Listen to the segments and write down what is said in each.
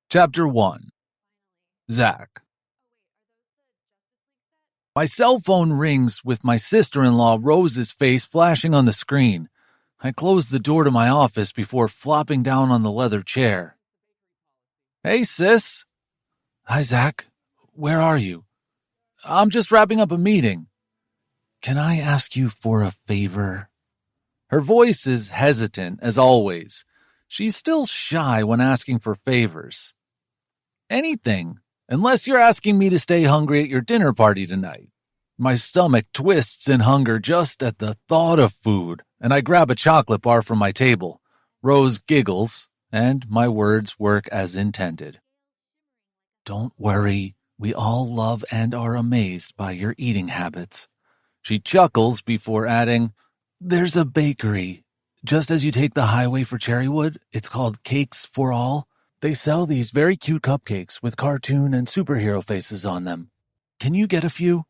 Chapter 1. Zach. My cell phone rings with my sister-in-law Rose's face flashing on the screen. I close the door to my office before flopping down on the leather chair. Hey, sis. Hi, Zach. Where are you? I'm just wrapping up a meeting. Can I ask you for a favor? Her voice is hesitant, as always. She's still shy when asking for favors. Anything, unless you're asking me to stay hungry at your dinner party tonight. My stomach twists in hunger just at the thought of food, and I grab a chocolate bar from my table. Rose giggles, and my words work as intended. Don't worry, we all love and are amazed by your eating habits. She chuckles before adding, There's a bakery. Just as you take the highway for Cherrywood, it's called Cakes for All. They sell these very cute cupcakes with cartoon and superhero faces on them. Can you get a few?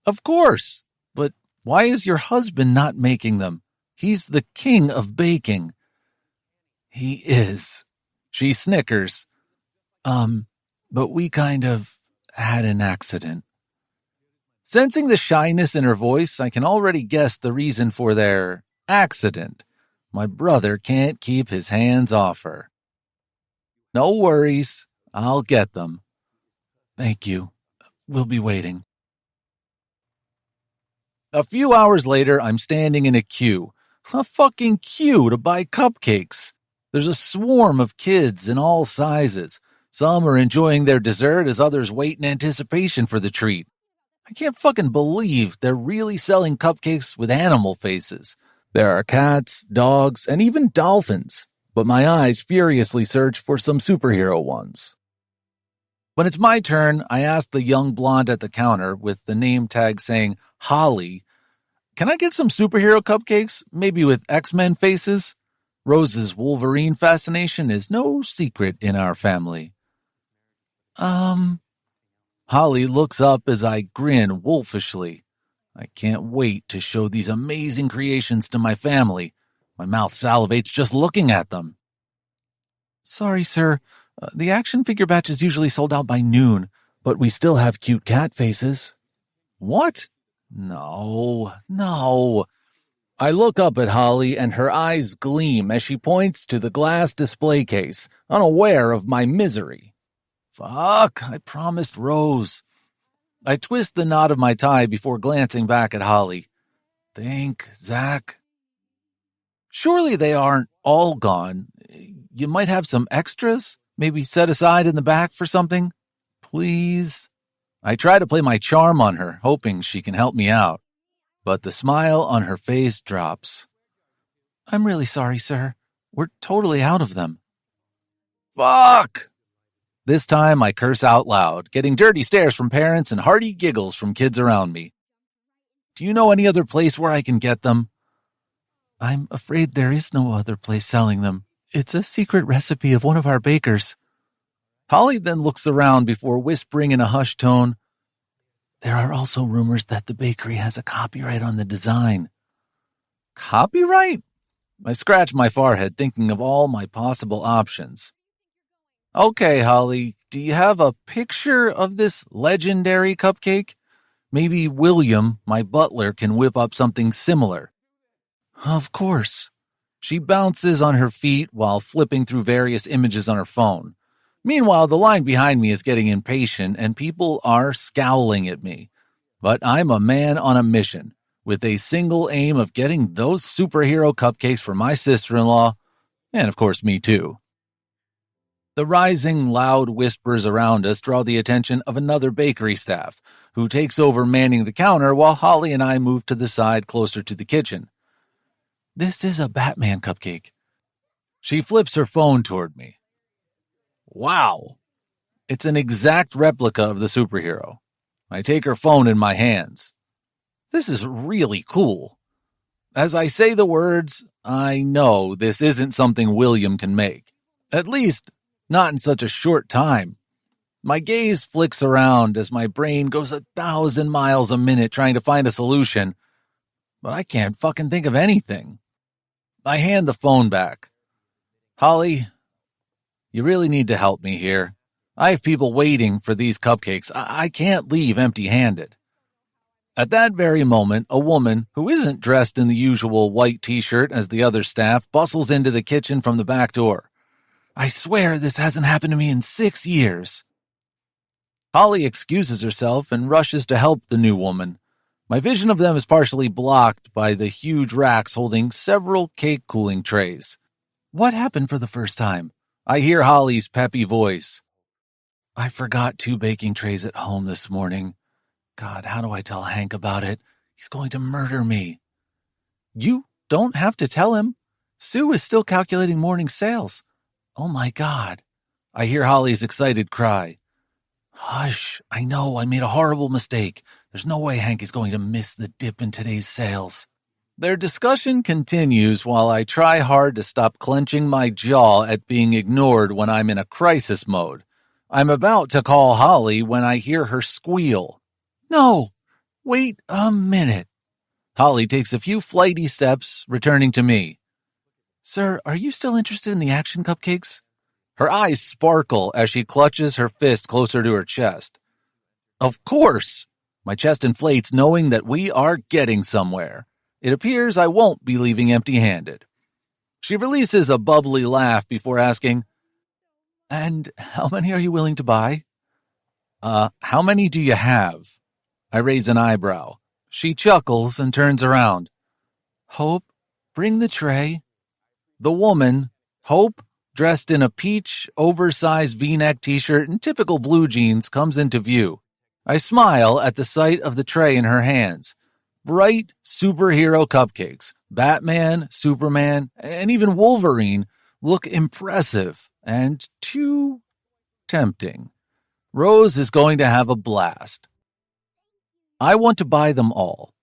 Of course, but why is your husband not making them? He's the king of baking. He is. She snickers. But we kind of had an accident. Sensing the shyness in her voice, I can already guess the reason for their accident. My brother can't keep his hands off her. No worries. I'll get them. Thank you. We'll be waiting. A few hours later, I'm standing in a queue. A fucking queue to buy cupcakes. There's a swarm of kids in all sizes. Some are enjoying their dessert as others wait in anticipation for the treat. I can't fucking believe they're really selling cupcakes with animal faces. There are cats, dogs, and even dolphins. But my eyes furiously search for some superhero ones. When it's my turn, I ask the young blonde at the counter with the name tag saying Holly, can I get some superhero cupcakes, maybe with X-Men faces? Rose's Wolverine fascination is no secret in our family. Holly looks up as I grin wolfishly. I can't wait to show these amazing creations to my family. My mouth salivates just looking at them. Sorry, sir. The action figure batch is usually sold out by noon, but we still have cute cat faces. What? No. I look up at Holly and her eyes gleam as she points to the glass display case, unaware of my misery. Fuck, I promised Rose. I twist the knot of my tie before glancing back at Holly. Think, Zach. Surely they aren't all gone. You might have some extras, maybe set aside in the back for something. Please. I try to play my charm on her, hoping she can help me out. But the smile on her face drops. I'm really sorry, sir. We're totally out of them. Fuck! This time I curse out loud, getting dirty stares from parents and hearty giggles from kids around me. Do you know any other place where I can get them? I'm afraid there is no other place selling them. It's a secret recipe of one of our bakers. Holly then looks around before whispering in a hushed tone, There are also rumors that the bakery has a copyright on the design. Copyright? I scratch my forehead thinking of all my possible options. Okay, Holly, do you have a picture of this legendary cupcake? Maybe William, my butler, can whip up something similar. Of course. She bounces on her feet while flipping through various images on her phone. Meanwhile, the line behind me is getting impatient and people are scowling at me. But I'm a man on a mission, with a single aim of getting those superhero cupcakes for my sister-in-law, and of course me too. The rising, loud whispers around us draw the attention of another bakery staff, who takes over manning the counter while Holly and I move to the side closer to the kitchen. This is a Batman cupcake. She flips her phone toward me. Wow. It's an exact replica of the superhero. I take her phone in my hands. This is really cool. As I say the words, I know this isn't something William can make. At least, not in such a short time. My gaze flicks around as my brain goes 1,000 miles a minute trying to find a solution, but I can't fucking think of anything. I hand the phone back. Holly, You really need to help me here. I have people waiting for these cupcakes. I can't leave empty-handed." At that very moment, a woman, who isn't dressed in the usual white t-shirt as the other staff, bustles into the kitchen from the back door. "I swear this hasn't happened to me in 6 years." Holly excuses herself and rushes to help the new woman. My vision of them is partially blocked by the huge racks holding several cake cooling trays. "What happened for the first time?" I hear Holly's peppy voice. "I forgot 2 baking trays at home this morning. God, how do I tell Hank about it? He's going to murder me." "You don't have to tell him. Sue is still calculating morning sales." "Oh my God." I hear Holly's excited cry. "Hush, I know I made a horrible mistake. There's no way Hank is going to miss the dip in today's sales." Their discussion continues while I try hard to stop clenching my jaw at being ignored when I'm in a crisis mode. I'm about to call Holly when I hear her squeal. "No, wait a minute." Holly takes a few flighty steps, returning to me. "Sir, are you still interested in the action cupcakes?" Her eyes sparkle as she clutches her fist closer to her chest. "Of course." My chest inflates knowing that we are getting somewhere. It appears I won't be leaving empty-handed. She releases a bubbly laugh before asking, "And how many are you willing to buy?" How many do you have?" I raise an eyebrow. She chuckles and turns around. "Hope, bring the tray." The woman, Hope, dressed in a peach, oversized V-neck t-shirt and typical blue jeans, comes into view. I smile at the sight of the tray in her hands. Bright superhero cupcakes, Batman, Superman, and even Wolverine look impressive and too tempting. Rose is going to have a blast. I want to buy them all.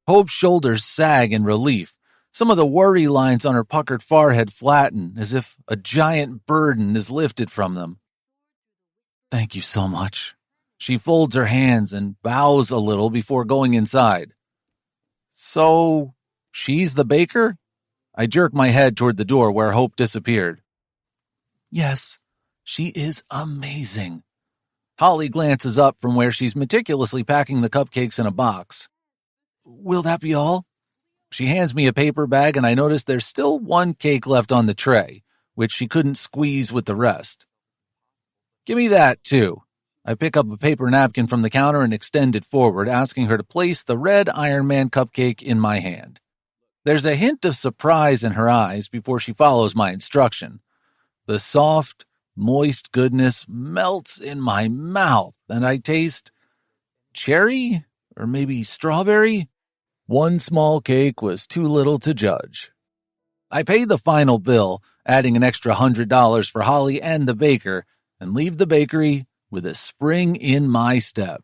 Hope's shoulders sag in relief. Some of the worry lines on her puckered forehead flatten, as if a giant burden is lifted from them. "Thank you so much." She folds her hands and bows a little before going inside. "So, she's the baker?" I jerk my head toward the door where Hope disappeared. "Yes, she is amazing." Holly glances up from where she's meticulously packing the cupcakes in a box. "Will that be all?" She hands me a paper bag, and I notice there's still 1 cake left on the tray, which she couldn't squeeze with the rest. "Give me that, too." I pick up a paper napkin from the counter and extend it forward, asking her to place the red Iron Man cupcake in my hand. There's a hint of surprise in her eyes before she follows my instruction. The soft, moist goodness melts in my mouth, and I taste cherry or maybe strawberry. 1 small cake was too little to judge. I pay the final bill, adding an extra $100 for Holly and the baker, and leave the bakery with a spring in my step.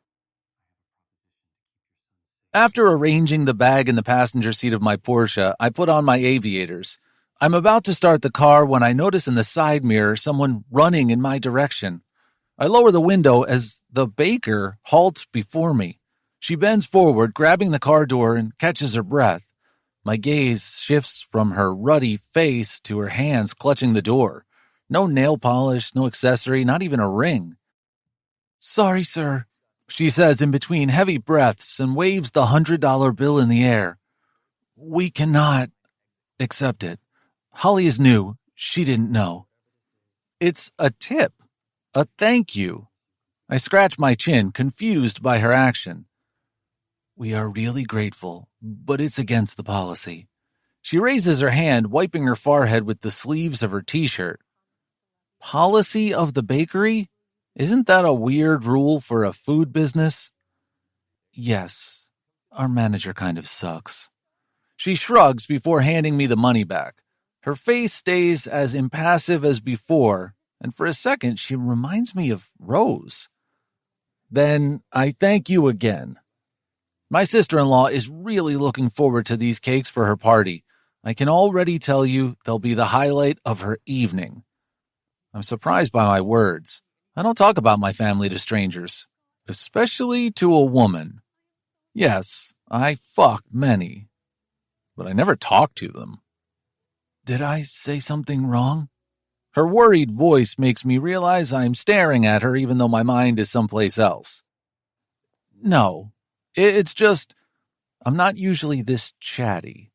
After arranging the bag in the passenger seat of my Porsche, I put on my aviators. I'm about to start the car when I notice in the side mirror someone running in my direction. I lower the window as the baker halts before me. She bends forward, grabbing the car door, and catches her breath. My gaze shifts from her ruddy face to her hands clutching the door. No nail polish, no accessory, not even a ring. "Sorry, sir," she says in between heavy breaths and waves the $100 bill in the air. "We cannot accept it. Holly is new. She didn't know." "It's a tip. A thank you." I scratch my chin, confused by her action. "We are really grateful, but it's against the policy." She raises her hand, wiping her forehead with the sleeves of her t-shirt. "Policy of the bakery? Isn't that a weird rule for a food business?" "Yes, our manager kind of sucks." She shrugs before handing me the money back. Her face stays as impassive as before, and for a second she reminds me of Rose. "Then I thank you again." My sister-in-law is really looking forward to these cakes for her party. I can already tell you they'll be the highlight of her evening. I'm surprised by my words. I don't talk about my family to strangers, especially to a woman. Yes, I fuck many, but I never talk to them. "Did I say something wrong?" Her worried voice makes me realize I'm staring at her even though my mind is someplace else. No, it's just, I'm not usually this chatty.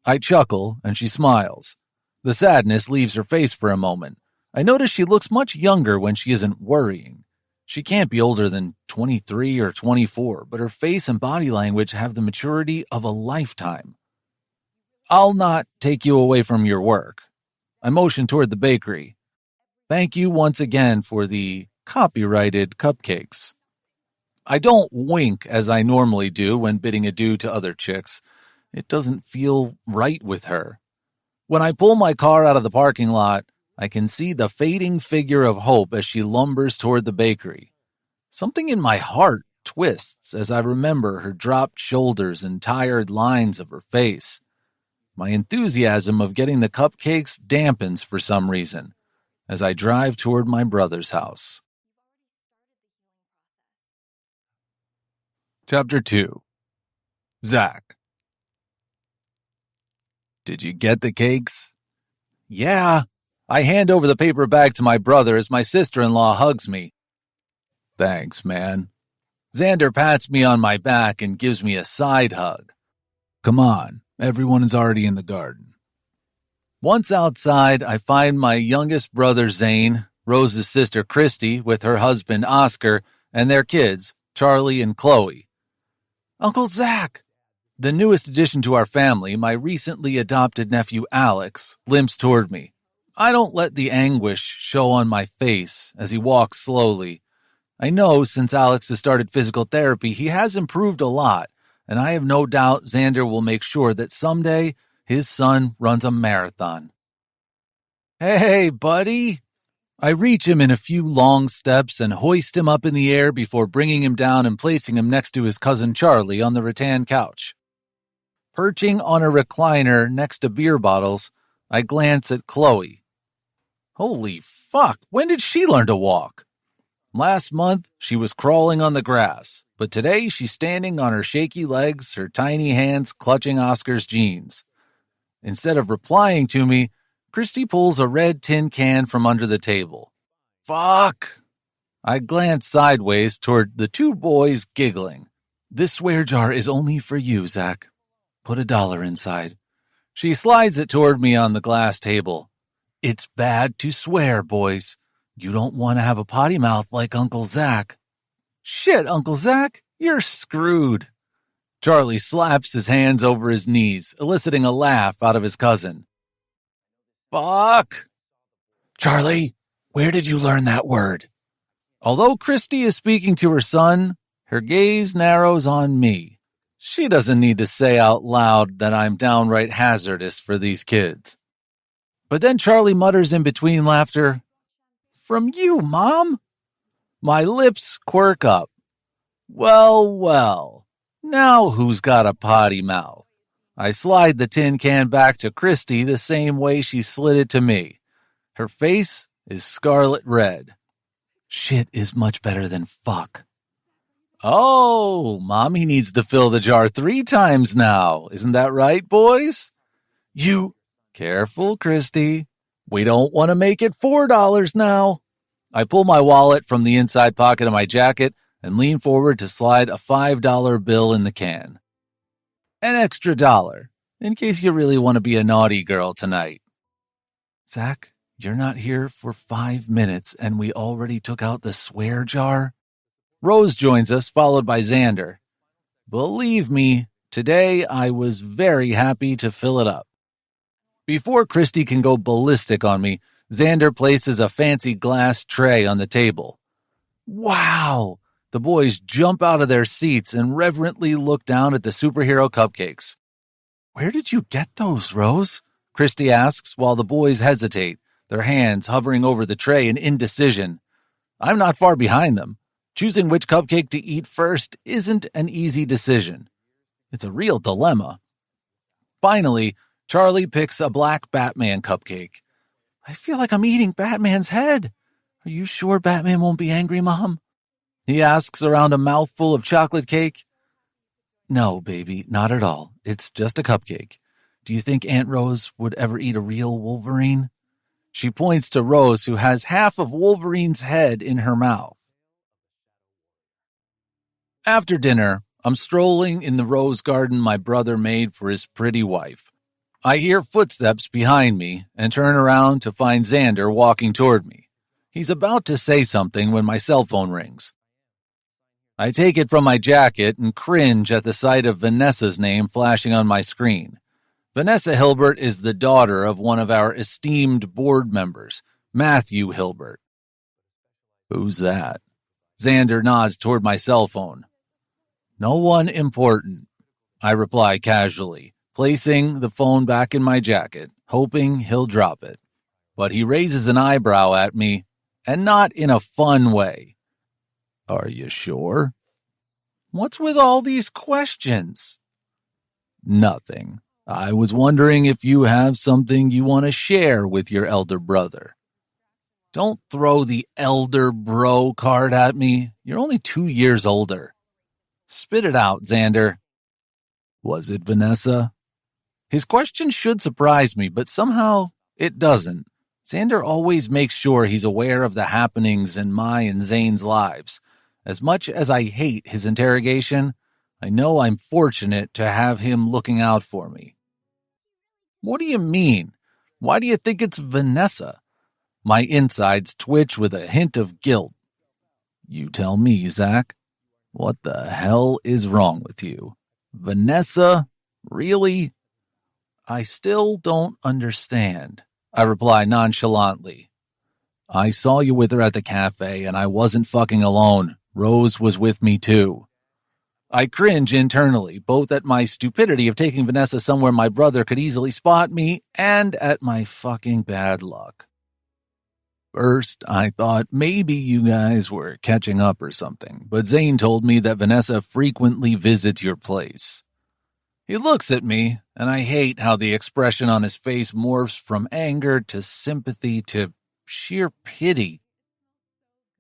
I chuckle, and she smiles. The sadness leaves her face for a moment. I notice she looks much younger when she isn't worrying. She can't be older than 23 or 24, but her face and body language have the maturity of a lifetime. I'll not take you away from your work. I motion toward the bakery. Thank you once again for the copyrighted cupcakes. I don't wink as I normally do when bidding adieu to other chicks. It doesn't feel right with her. When I pull my car out of the parking lot, I can see the fading figure of Hope as she lumbers toward the bakery. Something in my heart twists as I remember her dropped shoulders and tired lines of her face. My enthusiasm of getting the cupcakes dampens for some reason as I drive toward my brother's house. Chapter 2. Zach. Did you get the cakes? Yeah. I hand over the paper bag to my brother as my sister-in-law hugs me. Thanks, man. Xander pats me on my back and gives me a side hug. Come on, everyone is already in the garden. Once outside, I find my youngest brother Zane, Rose's sister Christy with her husband Oscar, and their kids, Charlie and Chloe. Uncle Zach! The newest addition to our family, my recently adopted nephew Alex, limps toward me. I don't let the anguish show on my face as he walks slowly. I know since Alex has started physical therapy, he has improved a lot, and I have no doubt Xander will make sure that someday his son runs a marathon. Hey, buddy! I reach him in a few long steps and hoist him up in the air before bringing him down and placing him next to his cousin Charlie on the rattan couch. Perching on a recliner next to beer bottles, I glance at Chloe. Holy fuck, when did she learn to walk? Last month, she was crawling on the grass, but today she's standing on her shaky legs, her tiny hands clutching Oscar's jeans. Instead of replying to me, Christy pulls a red tin can from under the table. Fuck! I glance sideways toward the two boys giggling. This swear jar is only for you, Zach. Put $1 inside. She slides it toward me on the glass table. It's bad to swear, boys. You don't want to have a potty mouth like Uncle Zach. Shit, Uncle Zach, you're screwed. Charlie slaps his hands over his knees, eliciting a laugh out of his cousin. Fuck! Charlie, where did you learn that word? Although Christy is speaking to her son, her gaze narrows on me. She doesn't need to say out loud that I'm downright hazardous for these kids. But then Charlie mutters in between laughter, From you, Mom? My lips quirk up. Well, now who's got a potty mouth? I slide the tin can back to Christy the same way she slid it to me. Her face is scarlet red. Shit is much better than fuck. Oh, Mommy needs to fill the jar 3 times now. Isn't that right, boys? You... Careful, Christy. We don't want to make it $4 now. I pull my wallet from the inside pocket of my jacket and lean forward to slide a $5 bill in the can. An extra $1, in case you really want to be a naughty girl tonight. Zach, you're not here for 5 minutes and we already took out the swear jar? Rose joins us, followed by Xander. Believe me, today I was very happy to fill it up. Before Christy can go ballistic on me, Xander places a fancy glass tray on the table. Wow! The boys jump out of their seats and reverently look down at the superhero cupcakes. Where did you get those, Rose? Christy asks while the boys hesitate, their hands hovering over the tray in indecision. I'm not far behind them. Choosing which cupcake to eat first isn't an easy decision. It's a real dilemma. Finally, Charlie picks a black Batman cupcake. I feel like I'm eating Batman's head. Are you sure Batman won't be angry, Mom? He asks around a mouthful of chocolate cake. No, baby, not at all. It's just a cupcake. Do you think Aunt Rose would ever eat a real Wolverine? She points to Rose, who has half of Wolverine's head in her mouth. After dinner, I'm strolling in the rose garden my brother made for his pretty wife. I hear footsteps behind me and turn around to find Xander walking toward me. He's about to say something when my cell phone rings. I take it from my jacket and cringe at the sight of Vanessa's name flashing on my screen. Vanessa Hilbert is the daughter of one of our esteemed board members, Matthew Hilbert. Who's that? Xander nods toward my cell phone. No one important, I reply casually, placing the phone back in my jacket, hoping he'll drop it. But he raises an eyebrow at me, and not in a fun way. Are you sure? What's with all these questions? Nothing. I was wondering if you have something you want to share with your elder brother. Don't throw the elder bro card at me. You're only 2 years older. Spit it out, Xander. Was it Vanessa? His question should surprise me, but somehow it doesn't. Xander always makes sure he's aware of the happenings in my and Zane's lives. As much as I hate his interrogation, I know I'm fortunate to have him looking out for me. What do you mean? Why do you think it's Vanessa? My insides twitch with a hint of guilt. You tell me, Zach. What the hell is wrong with you? Vanessa? Really? I still don't understand, I reply nonchalantly. I saw you with her at the cafe, and I wasn't fucking alone. Rose was with me, too. I cringe internally, both at my stupidity of taking Vanessa somewhere my brother could easily spot me, and at my fucking bad luck. First, I thought maybe you guys were catching up or something, but Zane told me that Vanessa frequently visits your place. He looks at me, and I hate how the expression on his face morphs from anger to sympathy to sheer pity.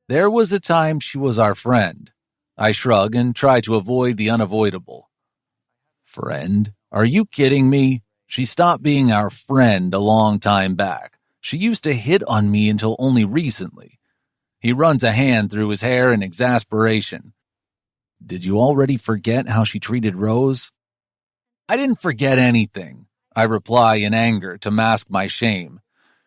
There was a time she was our friend. I shrug and try to avoid the unavoidable. Friend? Are you kidding me? She stopped being our friend a long time back. She used to hit on me until only recently. He runs a hand through his hair in exasperation. Did you already forget how she treated Rose? I didn't forget anything, I reply in anger to mask my shame.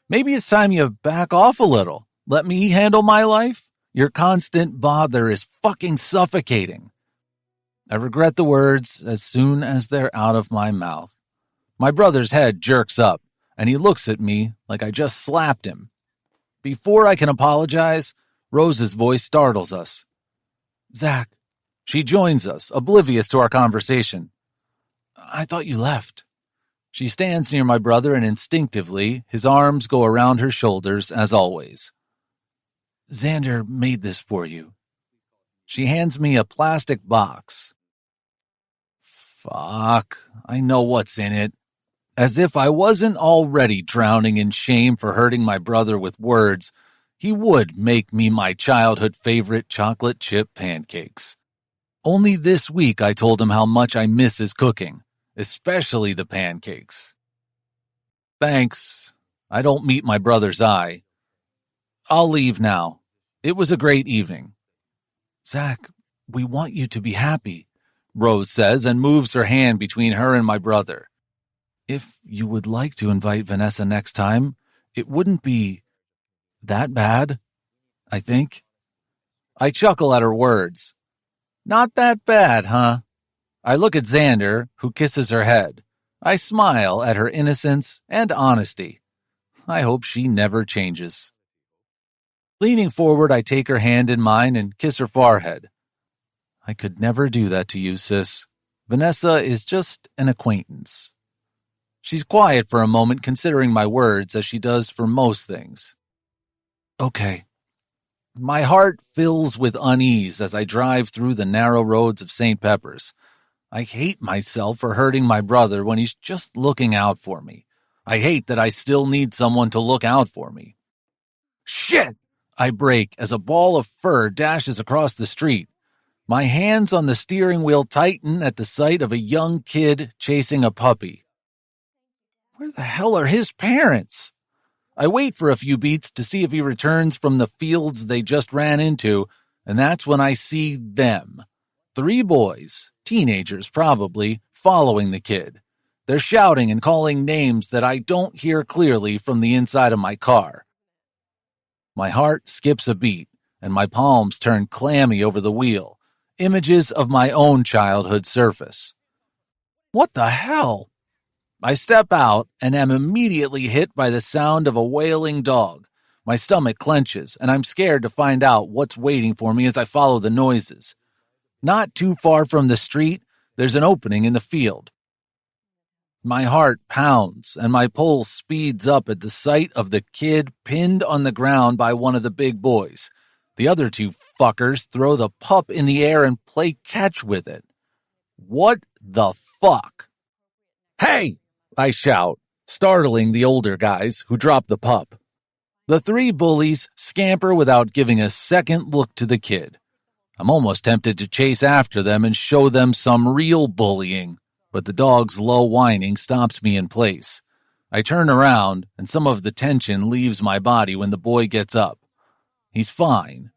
Maybe it's time you back off a little. Let me handle my life. Your constant bother is fucking suffocating. I regret the words as soon as they're out of my mouth. My brother's head jerks up, and he looks at me like I just slapped him. Before I can apologize, Rose's voice startles us. Zach. She joins us, oblivious to our conversation. I thought you left. She stands near my brother, and instinctively, his arms go around her shoulders, as always. Xander made this for you. She hands me a plastic box. Fuck, I know what's in it. As if I wasn't already drowning in shame for hurting my brother with words, he would make me my childhood favorite chocolate chip pancakes. Only this week I told him how much I miss his cooking, especially the pancakes. Thanks. I don't meet my brother's eye. I'll leave now. It was a great evening. Zach, we want you to be happy, Rose says and moves her hand between her and my brother. If you would like to invite Vanessa next time, it wouldn't be that bad, I think. I chuckle at her words. Not that bad, huh? I look at Xander, who kisses her head. I smile at her innocence and honesty. I hope she never changes. Leaning forward, I take her hand in mine and kiss her forehead. I could never do that to you, sis. Vanessa is just an acquaintance. She's quiet for a moment, considering my words, as she does for most things. Okay. My heart fills with unease as I drive through the narrow roads of St. Peppers. I hate myself for hurting my brother when he's just looking out for me. I hate that I still need someone to look out for me. Shit! I brake as a ball of fur dashes across the street. My hands on the steering wheel tighten at the sight of a young kid chasing a puppy. Where the hell are his parents? I wait for a few beats to see if he returns from the fields they just ran into, and that's when I see them. 3 boys, teenagers probably, following the kid. They're shouting and calling names that I don't hear clearly from the inside of my car. My heart skips a beat, and my palms turn clammy over the wheel. Images of my own childhood surface. What the hell? I step out and am immediately hit by the sound of a wailing dog. My stomach clenches, and I'm scared to find out what's waiting for me as I follow the noises. Not too far from the street, there's an opening in the field. My heart pounds, and my pulse speeds up at the sight of the kid pinned on the ground by one of the big boys. The other 2 fuckers throw the pup in the air and play catch with it. What the fuck? Hey! I shout, startling the older guys who drop the pup. The 3 bullies scamper without giving a second look to the kid. I'm almost tempted to chase after them and show them some real bullying, but the dog's low whining stops me in place. I turn around, and some of the tension leaves my body when the boy gets up. He's fine,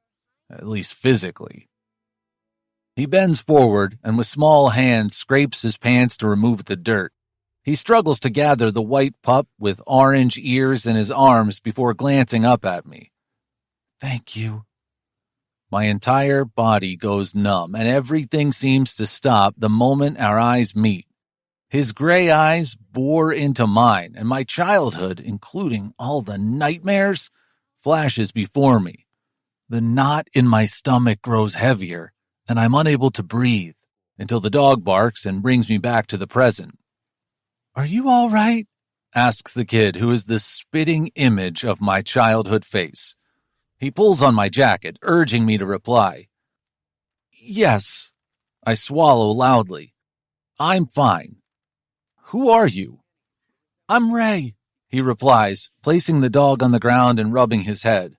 at least physically. He bends forward and with small hands scrapes his pants to remove the dirt. He struggles to gather the white pup with orange ears in his arms before glancing up at me. Thank you. My entire body goes numb, and everything seems to stop the moment our eyes meet. His gray eyes bore into mine, and my childhood, including all the nightmares, flashes before me. The knot in my stomach grows heavier, and I'm unable to breathe until the dog barks and brings me back to the present. Are you all right? Asks the kid, who is the spitting image of my childhood face. He pulls on my jacket, urging me to reply. Yes. I swallow loudly. I'm fine. Who are you? I'm Ray, he replies, placing the dog on the ground and rubbing his head.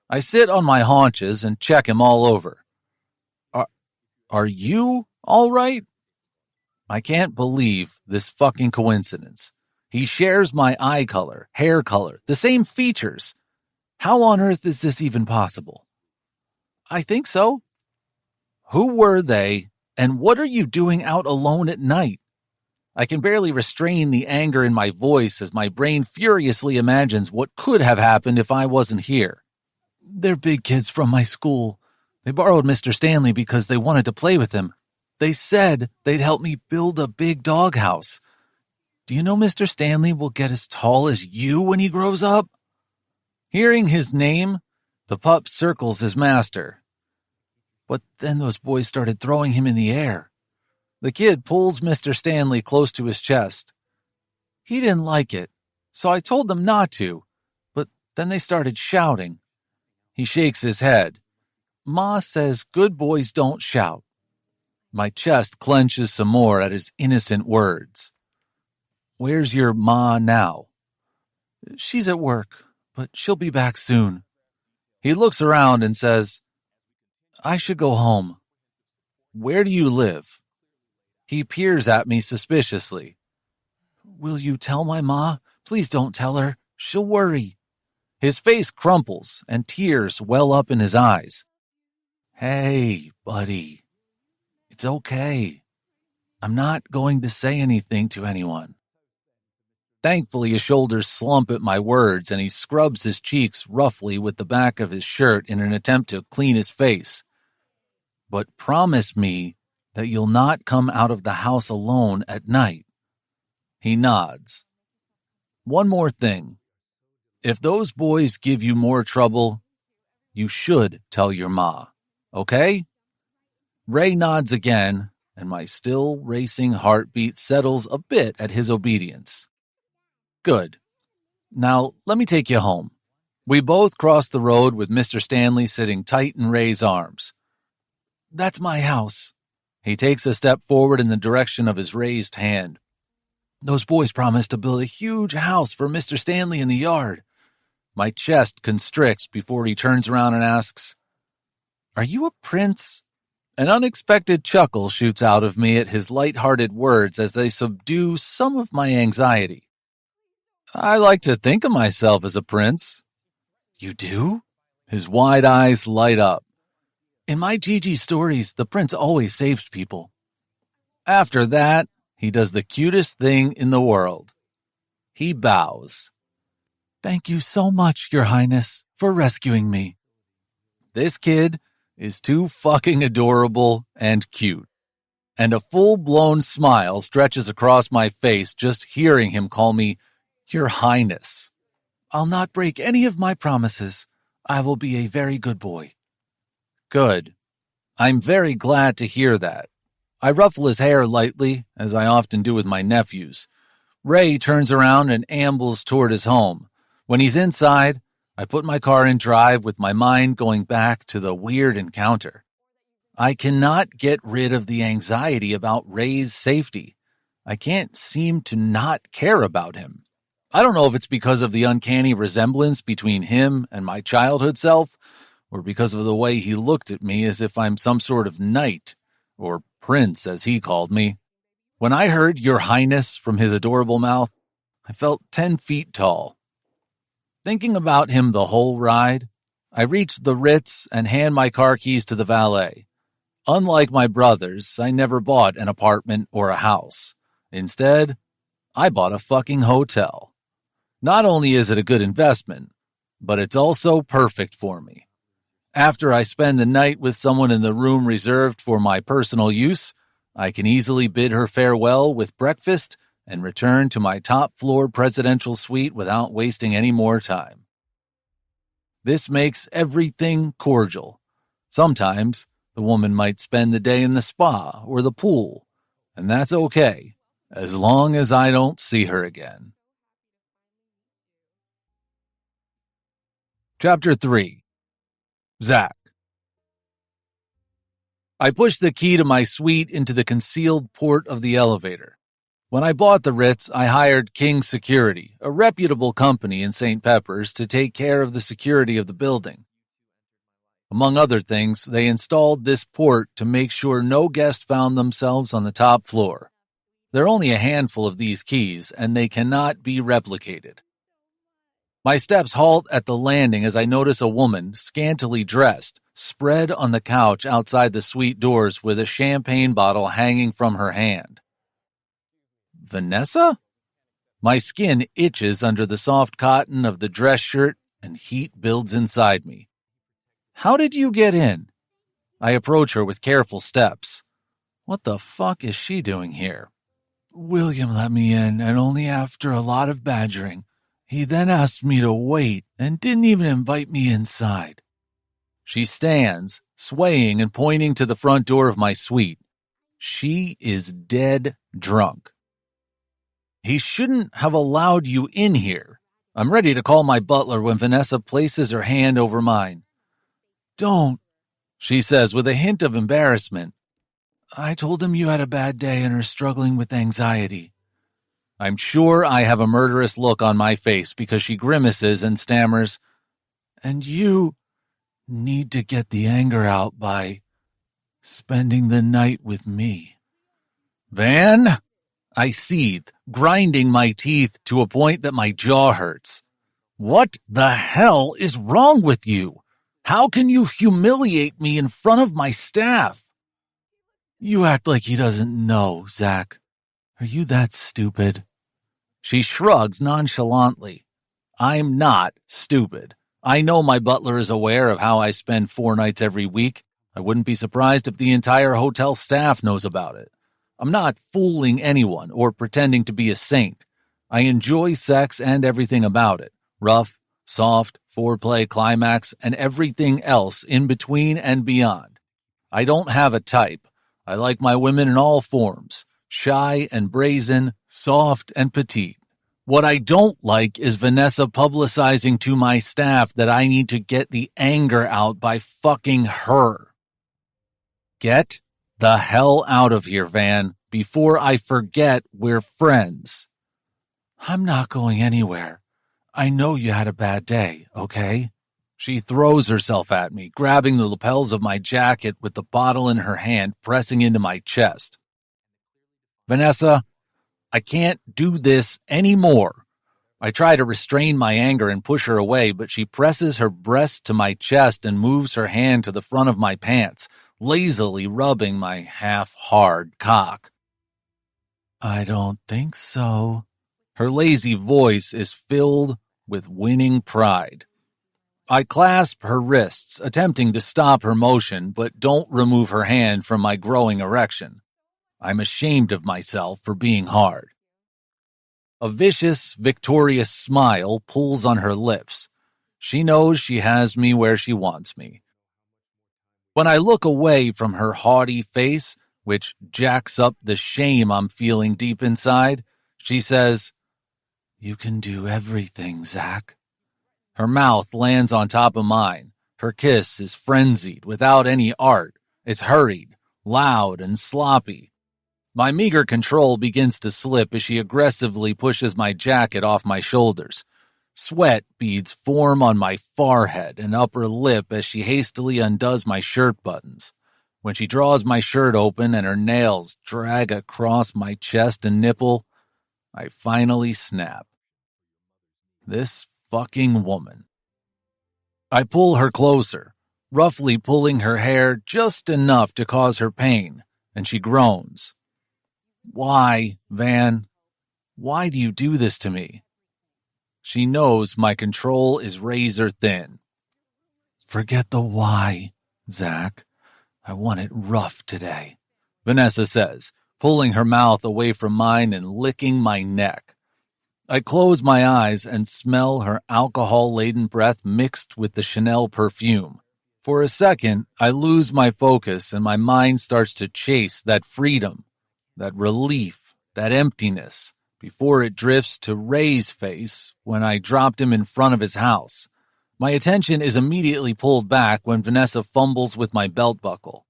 I sit on my haunches and check him all over. Are you all right? I can't believe this fucking coincidence. He shares my eye color, hair color, the same features. How on earth is this even possible? I think so. Who were they, and what are you doing out alone at night? I can barely restrain the anger in my voice as my brain furiously imagines what could have happened if I wasn't here. They're big kids from my school. They borrowed Mr. Stanley because they wanted to play with him. They said they'd help me build a big doghouse. Do you know Mr. Stanley will get as tall as you when he grows up? Hearing his name, the pup circles his master. But then those boys started throwing him in the air. The kid pulls Mr. Stanley close to his chest. He didn't like it, so I told them not to, but then they started shouting. He shakes his head. Ma says good boys don't shout. My chest clenches some more at his innocent words. Where's your ma now? She's at work, but she'll be back soon. He looks around and says, I should go home. Where do you live? He peers at me suspiciously. Will you tell my ma? Please don't tell her. She'll worry. His face crumples and tears well up in his eyes. Hey, buddy. It's okay. I'm not going to say anything to anyone. Thankfully, his shoulders slump at my words, and he scrubs his cheeks roughly with the back of his shirt in an attempt to clean his face. But promise me that you'll not come out of the house alone at night. He nods. One more thing. If those boys give you more trouble, you should tell your ma, okay? Ray nods again, and my still racing heartbeat settles a bit at his obedience. Good. Now, let me take you home. We both cross the road with Mr. Stanley sitting tight in Ray's arms. That's my house. He takes a step forward in the direction of his raised hand. Those boys promised to build a huge house for Mr. Stanley in the yard. My chest constricts before he turns around and asks, Are you a prince? An unexpected chuckle shoots out of me at his light-hearted words as they subdue some of my anxiety. I like to think of myself as a prince. You do? His wide eyes light up. In my Gigi stories, the prince always saves people. After that, he does the cutest thing in the world. He bows. Thank you so much, Your Highness, for rescuing me. This kid is too fucking adorable and cute. And a full-blown smile stretches across my face just hearing him call me Your Highness. I'll not break any of my promises. I will be a very good boy. Good. I'm very glad to hear that. I ruffle his hair lightly, as I often do with my nephews. Ray turns around and ambles toward his home. When he's inside, I put my car in drive with my mind going back to the weird encounter. I cannot get rid of the anxiety about Ray's safety. I can't seem to not care about him. I don't know if it's because of the uncanny resemblance between him and my childhood self, or because of the way he looked at me as if I'm some sort of knight, or prince as he called me. When I heard Your Highness from his adorable mouth, I felt 10 feet tall. Thinking about him the whole ride, I reach the Ritz and hand my car keys to the valet. Unlike my brothers, I never bought an apartment or a house. Instead, I bought a fucking hotel. Not only is it a good investment, but it's also perfect for me. After I spend the night with someone in the room reserved for my personal use, I can easily bid her farewell with breakfast and return to my top-floor presidential suite without wasting any more time. This makes everything cordial. Sometimes, the woman might spend the day in the spa or the pool, and that's okay, as long as I don't see her again. Chapter 3. Zach. I push the key to my suite into the concealed port of the elevator. When I bought the Ritz, I hired King Security, a reputable company in St. Peppers, to take care of the security of the building. Among other things, they installed this port to make sure no guest found themselves on the top floor. There are only a handful of these keys, and they cannot be replicated. My steps halt at the landing as I notice a woman, scantily dressed, spread on the couch outside the suite doors with a champagne bottle hanging from her hand. Vanessa? My skin itches under the soft cotton of the dress shirt, and heat builds inside me. How did you get in? I approach her with careful steps. What the fuck is she doing here? William let me in, and only after a lot of badgering. He then asked me to wait and didn't even invite me inside. She stands, swaying and pointing to the front door of my suite. She is dead drunk. He shouldn't have allowed you in here. I'm ready to call my butler when Vanessa places her hand over mine. Don't, she says with a hint of embarrassment. I told him you had a bad day and are struggling with anxiety. I'm sure I have a murderous look on my face because she grimaces and stammers, and you need to get the anger out by spending the night with me. Van? I seethe, grinding my teeth to a point that my jaw hurts. What the hell is wrong with you? How can you humiliate me in front of my staff? You act like he doesn't know, Zach. Are you that stupid? She shrugs nonchalantly. I'm not stupid. I know my butler is aware of how I spend 4 nights every week. I wouldn't be surprised if the entire hotel staff knows about it. I'm not fooling anyone or pretending to be a saint. I enjoy sex and everything about it. Rough, soft, foreplay, climax, and everything else in between and beyond. I don't have a type. I like my women in all forms. Shy and brazen, soft and petite. What I don't like is Vanessa publicizing to my staff that I need to get the anger out by fucking her. Get the hell out of here, Van, before I forget we're friends. I'm not going anywhere. I know you had a bad day, okay? She throws herself at me, grabbing the lapels of my jacket with the bottle in her hand, pressing into my chest. Vanessa, I can't do this anymore. I try to restrain my anger and push her away, but she presses her breast to my chest and moves her hand to the front of my pants, lazily rubbing my half-hard cock. I don't think so. Her lazy voice is filled with winning pride. I clasp her wrists, attempting to stop her motion, but don't remove her hand from my growing erection. I'm ashamed of myself for being hard. A vicious, victorious smile pulls on her lips. She knows she has me where she wants me. When I look away from her haughty face, which jacks up the shame I'm feeling deep inside, she says, "You can do everything, Zach." Her mouth lands on top of mine. Her kiss is frenzied, without any art. It's hurried, loud, and sloppy. My meager control begins to slip as she aggressively pushes my jacket off my shoulders. Sweat beads form on my forehead and upper lip as she hastily undoes my shirt buttons. When she draws my shirt open and her nails drag across my chest and nipple, I finally snap. This fucking woman. I pull her closer, roughly pulling her hair just enough to cause her pain, and she groans. Why, Van? Why do you do this to me? She knows my control is razor thin. Forget the why, Zach. I want it rough today, Vanessa says, pulling her mouth away from mine and licking my neck. I close my eyes and smell her alcohol-laden breath mixed with the Chanel perfume. For a second, I lose my focus and my mind starts to chase that freedom, that relief, that emptiness, before it drifts to Ray's face when I dropped him in front of his house. My attention is immediately pulled back when Vanessa fumbles with my belt buckle.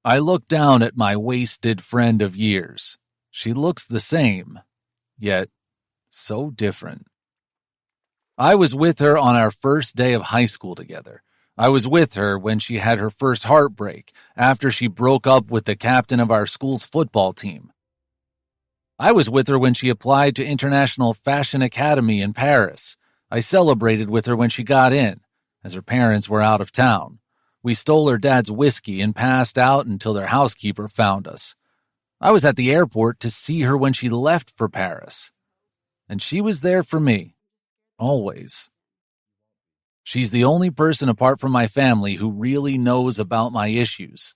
I look down at my wasted friend of years. She looks the same, yet so different. I was with her on our first day of high school together. I was with her when she had her first heartbreak after she broke up with the captain of our school's football team. I was with her when she applied to International Fashion Academy in Paris. I celebrated with her when she got in, as her parents were out of town. We stole her dad's whiskey and passed out until their housekeeper found us. I was at the airport to see her when she left for Paris. And she was there for me. Always. She's the only person apart from my family who really knows about my issues.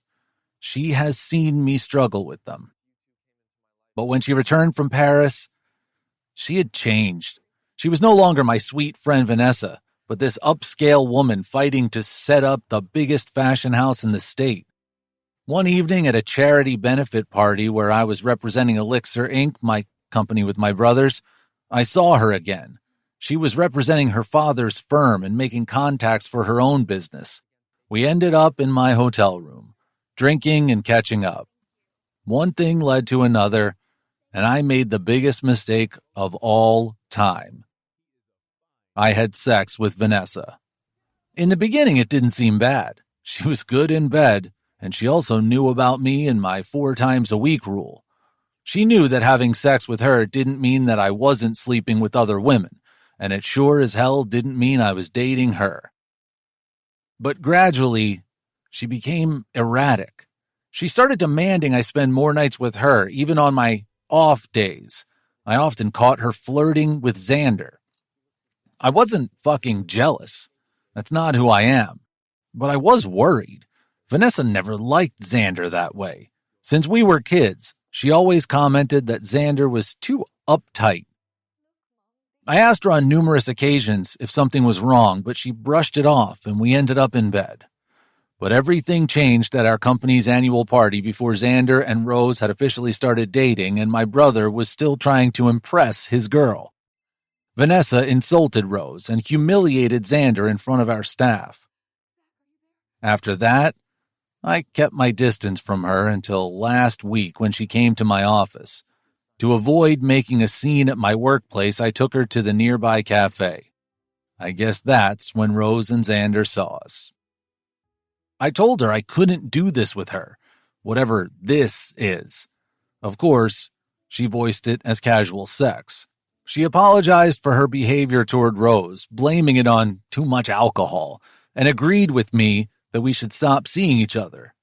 She has seen me struggle with them. But when she returned from Paris, she had changed. She was no longer my sweet friend Vanessa, but this upscale woman fighting to set up the biggest fashion house in the state. One evening at a charity benefit party where I was representing Elixir Inc., my company with my brothers, I saw her again. She was representing her father's firm and making contacts for her own business. We ended up in my hotel room, drinking and catching up. One thing led to another, and I made the biggest mistake of all time. I had sex with Vanessa. In the beginning, it didn't seem bad. She was good in bed, and she also knew about me and my 4 times a week rule. She knew that having sex with her didn't mean that I wasn't sleeping with other women, and it sure as hell didn't mean I was dating her. But gradually, she became erratic. She started demanding I spend more nights with her, even on my off days. I often caught her flirting with Xander. I wasn't fucking jealous. That's not who I am. But I was worried. Vanessa never liked Xander that way. Since we were kids, she always commented that Xander was too uptight. I asked her on numerous occasions if something was wrong, but she brushed it off and we ended up in bed. But everything changed at our company's annual party before Xander and Rose had officially started dating and my brother was still trying to impress his girl. Vanessa insulted Rose and humiliated Xander in front of our staff. After that, I kept my distance from her until last week when she came to my office. To avoid making a scene at my workplace, I took her to the nearby cafe. I guess that's when Rose and Xander saw us. I told her I couldn't do this with her, whatever this is. Of course, she voiced it as casual sex. She apologized for her behavior toward Rose, blaming it on too much alcohol, and agreed with me that we should stop seeing each other.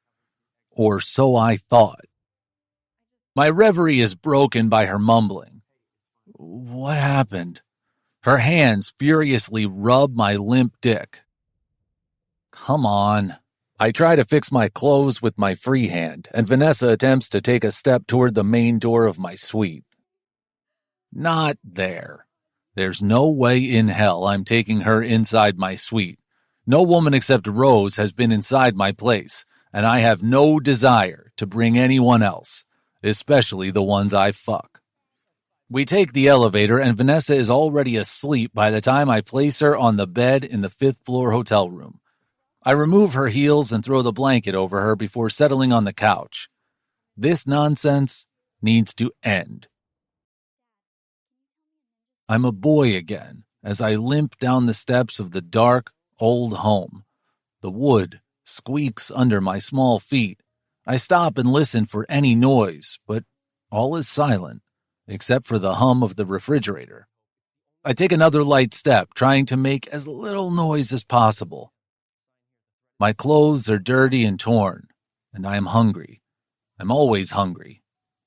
Or so I thought. My reverie is broken by her mumbling. What happened? Her hands furiously rub my limp dick. Come on. I try to fix my clothes with my free hand, and Vanessa attempts to take a step toward the main door of my suite. Not there. There's no way in hell I'm taking her inside my suite. No woman except Rose has been inside my place, and I have no desire to bring anyone else, especially the ones I fuck. We take the elevator, and Vanessa is already asleep by the time I place her on the bed in the 5th floor hotel room. I remove her heels and throw the blanket over her before settling on the couch. This nonsense needs to end. I'm a boy again as I limp down the steps of the dark, old home. The wood squeaks under my small feet. I stop and listen for any noise, but all is silent, except for the hum of the refrigerator. I take another light step, trying to make as little noise as possible. My clothes are dirty and torn, and I am hungry. I'm always hungry,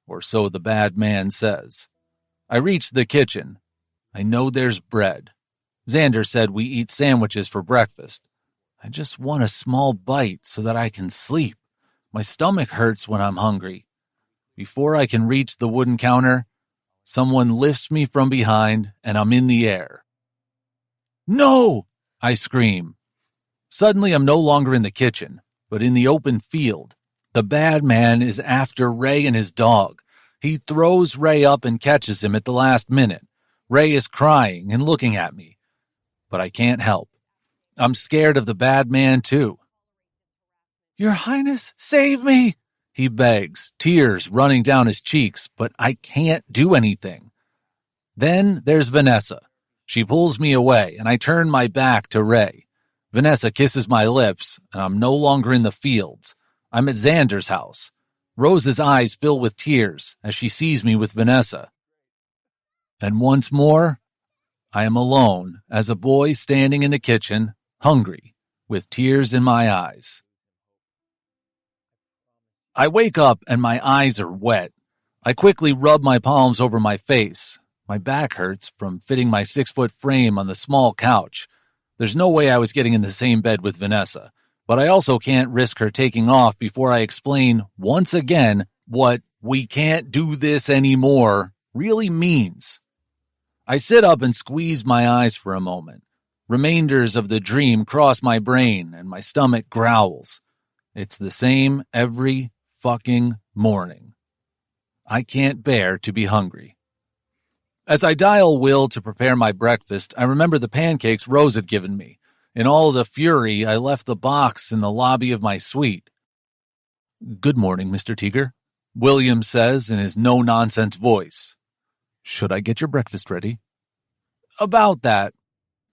or so the bad man says. I reach the kitchen. I know there's bread. Xander said we eat sandwiches for breakfast. I just want a small bite so that I can sleep. My stomach hurts when I'm hungry. Before I can reach the wooden counter, someone lifts me from behind and I'm in the air. No! I scream. Suddenly I'm no longer in the kitchen, but in the open field. The bad man is after Ray and his dog. He throws Ray up and catches him at the last minute. Ray is crying and looking at me, but I can't help. I'm scared of the bad man too. Your Highness, save me, he begs, tears running down his cheeks, but I can't do anything. Then there's Vanessa. She pulls me away, and I turn my back to Ray. Vanessa kisses my lips, and I'm no longer in the fields. I'm at Xander's house. Rose's eyes fill with tears as she sees me with Vanessa. And once more, I am alone as a boy standing in the kitchen, hungry, with tears in my eyes. I wake up and my eyes are wet. I quickly rub my palms over my face. My back hurts from fitting my 6-foot frame on the small couch. There's no way I was getting in the same bed with Vanessa, but I also can't risk her taking off before I explain once again what "we can't do this anymore" really means. I sit up and squeeze my eyes for a moment. Remainders of the dream cross my brain and my stomach growls. It's the same every fucking morning. I can't bear to be hungry. As I dial Will to prepare my breakfast, I remember the pancakes Rose had given me. In all the fury, I left the box in the lobby of my suite. Good morning, Mr. Teager, William says in his no-nonsense voice. Should I get your breakfast ready? About that.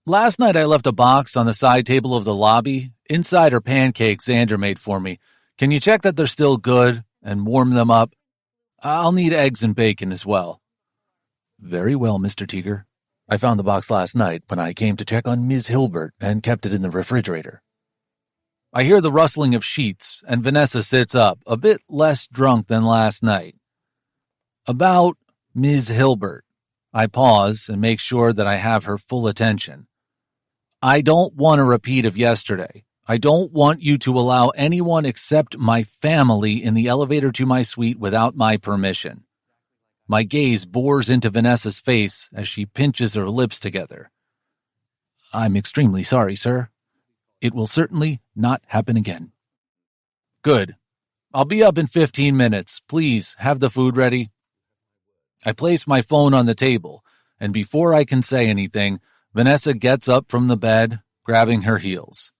Last night I left a box on the side table of the lobby. Inside are pancakes Xander made for me. Can you check that they're still good and warm them up? I'll need eggs and bacon as well. Very well, Mr. Teager. I found the box last night when I came to check on Ms. Hilbert and kept it in the refrigerator. I hear the rustling of sheets, and Vanessa sits up, a bit less drunk than last night. About Ms. Hilbert. I pause and make sure that I have her full attention. I don't want a repeat of yesterday. I don't want you to allow anyone except my family in the elevator to my suite without my permission. My gaze bores into Vanessa's face as she pinches her lips together. I'm extremely sorry, sir. It will certainly not happen again. Good. I'll be up in 15 minutes. Please have the food ready. I place my phone on the table, and before I can say anything, Vanessa gets up from the bed, grabbing her heels.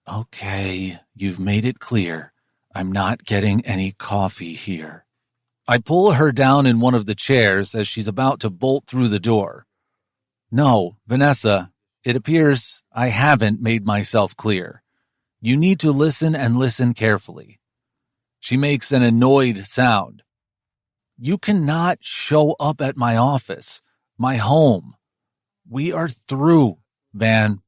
Okay, you've made it clear. I'm not getting any coffee here. I pull her down in one of the chairs as she's about to bolt through the door. No, Vanessa, it appears I haven't made myself clear. You need to listen and listen carefully. She makes an annoyed sound. You cannot show up at my office. my home. We are through, Van.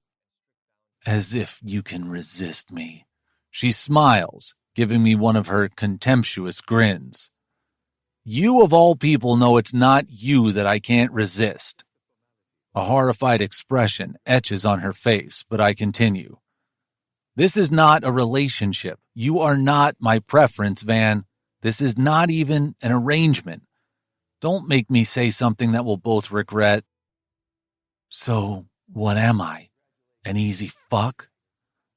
As if you can resist me. She smiles, giving me one of her contemptuous grins. You of all people know it's not you that I can't resist. A horrified expression etches on her face, but I continue. This is not a relationship. You are not my preference, Van. This is not even an arrangement. Don't make me say something that we'll both regret. So, what am I? An easy fuck?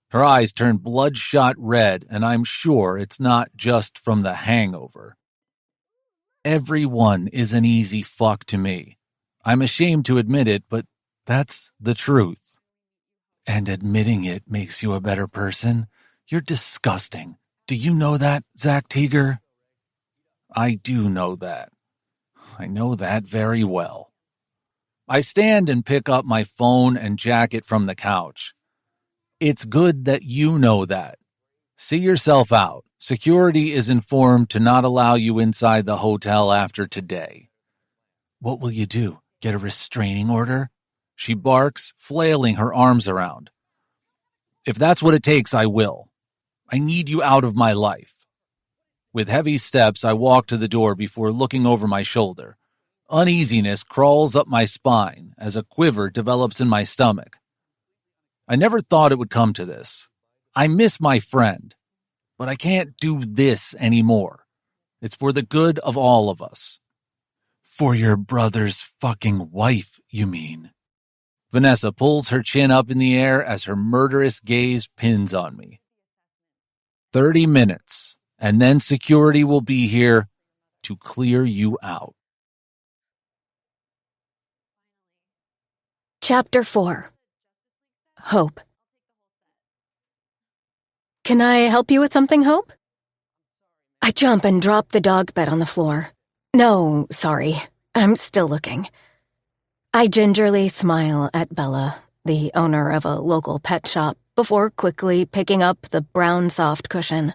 Her eyes turn bloodshot red, and I'm sure it's not just from the hangover. Everyone is an easy fuck to me. I'm ashamed to admit it, but that's the truth. And admitting it makes you a better person? You're disgusting. Do you know that, Zach Teeger? I do know that. I know that very well. I stand and pick up my phone and jacket from the couch. It's good that you know that. See yourself out. Security is informed to not allow you inside the hotel after today. What will you do? Get a restraining order? She barks, flailing her arms around. If that's what it takes, I will. I need you out of my life. With heavy steps, I walk to the door before looking over my shoulder. Uneasiness crawls up my spine as a quiver develops in my stomach. I never thought it would come to this. I miss my friend, but I can't do this anymore. It's for the good of all of us. For your brother's fucking wife, you mean? Vanessa pulls her chin up in the air as her murderous gaze pins on me. 30 minutes, and then security will be here to clear you out. Chapter 4. Hope. Can I help you with something, Hope? I jump and drop the dog bed on the floor. No, sorry. I'm still looking. I gingerly smile at Bella, the owner of a local pet shop, before quickly picking up the brown soft cushion.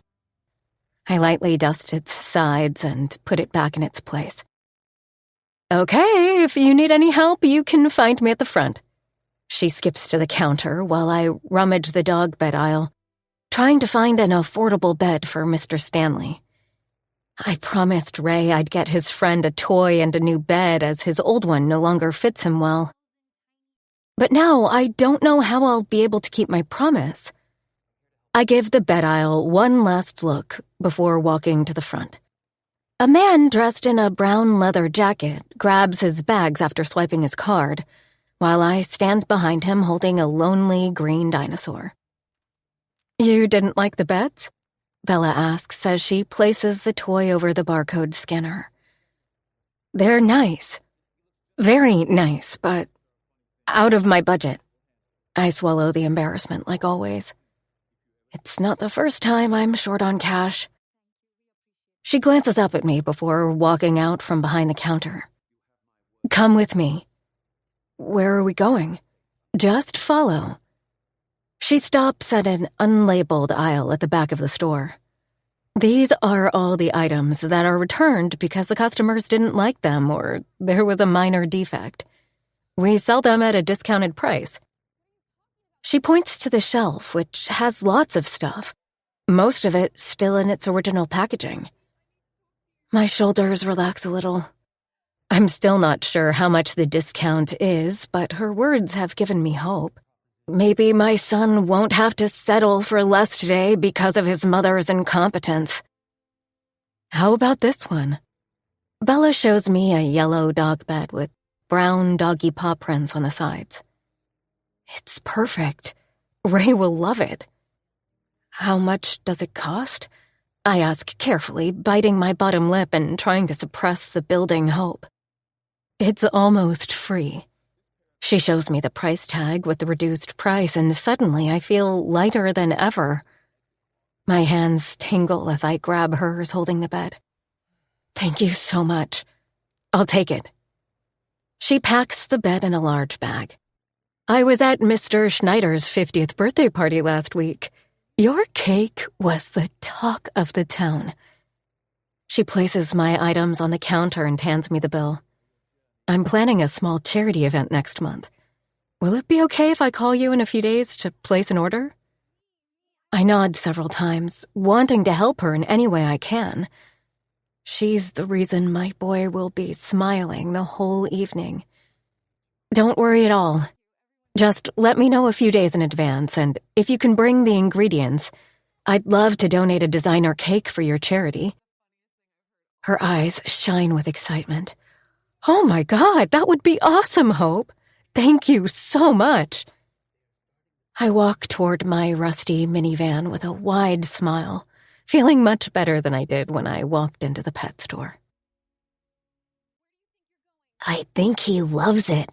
I lightly dust its sides and put it back in its place. Okay, if you need any help, you can find me at the front. She skips to the counter while I rummage the dog bed aisle, trying to find an affordable bed for Mr. Stanley. I promised Ray I'd get his friend a toy and a new bed as his old one no longer fits him well. But now I don't know how I'll be able to keep my promise. I give the bed aisle one last look before walking to the front. A man dressed in a brown leather jacket grabs his bags after swiping his card, while I stand behind him holding a lonely green dinosaur. You didn't like the beds? Bella asks as she places the toy over the barcode scanner. They're nice. Very nice, but out of my budget. I swallow the embarrassment like always. It's not the first time I'm short on cash. She glances up at me before walking out from behind the counter. Come with me. Where are we going? Just follow. She stops at an unlabeled aisle at the back of the store. These are all the items that are returned because the customers didn't like them or there was a minor defect. We sell them at a discounted price. She points to the shelf, which has lots of stuff, most of it still in its original packaging. My shoulders relax a little. I'm still not sure how much the discount is, but her words have given me hope. Maybe my son won't have to settle for less today because of his mother's incompetence. How about this one? Bella shows me a yellow dog bed with brown doggy paw prints on the sides. It's perfect. Ray will love it. How much does it cost? I ask carefully, biting my bottom lip and trying to suppress the building hope. It's almost free. She shows me the price tag with the reduced price, and suddenly I feel lighter than ever. My hands tingle as I grab hers holding the bed. Thank you so much. I'll take it. She packs the bed in a large bag. I was at Mr. Schneider's 50th birthday party last week. Your cake was the talk of the town. She places my items on the counter and hands me the bill. I'm planning a small charity event next month. Will it be okay if I call you in a few days to place an order? I nod several times, wanting to help her in any way I can. She's the reason my boy will be smiling the whole evening. Don't worry at all. Just let me know a few days in advance, and if you can bring the ingredients, I'd love to donate a designer cake for your charity. Her eyes shine with excitement. Oh my God, that would be awesome, Hope. Thank you so much. I walk toward my rusty minivan with a wide smile, feeling much better than I did when I walked into the pet store. I think he loves it.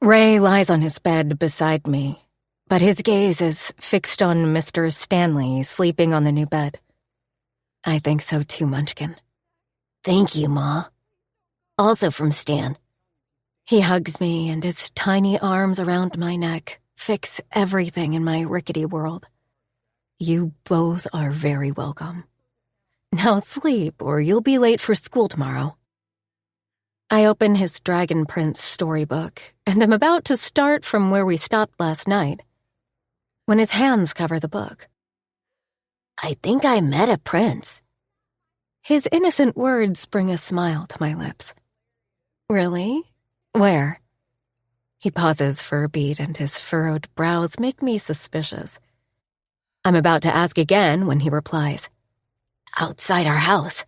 Ray lies on his bed beside me, but his gaze is fixed on Mr. Stanley sleeping on the new bed. I think so too, Munchkin. Thank you, Ma. Also from Stan. He hugs me, and his tiny arms around my neck fix everything in my rickety world. You both are very welcome. Now sleep, or you'll be late for school tomorrow. I open his Dragon Prince storybook, and am about to start from where we stopped last night, when his hands cover the book. I think I met a prince. His innocent words bring a smile to my lips. Really? Where? He pauses for a beat, and his furrowed brows make me suspicious. I'm about to ask again when he replies, outside our house.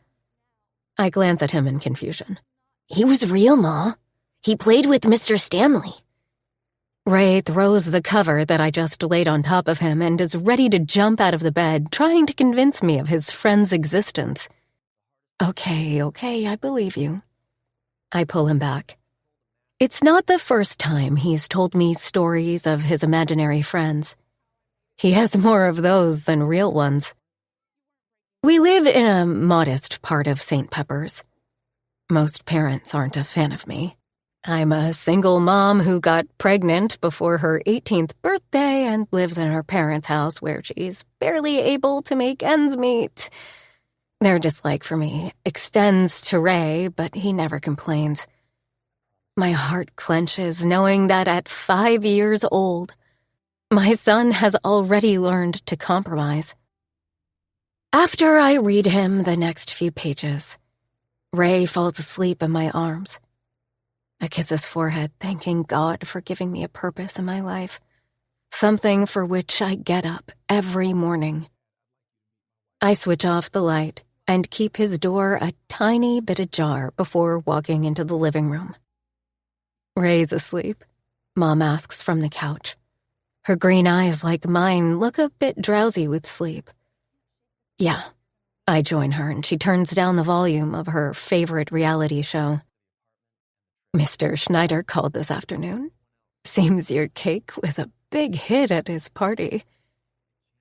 I glance at him in confusion. He was real, Ma. He played with Mr. Stanley. Ray throws the cover that I just laid on top of him and is ready to jump out of the bed, trying to convince me of his friend's existence. Okay, I believe you. I pull him back. It's not the first time he's told me stories of his imaginary friends. He has more of those than real ones. We live in a modest part of St. Pepper's. Most parents aren't a fan of me. I'm a single mom who got pregnant before her 18th birthday and lives in her parents' house where she's barely able to make ends meet. Their dislike for me extends to Ray, but he never complains. My heart clenches knowing that at 5 years old, my son has already learned to compromise. After I read him the next few pages, Ray falls asleep in my arms. I kiss his forehead, thanking God for giving me a purpose in my life, something for which I get up every morning. I switch off the light and keep his door a tiny bit ajar before walking into the living room. Ray's asleep, Mom asks from the couch. Her green eyes, like mine, look a bit drowsy with sleep. Yeah, I join her, and she turns down the volume of her favorite reality show. Mr. Schneider called this afternoon. Seems your cake was a big hit at his party.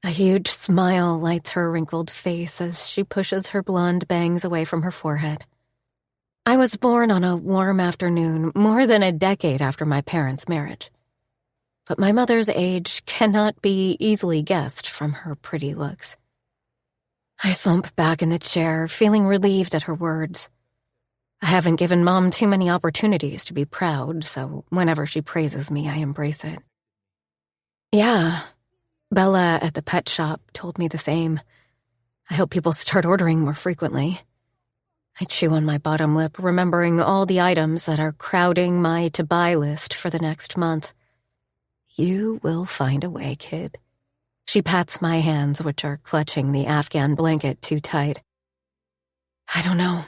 A huge smile lights her wrinkled face as she pushes her blonde bangs away from her forehead. I was born on a warm afternoon more than a decade after my parents' marriage. But my mother's age cannot be easily guessed from her pretty looks. I slump back in the chair, feeling relieved at her words. I haven't given Mom too many opportunities to be proud, so whenever she praises me, I embrace it. Yeah, Bella at the pet shop told me the same. I hope people start ordering more frequently. I chew on my bottom lip, remembering all the items that are crowding my to-buy list for the next month. You will find a way, kid. She pats my hands, which are clutching the Afghan blanket too tight. I don't know.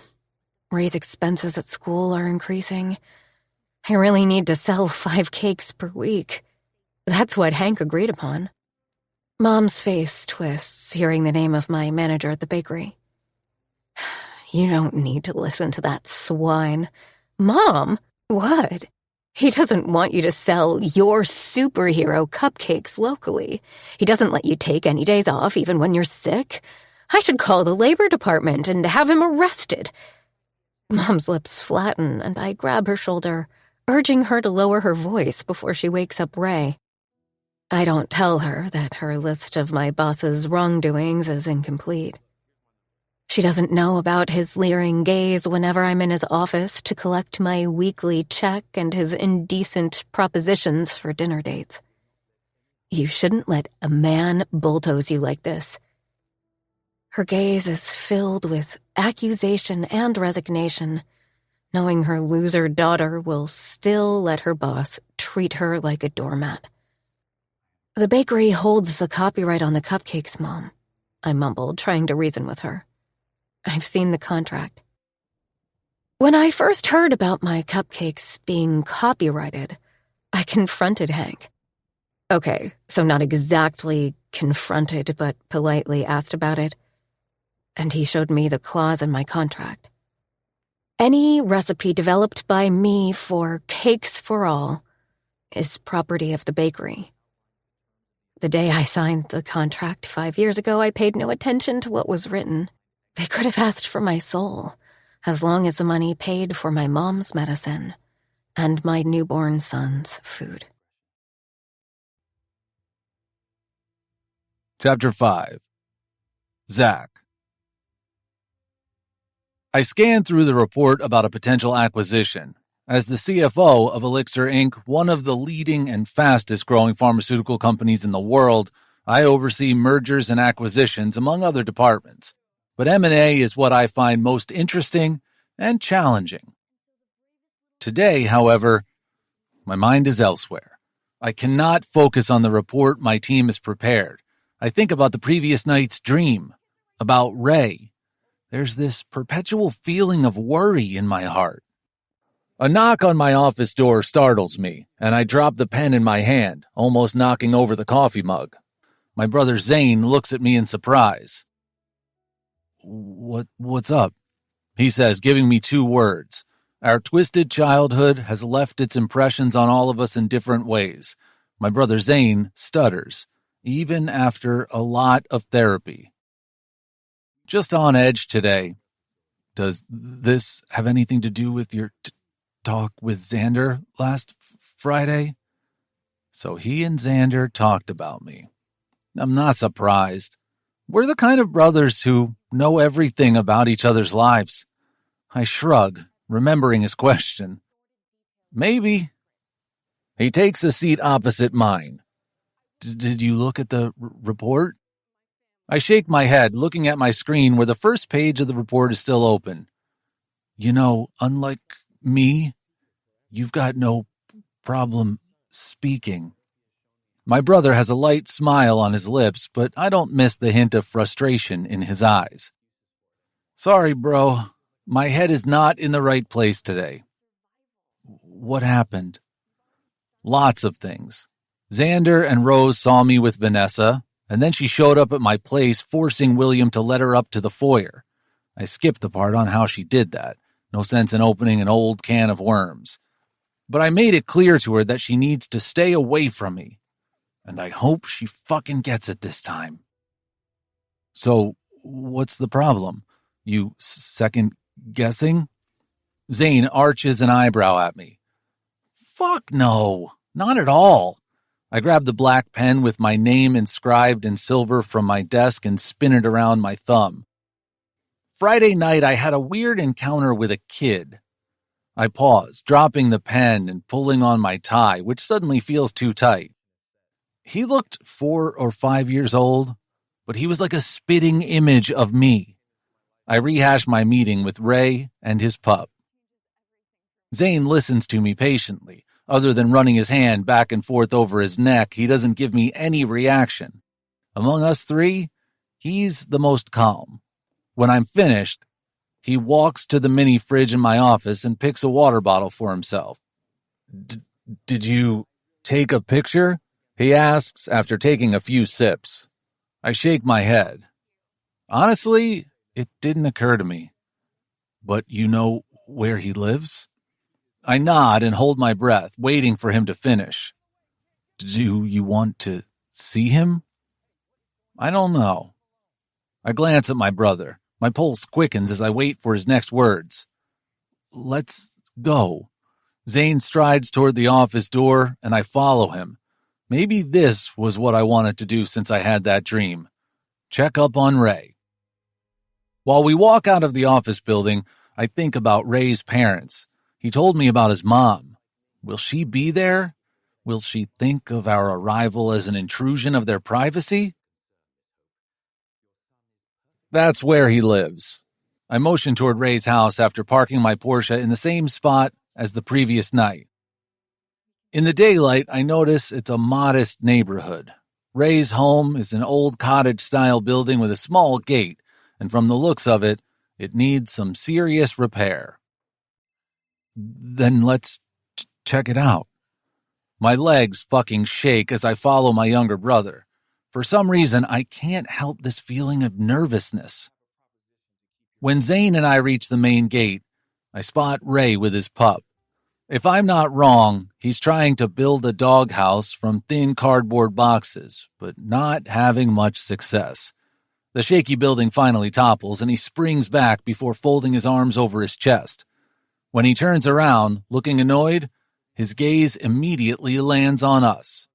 Ray's expenses at school are increasing. I really need to sell 5 cakes per week. That's what Hank agreed upon. Mom's face twists, hearing the name of my manager at the bakery. You don't need to listen to that swine. Mom? What? He doesn't want you to sell your superhero cupcakes locally. He doesn't let you take any days off, even when you're sick. I should call the labor department and have him arrested. Mom's lips flatten, and I grab her shoulder, urging her to lower her voice before she wakes up Ray. I don't tell her that her list of my boss's wrongdoings is incomplete. She doesn't know about his leering gaze whenever I'm in his office to collect my weekly check and his indecent propositions for dinner dates. You shouldn't let a man bulldoze you like this. Her gaze is filled with accusation and resignation, knowing her loser daughter will still let her boss treat her like a doormat. The bakery holds the copyright on the cupcakes, Mom, I mumbled, trying to reason with her. I've seen the contract. When I first heard about my cupcakes being copyrighted, I confronted Hank. Okay, so not exactly confronted, but politely asked about it. And he showed me the clause in my contract. Any recipe developed by me for Cakes for All is property of the bakery. The day I signed the contract 5 years ago, I paid no attention to what was written. They could have asked for my soul, as long as the money paid for my mom's medicine and my newborn son's food. Chapter 5. Zach. I scanned through the report about a potential acquisition. As the CFO of Elixir Inc., one of the leading and fastest-growing pharmaceutical companies in the world, I oversee mergers and acquisitions among other departments. But M&A is what I find most interesting and challenging. Today, however, my mind is elsewhere. I cannot focus on the report my team has prepared. I think about the previous night's dream, about Ray. There's this perpetual feeling of worry in my heart. A knock on my office door startles me, and I drop the pen in my hand, almost knocking over the coffee mug. My brother Zane looks at me in surprise. What's up? He says, giving me 2 words. Our twisted childhood has left its impressions on all of us in different ways. My brother Zane stutters, even after a lot of therapy. Just on edge today. Does this have anything to do with your talk with Xander last Friday? So he and Xander talked about me. I'm not surprised. We're the kind of brothers who know everything about each other's lives. I shrug, remembering his question. Maybe. He takes a seat opposite mine. Did you look at the report? I shake my head, looking at my screen where the first page of the report is still open. You know, unlike me, you've got no problem speaking. My brother has a light smile on his lips, but I don't miss the hint of frustration in his eyes. Sorry, bro. My head is not in the right place today. What happened? Lots of things. Xander and Rose saw me with Vanessa, and then she showed up at my place, forcing William to let her up to the foyer. I skipped the part on how she did that. No sense in opening an old can of worms. But I made it clear to her that she needs to stay away from me. And I hope she fucking gets it this time. So, what's the problem? You second guessing? Zane arches an eyebrow at me. Fuck no, not at all. I grab the black pen with my name inscribed in silver from my desk and spin it around my thumb. Friday night, I had a weird encounter with a kid. I pause, dropping the pen and pulling on my tie, which suddenly feels too tight. He looked 4 or 5 years old, but he was like a spitting image of me. I rehash my meeting with Ray and his pup. Zane listens to me patiently. Other than running his hand back and forth over his neck, he doesn't give me any reaction. Among us 3, he's the most calm. When I'm finished, he walks to the mini fridge in my office and picks a water bottle for himself. Did you take a picture? He asks after taking a few sips. I shake my head. Honestly, it didn't occur to me. But you know where he lives? I nod and hold my breath, waiting for him to finish. Do you want to see him? I don't know. I glance at my brother. My pulse quickens as I wait for his next words. Let's go. Zane strides toward the office door, and I follow him. Maybe this was what I wanted to do since I had that dream. Check up on Ray. While we walk out of the office building, I think about Ray's parents. He told me about his mom. Will she be there? Will she think of our arrival as an intrusion of their privacy? That's where he lives. I motion toward Ray's house after parking my Porsche in the same spot as the previous night. In the daylight, I notice it's a modest neighborhood. Ray's home is an old cottage-style building with a small gate, and from the looks of it, it needs some serious repair. Then let's check it out. My legs fucking shake as I follow my younger brother. For some reason, I can't help this feeling of nervousness. When Zane and I reach the main gate, I spot Ray with his pup. If I'm not wrong, he's trying to build a doghouse from thin cardboard boxes, but not having much success. The shaky building finally topples, and he springs back before folding his arms over his chest. When he turns around, looking annoyed, his gaze immediately lands on us.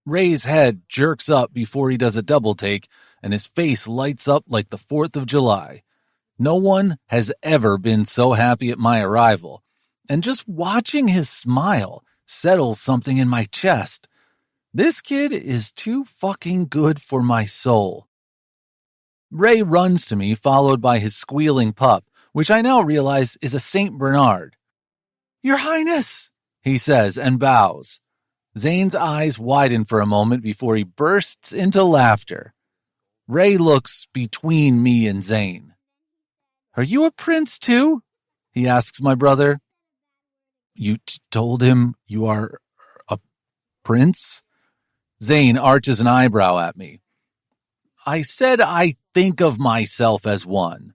Ray's head jerks up before he does a double take, and his face lights up like the 4th of July. No one has ever been so happy at my arrival, and just watching his smile settles something in my chest. This kid is too fucking good for my soul. Ray runs to me, followed by his squealing pup, which I now realize is a Saint Bernard. "Your Highness," he says and bows. Zane's eyes widen for a moment before he bursts into laughter. Ray looks between me and Zane. "Are you a prince too?" he asks my brother. "You told him you are a prince?" Zane arches an eyebrow at me. "I said I think of myself as one."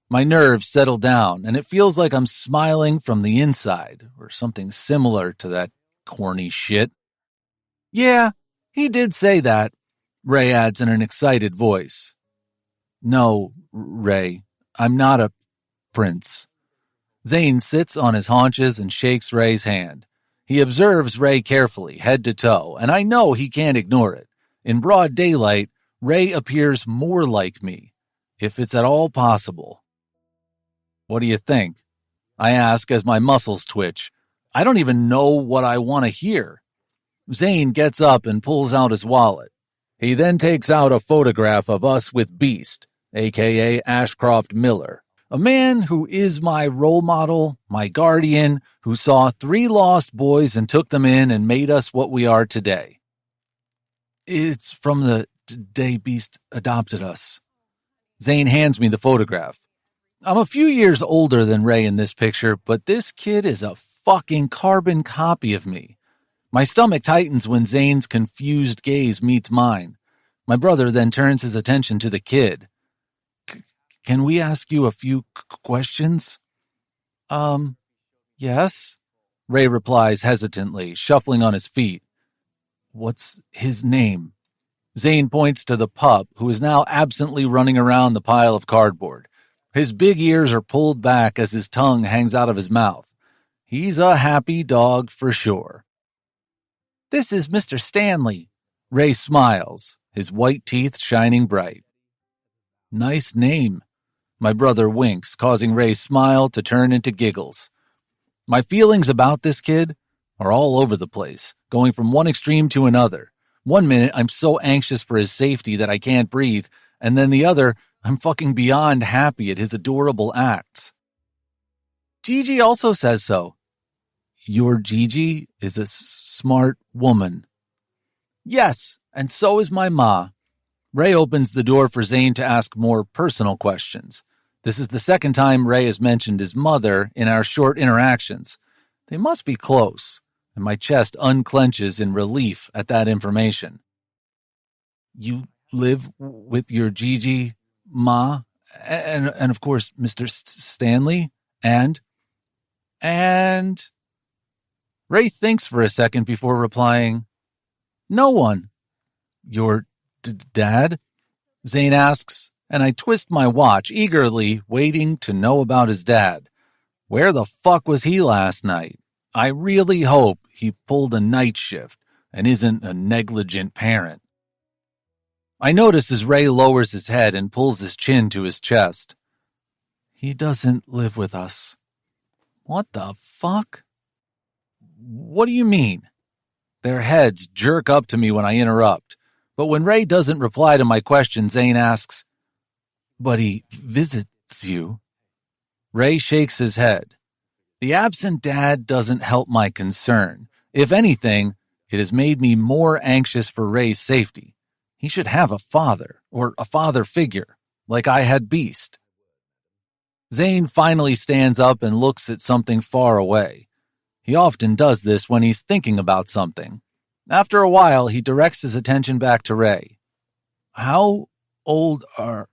My nerves settle down, and it feels like I'm smiling from the inside, or something similar to that corny shit. "Yeah, he did say that," Ray adds in an excited voice. "No, Ray, I'm not a prince." Zane sits on his haunches and shakes Ray's hand. He observes Ray carefully, head to toe, and I know he can't ignore it. In broad daylight, Ray appears more like me, if it's at all possible. "What do you think?" I ask as my muscles twitch. I don't even know what I want to hear. Zane gets up and pulls out his wallet. He then takes out a photograph of us with Beast, a.k.a. Ashcroft Miller, a man who is my role model, my guardian, who saw 3 lost boys and took them in and made us what we are today. "It's from the day Beast adopted us." Zane hands me the photograph. I'm a few years older than Ray in this picture, but this kid is a fucking carbon copy of me. My stomach tightens when Zane's confused gaze meets mine. My brother then turns his attention to the kid. "Can we ask you a few questions?" Yes," Ray replies hesitantly, shuffling on his feet. "What's his name?" Zane points to the pup, who is now absently running around the pile of cardboard. His big ears are pulled back as his tongue hangs out of his mouth. He's a happy dog for sure. "This is Mr. Stanley." Ray smiles, his white teeth shining bright. "Nice name." My brother winks, causing Ray's smile to turn into giggles. My feelings about this kid are all over the place, going from one extreme to another. One minute, I'm so anxious for his safety that I can't breathe, and then the other, I'm fucking beyond happy at his adorable acts. Gigi also says so. "Your Gigi is a smart woman." "Yes, and so is my ma." Ray opens the door for Zane to ask more personal questions. This is the second time Ray has mentioned his mother in our short interactions. They must be close, and my chest unclenches in relief at that information. "You live with your Gigi, Ma, and of course, Mr. Stanley, and... Ray thinks for a second before replying, "No one." "Your dad?" Zane asks, and I twist my watch, eagerly waiting to know about his dad. Where the fuck was he last night? I really hope he pulled a night shift and isn't a negligent parent. I notice as Ray lowers his head and pulls his chin to his chest. He doesn't live with us. What the fuck? What do you mean? Their heads jerk up to me when I interrupt, but when Ray doesn't reply to my question, Zane asks, "But he visits you?" Ray shakes his head. The absent dad doesn't help my concern. If anything, it has made me more anxious for Ray's safety. He should have a father, or a father figure, like I had Beast. Zane finally stands up and looks at something far away. He often does this when he's thinking about something. After a while, he directs his attention back to Ray. "How old are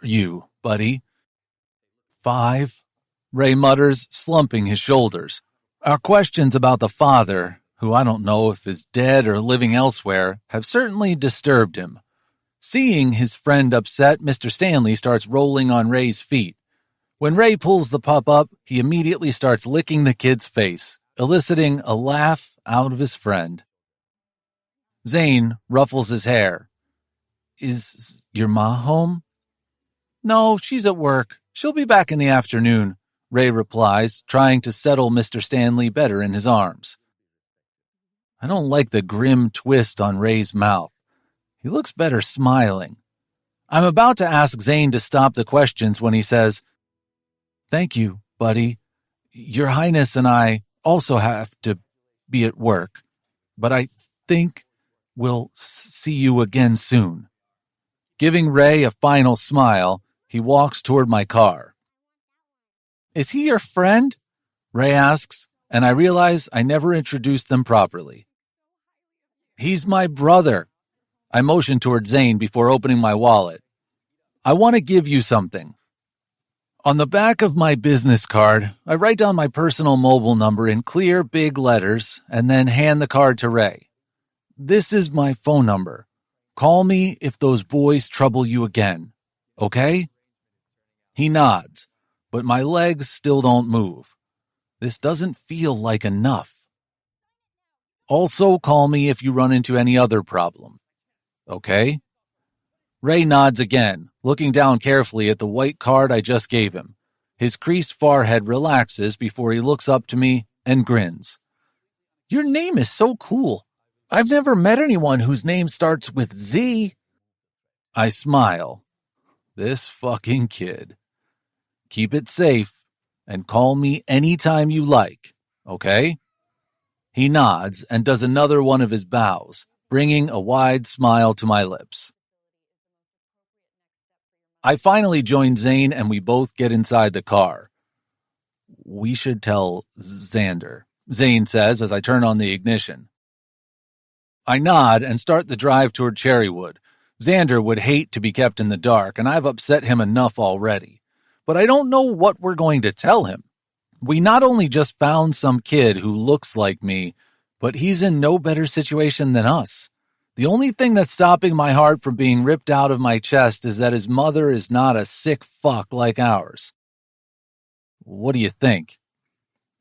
you, buddy?" "5," Ray mutters, slumping his shoulders. Our questions about the father, who I don't know if is dead or living elsewhere, have certainly disturbed him. Seeing his friend upset, Mr. Stanley starts rolling on Ray's feet. When Ray pulls the pup up, he immediately starts licking the kid's face, eliciting a laugh out of his friend. Zane ruffles his hair. "Is your ma home?" "No, she's at work. She'll be back in the afternoon," Ray replies, trying to settle Mr. Stanley better in his arms. I don't like the grim twist on Ray's mouth. He looks better smiling. I'm about to ask Zane to stop the questions when he says, "Thank you, buddy. Your Highness and I also have to be at work, but I think we'll see you again soon." Giving Ray a final smile, he walks toward my car. "Is he your friend?" Ray asks, and I realize I never introduced them properly. "He's my brother." I motion toward Zane before opening my wallet. "I want to give you something." On the back of my business card, I write down my personal mobile number in clear, big letters and then hand the card to Ray. "This is my phone number. Call me if those boys trouble you again, okay?" He nods, but my legs still don't move. This doesn't feel like enough. "Also call me if you run into any other problem, okay?" Ray nods again, looking down carefully at the white card I just gave him. His creased forehead relaxes before he looks up to me and grins. "Your name is so cool. I've never met anyone whose name starts with Z." I smile. This fucking kid. "Keep it safe and call me anytime you like, okay?" He nods and does another one of his bows, bringing a wide smile to my lips. I finally join Zane and we both get inside the car. "We should tell Xander," Zane says as I turn on the ignition. I nod and start the drive toward Cherrywood. Xander would hate to be kept in the dark, and I've upset him enough already. But I don't know what we're going to tell him. We not only just found some kid who looks like me, but he's in no better situation than us. The only thing that's stopping my heart from being ripped out of my chest is that his mother is not a sick fuck like ours. "What do you think?"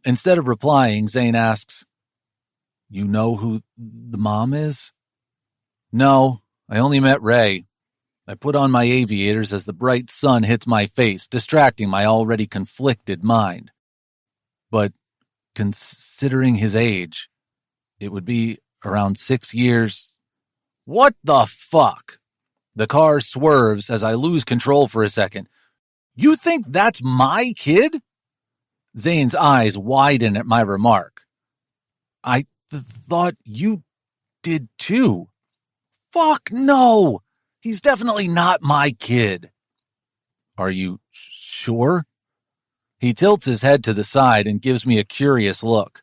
Instead of replying, Zane asks, "You know who the mom is?" "No, I only met Ray." I put on my aviators as the bright sun hits my face, distracting my already conflicted mind. But considering his age, it would be around 6 years. What the fuck? The car swerves as I lose control for a second. "You think that's my kid?" Zane's eyes widen at my remark. "I thought you did too." "Fuck no! He's definitely not my kid." "Are you sure?" He tilts his head to the side and gives me a curious look.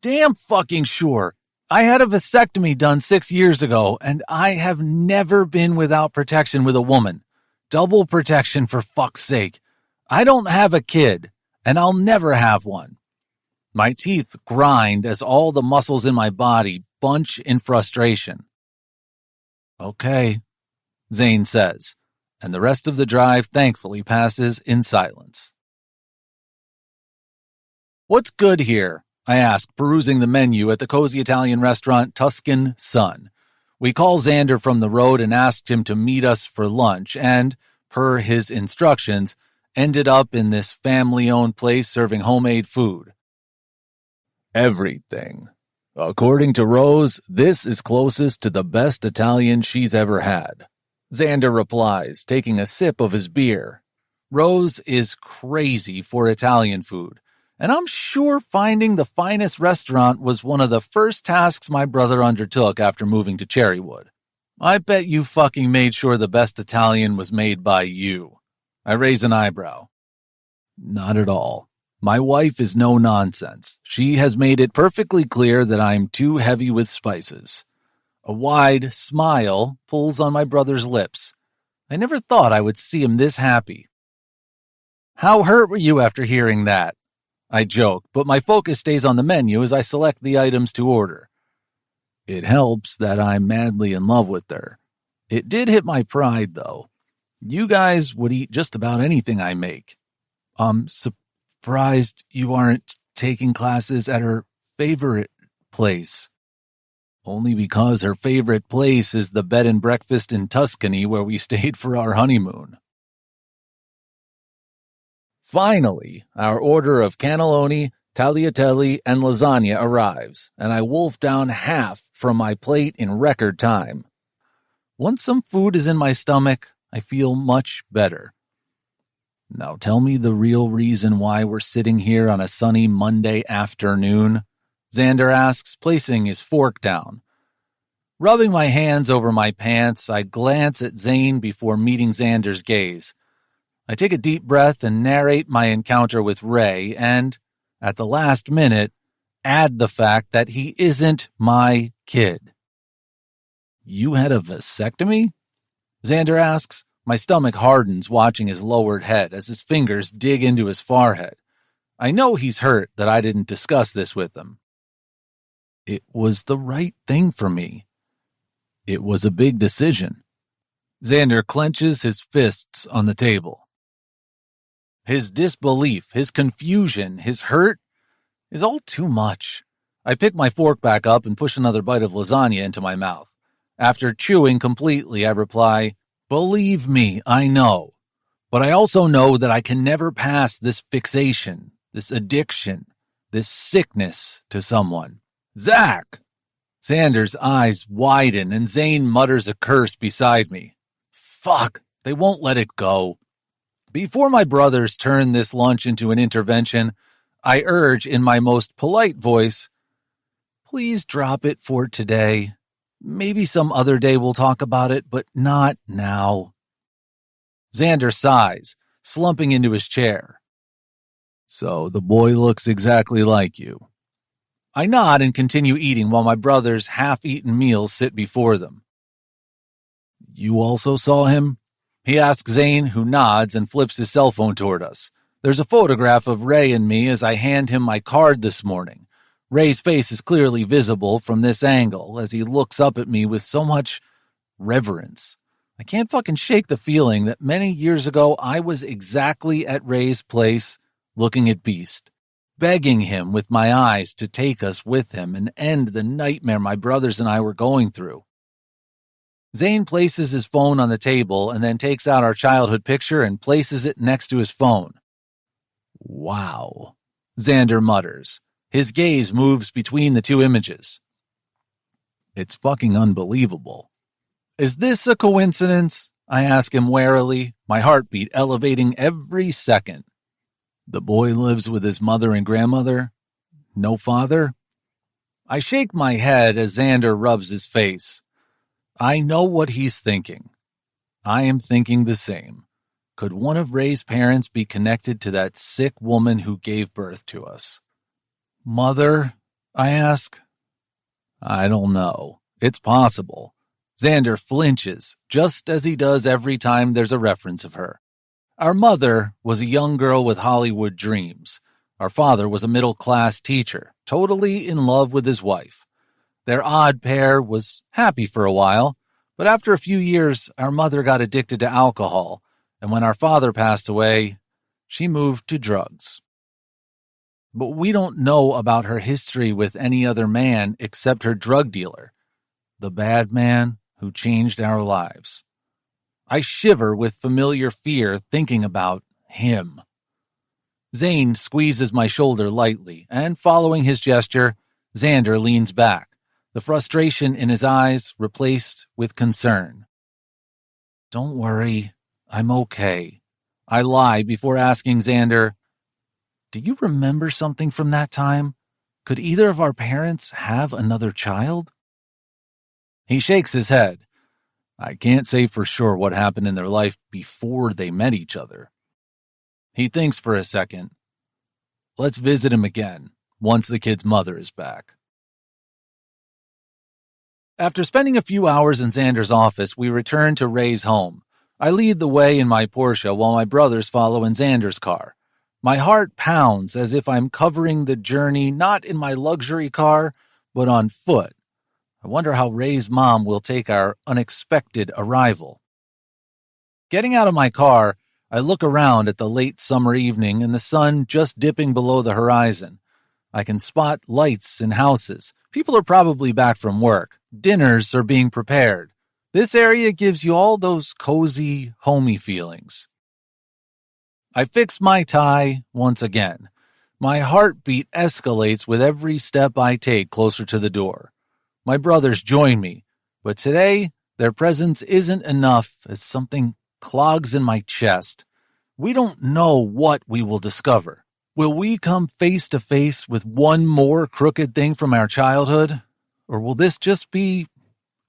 "Damn fucking sure. I had a vasectomy done 6 years ago, and I have never been without protection with a woman. Double protection, for fuck's sake. I don't have a kid, and I'll never have one." My teeth grind as all the muscles in my body bunch in frustration. "Okay," Zane says, and the rest of the drive thankfully passes in silence. "What's good here?" I ask, perusing the menu at the cozy Italian restaurant Tuscan Sun. We call Xander from the road and asked him to meet us for lunch and, per his instructions, ended up in this family-owned place serving homemade food. Everything. According to Rose, this is closest to the best Italian she's ever had. Xander replies, taking a sip of his beer. Rose is crazy for Italian food, and I'm sure finding the finest restaurant was one of the first tasks my brother undertook after moving to Cherrywood. I bet you fucking made sure the best Italian was made by you. I raise an eyebrow. Not at all. My wife is no nonsense. She has made it perfectly clear that I'm too heavy with spices. A wide smile pulls on my brother's lips. I never thought I would see him this happy. How hurt were you after hearing that? I joke, but my focus stays on the menu as I select the items to order. It helps that I'm madly in love with her. It did hit my pride, though. You guys would eat just about anything I make. I'm surprised you aren't taking classes at her favorite place. Only because her favorite place is the bed and breakfast in Tuscany where we stayed for our honeymoon. Finally, our order of cannelloni, tagliatelle, and lasagna arrives, and I wolf down half from my plate in record time. Once some food is in my stomach, I feel much better. Now tell me the real reason why we're sitting here on a sunny Monday afternoon, Xander asks, placing his fork down. Rubbing my hands over my pants, I glance at Zane before meeting Xander's gaze. I take a deep breath and narrate my encounter with Ray and, at the last minute, add the fact that he isn't my kid. You had a vasectomy? Xander asks. My stomach hardens watching his lowered head as his fingers dig into his forehead. I know he's hurt that I didn't discuss this with him. It was the right thing for me. It was a big decision. Xander clenches his fists on the table. His disbelief, his confusion, his hurt is all too much. I pick my fork back up and push another bite of lasagna into my mouth. After chewing completely, I reply, Believe me, I know. But I also know that I can never pass this fixation, this addiction, this sickness to someone. Zach! Xander's eyes widen and Zane mutters a curse beside me. Fuck, they won't let it go. Before my brothers turn this lunch into an intervention, I urge in my most polite voice, please drop it for today. Maybe some other day we'll talk about it, but not now. Xander sighs, slumping into his chair. So the boy looks exactly like you. I nod and continue eating while my brother's half-eaten meals sit before them. You also saw him? He asks Zane, who nods and flips his cell phone toward us. There's a photograph of Ray and me as I hand him my card this morning. Ray's face is clearly visible from this angle as he looks up at me with so much reverence. I can't fucking shake the feeling that many years ago I was exactly at Ray's place looking at Beast, begging him with my eyes to take us with him and end the nightmare my brothers and I were going through. Zane places his phone on the table and then takes out our childhood picture and places it next to his phone. Wow, Xander mutters. His gaze moves between the two images. It's fucking unbelievable. Is this a coincidence? I ask him warily, my heartbeat elevating every second. The boy lives with his mother and grandmother? No father? I shake my head as Xander rubs his face. I know what he's thinking. I am thinking the same. Could one of Ray's parents be connected to that sick woman who gave birth to us? Mother? I ask. I don't know. It's possible. Xander flinches, just as he does every time there's a reference of her. Our mother was a young girl with Hollywood dreams. Our father was a middle-class teacher, totally in love with his wife. Their odd pair was happy for a while, but after a few years, our mother got addicted to alcohol, and when our father passed away, she moved to drugs. But we don't know about her history with any other man except her drug dealer. the bad man who changed our lives. I shiver with familiar fear thinking about him. Zane squeezes my shoulder lightly, and following his gesture, Xander leans back, the frustration in his eyes replaced with concern. Don't worry, I'm okay. I lie before asking Xander, do you remember something from that time? Could either of our parents have another child? He shakes his head. I can't say for sure what happened in their life before they met each other. He thinks for a second. Let's visit him again, once the kid's mother is back. After spending a few hours in Xander's office, we return to Ray's home. I lead the way in my Porsche while my brothers follow in Xander's car. My heart pounds as if I'm covering the journey not in my luxury car, but on foot. I wonder how Ray's mom will take our unexpected arrival. Getting out of my car, I look around at the late summer evening and the sun just dipping below the horizon. I can spot lights in houses. People are probably back from work. Dinners are being prepared. This area gives you all those cozy, homey feelings. I fix my tie once again. My heartbeat escalates with every step I take closer to the door. My brothers join me, but today their presence isn't enough as something clogs in my chest. We don't know what we will discover. Will we come face to face with one more crooked thing from our childhood? Or will this just be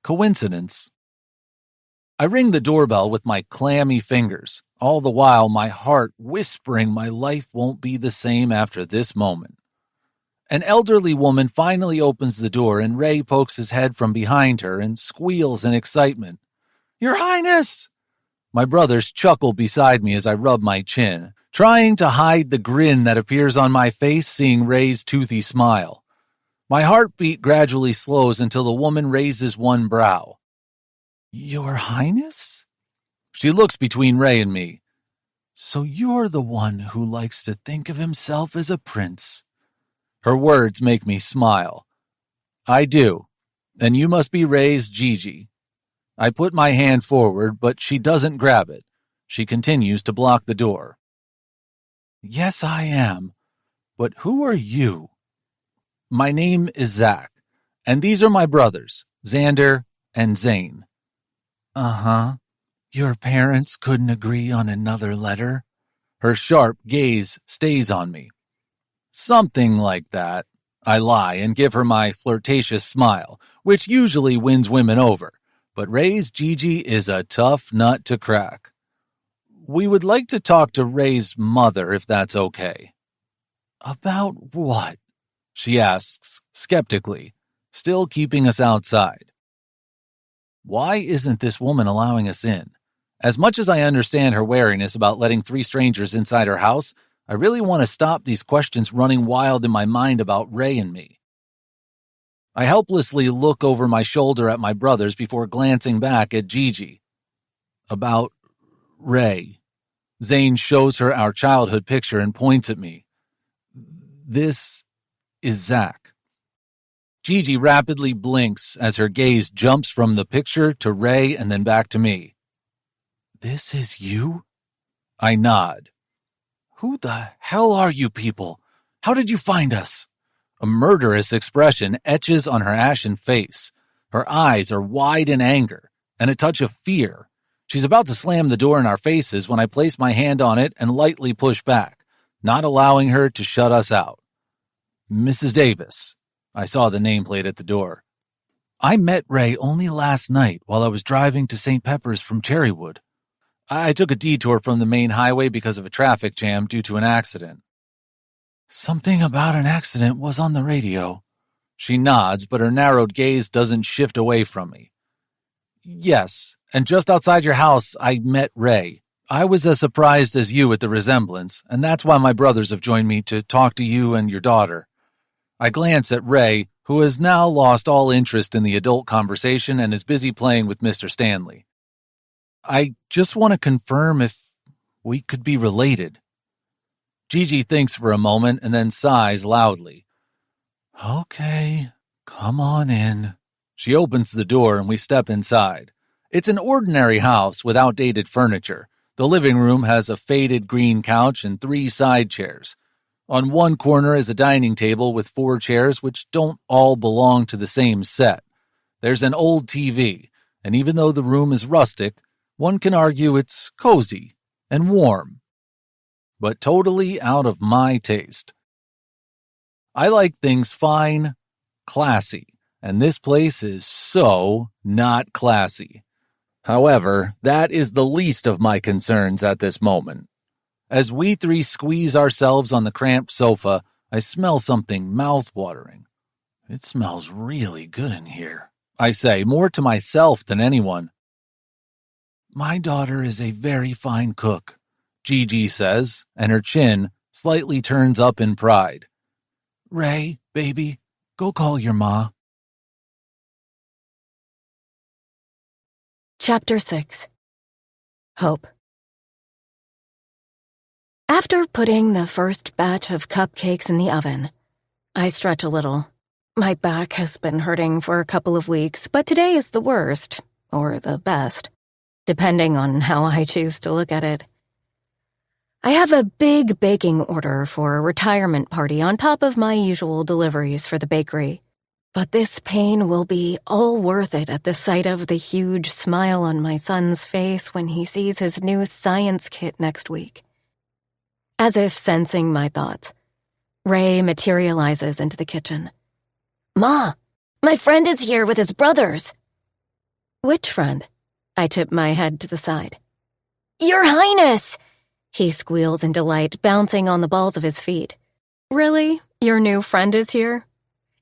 coincidence? I ring the doorbell with my clammy fingers, all the while my heart whispering my life won't be the same after this moment. An elderly woman finally opens the door and Ray pokes his head from behind her and squeals in excitement. Your Highness! My brothers chuckle beside me as I rub my chin, trying to hide the grin that appears on my face seeing Ray's toothy smile. My heartbeat gradually slows until the woman raises one brow. Your Highness? She looks between Ray and me. So you're the one who likes to think of himself as a prince. Her words make me smile. I do, and you must be Ray's Gigi. I put my hand forward, but she doesn't grab it. She continues to block the door. Yes, I am. But who are you? My name is Zach, and these are my brothers, Xander and Zane. Uh-huh. Your parents couldn't agree on another letter? Her sharp gaze stays on me. Something like that. I lie and give her my flirtatious smile, which usually wins women over. But Ray's Gigi is a tough nut to crack. We would like to talk to Ray's mother, if that's okay. About what? She asks, skeptically, still keeping us outside. Why isn't this woman allowing us in? As much as I understand her wariness about letting 3 strangers inside her house, I really want to stop these questions running wild in my mind about Ray and me. I helplessly look over my shoulder at my brothers before glancing back at Gigi. About Ray. Zane shows her our childhood picture and points at me. This is Zach. Gigi rapidly blinks as her gaze jumps from the picture to Ray and then back to me. This is you? I nod. Who the hell are you people? How did you find us? A murderous expression etches on her ashen face. Her eyes are wide in anger and a touch of fear. She's about to slam the door in our faces when I place my hand on it and lightly push back, not allowing her to shut us out. Mrs. Davis. I saw the nameplate at the door. I met Ray only last night while I was driving to St. Pepper's from Cherrywood. I took a detour from the main highway because of a traffic jam due to an accident. Something about an accident was on the radio. She nods, but her narrowed gaze doesn't shift away from me. Yes, and just outside your house, I met Ray. I was as surprised as you at the resemblance, and that's why my brothers have joined me to talk to you and your daughter. I glance at Ray, who has now lost all interest in the adult conversation and is busy playing with Mr. Stanley. I just want to confirm if we could be related. Gigi thinks for a moment and then sighs loudly. Okay, come on in. She opens the door and we step inside. It's an ordinary house with outdated furniture. The living room has a faded green couch and 3 side chairs. On one corner is a dining table with 4 chairs which don't all belong to the same set. There's an old TV, and even though the room is rustic, one can argue it's cozy and warm, but totally out of my taste. I like things fine, classy, and this place is so not classy. However, that is the least of my concerns at this moment. As we 3 squeeze ourselves on the cramped sofa, I smell something mouth-watering. It smells really good in here, I say, more to myself than anyone. My daughter is a very fine cook, Gigi says, and her chin slightly turns up in pride. Ray, baby, go call your ma. Chapter 6. Hope. After putting the first batch of cupcakes in the oven, I stretch a little. My back has been hurting for a couple of weeks, but today is the worst, or the best, depending on how I choose to look at it. I have a big baking order for a retirement party on top of my usual deliveries for the bakery. But this pain will be all worth it at the sight of the huge smile on my son's face when he sees his new science kit next week. As if sensing my thoughts, Ray materializes into the kitchen. Ma, my friend is here with his brothers. Which friend? I tip my head to the side. Your Highness! He squeals in delight, bouncing on the balls of his feet. Really? Your new friend is here?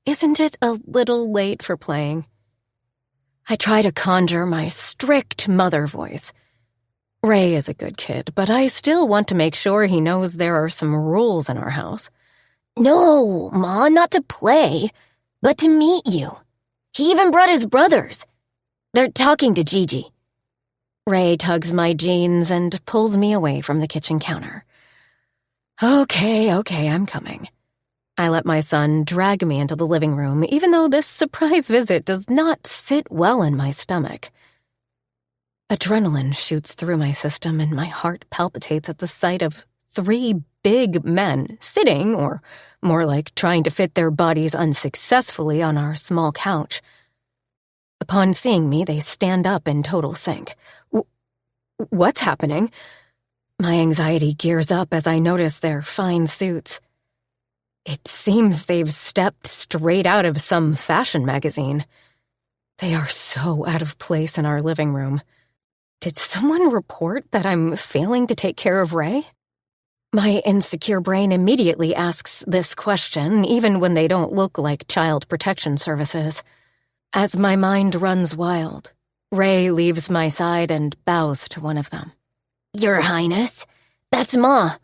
Isn't it a little late for playing? I try to conjure my strict mother voice. Ray is a good kid, but I still want to make sure he knows there are some rules in our house. No, Ma, not to play, but to meet you. He even brought his brothers. They're talking to Gigi. Ray tugs my jeans and pulls me away from the kitchen counter. Okay, I'm coming. I let my son drag me into the living room, even though this surprise visit does not sit well in my stomach. Adrenaline shoots through my system and my heart palpitates at the sight of 3 big men sitting, or more like trying to fit their bodies unsuccessfully on our small couch. Upon seeing me, they stand up in total sync. What's happening? My anxiety gears up as I notice their fine suits. It seems they've stepped straight out of some fashion magazine. They are so out of place in our living room. Did someone report that I'm failing to take care of Ray? My insecure brain immediately asks this question, even when they don't look like child protection services. As my mind runs wild, Ray leaves my side and bows to one of them. Your Highness, that's Ma.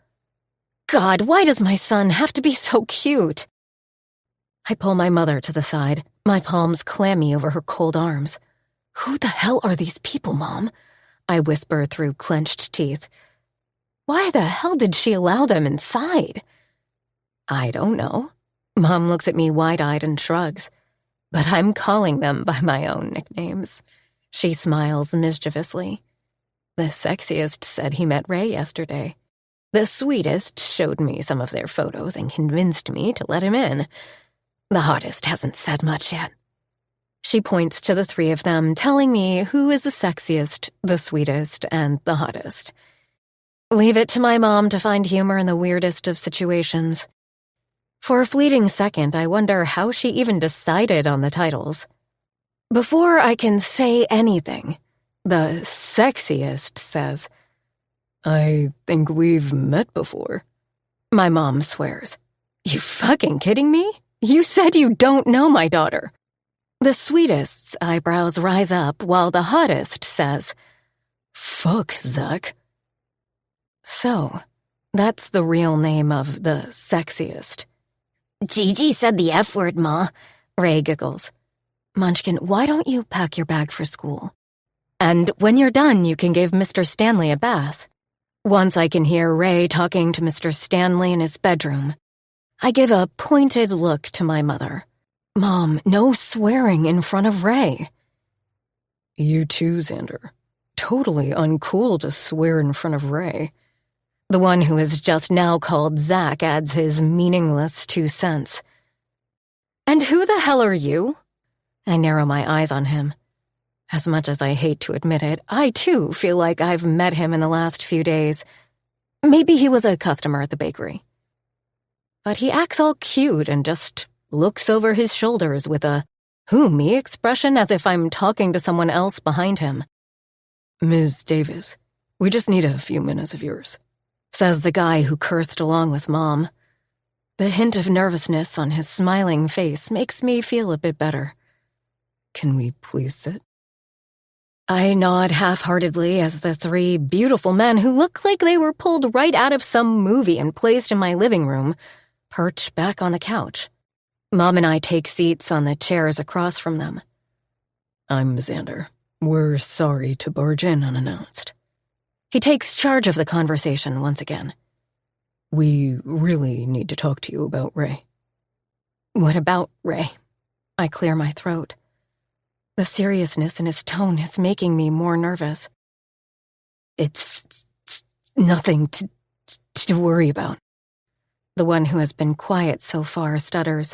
God, why does my son have to be so cute? I pull my mother to the side, my palms clammy over her cold arms. Who the hell are these people, Mom? I whisper through clenched teeth. Why the hell did she allow them inside? I don't know. Mom looks at me wide-eyed and shrugs. But I'm calling them by my own nicknames. She smiles mischievously. The sexiest said he met Ray yesterday. The sweetest showed me some of their photos and convinced me to let him in. The hottest hasn't said much yet. She points to the 3 of them, telling me who is the sexiest, the sweetest, and the hottest. Leave it to my mom to find humor in the weirdest of situations. For a fleeting second, I wonder how she even decided on the titles. Before I can say anything, the sexiest says, I think we've met before. My mom swears. You fucking kidding me? You said you don't know my daughter. The sweetest's eyebrows rise up while the hottest says, Fuck, Zuck. So, that's the real name of the sexiest. Gigi said the F word, Ma. Ray giggles. Munchkin, why don't you pack your bag for school? And when you're done, you can give Mr. Stanley a bath. Once I can hear Ray talking to Mr. Stanley in his bedroom, I give a pointed look to my mother. Mom, no swearing in front of Ray. You too, Xander. Totally uncool to swear in front of Ray. The one who is just now called Zach adds his meaningless 2 cents. And who the hell are you? I narrow my eyes on him. As much as I hate to admit it, I too feel like I've met him in the last few days. Maybe he was a customer at the bakery. But he acts all cute and just looks over his shoulders with a "who, me?" expression as if I'm talking to someone else behind him. Ms. Davis, we just need a few minutes of yours, says the guy who cursed along with Mom. The hint of nervousness on his smiling face makes me feel a bit better. Can we please sit? I nod half-heartedly as the 3 beautiful men who look like they were pulled right out of some movie and placed in my living room perch back on the couch. Mom and I take seats on the chairs across from them. I'm Xander. We're sorry to barge in unannounced. He takes charge of the conversation once again. We really need to talk to you about Ray. What about Ray? I clear my throat. The seriousness in his tone is making me more nervous. It's nothing to worry about. The one who has been quiet so far stutters.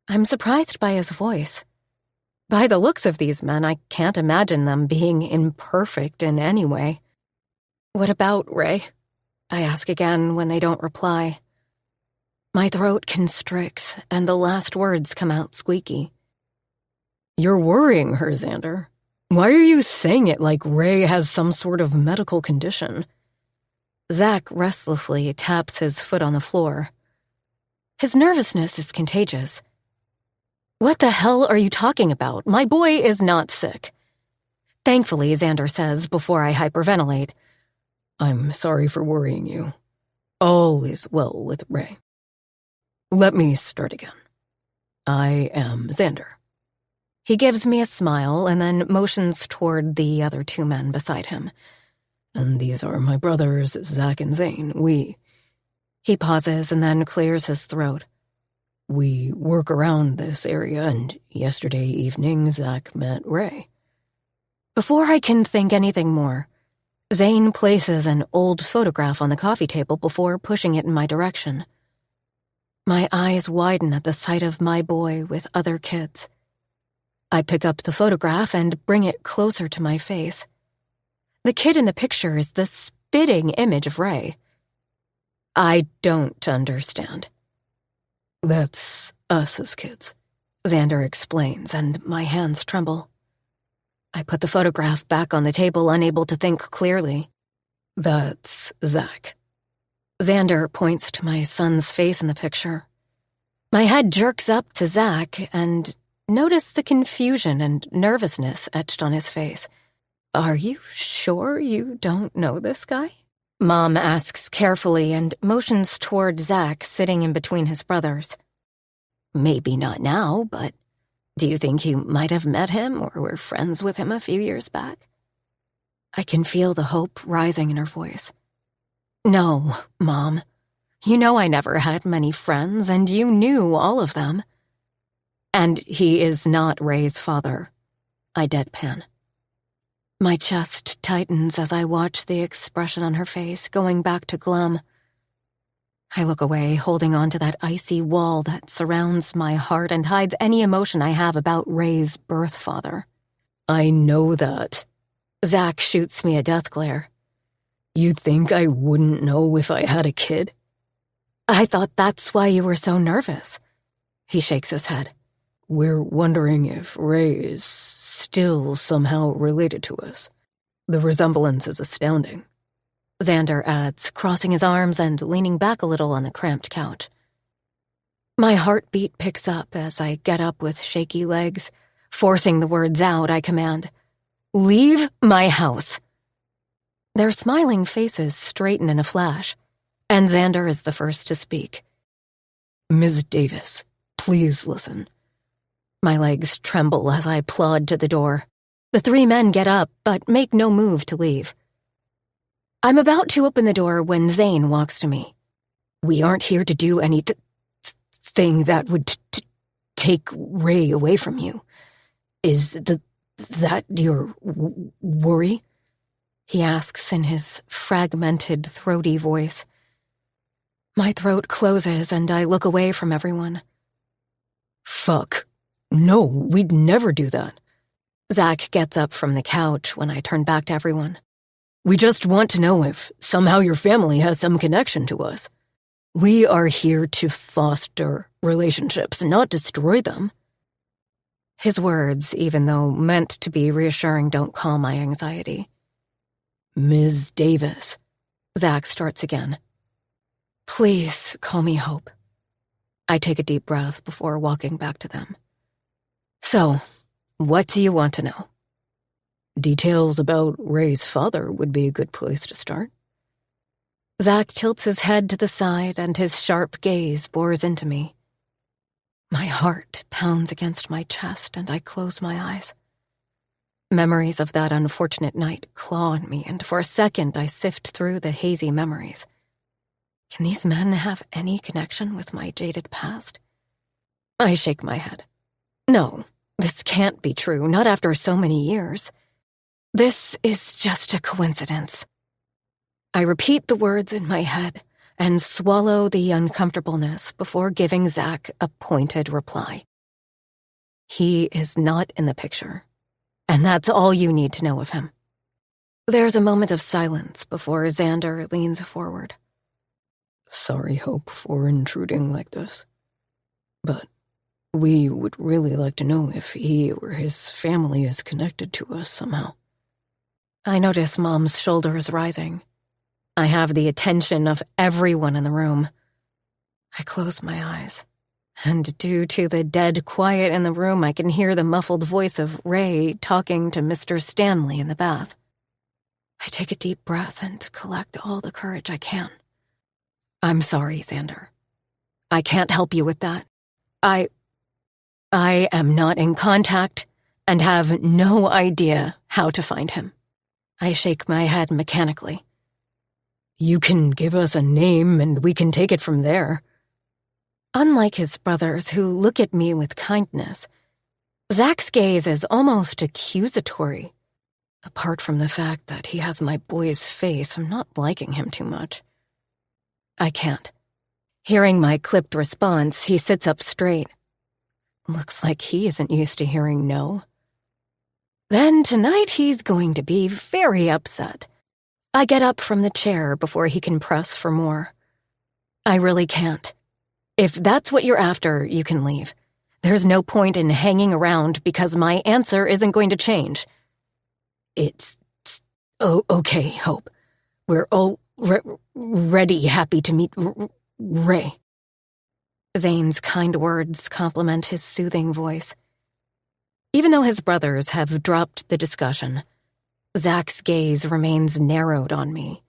I'm surprised by his voice. By the looks of these men, I can't imagine them being imperfect in any way. What about Ray? I ask again when they don't reply. My throat constricts, and the last words come out squeaky. You're worrying her, Xander. Why are you saying it like Ray has some sort of medical condition? Zach restlessly taps his foot on the floor. His nervousness is contagious. What the hell are you talking about? My boy is not sick. Thankfully, Xander says before I hyperventilate. I'm sorry for worrying you. All is well with Ray. Let me start again. I am Xander. He gives me a smile and then motions toward the other 2 men beside him. And these are my brothers, Zach and Zane. He pauses and then clears his throat. We work around this area, and yesterday evening Zach met Ray. Before I can think anything more, Zane places an old photograph on the coffee table before pushing it in my direction. My eyes widen at the sight of my boy with other kids. I pick up the photograph and bring it closer to my face. The kid in the picture is the spitting image of Ray. I don't understand. That's us as kids, Xander explains, and my hands tremble. I put the photograph back on the table, unable to think clearly. That's Zach. Xander points to my son's face in the picture. My head jerks up to Zach and notice the confusion and nervousness etched on his face. Are you sure you don't know this guy? Mom asks carefully and motions toward Zach sitting in between his brothers. Maybe not now, but do you think you might have met him or were friends with him a few years back? I can feel the hope rising in her voice. No, Mom. You know I never had many friends, and you knew all of them. And he is not Ray's father. I deadpan. My chest tightens as I watch the expression on her face going back to glum. I look away, holding on to that icy wall that surrounds my heart and hides any emotion I have about Ray's birth father. I know that. Zach shoots me a death glare. You think I wouldn't know if I had a kid? I thought that's why you were so nervous. He shakes his head. We're wondering if Ray is still somehow related to us. The resemblance is astounding. Xander adds, crossing his arms and leaning back a little on the cramped couch. My heartbeat picks up as I get up with shaky legs. Forcing the words out, I command, "Leave my house." Their smiling faces straighten in a flash, and Xander is the first to speak. Ms. Davis, please listen. My legs tremble as I plod to the door. The 3 men get up, but make no move to leave. I'm about to open the door when Zane walks to me. We aren't here to do anything that would take Ray away from you. Is that your worry? He asks in his fragmented, throaty voice. My throat closes and I look away from everyone. Fuck. No, we'd never do that. Zach gets up from the couch when I turn back to everyone. We just want to know if somehow your family has some connection to us. We are here to foster relationships, not destroy them. His words, even though meant to be reassuring, don't calm my anxiety. Ms. Davis. Zach starts again. Please call me Hope. I take a deep breath before walking back to them. So, what do you want to know? Details about Ray's father would be a good place to start. Zach tilts his head to the side and his sharp gaze bores into me. My heart pounds against my chest and I close my eyes. Memories of that unfortunate night claw on me, and for a second I sift through the hazy memories. Can these men have any connection with my jaded past? I shake my head. No, this can't be true, not after so many years. This is just a coincidence. I repeat the words in my head and swallow the uncomfortableness before giving Zach a pointed reply. He is not in the picture, and that's all you need to know of him. There's a moment of silence before Xander leans forward. Sorry, Hope, for intruding like this, but we would really like to know if he or his family is connected to us somehow. I notice Mom's shoulders rising. I have the attention of everyone in the room. I close my eyes, and due to the dead quiet in the room, I can hear the muffled voice of Ray talking to Mr. Stanley in the bath. I take a deep breath and collect all the courage I can. I'm sorry, Xander. I can't help you with that. I am not in contact and have no idea how to find him. I shake my head mechanically. You can give us a name and we can take it from there. Unlike his brothers who look at me with kindness, Zach's gaze is almost accusatory. Apart from the fact that he has my boy's face, I'm not liking him too much. I can't. Hearing my clipped response, he sits up straight. Looks like he isn't used to hearing no. Then tonight he's going to be very upset. I get up from the chair before he can press for more. I really can't. If that's what you're after, you can leave. There's no point in hanging around because my answer isn't going to change. Okay, Hope. We're already happy to meet Ray. Zane's kind words complement his soothing voice. Even though his brothers have dropped the discussion, Zach's gaze remains narrowed on me.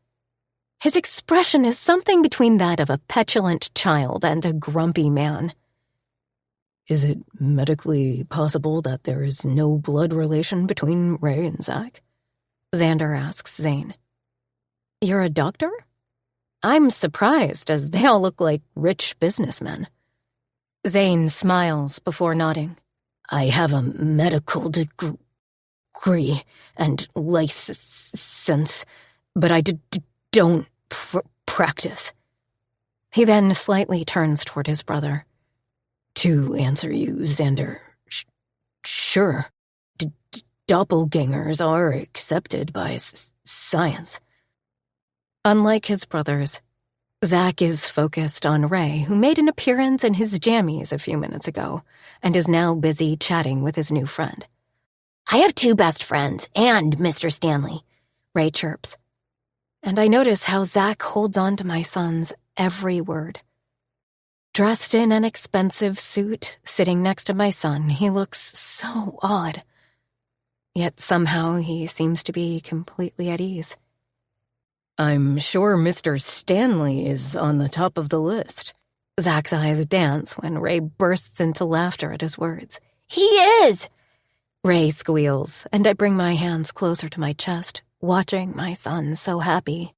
His expression is something between that of a petulant child and a grumpy man. Is it medically possible that there is no blood relation between Ray and Zach? Xander asks Zane. You're a doctor? I'm surprised, as they all look like rich businessmen. Zane smiles before nodding. I have a medical degree and license, but I don't practice. He then slightly turns toward his brother. To answer you, Xander, sure, doppelgangers are accepted by science. Unlike his brothers, Zach is focused on Ray, who made an appearance in his jammies a few minutes ago and is now busy chatting with his new friend. I have 2 best friends and Mr. Stanley, Ray chirps. And I notice how Zach holds on to my son's every word. Dressed in an expensive suit, sitting next to my son, he looks so odd. Yet somehow he seems to be completely at ease. I'm sure Mr. Stanley is on the top of the list. Zach's eyes dance when Ray bursts into laughter at his words. He is! Ray squeals, and I bring my hands closer to my chest, watching my son so happy.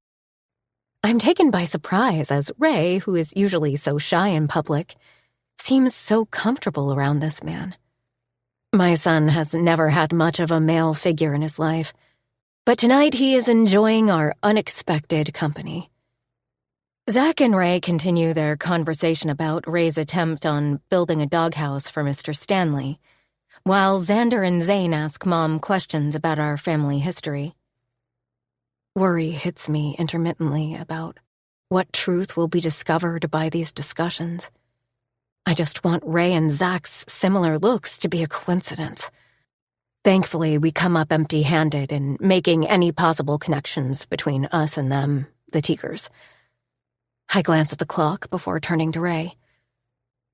I'm taken by surprise as Ray, who is usually so shy in public, Seems so comfortable around this man. My son has never had much of a male figure in his life, but tonight he is enjoying our unexpected company. Zach and Ray continue their conversation about Ray's attempt on building a doghouse for Mr. Stanley, while Xander and Zane ask Mom questions about our family history. Worry hits me intermittently about what truth will be discovered by these discussions. I just want Ray and Zach's similar looks to be a coincidence. Thankfully, we come up empty-handed in making any possible connections between us and them, the Teakers. I glance at the clock before turning to Ray.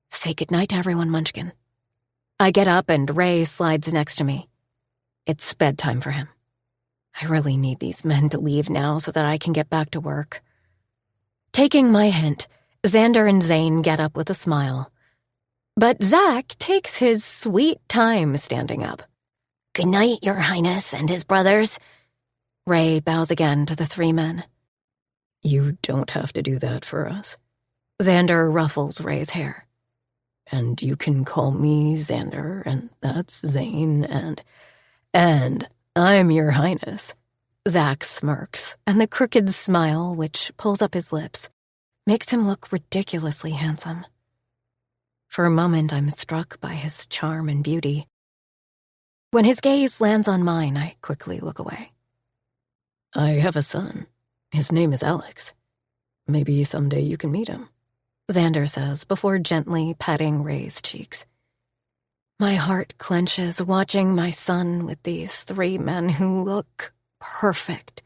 Say goodnight to everyone, Munchkin. I get up and Ray slides next to me. It's bedtime for him. I really need these men to leave now so that I can get back to work. Taking my hint, Xander and Zane get up with a smile. But Zach takes his sweet time standing up. Good night, Your Highness and his brothers. Ray bows again to the three men. You don't have to do that for us. Xander ruffles Ray's hair. And you can call me Xander, and that's Zane, and I'm Your Highness. Zach smirks, and the crooked smile, which pulls up his lips, makes him look ridiculously handsome. For a moment, I'm struck by his charm and beauty. When his gaze lands on mine, I quickly look away. I have a son. His name is Alex. Maybe someday you can meet him, Xander says before gently patting Ray's cheeks. My heart clenches watching my son with these three men who look perfect.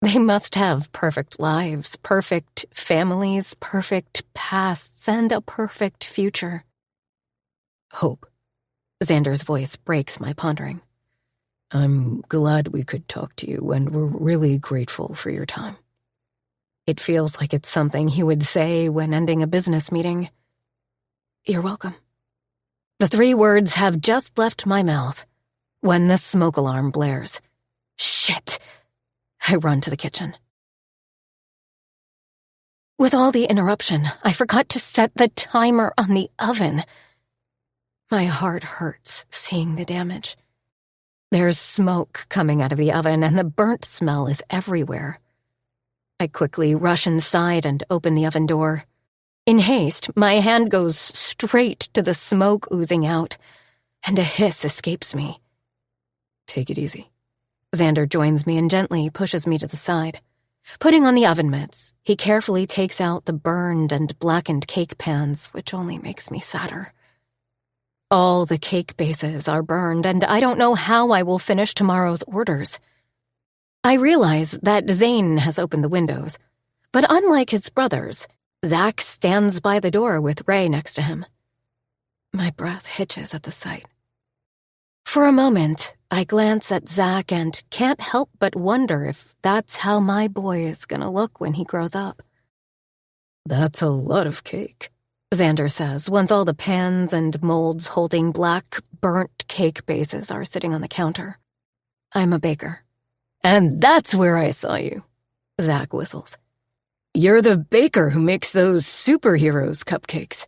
They must have perfect lives, perfect families, perfect pasts, and a perfect future. Hope. Xander's voice breaks my pondering. I'm glad we could talk to you, and we're really grateful for your time. It feels like it's something he would say when ending a business meeting. You're welcome. The three words have just left my mouth when the smoke alarm blares. Shit! I run to the kitchen. With all the interruption, I forgot to set the timer on the oven. My heart hurts seeing the damage. There's smoke coming out of the oven, and the burnt smell is everywhere. I quickly rush inside and open the oven door. In haste, my hand goes straight to the smoke oozing out, and a hiss escapes me. Take it easy. Xander joins me and gently pushes me to the side. Putting on the oven mitts, he carefully takes out the burned and blackened cake pans, which only makes me sadder. All the cake bases are burned, and I don't know how I will finish tomorrow's orders. I realize that Zane has opened the windows, but unlike his brothers, Zach stands by the door with Ray next to him. My breath hitches at the sight. For a moment, I glance at Zach and can't help but wonder if that's how my boy is gonna look when he grows up. That's a lot of cake, Xander says once all the pans and molds holding black, burnt cake bases are sitting on the counter. I'm a baker. And that's where I saw you, Zach whistles. You're the baker who makes those superheroes cupcakes.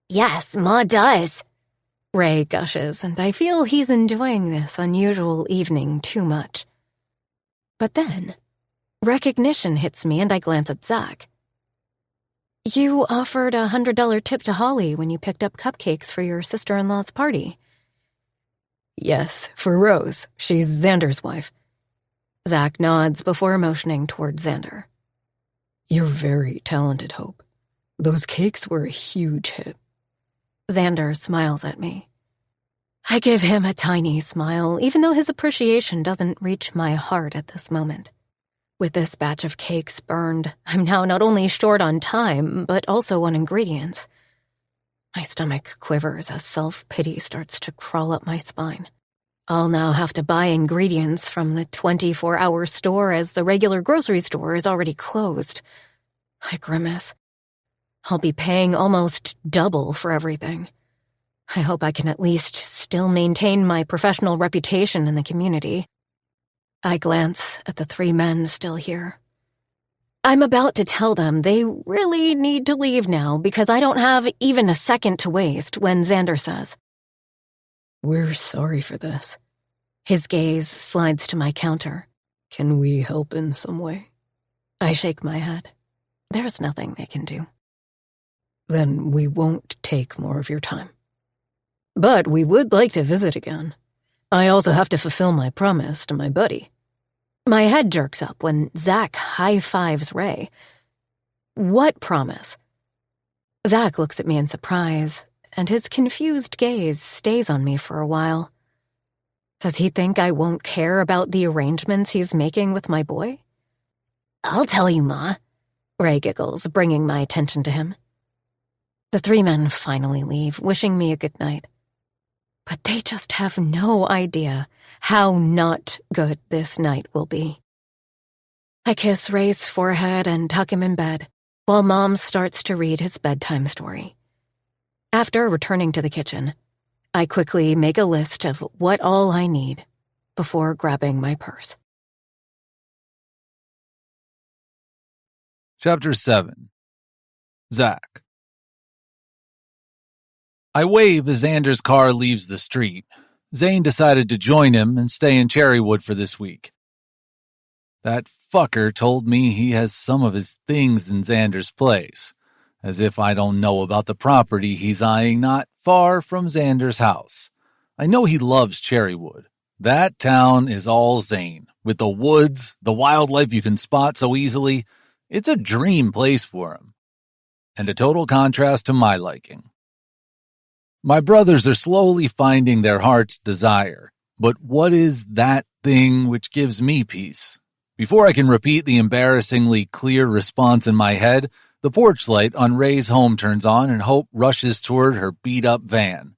Yes, Ma does. Ray gushes, and I feel he's enjoying this unusual evening too much. But then, recognition hits me and I glance at Zach. You offered a $100 tip to Holly when you picked up cupcakes for your sister-in-law's party. Yes, for Rose. She's Xander's wife. Zach nods before motioning toward Xander. You're very talented, Hope. Those cakes were a huge hit. Xander smiles at me. I give him a tiny smile, even though his appreciation doesn't reach my heart at this moment. With this batch of cakes burned, I'm now not only short on time, but also on ingredients. My stomach quivers as self-pity starts to crawl up my spine. I'll now have to buy ingredients from the 24-hour store as the regular grocery store is already closed. I grimace. I'll be paying almost double for everything. I hope I can at least still maintain my professional reputation in the community. I glance at the three men still here. I'm about to tell them they really need to leave now because I don't have even a second to waste when Xander says, "We're sorry for this." His gaze slides to my counter. "Can we help in some way?" I shake my head. There's nothing they can do. "Then we won't take more of your time. But we would like to visit again. I also have to fulfill my promise to my buddy." My head jerks up when Zach high-fives Ray. What promise? Zach looks at me in surprise, and his confused gaze stays on me for a while. Does he think I won't care about the arrangements he's making with my boy? I'll tell you, Ma. Ray giggles, bringing my attention to him. The three men finally leave, wishing me a good night. But they just have no idea how not good this night will be. I kiss Ray's forehead and tuck him in bed, while Mom starts to read his bedtime story. After returning to the kitchen, I quickly make a list of what all I need before grabbing my purse. Chapter 7. Zach. I wave as Xander's car leaves the street. Zane decided to join him and stay in Cherrywood for this week. That fucker told me he has some of his things in Xander's place, as if I don't know about the property he's eyeing not far from Xander's house. I know he loves Cherrywood. That town is all Zane, with the woods, the wildlife you can spot so easily. It's a dream place for him, and a total contrast to my liking. My brothers are slowly finding their heart's desire, but what is that thing which gives me peace? Before I can repeat the embarrassingly clear response in my head, the porch light on Ray's home turns on and Hope rushes toward her beat-up van.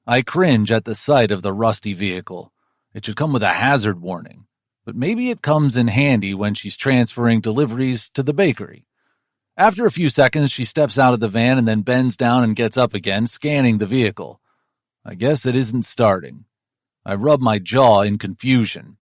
I cringe at the sight of the rusty vehicle. It should come with a hazard warning, but maybe it comes in handy when she's transferring deliveries to the bakery. After a few seconds, she steps out of the van and then bends down and gets up again, scanning the vehicle. I guess it isn't starting. I rub my jaw in confusion.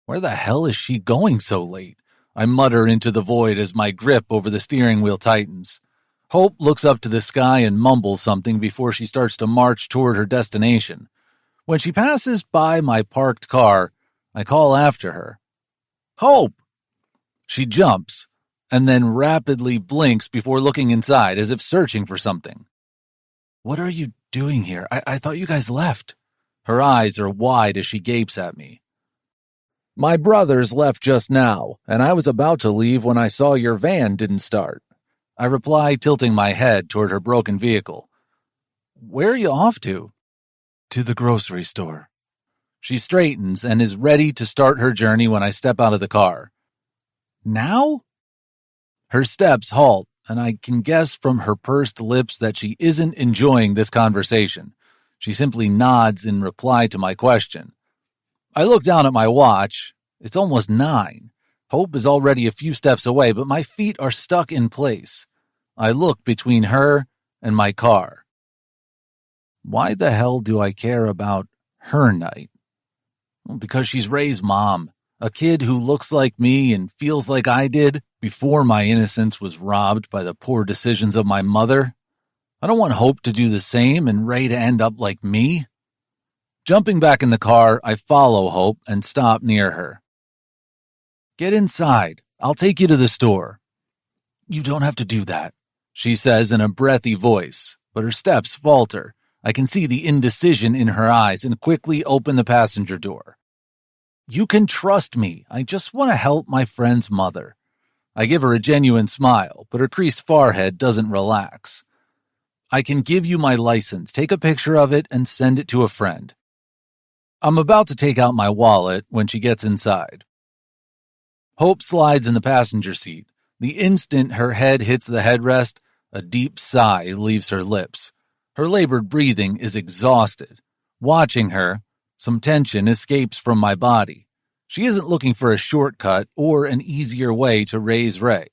Where the hell is she going so late? I mutter into the void as my grip over the steering wheel tightens. Hope looks up to the sky and mumbles something before she starts to march toward her destination. When she passes by my parked car, I call after her. Hope! She jumps, and then rapidly blinks before looking inside as if searching for something. What are you doing here? I thought you guys left. Her eyes are wide as she gapes at me. My brothers left just now, and I was about to leave when I saw your van didn't start. I reply, tilting my head toward her broken vehicle. Where are you off to? To the grocery store. She straightens and is ready to start her journey when I step out of the car. Now? Her steps halt, and I can guess from her pursed lips that she isn't enjoying this conversation. She simply nods in reply to my question. I look down at my watch. It's almost 9. Hope is already a few steps away, but my feet are stuck in place. I look between her and my car. Why the hell do I care about her night? Well, because she's Ray's mom. A kid who looks like me and feels like I did before my innocence was robbed by the poor decisions of my mother. I don't want Hope to do the same and Ray to end up like me. Jumping back in the car, I follow Hope and stop near her. Get inside. I'll take you to the store. You don't have to do that, she says in a breathy voice, but her steps falter. I can see the indecision in her eyes and quickly open the passenger door. You can trust me. I just want to help my friend's mother. I give her a genuine smile, but her creased forehead doesn't relax. I can give you my license, take a picture of it, and send it to a friend. I'm about to take out my wallet when she gets inside. Hope slides in the passenger seat. The instant her head hits the headrest, a deep sigh leaves her lips. Her labored breathing is exhausted. Watching her, some tension escapes from my body. She isn't looking for a shortcut or an easier way to raise Ray.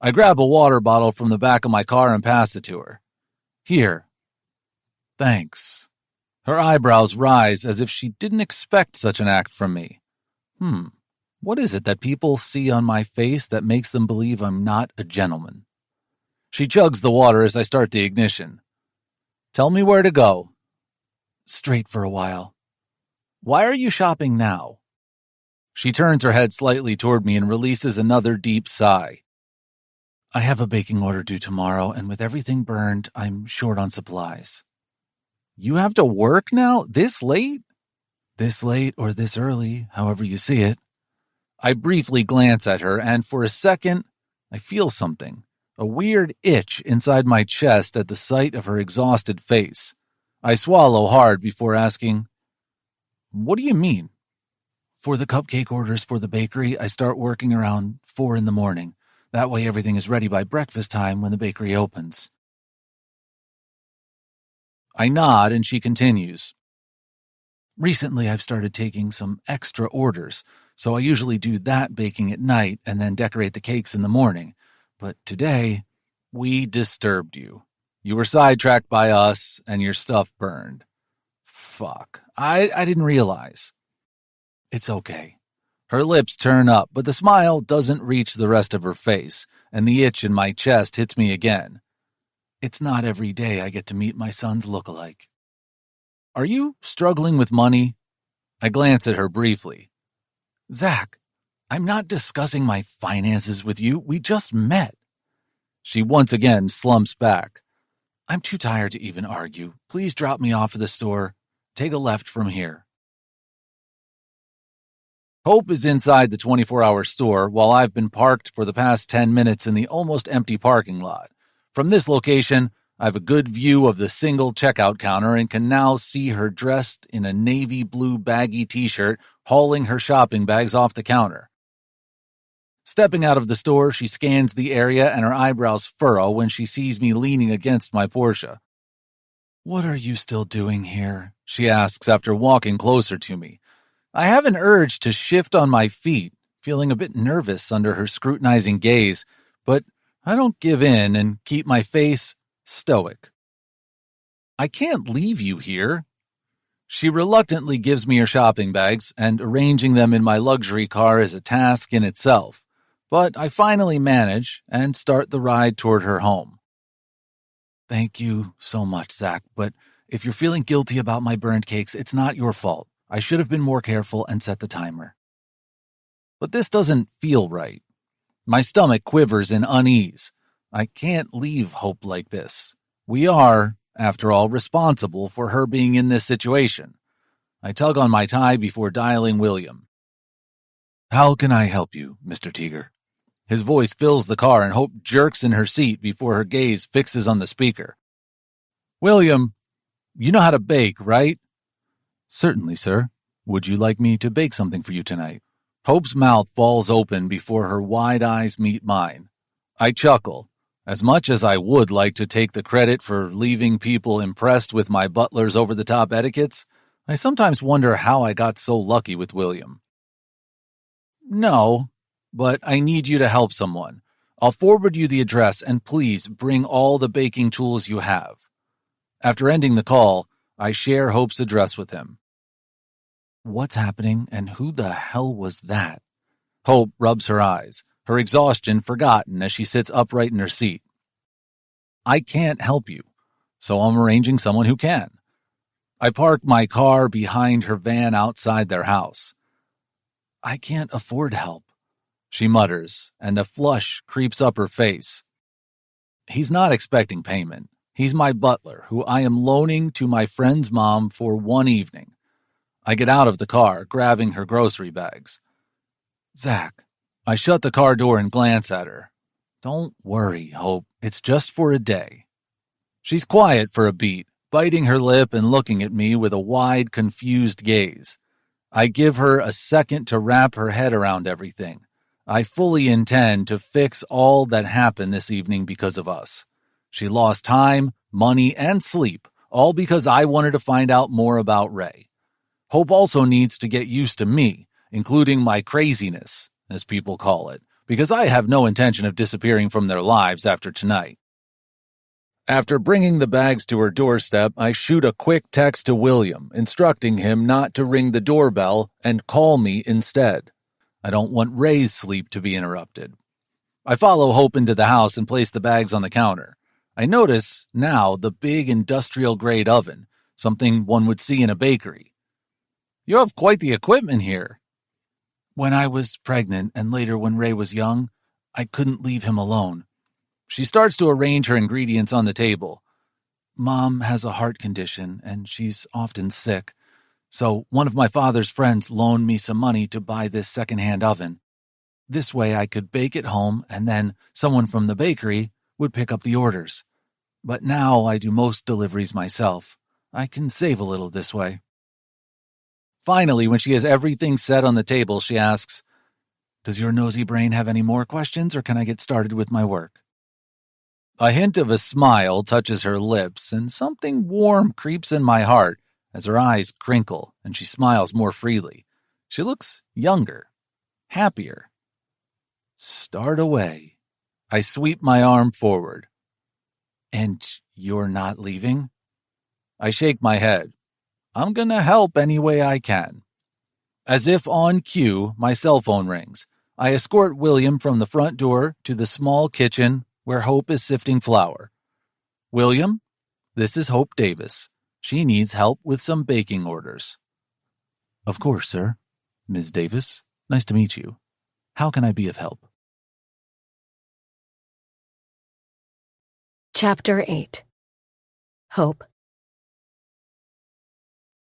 I grab a water bottle from the back of my car and pass it to her. Here. Thanks. Her eyebrows rise as if she didn't expect such an act from me. What is it that people see on my face that makes them believe I'm not a gentleman? She chugs the water as I start the ignition. Tell me where to go. Straight for a while. Why are you shopping now? She turns her head slightly toward me and releases another deep sigh. I have a baking order due tomorrow, and with everything burned, I'm short on supplies. You have to work now? This late? This late or this early, however you see it. I briefly glance at her, and for a second, I feel something. A weird itch inside my chest at the sight of her exhausted face. I swallow hard before asking, What do you mean? For the cupcake orders for the bakery, I start working around 4 in the morning. That way everything is ready by breakfast time when the bakery opens. I nod and she continues. Recently I've started taking some extra orders, so I usually do that baking at night and then decorate the cakes in the morning. But today, we disturbed you. You were sidetracked by us and your stuff burned. Fuck. I didn't realize. It's okay. Her lips turn up, but the smile doesn't reach the rest of her face, and the itch in my chest hits me again. It's not every day I get to meet my son's look-alike. Are you struggling with money? I glance at her briefly. Zach, I'm not discussing my finances with you. We just met. She once again slumps back. I'm too tired to even argue. Please drop me off at the store. Take a left from here. Hope is inside the 24-hour store while I've been parked for the past 10 minutes in the almost empty parking lot. From this location, I have a good view of the single checkout counter and can now see her dressed in a navy blue baggy t-shirt hauling her shopping bags off the counter. Stepping out of the store, she scans the area and her eyebrows furrow when she sees me leaning against my Porsche. What are you still doing here? She asks after walking closer to me. I have an urge to shift on my feet, feeling a bit nervous under her scrutinizing gaze, but I don't give in and keep my face stoic. I can't leave you here. She reluctantly gives me her shopping bags, and arranging them in my luxury car is a task in itself, but I finally manage and start the ride toward her home. Thank you so much, Zach, but if you're feeling guilty about my burned cakes, it's not your fault. I should have been more careful and set the timer. But this doesn't feel right. My stomach quivers in unease. I can't leave Hope like this. We are, after all, responsible for her being in this situation. I tug on my tie before dialing William. How can I help you, Mr. Teeger? His voice fills the car and Hope jerks in her seat before her gaze fixes on the speaker. William, you know how to bake, right? Certainly, sir. Would you like me to bake something for you tonight? Hope's mouth falls open before her wide eyes meet mine. I chuckle. As much as I would like to take the credit for leaving people impressed with my butler's over-the-top etiquettes, I sometimes wonder how I got so lucky with William. No, but I need you to help someone. I'll forward you the address and please bring all the baking tools you have. After ending the call, I share Hope's address with him. What's happening and who the hell was that? Hope rubs her eyes, her exhaustion forgotten as she sits upright in her seat. I can't help you, so I'm arranging someone who can. I park my car behind her van outside their house. I can't afford help, she mutters, and a flush creeps up her face. He's not expecting payment. He's my butler, who I am loaning to my friend's mom for one evening. I get out of the car, grabbing her grocery bags. Zach. I shut the car door and glance at her. Don't worry, Hope. It's just for a day. She's quiet for a beat, biting her lip and looking at me with a wide, confused gaze. I give her a second to wrap her head around everything. I fully intend to fix all that happened this evening because of us. She lost time, money, and sleep, all because I wanted to find out more about Ray. Hope also needs to get used to me, including my craziness, as people call it, because I have no intention of disappearing from their lives after tonight. After bringing the bags to her doorstep, I shoot a quick text to William, instructing him not to ring the doorbell and call me instead. I don't want Ray's sleep to be interrupted. I follow Hope into the house and place the bags on the counter. I notice now the big industrial-grade oven, something one would see in a bakery. You have quite the equipment here. When I was pregnant and later when Ray was young, I couldn't leave him alone. She starts to arrange her ingredients on the table. Mom has a heart condition and she's often sick, so one of my father's friends loaned me some money to buy this second-hand oven. This way I could bake at home and then someone from the bakery would pick up the orders. But now I do most deliveries myself. I can save a little this way. Finally, when she has everything set on the table, she asks, "Does your nosy brain have any more questions, or can I get started with my work?" A hint of a smile touches her lips, and something warm creeps in my heart as her eyes crinkle and she smiles more freely. She looks younger, happier. Start away. I sweep my arm forward. And you're not leaving? I shake my head. I'm gonna help any way I can. As if on cue, my cell phone rings. I escort William from the front door to the small kitchen where Hope is sifting flour. "William, this is Hope Davis. She needs help with some baking orders." "Of course, sir. Ms. Davis, nice to meet you. How can I be of help?" Chapter 8. Hope.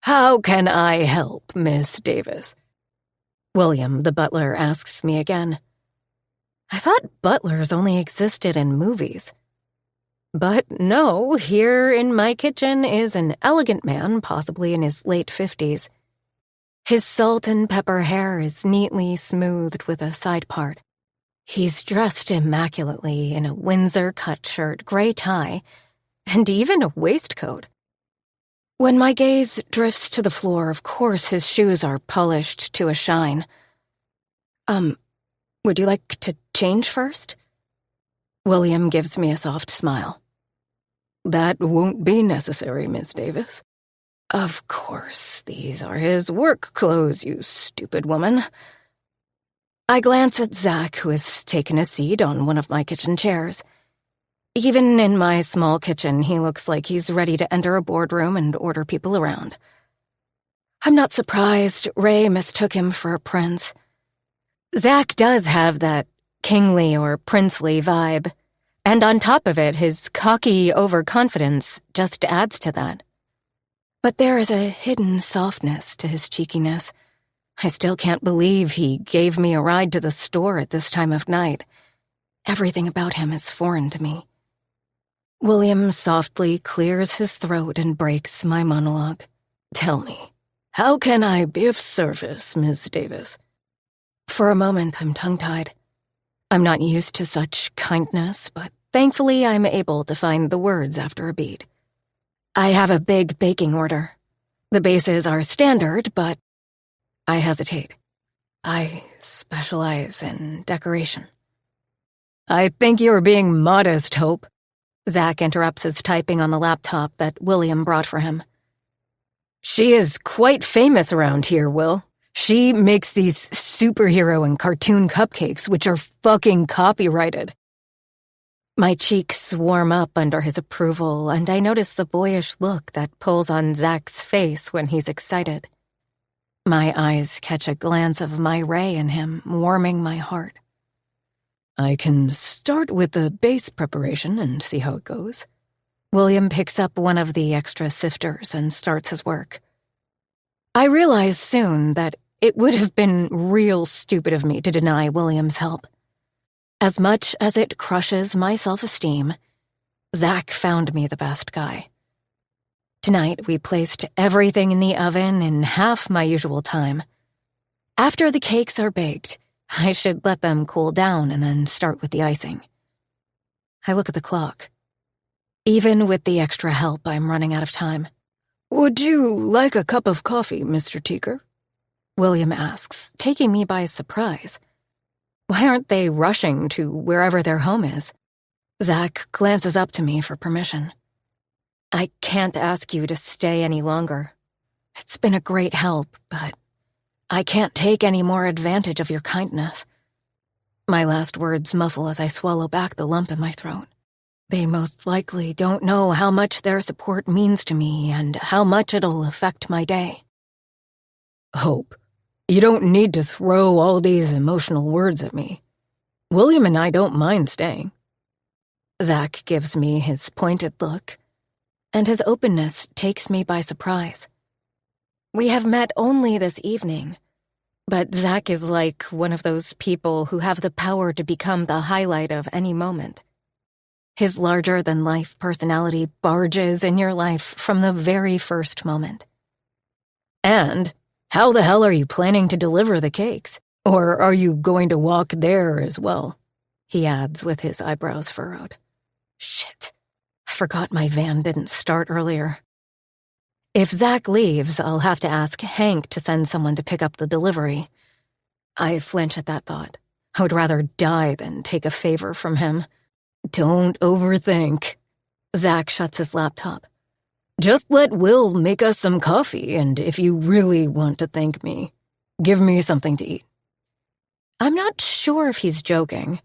"How can I help, Miss Davis?" William, the butler, asks me again. I thought butlers only existed in movies. But no, here in my kitchen is an elegant man, possibly in his late 50s. His salt and pepper hair is neatly smoothed with a side part. He's dressed immaculately in a Windsor-cut shirt, gray tie, and even a waistcoat. When my gaze drifts to the floor, of course his shoes are polished to a shine. Would you like to change first?" William gives me a soft smile. "That won't be necessary, Miss Davis." "Of course, these are his work clothes, you stupid woman." I glance at Zach, who has taken a seat on one of my kitchen chairs. Even in my small kitchen, he looks like he's ready to enter a boardroom and order people around. I'm not surprised Ray mistook him for a prince. Zach does have that kingly or princely vibe, and on top of it, his cocky overconfidence just adds to that. But there is a hidden softness to his cheekiness. I still can't believe he gave me a ride to the store at this time of night. Everything about him is foreign to me. William softly clears his throat and breaks my monologue. "Tell me, how can I be of service, Miss Davis?" For a moment, I'm tongue-tied. I'm not used to such kindness, but thankfully I'm able to find the words after a beat. "I have a big baking order. The bases are standard, but..." I hesitate. "I specialize in decoration." "I think you're being modest, Hope." Zach interrupts his typing on the laptop that William brought for him. "She is quite famous around here, Will. She makes these superhero and cartoon cupcakes, which are fucking copyrighted." My cheeks warm up under his approval, and I notice the boyish look that pulls on Zach's face when he's excited. My eyes catch a glance of my Ray in him, warming my heart. "I can start with the base preparation and see how it goes." William picks up one of the extra sifters and starts his work. I realize soon that it would have been real stupid of me to deny William's help. As much as it crushes my self-esteem, Zach found me the best guy. Tonight, we placed everything in the oven in half my usual time. After the cakes are baked, I should let them cool down and then start with the icing. I look at the clock. Even with the extra help, I'm running out of time. "Would you like a cup of coffee, Mr. Teaker?" William asks, taking me by surprise. Why aren't they rushing to wherever their home is? Zach glances up to me for permission. "I can't ask you to stay any longer. It's been a great help, but I can't take any more advantage of your kindness. My last words muffle as I swallow back the lump in my throat. They most likely don't know how much their support means to me and how much it'll affect my day. Hope, you don't need to throw all these emotional words at me. William and I don't mind staying. Zach gives me his pointed look, and his openness takes me by surprise. We have met only this evening, but Zach is like one of those people who have the power to become the highlight of any moment. His larger-than-life personality barges in your life from the very first moment. And how the hell are you planning to deliver the cakes? Or are you going to walk there as well? He adds with his eyebrows furrowed. Shit, I forgot my van didn't start earlier. If Zach leaves, I'll have to ask Hank to send someone to pick up the delivery. I flinch at that thought. I would rather die than take a favor from him. Don't overthink. Zach shuts his laptop. Just let Will make us some coffee, and if you really want to thank me, give me something to eat. I'm not sure if he's joking,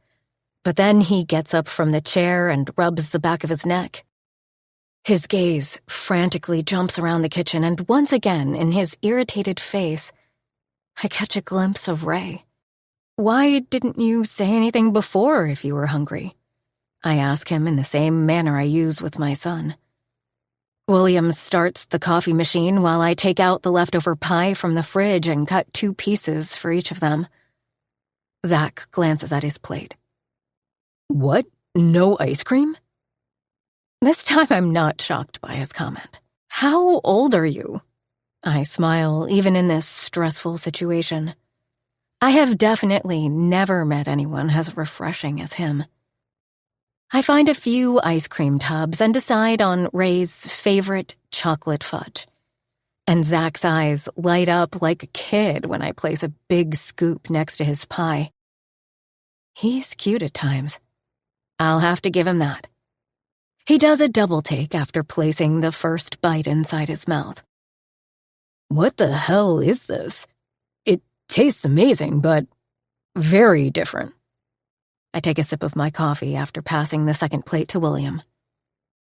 but then he gets up from the chair and rubs the back of his neck. His gaze frantically jumps around the kitchen, and once again, in his irritated face, I catch a glimpse of Ray. Why didn't you say anything before if you were hungry? I ask him in the same manner I use with my son. William starts the coffee machine while I take out the leftover pie from the fridge and cut 2 pieces for each of them. Zach glances at his plate. What? No ice cream? This time I'm not shocked by his comment. How old are you? I smile, even in this stressful situation. I have definitely never met anyone as refreshing as him. I find a few ice cream tubs and decide on Ray's favorite chocolate fudge. And Zach's eyes light up like a kid when I place a big scoop next to his pie. He's cute at times. I'll have to give him that. He does a double take after placing the first bite inside his mouth. What the hell is this? It tastes amazing, but very different. I take a sip of my coffee after passing the second plate to William.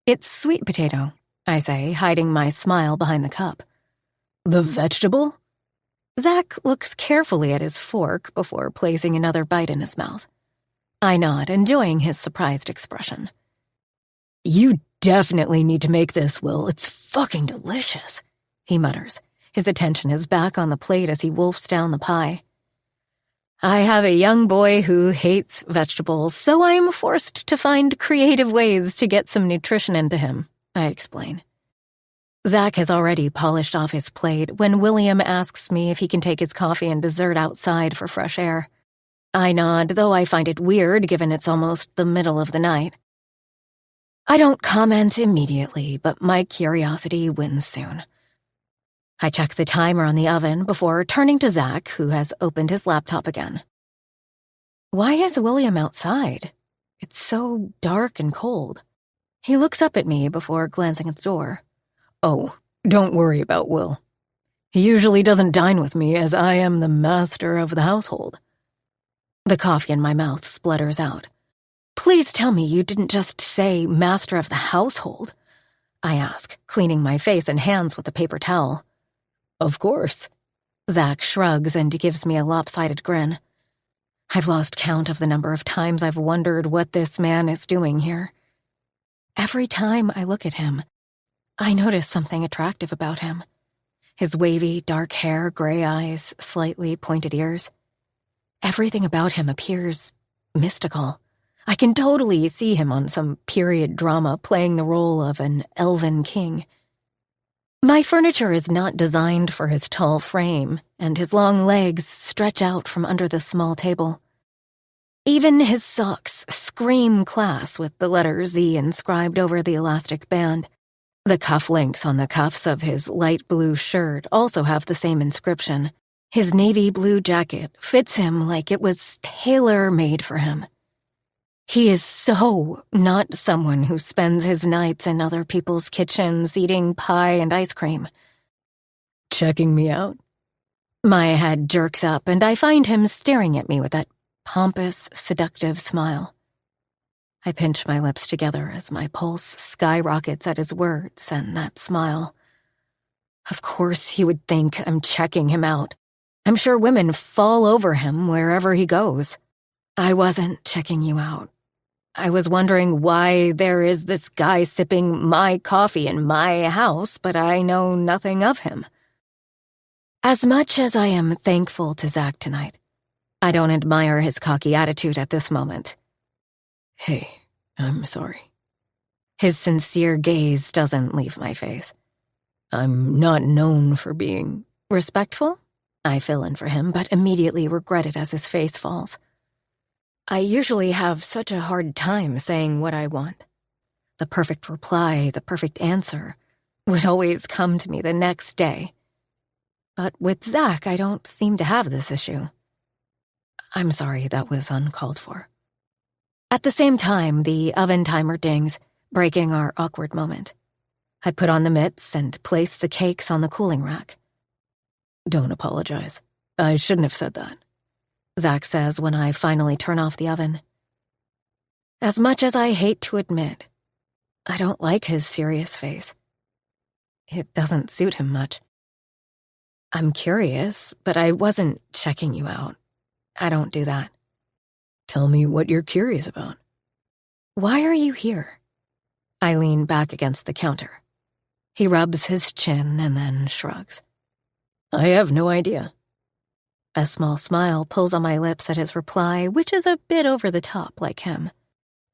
It's sweet potato, I say, hiding my smile behind the cup. The vegetable? Zach looks carefully at his fork before placing another bite in his mouth. I nod, enjoying his surprised expression. You definitely need to make this, Will. It's fucking delicious, he mutters. His attention is back on the plate as he wolfs down the pie. I have a young boy who hates vegetables, so I am forced to find creative ways to get some nutrition into him, I explain. Zach has already polished off his plate when William asks me if he can take his coffee and dessert outside for fresh air. I nod, though I find it weird given it's almost the middle of the night. I don't comment immediately, but my curiosity wins soon. I check the timer on the oven before turning to Zach, who has opened his laptop again. Why is William outside? It's so dark and cold. He looks up at me before glancing at the door. Oh, don't worry about Will. He usually doesn't dine with me as I am the master of the household. The coffee in my mouth splutters out. Please tell me you didn't just say master of the household, I ask, cleaning my face and hands with a paper towel. Of course. Zach shrugs and gives me a lopsided grin. I've lost count of the number of times I've wondered what this man is doing here. Every time I look at him, I notice something attractive about him. His wavy, dark hair, gray eyes, slightly pointed ears. Everything about him appears mystical. I can totally see him on some period drama playing the role of an elven king. My furniture is not designed for his tall frame, and his long legs stretch out from under the small table. Even his socks scream class with the letter Z inscribed over the elastic band. The cufflinks on the cuffs of his light blue shirt also have the same inscription. His navy blue jacket fits him like it was tailor-made for him. He is so not someone who spends his nights in other people's kitchens eating pie and ice cream. Checking me out? My head jerks up, and I find him staring at me with that pompous, seductive smile. I pinch my lips together as my pulse skyrockets at his words and that smile. Of course he would think I'm checking him out. I'm sure women fall over him wherever he goes. I wasn't checking you out. I was wondering why there is this guy sipping my coffee in my house, but I know nothing of him. As much as I am thankful to Zach tonight, I don't admire his cocky attitude at this moment. Hey, I'm sorry. His sincere gaze doesn't leave my face. I'm not known for being respectful? I fill in for him, but immediately regret it as his face falls. I usually have such a hard time saying what I want. The perfect reply, the perfect answer, would always come to me the next day. But with Zach, I don't seem to have this issue. I'm sorry, that was uncalled for. At the same time, the oven timer dings, breaking our awkward moment. I put on the mitts and place the cakes on the cooling rack. Don't apologize. I shouldn't have said that, Zach says when I finally turn off the oven. As much as I hate to admit, I don't like his serious face. It doesn't suit him much. I'm curious, but I wasn't checking you out. I don't do that. Tell me what you're curious about. Why are you here? I lean back against the counter. He rubs his chin and then shrugs. I have no idea. A small smile pulls on my lips at his reply, which is a bit over the top like him.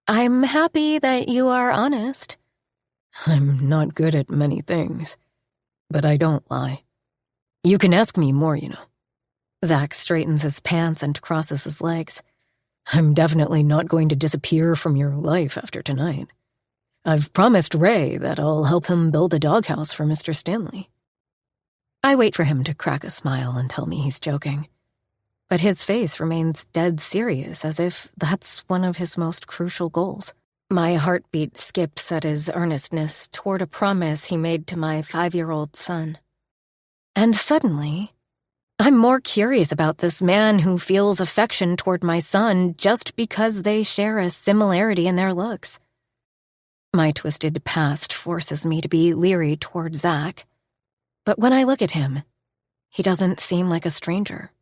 I'm happy that you are honest. I'm not good at many things, but I don't lie. You can ask me more, you know. Zach straightens his pants and crosses his legs. I'm definitely not going to disappear from your life after tonight. I've promised Ray that I'll help him build a doghouse for Mr. Stanley. I wait for him to crack a smile and tell me he's joking. But his face remains dead serious, as if that's one of his most crucial goals. My heartbeat skips at his earnestness toward a promise he made to my 5-year-old son. And suddenly, I'm more curious about this man who feels affection toward my son just because they share a similarity in their looks. My twisted past forces me to be leery toward Zach, but when I look at him, he doesn't seem like a stranger.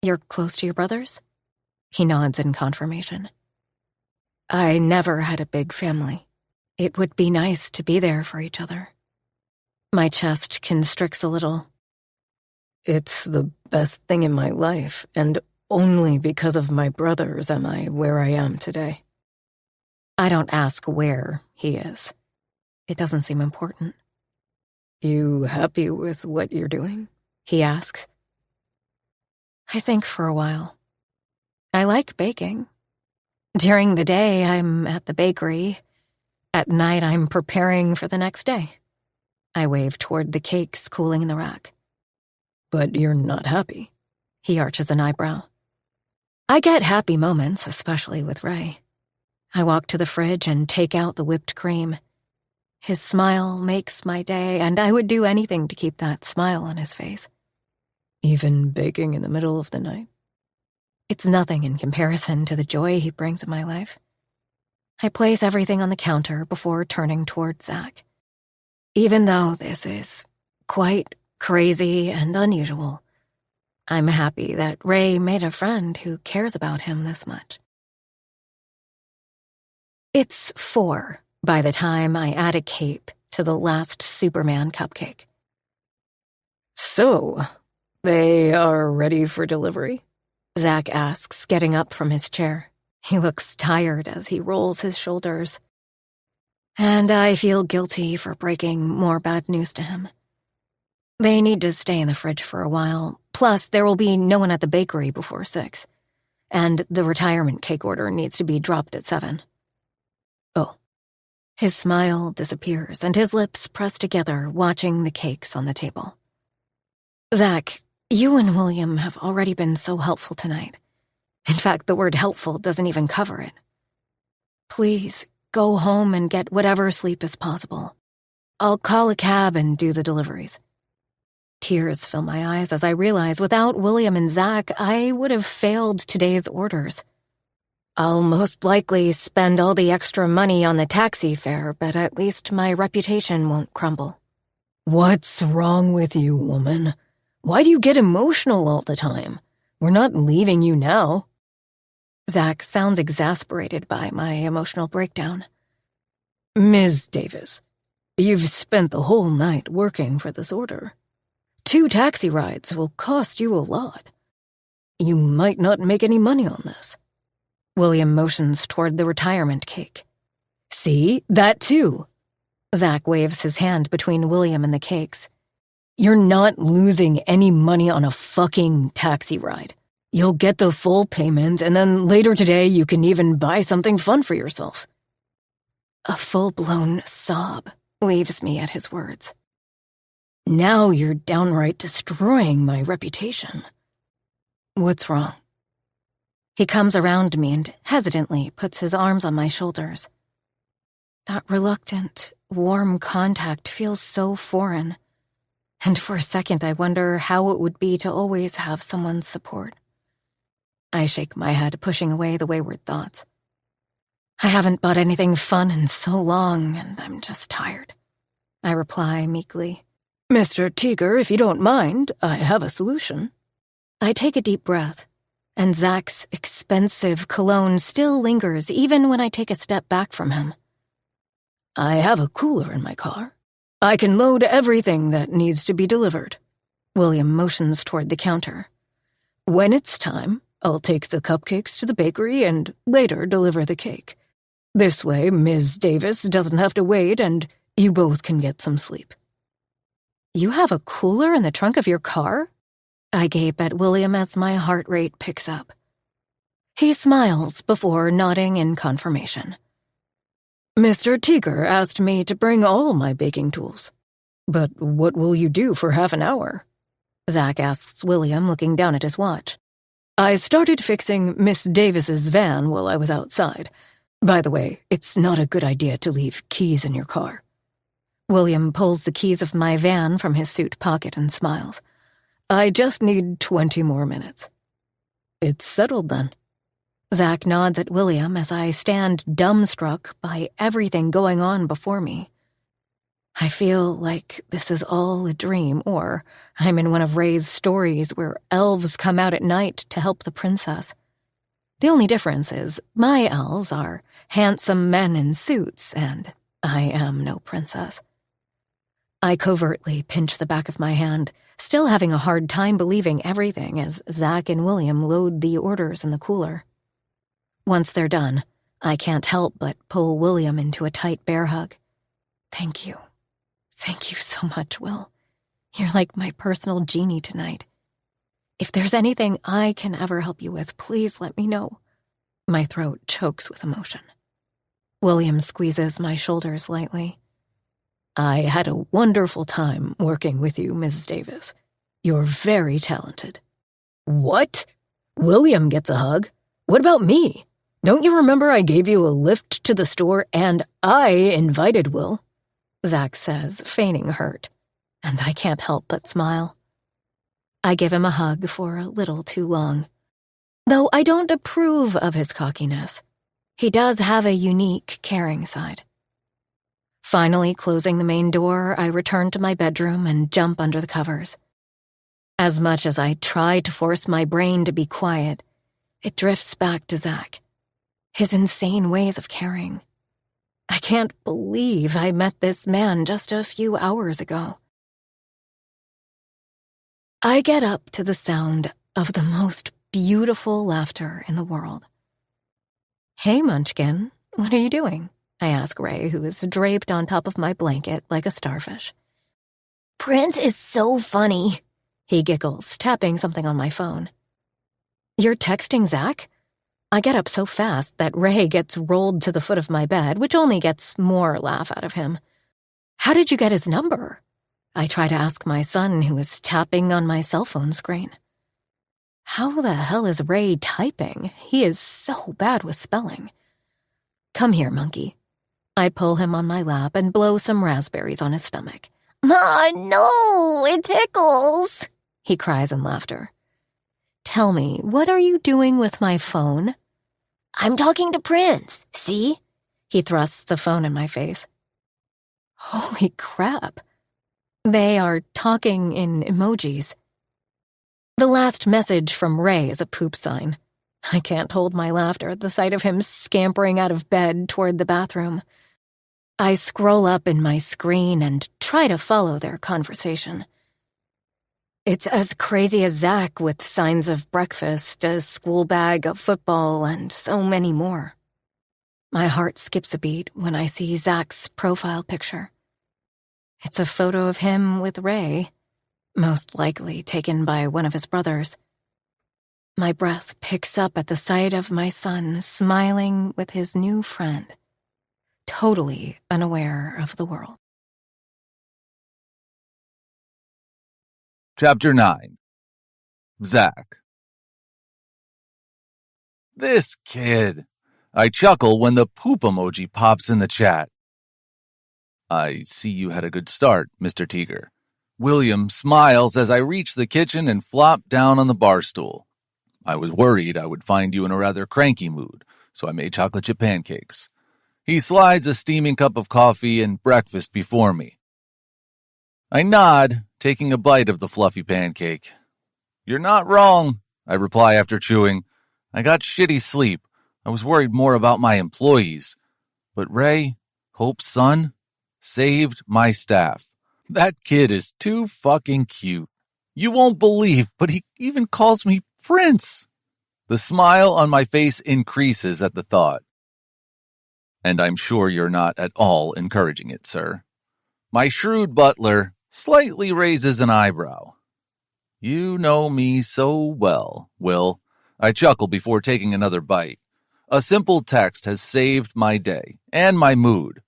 You're close to your brothers? He nods in confirmation. I never had a big family. It would be nice to be there for each other. My chest constricts a little. It's the best thing in my life, and only because of my brothers am I where I am today. I don't ask where he is. It doesn't seem important. You happy with what you're doing? He asks. I think for a while. I like baking. During the day, I'm at the bakery. At night, I'm preparing for the next day. I wave toward the cakes cooling in the rack. But you're not happy. He arches an eyebrow. I get happy moments, especially with Ray. I walk to the fridge and take out the whipped cream. His smile makes my day, and I would do anything to keep that smile on his face. Even baking in the middle of the night? It's nothing in comparison to the joy he brings in my life. I place everything on the counter before turning toward Zach. Even though this is quite crazy and unusual, I'm happy that Ray made a friend who cares about him this much. It's 4 by the time I add a cape to the last Superman cupcake. So, they are ready for delivery? Zach asks, getting up from his chair. He looks tired as he rolls his shoulders. And I feel guilty for breaking more bad news to him. They need to stay in the fridge for a while. Plus, there will be no one at the bakery before 6. And the retirement cake order needs to be dropped at 7. Oh. His smile disappears, and his lips press together, watching the cakes on the table. Zach, you and William have already been so helpful tonight. In fact, the word helpful doesn't even cover it. Please, go home and get whatever sleep is possible. I'll call a cab and do the deliveries. Tears fill my eyes as I realize without William and Zach, I would have failed today's orders. I'll most likely spend all the extra money on the taxi fare, but at least my reputation won't crumble. What's wrong with you, woman? Why do you get emotional all the time? We're not leaving you now. Zach sounds exasperated by my emotional breakdown. Ms. Davis, you've spent the whole night working for this order. 2 taxi rides will cost you a lot. You might not make any money on this. William motions toward the retirement cake. See, that too. Zach waves his hand between William and the cakes. You're not losing any money on a fucking taxi ride. You'll get the full payment, and then later today you can even buy something fun for yourself. A full-blown sob leaves me at his words. Now you're downright destroying my reputation. What's wrong? He comes around me and hesitantly puts his arms on my shoulders. That reluctant, warm contact feels so foreign, and for a second I wonder how it would be to always have someone's support. I shake my head, pushing away the wayward thoughts. I haven't bought anything fun in so long, and I'm just tired. I reply meekly. Mr. Teager, if you don't mind, I have a solution. I take a deep breath, and Zach's expensive cologne still lingers even when I take a step back from him. I have a cooler in my car. I can load everything that needs to be delivered. William motions toward the counter. When it's time, I'll take the cupcakes to the bakery and later deliver the cake. This way, Ms. Davis doesn't have to wait and you both can get some sleep. You have a cooler in the trunk of your car? I gape at William as my heart rate picks up. He smiles before nodding in confirmation. Mr. Teager asked me to bring all my baking tools. But what will you do for half an hour? Zach asks William, looking down at his watch. I started fixing Miss Davis's van while I was outside. By the way, it's not a good idea to leave keys in your car. William pulls the keys of my van from his suit pocket and smiles. I just need 20 more minutes. It's settled then. Zach nods at William as I stand dumbstruck by everything going on before me. I feel like this is all a dream, or I'm in one of Ray's stories where elves come out at night to help the princess. The only difference is my elves are handsome men in suits, and I am no princess. I covertly pinch the back of my hand, still having a hard time believing everything as Zach and William load the orders in the cooler. Once they're done, I can't help but pull William into a tight bear hug. Thank you. Thank you so much, Will. You're like my personal genie tonight. If there's anything I can ever help you with, please let me know. My throat chokes with emotion. William squeezes my shoulders lightly. I had a wonderful time working with you, Mrs. Davis. You're very talented. What? William gets a hug? What about me? Don't you remember I gave you a lift to the store and I invited Will? Zach says, feigning hurt, and I can't help but smile. I give him a hug for a little too long. Though I don't approve of his cockiness, he does have a unique, caring side. Finally closing the main door, I return to my bedroom and jump under the covers. As much as I try to force my brain to be quiet, it drifts back to Zach, his insane ways of caring. I can't believe I met this man just a few hours ago. I get up to the sound of the most beautiful laughter in the world. Hey, Munchkin, what are you doing? I ask Ray, who is draped on top of my blanket like a starfish. Prince is so funny, he giggles, tapping something on my phone. You're texting Zach? I get up so fast that Ray gets rolled to the foot of my bed, which only gets more laugh out of him. How did you get his number? I try to ask my son, who is tapping on my cell phone screen. How the hell is Ray typing? He is so bad with spelling. Come here, monkey. I pull him on my lap and blow some raspberries on his stomach. Ma, no, it tickles. He cries in laughter. Tell me, what are you doing with my phone? I'm talking to Prince, see? He thrusts the phone in my face. Holy crap. They are talking in emojis. The last message from Ray is a poop sign. I can't hold my laughter at the sight of him scampering out of bed toward the bathroom. I scroll up in my screen and try to follow their conversation. It's as crazy as Zach with signs of breakfast, a school bag, a football, and so many more. My heart skips a beat when I see Zach's profile picture. It's a photo of him with Ray, most likely taken by one of his brothers. My breath picks up at the sight of my son smiling with his new friend, totally unaware of the world. Chapter 9. Zach. This kid. I chuckle when the poop emoji pops in the chat. I see you had a good start, Mr. Teeger. William smiles as I reach the kitchen and flop down on the bar stool. I was worried I would find you in a rather cranky mood, so I made chocolate chip pancakes. He slides a steaming cup of coffee and breakfast before me. I nod, taking a bite of the fluffy pancake. You're not wrong, I reply after chewing. I got shitty sleep. I was worried more about my employees. But Ray, Hope's son, saved my staff. That kid is too fucking cute. You won't believe, but he even calls me Prince. The smile on my face increases at the thought. And I'm sure you're not at all encouraging it, sir. My shrewd butler slightly raises an eyebrow. You know me so well, Will. I chuckle before taking another bite. A simple text has saved my day and my mood.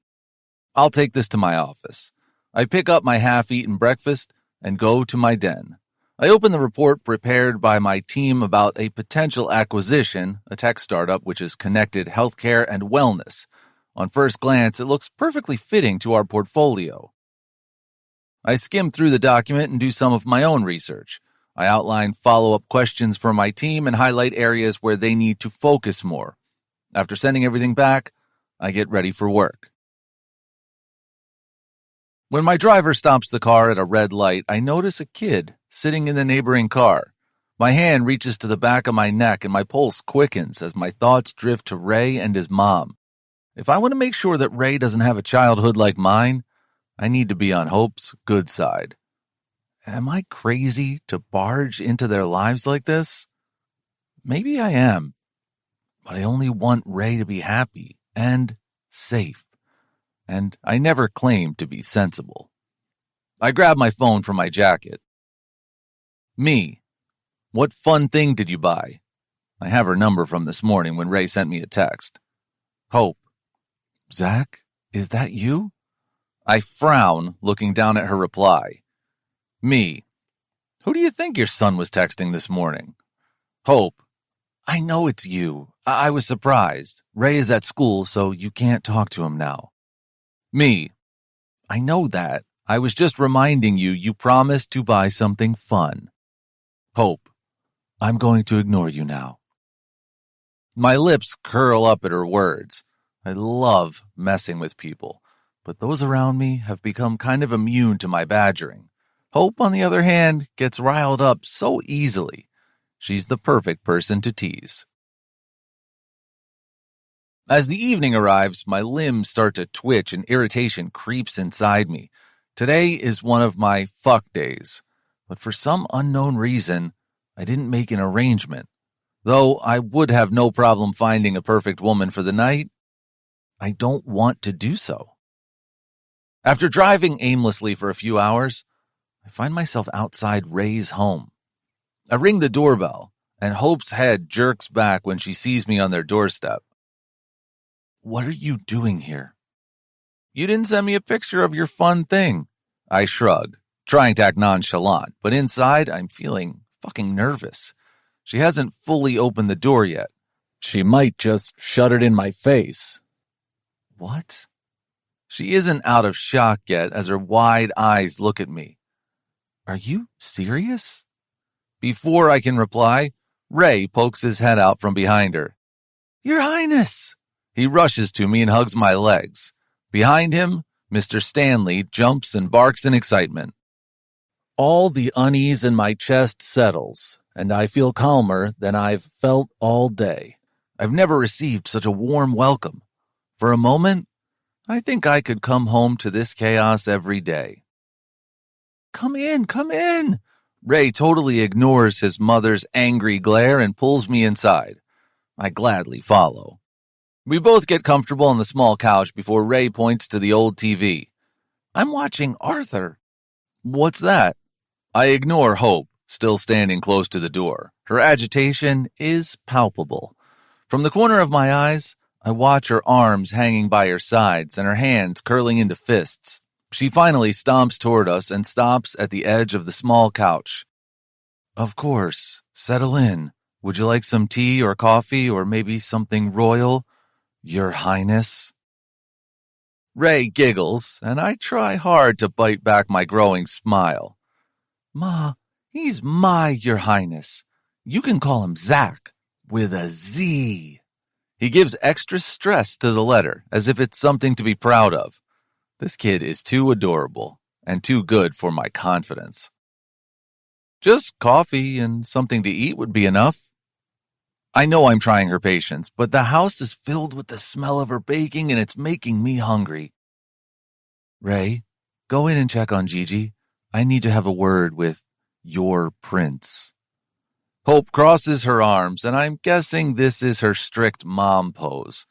I'll take this to my office. I pick up my half-eaten breakfast and go to my den. I open the report prepared by my team about a potential acquisition, a tech startup which is connected healthcare and wellness. On first glance, it looks perfectly fitting to our portfolio. I skim through the document and do some of my own research. I outline follow-up questions for my team and highlight areas where they need to focus more. After sending everything back, I get ready for work. When my driver stops the car at a red light, I notice a kid sitting in the neighboring car. My hand reaches to the back of my neck and my pulse quickens as my thoughts drift to Ray and his mom. If I want to make sure that Ray doesn't have a childhood like mine, I need to be on Hope's good side. Am I crazy to barge into their lives like this? Maybe I am, but I only want Ray to be happy and safe. And I never claimed to be sensible. I grab my phone from my jacket. Me. What fun thing did you buy? I have her number from this morning when Ray sent me a text. Hope. Zach, is that you? I frown, looking down at her reply. Me. Who do you think your son was texting this morning? Hope. I know it's you. I was surprised. Ray is at school, so you can't talk to him now. Me. I know that. I was just reminding you you promised to buy something fun. Hope. I'm going to ignore you now. My lips curl up at her words. I love messing with people, but those around me have become kind of immune to my badgering. Hope, on the other hand, gets riled up so easily. She's the perfect person to tease. As the evening arrives, my limbs start to twitch and irritation creeps inside me. Today is one of my fuck days, but for some unknown reason, I didn't make an arrangement. Though I would have no problem finding a perfect woman for the night, I don't want to do so. After driving aimlessly for a few hours, I find myself outside Ray's home. I ring the doorbell, and Hope's head jerks back when she sees me on their doorstep. What are you doing here? You didn't send me a picture of your fun thing. I shrug, trying to act nonchalant, but inside I'm feeling fucking nervous. She hasn't fully opened the door yet. She might just shut it in my face. What? She isn't out of shock yet as her wide eyes look at me. Are you serious? Before I can reply, Ray pokes his head out from behind her. Your Highness! He rushes to me and hugs my legs. Behind him, Mr. Stanley jumps and barks in excitement. All the unease in my chest settles, and I feel calmer than I've felt all day. I've never received such a warm welcome. For a moment, I think I could come home to this chaos every day. Come in. Ray totally ignores his mother's angry glare and pulls me inside. I gladly follow. We both get comfortable on the small couch before Ray points to the old TV. I'm watching Arthur. What's that? I ignore Hope, still standing close to the door. Her agitation is palpable. From the corner of my eyes, I watch her arms hanging by her sides and her hands curling into fists. She finally stomps toward us and stops at the edge of the small couch. Of course, settle in. Would you like some tea or coffee or maybe something royal, Your Highness? Ray giggles, and I try hard to bite back my growing smile. Ma, he's my Your Highness. You can call him Zach, with a Z. He gives extra stress to the letter, as if it's something to be proud of. This kid is too adorable, and too good for my confidence. Just coffee and something to eat would be enough. I know I'm trying her patience, but the house is filled with the smell of her baking, and it's making me hungry. Ray, go in and check on Gigi. I need to have a word with your prince. Hope crosses her arms, and I'm guessing this is her strict mom pose.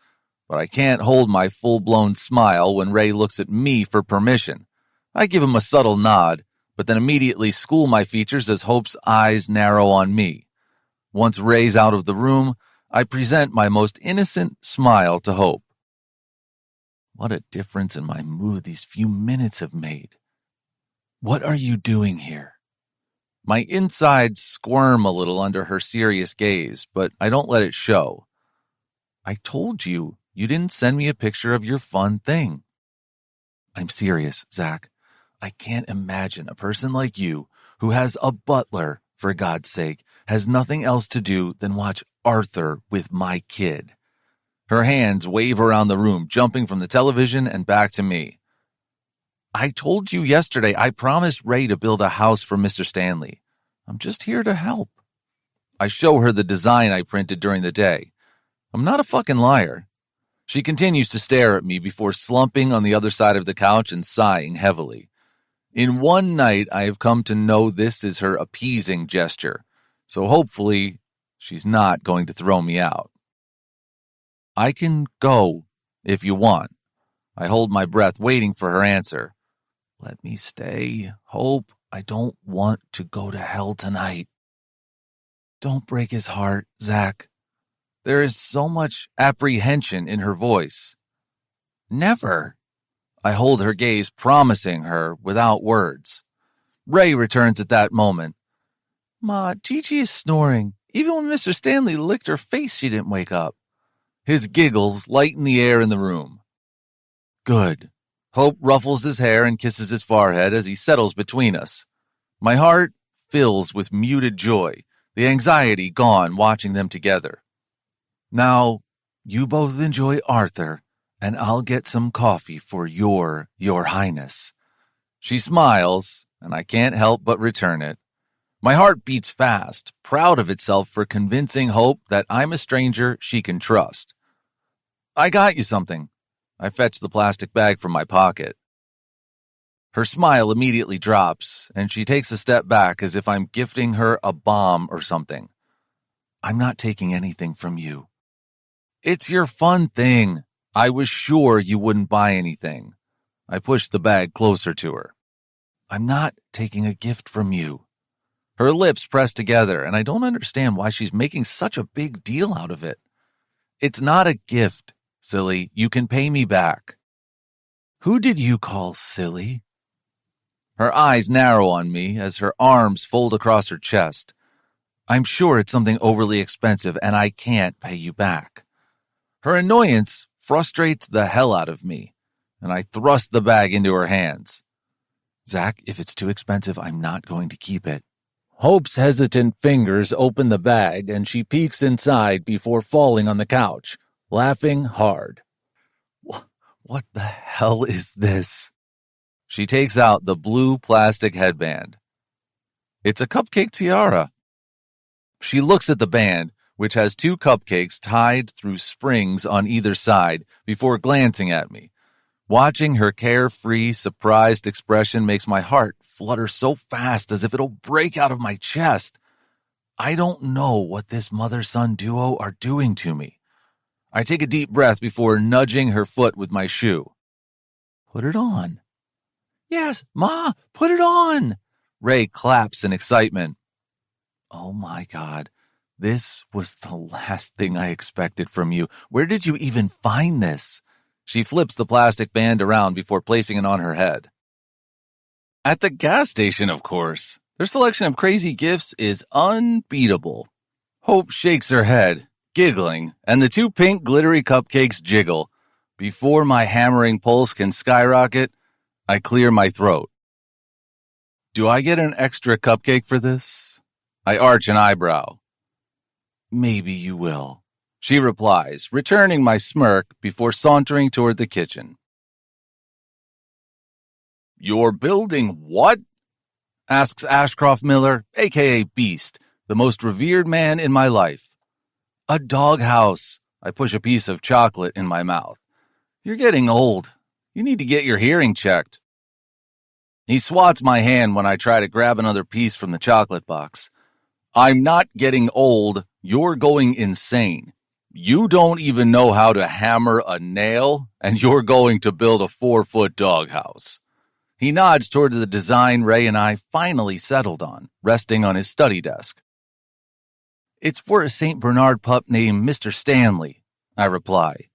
But I can't hold my full-blown smile when Ray looks at me for permission. I give him a subtle nod, but then immediately school my features as Hope's eyes narrow on me. Once Ray's out of the room, I present my most innocent smile to Hope. What a difference in my mood these few minutes have made. What are you doing here? My insides squirm a little under her serious gaze, but I don't let it show. I told you didn't send me a picture of your fun thing. I'm serious, Zach. I can't imagine a person like you, who has a butler, for God's sake, has nothing else to do than watch Arthur with my kid. Her hands wave around the room, jumping from the television and back to me. I told you yesterday I promised Ray to build a house for Mr. Stanley. I'm just here to help. I show her the design I printed during the day. I'm not a fucking liar. She continues to stare at me before slumping on the other side of the couch and sighing heavily. In one night, I have come to know this is her appeasing gesture, so hopefully she's not going to throw me out. I can go if you want. I hold my breath, waiting for her answer. Let me stay. Hope, I don't want to go to hell tonight. Don't break his heart, Zach. There is so much apprehension in her voice. Never. I hold her gaze, promising her without words. Ray returns at that moment. Ma, Gigi is snoring. Even when Mr. Stanley licked her face, she didn't wake up. His giggles lighten the air in the room. Good. Hope ruffles his hair and kisses his forehead as he settles between us. My heart fills with muted joy, the anxiety gone watching them together. Now, you both enjoy Arthur, and I'll get some coffee for your Highness. She smiles, and I can't help but return it. My heart beats fast, proud of itself for convincing Hope that I'm a stranger she can trust. I got you something. I fetch the plastic bag from my pocket. Her smile immediately drops, and she takes a step back as if I'm gifting her a bomb or something. I'm not taking anything from you. It's your fun thing. I was sure you wouldn't buy anything. I pushed the bag closer to her. I'm not taking a gift from you. Her lips press together, and I don't understand why she's making such a big deal out of it. It's not a gift, silly. You can pay me back. Who did you call silly? Her eyes narrow on me as her arms fold across her chest. I'm sure it's something overly expensive, and I can't pay you back. Her annoyance frustrates the hell out of me, and I thrust the bag into her hands. Zach, if it's too expensive, I'm not going to keep it. Hope's hesitant fingers open the bag, and she peeks inside before falling on the couch, laughing hard. What the hell is this? She takes out the blue plastic headband. It's a cupcake tiara. She looks at the band, which has 2 cupcakes tied through springs on either side, before glancing at me. Watching her carefree, surprised expression makes my heart flutter so fast as if it'll break out of my chest. I don't know what this mother-son duo are doing to me. I take a deep breath before nudging her foot with my shoe. Put it on. Yes, Ma, put it on. Ray claps in excitement. Oh my God, this was the last thing I expected from you. Where did you even find this? She flips the plastic band around before placing it on her head. At the gas station, of course. Their selection of crazy gifts is unbeatable. Hope shakes her head, giggling, and the 2 pink glittery cupcakes jiggle. Before my hammering pulse can skyrocket, I clear my throat. Do I get an extra cupcake for this? I arch an eyebrow. Maybe you will, she replies, returning my smirk before sauntering toward the kitchen. You're building what? Asks Ashcroft Miller, a.k.a. Beast, the most revered man in my life. A doghouse. I push a piece of chocolate in my mouth. You're getting old. You need to get your hearing checked. He swats my hand when I try to grab another piece from the chocolate box. I'm not getting old. You're going insane. You don't even know how to hammer a nail, and you're going to build a 4-foot doghouse. He nods toward the design Ray and I finally settled on, resting on his study desk. It's for a St. Bernard pup named Mr. Stanley, I reply.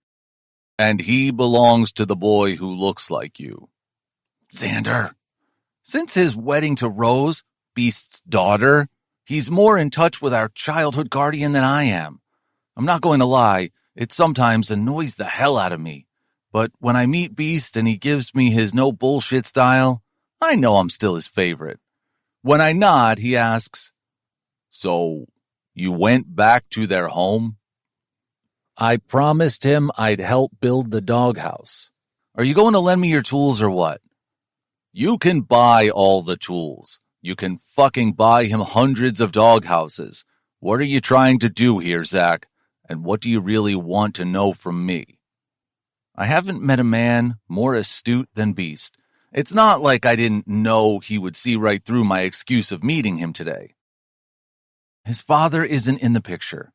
And he belongs to the boy who looks like you. Xander. Since his wedding to Rose, Beast's daughter, he's more in touch with our childhood guardian than I am. I'm not going to lie, it sometimes annoys the hell out of me. But when I meet Beast and he gives me his no bullshit style, I know I'm still his favorite. When I nod, he asks, So, you went back to their home? I promised him I'd help build the doghouse. Are you going to lend me your tools or what? You can buy all the tools. You can fucking buy him hundreds of doghouses. What are you trying to do here, Zach? And what do you really want to know from me? I haven't met a man more astute than Beast. It's not like I didn't know he would see right through my excuse of meeting him today. His father isn't in the picture.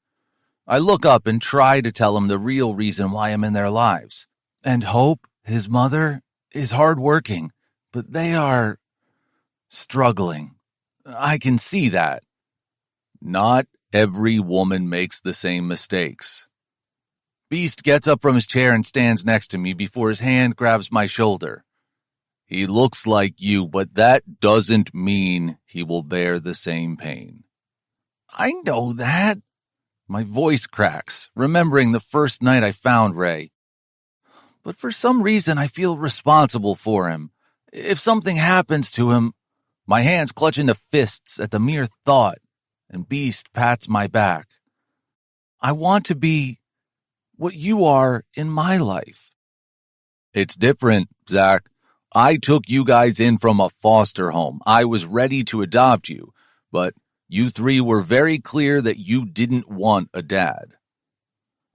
I look up and try to tell him the real reason why I'm in their lives. And Hope, his mother, is hardworking, but they are struggling. I can see that. Not every woman makes the same mistakes. Beast gets up from his chair and stands next to me before his hand grabs my shoulder. He looks like you, but that doesn't mean he will bear the same pain. I know that. My voice cracks, remembering the first night I found Ray. But for some reason, I feel responsible for him. If something happens to him, my hands clutch into fists at the mere thought, and Beast pats my back. I want to be what you are in my life. It's different, Zach. I took you guys in from a foster home. I was ready to adopt you, but you 3 were very clear that you didn't want a dad.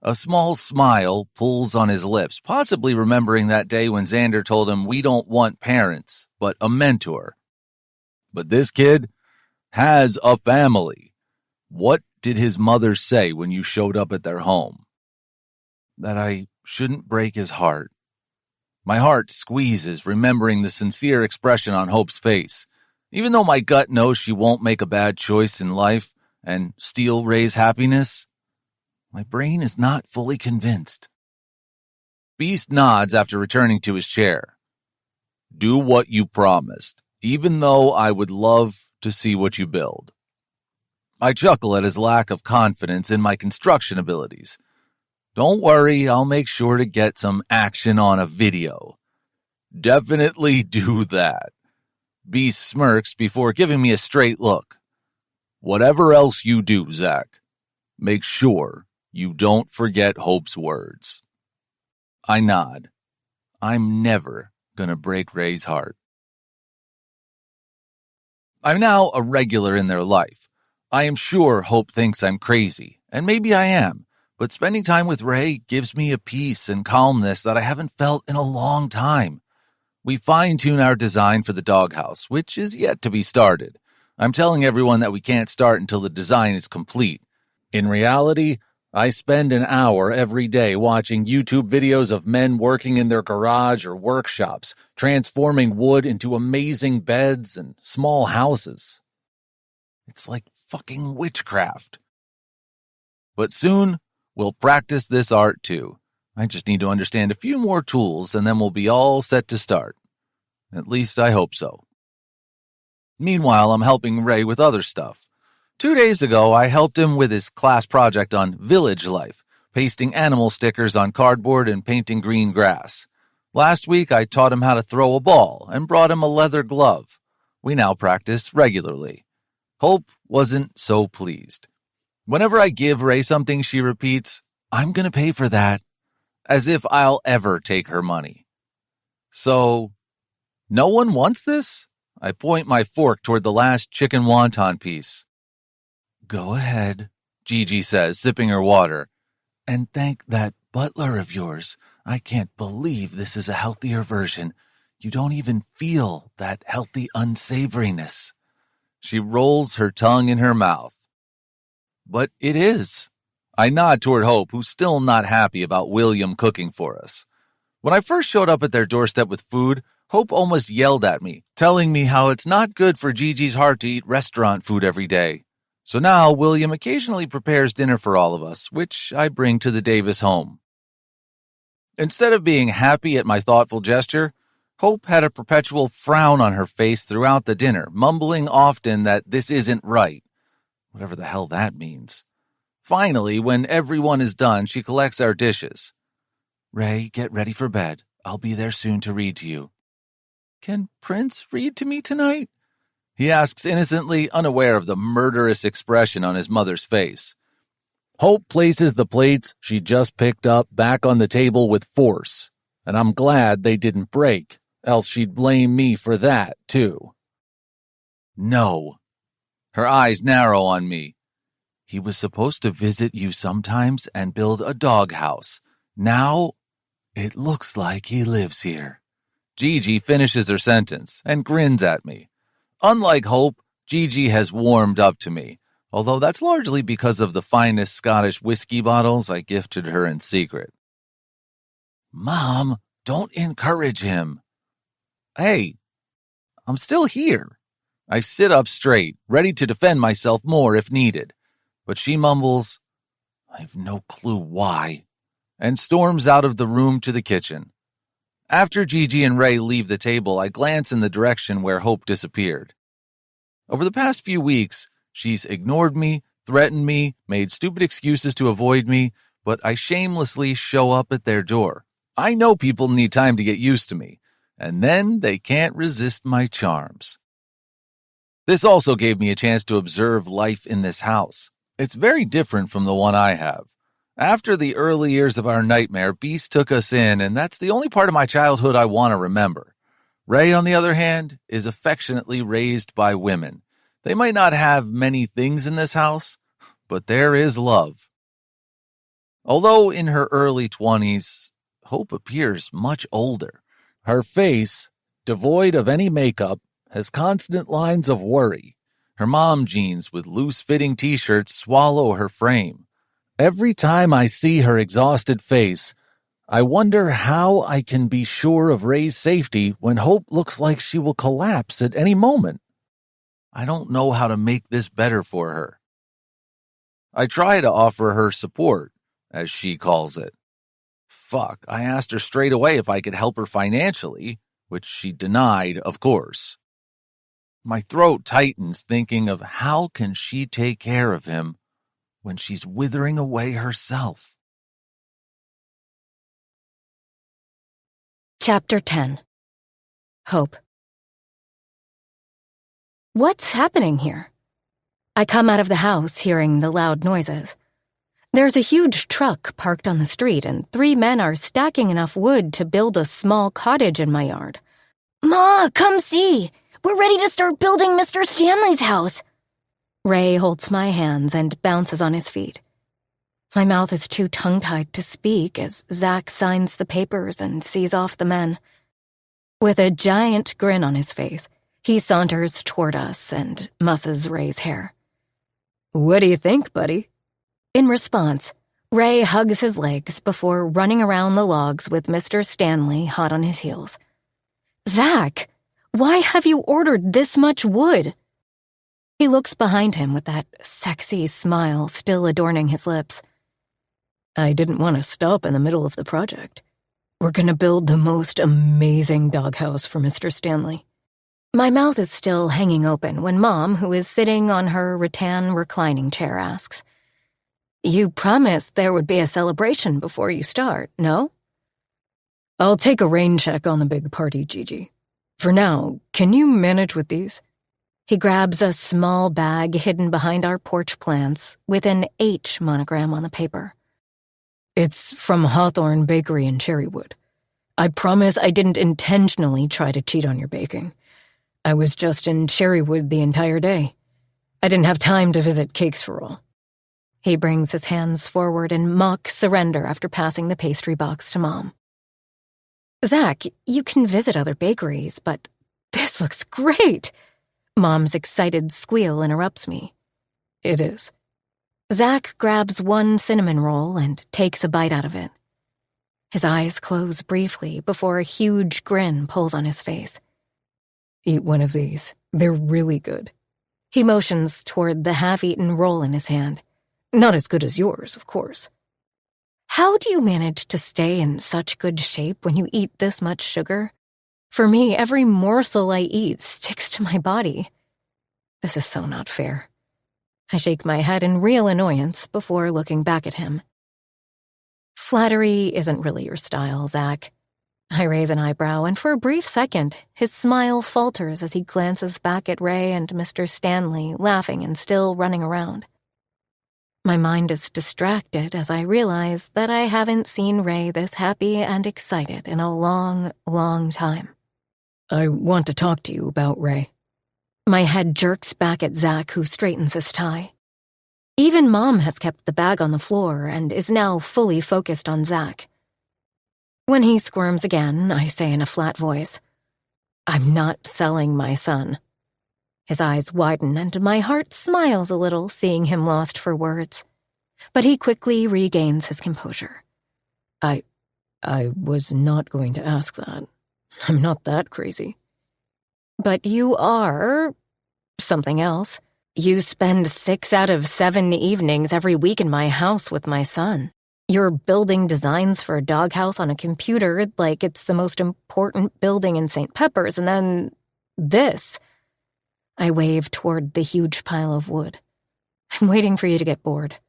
A small smile pulls on his lips, possibly remembering that day when Xander told him we don't want parents, but a mentor. But this kid has a family. What did his mother say when you showed up at their home? That I shouldn't break his heart. My heart squeezes, remembering the sincere expression on Hope's face. Even though my gut knows she won't make a bad choice in life and steal Ray's happiness, my brain is not fully convinced. Beast nods after returning to his chair. Do what you promised, even though I would love to see what you build. I chuckle at his lack of confidence in my construction abilities. Don't worry, I'll make sure to get some action on a video. Definitely do that. Beast smirks before giving me a straight look. Whatever else you do, Zach, make sure you don't forget Hope's words. I nod. I'm never gonna break Ray's heart. I'm now a regular in their life. I am sure Hope thinks I'm crazy, and maybe I am, but spending time with Ray gives me a peace and calmness that I haven't felt in a long time. We fine-tune our design for the doghouse, which is yet to be started. I'm telling everyone that we can't start until the design is complete. In reality, I spend an hour every day watching YouTube videos of men working in their garage or workshops, transforming wood into amazing beds and small houses. It's like fucking witchcraft. But soon, we'll practice this art too. I just need to understand a few more tools and then we'll be all set to start. At least I hope so. Meanwhile, I'm helping Ray with other stuff. 2 days ago, I helped him with his class project on village life, pasting animal stickers on cardboard and painting green grass. Last week, I taught him how to throw a ball and brought him a leather glove. We now practice regularly. Hope wasn't so pleased. Whenever I give Ray something, she repeats, "I'm going to pay for that," as if I'll ever take her money. So, no one wants this? I point my fork toward the last chicken wonton piece. "Go ahead," Gigi says, sipping her water. "And thank that Butler of yours. I can't believe this is a healthier version. You don't even feel that healthy unsavoriness." She rolls her tongue in her mouth. But it is. I nod toward Hope, who's still not happy about William cooking for us. When I first showed up at their doorstep with food, Hope almost yelled at me, telling me how it's not good for Gigi's heart to eat restaurant food every day. So now William occasionally prepares dinner for all of us, which I bring to the Davis home. Instead of being happy at my thoughtful gesture, Hope had a perpetual frown on her face throughout the dinner, mumbling often that this isn't right. Whatever the hell that means. Finally, when everyone is done, she collects our dishes. "Ray, get ready for bed. I'll be there soon to read to you." "Can Prince read to me tonight?" he asks innocently, unaware of the murderous expression on his mother's face. Hope places the plates she just picked up back on the table with force, and I'm glad they didn't break, else she'd blame me for that, too. "No." Her eyes narrow on me. "He was supposed to visit you sometimes and build a doghouse. Now, it looks like he lives here." Gigi finishes her sentence and grins at me. Unlike Hope, Gigi has warmed up to me, although that's largely because of the finest Scottish whiskey bottles I gifted her in secret. "Mom, don't encourage him." "Hey, I'm still here." I sit up straight, ready to defend myself more if needed. But she mumbles, "I've no clue why," and storms out of the room to the kitchen. After Gigi and Ray leave the table, I glance in the direction where Hope disappeared. Over the past few weeks, she's ignored me, threatened me, made stupid excuses to avoid me, but I shamelessly show up at their door. I know people need time to get used to me, and then they can't resist my charms. This also gave me a chance to observe life in this house. It's very different from the one I have. After the early years of our nightmare, Beast took us in, and that's the only part of my childhood I want to remember. Ray, on the other hand, is affectionately raised by women. They might not have many things in this house, but there is love. Although in her early 20s, Hope appears much older. Her face, devoid of any makeup, has constant lines of worry. Her mom jeans with loose-fitting t-shirts swallow her frame. Every time I see her exhausted face, I wonder how I can be sure of Ray's safety when Hope looks like she will collapse at any moment. I don't know how to make this better for her. I try to offer her support, as she calls it. Fuck, I asked her straight away if I could help her financially, which she denied, of course. My throat tightens thinking of how can she take care of him when she's withering away herself. Chapter 10. Hope. What's happening here? I come out of the house hearing the loud noises. There's a huge truck parked on the street, and 3 men are stacking enough wood to build a small cottage in my yard. Ma, come see. We're ready to start building Mr. Stanley's house. Ray holds my hands and bounces on his feet. My mouth is too tongue-tied to speak as Zach signs the papers and sees off the men. With a giant grin on his face, he saunters toward us and musses Ray's hair. "What do you think, buddy?" In response, Ray hugs his legs before running around the logs with Mr. Stanley hot on his heels. "Zach, why have you ordered this much wood?" He looks behind him with that sexy smile still adorning his lips. "I didn't want to stop in the middle of the project. We're gonna build the most amazing doghouse for Mr. Stanley." My mouth is still hanging open when Mom, who is sitting on her rattan reclining chair, asks, "You promised there would be a celebration before you start, no?" "I'll take a rain check on the big party, Gigi. For now, can you manage with these?" He grabs a small bag hidden behind our porch plants with an H monogram on the paper. "It's from Hawthorne Bakery in Cherrywood. I promise I didn't intentionally try to cheat on your baking. I was just in Cherrywood the entire day. I didn't have time to visit Cakes for All." He brings his hands forward in mock surrender after passing the pastry box to Mom. "Zach, you can visit other bakeries, but this looks great." Mom's excited squeal interrupts me. "It is." Zach grabs one cinnamon roll and takes a bite out of it. His eyes close briefly before a huge grin pulls on his face. "Eat one of these. They're really good." He motions toward the half-eaten roll in his hand. "Not as good as yours, of course." "How do you manage to stay in such good shape when you eat this much sugar? For me, every morsel I eat sticks to my body. This is so not fair." I shake my head in real annoyance before looking back at him. "Flattery isn't really your style, Zach." I raise an eyebrow, and for a brief second, his smile falters as he glances back at Ray and Mr. Stanley, laughing and still running around. My mind is distracted as I realize that I haven't seen Ray this happy and excited in a long, long time. "I want to talk to you about Ray." My head jerks back at Zach, who straightens his tie. Even Mom has kept the bag on the floor and is now fully focused on Zach. When he squirms again, I say in a flat voice, "I'm not selling my son." His eyes widen and my heart smiles a little seeing him lost for words. But he quickly regains his composure. I was not going to ask that. I'm not that crazy." "But you are something else. You spend 6 out of 7 evenings every week in my house with my son. You're building designs for a doghouse on a computer like it's the most important building in St. Pepper's, and then this." I wave toward the huge pile of wood. "I'm waiting for you to get bored."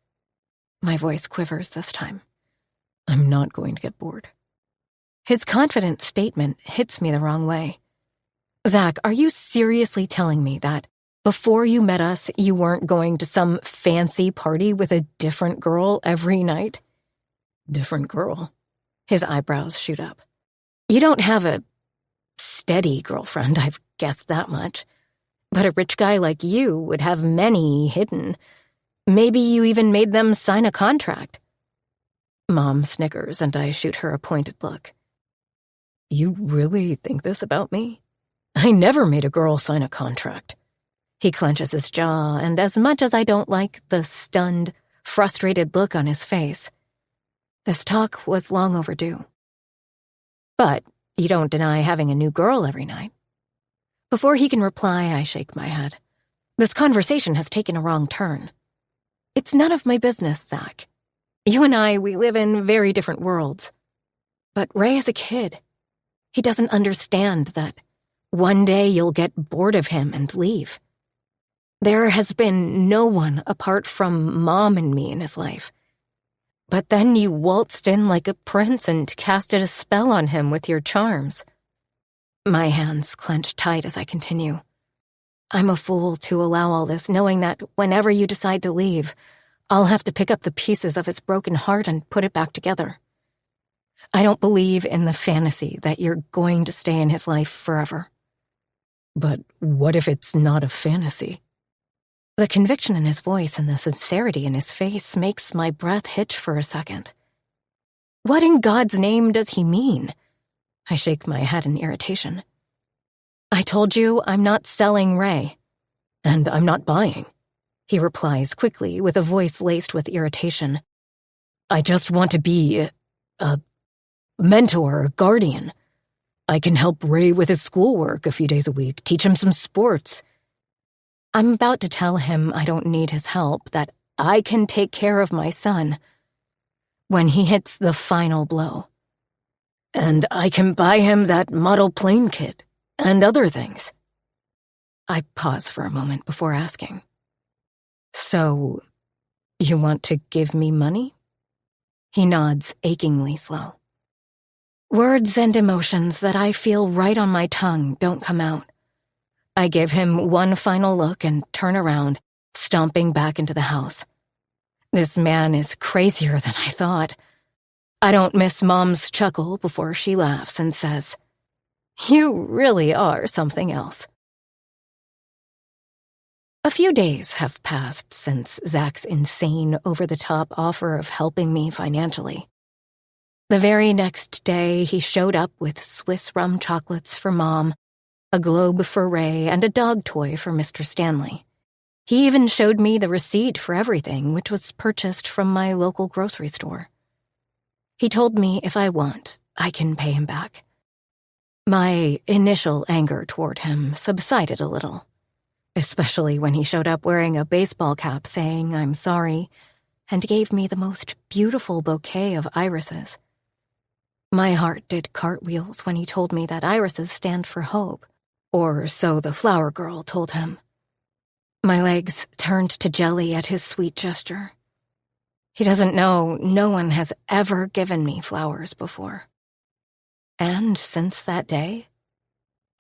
My voice quivers this time. "I'm not going to get bored." His confident statement hits me the wrong way. "Zach, are you seriously telling me that before you met us, you weren't going to some fancy party with a different girl every night?" "Different girl?" His eyebrows shoot up. "You don't have a steady girlfriend, I've guessed that much. But a rich guy like you would have many hidden. Maybe you even made them sign a contract." Mom snickers and I shoot her a pointed look. "You really think this about me? I never made a girl sign a contract." He clenches his jaw, and as much as I don't like the stunned, frustrated look on his face, this talk was long overdue. "But you don't deny having a new girl every night." Before he can reply, I shake my head. This conversation has taken a wrong turn. "It's none of my business, Zach. You and I, we live in very different worlds. But Ray is a kid. He doesn't understand that one day you'll get bored of him and leave. There has been no one apart from Mom and me in his life. But then you waltzed in like a prince and casted a spell on him with your charms." My hands clench tight as I continue. I'm a fool to allow all this, knowing that whenever you decide to leave, I'll have to pick up the pieces of his broken heart and put it back together. I don't believe in the fantasy that you're going to stay in his life forever. But what if it's not a fantasy? The conviction in his voice and the sincerity in his face makes my breath hitch for a second. What in God's name does he mean? I shake my head in irritation. I told you I'm not selling Ray. And I'm not buying. He replies quickly with a voice laced with irritation. I just want to be a mentor, a guardian. I can help Ray with his schoolwork a few days a week, teach him some sports. I'm about to tell him I don't need his help, that I can take care of my son, when he hits the final blow. And I can buy him that model plane kit and other things. I pause for a moment before asking. So, you want to give me money? He nods achingly slow. Words and emotions that I feel right on my tongue don't come out. I give him one final look and turn around, stomping back into the house. This man is crazier than I thought. I don't miss Mom's chuckle before she laughs and says, "You really are something else." A few days have passed since Zach's insane, over-the-top offer of helping me financially. The very next day, he showed up with Swiss rum chocolates for Mom, a globe for Ray, and a dog toy for Mr. Stanley. He even showed me the receipt for everything, which was purchased from my local grocery store. He told me if I want, I can pay him back. My initial anger toward him subsided a little, especially when he showed up wearing a baseball cap saying I'm sorry and gave me the most beautiful bouquet of irises. My heart did cartwheels when he told me that irises stand for hope, or so the flower girl told him. My legs turned to jelly at his sweet gesture. He doesn't know no one has ever given me flowers before. And since that day,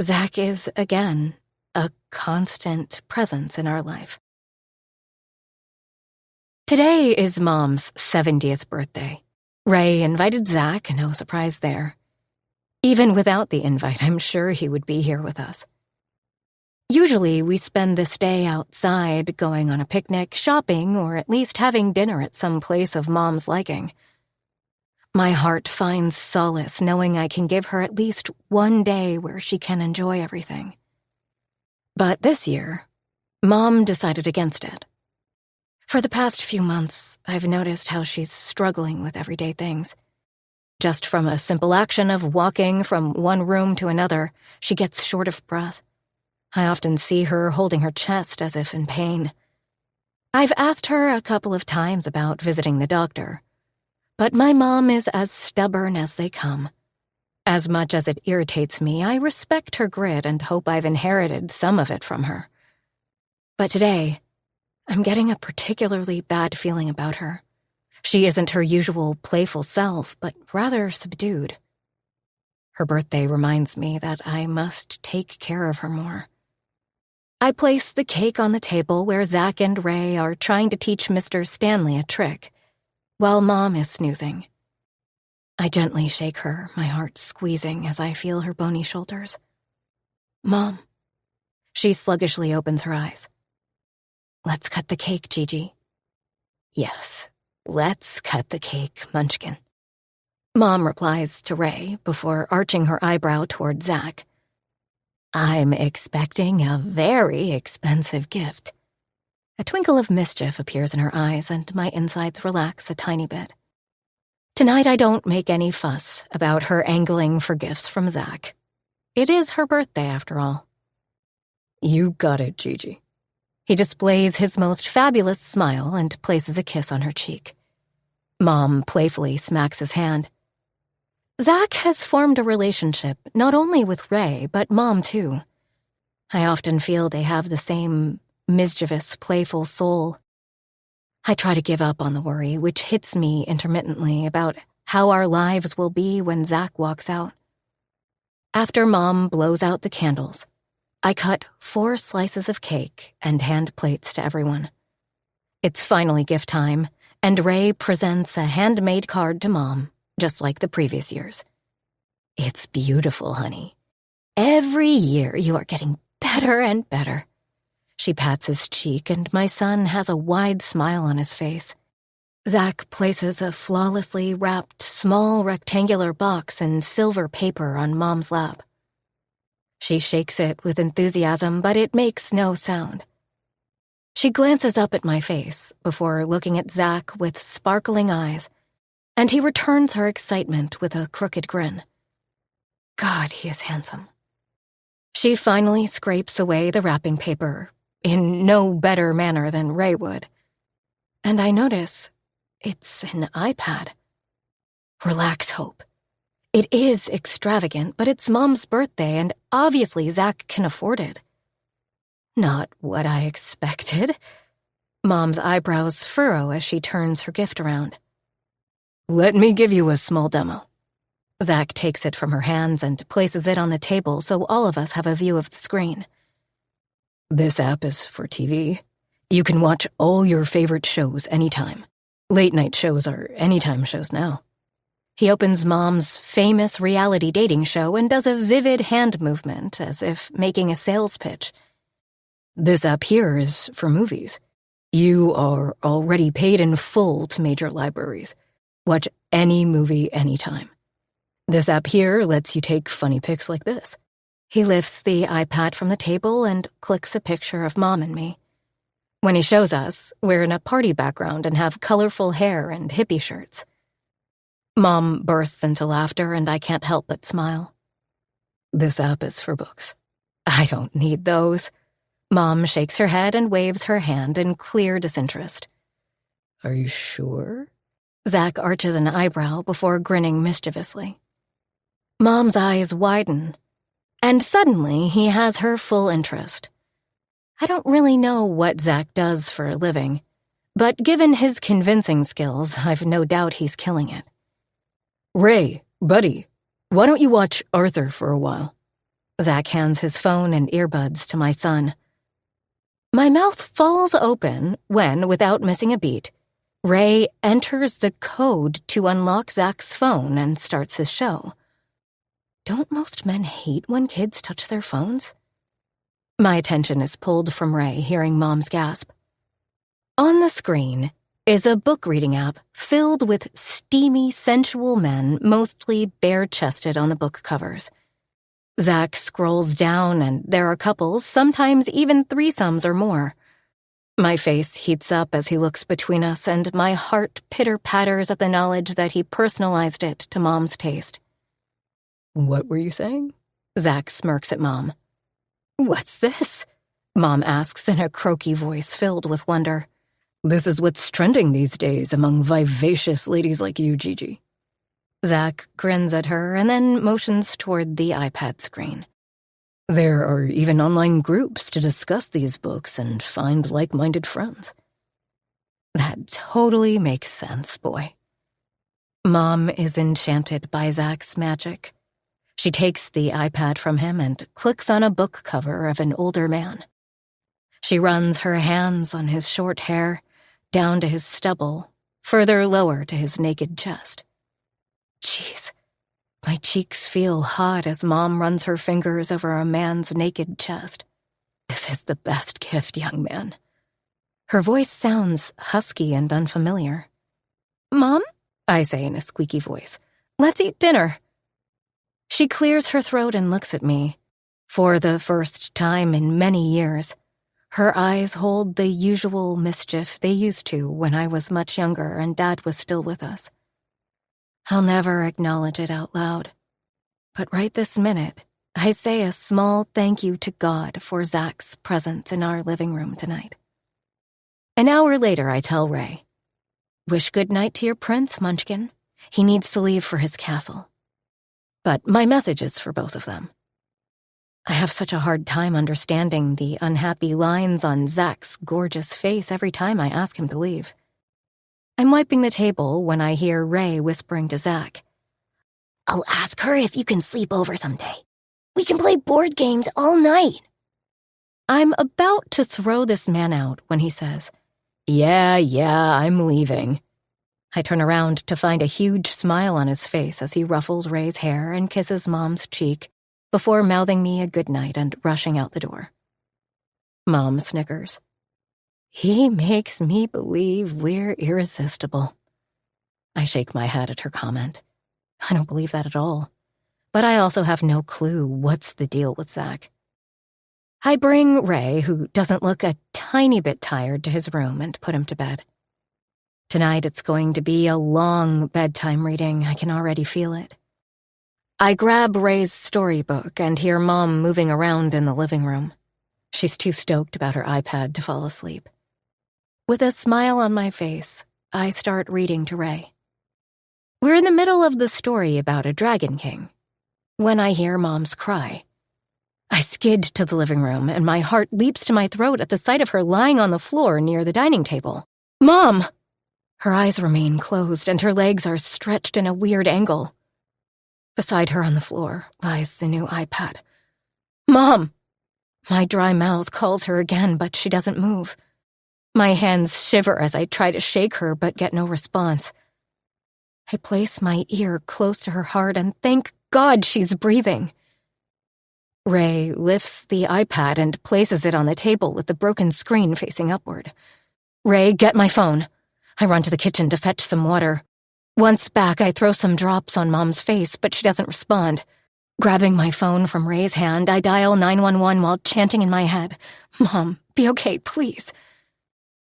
Zach is, again, a constant presence in our life. Today is Mom's 70th birthday. Ray invited Zach, no surprise there. Even without the invite, I'm sure he would be here with us. Usually, we spend this day outside, going on a picnic, shopping, or at least having dinner at some place of Mom's liking. My heart finds solace knowing I can give her at least one day where she can enjoy everything. But this year, Mom decided against it. For the past few months, I've noticed how she's struggling with everyday things. Just from a simple action of walking from one room to another, she gets short of breath. I often see her holding her chest as if in pain. I've asked her a couple of times about visiting the doctor, but my mom is as stubborn as they come. As much as it irritates me, I respect her grit and hope I've inherited some of it from her. But today, I'm getting a particularly bad feeling about her. She isn't her usual playful self, but rather subdued. Her birthday reminds me that I must take care of her more. I place the cake on the table where Zach and Ray are trying to teach Mr. Stanley a trick, while Mom is snoozing. I gently shake her, my heart squeezing as I feel her bony shoulders. "Mom." She sluggishly opens her eyes. "Let's cut the cake, Gigi." "Yes, let's cut the cake, Munchkin." Mom replies to Ray before arching her eyebrow toward Zach. "I'm expecting a very expensive gift." A twinkle of mischief appears in her eyes, and my insides relax a tiny bit. Tonight I don't make any fuss about her angling for gifts from Zach. It is her birthday, after all. "You got it, Gigi." He displays his most fabulous smile and places a kiss on her cheek. Mom playfully smacks his hand. Zach has formed a relationship not only with Ray, but Mom too. I often feel they have the same mischievous, playful soul. I try to give up on the worry, which hits me intermittently about how our lives will be when Zach walks out. After Mom blows out the candles, I cut 4 slices of cake and hand plates to everyone. It's finally gift time, and Ray presents a handmade card to Mom, just like the previous years. "It's beautiful, honey. Every year you are getting better and better." She pats his cheek, and my son has a wide smile on his face. Zach places a flawlessly wrapped small rectangular box in silver paper on Mom's lap. She shakes it with enthusiasm, but it makes no sound. She glances up at my face before looking at Zach with sparkling eyes, and he returns her excitement with a crooked grin. God, he is handsome. She finally scrapes away the wrapping paper, in no better manner than Ray would. And I notice it's an iPad. Relax, Hope. It is extravagant, but it's Mom's birthday, and obviously Zach can afford it. Not what I expected. Mom's eyebrows furrow as she turns her gift around. "Let me give you a small demo." Zach takes it from her hands and places it on the table so all of us have a view of the screen. "This app is for TV. You can watch all your favorite shows anytime. Late-night shows are anytime shows now." He opens Mom's famous reality dating show and does a vivid hand movement as if making a sales pitch. "This app here is for movies. You are already paid in full to major libraries. Watch any movie anytime. This app here lets you take funny pics like this." He lifts the iPad from the table and clicks a picture of Mom and me. When he shows us, we're in a party background and have colorful hair and hippie shirts. Mom bursts into laughter, and I can't help but smile. "This app is for books. I don't need those." Mom shakes her head and waves her hand in clear disinterest. "Are you sure?" Zach arches an eyebrow before grinning mischievously. Mom's eyes widen, and suddenly he has her full interest. I don't really know what Zach does for a living, but given his convincing skills, I've no doubt he's killing it. "Ray, buddy, why don't you watch Arthur for a while?" Zach hands his phone and earbuds to my son. My mouth falls open when, without missing a beat, Ray enters the code to unlock Zach's phone and starts his show. Don't most men hate when kids touch their phones? My attention is pulled from Ray, hearing Mom's gasp. On the screen is a book reading app filled with steamy, sensual men, mostly bare-chested on the book covers. Zach scrolls down, and there are couples, sometimes even threesomes or more. My face heats up as he looks between us, and my heart pitter-patters at the knowledge that he personalized it to Mom's taste. "What were you saying?" Zach smirks at Mom. "What's this?" Mom asks in a croaky voice filled with wonder. "This is what's trending these days among vivacious ladies like you, Gigi." Zach grins at her and then motions toward the iPad screen. "There are even online groups to discuss these books and find like-minded friends." That totally makes sense, boy. Mom is enchanted by Zach's magic. She takes the iPad from him and clicks on a book cover of an older man. She runs her hands on his short hair, down to his stubble, further lower to his naked chest. Jeez, my cheeks feel hot as Mom runs her fingers over a man's naked chest. "This is the best gift, young man." Her voice sounds husky and unfamiliar. "Mom?" I say in a squeaky voice. "Let's eat dinner." She clears her throat and looks at me. For the first time in many years, her eyes hold the usual mischief they used to when I was much younger and Dad was still with us. I'll never acknowledge it out loud, but right this minute, I say a small thank you to God for Zach's presence in our living room tonight. An hour later, I tell Ray, "Wish good night to your prince, Munchkin. He needs to leave for his castle." But my message is for both of them. I have such a hard time understanding the unhappy lines on Zach's gorgeous face every time I ask him to leave. I'm wiping the table when I hear Ray whispering to Zach, "I'll ask her if you can sleep over someday. We can play board games all night. I'm about to throw this man out when he says, Yeah, I'm leaving. I turn around to find a huge smile on his face as he ruffles Ray's hair and kisses Mom's cheek before mouthing me a goodnight and rushing out the door. Mom snickers. He makes me believe we're irresistible. I shake my head at her comment. I don't believe that at all. But I also have no clue what's the deal with Zach. I bring Ray, who doesn't look a tiny bit tired, to his room and put him to bed. Tonight it's going to be a long bedtime reading. I can already feel it. I grab Ray's storybook and hear Mom moving around in the living room. She's too stoked about her iPad to fall asleep. With a smile on my face, I start reading to Ray. We're in the middle of the story about a Dragon King when I hear Mom's cry. I skid to the living room, and my heart leaps to my throat at the sight of her lying on the floor near the dining table. Mom! Her eyes remain closed, and her legs are stretched in a weird angle. Beside her on the floor lies the new iPad. Mom! My dry mouth calls her again, but she doesn't move. My hands shiver as I try to shake her, but get no response. I place my ear close to her heart and thank God she's breathing. Ray lifts the iPad and places it on the table with the broken screen facing upward. Ray, get my phone. I run to the kitchen to fetch some water. Once back, I throw some drops on Mom's face, but she doesn't respond. Grabbing my phone from Ray's hand, I dial 911 while chanting in my head, Mom, be okay, please.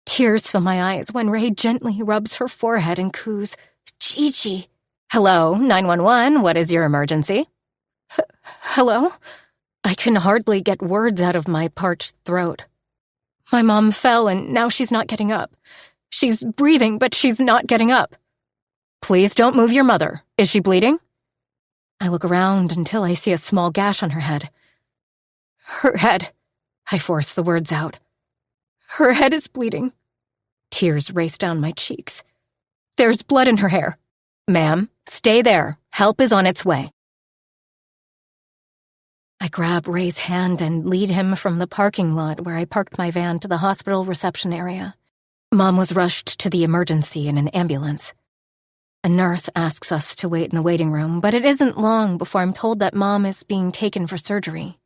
Tears fill my eyes when Ray gently rubs her forehead and coos, Gigi. Hello, 911, what is your emergency? Hello? I can hardly get words out of my parched throat. My mom fell and now she's not getting up. She's breathing, but she's not getting up. Please don't move your mother. Is she bleeding? I look around until I see a small gash on her head. Her head. I force the words out. Her head is bleeding. Tears race down my cheeks. There's blood in her hair. Ma'am, stay there. Help is on its way. I grab Ray's hand and lead him from the parking lot where I parked my van to the hospital reception area. Mom was rushed to the emergency in an ambulance. A nurse asks us to wait in the waiting room, but it isn't long before I'm told that Mom is being taken for surgery.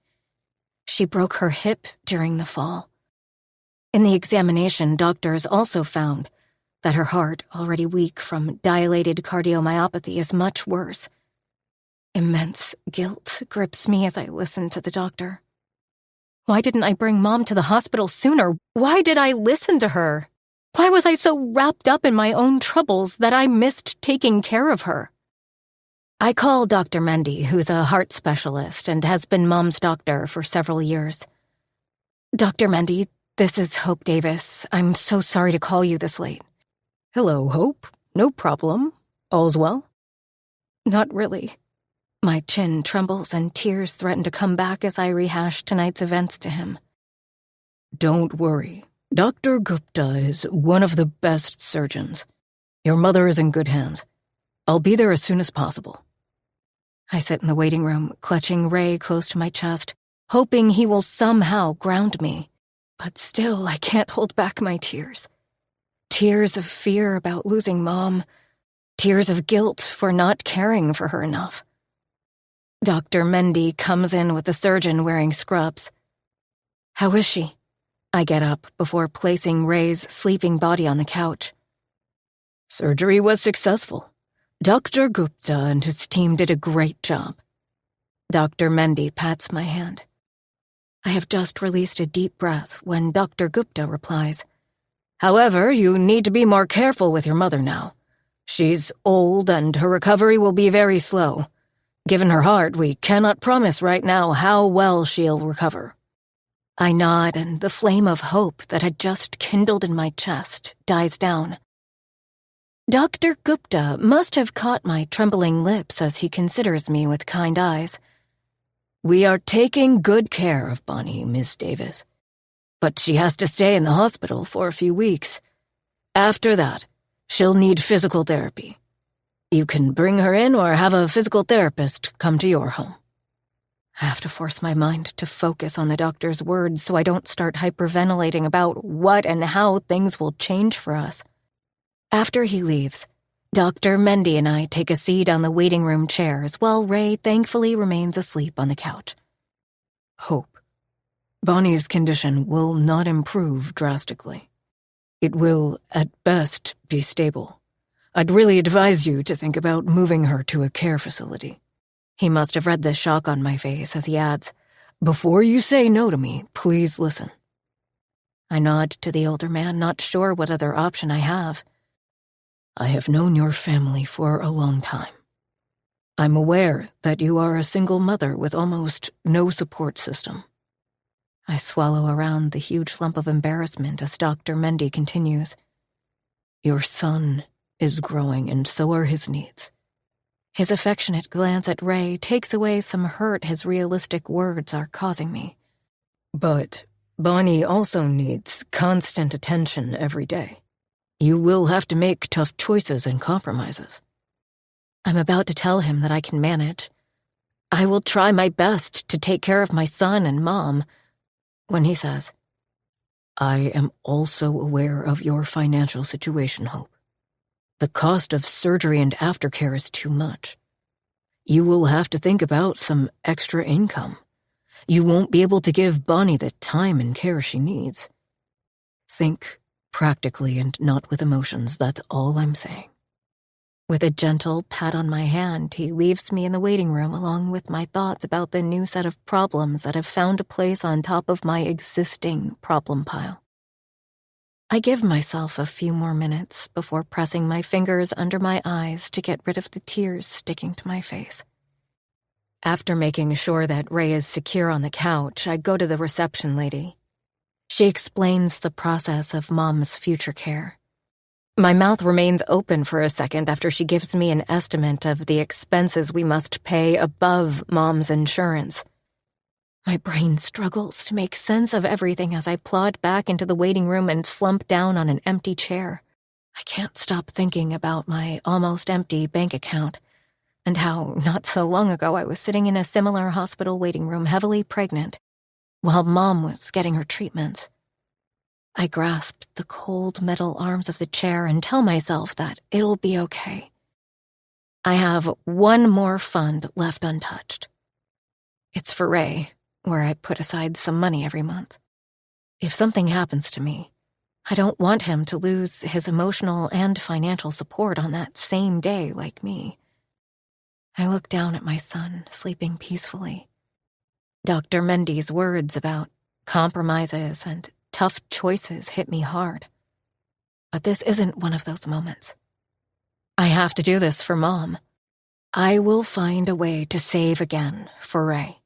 She broke her hip during the fall. In the examination, doctors also found that her heart, already weak from dilated cardiomyopathy, is much worse. Immense guilt grips me as I listen to the doctor. Why didn't I bring Mom to the hospital sooner? Why did I listen to her? Why was I so wrapped up in my own troubles that I missed taking care of her? I call Dr. Mendy, who's a heart specialist and has been Mom's doctor for several years. Dr. Mendy, this is Hope Davis. I'm so sorry to call you this late. Hello, Hope. No problem. All's well? Not really. My chin trembles and tears threaten to come back as I rehash tonight's events to him. Don't worry. Dr. Gupta is one of the best surgeons. Your mother is in good hands. I'll be there as soon as possible. I sit in the waiting room, clutching Ray close to my chest, hoping he will somehow ground me. But still, I can't hold back my tears. Tears of fear about losing Mom. Tears of guilt for not caring for her enough. Dr. Mendy comes in with the surgeon wearing scrubs. How is she? I get up before placing Ray's sleeping body on the couch. Surgery was successful. Dr. Gupta and his team did a great job. Dr. Mendy pats my hand. I have just released a deep breath when Dr. Gupta replies, However, you need to be more careful with your mother now. She's old and her recovery will be very slow. Given her heart, we cannot promise right now how well she'll recover. I nod, and the flame of hope that had just kindled in my chest dies down. Dr. Gupta must have caught my trembling lips as he considers me with kind eyes. We are taking good care of Bonnie, Miss Davis. But she has to stay in the hospital for a few weeks. After that, she'll need physical therapy. You can bring her in or have a physical therapist come to your home. I have to force my mind to focus on the doctor's words so I don't start hyperventilating about what and how things will change for us. After he leaves, Dr. Mendy and I take a seat on the waiting room chairs while Ray thankfully remains asleep on the couch. Hope. Bonnie's condition will not improve drastically. It will, at best, be stable. I'd really advise you to think about moving her to a care facility. He must have read the shock on my face as he adds, "Before you say no to me, please listen." I nod to the older man, not sure what other option I have. I have known your family for a long time. I'm aware that you are a single mother with almost no support system. I swallow around the huge lump of embarrassment as Dr. Mendy continues. Your son is growing, and so are his needs. His affectionate glance at Ray takes away some hurt his realistic words are causing me. But Bonnie also needs constant attention every day. You will have to make tough choices and compromises. I'm about to tell him that I can manage. I will try my best to take care of my son and Mom, when he says, I am also aware of your financial situation, Hope. The cost of surgery and aftercare is too much. You will have to think about some extra income. You won't be able to give Bonnie the time and care she needs. Think practically and not with emotions, that's all I'm saying. With a gentle pat on my hand, he leaves me in the waiting room along with my thoughts about the new set of problems that have found a place on top of my existing problem pile. I give myself a few more minutes before pressing my fingers under my eyes to get rid of the tears sticking to my face. After making sure that Ray is secure on the couch, I go to the reception lady. She explains the process of Mom's future care. My mouth remains open for a second after she gives me an estimate of the expenses we must pay above Mom's insurance. My brain struggles to make sense of everything as I plod back into the waiting room and slump down on an empty chair. I can't stop thinking about my almost empty bank account and how, not so long ago, I was sitting in a similar hospital waiting room heavily pregnant while Mom was getting her treatments. I grasp the cold metal arms of the chair and tell myself that it'll be okay. I have one more fund left untouched. It's for Ray, where I put aside some money every month. If something happens to me, I don't want him to lose his emotional and financial support on that same day like me. I look down at my son, sleeping peacefully. Dr. Mendy's words about compromises and tough choices hit me hard. But this isn't one of those moments. I have to do this for Mom. I will find a way to save again for Ray.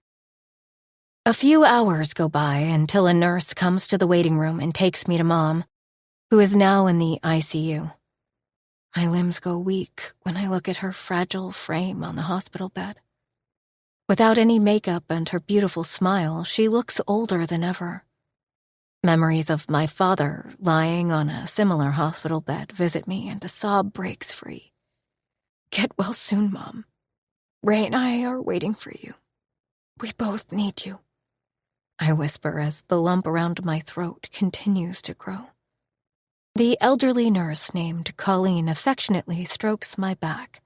A few hours go by until a nurse comes to the waiting room and takes me to Mom, who is now in the ICU. My limbs go weak when I look at her fragile frame on the hospital bed. Without any makeup and her beautiful smile, she looks older than ever. Memories of my father lying on a similar hospital bed visit me and a sob breaks free. Get well soon, Mom. Ray and I are waiting for you. We both need you. I whisper as the lump around my throat continues to grow. The elderly nurse named Colleen affectionately strokes my back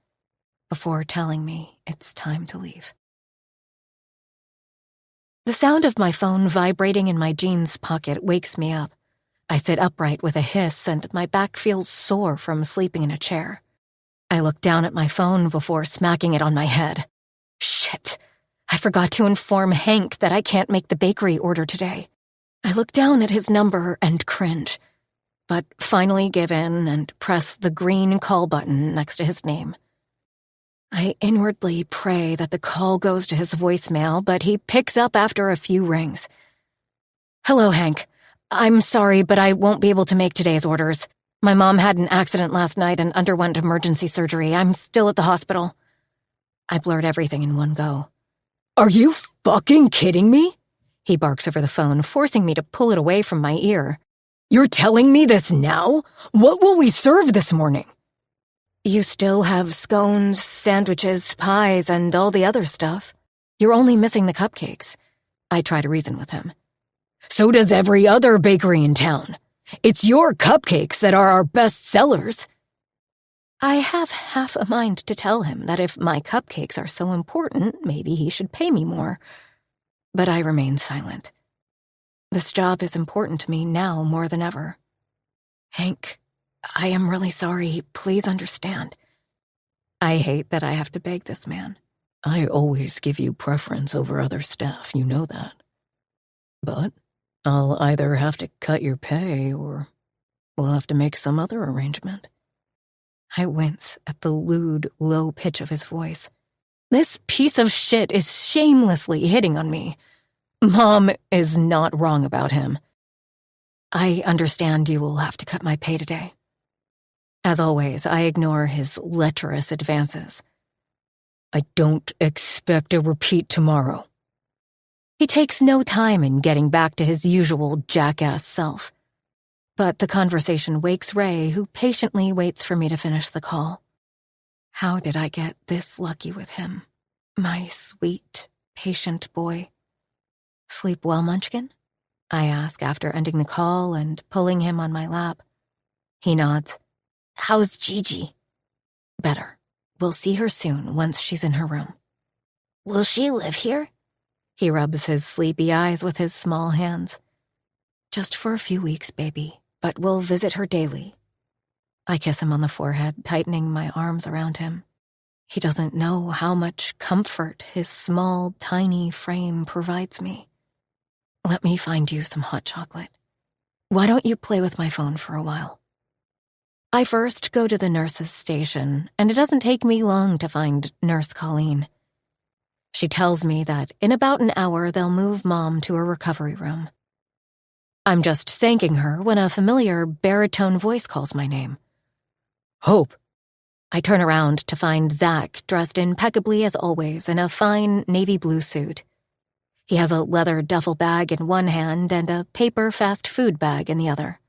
before telling me it's time to leave. The sound of my phone vibrating in my jeans pocket wakes me up. I sit upright with a hiss and my back feels sore from sleeping in a chair. I look down at my phone before smacking it on my head. Shit! I forgot to inform Hank that I can't make the bakery order today. I look down at his number and cringe, but finally give in and press the green call button next to his name. I inwardly pray that the call goes to his voicemail, but he picks up after a few rings. Hello, Hank. I'm sorry, but I won't be able to make today's orders. My mom had an accident last night and underwent emergency surgery. I'm still at the hospital. I blurt everything in one go. Are you fucking kidding me? He barks over the phone, forcing me to pull it away from my ear. You're telling me this now? What will we serve this morning? You still have scones, sandwiches, pies, and all the other stuff. You're only missing the cupcakes. I try to reason with him. So does every other bakery in town. It's your cupcakes that are our best sellers. I have half a mind to tell him that if my cupcakes are so important, maybe he should pay me more. But I remain silent. This job is important to me now more than ever. Hank, I am really sorry. Please understand. I hate that I have to beg this man. I always give you preference over other staff, you know that. But I'll either have to cut your pay or we'll have to make some other arrangement. I wince at the lewd, low pitch of his voice. This piece of shit is shamelessly hitting on me. Mom is not wrong about him. I understand you will have to cut my pay today. As always, I ignore his lecherous advances. I don't expect a repeat tomorrow. He takes no time in getting back to his usual jackass self. But the conversation wakes Ray, who patiently waits for me to finish the call. How did I get this lucky with him? My sweet, patient boy. Sleep well, Munchkin? I ask after ending the call and pulling him on my lap. He nods. How's Gigi? Better. We'll see her soon once she's in her room. Will she live here? He rubs his sleepy eyes with his small hands. Just for a few weeks, baby, but we'll visit her daily. I kiss him on the forehead, tightening my arms around him. He doesn't know how much comfort his small, tiny frame provides me. Let me find you some hot chocolate. Why don't you play with my phone for a while? I first go to the nurse's station, and it doesn't take me long to find Nurse Colleen. She tells me that in about an hour they'll move Mom to a recovery room. I'm just thanking her when a familiar baritone voice calls my name. Hope. I turn around to find Zach dressed impeccably as always in a fine navy blue suit. He has a leather duffel bag in one hand and a paper fast food bag in the other.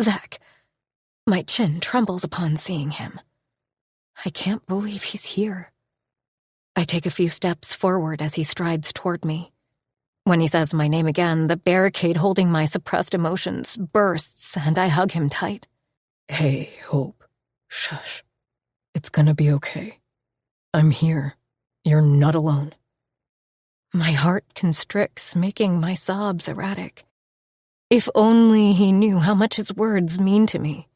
Zach. My chin trembles upon seeing him. I can't believe he's here. I take a few steps forward as he strides toward me. When he says my name again, the barricade holding my suppressed emotions bursts, and I hug him tight. Hey, Hope. Shush. It's gonna be okay. I'm here. You're not alone. My heart constricts, making my sobs erratic. If only he knew how much his words mean to me.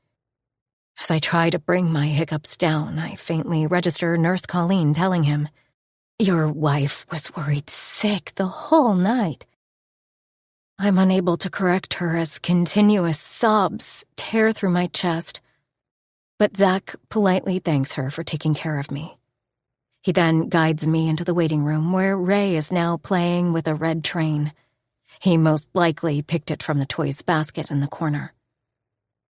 As I try to bring my hiccups down, I faintly register Nurse Colleen telling him, "Your wife was worried sick the whole night." I'm unable to correct her as continuous sobs tear through my chest, but Zach politely thanks her for taking care of me. He then guides me into the waiting room where Ray is now playing with a red train. He most likely picked it from the toys basket in the corner.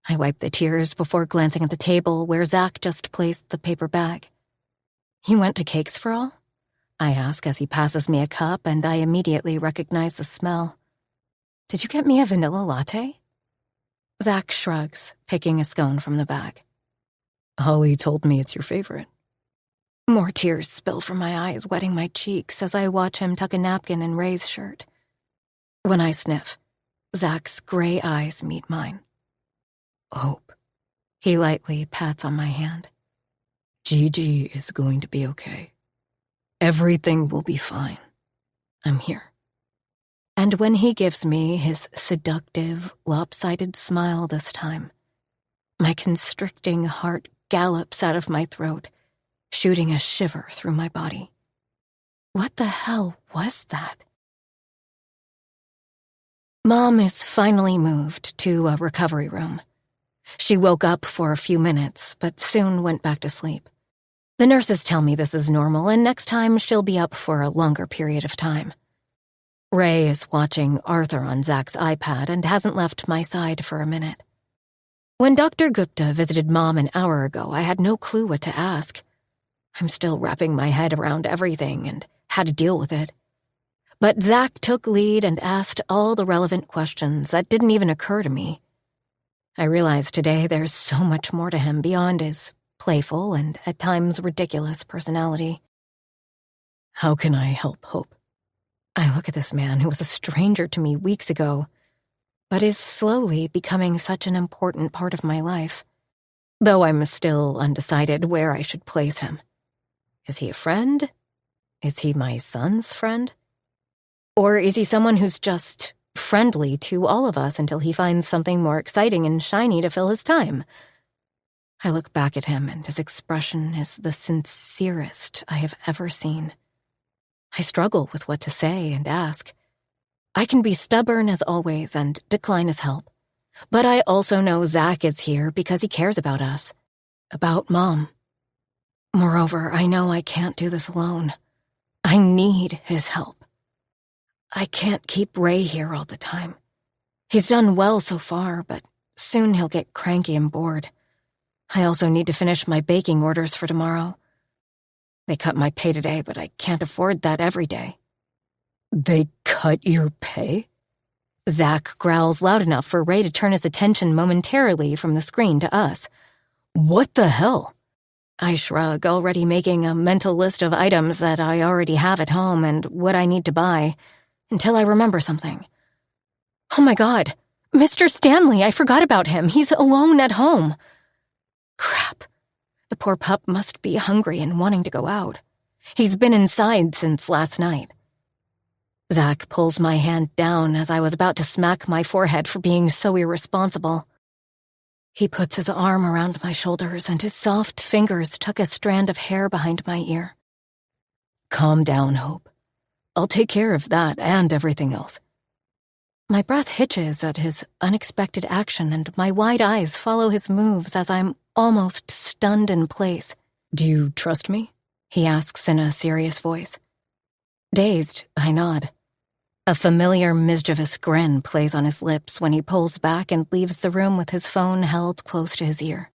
I wipe the tears before glancing at the table where Zach just placed the paper bag. "You went to Cakes for All?" I ask as he passes me a cup, and I immediately recognize the smell. "Did you get me a vanilla latte?" Zach shrugs, picking a scone from the bag. Holly told me it's your favorite. More tears spill from my eyes, wetting my cheeks as I watch him tuck a napkin in Ray's shirt. When I sniff, Zach's gray eyes meet mine. Hope. He lightly pats on my hand. Gigi is going to be okay. Everything will be fine. I'm here. And when he gives me his seductive, lopsided smile this time, my constricting heart gallops out of my throat, shooting a shiver through my body. What the hell was that? Mom is finally moved to a recovery room. She woke up for a few minutes, but soon went back to sleep. The nurses tell me this is normal, and next time she'll be up for a longer period of time. Ray is watching Arthur on Zach's iPad and hasn't left my side for a minute. When Dr. Gupta visited Mom an hour ago, I had no clue what to ask. I'm still wrapping my head around everything and how to deal with it. But Zach took lead and asked all the relevant questions that didn't even occur to me. I realize today there's so much more to him beyond his playful and at times ridiculous personality. How can I help, Hope? I look at this man who was a stranger to me weeks ago, but is slowly becoming such an important part of my life, though I'm still undecided where I should place him. Is he a friend? Is he my son's friend? Or is he someone who's just friendly to all of us until he finds something more exciting and shiny to fill his time? I look back at him, and his expression is the sincerest I have ever seen. I struggle with what to say and ask. I can be stubborn as always and decline his help, but I also know Zach is here because he cares about us, about Mom. Moreover, I know I can't do this alone. I need his help. I can't keep Ray here all the time. He's done well so far, but soon he'll get cranky and bored. I also need to finish my baking orders for tomorrow. They cut my pay today, but I can't afford that every day. They cut your pay? Zach growls loud enough for Ray to turn his attention momentarily from the screen to us. What the hell? I shrug, already making a mental list of items that I already have at home and what I need to buy, until I remember something. Oh my God, Mr. Stanley, I forgot about him. He's alone at home. Crap. The poor pup must be hungry and wanting to go out. He's been inside since last night. Zach pulls my hand down as I was about to smack my forehead for being so irresponsible. He puts his arm around my shoulders and his soft fingers tuck a strand of hair behind my ear. Calm down, Hope. I'll take care of that and everything else. My breath hitches at his unexpected action and my wide eyes follow his moves as I'm almost stunned in place. Do you trust me? He asks in a serious voice. Dazed, I nod. A familiar mischievous grin plays on his lips when he pulls back and leaves the room with his phone held close to his ear.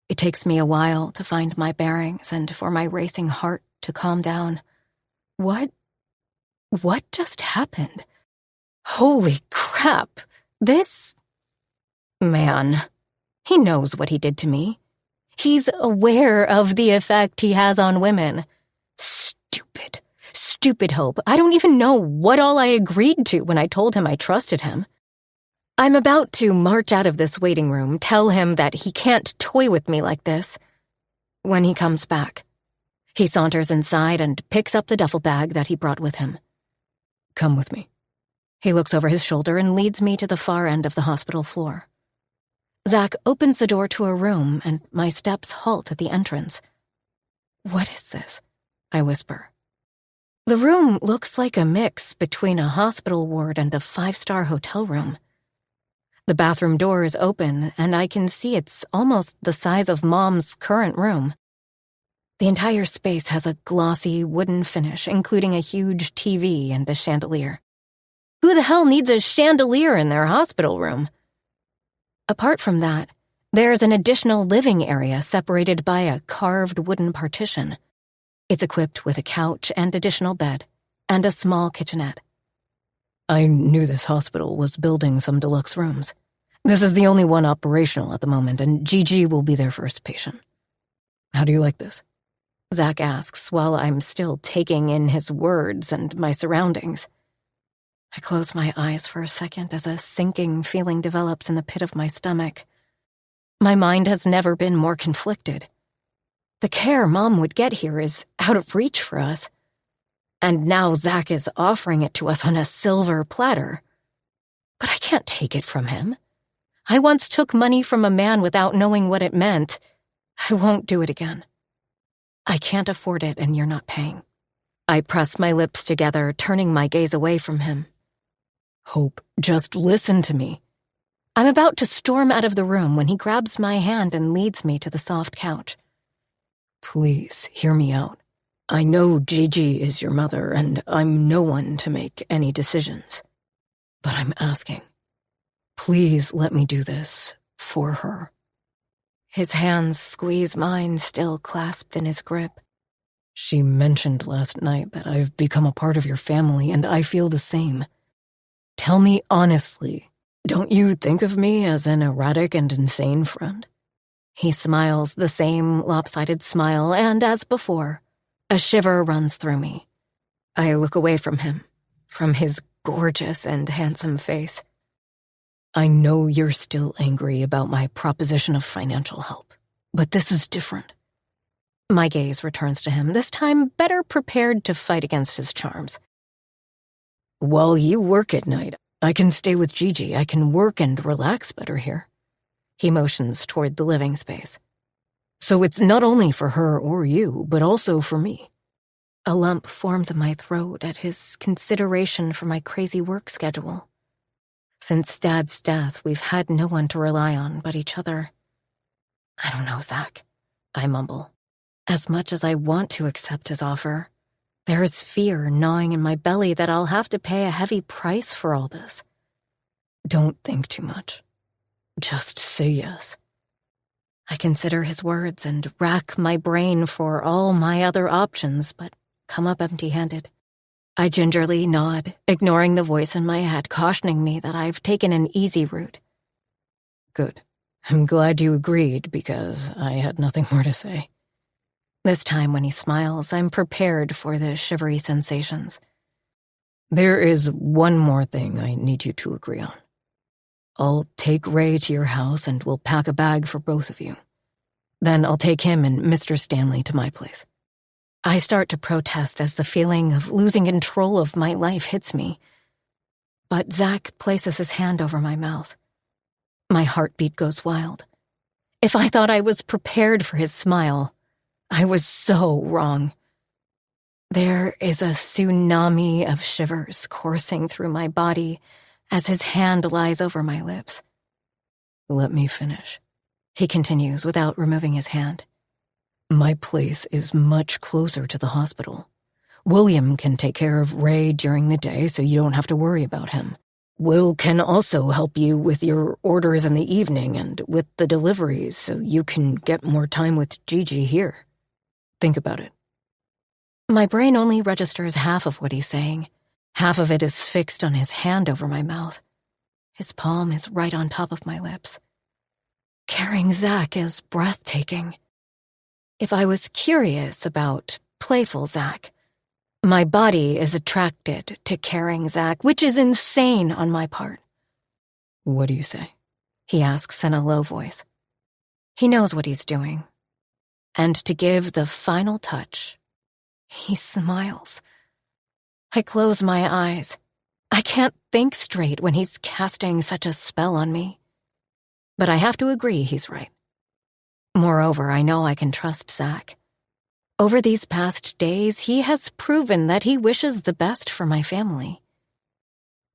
It takes me a while to find my bearings and for my racing heart to calm down. What just happened? Holy crap! This man, he knows what he did to me. He's aware of the effect he has on women. Stupid Hope. I don't even know what all I agreed to when I told him I trusted him. I'm about to march out of this waiting room, tell him that he can't toy with me like this, when he comes back. He saunters inside and picks up the duffel bag that he brought with him. Come with me. He looks over his shoulder and leads me to the far end of the hospital floor. Zach opens the door to a room, and my steps halt at the entrance. What is this? I whisper. The room looks like a mix between a hospital ward and a 5-star hotel room. The bathroom door is open, and I can see it's almost the size of Mom's current room. The entire space has a glossy wooden finish, including a huge TV and a chandelier. Who the hell needs a chandelier in their hospital room? Apart from that, there's an additional living area separated by a carved wooden partition. It's equipped with a couch and additional bed, and a small kitchenette. I knew this hospital was building some deluxe rooms. This is the only one operational at the moment, and Gigi will be their first patient. How do you like this? Zach asks while I'm still taking in his words and my surroundings. I close my eyes for a second as a sinking feeling develops in the pit of my stomach. My mind has never been more conflicted. The care Mom would get here is out of reach for us. And now Zach is offering it to us on a silver platter. But I can't take it from him. I once took money from a man without knowing what it meant. I won't do it again. I can't afford it, and you're not paying. I press my lips together, turning my gaze away from him. Hope, just listen to me. I'm about to storm out of the room when he grabs my hand and leads me to the soft couch. Please, hear me out. I know Gigi is your mother, and I'm no one to make any decisions. But I'm asking. Please let me do this for her. His hands squeeze mine, still clasped in his grip. She mentioned last night that I've become a part of your family, and I feel the same. Tell me honestly, don't you think of me as an erratic and insane friend? He smiles the same lopsided smile, and as before, a shiver runs through me. I look away from him, from his gorgeous and handsome face. I know you're still angry about my proposition of financial help, but this is different. My gaze returns to him, this time better prepared to fight against his charms. While you work at night, I can stay with Gigi. I can work and relax better here. He motions toward the living space. So it's not only for her or you, but also for me. A lump forms in my throat at his consideration for my crazy work schedule. Since Dad's death, we've had no one to rely on but each other. I don't know, Zach, I mumble. As much as I want to accept his offer, there is fear gnawing in my belly that I'll have to pay a heavy price for all this. Don't think too much. Just say yes. I consider his words and rack my brain for all my other options, but come up empty-handed. I gingerly nod, ignoring the voice in my head cautioning me that I've taken an easy route. Good. I'm glad you agreed because I had nothing more to say. This time when he smiles, I'm prepared for the shivery sensations. There is one more thing I need you to agree on. I'll take Ray to your house and we'll pack a bag for both of you. Then I'll take him and Mr. Stanley to my place. I start to protest as the feeling of losing control of my life hits me. But Zach places his hand over my mouth. My heartbeat goes wild. If I thought I was prepared for his smile, I was so wrong. There is a tsunami of shivers coursing through my body as his hand lies over my lips. Let me finish, he continues without removing his hand. My place is much closer to the hospital. William can take care of Ray during the day so you don't have to worry about him. Will can also help you with your orders in the evening and with the deliveries so you can get more time with Gigi here. Think about it. My brain only registers half of what he's saying. Half of it is fixed on his hand over my mouth. His palm is right on top of my lips. Carrying Zach is breathtaking. If I was curious about playful Zach, my body is attracted to carrying Zach, which is insane on my part. What do you say? He asks in a low voice. He knows what he's doing. And to give the final touch, he smiles. I close my eyes. I can't think straight when he's casting such a spell on me. But I have to agree he's right. Moreover, I know I can trust Zach. Over these past days, he has proven that he wishes the best for my family.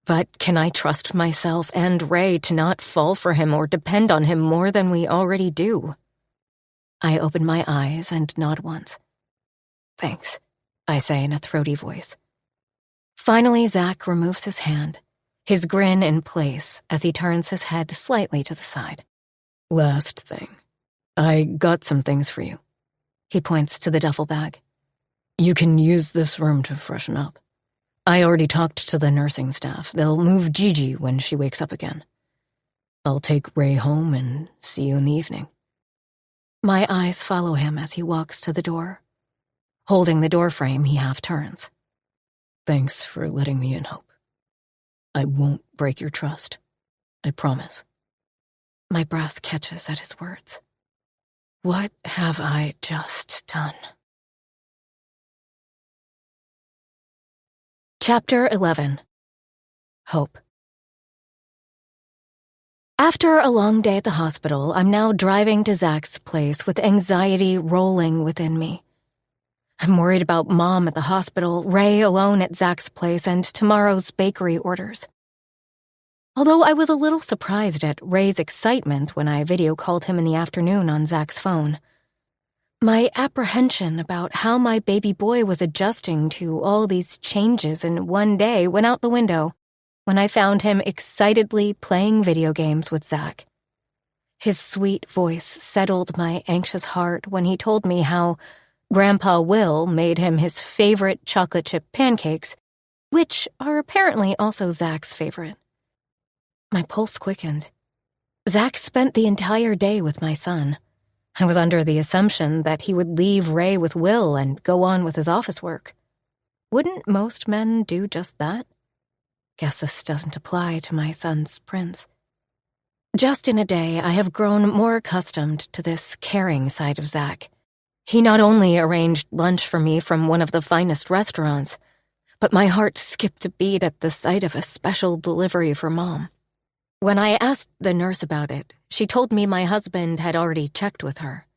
But can I trust myself and Ray to not fall for him or depend on him more than we already do? I open my eyes and nod once. Thanks, I say in a throaty voice. Finally, Zach removes his hand, his grin in place as he turns his head slightly to the side. Last thing. I got some things for you. He points to the duffel bag. You can use this room to freshen up. I already talked to the nursing staff. They'll move Gigi when she wakes up again. I'll take Ray home and see you in the evening. My eyes follow him as he walks to the door. Holding the door frame, he half turns. Thanks for letting me in, Hope. I won't break your trust. I promise. My breath catches at his words. What have I just done? Chapter 11. Hope. After a long day at the hospital, I'm now driving to Zach's place with anxiety rolling within me. I'm worried about Mom at the hospital, Ray alone at Zach's place, and tomorrow's bakery orders. Although I was a little surprised at Ray's excitement when I video called him in the afternoon on Zach's phone, my apprehension about how my baby boy was adjusting to all these changes in one day went out the window when I found him excitedly playing video games with Zach. His sweet voice settled my anxious heart when he told me how Grandpa Will made him his favorite chocolate chip pancakes, which are apparently also Zach's favorite. My pulse quickened. Zach spent the entire day with my son. I was under the assumption that he would leave Ray with Will and go on with his office work. wouldn't most men do just that? Guess this doesn't apply to my son's prince. Just in a day, I have grown more accustomed to this caring side of Zach. He not only arranged lunch for me from one of the finest restaurants, but my heart skipped a beat at the sight of a special delivery for Mom. When I asked the nurse about it, she told me my husband had already checked with her.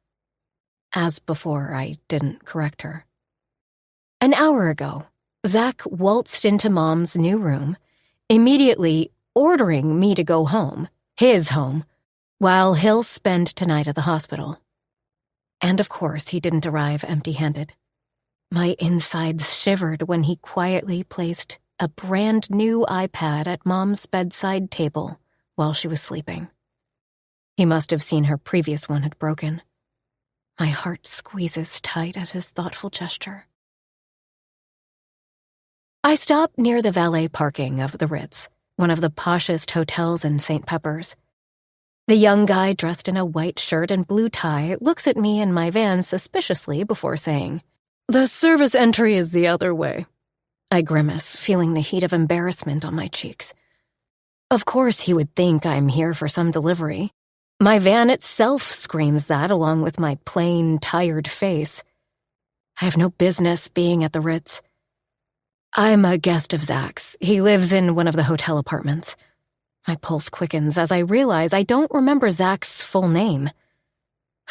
As before, I didn't correct her. An hour ago, Zach waltzed into Mom's new room, immediately ordering me to go home, his home, while he'll spend tonight at the hospital. And of course, he didn't arrive empty-handed. My insides shivered when he quietly placed a brand new iPad at Mom's bedside table while she was sleeping. He must have seen her previous one had broken. My heart squeezes tight at his thoughtful gesture. I stop near the valet parking of the Ritz, one of the poshest hotels in St. Peppers. The young guy dressed in a white shirt and blue tie looks at me and my van suspiciously before saying, "The service entry is the other way." I grimace, feeling the heat of embarrassment on my cheeks. Of course he would think I'm here for some delivery. My van itself screams that along with my plain, tired face. I have no business being at the Ritz. I'm a guest of Zach's. He lives in one of the hotel apartments. My pulse quickens as I realize I don't remember Zach's full name.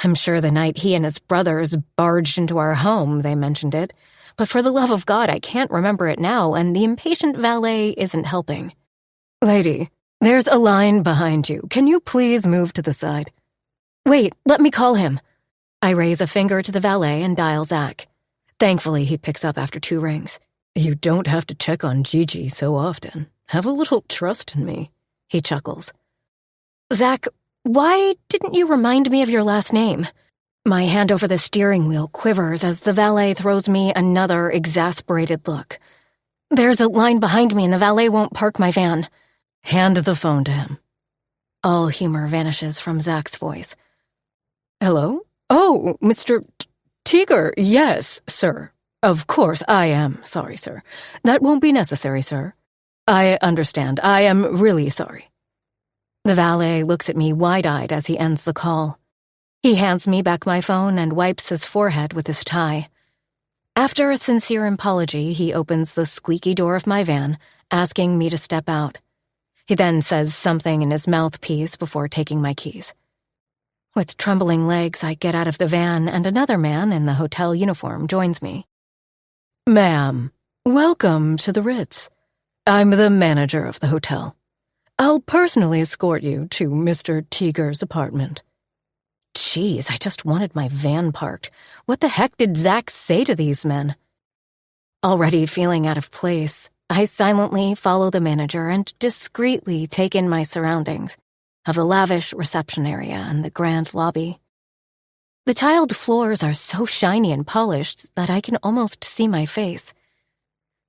I'm sure the night he and his brothers barged into our home, they mentioned it, but for the love of God, I can't remember it now, and the impatient valet isn't helping. "Lady, there's a line behind you. Can you please move to the side?" "Wait, let me call him." I raise a finger to the valet and dial Zach. Thankfully, he picks up after 2 rings. "You don't have to check on Gigi so often. Have a little trust in me," he chuckles. "Zach, why didn't you remind me of your last name?" My hand over the steering wheel quivers as the valet throws me another exasperated look. "There's a line behind me and the valet won't park my van." "Hand the phone to him." All humor vanishes from Zach's voice. "Hello? Oh, Mr. Tiger, yes, sir. Of course, I am sorry, sir. That won't be necessary, sir. I understand. I am really sorry." The valet looks at me wide-eyed as he ends the call. He hands me back my phone and wipes his forehead with his tie. After a sincere apology, he opens the squeaky door of my van, asking me to step out. He then says something in his mouthpiece before taking my keys. With trembling legs, I get out of the van and another man in the hotel uniform joins me. "Ma'am, welcome to the Ritz. I'm the manager of the hotel. I'll personally escort you to Mr. Tiger's apartment." Jeez, I just wanted my van parked. What the heck did Zach say to these men? Already feeling out of place, I silently follow the manager and discreetly take in my surroundings of the lavish reception area and the grand lobby. The tiled floors are so shiny and polished that I can almost see my face.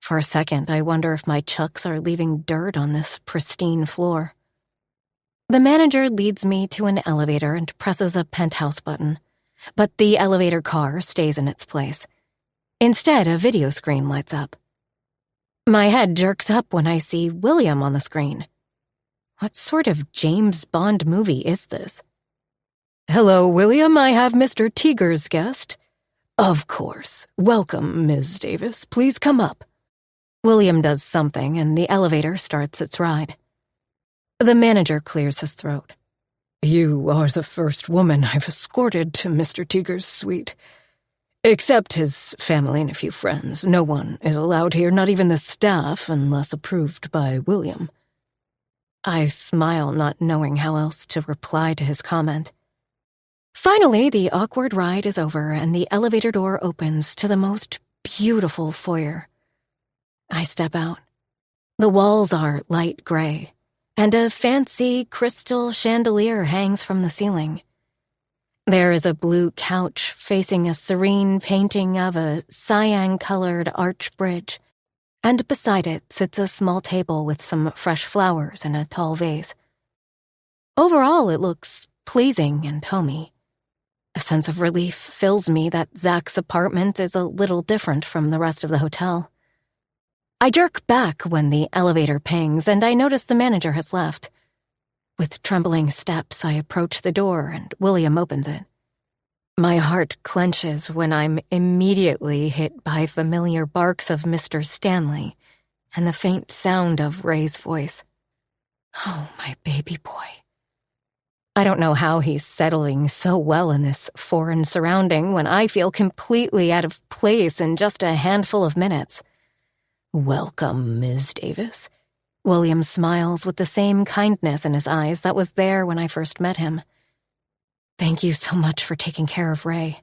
For a second, I wonder if my chucks are leaving dirt on this pristine floor. The manager leads me to an elevator and presses a penthouse button, but the elevator car stays in its place. Instead, a video screen lights up. My head jerks up when I see William on the screen. What sort of James Bond movie is this? "Hello, William, I have Mr. Tiger's guest." "Of course. Welcome, Ms. Davis. Please come up." William does something, and the elevator starts its ride. The manager clears his throat. "You are the first woman I've escorted to Mr. Tiger's suite. Except his family and a few friends. No one is allowed here, not even the staff, unless approved by William." I smile, not knowing how else to reply to his comment. Finally, the awkward ride is over and the elevator door opens to the most beautiful foyer. I step out. The walls are light gray, and a fancy crystal chandelier hangs from the ceiling. There is a blue couch facing a serene painting of a cyan-colored arch bridge, and beside it sits a small table with some fresh flowers in a tall vase. Overall, it looks pleasing and homey. A sense of relief fills me that Zach's apartment is a little different from the rest of the hotel. I jerk back when the elevator pings and I notice the manager has left. With trembling steps, I approach the door and William opens it. My heart clenches when I'm immediately hit by familiar barks of Mr. Stanley and the faint sound of Ray's voice. Oh, my baby boy. I don't know how he's settling so well in this foreign surrounding when I feel completely out of place in just a handful of minutes. Welcome, Ms. Davis. William smiles with the same kindness in his eyes that was there when I first met him. Thank you so much for taking care of Ray.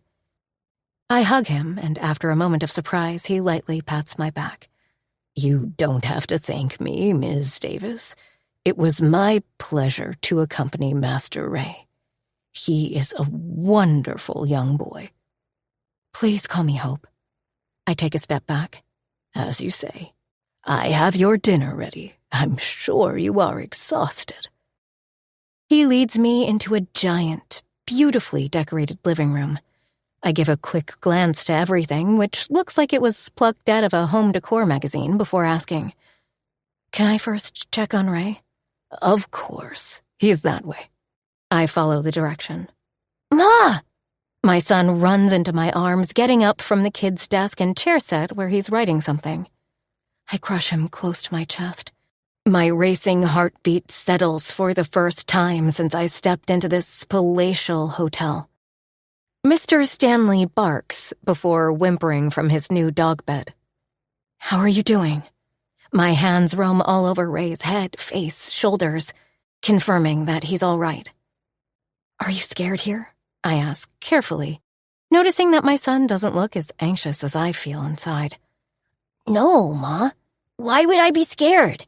I hug him, and after a moment of surprise, he lightly pats my back. You don't have to thank me, Ms. Davis. It was my pleasure to accompany Master Ray. He is a wonderful young boy. Please call me Hope. I take a step back. As you say, I have your dinner ready. I'm sure you are exhausted. He leads me into a giant, beautifully decorated living room. I give a quick glance to everything, which looks like it was plucked out of a home decor magazine, before asking, Can I first check on Ray? Of course. He's that way. I follow the direction. Ma! My son runs into my arms, getting up from the kid's desk and chair set where he's writing something. I crush him close to my chest. My racing heartbeat settles for the first time since I stepped into this palatial hotel. Mr. Stanley barks before whimpering from his new dog bed. How are you doing? My hands roam all over Ray's head, face, shoulders, confirming that he's all right. Are you scared here? I ask carefully, noticing that my son doesn't look as anxious as I feel inside. No, Ma. Why would I be scared?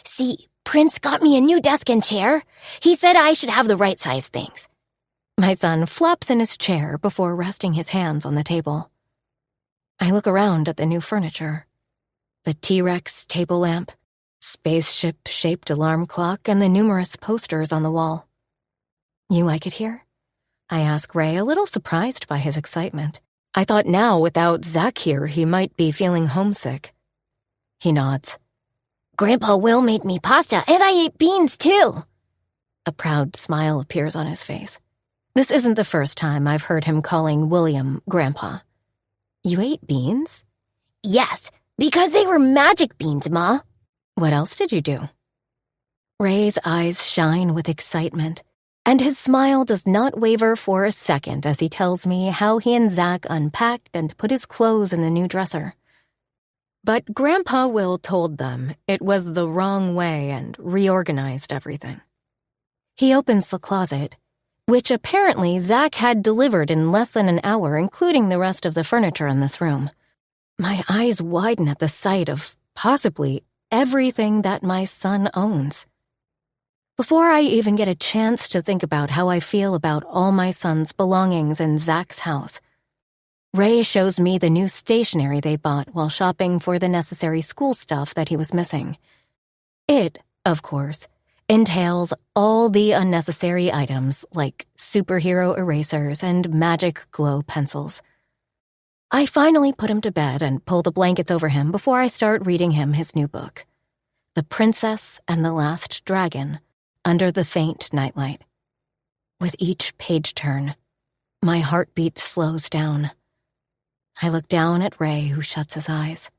See, Prince got me a new desk and chair. He said I should have the right size things. My son flops in his chair before resting his hands on the table. I look around at the new furniture. The T-Rex table lamp, spaceship-shaped alarm clock, and the numerous posters on the wall. You like it here? I ask Ray, a little surprised by his excitement. I thought now, without Zach here, he might be feeling homesick. He nods. Grandpa Will made me pasta, and I ate beans, too. A proud smile appears on his face. This isn't the first time I've heard him calling William Grandpa. You ate beans? Yes, because they were magic beans, Ma. What else did you do? Ray's eyes shine with excitement, and his smile does not waver for a second as he tells me how he and Zach unpacked and put his clothes in the new dresser. But Grandpa Will told them it was the wrong way and reorganized everything. He opens the closet, which apparently Zach had delivered in less than an hour, including the rest of the furniture in this room. My eyes widen at the sight of possibly everything that my son owns. Before I even get a chance to think about how I feel about all my son's belongings in Zach's house, Ray shows me the new stationery they bought while shopping for the necessary school stuff that he was missing. It, of course, entails all the unnecessary items like superhero erasers and magic glow pencils. I finally put him to bed and pull the blankets over him before I start reading him his new book, The Princess and the Last Dragon, Under the Faint Nightlight. With each page turn, my heartbeat slows down. I look down at Ray, who shuts his eyes.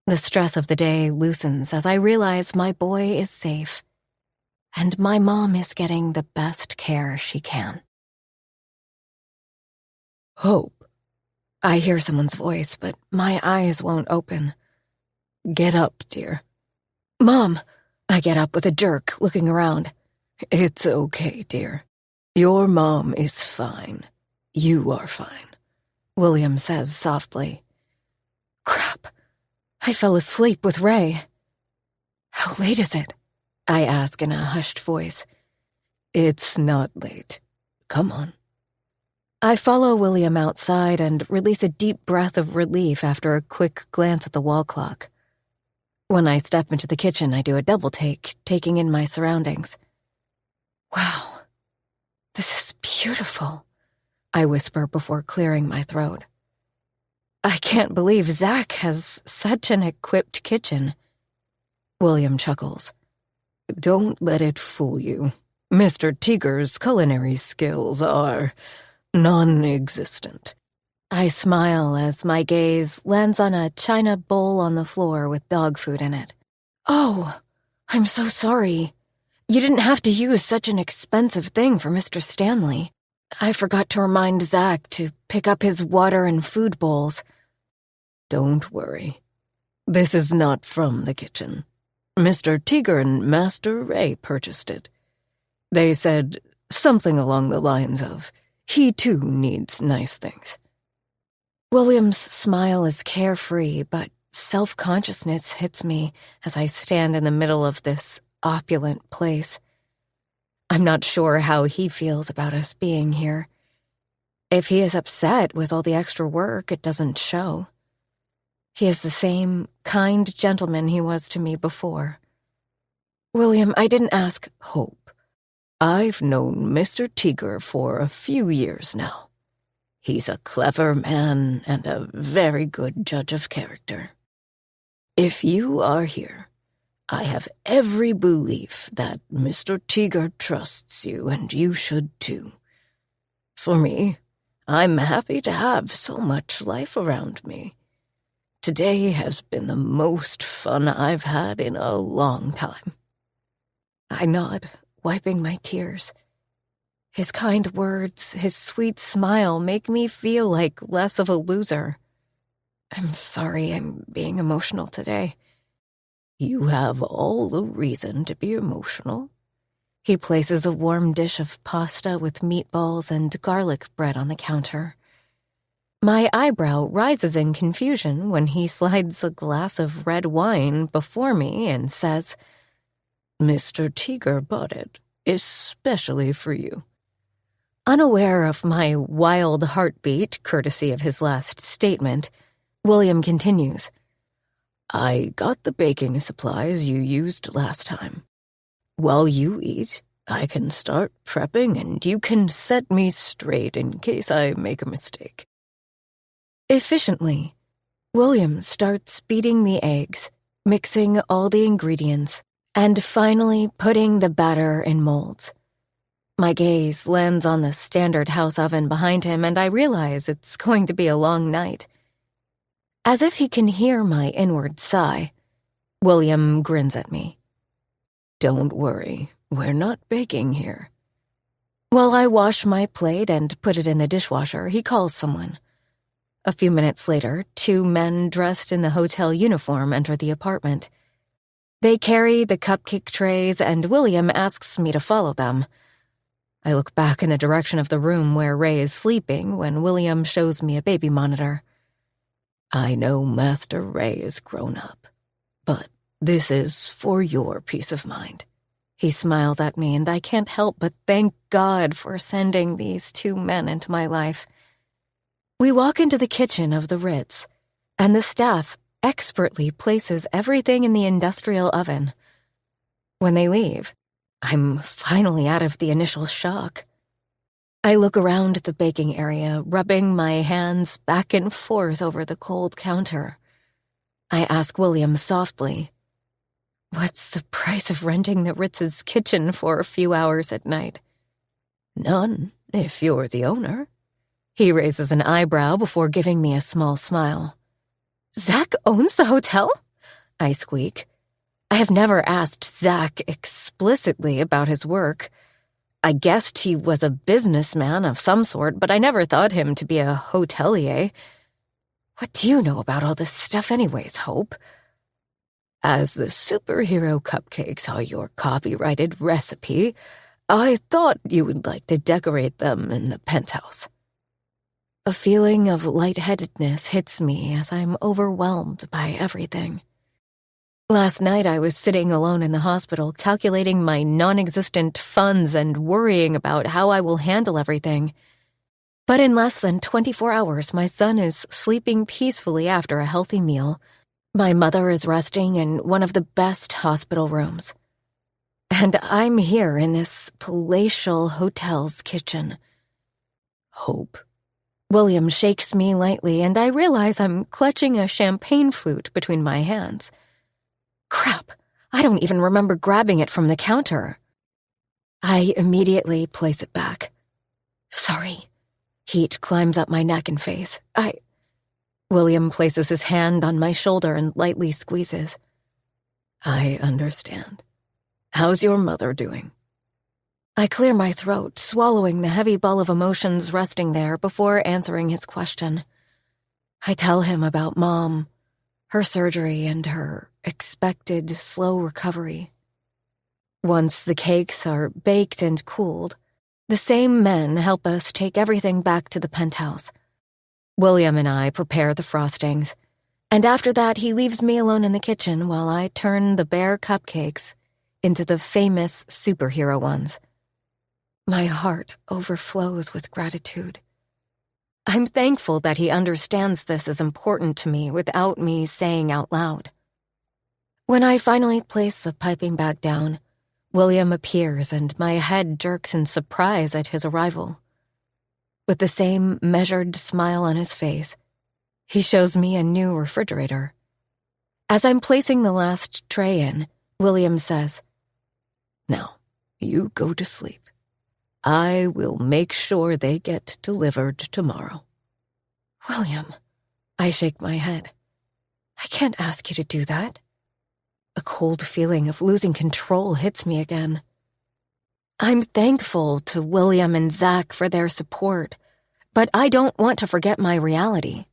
The stress of the day loosens as I realize my boy is safe, and my mom is getting the best care she can. Hope. I hear someone's voice, but my eyes won't open. Get up, dear. Mom! I get up with a jerk, looking around. It's okay, dear. Your mom is fine. You are fine, William says softly. Crap. I fell asleep with Ray. How late is it? I ask in a hushed voice. It's not late. Come on. I follow William outside and release a deep breath of relief after a quick glance at the wall clock. When I step into the kitchen, I do a double take, taking in my surroundings. Wow, this is beautiful, I whisper before clearing my throat. I can't believe Zach has such an equipped kitchen. William chuckles. Don't let it fool you. Mr. Tiger's culinary skills are non-existent. I smile as my gaze lands on a china bowl on the floor with dog food in it. Oh, I'm so sorry. You didn't have to use such an expensive thing for Mr. Stanley. I forgot to remind Zach to pick up his water and food bowls. Don't worry. This is not from the kitchen. Mr. Tiger and Master Ray purchased it. They said something along the lines of, he too needs nice things. William's smile is carefree, but self-consciousness hits me as I stand in the middle of this opulent place. I'm not sure how he feels about us being here. If he is upset with all the extra work, it doesn't show. He is the same kind gentleman he was to me before. William, I didn't ask. Hope, I've known Mr. Tiger for a few years now. He's a clever man and a very good judge of character. If you are here, I have every belief that Mr. Tiger trusts you, and you should too. For me, I'm happy to have so much life around me. Today has been the most fun I've had in a long time. I nod, wiping my tears. His kind words, his sweet smile make me feel like less of a loser. I'm sorry I'm being emotional today. You have all the reason to be emotional. He places a warm dish of pasta with meatballs and garlic bread on the counter. My eyebrow rises in confusion when he slides a glass of red wine before me and says, Mr. Tiger bought it, especially for you. Unaware of my wild heartbeat, courtesy of his last statement, William continues, I got the baking supplies you used last time. While you eat, I can start prepping and you can set me straight in case I make a mistake. Efficiently, William starts beating the eggs, mixing all the ingredients, and finally putting the batter in molds. My gaze lands on the standard house oven behind him, and I realize it's going to be a long night. As if he can hear my inward sigh, William grins at me. Don't worry, we're not baking here. While I wash my plate and put it in the dishwasher, he calls someone. A few minutes later, 2 men dressed in the hotel uniform enter the apartment. They carry the cupcake trays, and William asks me to follow them. I look back in the direction of the room where Ray is sleeping when William shows me a baby monitor. I know Master Ray is grown up, but this is for your peace of mind. He smiles at me, and I can't help but thank God for sending these 2 men into my life. We walk into the kitchen of the Ritz, and the staff expertly places everything in the industrial oven. When they leave, I'm finally out of the initial shock. I look around the baking area, rubbing my hands back and forth over the cold counter. I ask William softly, "What's the price of renting the Ritz's kitchen for a few hours at night?" None, if you're the owner. He raises an eyebrow before giving me a small smile. Zach owns the hotel? I squeak. I have never asked Zach explicitly about his work. I guessed he was a businessman of some sort, but I never thought him to be a hotelier. What do you know about all this stuff anyways, Hope? As the superhero cupcakes are your copyrighted recipe, I thought you would like to decorate them in the penthouse. A feeling of lightheadedness hits me as I'm overwhelmed by everything. Last night I was sitting alone in the hospital, calculating my non-existent funds and worrying about how I will handle everything. But in less than 24 hours, my son is sleeping peacefully after a healthy meal. My mother is resting in one of the best hospital rooms. And I'm here in this palatial hotel's kitchen. Hope, William shakes me lightly, and I realize I'm clutching a champagne flute between my hands. Crap, I don't even remember grabbing it from the counter. I immediately place it back. Sorry. Heat climbs up my neck and face. William places his hand on my shoulder and lightly squeezes. I understand. How's your mother doing? I clear my throat, swallowing the heavy ball of emotions resting there before answering his question. I tell him about Mom, her surgery, and her expected slow recovery. Once the cakes are baked and cooled, the same men help us take everything back to the penthouse. William and I prepare the frostings, and after that he leaves me alone in the kitchen while I turn the bare cupcakes into the famous superhero ones. My heart overflows with gratitude. I'm thankful that he understands this is important to me without me saying out loud. When I finally place the piping bag down, William appears and my head jerks in surprise at his arrival. With the same measured smile on his face, he shows me a new refrigerator. As I'm placing the last tray in, William says, "Now, you go to sleep. I will make sure they get delivered tomorrow." William, I shake my head. I can't ask you to do that. A cold feeling of losing control hits me again. I'm thankful to William and Zach for their support, but I don't want to forget my reality.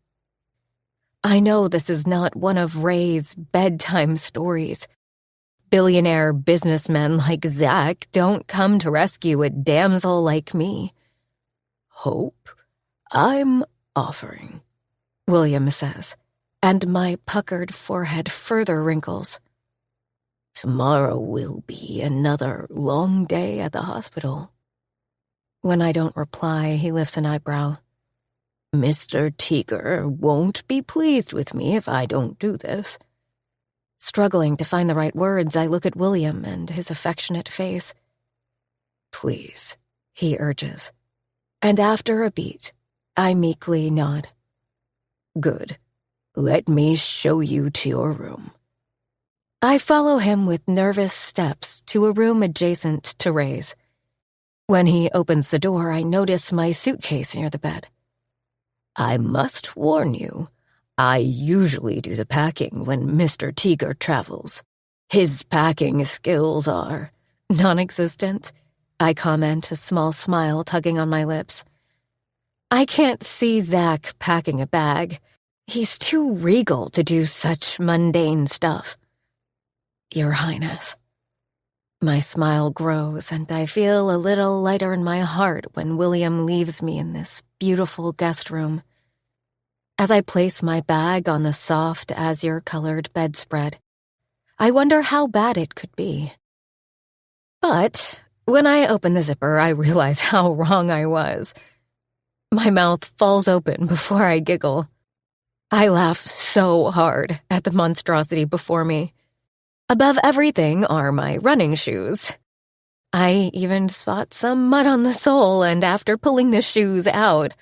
I know this is not one of Ray's bedtime stories. Billionaire businessmen like Zach don't come to rescue a damsel like me. Hope I'm offering, William says, and my puckered forehead further wrinkles. Tomorrow will be another long day at the hospital. When I don't reply, he lifts an eyebrow. Mr. Teager won't be pleased with me if I don't do this. Struggling to find the right words, I look at William and his affectionate face. Please, he urges. And after a beat, I meekly nod. Good. Let me show you to your room. I follow him with nervous steps to a room adjacent to Ray's. When he opens the door, I notice my suitcase near the bed. I must warn you, I usually do the packing when Mr. Teager travels. His packing skills are non-existent, I comment, a small smile tugging on my lips. I can't see Zach packing a bag. He's too regal to do such mundane stuff. Your Highness. My smile grows, and I feel a little lighter in my heart when William leaves me in this beautiful guest room. As I place my bag on the soft, azure-colored bedspread, I wonder how bad it could be. But when I open the zipper, I realize how wrong I was. My mouth falls open before I giggle. I laugh so hard at the monstrosity before me. Above everything are my running shoes. I even spot some mud on the sole, and after pulling the shoes out,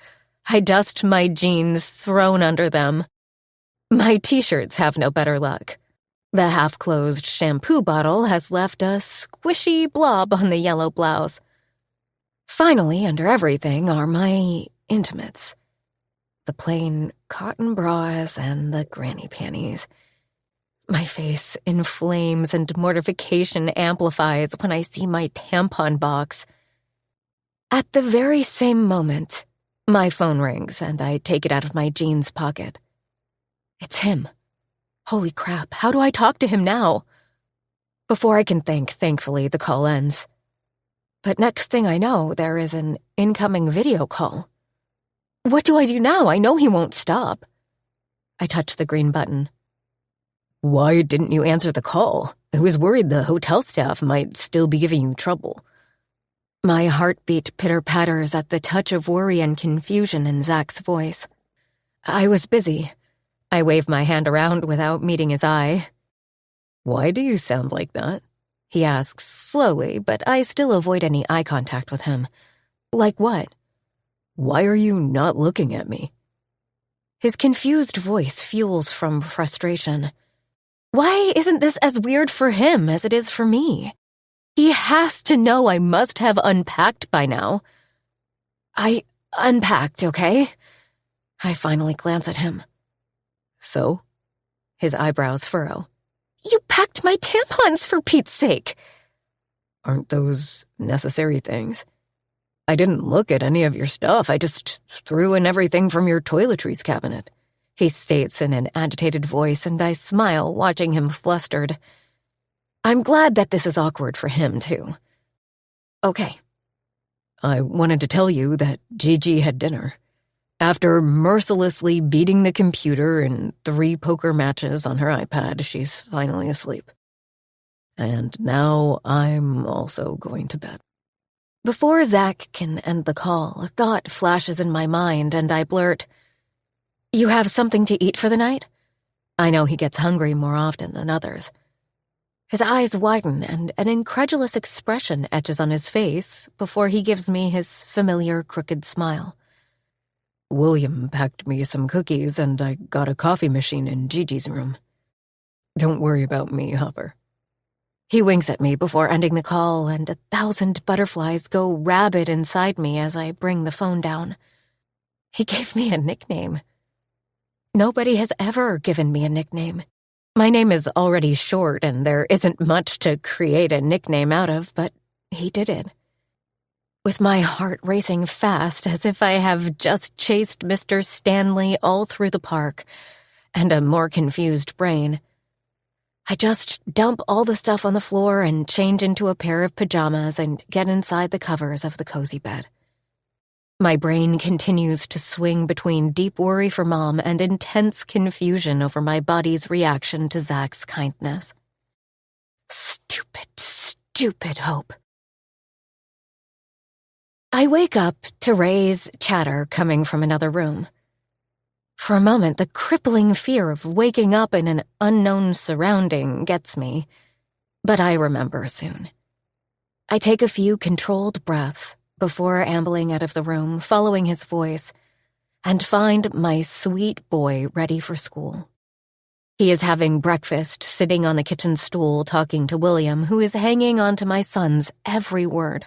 I dust my jeans thrown under them. My t-shirts have no better luck. The half-closed shampoo bottle has left a squishy blob on the yellow blouse. Finally, under everything are my intimates. The plain cotton bras and the granny panties. My face inflames and mortification amplifies when I see my tampon box. At the very same moment, my phone rings and I take it out of my jeans pocket. It's him. Holy crap, how do I talk to him now? Before I can think, thankfully, the call ends. But next thing I know, there is an incoming video call. What do I do now? I know he won't stop. I touch the green button. Why didn't you answer the call? I was worried the hotel staff might still be giving you trouble. My heartbeat pitter-patters at the touch of worry and confusion in Zach's voice. I was busy. I wave my hand around without meeting his eye. Why do you sound like that? He asks slowly, but I still avoid any eye contact with him. Like what? Why are you not looking at me? His confused voice fuels from frustration. Why isn't this as weird for him as it is for me? He has to know I must have unpacked by now. I unpacked, okay? I finally glance at him. So? His eyebrows furrow. You packed my tampons, for Pete's sake! Aren't those necessary things? I didn't look at any of your stuff. I just threw in everything from your toiletries cabinet, he states in an agitated voice, and I smile, watching him flustered. I'm glad that this is awkward for him, too. Okay. I wanted to tell you that Gigi had dinner. After mercilessly beating the computer in 3 poker matches on her iPad, she's finally asleep. And now I'm also going to bed. Before Zach can end the call, a thought flashes in my mind, and I blurt, You have something to eat for the night? I know he gets hungry more often than others. His eyes widen, and an incredulous expression etches on his face before he gives me his familiar crooked smile. William packed me some cookies, and I got a coffee machine in Gigi's room. Don't worry about me, Hopper. He winks at me before ending the call, and 1,000 butterflies go rabid inside me as I bring the phone down. He gave me a nickname. Nobody has ever given me a nickname. My name is already short, and there isn't much to create a nickname out of, but he did it. With my heart racing fast as if I have just chased Mr. Stanley all through the park, and a more confused brain, I just dump all the stuff on the floor and change into a pair of pajamas and get inside the covers of the cozy bed. My brain continues to swing between deep worry for Mom and intense confusion over my body's reaction to Zach's kindness. Stupid Hope. I wake up to Ray's chatter coming from another room. For a moment, the crippling fear of waking up in an unknown surrounding gets me, but I remember soon. I take a few controlled breaths before ambling out of the room, following his voice, and find my sweet boy ready for school. He is having breakfast, sitting on the kitchen stool talking to William, who is hanging on to my son's every word.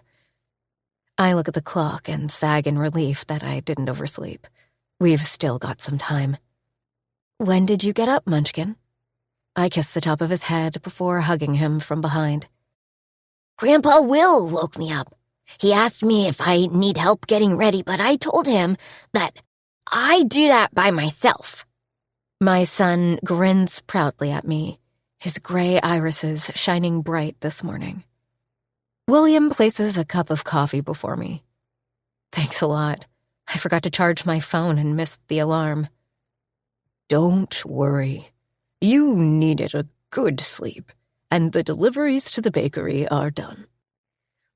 I look at the clock and sag in relief that I didn't oversleep. We've still got some time. When did you get up, Munchkin? I kiss the top of his head before hugging him from behind. Grandpa Will woke me up. He asked me if I need help getting ready, but I told him that I do that by myself. My son grins proudly at me, his gray irises shining bright this morning. William places a cup of coffee before me. Thanks a lot. I forgot to charge my phone and missed the alarm. Don't worry. You needed a good sleep, and the deliveries to the bakery are done.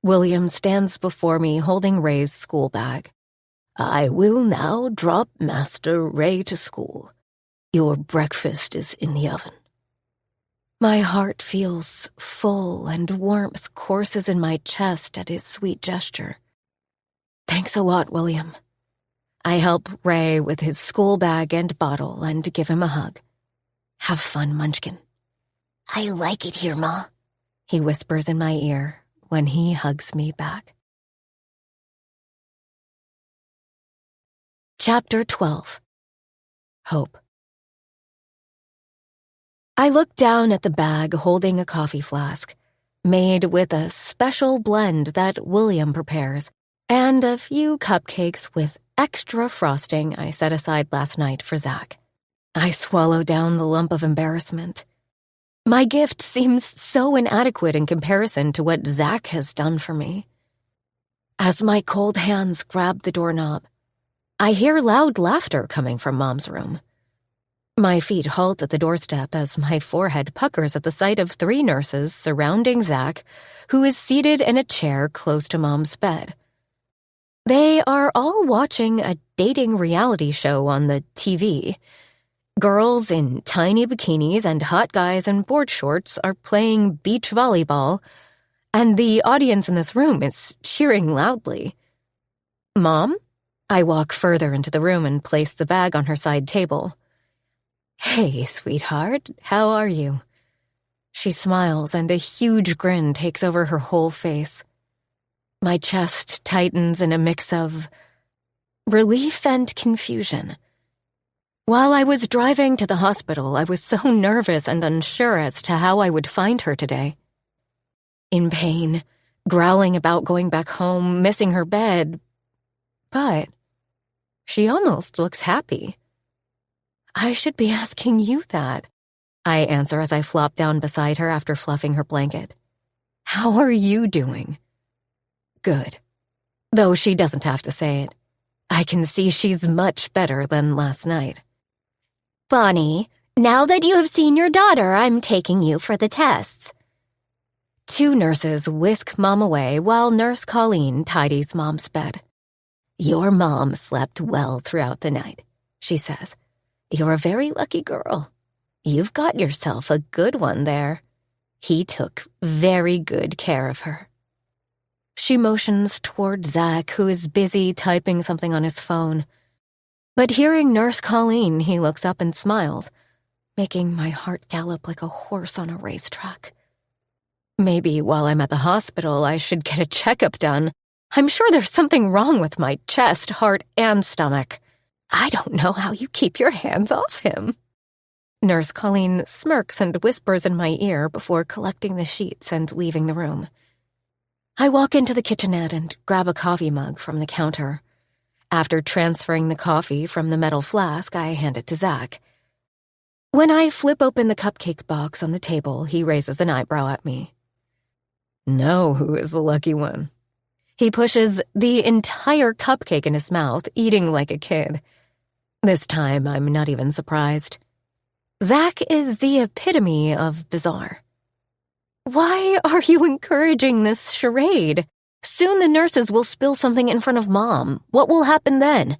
William stands before me holding Ray's school bag. I will now drop Master Ray to school. Your breakfast is in the oven. My heart feels full and warmth courses in my chest at his sweet gesture. Thanks a lot, William. I help Ray with his school bag and bottle and give him a hug. Have fun, Munchkin. I like it here, Ma, he whispers in my ear when he hugs me back. Chapter 12. Hope. I look down at the bag holding a coffee flask, made with a special blend that William prepares, and a few cupcakes with extra frosting I set aside last night for Zach. I swallow down the lump of embarrassment. My gift seems so inadequate in comparison to what Zach has done for me. As my cold hands grab the doorknob, I hear loud laughter coming from Mom's room. My feet halt at the doorstep as my forehead puckers at the sight of 3 nurses surrounding Zach, who is seated in a chair close to Mom's bed. They are all watching a dating reality show on the TV. Girls in tiny bikinis and hot guys in board shorts are playing beach volleyball, and the audience in this room is cheering loudly. Mom? I walk further into the room and place the bag on her side table. "Hey, sweetheart, how are you?" She smiles, and a huge grin takes over her whole face. My chest tightens in a mix of relief and confusion. While I was driving to the hospital, I was so nervous and unsure as to how I would find her today. In pain, growling about going back home, missing her bed. But she almost looks happy. "I should be asking you that," I answer as I flop down beside her after fluffing her blanket. "How are you doing?" Good. Though she doesn't have to say it. I can see she's much better than last night. Bonnie, now that you have seen your daughter, I'm taking you for the tests. 2 nurses whisk Mom away while Nurse Colleen tidies Mom's bed. Your mom slept well throughout the night, she says. You're a very lucky girl. You've got yourself a good one there. He took very good care of her. She motions toward Zach, who is busy typing something on his phone. But hearing Nurse Colleen, he looks up and smiles, making my heart gallop like a horse on a racetrack. Maybe while I'm at the hospital, I should get a checkup done. I'm sure there's something wrong with my chest, heart, and stomach. I don't know how you keep your hands off him. Nurse Colleen smirks and whispers in my ear before collecting the sheets and leaving the room. I walk into the kitchenette and grab a coffee mug from the counter. After transferring the coffee from the metal flask, I hand it to Zach. When I flip open the cupcake box on the table, he raises an eyebrow at me. Now who is the lucky one? He pushes the entire cupcake in his mouth, eating like a kid. This time, I'm not even surprised. Zach is the epitome of bizarre. Why are you encouraging this charade? Soon the nurses will spill something in front of Mom. What will happen then?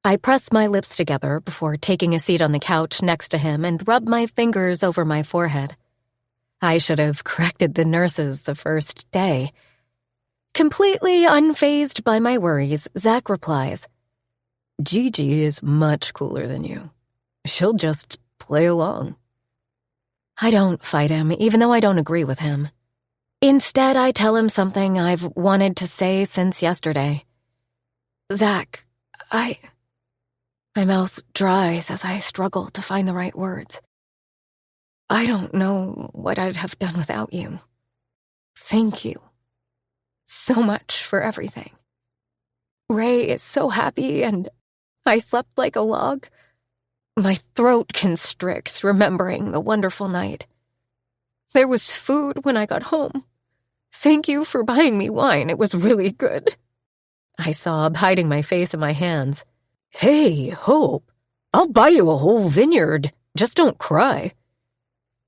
I press my lips together before taking a seat on the couch next to him and rub my fingers over my forehead. I should have corrected the nurses the first day. Completely unfazed by my worries, Zach replies, Gigi is much cooler than you. She'll just play along. I don't fight him, even though I don't agree with him. Instead, I tell him something I've wanted to say since yesterday. Zach, My mouth dries as I struggle to find the right words. I don't know what I'd have done without you. Thank you so much for everything. Ray is so happy, and I slept like a log. My throat constricts remembering the wonderful night. There was food when I got home. Thank you for buying me wine. It was really good. I sob, hiding my face in my hands. Hey, Hope, I'll buy you a whole vineyard. Just don't cry.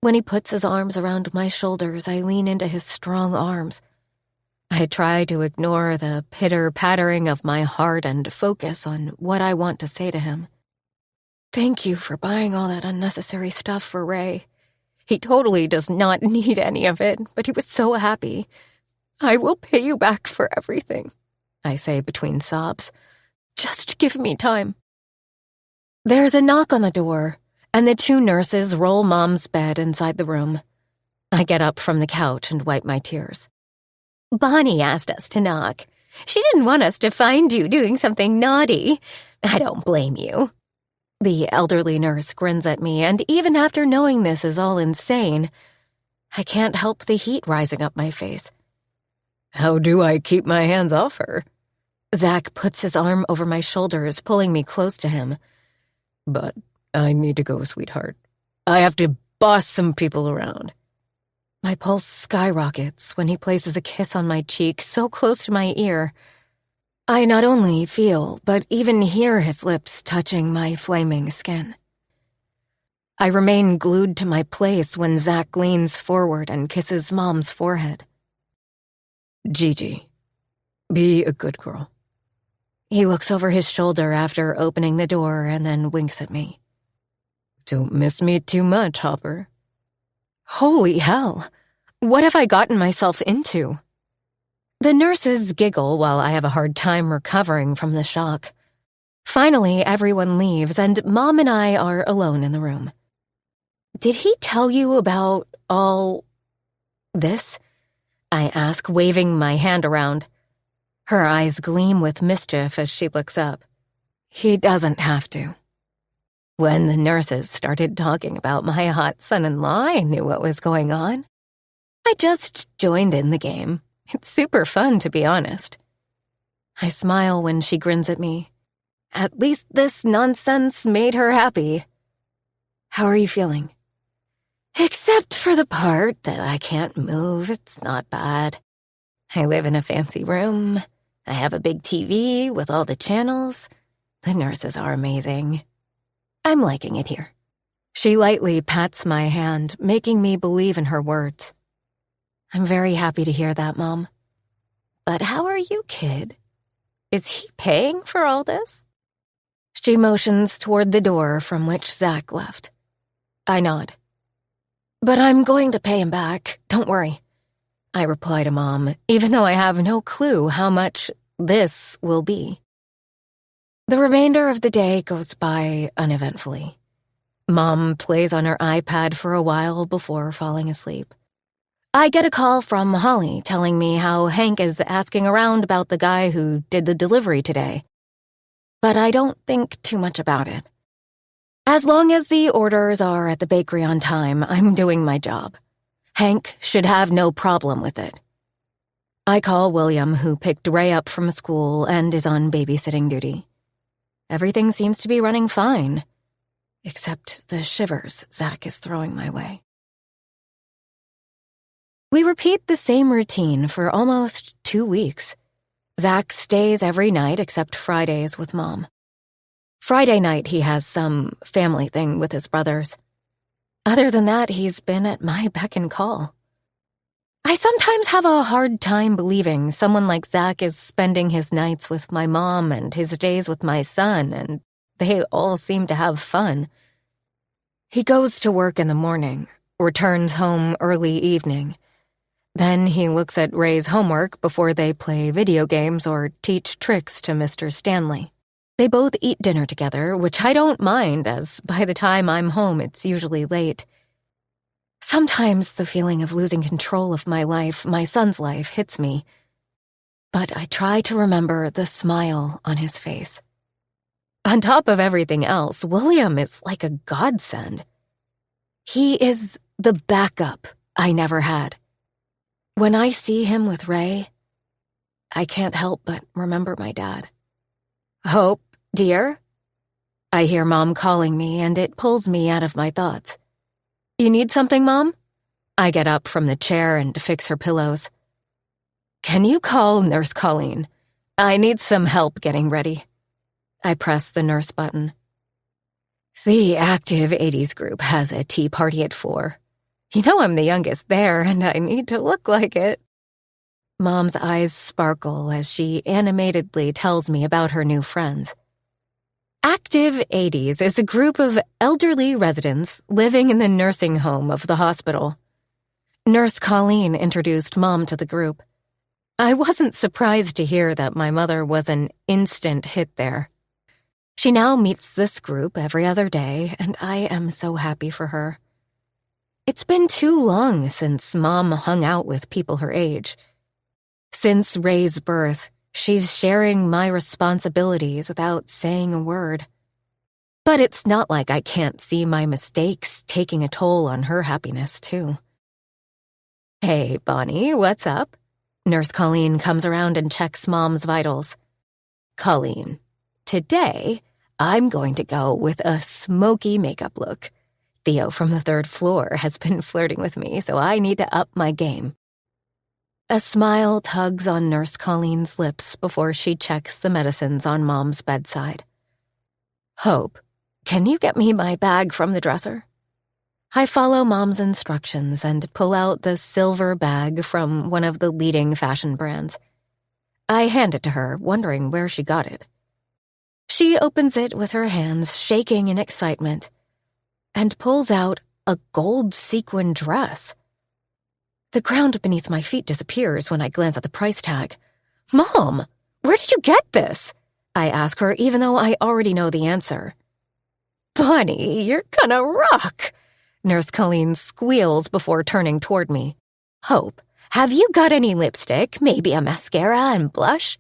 When he puts his arms around my shoulders, I lean into his strong arms. I try to ignore the pitter-pattering of my heart and focus on what I want to say to him. Thank you for buying all that unnecessary stuff for Ray. He totally does not need any of it, but he was so happy. I will pay you back for everything, I say between sobs. Just give me time. There's a knock on the door, and the 2 nurses roll Mom's bed inside the room. I get up from the couch and wipe my tears. Bonnie asked us to knock. She didn't want us to find you doing something naughty. I don't blame you. The elderly nurse grins at me, and even after knowing this is all insane, I can't help the heat rising up my face. How do I keep my hands off her? Zach puts his arm over my shoulders, pulling me close to him. But I need to go, sweetheart. I have to boss some people around. My pulse skyrockets when he places a kiss on my cheek so close to my ear. I not only feel, but even hear his lips touching my flaming skin. I remain glued to my place when Zach leans forward and kisses Mom's forehead. Gigi, be a good girl. He looks over his shoulder after opening the door and then winks at me. Don't miss me too much, Hopper. Holy hell! What have I gotten myself into? The nurses giggle while I have a hard time recovering from the shock. Finally, everyone leaves, and Mom and I are alone in the room. "Did he tell you about all this?" I ask, waving my hand around. Her eyes gleam with mischief as she looks up. "He doesn't have to." When the nurses started talking about my hot son-in-law, I knew what was going on. I just joined in the game. It's super fun, to be honest. I smile when she grins at me. At least this nonsense made her happy. "How are you feeling?" "Except for the part that I can't move, it's not bad. I live in a fancy room. I have a big TV with all the channels. The nurses are amazing. I'm liking it here." She lightly pats my hand, making me believe in her words. "I'm very happy to hear that, Mom. But how are you, kid? Is he paying for all this?" She motions toward the door from which Zach left. I nod. "But I'm going to pay him back, don't worry," I reply to Mom, even though I have no clue how much this will be. The remainder of the day goes by uneventfully. Mom plays on her iPad for a while before falling asleep. I get a call from Holly telling me how Hank is asking around about the guy who did the delivery today. But I don't think too much about it. As long as the orders are at the bakery on time, I'm doing my job. Hank should have no problem with it. I call William, who picked Ray up from school and is on babysitting duty. Everything seems to be running fine, except the shivers Zach is throwing my way. We repeat the same routine for almost 2 weeks. Zach stays every night except Fridays with Mom. Friday night he has some family thing with his brothers. Other than that, he's been at my beck and call. I sometimes have a hard time believing someone like Zach is spending his nights with my mom and his days with my son, and they all seem to have fun. He goes to work in the morning, returns home early evening. Then he looks at Ray's homework before they play video games or teach tricks to Mr. Stanley. They both eat dinner together, which I don't mind, as by the time I'm home it's usually late. Sometimes the feeling of losing control of my life, my son's life, hits me. But I try to remember the smile on his face. On top of everything else, William is like a godsend. He is the backup I never had. When I see him with Ray, I can't help but remember my dad. "Hope, dear?" I hear Mom calling me, and it pulls me out of my thoughts. "You need something, Mom?" I get up from the chair and fix her pillows. "Can you call Nurse Colleen? I need some help getting ready." I press the nurse button. "The Active 80s group has a tea party at 4. You know I'm the youngest there, and I need to look like it." Mom's eyes sparkle as she animatedly tells me about her new friends. Active 80s is a group of elderly residents living in the nursing home of the hospital. Nurse Colleen introduced Mom to the group. I wasn't surprised to hear that my mother was an instant hit there. She now meets this group every other day, and I am so happy for her. It's been too long since Mom hung out with people her age. Since Ray's birth, she's sharing my responsibilities without saying a word. But it's not like I can't see my mistakes taking a toll on her happiness, too. "Hey, Bonnie, what's up?" Nurse Colleen comes around and checks Mom's vitals. "Colleen, today I'm going to go with a smoky makeup look. Theo from the 3rd floor has been flirting with me, so I need to up my game." A smile tugs on Nurse Colleen's lips before she checks the medicines on Mom's bedside. "Hope, can you get me my bag from the dresser?" I follow Mom's instructions and pull out the silver bag from one of the leading fashion brands. I hand it to her, wondering where she got it. She opens it with her hands shaking in excitement and pulls out a gold sequin dress. The ground beneath my feet disappears when I glance at the price tag. "Mom, where did you get this?" I ask her, even though I already know the answer. Bonnie, you're gonna rock, Nurse Colleen squeals before turning toward me. Hope, have you got any lipstick, maybe a mascara and blush?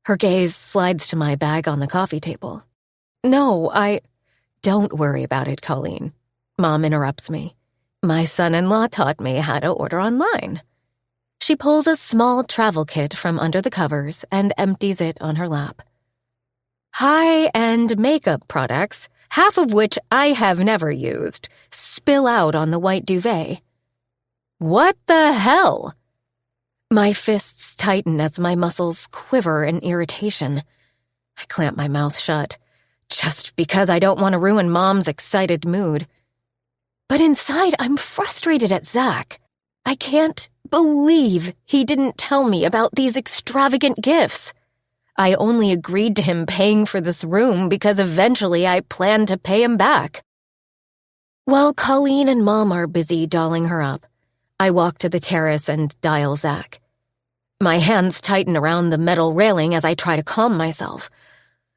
Her gaze slides to my bag on the coffee table. No, Don't worry about it, Colleen. Mom interrupts me. My son-in-law taught me how to order online. She pulls a small travel kit from under the covers and empties it on her lap. High-end makeup products, half of which I have never used, spill out on the white duvet. What the hell? My fists tighten as my muscles quiver in irritation. I clamp my mouth shut, just because I don't want to ruin Mom's excited mood. But inside, I'm frustrated at Zach. I can't believe he didn't tell me about these extravagant gifts. I only agreed to him paying for this room because eventually I planned to pay him back. While Colleen and Mom are busy dolling her up, I walk to the terrace and dial Zach. My hands tighten around the metal railing as I try to calm myself.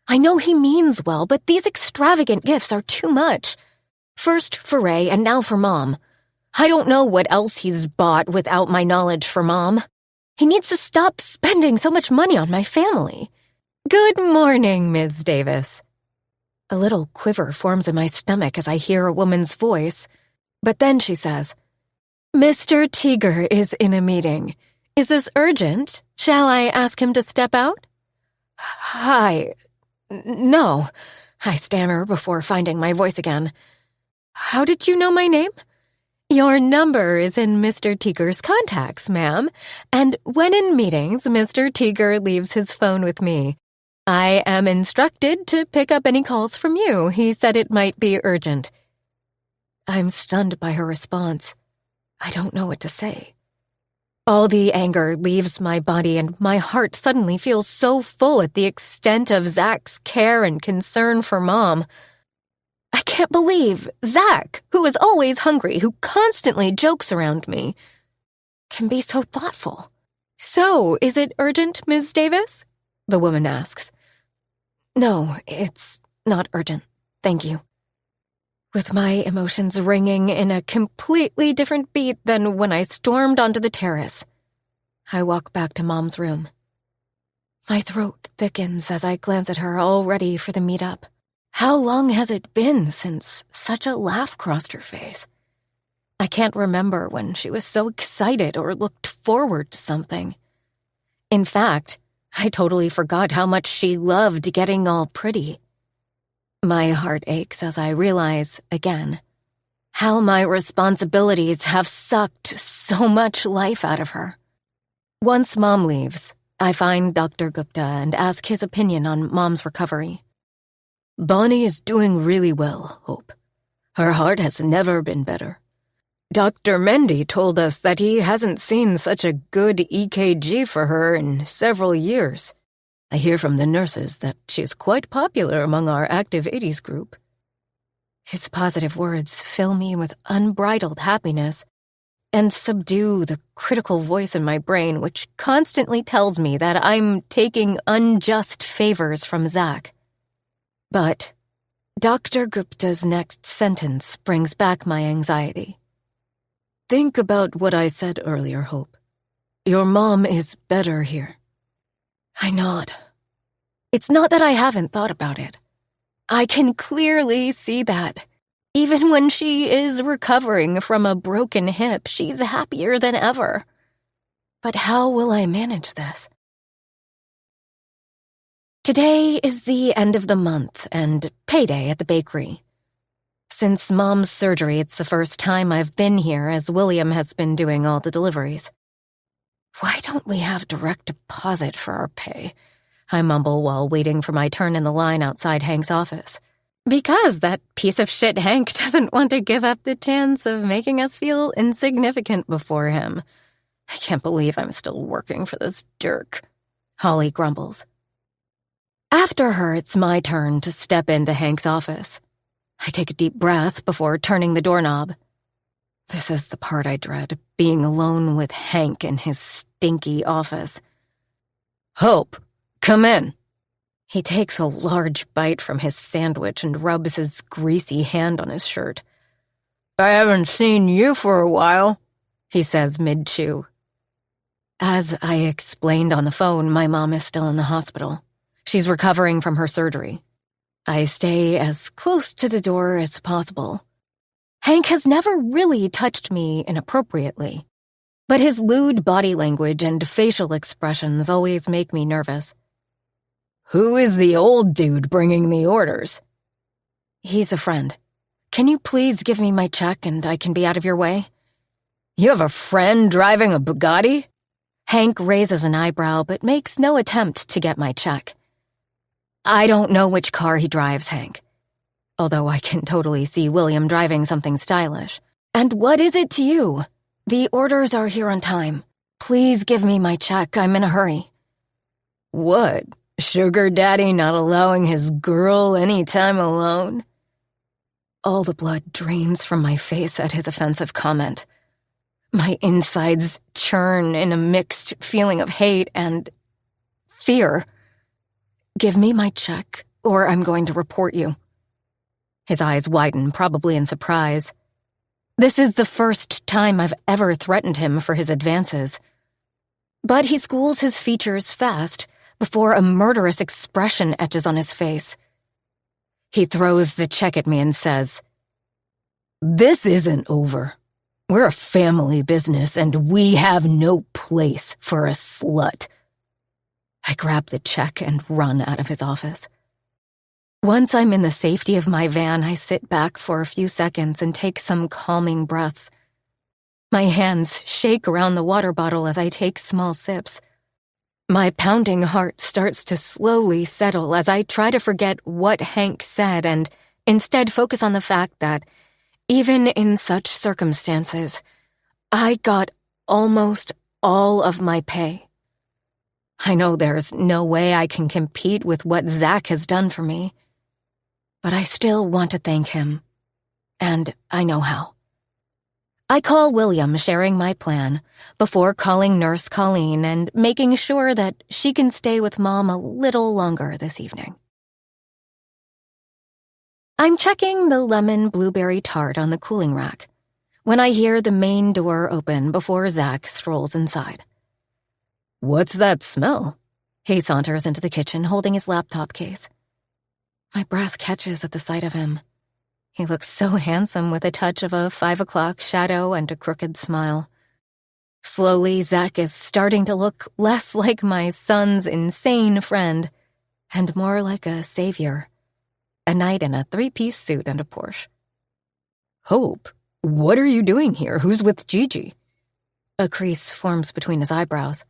I know he means well, but these extravagant gifts are too much. First for Ray and now for Mom. I don't know what else he's bought without my knowledge for Mom. He needs to stop spending so much money on my family. Good morning, Ms. Davis. A little quiver forms in my stomach as I hear a woman's voice, but then she says, Mr. Teeger is in a meeting. Is this urgent? Shall I ask him to step out? Hi. No, I stammer before finding my voice again. How did you know my name? Your number is in Mr. Teeger's contacts, ma'am, and when in meetings, Mr. Teeger leaves his phone with me. I am instructed to pick up any calls from you. He said it might be urgent. I'm stunned by her response. I don't know what to say. All the anger leaves my body and my heart suddenly feels so full at the extent of Zach's care and concern for Mom. I can't believe Zach, who is always hungry, who constantly jokes around me, can be so thoughtful. So, is it urgent, Ms. Davis? The woman asks. No, it's not urgent. Thank you. With my emotions ringing in a completely different beat than when I stormed onto the terrace, I walk back to Mom's room. My throat thickens as I glance at her, all ready for the meetup. How long has it been since such a laugh crossed her face? I can't remember when she was so excited or looked forward to something. In fact, I totally forgot how much she loved getting all pretty. My heart aches as I realize, again, how my responsibilities have sucked so much life out of her. Once Mom leaves, I find Dr. Gupta and ask his opinion on Mom's recovery. Bonnie is doing really well, Hope. Her heart has never been better. Dr. Mendy told us that he hasn't seen such a good EKG for her in several years. I hear from the nurses that she's quite popular among our active 80s group. His positive words fill me with unbridled happiness and subdue the critical voice in my brain which constantly tells me that I'm taking unjust favors from Zach. But Dr. Gupta's next sentence brings back my anxiety. Think about what I said earlier, Hope. Your mom is better here. I nod. It's not that I haven't thought about it. I can clearly see that. Even when she is recovering from a broken hip, she's happier than ever. But how will I manage this? Today is the end of the month and payday at the bakery. Since Mom's surgery, it's the first time I've been here as William has been doing all the deliveries. Why don't we have direct deposit for our pay? I mumble while waiting for my turn in the line outside Hank's office. Because that piece of shit Hank doesn't want to give up the chance of making us feel insignificant before him. I can't believe I'm still working for this jerk. Holly grumbles. After her, it's my turn to step into Hank's office. I take a deep breath before turning the doorknob. This is the part I dread, being alone with Hank in his stinky office. Hope, come in. He takes a large bite from his sandwich and rubs his greasy hand on his shirt. "I haven't seen you for a while," he says mid-chew. As I explained on the phone, my mom is still in the hospital. She's recovering from her surgery. I stay as close to the door as possible. Hank has never really touched me inappropriately, but his lewd body language and facial expressions always make me nervous. "Who is the old dude bringing the orders?" "He's a friend. Can you please give me my check and I can be out of your way?" "You have a friend driving a Bugatti?" Hank raises an eyebrow but makes no attempt to get my check. "I don't know which car he drives, Hank. Although I can totally see William driving something stylish. And what is it to you? The orders are here on time. Please give me my check. I'm in a hurry." "What? Sugar daddy not allowing his girl any time alone?" All the blood drains from my face at his offensive comment. My insides churn in a mixed feeling of hate and fear. "Give me my check, or I'm going to report you." His eyes widen, probably in surprise. This is the first time I've ever threatened him for his advances. But he schools his features fast before a murderous expression etches on his face. He throws the check at me and says, "This isn't over. We're a family business and we have no place for a slut." I grab the check and run out of his office. Once I'm in the safety of my van, I sit back for a few seconds and take some calming breaths. My hands shake around the water bottle as I take small sips. My pounding heart starts to slowly settle as I try to forget what Hank said and instead focus on the fact that, even in such circumstances, I got almost all of my pay. I know there's no way I can compete with what Zach has done for me, but I still want to thank him, and I know how. I call William, sharing my plan, before calling Nurse Colleen and making sure that she can stay with Mom a little longer this evening. I'm checking the lemon blueberry tart on the cooling rack when I hear the main door open before Zach strolls inside. "What's that smell?" He saunters into the kitchen holding his laptop case. My breath catches at the sight of him. He looks so handsome with a touch of a 5 o'clock shadow and a crooked smile. Slowly, Zach is starting to look less like my son's insane friend and more like a savior. A knight in a 3-piece suit and a Porsche. "Hope, what are you doing here? Who's with Gigi?" A crease forms between his eyebrows.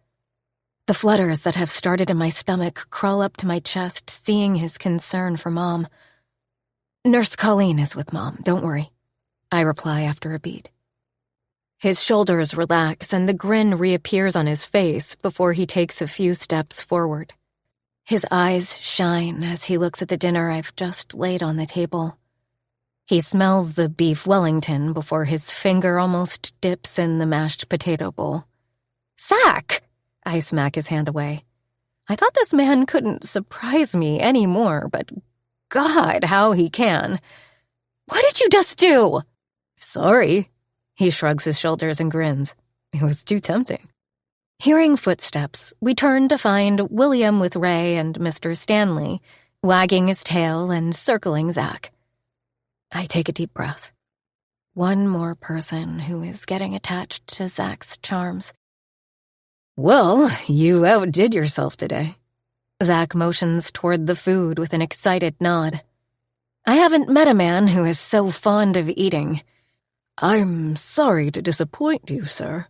The flutters that have started in my stomach crawl up to my chest, seeing his concern for Mom. "Nurse Colleen is with Mom, don't worry," I reply after a beat. His shoulders relax and the grin reappears on his face before he takes a few steps forward. His eyes shine as he looks at the dinner I've just laid on the table. He smells the beef Wellington before his finger almost dips in the mashed potato bowl. "Zach!" I smack his hand away. I thought this man couldn't surprise me anymore, but God, how he can. "What did you just do?" "Sorry." He shrugs his shoulders and grins. It was too tempting. Hearing footsteps, we turn to find William with Ray and Mr. Stanley, wagging his tail and circling Zach. I take a deep breath. One more person who is getting attached to Zach's charms. "Well, you outdid yourself today." Zach motions toward the food with an excited nod. I haven't met a man who is so fond of eating. "I'm sorry to disappoint you, sir,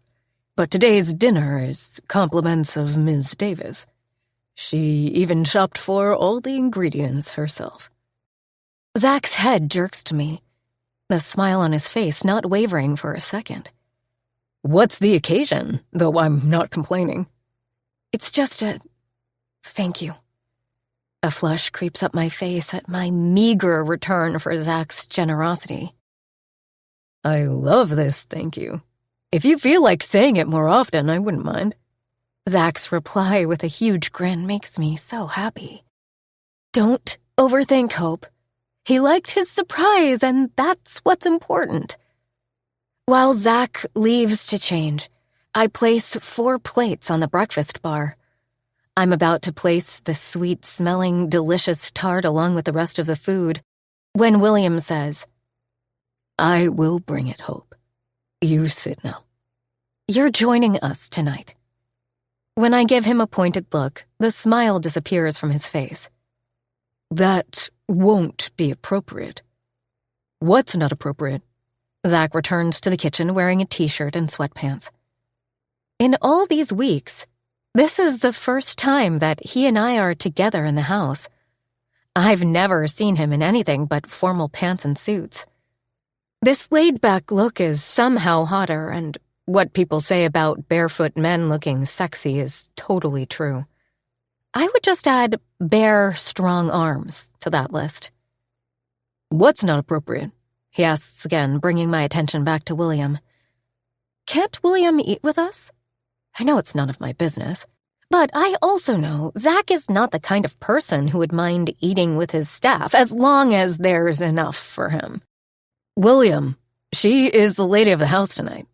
but today's dinner is compliments of Ms. Davis. She even shopped for all the ingredients herself." Zach's head jerks to me, the smile on his face not wavering for a second. "What's the occasion, though I'm not complaining?" "It's just a thank you." A flush creeps up my face at my meager return for Zach's generosity. "I love this thank you. If you feel like saying it more often, I wouldn't mind." Zach's reply with a huge grin makes me so happy. Don't overthink, Hope. He liked his surprise, and that's what's important. While Zach leaves to change, I place 4 plates on the breakfast bar. I'm about to place the sweet-smelling, delicious tart along with the rest of the food when William says, "I will bring it, Hope. You sit now. You're joining us tonight." When I give him a pointed look, the smile disappears from his face. "That won't be appropriate." "What's not appropriate?" Zach returns to the kitchen wearing a t-shirt and sweatpants. In all these weeks, this is the first time that he and I are together in the house. I've never seen him in anything but formal pants and suits. This laid-back look is somehow hotter, and what people say about barefoot men looking sexy is totally true. I would just add bare, strong arms to that list. "What's not appropriate?" he asks again, bringing my attention back to William. "Can't William eat with us? I know it's none of my business, but I also know Zach is not the kind of person who would mind eating with his staff as long as there's enough for him." "William, she is the lady of the house tonight.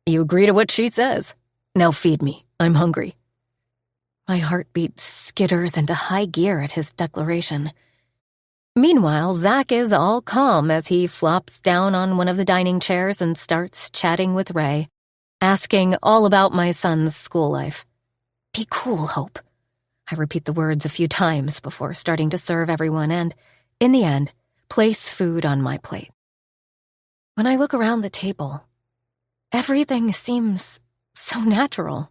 You agree to what she says. Now feed me. I'm hungry." My heartbeat skitters into high gear at his declaration. Meanwhile, Zach is all calm as he flops down on one of the dining chairs and starts chatting with Ray, asking all about my son's school life. "Be cool, Hope." I repeat the words a few times before starting to serve everyone and, in the end, place food on my plate. When I look around the table, everything seems so natural.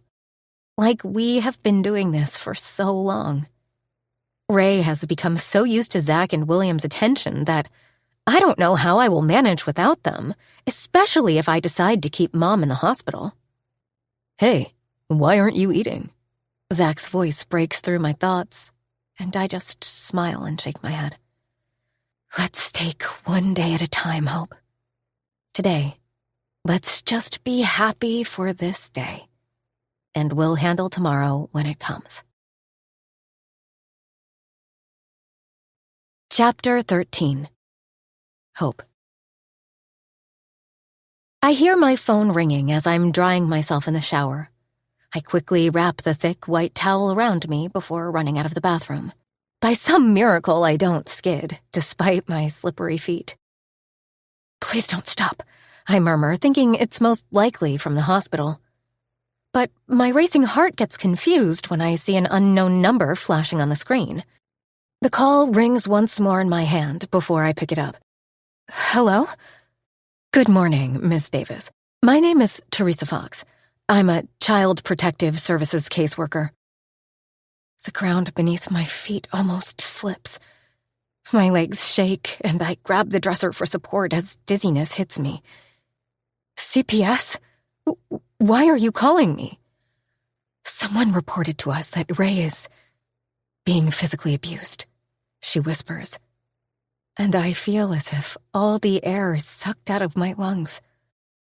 Like we have been doing this for so long. Ray has become so used to Zach and William's attention that I don't know how I will manage without them, especially if I decide to keep Mom in the hospital. "Hey, why aren't you eating?" Zach's voice breaks through my thoughts, and I just smile and shake my head. "Let's take one day at a time, Hope. Today, let's just be happy for this day, and we'll handle tomorrow when it comes." Chapter 13. Hope. I hear my phone ringing as I'm drying myself in the shower. I quickly wrap the thick white towel around me before running out of the bathroom. By some miracle, I don't skid, despite my slippery feet. "Please don't stop," I murmur, thinking it's most likely from the hospital. But my racing heart gets confused when I see an unknown number flashing on the screen. The call rings once more in my hand before I pick it up. "Hello?" "Good morning, Miss Davis. My name is Teresa Fox. I'm a Child Protective Services caseworker." The ground beneath my feet almost slips. My legs shake, and I grab the dresser for support as dizziness hits me. "CPS? Why are you calling me?" "Someone reported to us that Ray is being physically abused," she whispers. And I feel as if all the air is sucked out of my lungs.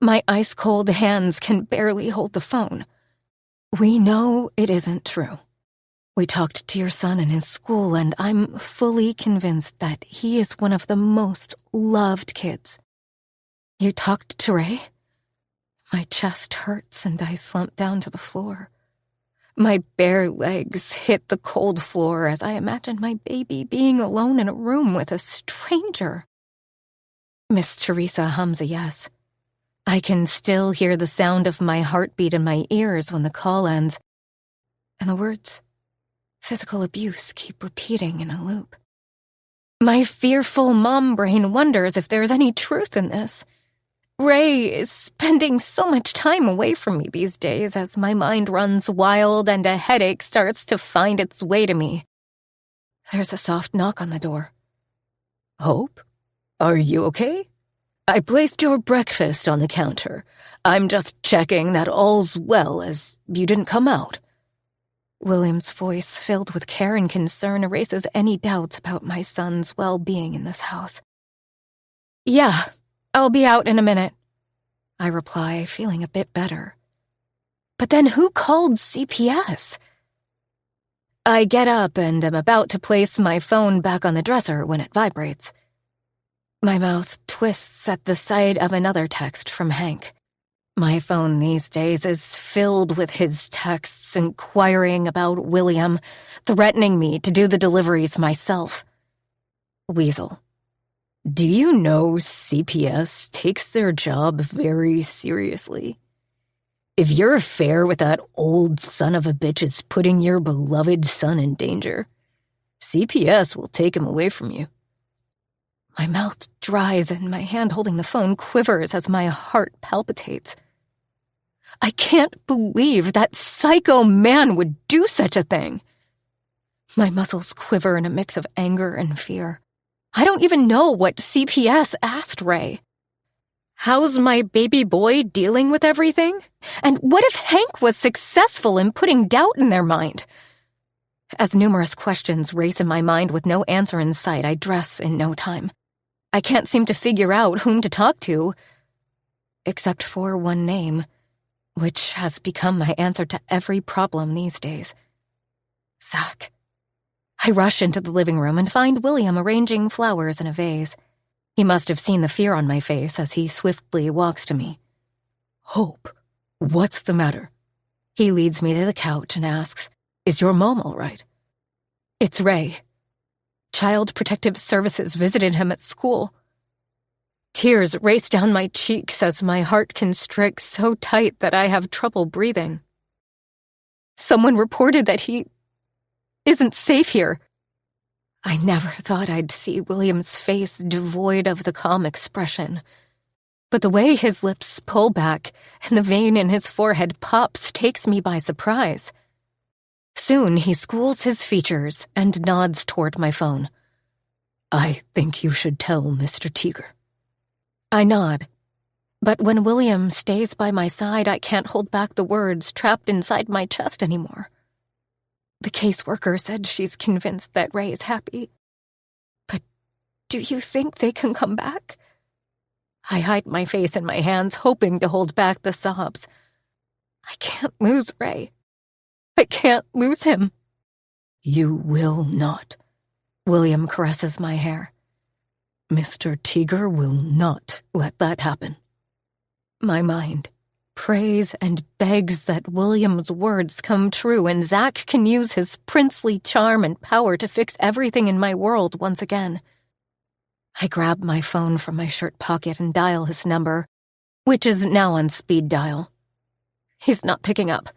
My ice-cold hands can barely hold the phone. "We know it isn't true. We talked to your son in his school, and I'm fully convinced that he is one of the most loved kids." "You talked to Ray?" My chest hurts and I slump down to the floor. My bare legs hit the cold floor as I imagine my baby being alone in a room with a stranger. Miss Teresa hums a yes. I can still hear the sound of my heartbeat in my ears when the call ends, and the words, "physical abuse," keep repeating in a loop. My fearful mom brain wonders if there's any truth in this. Ray is spending so much time away from me these days as my mind runs wild and a headache starts to find its way to me. There's a soft knock on the door. "Hope, are you okay? I placed your breakfast on the counter. I'm just checking that all's well as you didn't come out." William's voice, filled with care and concern, erases any doubts about my son's well-being in this house. "Yeah, I'll be out in a minute," I reply, feeling a bit better. But then who called CPS? I get up and am about to place my phone back on the dresser when it vibrates. My mouth twists at the sight of another text from Hank. My phone these days is filled with his texts inquiring about William, threatening me to do the deliveries myself. Weasel. Do you know CPS takes their job very seriously? If your affair with that old son of a bitch is putting your beloved son in danger, CPS will take him away from you. My mouth dries and my hand holding the phone quivers as my heart palpitates. I can't believe that psycho man would do such a thing. My muscles quiver in a mix of anger and fear. I don't even know what CPS asked Ray. How's my baby boy dealing with everything? And what if Hank was successful in putting doubt in their mind? As numerous questions race in my mind with no answer in sight, I dress in no time. I can't seem to figure out whom to talk to, except for one name, which has become my answer to every problem these days. Zach. I rush into the living room and find William arranging flowers in a vase. He must have seen the fear on my face as he swiftly walks to me. Hope, what's the matter? He leads me to the couch and asks, Is your mom all right? It's Ray. Child Protective Services visited him at school. Tears race down my cheeks as my heart constricts so tight that I have trouble breathing. Someone reported that he isn't safe here. I never thought I'd see William's face devoid of the calm expression. But the way his lips pull back and the vein in his forehead pops takes me by surprise. Soon he schools his features and nods toward my phone. I think you should tell Mr. Teager. I nod. But when William stays by my side, I can't hold back the words trapped inside my chest anymore. The caseworker said she's convinced that Ray is happy. But do you think they can come back? I hide my face in my hands, hoping to hold back the sobs. I can't lose Ray. I can't lose him. You will not. William caresses my hair. Mr. Teager will not let that happen. My mind prays and begs that William's words come true and Zach can use his princely charm and power to fix everything in my world once again. I grab my phone from my shirt pocket and dial his number, which is now on speed dial. He's not picking up.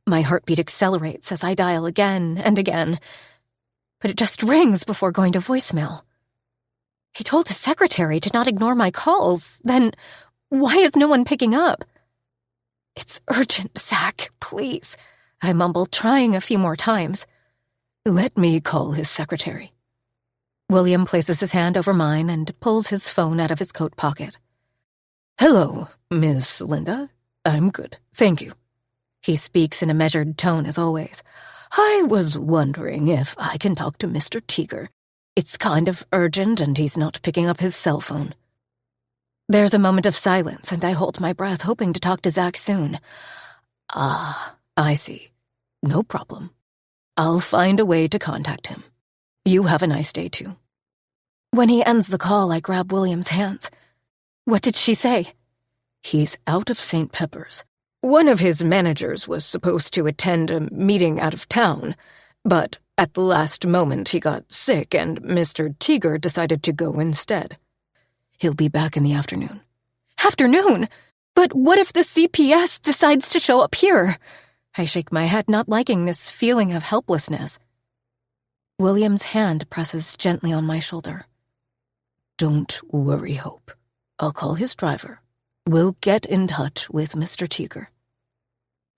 My heartbeat accelerates as I dial again and again, but it just rings before going to voicemail. He told his secretary to not ignore my calls. Then why is no one picking up? It's urgent, Zach, please, I mumbled, trying a few more times. Let me call his secretary. William places his hand over mine and pulls his phone out of his coat pocket. Hello, Miss Linda. I'm good, thank you. He speaks in a measured tone as always. I was wondering if I can talk to Mr. Teager. It's kind of urgent and he's not picking up his cell phone. There's a moment of silence, and I hold my breath, hoping to talk to Zach soon. Ah, I see. No problem. I'll find a way to contact him. You have a nice day, too. When he ends the call, I grab William's hands. What did she say? He's out of St. Pepper's. One of his managers was supposed to attend a meeting out of town, but at the last moment he got sick and Mr. Teager decided to go instead. He'll be back in the afternoon. Afternoon? But what if the CPS decides to show up here? I shake my head, not liking this feeling of helplessness. William's hand presses gently on my shoulder. Don't worry, Hope. I'll call his driver. We'll get in touch with Mr. Teager.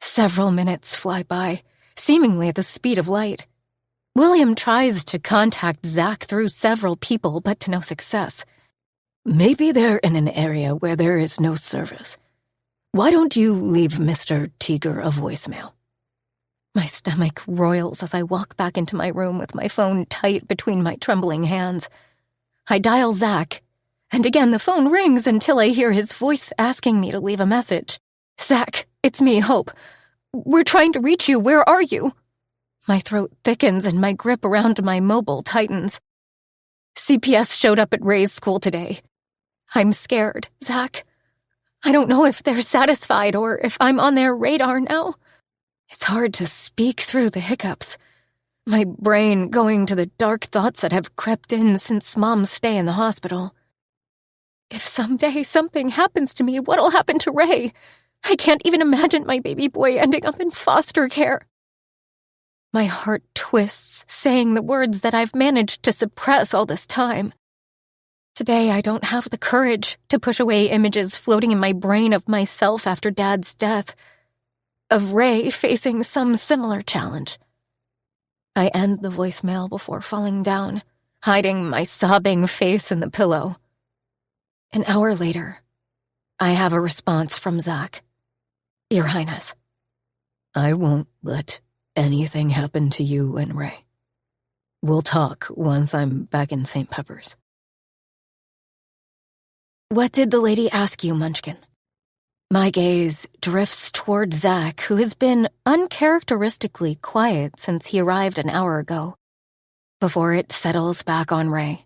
Several minutes fly by, seemingly at the speed of light. William tries to contact Zach through several people, but to no success. Maybe they're in an area where there is no service. Why don't you leave Mr. Teager a voicemail? My stomach roils as I walk back into my room with my phone tight between my trembling hands. I dial Zach, and again the phone rings until I hear his voice asking me to leave a message. Zach, it's me, Hope. We're trying to reach you. Where are you? My throat thickens and my grip around my mobile tightens. CPS showed up at Ray's school today. I'm scared, Zach. I don't know if they're satisfied or if I'm on their radar now. It's hard to speak through the hiccups. My brain going to the dark thoughts that have crept in since Mom's stay in the hospital. If someday something happens to me, what'll happen to Ray? I can't even imagine my baby boy ending up in foster care. My heart twists, saying the words that I've managed to suppress all this time. Today, I don't have the courage to push away images floating in my brain of myself after Dad's death, of Ray facing some similar challenge. I end the voicemail before falling down, hiding my sobbing face in the pillow. An hour later, I have a response from Zach. Your Highness, I won't let anything happen to you and Ray. We'll talk once I'm back in St. Pepper's. What did the lady ask you, Munchkin? My gaze drifts toward Zach, who has been uncharacteristically quiet since he arrived an hour ago, before it settles back on Ray.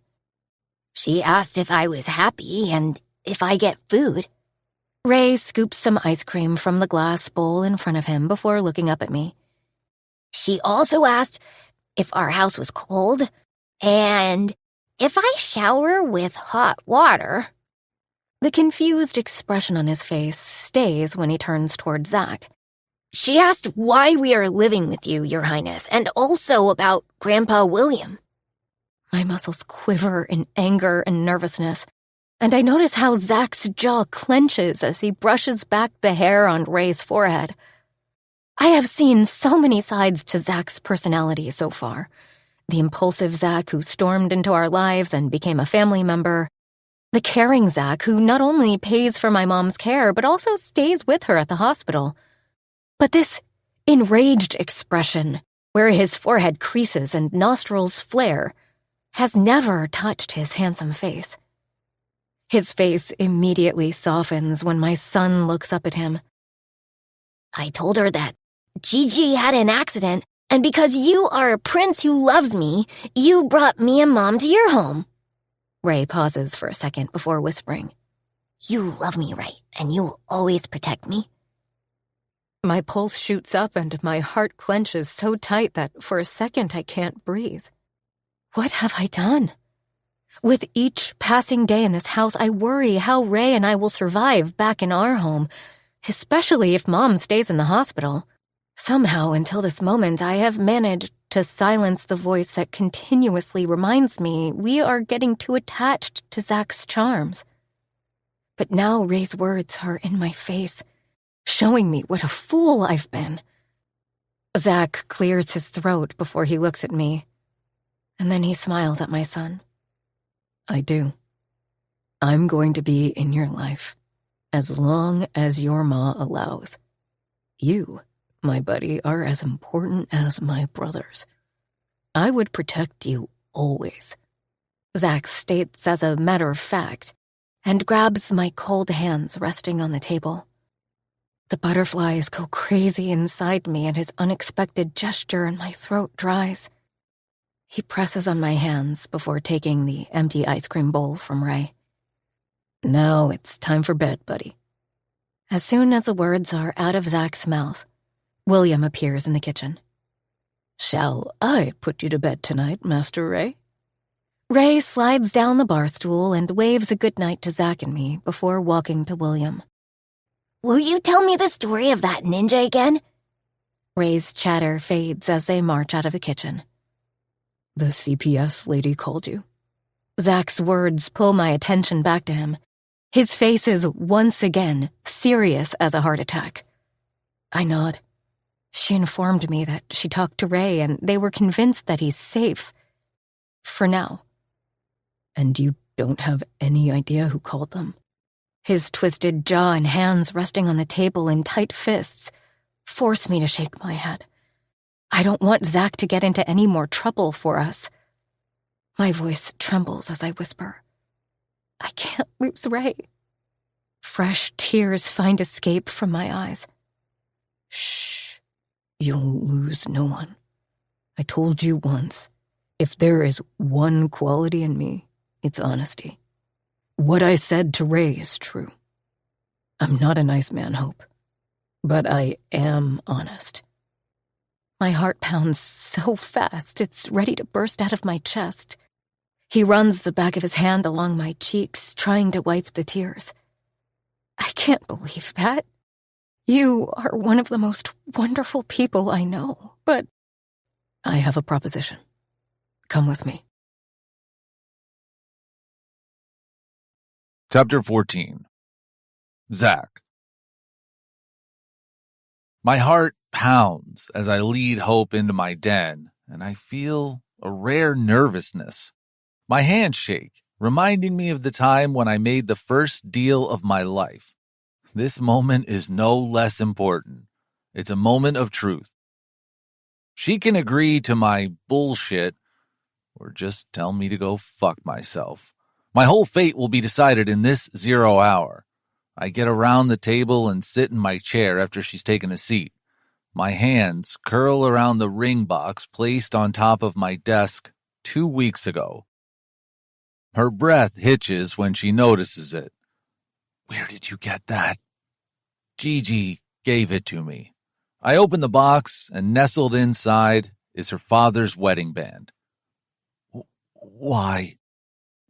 She asked if I was happy and if I get food. Ray scoops some ice cream from the glass bowl in front of him before looking up at me. She also asked if our house was cold and if I shower with hot water. The confused expression on his face stays when he turns toward Zach. She asked why we are living with you, Your Highness, and also about Grandpa William. My muscles quiver in anger and nervousness, and I notice how Zach's jaw clenches as he brushes back the hair on Ray's forehead. I have seen so many sides to Zach's personality so far. The impulsive Zach who stormed into our lives and became a family member. The caring Zach who not only pays for my mom's care but also stays with her at the hospital. But this enraged expression, where his forehead creases and nostrils flare, has never touched his handsome face. His face immediately softens when my son looks up at him. I told her that Gigi had an accident, and because you are a prince who loves me, you brought me and Mom to your home. Ray pauses for a second before whispering. You love me, right? And you will always protect me? My pulse shoots up and my heart clenches so tight that for a second I can't breathe. What have I done? With each passing day in this house, I worry how Ray and I will survive back in our home, especially if Mom stays in the hospital. Somehow, until this moment, I have managed to silence the voice that continuously reminds me we are getting too attached to Zach's charms. But now Ray's words are in my face, showing me what a fool I've been. Zach clears his throat before he looks at me, and then he smiles at my son. I do. I'm going to be in your life as long as your ma allows. You, my buddy, are as important as my brothers. I would protect you always. Zach states as a matter of fact, and grabs my cold hands resting on the table. The butterflies go crazy inside me at his unexpected gesture and my throat dries. He presses on my hands before taking the empty ice cream bowl from Ray. Now it's time for bed, buddy. As soon as the words are out of Zach's mouth, William appears in the kitchen. Shall I put you to bed tonight, Master Ray? Ray slides down the bar stool and waves a goodnight to Zach and me before walking to William. Will you tell me the story of that ninja again? Ray's chatter fades as they march out of the kitchen. The CPS lady called you. Zach's words pull my attention back to him. His face is once again serious as a heart attack. I nod. She informed me that she talked to Ray and they were convinced that he's safe. For now. And you don't have any idea who called them? His twisted jaw and hands resting on the table in tight fists force me to shake my head. I don't want Zach to get into any more trouble for us. My voice trembles as I whisper. I can't lose Ray. Fresh tears find escape from my eyes. Shh. You'll lose no one. I told you once, if there is one quality in me, it's honesty. What I said to Ray is true. I'm not a nice man, Hope, but I am honest. My heart pounds so fast, it's ready to burst out of my chest. He runs the back of his hand along my cheeks, trying to wipe the tears. I can't believe that. You are one of the most wonderful people I know, but I have a proposition. Come with me. Chapter 14. Zach. My heart pounds as I lead Hope into my den, and I feel a rare nervousness. My hands shake, reminding me of the time when I made the first deal of my life. This moment is no less important. It's a moment of truth. She can agree to my bullshit or just tell me to go fuck myself. My whole fate will be decided in this 0 hour. I get around the table and sit in my chair after she's taken a seat. My hands curl around the ring box placed on top of my desk 2 weeks ago. Her breath hitches when she notices it. Where did you get that? Gigi gave it to me. I open the box, and nestled inside is her father's wedding band. Why?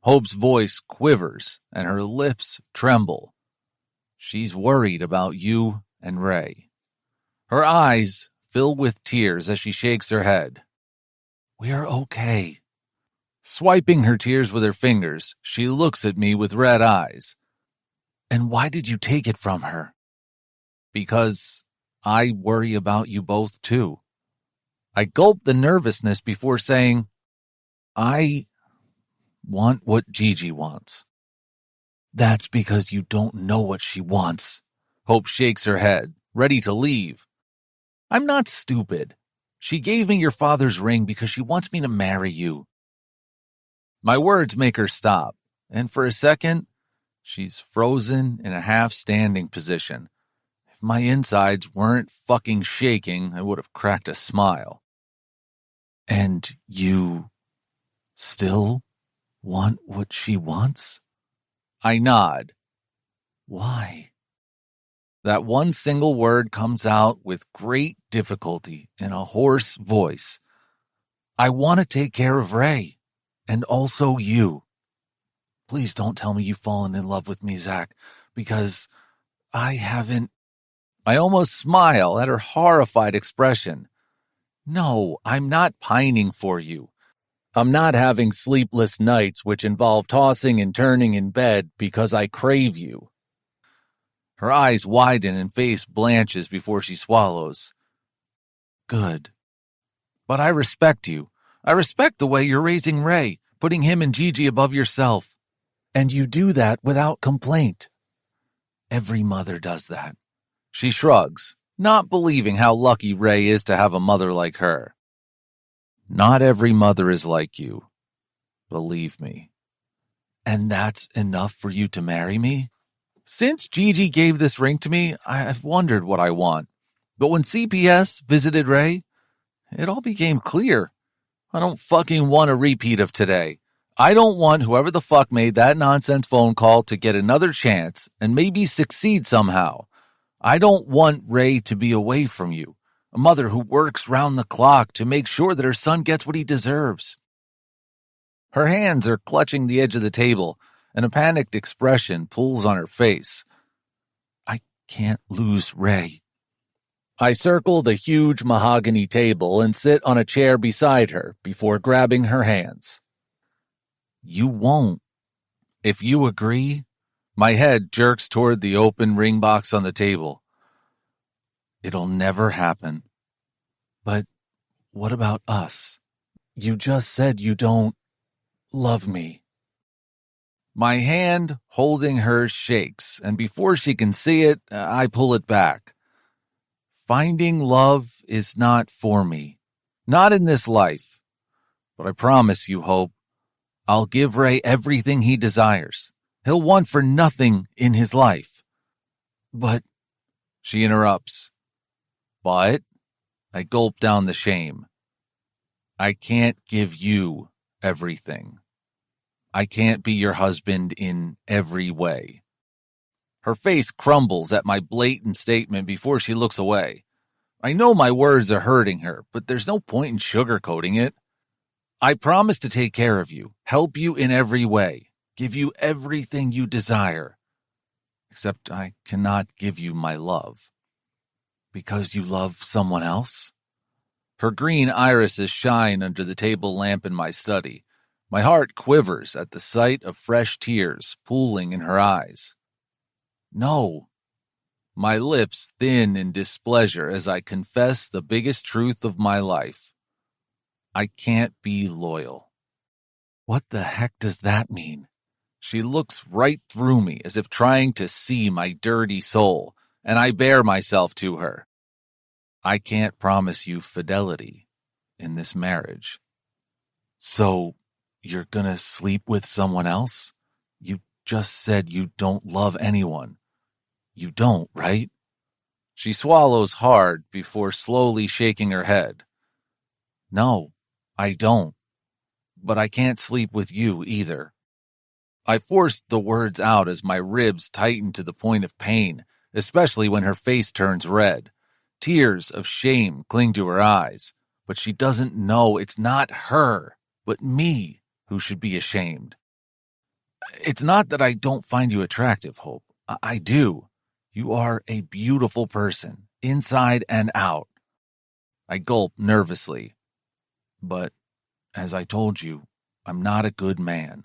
Hope's voice quivers, and her lips tremble. She's worried about you and Ray. Her eyes fill with tears as she shakes her head. We're okay. Swiping her tears with her fingers, she looks at me with red eyes. And why did you take it from her? Because I worry about you both, too. I gulp the nervousness before saying, I want what Gigi wants. That's because you don't know what she wants. Hope shakes her head, ready to leave. I'm not stupid. She gave me your father's ring because she wants me to marry you. My words make her stop, and for a second, she's frozen in a half-standing position. If my insides weren't fucking shaking, I would have cracked a smile. And you still want what she wants? I nod. Why? That one single word comes out with great difficulty in a hoarse voice. I want to take care of Ray, and also you. Please don't tell me you've fallen in love with me, Zach, because I haven't. I almost smile at her horrified expression. No, I'm not pining for you. I'm not having sleepless nights which involve tossing and turning in bed because I crave you. Her eyes widen and face blanches before she swallows. Good. But I respect you. I respect the way you're raising Ray, putting him and Gigi above yourself. And you do that without complaint. Every mother does that. She shrugs, not believing how lucky Ray is to have a mother like her. Not every mother is like you. Believe me. And that's enough for you to marry me? Since Gigi gave this ring to me, I've wondered what I want. But when CPS visited Ray, it all became clear. I don't fucking want a repeat of today. I don't want whoever the fuck made that nonsense phone call to get another chance and maybe succeed somehow. I don't want Ray to be away from you, a mother who works round the clock to make sure that her son gets what he deserves. Her hands are clutching the edge of the table, and a panicked expression pulls on her face. I can't lose Ray. I circle the huge mahogany table and sit on a chair beside her before grabbing her hands. You won't. If you agree, my head jerks toward the open ring box on the table. It'll never happen. But what about us? You just said you don't love me. My hand holding hers shakes, and before she can see it, I pull it back. Finding love is not for me. Not in this life. But I promise you, Hope, I'll give Ray everything he desires. He'll want for nothing in his life. But, she interrupts. But, I gulp down the shame. I can't give you everything. I can't be your husband in every way. Her face crumbles at my blatant statement before she looks away. I know my words are hurting her, but there's no point in sugarcoating it. I promise to take care of you, help you in every way, give you everything you desire. Except I cannot give you my love. Because you love someone else? Her green irises shine under the table lamp in my study. My heart quivers at the sight of fresh tears pooling in her eyes. No. My lips thin in displeasure as I confess the biggest truth of my life. I can't be loyal. What the heck does that mean? She looks right through me as if trying to see my dirty soul, and I bare myself to her. I can't promise you fidelity in this marriage. So, you're gonna sleep with someone else? You just said you don't love anyone. You don't, right? She swallows hard before slowly shaking her head. No, I don't. But I can't sleep with you either. I forced the words out as my ribs tightened to the point of pain, especially when her face turns red. Tears of shame cling to her eyes, but she doesn't know it's not her, but me who should be ashamed. It's not that I don't find you attractive, Hope. I do. You are a beautiful person, inside and out. I gulp nervously. But, as I told you, I'm not a good man.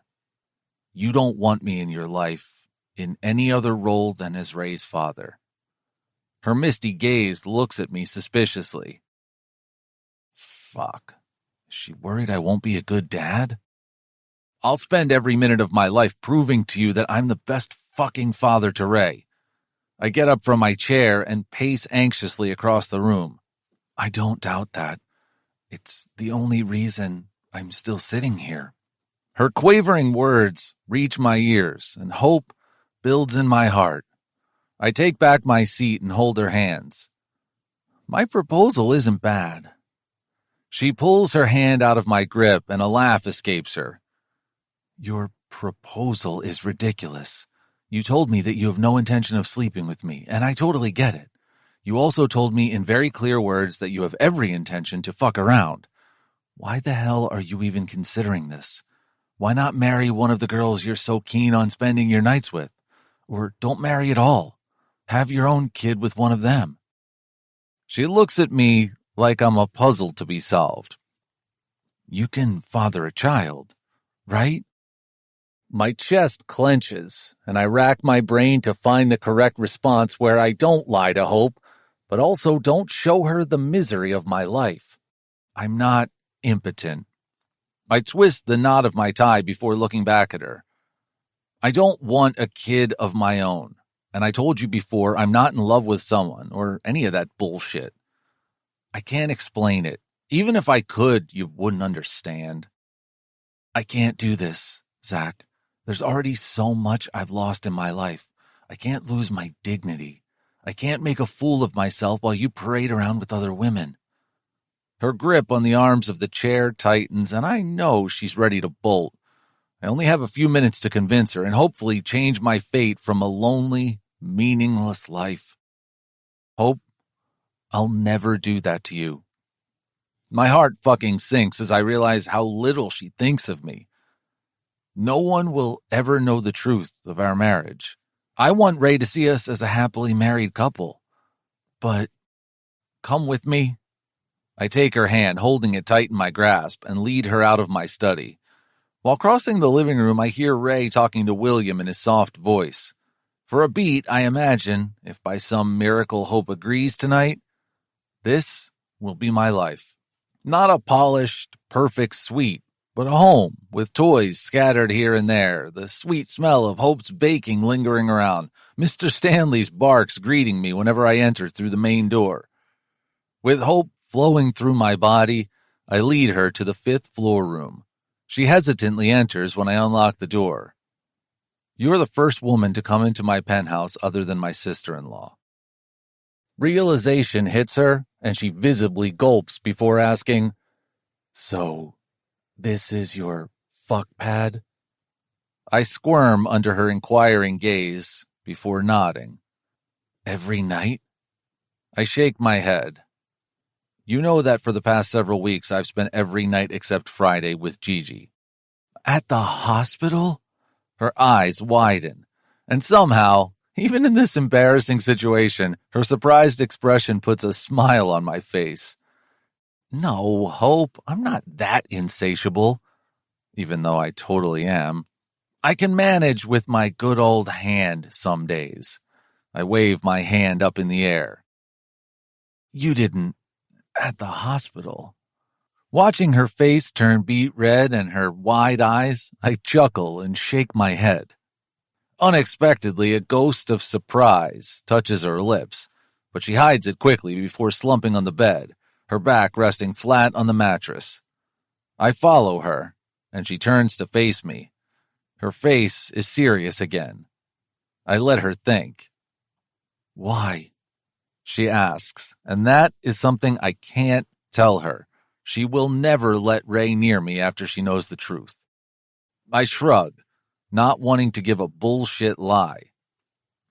You don't want me in your life in any other role than as Ray's father. Her misty gaze looks at me suspiciously. Fuck. Is she worried I won't be a good dad? I'll spend every minute of my life proving to you that I'm the best fucking father to Ray. I get up from my chair and pace anxiously across the room. I don't doubt that. It's the only reason I'm still sitting here. Her quavering words reach my ears, and hope builds in my heart. I take back my seat and hold her hands. My proposal isn't bad. She pulls her hand out of my grip, and a laugh escapes her. Your proposal is ridiculous. You told me that you have no intention of sleeping with me, and I totally get it. You also told me in very clear words that you have every intention to fuck around. Why the hell are you even considering this? Why not marry one of the girls you're so keen on spending your nights with? Or don't marry at all. Have your own kid with one of them. She looks at me like I'm a puzzle to be solved. You can father a child, right? My chest clenches, and I rack my brain to find the correct response where I don't lie to Hope, but also don't show her the misery of my life. I'm not impotent. I twist the knot of my tie before looking back at her. I don't want a kid of my own, and I told you before I'm not in love with someone or any of that bullshit. I can't explain it. Even if I could, you wouldn't understand. I can't do this, Zach. There's already so much I've lost in my life. I can't lose my dignity. I can't make a fool of myself while you parade around with other women. Her grip on the arms of the chair tightens, and I know she's ready to bolt. I only have a few minutes to convince her and hopefully change my fate from a lonely, meaningless life. Hope, I'll never do that to you. My heart fucking sinks as I realize how little she thinks of me. No one will ever know the truth of our marriage. I want Ray to see us as a happily married couple. But come with me. I take her hand, holding it tight in my grasp, and lead her out of my study. While crossing the living room, I hear Ray talking to William in his soft voice. For a beat, I imagine, if by some miracle Hope agrees tonight, this will be my life. Not a polished, perfect suite, but a home with toys scattered here and there, the sweet smell of Hope's baking lingering around, Mr. Stanley's barks greeting me whenever I enter through the main door. With Hope flowing through my body, I lead her to the 5th floor room. She hesitantly enters when I unlock the door. You're the first woman to come into my penthouse other than my sister-in-law. Realization hits her, and she visibly gulps before asking, So, this is your fuck pad? I squirm under her inquiring gaze before nodding. Every night? I shake my head. You know that for the past several weeks I've spent every night except Friday with Gigi. At the hospital? Her eyes widen, and somehow, even in this embarrassing situation, her surprised expression puts a smile on my face. No, Hope, I'm not that insatiable, even though I totally am. I can manage with my good old hand some days. I wave my hand up in the air. You didn't at the hospital. Watching her face turn beet red and her wide eyes, I chuckle and shake my head. Unexpectedly, a ghost of surprise touches her lips, but she hides it quickly before slumping on the bed, her back resting flat on the mattress. I follow her, and she turns to face me. Her face is serious again. I let her think. Why? She asks, and that is something I can't tell her. She will never let Ray near me after she knows the truth. I shrug, not wanting to give a bullshit lie.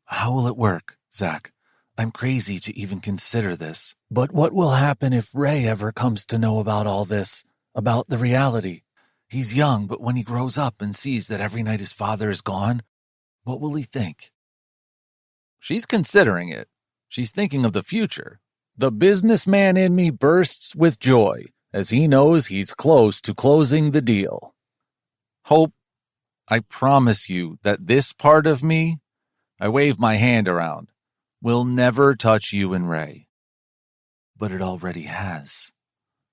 How will it work, Zach? I'm crazy to even consider this. But what will happen if Ray ever comes to know about all this, about the reality? He's young, but when he grows up and sees that every night his father is gone, what will he think? She's considering it. She's thinking of the future. The businessman in me bursts with joy as he knows he's close to closing the deal. Hope, I promise you that this part of me, I wave my hand around, will never touch you and Ray. But it already has.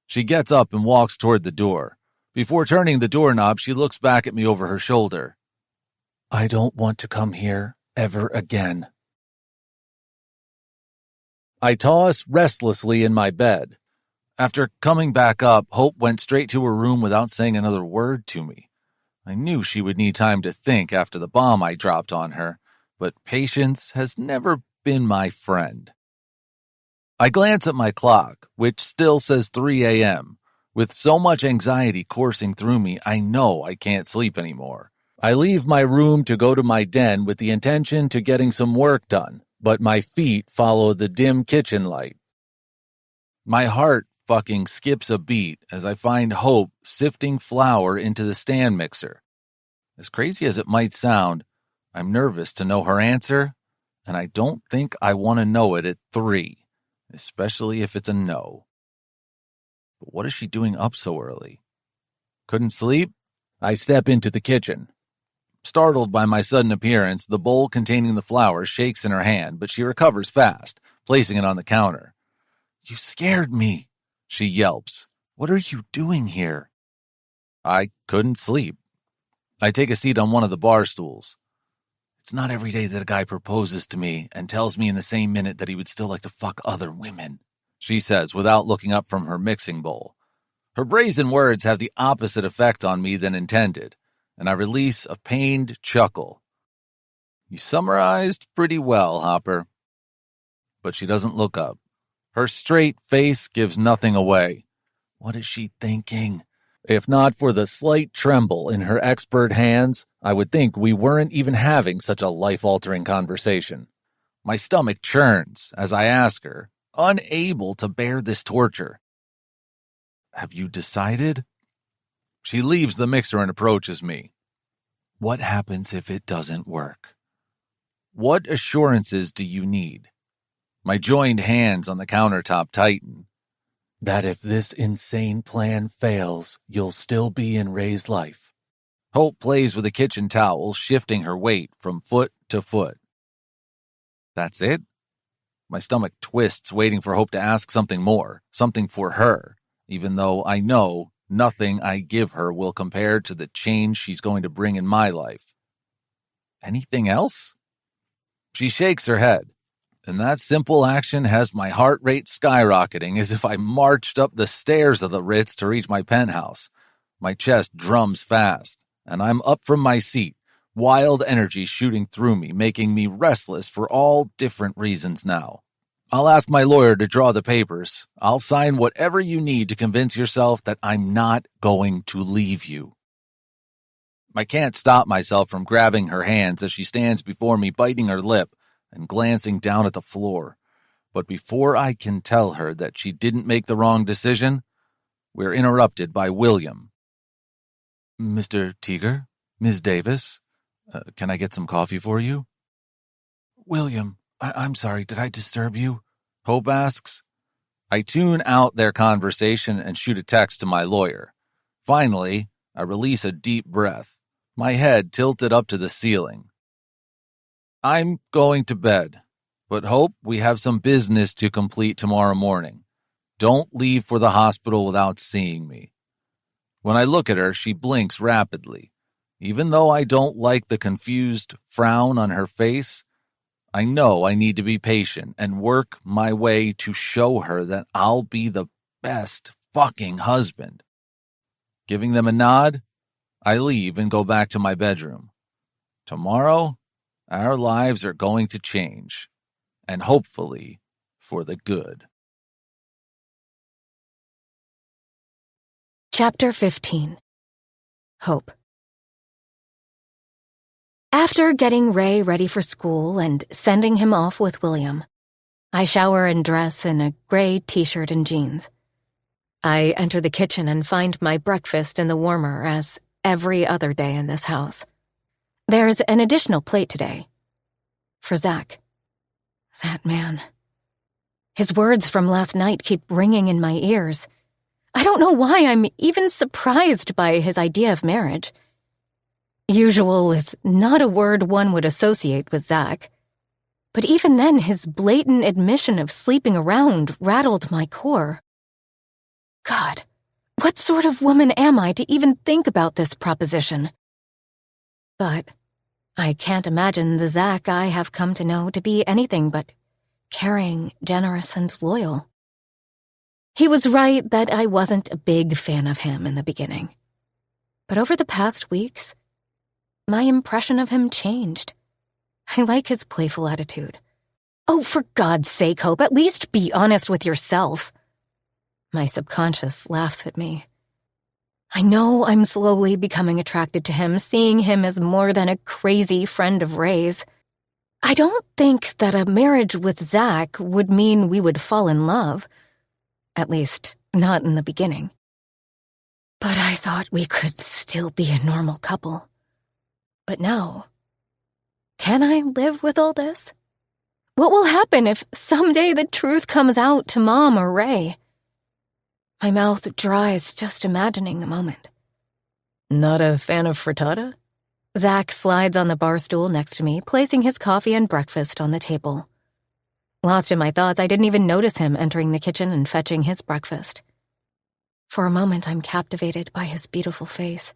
She gets up and walks toward the door. Before turning the doorknob, she looks back at me over her shoulder. I don't want to come here ever again. I toss restlessly in my bed. After coming back up, Hope went straight to her room without saying another word to me. I knew she would need time to think after the bomb I dropped on her, but patience has never been my friend. I glance at my clock, which still says 3 a.m. With so much anxiety coursing through me, I know I can't sleep anymore. I leave my room to go to my den with the intention to getting some work done, but my feet follow the dim kitchen light. My heart fucking skips a beat as I find Hope sifting flour into the stand mixer. As crazy as it might sound, I'm nervous to know her answer, and I don't think I want to know it at 3, especially if it's a no. But what is she doing up so early? Couldn't sleep? I step into the kitchen. Startled by my sudden appearance, the bowl containing the flour shakes in her hand, but she recovers fast, placing it on the counter. You scared me, she yelps. What are you doing here? I couldn't sleep. I take a seat on one of the bar stools. It's not every day that a guy proposes to me and tells me in the same minute that he would still like to fuck other women, she says without looking up from her mixing bowl. Her brazen words have the opposite effect on me than intended, and I release a pained chuckle. You summarized pretty well, Hopper. But she doesn't look up. Her straight face gives nothing away. What is she thinking? If not for the slight tremble in her expert hands, I would think we weren't even having such a life-altering conversation. My stomach churns as I ask her, unable to bear this torture. Have you decided? She leaves the mixer and approaches me. What happens if it doesn't work? What assurances do you need? My joined hands on the countertop tighten. That if this insane plan fails, you'll still be in Ray's life. Hope plays with a kitchen towel, shifting her weight from foot to foot. That's it? My stomach twists, waiting for Hope to ask something more, something for her, even though I know nothing I give her will compare to the change she's going to bring in my life. Anything else? She shakes her head. And that simple action has my heart rate skyrocketing as if I marched up the stairs of the Ritz to reach my penthouse. My chest drums fast, and I'm up from my seat, wild energy shooting through me, making me restless for all different reasons now. I'll ask my lawyer to draw the papers. I'll sign whatever you need to convince yourself that I'm not going to leave you. I can't stop myself from grabbing her hands as she stands before me, biting her lip and glancing down at the floor. But before I can tell her that she didn't make the wrong decision, we're interrupted by William. Mr. Teeger? Ms. Davis? Can I get some coffee for you? William, I'm sorry, did I disturb you? Hope asks. I tune out their conversation and shoot a text to my lawyer. Finally, I release a deep breath, my head tilted up to the ceiling. I'm going to bed, but Hope, we have some business to complete tomorrow morning. Don't leave for the hospital without seeing me. When I look at her, she blinks rapidly. Even though I don't like the confused frown on her face, I know I need to be patient and work my way to show her that I'll be the best fucking husband. Giving them a nod, I leave and go back to my bedroom. Tomorrow, our lives are going to change, and hopefully for the good. Chapter 15. Hope. After getting Ray ready for school and sending him off with William, I shower and dress in a gray t-shirt and jeans. I enter the kitchen and find my breakfast in the warmer as every other day in this house. There's an additional plate today. For Zach. That man. His words from last night keep ringing in my ears. I don't know why I'm even surprised by his idea of marriage. Usual is not a word one would associate with Zach. But even then, his blatant admission of sleeping around rattled my core. God, what sort of woman am I to even think about this proposition? But I can't imagine the Zach I have come to know to be anything but caring, generous, and loyal. He was right that I wasn't a big fan of him in the beginning. But over the past weeks, my impression of him changed. I like his playful attitude. Oh, for God's sake, Hope, at least be honest with yourself. My subconscious laughs at me. I know I'm slowly becoming attracted to him, seeing him as more than a crazy friend of Ray's. I don't think that a marriage with Zach would mean we would fall in love. At least, not in the beginning. But I thought we could still be a normal couple. But no. Can I live with all this? What will happen if someday the truth comes out to Mom or Ray? My mouth dries just imagining the moment. Not a fan of frittata? Zach slides on the bar stool next to me, placing his coffee and breakfast on the table. Lost in my thoughts, I didn't even notice him entering the kitchen and fetching his breakfast. For a moment, I'm captivated by his beautiful face.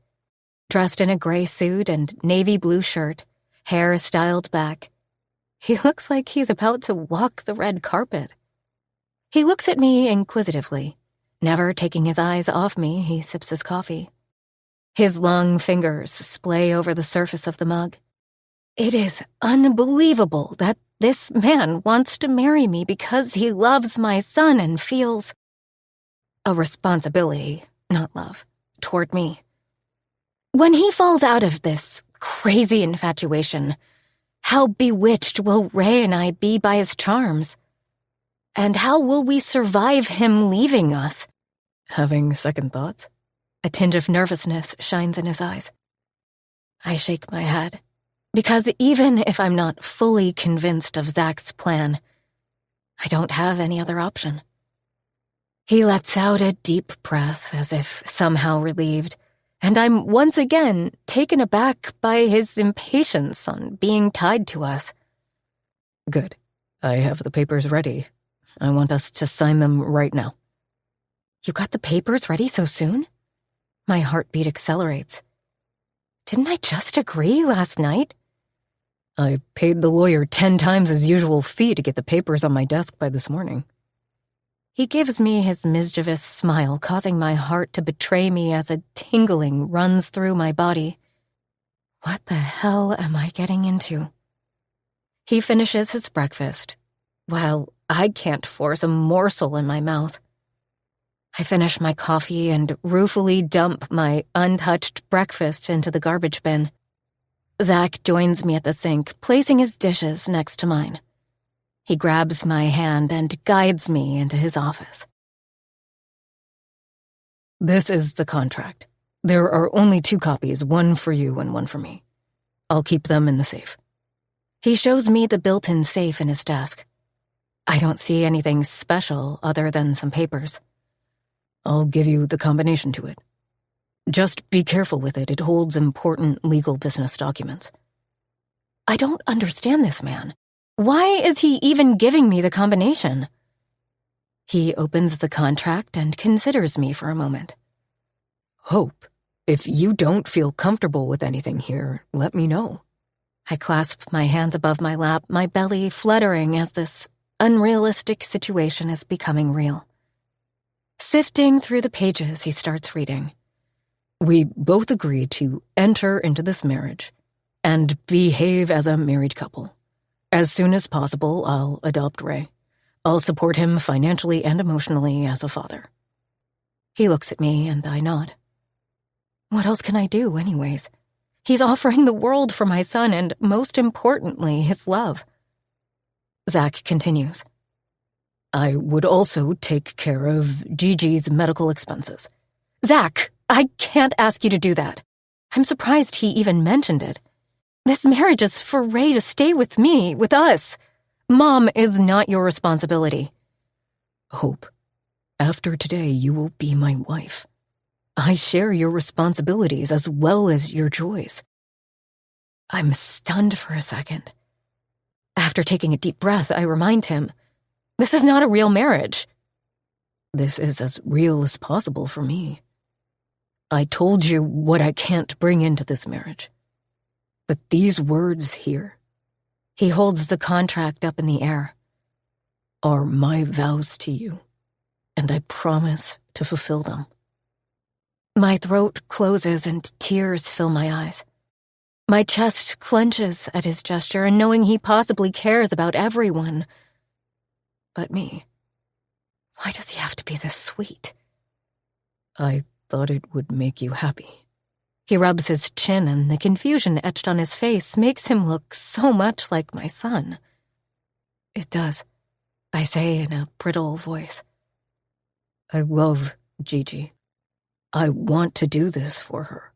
Dressed in a gray suit and navy blue shirt, hair styled back. He looks like he's about to walk the red carpet. He looks at me inquisitively. Never taking his eyes off me, he sips his coffee. His long fingers splay over the surface of the mug. It is unbelievable that this man wants to marry me because he loves my son and feels a responsibility, not love, toward me. When he falls out of this crazy infatuation, how bewitched will Ray and I be by his charms? And how will we survive him leaving us? Having second thoughts? A tinge of nervousness shines in his eyes. I shake my head, because even if I'm not fully convinced of Zach's plan, I don't have any other option. He lets out a deep breath as if somehow relieved, and I'm once again taken aback by his impatience on being tied to us. Good. I have the papers ready. I want us to sign them right now. You got the papers ready so soon? My heartbeat accelerates. Didn't I just agree last night? I paid the lawyer 10 times his usual fee to get the papers on my desk by this morning. He gives me his mischievous smile, causing my heart to betray me as a tingling runs through my body. What the hell am I getting into? He finishes his breakfast, while I can't force a morsel in my mouth. I finish my coffee and ruefully dump my untouched breakfast into the garbage bin. Zach joins me at the sink, placing his dishes next to mine. He grabs my hand and guides me into his office. This is the contract. There are only 2 copies, one for you and one for me. I'll keep them in the safe. He shows me the built-in safe in his desk. I don't see anything special other than some papers. I'll give you the combination to it. Just be careful with it. It holds important legal business documents. I don't understand this man. Why is he even giving me the combination? He opens the contract and considers me for a moment. Hope, if you don't feel comfortable with anything here, let me know. I clasp my hands above my lap, my belly fluttering as this unrealistic situation is becoming real. Sifting through the pages, he starts reading. We both agree to enter into this marriage and behave as a married couple. As soon as possible, I'll adopt Ray. I'll support him financially and emotionally as a father. He looks at me and I nod. What else can I do, anyways? He's offering the world for my son and, most importantly, his love. Zach continues. I would also take care of Gigi's medical expenses. Zach, I can't ask you to do that. I'm surprised he even mentioned it. This marriage is for Ray to stay with me, with us. Mom is not your responsibility. Hope, after today you will be my wife. I share your responsibilities as well as your joys. I'm stunned for a second. After taking a deep breath, I remind him, this is not a real marriage. This is as real as possible for me. I told you what I can't bring into this marriage. But these words here, he holds the contract up in the air, are my vows to you, and I promise to fulfill them. My throat closes and tears fill my eyes. My chest clenches at his gesture and knowing he possibly cares about everyone but me. Why does he have to be this sweet? I thought it would make you happy. He rubs his chin and the confusion etched on his face makes him look so much like my son. It does, I say in a brittle voice. I love Gigi. I want to do this for her.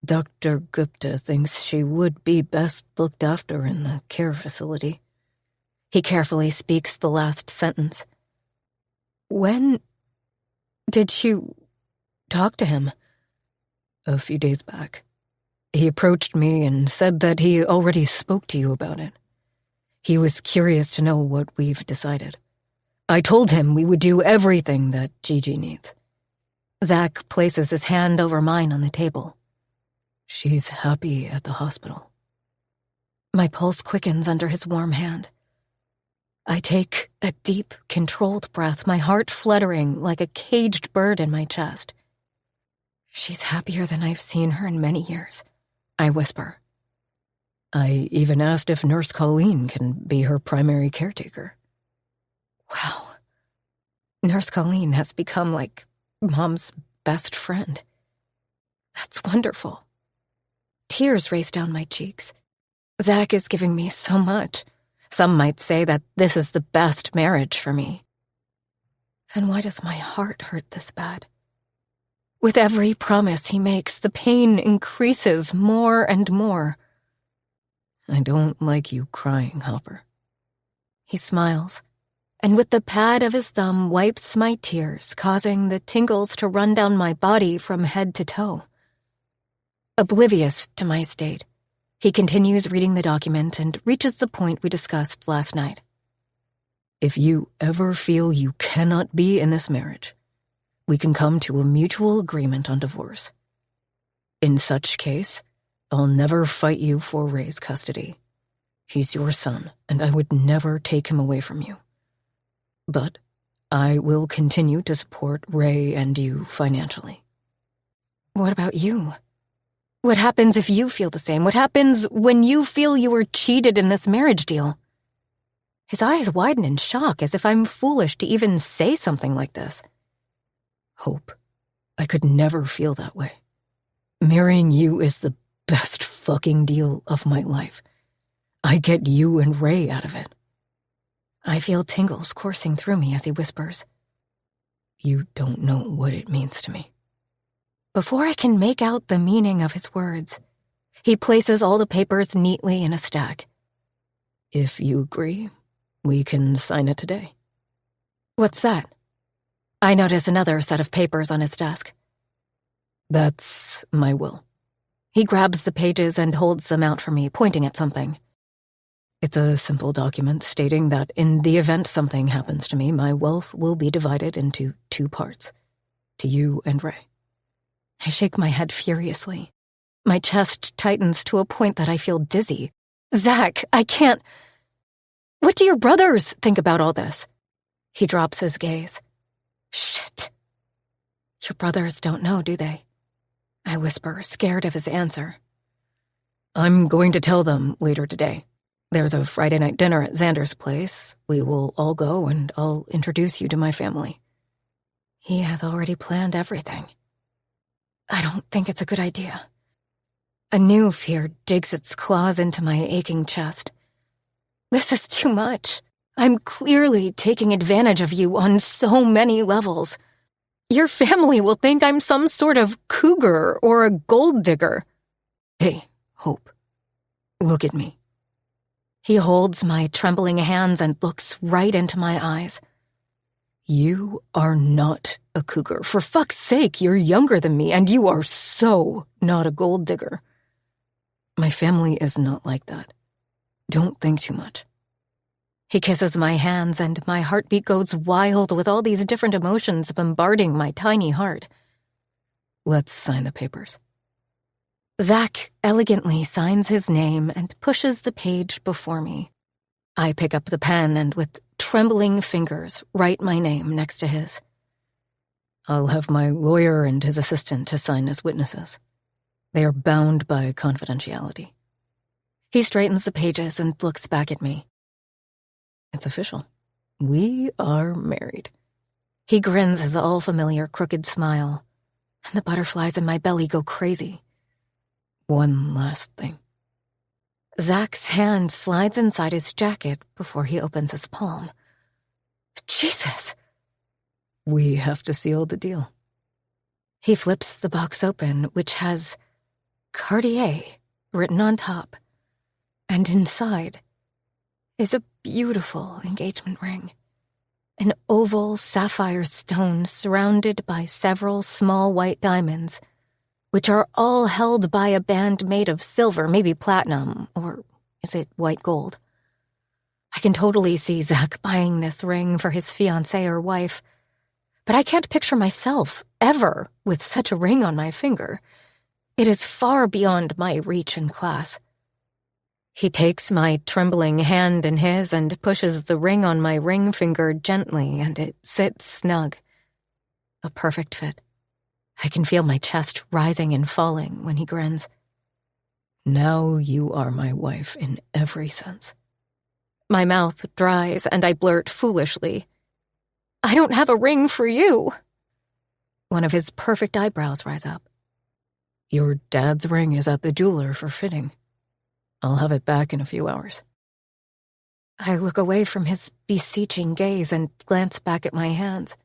Dr. Gupta thinks she would be best looked after in the care facility. He carefully speaks the last sentence. When did you talk to him? A few days back. He approached me and said that he already spoke to you about it. He was curious to know what we've decided. I told him we would do everything that Gigi needs. Zach places his hand over mine on the table. She's happy at the hospital. My pulse quickens under his warm hand. I take a deep, controlled breath, my heart fluttering like a caged bird in my chest. She's happier than I've seen her in many years, I whisper. I even asked if Nurse Colleen can be her primary caretaker. Wow. Nurse Colleen has become like Mom's best friend. That's wonderful. Tears race down my cheeks. Zach is giving me so much. Some might say that this is the best marriage for me. Then why does my heart hurt this bad? With every promise he makes, the pain increases more and more. I don't like you crying, Hopper. He smiles, and with the pad of his thumb wipes my tears, causing the tingles to run down my body from head to toe. Oblivious to my state, he continues reading the document and reaches the point we discussed last night. If you ever feel you cannot be in this marriage, we can come to a mutual agreement on divorce. In such case, I'll never fight you for Ray's custody. He's your son, and I would never take him away from you. But I will continue to support Ray and you financially. What about you? What happens if you feel the same? What happens when you feel you were cheated in this marriage deal? His eyes widen in shock, as if I'm foolish to even say something like this. Hope, I could never feel that way. Marrying you is the best fucking deal of my life. I get you and Ray out of it. I feel tingles coursing through me as he whispers. You don't know what it means to me. Before I can make out the meaning of his words, he places all the papers neatly in a stack. If you agree, we can sign it today. What's that? I notice another set of papers on his desk. That's my will. He grabs the pages and holds them out for me, pointing at something. It's a simple document stating that in the event something happens to me, my wealth will be divided into 2 parts, to you and Ray. I shake my head furiously. My chest tightens to a point that I feel dizzy. Zach, I can't... What do your brothers think about all this? He drops his gaze. Shit. Your brothers don't know, do they? I whisper, scared of his answer. I'm going to tell them later today. There's a Friday night dinner at Xander's place. We will all go and I'll introduce you to my family. He has already planned everything. I don't think it's a good idea. A new fear digs its claws into my aching chest. This is too much. I'm clearly taking advantage of you on so many levels. Your family will think I'm some sort of cougar or a gold digger. Hey, Hope, look at me. He holds my trembling hands and looks right into my eyes. You are not a cougar. For fuck's sake, you're younger than me, and you are so not a gold digger. My family is not like that. Don't think too much. He kisses my hands, and my heartbeat goes wild with all these different emotions bombarding my tiny heart. Let's sign the papers. Zach elegantly signs his name and pushes the page before me. I pick up the pen and with trembling fingers write my name next to his. I'll have my lawyer and his assistant to sign as witnesses. They are bound by confidentiality. He straightens the pages and looks back at me. It's official. We are married. He grins his all-familiar crooked smile, and the butterflies in my belly go crazy. One last thing. Zach's hand slides inside his jacket before he opens his palm. Jesus! We have to seal the deal. He flips the box open, which has Cartier written on top, and inside is a beautiful engagement ring. An oval sapphire stone surrounded by several small white diamonds, which are all held by a band made of silver, maybe platinum, or is it white gold? I can totally see Zach buying this ring for his fiancée or wife, but I can't picture myself ever with such a ring on my finger. It is far beyond my reach and class. He takes my trembling hand in his and pushes the ring on my ring finger gently, and it sits snug. A perfect fit. I can feel my chest rising and falling when he grins. Now you are my wife in every sense. My mouth dries and I blurt foolishly, I don't have a ring for you. One of his perfect eyebrows rise up. Your dad's ring is at the jeweler for fitting. I'll have it back in a few hours. I look away from his beseeching gaze and glance back at my hands.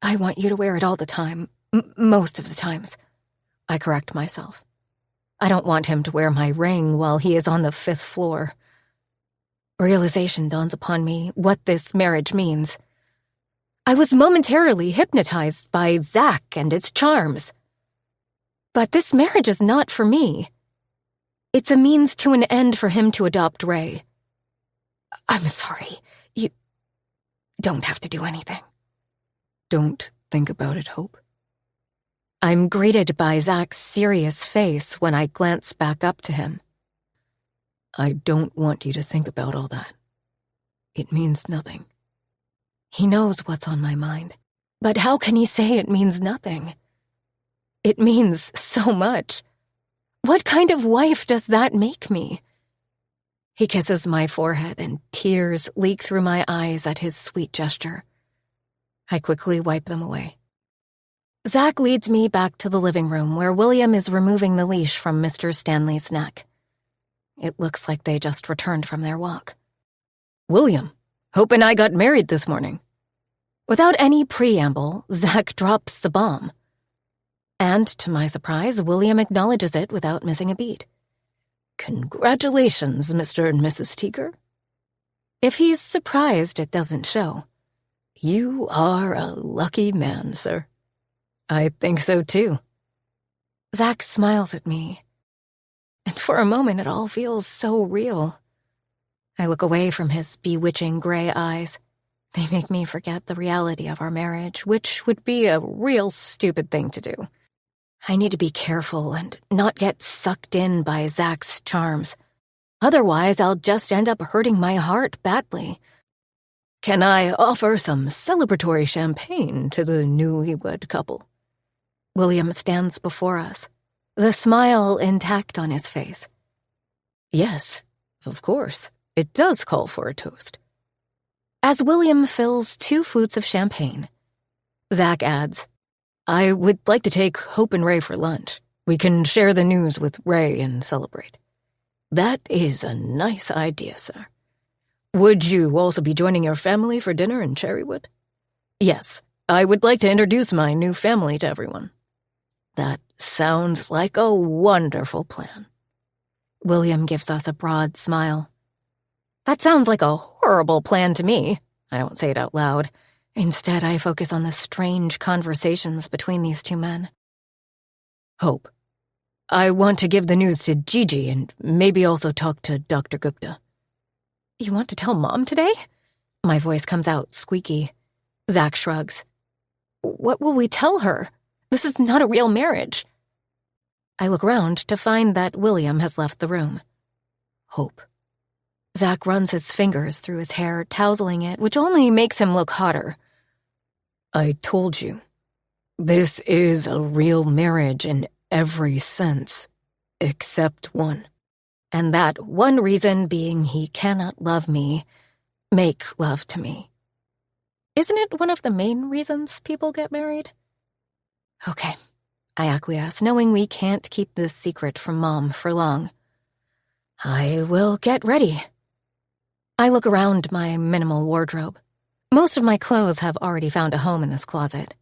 I want you to wear it all the time. Most of the times. I correct myself. I don't want him to wear my ring while he is on the 5th floor. Realization dawns upon me what this marriage means. I was momentarily hypnotized by Zach and his charms. But this marriage is not for me. It's a means to an end for him to adopt Ray. I'm sorry. You don't have to do anything. Don't think about it, Hope. I'm greeted by Zach's serious face when I glance back up to him. I don't want you to think about all that. It means nothing. He knows what's on my mind, but how can he say it means nothing? It means so much. What kind of wife does that make me? He kisses my forehead and tears leak through my eyes at his sweet gesture. I quickly wipe them away. Zach leads me back to the living room where William is removing the leash from Mr. Stanley's neck. It looks like they just returned from their walk. "William, Hope and I got married this morning." Without any preamble, Zach drops the bomb. And, to my surprise, William acknowledges it without missing a beat. "Congratulations, Mr. and Mrs. Teaker." If he's surprised, it doesn't show. "You are a lucky man, sir." "I think so, too." Zach smiles at me, and for a moment it all feels so real. I look away from his bewitching gray eyes. They make me forget the reality of our marriage, which would be a real stupid thing to do. I need to be careful and not get sucked in by Zach's charms. Otherwise, I'll just end up hurting my heart badly. "Can I offer some celebratory champagne to the newlywed couple?" William stands before us, the smile intact on his face. "Yes, of course. It does call for a toast." As William fills 2 flutes of champagne, Zach adds, "I would like to take Hope and Ray for lunch. We can share the news with Ray and celebrate." "That is a nice idea, sir. Would you also be joining your family for dinner in Cherrywood?" "Yes, I would like to introduce my new family to everyone." "That sounds like a wonderful plan." William gives us a broad smile. "That sounds like a horrible plan to me." I don't say it out loud. Instead, I focus on the strange conversations between these 2 men. "Hope, I want to give the news to Gigi and maybe also talk to Dr. Gupta." "You want to tell Mom today?" My voice comes out squeaky. Zach shrugs. "What will we tell her? This is not a real marriage." I look around to find that William has left the room. "Hope." Zach runs his fingers through his hair, tousling it, which only makes him look hotter. "I told you. This is a real marriage in every sense, except one. And that one reason being he cannot love me, make love to me. Isn't it one of the main reasons people get married?" "Okay," I acquiesce, knowing we can't keep this secret from Mom for long. "I will get ready." I look around my minimal wardrobe. Most of my clothes have already found a home in this closet.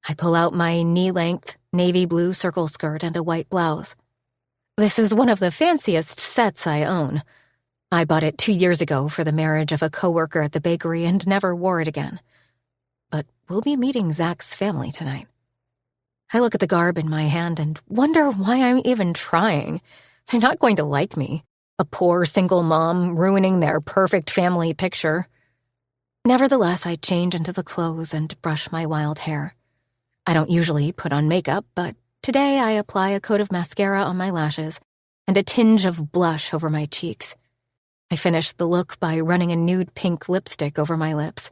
I pull out my knee-length, navy blue circle skirt and a white blouse. This is one of the fanciest sets I own. I bought it 2 years ago for the marriage of a coworker at the bakery and never wore it again. But we'll be meeting Zach's family tonight. I look at the garb in my hand and wonder why I'm even trying. They're not going to like me. A poor single mom ruining their perfect family picture. Nevertheless, I change into the clothes and brush my wild hair. I don't usually put on makeup, but today I apply a coat of mascara on my lashes and a tinge of blush over my cheeks. I finish the look by running a nude pink lipstick over my lips.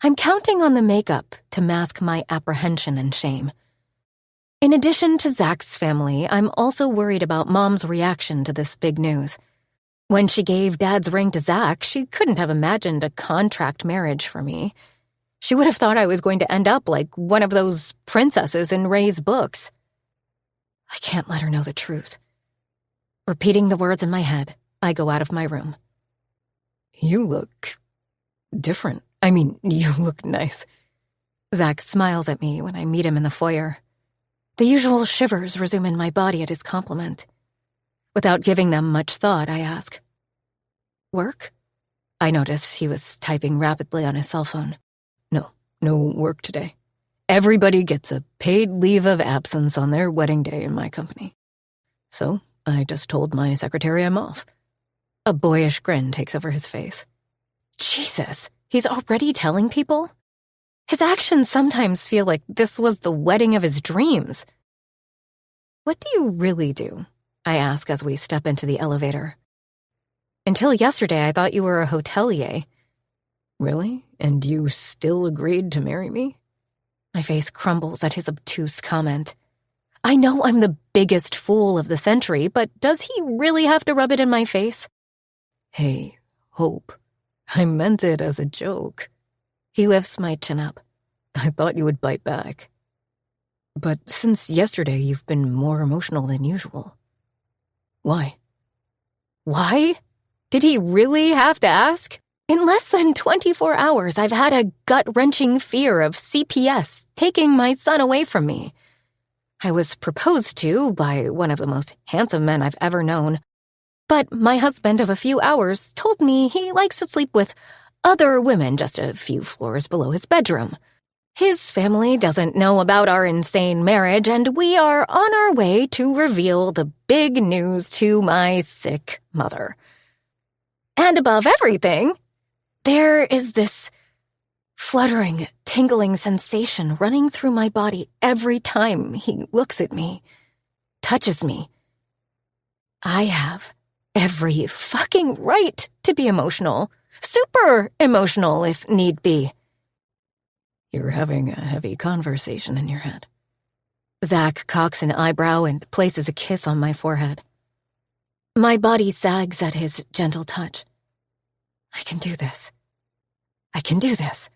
I'm counting on the makeup to mask my apprehension and shame. In addition to Zach's family, I'm also worried about Mom's reaction to this big news. When she gave Dad's ring to Zach, she couldn't have imagined a contract marriage for me. She would have thought I was going to end up like one of those princesses in Ray's books. I can't let her know the truth. Repeating the words in my head, I go out of my room. "You look different. I mean, you look nice." Zach smiles at me when I meet him in the foyer. The usual shivers resume in my body at his compliment. Without giving them much thought, I ask, "Work?" I notice he was typing rapidly on his cell phone. No work today. Everybody gets a paid leave of absence on their wedding day in my company. So I just told my secretary I'm off." A boyish grin takes over his face. Jesus, he's already telling people? His actions sometimes feel like this was the wedding of his dreams. "What do you really do?" I ask as we step into the elevator. "Until yesterday, I thought you were a hotelier." "Really? And you still agreed to marry me?" My face crumbles at his obtuse comment. I know I'm the biggest fool of the century, but does he really have to rub it in my face? Hey, Hope. I meant it as a joke. He lifts my chin up. I thought you would bite back. But since yesterday, you've been more emotional than usual. Why? Why? Did he really have to ask? In less than 24 hours, I've had a gut-wrenching fear of CPS taking my son away from me. I was proposed to by one of the most handsome men I've ever known, but my husband of a few hours told me he likes to sleep with other women just a few floors below his bedroom. His family doesn't know about our insane marriage, and we are on our way to reveal the big news to my sick mother. And above everything, there is this fluttering, tingling sensation running through my body every time he looks at me, touches me. I have every fucking right to be emotional, super emotional if need be. You're having a heavy conversation in your head. Zach cocks an eyebrow and places a kiss on my forehead. My body sags at his gentle touch. I can do this. I can do this.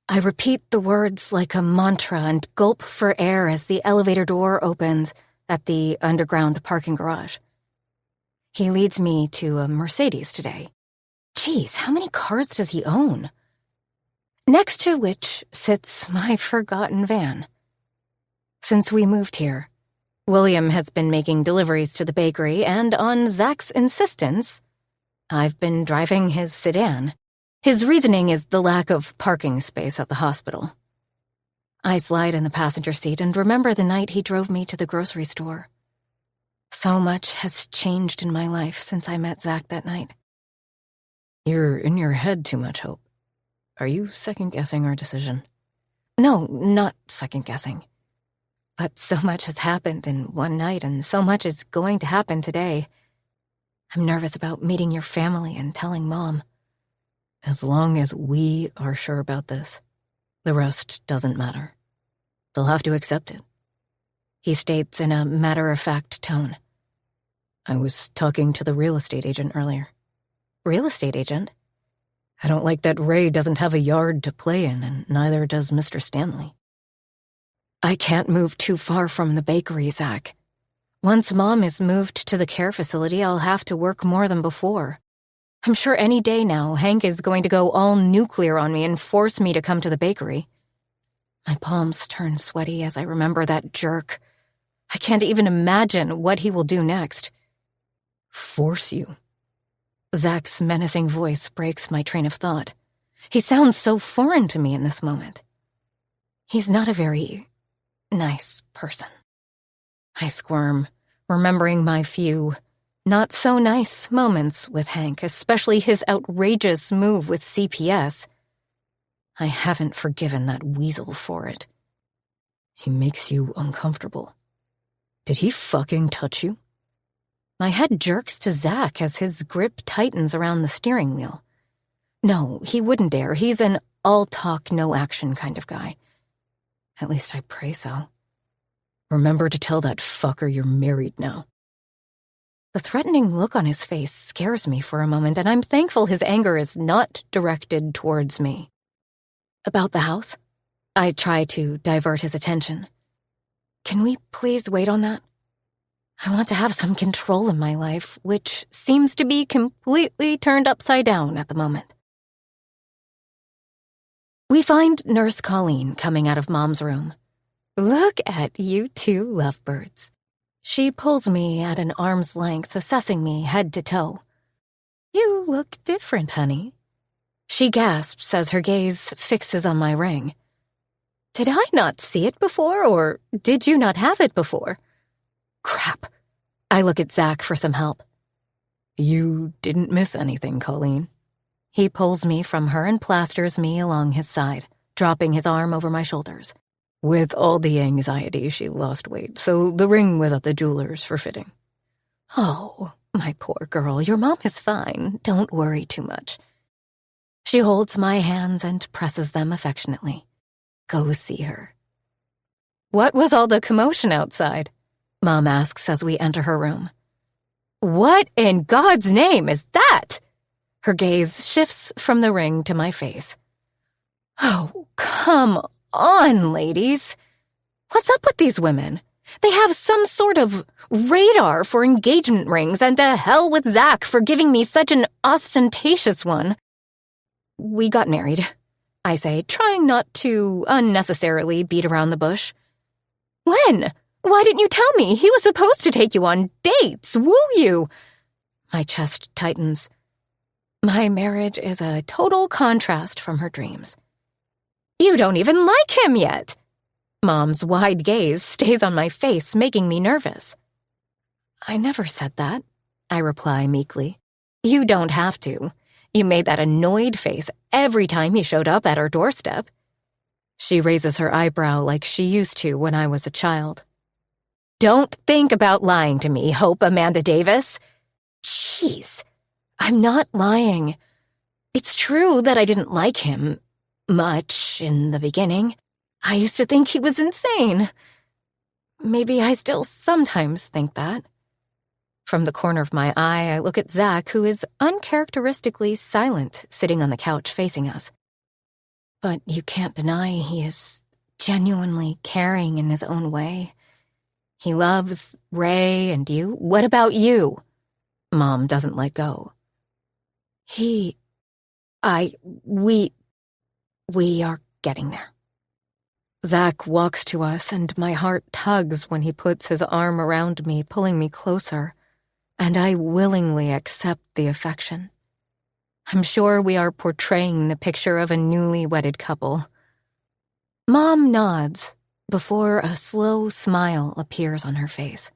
I repeat the words like a mantra and gulp for air as the elevator door opens at the underground parking garage. He leads me to a Mercedes today. Geez, how many cars does he own? Next to which sits my forgotten van. Since we moved here, William has been making deliveries to the bakery, and on Zach's insistence, I've been driving his sedan. His reasoning is the lack of parking space at the hospital. I slide in the passenger seat and remember the night he drove me to the grocery store. So much has changed in my life since I met Zach that night. You're in your head too much, Hope. Are you second-guessing our decision? No, not second-guessing. But so much has happened in one night, and so much is going to happen today. I'm nervous about meeting your family and telling Mom. As long as we are sure about this, the rest doesn't matter. They'll have to accept it. He states in a matter-of-fact tone. I was talking to the real estate agent earlier. Real estate agent? I don't like that Ray doesn't have a yard to play in, and neither does Mr. Stanley. I can't move too far from the bakery, Zach. Once Mom is moved to the care facility, I'll have to work more than before. I'm sure any day now, Hank is going to go all nuclear on me and force me to come to the bakery. My palms turn sweaty as I remember that jerk. I can't even imagine what he will do next. Force you? Zach's menacing voice breaks my train of thought. He sounds so foreign to me in this moment. He's not a very nice person. I squirm, remembering my few not-so-nice moments with Hank, especially his outrageous move with CPS. I haven't forgiven that weasel for it. He makes you uncomfortable. Did he fucking touch you? My head jerks to Zach as his grip tightens around the steering wheel. No, he wouldn't dare. He's an all-talk, no-action kind of guy. At least I pray so. Remember to tell that fucker you're married now. The threatening look on his face scares me for a moment, and I'm thankful his anger is not directed towards me. About the house? I try to divert his attention. Can we please wait on that? I want to have some control in my life, which seems to be completely turned upside down at the moment. We find Nurse Colleen coming out of Mom's room. Look at you two lovebirds. She pulls me at an arm's length, assessing me head to toe. You look different, honey. She gasps as her gaze fixes on my ring. Did I not see it before, or did you not have it before? Crap. I look at Zach for some help. You didn't miss anything, Colleen. He pulls me from her and plasters me along his side, dropping his arm over my shoulders. With all the anxiety, she lost weight, so the ring was at the jeweler's for fitting. Oh, my poor girl, your mom is fine. Don't worry too much. She holds my hands and presses them affectionately. Go see her. What was all the commotion outside? Mom asks as we enter her room. What in God's name is that? Her gaze shifts from the ring to my face. Oh, come on, ladies. What's up with these women? They have some sort of radar for engagement rings, and to hell with Zach for giving me such an ostentatious one. We got married, I say, trying not to unnecessarily beat around the bush. When? Why didn't you tell me? He was supposed to take you on dates, woo you. My chest tightens. My marriage is a total contrast from her dreams. You don't even like him yet. Mom's wide gaze stays on my face, making me nervous. I never said that, I reply meekly. You don't have to. You made that annoyed face every time he showed up at our doorstep. She raises her eyebrow like she used to when I was a child. Don't think about lying to me, Hope Amanda Davis. Jeez, I'm not lying. It's true that I didn't like him much in the beginning. I used to think he was insane. Maybe I still sometimes think that. From the corner of my eye, I look at Zach, who is uncharacteristically silent, sitting on the couch facing us. But you can't deny he is genuinely caring in his own way. He loves Ray and you. What about you? Mom doesn't let go. We are getting there. Zach walks to us, and my heart tugs when he puts his arm around me, pulling me closer, and I willingly accept the affection. I'm sure we are portraying the picture of a newly wedded couple. Mom nods before a slow smile appears on her face.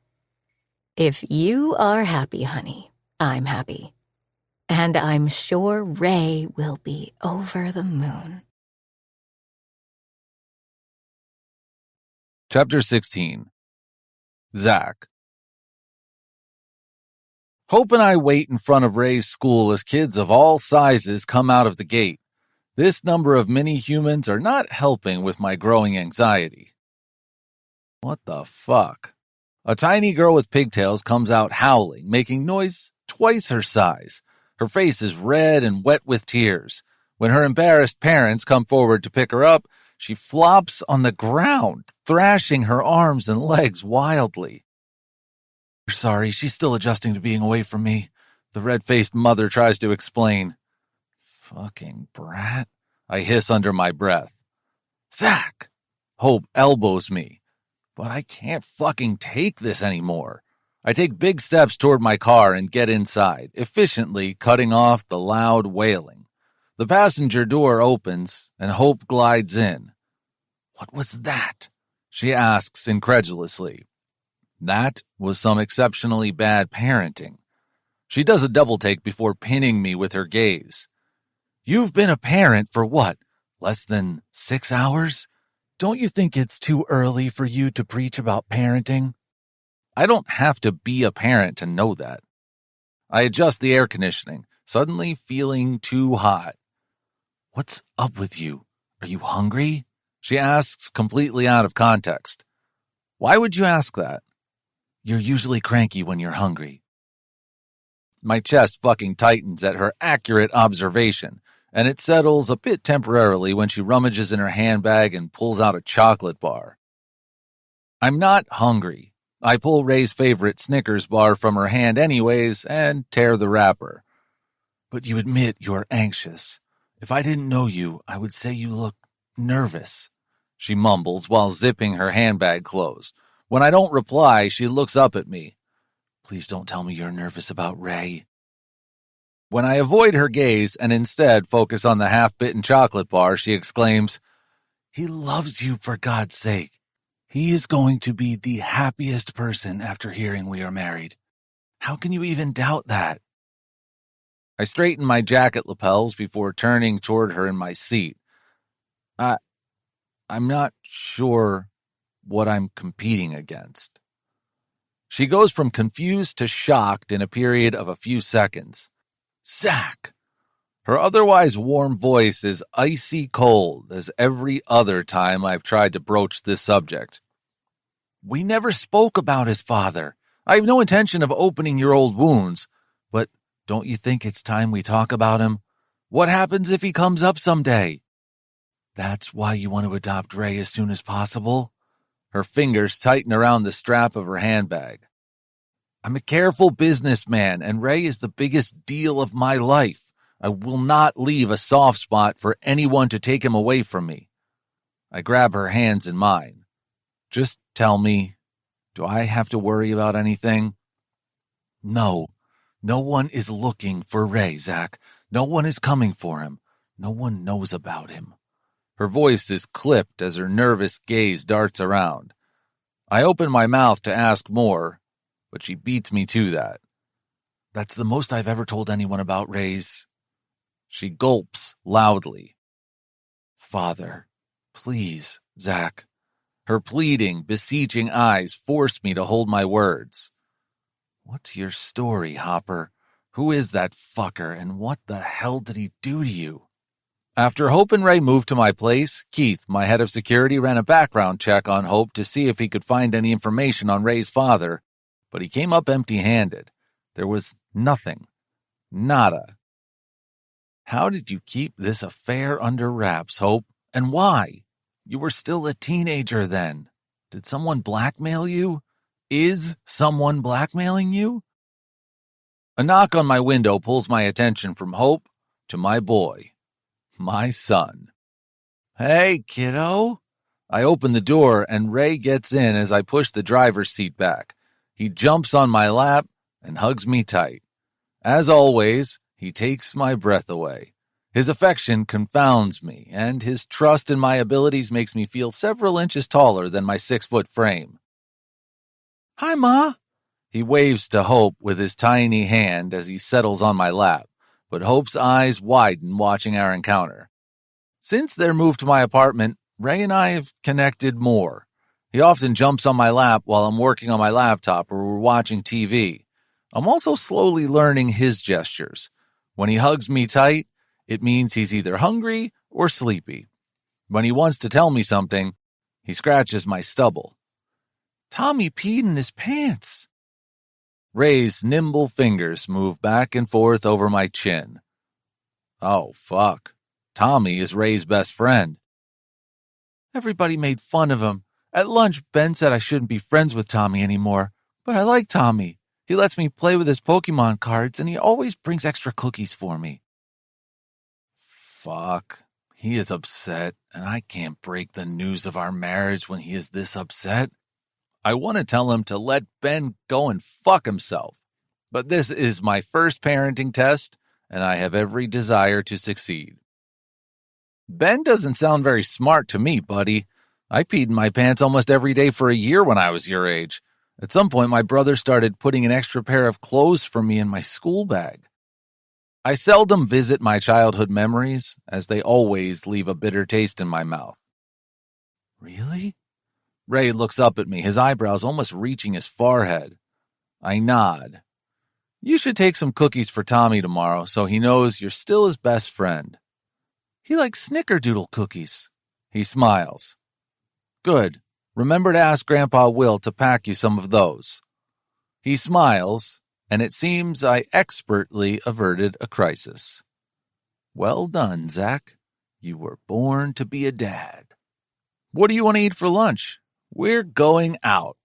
If you are happy, honey, I'm happy. And I'm sure Ray will be over the moon. Chapter 16. Zach. Hope and I wait in front of Ray's school as kids of all sizes come out of the gate. This number of mini-humans are not helping with my growing anxiety. What the fuck? A tiny girl with pigtails comes out howling, making noise twice her size. Her face is red and wet with tears. When her embarrassed parents come forward to pick her up, she flops on the ground, thrashing her arms and legs wildly. Sorry, she's still adjusting to being away from me, the red-faced mother tries to explain. Fucking brat, I hiss under my breath. Zach! Hope elbows me. But I can't fucking take this anymore. I take big steps toward my car and get inside, efficiently cutting off the loud wailing. The passenger door opens, and Hope glides in. What was that? She asks incredulously. That was some exceptionally bad parenting. She does a double take before pinning me with her gaze. You've been a parent for what, less than 6 hours? Don't you think it's too early for you to preach about parenting? I don't have to be a parent to know that. I adjust the air conditioning, suddenly feeling too hot. What's up with you? Are you hungry? She asks, completely out of context. Why would you ask that? You're usually cranky when you're hungry. My chest fucking tightens at her accurate observation, and it settles a bit temporarily when she rummages in her handbag and pulls out a chocolate bar. I'm not hungry. I pull Ray's favorite Snickers bar from her hand anyways and tear the wrapper. But you admit you're anxious. If I didn't know you, I would say you look nervous, she mumbles while zipping her handbag closed. When I don't reply, she looks up at me. Please don't tell me you're nervous about Ray. When I avoid her gaze and instead focus on the half-bitten chocolate bar, she exclaims, He loves you, for God's sake. He is going to be the happiest person after hearing we are married. How can you even doubt that? I straighten my jacket lapels before turning toward her in my seat. I'm not sure what I'm competing against. She goes from confused to shocked in a period of a few seconds. Zach! Her otherwise warm voice is icy cold as every other time I've tried to broach this subject. We never spoke about his father. I have no intention of opening your old wounds, but Don't you think it's time we talk about him? What happens if he comes up someday? That's why you want to adopt Ray as soon as possible? Her fingers tighten around the strap of her handbag. I'm a careful businessman, and Ray is the biggest deal of my life. I will not leave a soft spot for anyone to take him away from me. I grab her hands in mine. Just tell me, do I have to worry about anything? No one is looking for Ray, Zach. No one is coming for him. No one knows about him. Her voice is clipped as her nervous gaze darts around. I open my mouth to ask more, but she beats me to that. That's the most I've ever told anyone about Ray's. She gulps loudly. Father, please, Zach. Her pleading, beseeching eyes force me to hold my words. What's your story, Hopper? Who is that fucker, and what the hell did he do to you? After Hope and Ray moved to my place, Keith, my head of security, ran a background check on Hope to see if he could find any information on Ray's father, but he came up empty-handed. There was nothing. Nada. How did you keep this affair under wraps, Hope? And why? You were still a teenager then. Did someone blackmail you? Is someone blackmailing you? A knock on my window pulls my attention from Hope to my boy, my son. Hey, kiddo. I open the door and Ray gets in as I push the driver's seat back. He jumps on my lap and hugs me tight. As always, he takes my breath away. His affection confounds me, and his trust in my abilities makes me feel several inches taller than my 6-foot frame. Hi, Ma. He waves to Hope with his tiny hand as he settles on my lap, but Hope's eyes widen watching our encounter. Since their move to my apartment, Ray and I have connected more. He often jumps on my lap while I'm working on my laptop or we're watching TV. I'm also slowly learning his gestures. When he hugs me tight, it means he's either hungry or sleepy. When he wants to tell me something, he scratches my stubble. Tommy peed in his pants. Ray's nimble fingers move back and forth over my chin. Oh, fuck. Tommy is Ray's best friend. Everybody made fun of him. At lunch, Ben said I shouldn't be friends with Tommy anymore, but I like Tommy. He lets me play with his Pokemon cards, and he always brings extra cookies for me. Fuck. He is upset, and I can't break the news of our marriage when he is this upset. I want to tell him to let Ben go and fuck himself. But this is my first parenting test, and I have every desire to succeed. Ben doesn't sound very smart to me, buddy. I peed in my pants almost every day for a year when I was your age. At some point, my brother started putting an extra pair of clothes for me in my school bag. I seldom visit my childhood memories, as they always leave a bitter taste in my mouth. Really? Ray looks up at me, his eyebrows almost reaching his forehead. I nod. You should take some cookies for Tommy tomorrow so he knows you're still his best friend. He likes snickerdoodle cookies. He smiles. Good. Remember to ask Grandpa Will to pack you some of those. He smiles, and it seems I expertly averted a crisis. Well done, Zach. You were born to be a dad. What do you want to eat for lunch? We're going out,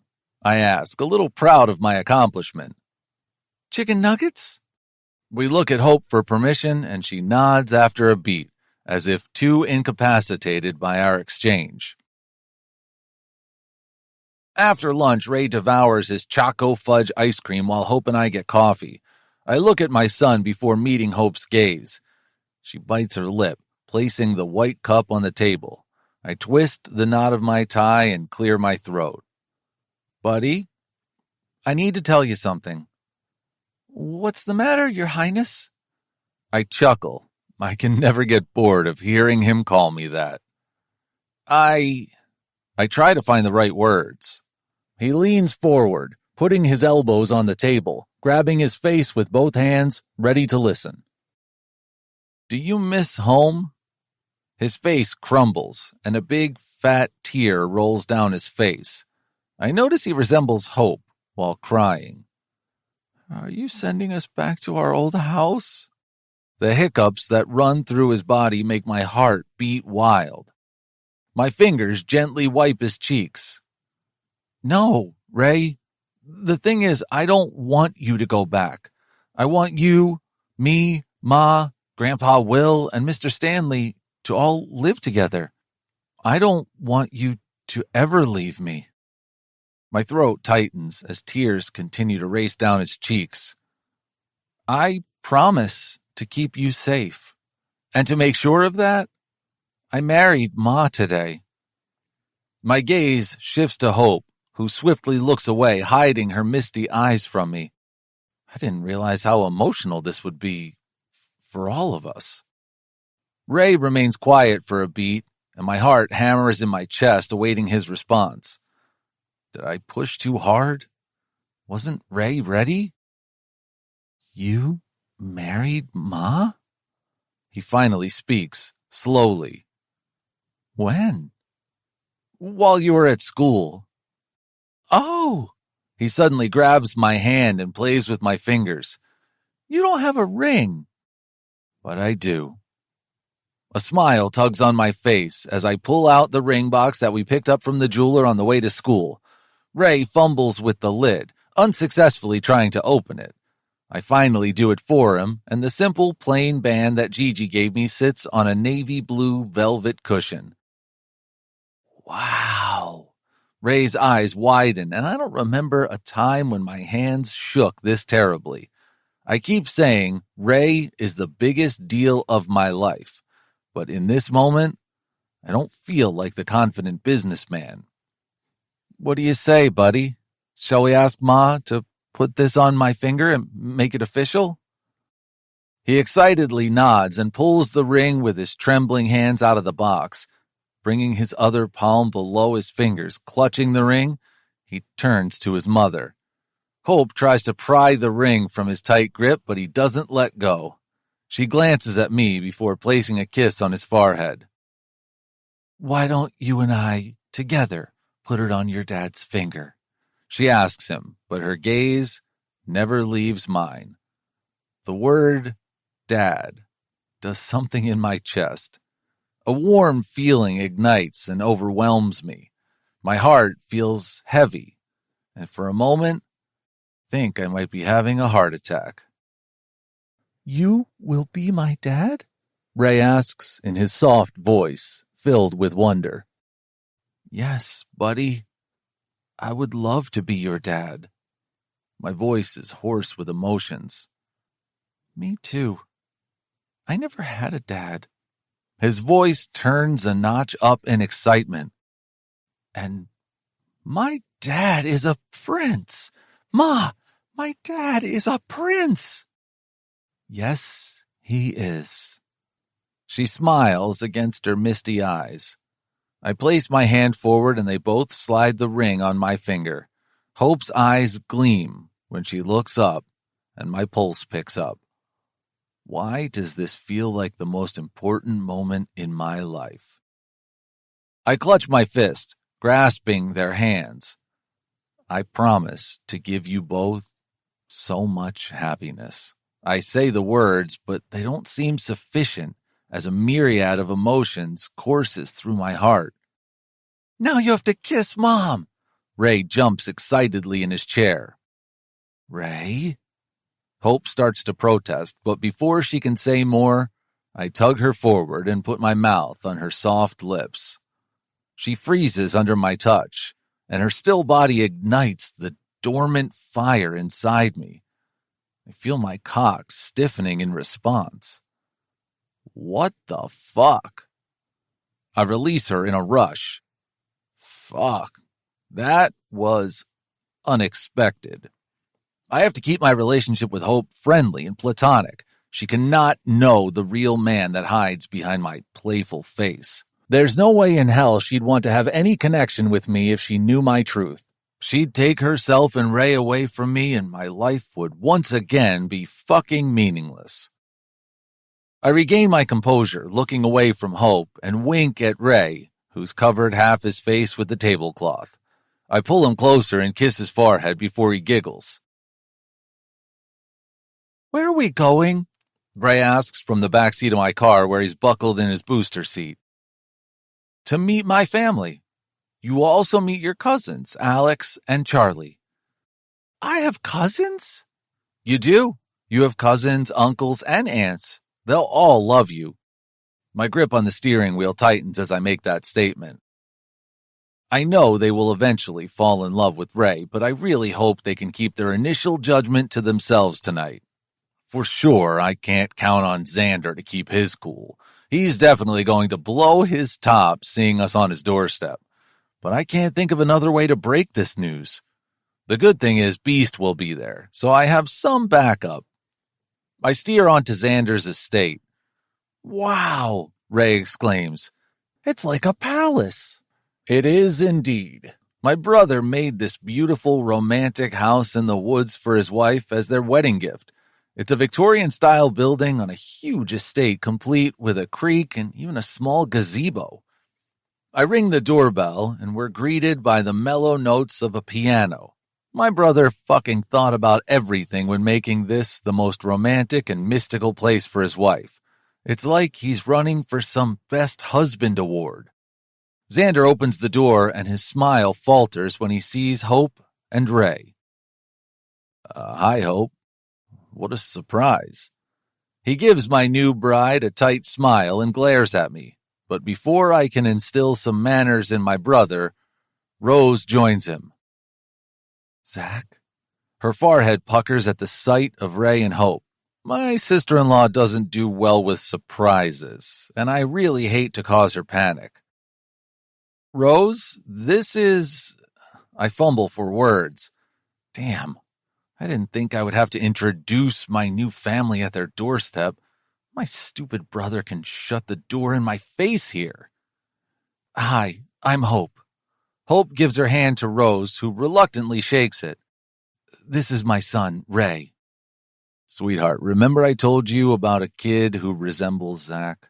I ask, a little proud of my accomplishment. Chicken nuggets? We look at Hope for permission, and she nods after a beat, as if too incapacitated by our exchange. After lunch, Ray devours his Choco Fudge ice cream while Hope and I get coffee. I look at my son before meeting Hope's gaze. She bites her lip, placing the white cup on the table. I twist the knot of my tie and clear my throat. Buddy, I need to tell you something. What's the matter, Your Highness? I chuckle. I can never get bored of hearing him call me that. I try to find the right words. He leans forward, putting his elbows on the table, grabbing his face with both hands, ready to listen. Do you miss home? His face crumbles, and a big, fat tear rolls down his face. I notice he resembles Hope while crying. Are you sending us back to our old house? The hiccups that run through his body make my heart beat wild. My fingers gently wipe his cheeks. No, Ray. The thing is, I don't want you to go back. I want you, me, Ma, Grandpa Will, and Mr. Stanley to all live together. I don't want you to ever leave me. My throat tightens as tears continue to race down his cheeks. I promise to keep you safe. And to make sure of that, I married Ma today. My gaze shifts to Hope, who swiftly looks away, hiding her misty eyes from me. I didn't realize how emotional this would be for all of us. Ray remains quiet for a beat, and my heart hammers in my chest, awaiting his response. Did I push too hard? Wasn't Ray ready? You married Ma? He finally speaks, slowly. When? While you were at school. Oh! He suddenly grabs my hand and plays with my fingers. You don't have a ring. But I do. A smile tugs on my face as I pull out the ring box that we picked up from the jeweler on the way to school. Ray fumbles with the lid, unsuccessfully trying to open it. I finally do it for him, and the simple, plain band that Gigi gave me sits on a navy blue velvet cushion. Wow. Ray's eyes widen, and I don't remember a time when my hands shook this terribly. I keep saying Ray is the biggest deal of my life, but in this moment, I don't feel like the confident businessman. What do you say, buddy? Shall we ask Ma to put this on my finger and make it official? He excitedly nods and pulls the ring with his trembling hands out of the box. Bringing his other palm below his fingers, clutching the ring, he turns to his mother. Hope tries to pry the ring from his tight grip, but he doesn't let go. She glances at me before placing a kiss on his forehead. Why don't you and I, together, put it on your dad's finger? She asks him, but her gaze never leaves mine. The word dad does something in my chest. A warm feeling ignites and overwhelms me. My heart feels heavy, and for a moment, I think I might be having a heart attack. You will be my dad? Ray asks in his soft voice, filled with wonder. Yes, buddy. I would love to be your dad. My voice is hoarse with emotions. Me too. I never had a dad. His voice turns a notch up in excitement. And my dad is a prince. Ma, my dad is a prince. Yes, he is. She smiles against her misty eyes. I place my hand forward and they both slide the ring on my finger. Hope's eyes gleam when she looks up and my pulse picks up. Why does this feel like the most important moment in my life? I clutch my fist, grasping their hands. I promise to give you both so much happiness. I say the words, but they don't seem sufficient as a myriad of emotions courses through my heart. Now you have to kiss Mom. Ray jumps excitedly in his chair. Ray? Hope starts to protest, but before she can say more, I tug her forward and put my mouth on her soft lips. She freezes under my touch, and her still body ignites the dormant fire inside me. I feel my cock stiffening in response. What the fuck? I release her in a rush. Fuck. That was unexpected. I have to keep my relationship with Hope friendly and platonic. She cannot know the real man that hides behind my playful face. There's no way in hell she'd want to have any connection with me if she knew my truth. She'd take herself and Ray away from me and my life would once again be fucking meaningless. I regain my composure, looking away from Hope, and wink at Ray, who's covered half his face with the tablecloth. I pull him closer and kiss his forehead before he giggles. Where are we going? Ray asks from the back seat of my car where he's buckled in his booster seat. To meet my family. You will also meet your cousins, Alex and Charlie. I have cousins? You do. You have cousins, uncles, and aunts. They'll all love you. My grip on the steering wheel tightens as I make that statement. I know they will eventually fall in love with Ray, but I really hope they can keep their initial judgment to themselves tonight. For sure, I can't count on Xander to keep his cool. He's definitely going to blow his top seeing us on his doorstep. But I can't think of another way to break this news. The good thing is Beast will be there, so I have some backup. I steer onto Xander's estate. Wow, Ray exclaims. It's like a palace. It is indeed. My brother made this beautiful romantic house in the woods for his wife as their wedding gift. It's a Victorian-style building on a huge estate complete with a creek and even a small gazebo. I ring the doorbell and we're greeted by the mellow notes of a piano. My brother fucking thought about everything when making this the most romantic and mystical place for his wife. It's like he's running for some Best Husband award. Xander opens the door and his smile falters when he sees Hope and Ray. Hi, Hope. What a surprise. He gives my new bride a tight smile and glares at me. But before I can instill some manners in my brother, Rose joins him. Zach? Her forehead puckers at the sight of Ray and Hope. My sister-in-law doesn't do well with surprises, and I really hate to cause her panic. Rose, this is... I fumble for words. Damn, I didn't think I would have to introduce my new family at their doorstep. My stupid brother can shut the door in my face here. Hi, I'm Hope. Hope gives her hand to Rose, who reluctantly shakes it. This is my son, Ray. Sweetheart, remember I told you about a kid who resembles Zach?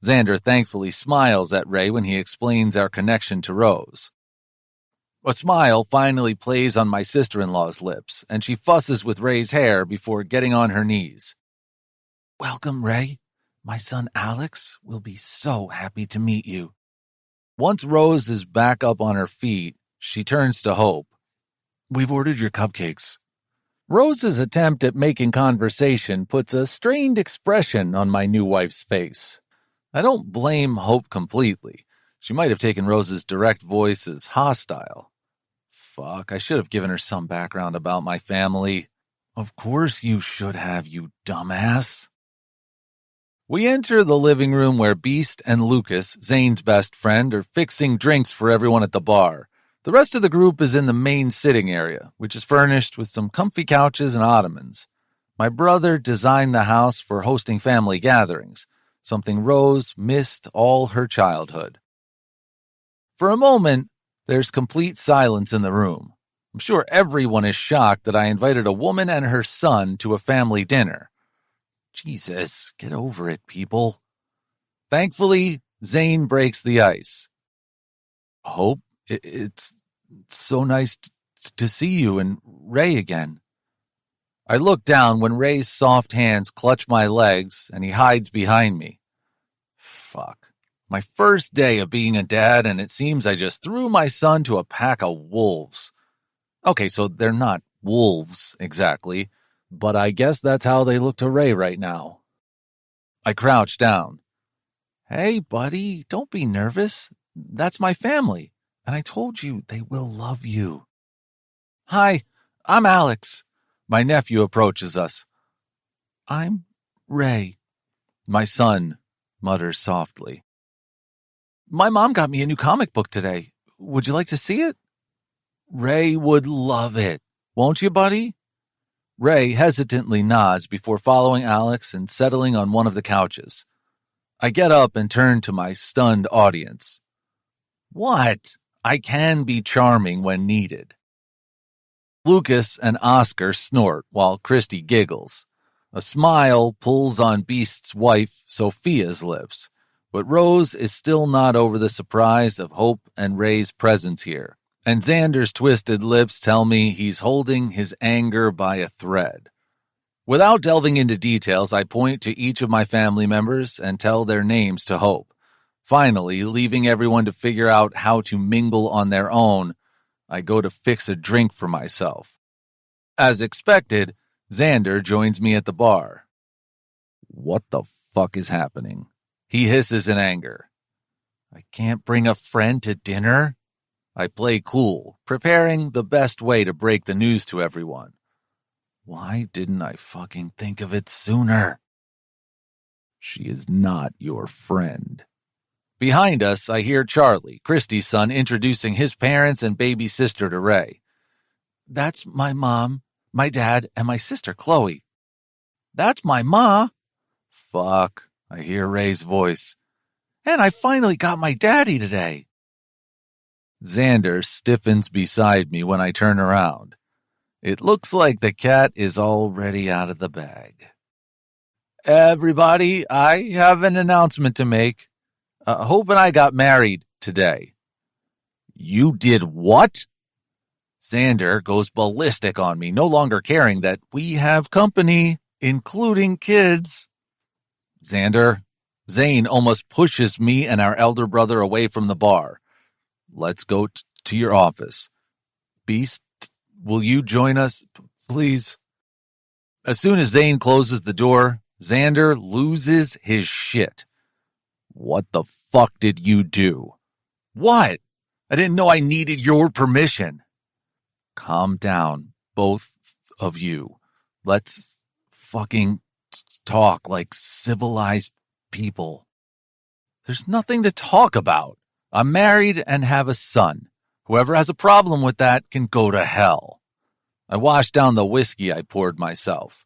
Xander thankfully smiles at Ray when he explains our connection to Rose. A smile finally plays on my sister-in-law's lips, and she fusses with Ray's hair before getting on her knees. Welcome, Ray. My son Alex will be so happy to meet you. Once Rose is back up on her feet, she turns to Hope. We've ordered your cupcakes. Rose's attempt at making conversation puts a strained expression on my new wife's face. I don't blame Hope completely. She might have taken Rose's direct voice as hostile. Fuck, I should have given her some background about my family. Of course you should have, you dumbass. We enter the living room where Beast and Lucas, Zane's best friend, are fixing drinks for everyone at the bar. The rest of the group is in the main sitting area, which is furnished with some comfy couches and ottomans. My brother designed the house for hosting family gatherings, something Rose missed all her childhood. For a moment, there's complete silence in the room. I'm sure everyone is shocked that I invited a woman and her son to a family dinner. Jesus, get over it, people. Thankfully, Zane breaks the ice. Hope, it's so nice to see you and Ray again. I look down when Ray's soft hands clutch my legs and he hides behind me. Fuck. My first day of being a dad, and it seems I just threw my son to a pack of wolves. Okay, so they're not wolves exactly, but I guess that's how they look to Ray right now. I crouch down. Hey, buddy, don't be nervous. That's my family, and I told you they will love you. Hi, I'm Alex. My nephew approaches us. I'm Ray. My son mutters softly. My mom got me a new comic book today. Would you like to see it? Ray would love it. Won't you, buddy? Ray hesitantly nods before following Alex and settling on one of the couches. I get up and turn to my stunned audience. What? I can be charming when needed. Lucas and Oscar snort while Christy giggles. A smile pulls on Beast's wife, Sophia's lips, but Rose is still not over the surprise of Hope and Ray's presence here. And Xander's twisted lips tell me he's holding his anger by a thread. Without delving into details, I point to each of my family members and tell their names to Hope. Finally, leaving everyone to figure out how to mingle on their own, I go to fix a drink for myself. As expected, Xander joins me at the bar. What the fuck is happening? He hisses in anger. I can't bring a friend to dinner? I play cool, preparing the best way to break the news to everyone. Why didn't I fucking think of it sooner? She is not your friend. Behind us, I hear Charlie, Christy's son, introducing his parents and baby sister to Ray. That's my mom, my dad, and my sister, Chloe. That's my ma. Fuck, I hear Ray's voice. And I finally got my daddy today. Xander stiffens beside me when I turn around. It looks like the cat is already out of the bag. Everybody, I have an announcement to make. Hope and I got married today. You did what? Xander goes ballistic on me, no longer caring that we have company, including kids. Xander, Zane almost pushes me and our elder brother away from the bar. Let's go to your office. Beast, will you join us, please? As soon as Zane closes the door, Xander loses his shit. What the fuck did you do? What? I didn't know I needed your permission. Calm down, both of you. Let's fucking talk like civilized people. There's nothing to talk about. I'm married and have a son. Whoever has a problem with that can go to hell. I washed down the whiskey I poured myself.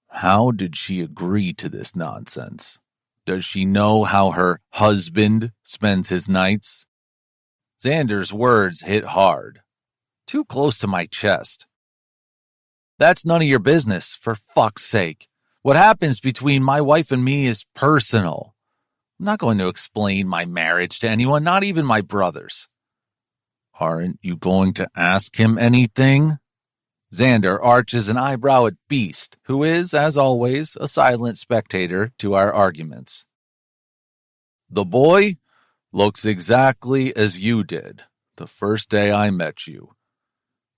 How did she agree to this nonsense? Does she know how her husband spends his nights? Xander's words hit hard, too close to my chest. That's none of your business, for fuck's sake. What happens between my wife and me is personal. I'm not going to explain my marriage to anyone, not even my brothers. Aren't you going to ask him anything? Xander arches an eyebrow at Beast, who is, as always, a silent spectator to our arguments. The boy looks exactly as you did the first day I met you.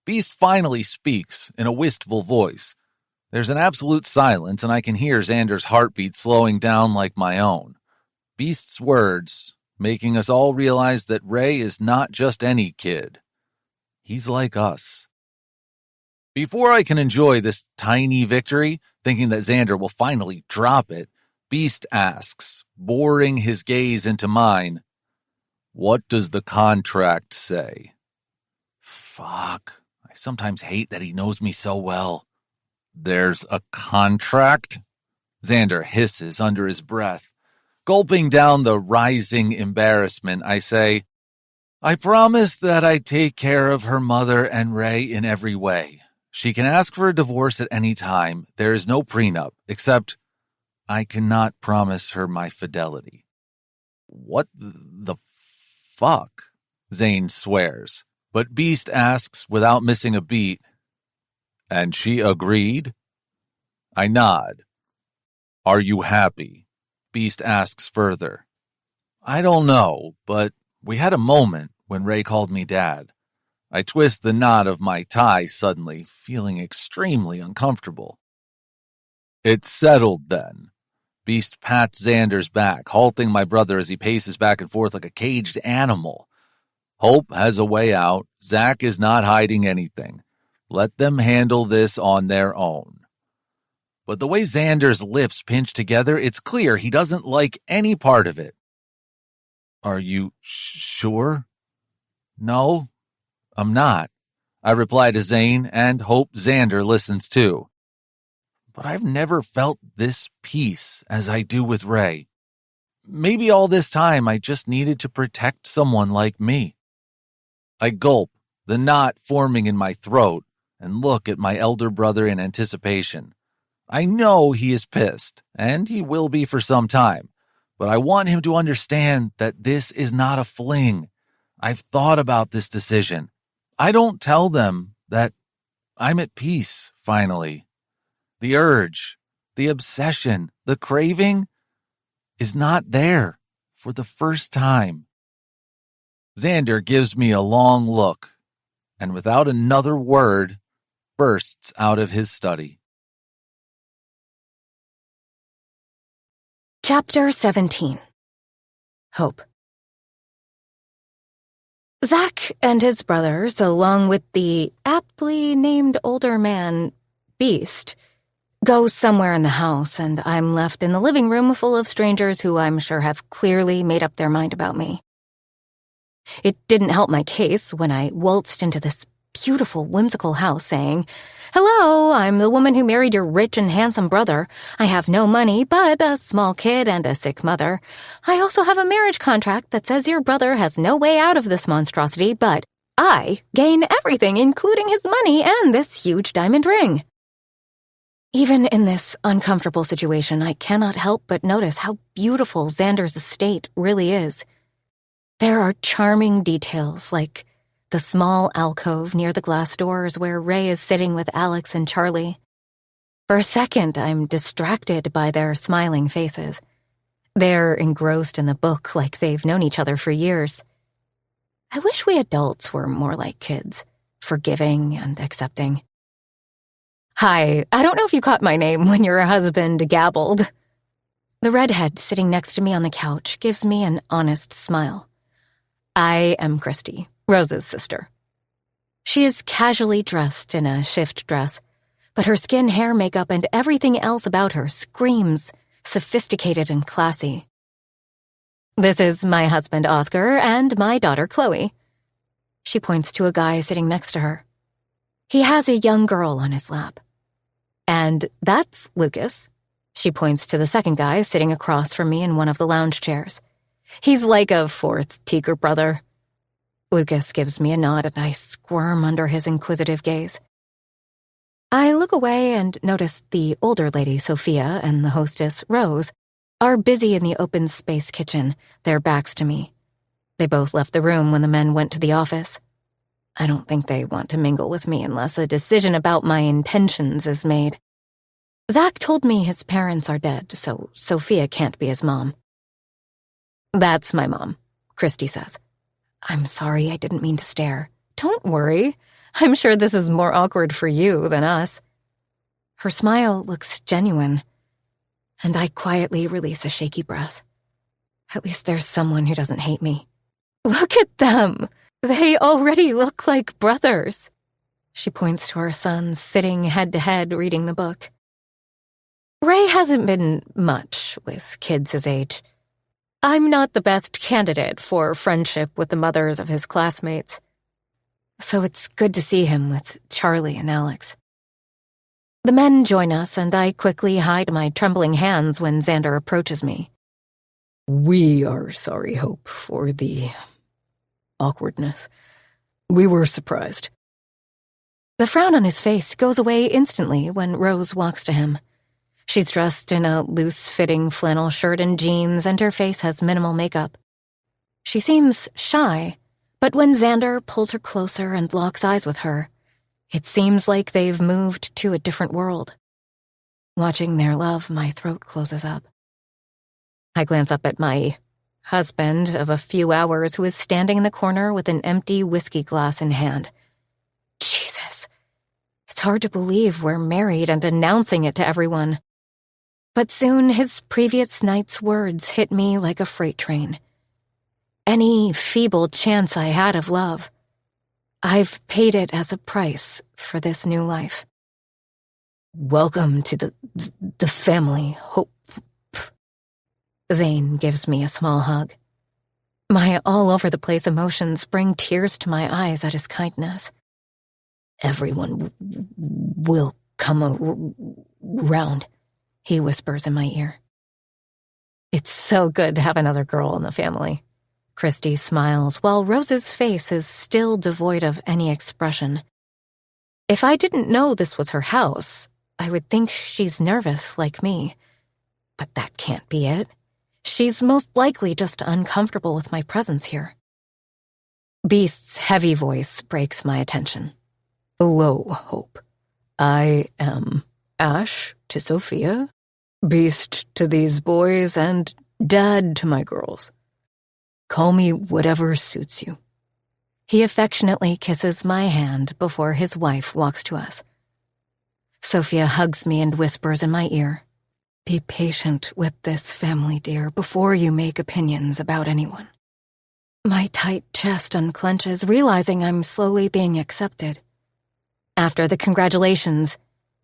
Beast finally speaks in a wistful voice. There's an absolute silence, and I can hear Xander's heartbeat slowing down like my own. Beast's words making us all realize that Ray is not just any kid. He's like us. Before I can enjoy this tiny victory, thinking that Xander will finally drop it, Beast asks, boring his gaze into mine, what does the contract say? Fuck, I sometimes hate that he knows me so well. There's a contract? Xander hisses under his breath. Gulping down the rising embarrassment, I say, I promise that I take care of her mother and Ray in every way. She can ask for a divorce at any time. There is no prenup, except I cannot promise her my fidelity. What the fuck? Zane swears, but Beast asks without missing a beat. And she agreed? I nod. Are you happy? Beast asks further. I don't know, but we had a moment when Ray called me Dad. I twist the knot of my tie suddenly, feeling extremely uncomfortable. It's settled then. Beast pats Xander's back, halting my brother as he paces back and forth like a caged animal. Hope has a way out. Zach is not hiding anything. Let them handle this on their own. But the way Xander's lips pinch together, it's clear he doesn't like any part of it. Are you sure? No, I'm not. I reply to Zane and hope Xander listens too. But I've never felt this peace as I do with Ray. Maybe all this time I just needed to protect someone like me. I gulp, the knot forming in my throat, and look at my elder brother in anticipation. I know he is pissed, and he will be for some time, but I want him to understand that this is not a fling. I've thought about this decision. I don't tell them that I'm at peace, finally. The urge, the obsession, the craving is not there for the first time. Xander gives me a long look and without another word bursts out of his study. Chapter 17. Hope. Zach and his brothers, along with the aptly named older man, Beast, go somewhere in the house, and I'm left in the living room full of strangers who I'm sure have clearly made up their mind about me. It didn't help my case when I waltzed into this beautiful, whimsical house saying, "Hello, I'm the woman who married your rich and handsome brother. I have no money, but a small kid and a sick mother. I also have a marriage contract that says your brother has no way out of this monstrosity, but I gain everything, including his money and this huge diamond ring." Even in this uncomfortable situation, I cannot help but notice how beautiful Xander's estate really is. There are charming details like the small alcove near the glass doors where Ray is sitting with Alex and Charlie. For a second, I'm distracted by their smiling faces. They're engrossed in the book like they've known each other for years. I wish we adults were more like kids, forgiving and accepting. "Hi, I don't know if you caught my name when your husband gabbled." The redhead sitting next to me on the couch gives me an honest smile. "I am Christy, Rose's sister." She is casually dressed in a shift dress, but her skin, hair, makeup, and everything else about her screams sophisticated and classy. "This is my husband, Oscar, and my daughter, Chloe." She points to a guy sitting next to her. He has a young girl on his lap. "And that's Lucas." She points to the second guy sitting across from me in one of the lounge chairs. "He's like a fourth Teaker brother." Lucas gives me a nod and I squirm under his inquisitive gaze. I look away and notice the older lady, Sophia, and the hostess, Rose, are busy in the open space kitchen, their backs to me. They both left the room when the men went to the office. I don't think they want to mingle with me unless a decision about my intentions is made. Zach told me his parents are dead, so Sophia can't be his mom. "That's my mom," Christy says. "I'm sorry, I didn't mean to stare." "Don't worry. I'm sure this is more awkward for you than us." Her smile looks genuine, and I quietly release a shaky breath. At least there's someone who doesn't hate me. "Look at them! They already look like brothers." She points to her sons sitting head-to-head reading the book. Ray hasn't been much with kids his age. I'm not the best candidate for friendship with the mothers of his classmates. So it's good to see him with Charlie and Alex. The men join us, and I quickly hide my trembling hands when Xander approaches me. "We are sorry, Hope, for the awkwardness. We were surprised." The frown on his face goes away instantly when Rose walks to him. She's dressed in a loose-fitting flannel shirt and jeans, and her face has minimal makeup. She seems shy, but when Xander pulls her closer and locks eyes with her, it seems like they've moved to a different world. Watching their love, my throat closes up. I glance up at my husband of a few hours who is standing in the corner with an empty whiskey glass in hand. Jesus. It's hard to believe we're married and announcing it to everyone. But soon his previous night's words hit me like a freight train. Any feeble chance I had of love, I've paid it as a price for this new life. "Welcome to the family, Hope." Zane gives me a small hug. My all-over-the-place emotions bring tears to my eyes at his kindness. "Everyone will come around," he whispers in my ear. It's so good to have another girl in the family. Christy smiles while Rose's face is still devoid of any expression. If I didn't know this was her house, I would think she's nervous like me. But that can't be it. She's most likely just uncomfortable with my presence here. Beast's heavy voice breaks my attention. "Hello, Hope. I am Ash to Sophia, Beast to these boys, and Dad to my girls. Call me whatever suits you." He affectionately kisses my hand before his wife walks to us. Sophia hugs me and whispers in my ear, "Be patient with this family, dear, before you make opinions about anyone." My tight chest unclenches, realizing I'm slowly being accepted. After the congratulations,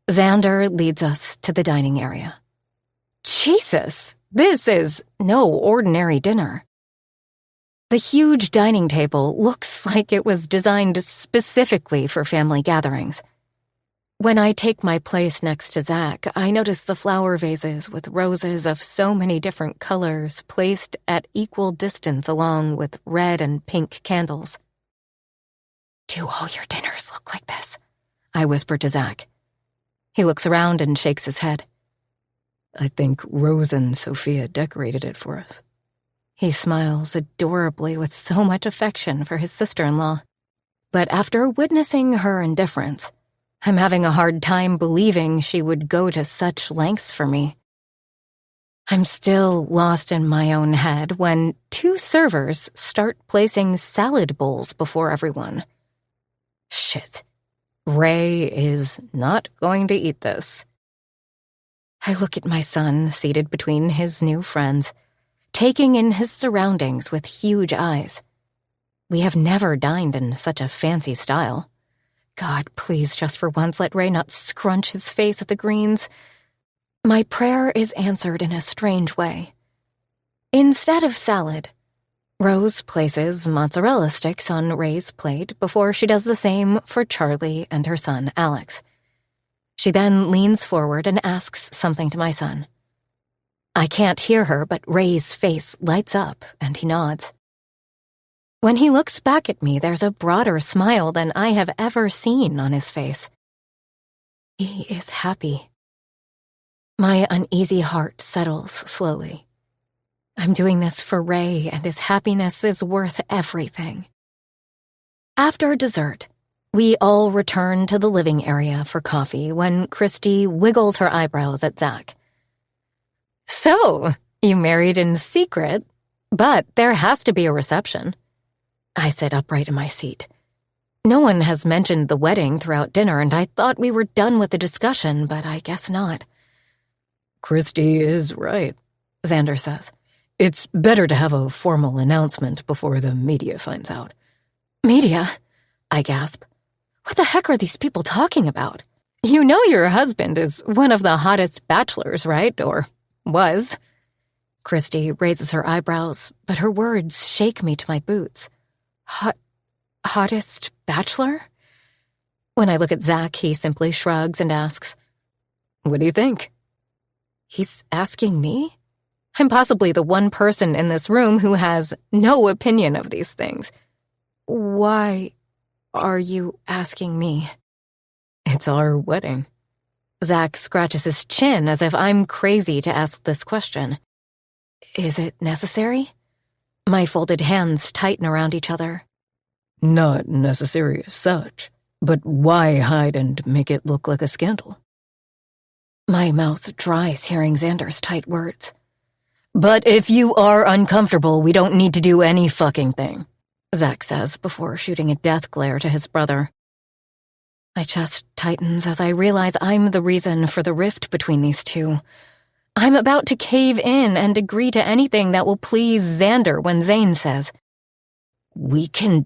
Xander leads us to the dining area. Jesus, this is no ordinary dinner. The huge dining table looks like it was designed specifically for family gatherings. When I take my place next to Zach, I notice the flower vases with roses of so many different colors placed at equal distance along with red and pink candles. "Do all your dinners look like this?" I whisper to Zach. He looks around and shakes his head. "I think Rose and Sophia decorated it for us." He smiles adorably with so much affection for his sister-in-law. But after witnessing her indifference, I'm having a hard time believing she would go to such lengths for me. I'm still lost in my own head when 2 servers start placing salad bowls before everyone. Shit. Ray is not going to eat this. I look at my son seated between his new friends, taking in his surroundings with huge eyes. We have never dined in such a fancy style. God, please, just for once, let Ray not scrunch his face at the greens. My prayer is answered in a strange way. Instead of salad, Rose places mozzarella sticks on Ray's plate before she does the same for Charlie and her son, Alex. She then leans forward and asks something to my son. I can't hear her, but Ray's face lights up and he nods. When he looks back at me, there's a broader smile than I have ever seen on his face. He is happy. My uneasy heart settles slowly. I'm doing this for Ray, and his happiness is worth everything. After dessert, we all return to the living area for coffee when Christy wiggles her eyebrows at Zach. So, you married in secret, but there has to be a reception. I sit upright in my seat. No one has mentioned the wedding throughout dinner, and I thought we were done with the discussion, but I guess not. Christy is right, Xander says. It's better to have a formal announcement before the media finds out. Media? I gasp. What the heck are these people talking about? You know your husband is one of the hottest bachelors, right? Or was. Christy raises her eyebrows, but her words shake me to my boots. Hottest bachelor? When I look at Zach, he simply shrugs and asks, What do you think? He's asking me? I'm possibly the one person in this room who has no opinion of these things. Why are you asking me? It's our wedding. Zach scratches his chin as if I'm crazy to ask this question. Is it necessary? My folded hands tighten around each other. Not necessary as such, but why hide and make it look like a scandal? My mouth dries hearing Xander's tight words. But if you are uncomfortable, we don't need to do any fucking thing, Zach says before shooting a death glare to his brother. My chest tightens as I realize I'm the reason for the rift between these two. I'm about to cave in and agree to anything that will please Xander when Zane says, We can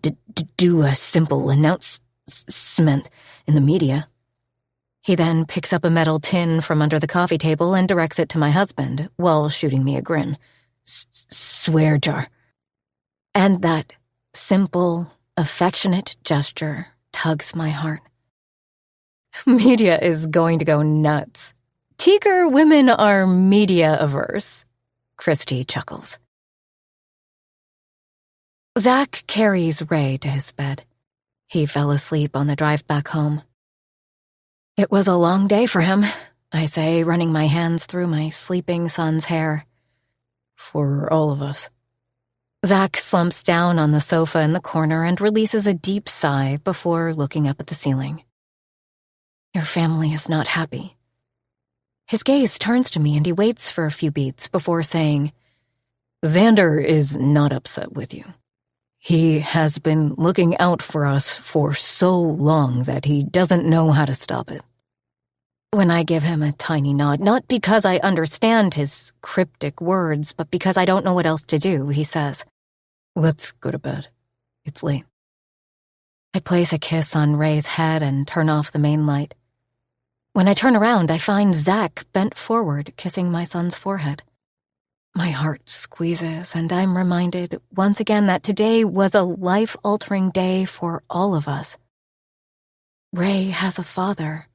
do a simple announcement in the media. He then picks up a metal tin from under the coffee table and directs it to my husband while shooting me a grin. Swear jar. And that simple, affectionate gesture tugs my heart. Media is going to go nuts. Tiger women are media-averse, Christy chuckles. Zach carries Ray to his bed. He fell asleep on the drive back home. It was a long day for him, I say, running my hands through my sleeping son's hair. For all of us. Zach slumps down on the sofa in the corner and releases a deep sigh before looking up at the ceiling. Your family is not happy. His gaze turns to me and he waits for a few beats before saying, "Xander is not upset with you. He has been looking out for us for so long that he doesn't know how to stop it." When I give him a tiny nod, not because I understand his cryptic words, but because I don't know what else to do, he says, "Let's go to bed. It's late." I place a kiss on Ray's head and turn off the main light. When I turn around, I find Zach bent forward, kissing my son's forehead. My heart squeezes, and I'm reminded once again that today was a life-altering day for all of us. Ray has a father.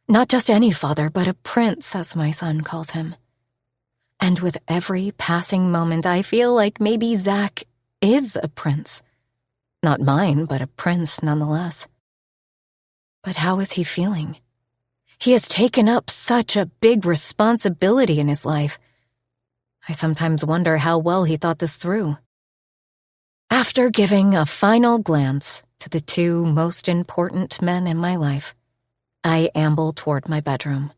Not just any father, but a prince, as my son calls him. And with every passing moment, I feel like maybe Zach is a prince. Not mine, but a prince nonetheless. But how is he feeling? He has taken up such a big responsibility in his life. I sometimes wonder how well he thought this through. After giving a final glance to the two most important men in my life, I amble toward my bedroom.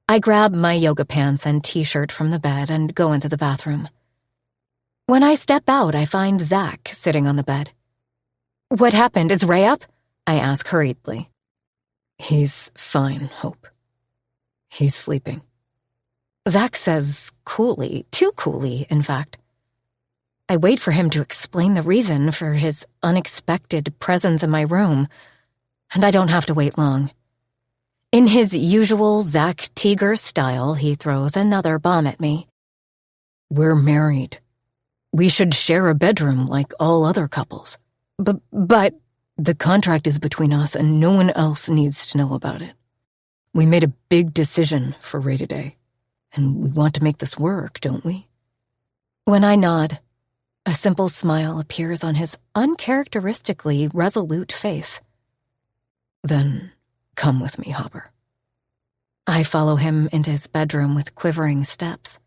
I grab my yoga pants and t-shirt from the bed and go into the bathroom. When I step out, I find Zach sitting on the bed. "What happened? Is Ray up?" I ask hurriedly. "He's fine, Hope. He's sleeping," Zach says coolly, too coolly, in fact. I wait for him to explain the reason for his unexpected presence in my room, and I don't have to wait long. In his usual Zach Teeger style, he throws another bomb at me. "We're married. We should share a bedroom like all other couples. But the contract is between us and no one else needs to know about it. We made a big decision for Ray today, and we want to make this work, don't we?" When I nod, a simple smile appears on his uncharacteristically resolute face. "Then come with me, Hopper." I follow him into his bedroom with quivering steps.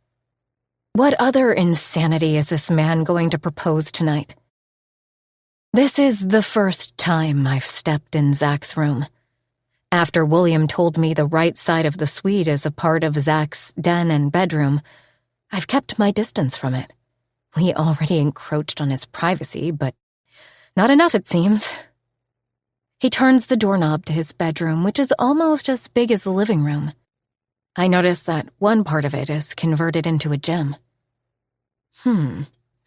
What other insanity is this man going to propose tonight? This is the first time I've stepped in Zach's room. After William told me the right side of the suite is a part of Zach's den and bedroom, I've kept my distance from it. We already encroached on his privacy, but not enough, it seems. He turns the doorknob to his bedroom, which is almost as big as the living room. I notice that one part of it is converted into a gym.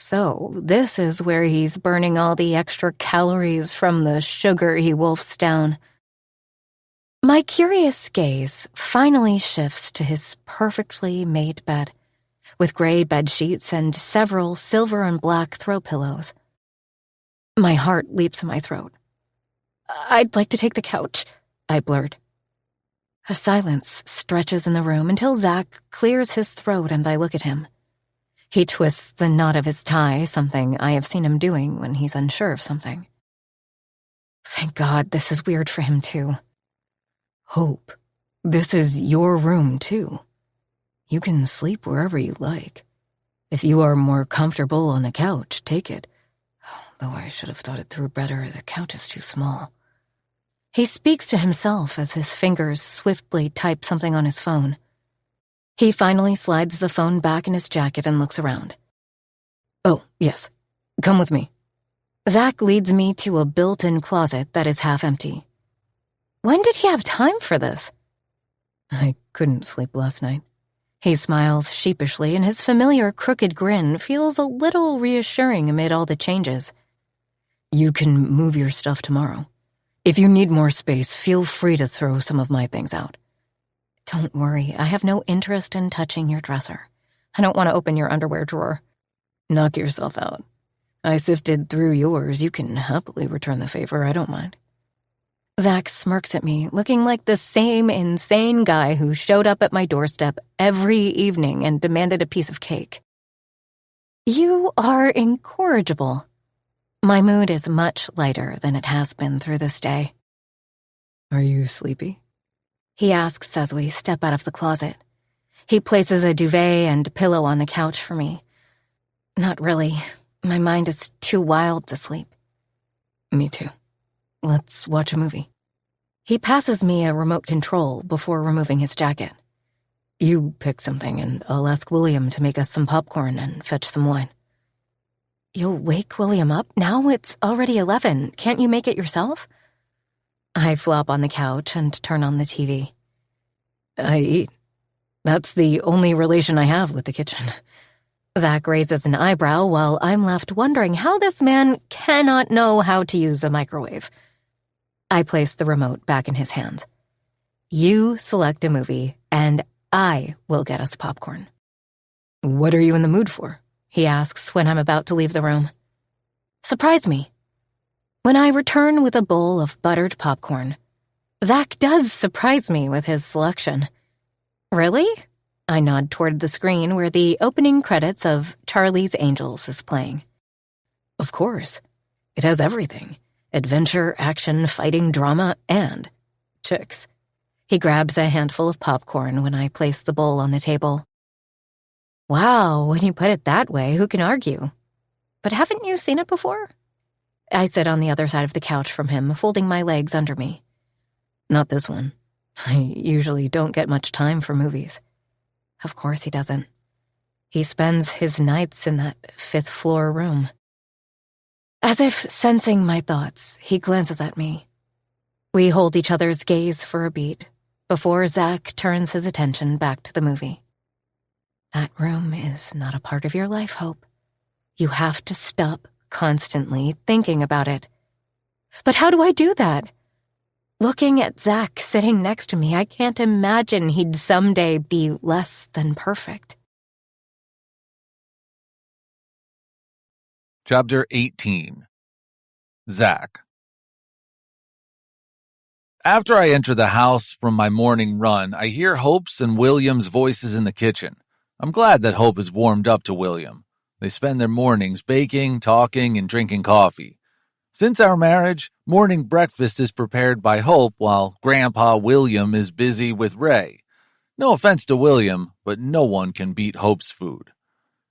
So this is where he's burning all the extra calories from the sugar he wolfs down. My curious gaze finally shifts to his perfectly made bed, with gray bed sheets and several silver and black throw pillows. My heart leaps in my throat. "I'd like to take the couch," I blurt. A silence stretches in the room until Zach clears his throat and I look at him. He twists the knot of his tie, something I have seen him doing when he's unsure of something. Thank God this is weird for him too. "Hope, this is your room too. You can sleep wherever you like. If you are more comfortable on the couch, take it. Though I should have thought it through better, the couch is too small." He speaks to himself as his fingers swiftly type something on his phone. He finally slides the phone back in his jacket and looks around. "Oh, yes. Come with me." Zach leads me to a built-in closet that is half empty. When did he have time for this? "I couldn't sleep last night." He smiles sheepishly, and his familiar crooked grin feels a little reassuring amid all the changes. "You can move your stuff tomorrow. If you need more space, feel free to throw some of my things out." "Don't worry, I have no interest in touching your dresser. I don't want to open your underwear drawer." "Knock yourself out. I sifted through yours. You can happily return the favor. I don't mind." Zach smirks at me, looking like the same insane guy who showed up at my doorstep every evening and demanded a piece of cake. You are incorrigible. My mood is much lighter than it has been through this day. "Are you sleepy?" he asks as we step out of the closet. He places a duvet and pillow on the couch for me. Not really. My mind is too wild to sleep. "Me too. Let's watch a movie." He passes me a remote control before removing his jacket. You pick something and I'll ask William to make us some popcorn and fetch some wine. You'll wake William up? Now it's already 11. Can't you make it yourself? I flop on the couch and turn on the TV. I eat. That's the only relation I have with the kitchen. Zach raises an eyebrow while I'm left wondering how this man cannot know how to use a microwave. I place the remote back in his hands. You select a movie, and I will get us popcorn. What are you in the mood for? He asks when I'm about to leave the room. Surprise me. When I return with a bowl of buttered popcorn, Zach does surprise me with his selection. Really? I nod toward the screen where the opening credits of Charlie's Angels is playing. Of course. It has everything. Adventure, action, fighting, drama, and chicks. He grabs a handful of popcorn when I place the bowl on the table. Wow, when you put it that way, who can argue? But haven't you seen it before? I sit on the other side of the couch from him, folding my legs under me. Not this one. I usually don't get much time for movies. Of course he doesn't. He spends his nights in that fifth-floor room. As if sensing my thoughts, he glances at me. We hold each other's gaze for a beat before Zach turns his attention back to the movie. That room is not a part of your life, Hope. You have to stop constantly thinking about it. But how do I do that? Looking at Zach sitting next to me, I can't imagine he'd someday be less than perfect. Chapter 18. Zach. After I enter the house from my morning run, I hear Hope's and William's voices in the kitchen. I'm glad that Hope is warmed up to William. They spend their mornings baking, talking, and drinking coffee. Since our marriage, morning breakfast is prepared by Hope while Grandpa William is busy with Ray. No offense to William, but no one can beat Hope's food.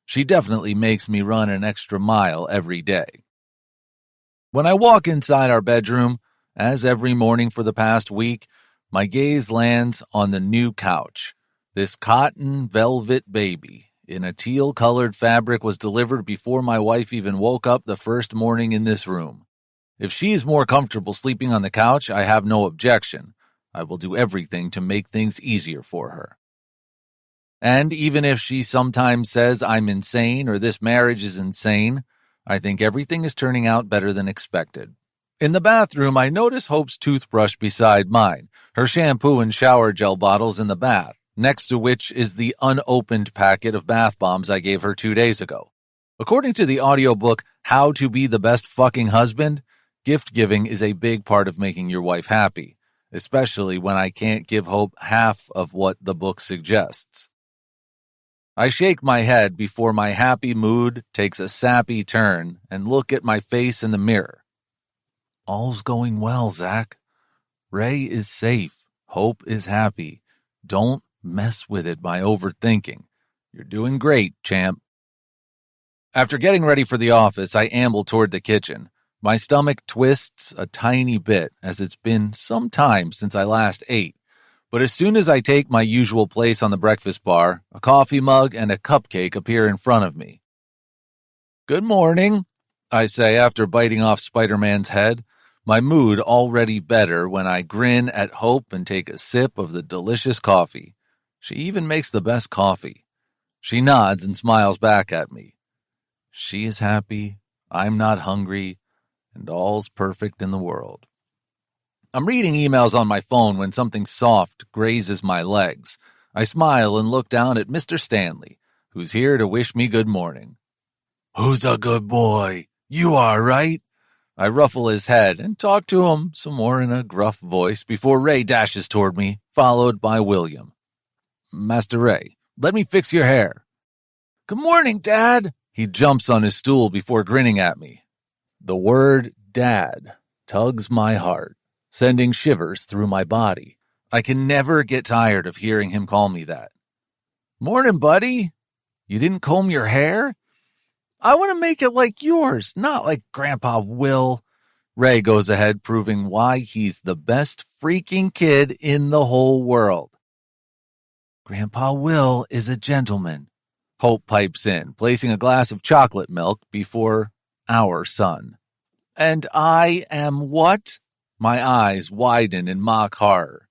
She definitely makes me run an extra mile every day. When I walk inside our bedroom, as every morning for the past week, my gaze lands on the new couch. This cotton velvet baby in a teal-colored fabric was delivered before my wife even woke up the first morning in this room. If she is more comfortable sleeping on the couch, I have no objection. I will do everything to make things easier for her. And even if she sometimes says I'm insane or this marriage is insane, I think everything is turning out better than expected. In the bathroom, I notice Hope's toothbrush beside mine, her shampoo and shower gel bottles in the bath, next to which is the unopened packet of bath bombs I gave her 2 days ago. According to the audiobook, How to Be the Best Fucking Husband, gift giving is a big part of making your wife happy, especially when I can't give Hope half of what the book suggests. I shake my head before my happy mood takes a sappy turn and look at my face in the mirror. All's going well, Zach. Ray is safe. Hope is happy. Don't mess with it by overthinking. You're doing great, champ. After getting ready for the office, I amble toward the kitchen. My stomach twists a tiny bit as it's been some time since I last ate. But as soon as I take my usual place on the breakfast bar, a coffee mug and a cupcake appear in front of me. Good morning, I say after biting off Spider-Man's head, my mood already better when I grin at Hope and take a sip of the delicious coffee. She even makes the best coffee. She nods and smiles back at me. She is happy, I'm not hungry, and all's perfect in the world. I'm reading emails on my phone when something soft grazes my legs. I smile and look down at Mr. Stanley, who's here to wish me good morning. Who's a good boy? You are, right? I ruffle his head and talk to him some more in a gruff voice before Ray dashes toward me, followed by William. Master Ray, let me fix your hair. Good morning, Dad. He jumps on his stool before grinning at me. The word Dad tugs my heart, sending shivers through my body. I can never get tired of hearing him call me that. Morning, buddy. You didn't comb your hair? I want to make it like yours, not like Grandpa Will. Ray goes ahead, proving why he's the best freaking kid in the whole world. Grandpa Will is a gentleman. Hope pipes in, placing a glass of chocolate milk before our son. And I am what? My eyes widen in mock horror.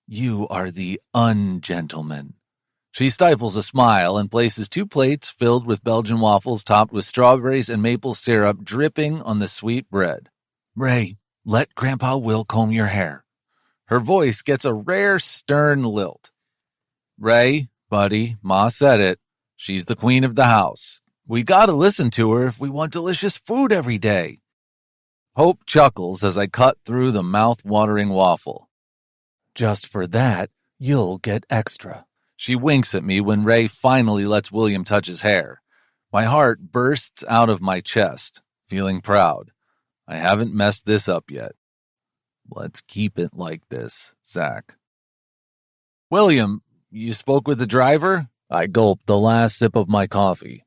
You are the ungentleman. She stifles a smile and places 2 plates filled with Belgian waffles topped with strawberries and maple syrup dripping on the sweet bread. Ray, let Grandpa Will comb your hair. Her voice gets a rare stern lilt. Ray, buddy, Ma said it. She's the queen of the house. We gotta listen to her if we want delicious food every day. Hope chuckles as I cut through the mouth-watering waffle. Just for that, you'll get extra. She winks at me when Ray finally lets William touch his hair. My heart bursts out of my chest, feeling proud. I haven't messed this up yet. Let's keep it like this, Zach. William, you spoke with the driver? I gulped the last sip of my coffee.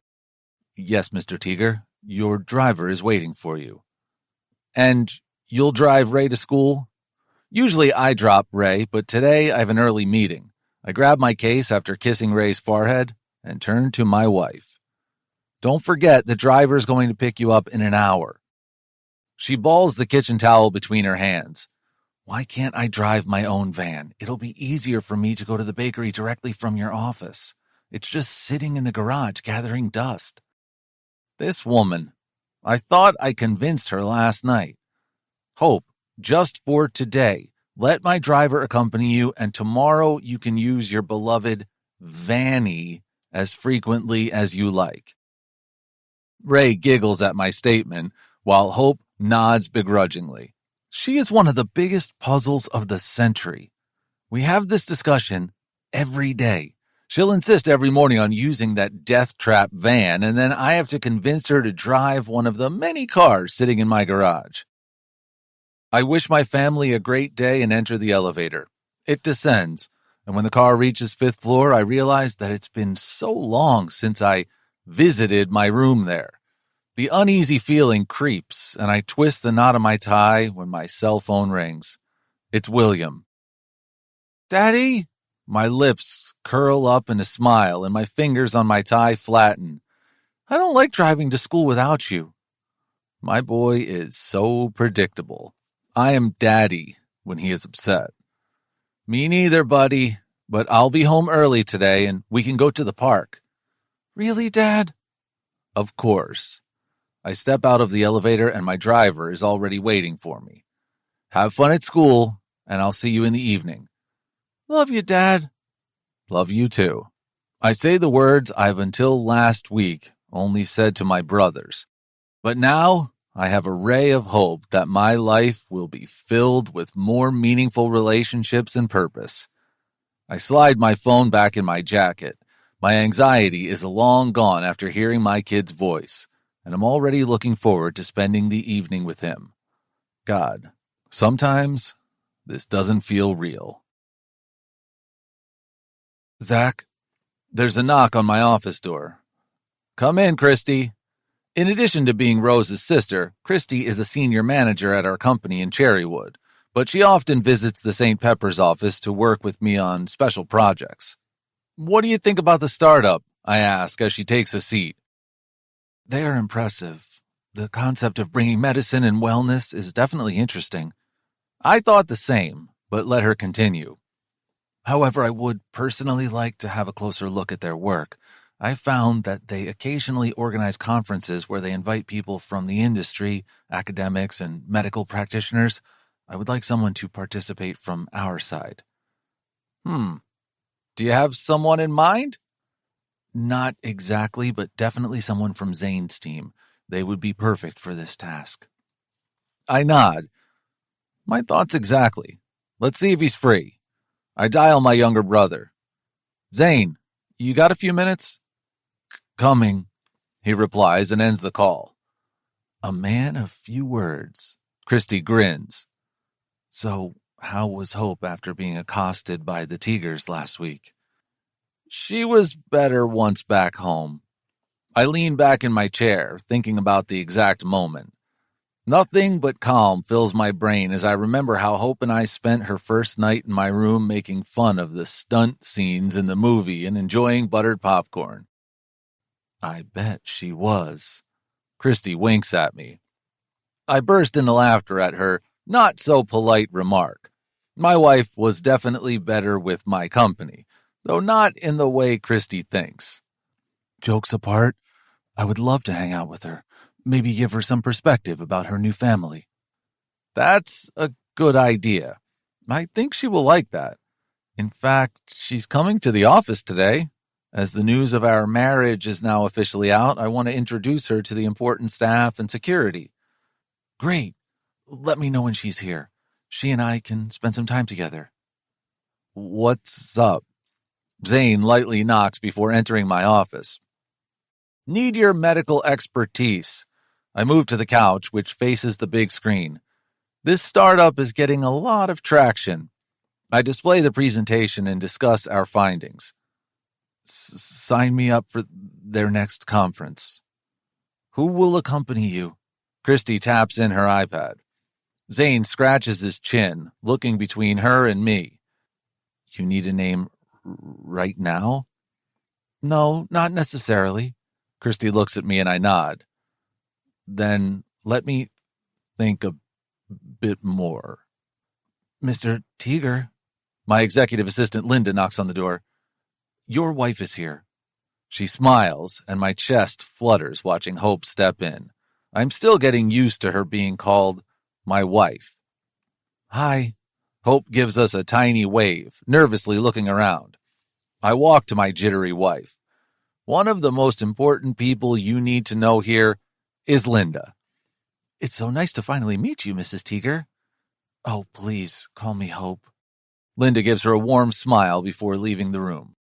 Yes, Mr. Teeger, your driver is waiting for you. And you'll drive Ray to school? Usually I drop Ray, but today I have an early meeting. I grab my case after kissing Ray's forehead and turn to my wife. Don't forget the driver's going to pick you up in an hour. She balls the kitchen towel between her hands. Why can't I drive my own van? It'll be easier for me to go to the bakery directly from your office. It's just sitting in the garage gathering dust. This woman. I thought I convinced her last night. Hope, just for today, let my driver accompany you, and tomorrow you can use your beloved Vanny as frequently as you like. Ray giggles at my statement, while Hope nods begrudgingly. She is one of the biggest puzzles of the century. We have this discussion every day. She'll insist every morning on using that death trap van, and then I have to convince her to drive one of the many cars sitting in my garage. I wish my family a great day and enter the elevator. It descends, and when the car reaches 5th floor, I realize that it's been so long since I visited my room there. The uneasy feeling creeps, and I twist the knot of my tie when my cell phone rings. It's William. Daddy? My lips curl up in a smile, and my fingers on my tie flatten. I don't like driving to school without you. My boy is so predictable. I am daddy when he is upset. Me neither, buddy, but I'll be home early today, and we can go to the park. Really, Dad? Of course. I step out of the elevator, and my driver is already waiting for me. Have fun at school, and I'll see you in the evening. Love you, Dad. Love you, too. I say the words I've until last week only said to my brothers. But now I have a ray of hope that my life will be filled with more meaningful relationships and purpose. I slide my phone back in my jacket. My anxiety is long gone after hearing my kid's voice, and I'm already looking forward to spending the evening with him. God, sometimes this doesn't feel real. Zach, there's a knock on my office door. Come in, Christy. In addition to being Rose's sister, Christy is a senior manager at our company in Cherrywood, but she often visits the St. Pepper's office to work with me on special projects. What do you think about the startup? I ask as she takes a seat. They are impressive. The concept of bringing medicine and wellness is definitely interesting. I thought the same, but let her continue. However, I would personally like to have a closer look at their work. I found that they occasionally organize conferences where they invite people from the industry, academics, and medical practitioners. I would like someone to participate from our side. Do you have someone in mind? Not exactly, but definitely someone from Zane's team. They would be perfect for this task. I nod. My thoughts exactly. Let's see if he's free. I dial my younger brother. Zane, you got a few minutes? Coming, he replies and ends the call. A man of few words. Christy grins. So, how was Hope after being accosted by the Tigers last week? She was better once back home. I lean back in my chair, thinking about the exact moment. Nothing but calm fills my brain as I remember how Hope and I spent her first night in my room making fun of the stunt scenes in the movie and enjoying buttered popcorn. I bet she was. Christy winks at me. I burst into laughter at her not-so-polite remark. My wife was definitely better with my company, though not in the way Christy thinks. Jokes apart, I would love to hang out with her. Maybe give her some perspective about her new family. That's a good idea. I think she will like that. In fact, she's coming to the office today. As the news of our marriage is now officially out, I want to introduce her to the important staff and security. Great. Let me know when she's here. She and I can spend some time together. What's up? Zane lightly knocks before entering my office. Need your medical expertise. I move to the couch, which faces the big screen. This startup is getting a lot of traction. I display the presentation and discuss our findings. Sign me up for their next conference. Who will accompany you? Christy taps in her iPad. Zane scratches his chin, looking between her and me. You need a name right now? No, not necessarily. Christy looks at me and I nod. Then let me think a bit more. Mr. Teeger? My executive assistant Linda knocks on the door. Your wife is here. She smiles, and my chest flutters watching Hope step in. I'm still getting used to her being called my wife. Hi. Hope gives us a tiny wave, nervously looking around. I walk to my jittery wife. One of the most important people you need to know here is Linda. It's so nice to finally meet you, Mrs. Teeger. Oh, please, call me Hope. Linda gives her a warm smile before leaving the room.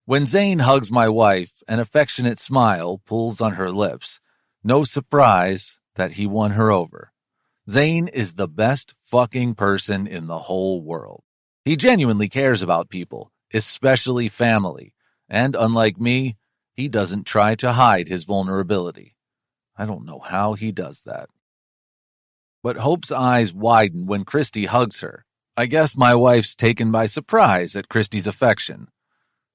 When Zane hugs my wife, an affectionate smile pulls on her lips. No surprise that he won her over. Zane is the best fucking person in the whole world. He genuinely cares about people, especially family, and unlike me, he doesn't try to hide his vulnerability. I don't know how he does that. But Hope's eyes widen when Christy hugs her. I guess my wife's taken by surprise at Christy's affection.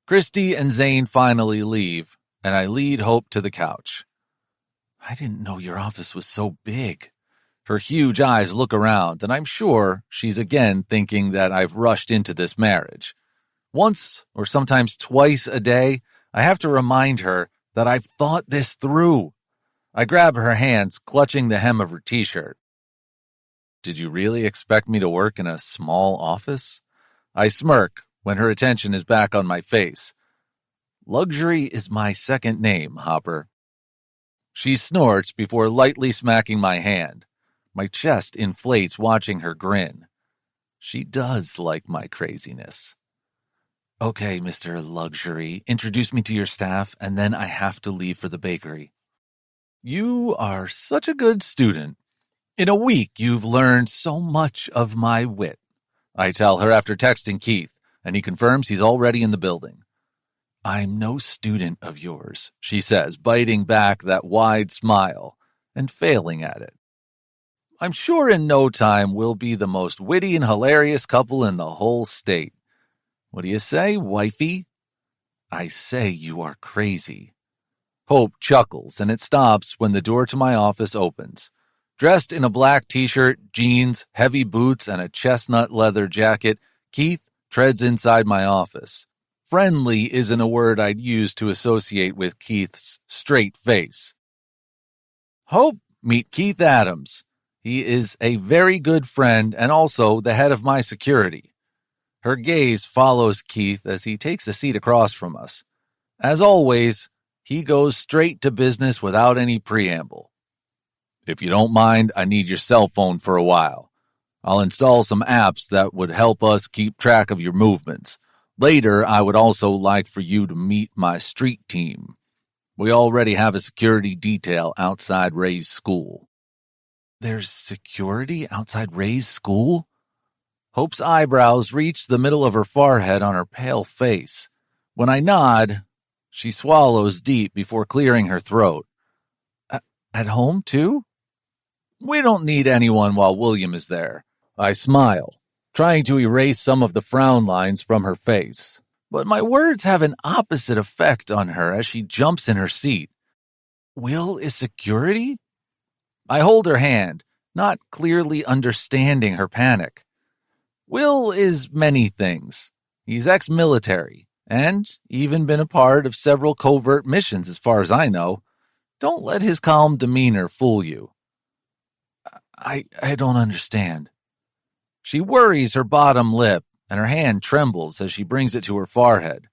Christy and Zane finally leave, and I lead Hope to the couch. I didn't know your office was so big. Her huge eyes look around, and I'm sure she's again thinking that I've rushed into this marriage. Once, or sometimes twice a day, I have to remind her that I've thought this through. I grab her hands, clutching the hem of her t-shirt. Did you really expect me to work in a small office? I smirk when her attention is back on my face. Luxury is my second name, Hopper. She snorts before lightly smacking my hand. My chest inflates watching her grin. She does like my craziness. Okay, Mr. Luxury, introduce me to your staff, and then I have to leave for the bakery. You are such a good student. In a week, you've learned so much of my wit, I tell her after texting Keith, and he confirms he's already in the building. I'm no student of yours, she says, biting back that wide smile and failing at it. I'm sure in no time we'll be the most witty and hilarious couple in the whole state. What do you say, wifey? I say you are crazy. Hope chuckles, and it stops when the door to my office opens. Dressed in a black t-shirt, jeans, heavy boots, and a chestnut leather jacket, Keith treads inside my office. Friendly isn't a word I'd use to associate with Keith's straight face. Hope, meet Keith Adams. He is a very good friend and also the head of my security. Her gaze follows Keith as he takes a seat across from us. As always, he goes straight to business without any preamble. If you don't mind, I need your cell phone for a while. I'll install some apps that would help us keep track of your movements. Later, I would also like for you to meet my street team. We already have a security detail outside Ray's school. There's security outside Ray's school? Hope's eyebrows reach the middle of her forehead on her pale face. When I nod, she swallows deep before clearing her throat. At home, too? We don't need anyone while William is there. I smile, trying to erase some of the frown lines from her face. But my words have an opposite effect on her as she jumps in her seat. Will is security? I hold her hand, not clearly understanding her panic. Will is many things. He's ex-military, and even been a part of several covert missions as far as I know. Don't let his calm demeanor fool you. I don't understand. She worries her bottom lip, and her hand trembles as she brings it to her forehead.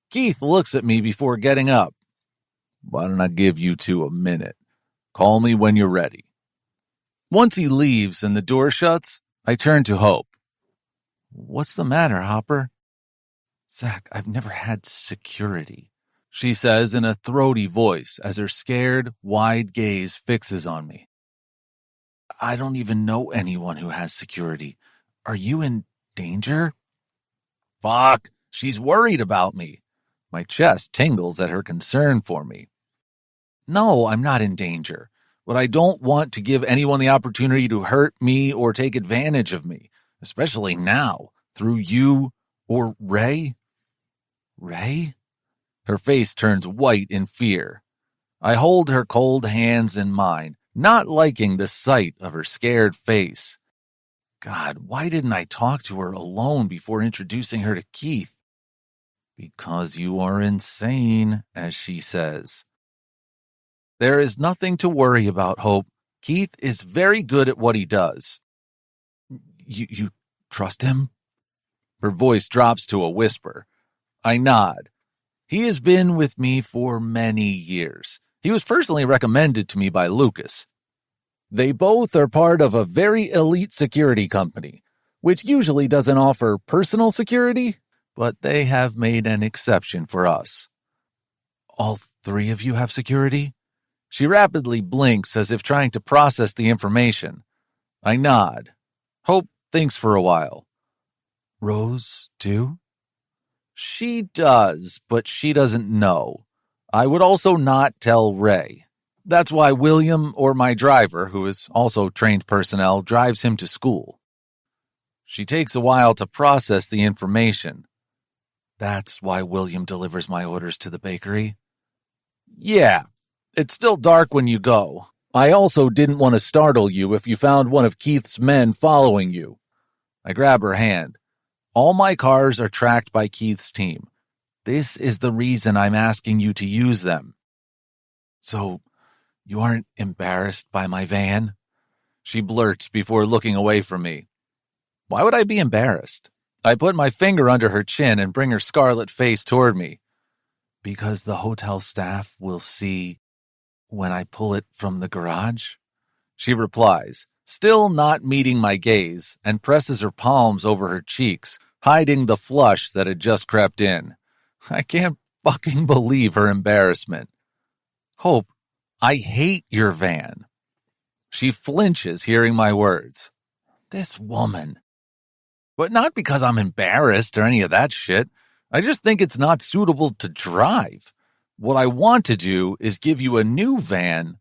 Keith looks at me before getting up. Why don't I give you two a minute? Call me when you're ready. Once he leaves and the door shuts, I turn to Hope. What's the matter, Hopper? Zach, I've never had security, she says in a throaty voice as her scared, wide gaze fixes on me. I don't even know anyone who has security. Are you in danger? Fuck, she's worried about me. My chest tingles at her concern for me. No, I'm not in danger, but I don't want to give anyone the opportunity to hurt me or take advantage of me, especially now, through you or Ray. Ray? Her face turns white in fear. I hold her cold hands in mine, not liking the sight of her scared face. God, why didn't I talk to her alone before introducing her to Keith? Because you are insane, as she says. There is nothing to worry about, Hope. Keith is very good at what he does. You trust him? Her voice drops to a whisper. I nod. He has been with me for many years. He was personally recommended to me by Lucas. They both are part of a very elite security company, which usually doesn't offer personal security, but they have made an exception for us. All three of you have security? She rapidly blinks as if trying to process the information. I nod. Hope thinks for a while. Rose, too? She does, but she doesn't know. I would also not tell Ray. That's why William, or my driver, who is also trained personnel, drives him to school. She takes a while to process the information. That's why William delivers my orders to the bakery? Yeah. It's still dark when you go. I also didn't want to startle you if you found one of Keith's men following you. I grab her hand. All my cars are tracked by Keith's team. This is the reason I'm asking you to use them. So, you aren't embarrassed by my van? She blurts before looking away from me. Why would I be embarrassed? I put my finger under her chin and bring her scarlet face toward me. Because the hotel staff will see when I pull it from the garage? She replies, still not meeting my gaze, and presses her palms over her cheeks, hiding the flush that had just crept in. I can't fucking believe her embarrassment. Hope, I hate your van. She flinches hearing my words. This woman. But not because I'm embarrassed or any of that shit. I just think it's not suitable to drive. What I want to do is give you a new van.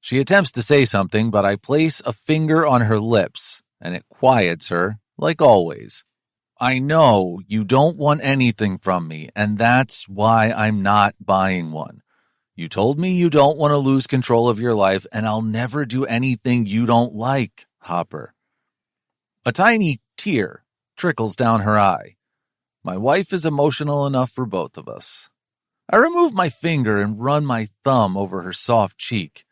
She attempts to say something, but I place a finger on her lips, and it quiets her, like always. I know you don't want anything from me, and that's why I'm not buying one. You told me you don't want to lose control of your life, and I'll never do anything you don't like, Hopper. A tiny tear trickles down her eye. My wife is emotional enough for both of us. I remove my finger and run my thumb over her soft cheek.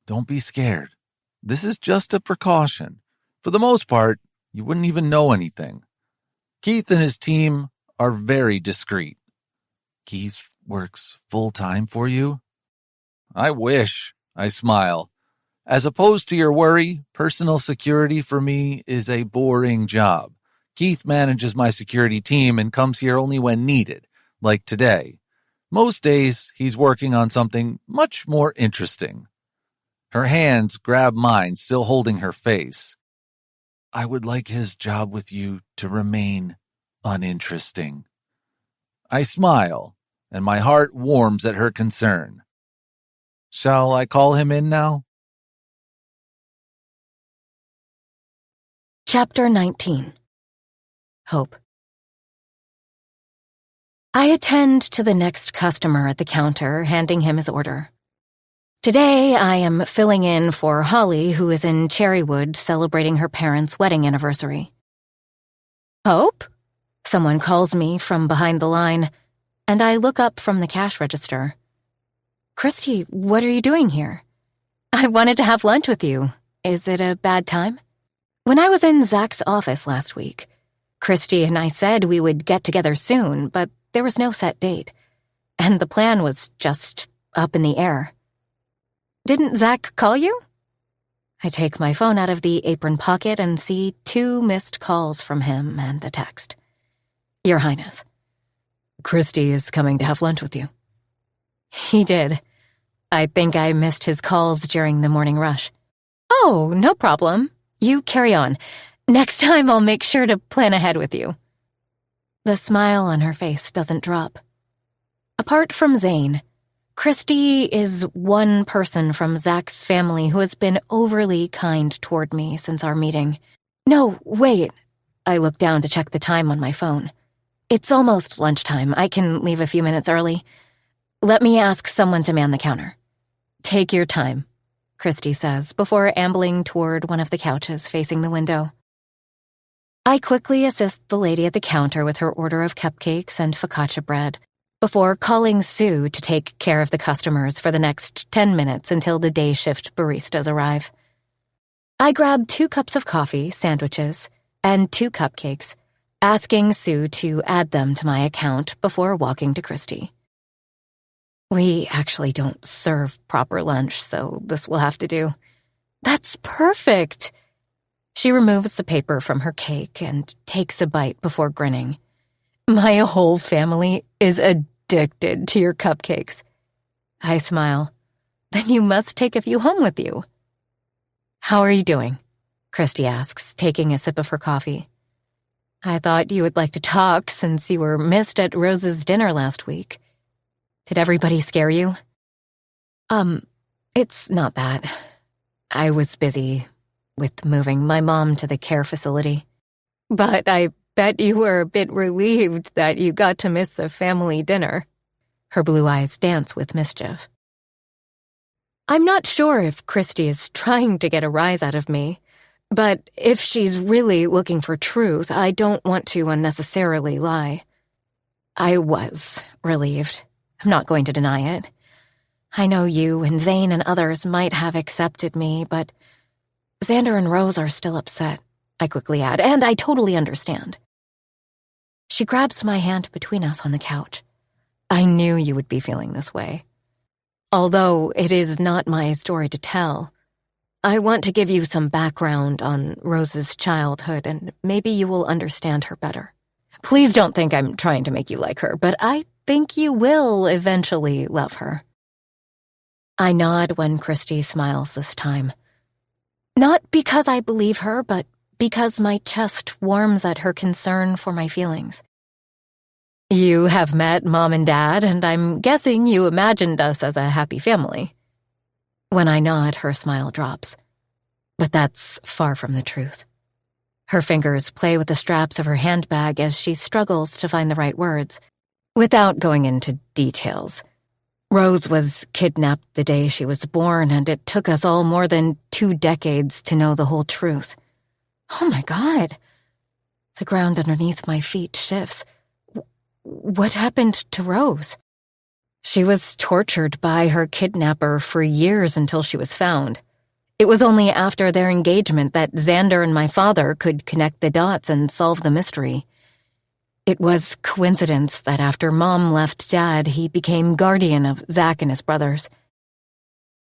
Don't be scared. This is just a precaution. For the most part, you wouldn't even know anything. Keith and his team are very discreet. Keith works full-time for you? I wish, I smile. As opposed to your worry, personal security for me is a boring job. Keith manages my security team and comes here only when needed, like today. Most days, he's working on something much more interesting. Her hands grab mine, still holding her face. I would like his job with you to remain uninteresting. I smile, and my heart warms at her concern. Shall I call him in now? Chapter 19. Hope. I attend to the next customer at the counter, handing him his order. Today, I am filling in for Holly, who is in Cherrywood celebrating her parents' wedding anniversary. Hope? Someone calls me from behind the line, and I look up from the cash register. Christy, what are you doing here? I wanted to have lunch with you. Is it a bad time? When I was in Zach's office last week, Christy and I said we would get together soon, but there was no set date, and the plan was just up in the air. Didn't Zach call you? I take my phone out of the apron pocket and see 2 missed calls from him and a text. Your Highness, Christy is coming to have lunch with you. He did. I think I missed his calls during the morning rush. Oh, no problem. You carry on. Next time I'll make sure to plan ahead with you. The smile on her face doesn't drop. Apart from Zane, Christy is one person from Zach's family who has been overly kind toward me since our meeting. No, wait. I look down to check the time on my phone. It's almost lunchtime. I can leave a few minutes early. Let me ask someone to man the counter. Take your time, Christy says before ambling toward one of the couches facing the window. I quickly assist the lady at the counter with her order of cupcakes and focaccia bread before calling Sue to take care of the customers for the next 10 minutes until the day shift baristas arrive. I grab 2 cups of coffee, sandwiches, and 2 cupcakes, asking Sue to add them to my account before walking to Christy. We actually don't serve proper lunch, so this will have to do. That's perfect! She removes the paper from her cake and takes a bite before grinning. My whole family is addicted to your cupcakes. I smile. Then you must take a few home with you. How are you doing? Christy asks, taking a sip of her coffee. I thought you would like to talk since you were missed at Rose's dinner last week. Did everybody scare you? It's not that. I was busy with moving my mom to the care facility. But I bet you were a bit relieved that you got to miss the family dinner. Her blue eyes dance with mischief. I'm not sure if Christy is trying to get a rise out of me, but if she's really looking for truth, I don't want to unnecessarily lie. I was relieved. I'm not going to deny it. I know you and Zane and others might have accepted me, but Xander and Rose are still upset, I quickly add, and I totally understand. She grabs my hand between us on the couch. I knew you would be feeling this way. Although it is not my story to tell, I want to give you some background on Rose's childhood, and maybe you will understand her better. Please don't think I'm trying to make you like her, but I think you will eventually love her. I nod when Christy smiles this time. Not because I believe her, but because my chest warms at her concern for my feelings. You have met Mom and Dad, and I'm guessing you imagined us as a happy family. When I nod, her smile drops. But that's far from the truth. Her fingers play with the straps of her handbag as she struggles to find the right words. Without going into details, Rose was kidnapped the day she was born, and it took us all more than 2 decades to know the whole truth. Oh my God! The ground underneath my feet shifts. What happened to Rose? She was tortured by her kidnapper for years until she was found. It was only after their engagement that Xander and my father could connect the dots and solve the mystery. It was coincidence that after Mom left Dad, he became guardian of Zach and his brothers.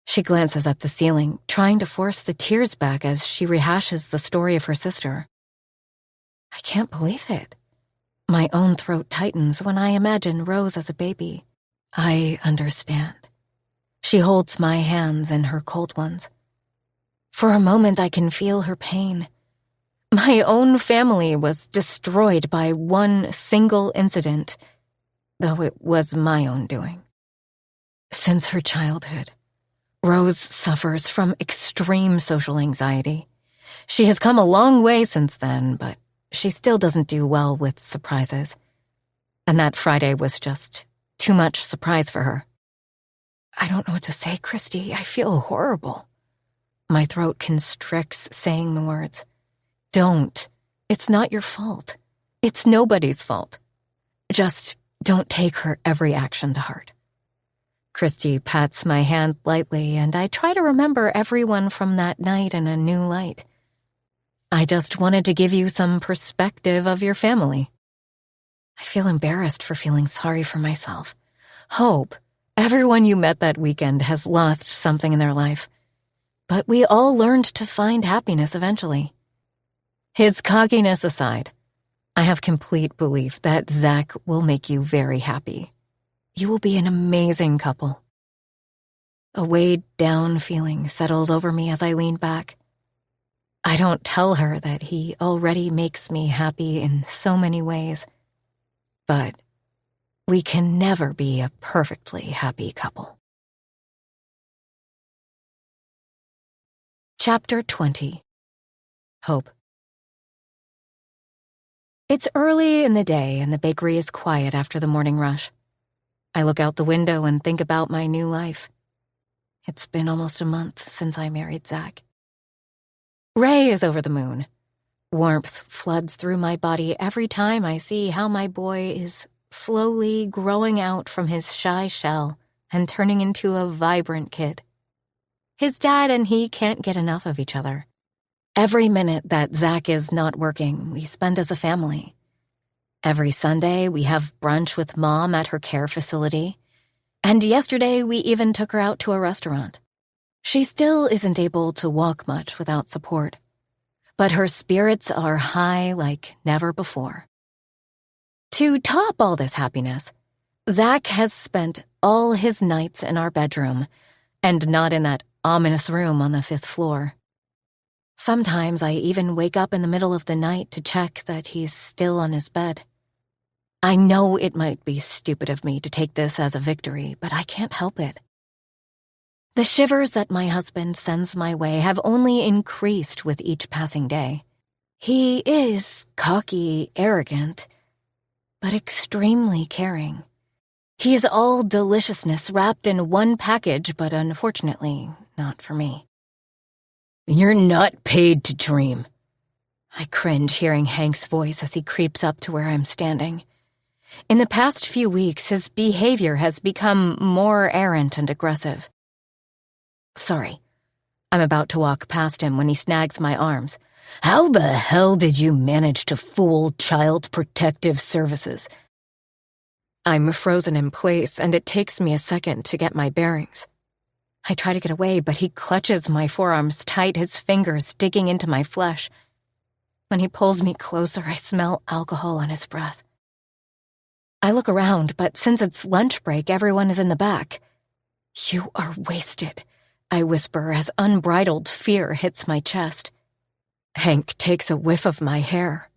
She glances at the ceiling, trying to force the tears back as she rehashes the story of her sister. I can't believe it. My own throat tightens when I imagine Rose as a baby. I understand. She holds my hands in her cold ones. For a moment, I can feel her pain. My own family was destroyed by one single incident, though it was my own doing. Since her childhood, Rose suffers from extreme social anxiety. She has come a long way since then, but she still doesn't do well with surprises. And that Friday was just too much surprise for her. I don't know what to say, Christy. I feel horrible. My throat constricts saying the words. Don't. It's not your fault. It's nobody's fault. Just don't take her every action to heart. Christy pats my hand lightly, and I try to remember everyone from that night in a new light. I just wanted to give you some perspective of your family. I feel embarrassed for feeling sorry for myself. Hope, everyone you met that weekend has lost something in their life. But we all learned to find happiness eventually. His cockiness aside, I have complete belief that Zach will make you very happy. You will be an amazing couple. A weighed-down feeling settles over me as I lean back. I don't tell her that he already makes me happy in so many ways, but we can never be a perfectly happy couple. Chapter 20. Hope. It's early in the day and the bakery is quiet after the morning rush. I look out the window and think about my new life. It's been almost a month since I married Zach. Ray is over the moon. Warmth floods through my body every time I see how my boy is slowly growing out from his shy shell and turning into a vibrant kid. His dad and he can't get enough of each other. Every minute that Zach is not working, we spend as a family. Every Sunday, we have brunch with Mom at her care facility. And yesterday, we even took her out to a restaurant. She still isn't able to walk much without support, but her spirits are high like never before. To top all this happiness, Zach has spent all his nights in our bedroom, and not in that ominous room on the 5th floor. Sometimes I even wake up in the middle of the night to check that he's still on his bed. I know it might be stupid of me to take this as a victory, but I can't help it. The shivers that my husband sends my way have only increased with each passing day. He is cocky, arrogant, but extremely caring. He is all deliciousness wrapped in one package, but unfortunately, not for me. You're not paid to dream. I cringe hearing Hank's voice as he creeps up to where I'm standing. In the past few weeks, his behavior has become more errant and aggressive. Sorry. I'm about to walk past him when he snags my arms. How the hell did you manage to fool Child Protective Services? I'm frozen in place, and it takes me a second to get my bearings. I try to get away, but he clutches my forearms tight, his fingers digging into my flesh. When he pulls me closer, I smell alcohol on his breath. I look around, but since it's lunch break, everyone is in the back. You are wasted, I whisper as unbridled fear hits my chest. Hank takes a whiff of my hair.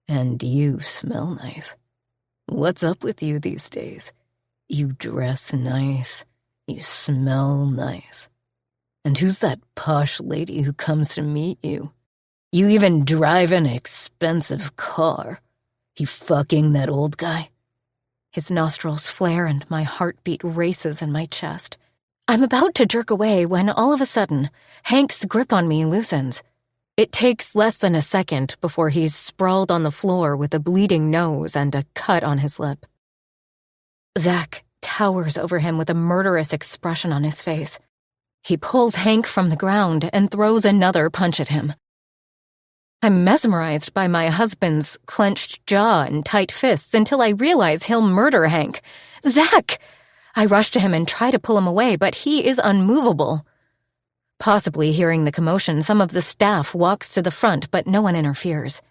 And you smell nice. What's up with you these days? You dress nice. You smell nice. And who's that posh lady who comes to meet you? You even drive an expensive car. You fucking that old guy? His nostrils flare and my heartbeat races in my chest. I'm about to jerk away when all of a sudden, Hank's grip on me loosens. It takes less than a second before he's sprawled on the floor with a bleeding nose and a cut on his lip. Zach towers over him with a murderous expression on his face. He pulls Hank from the ground and throws another punch at him. I'm mesmerized by my husband's clenched jaw and tight fists until I realize he'll murder Hank. Zach! I rush to him and try to pull him away, but he is unmovable. Possibly hearing the commotion, some of the staff walks to the front, but no one interferes.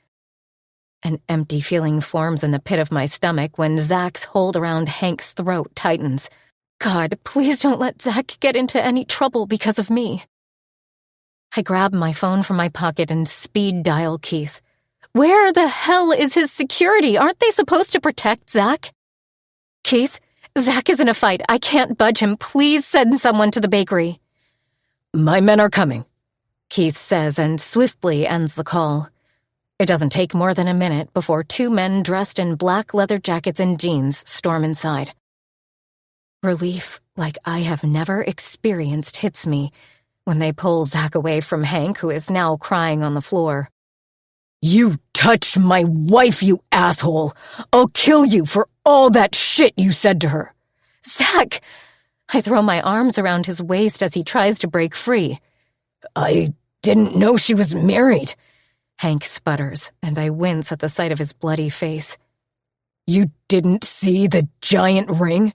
An empty feeling forms in the pit of my stomach when Zach's hold around Hank's throat tightens. God, please don't let Zach get into any trouble because of me. I grab my phone from my pocket and speed dial Keith. Where the hell is his security? Aren't they supposed to protect Zach? Keith, Zach is in a fight. I can't budge him. Please send someone to the bakery. My men are coming. Keith says and swiftly ends the call. It doesn't take more than a minute before 2 men dressed in black leather jackets and jeans storm inside. Relief like I have never experienced hits me when they pull Zach away from Hank, who is now crying on the floor. You touched my wife, you asshole! I'll kill you for all that shit you said to her! Zach! I throw my arms around his waist as he tries to break free. I didn't know she was married. Hank sputters, and I wince at the sight of his bloody face. You didn't see the giant ring?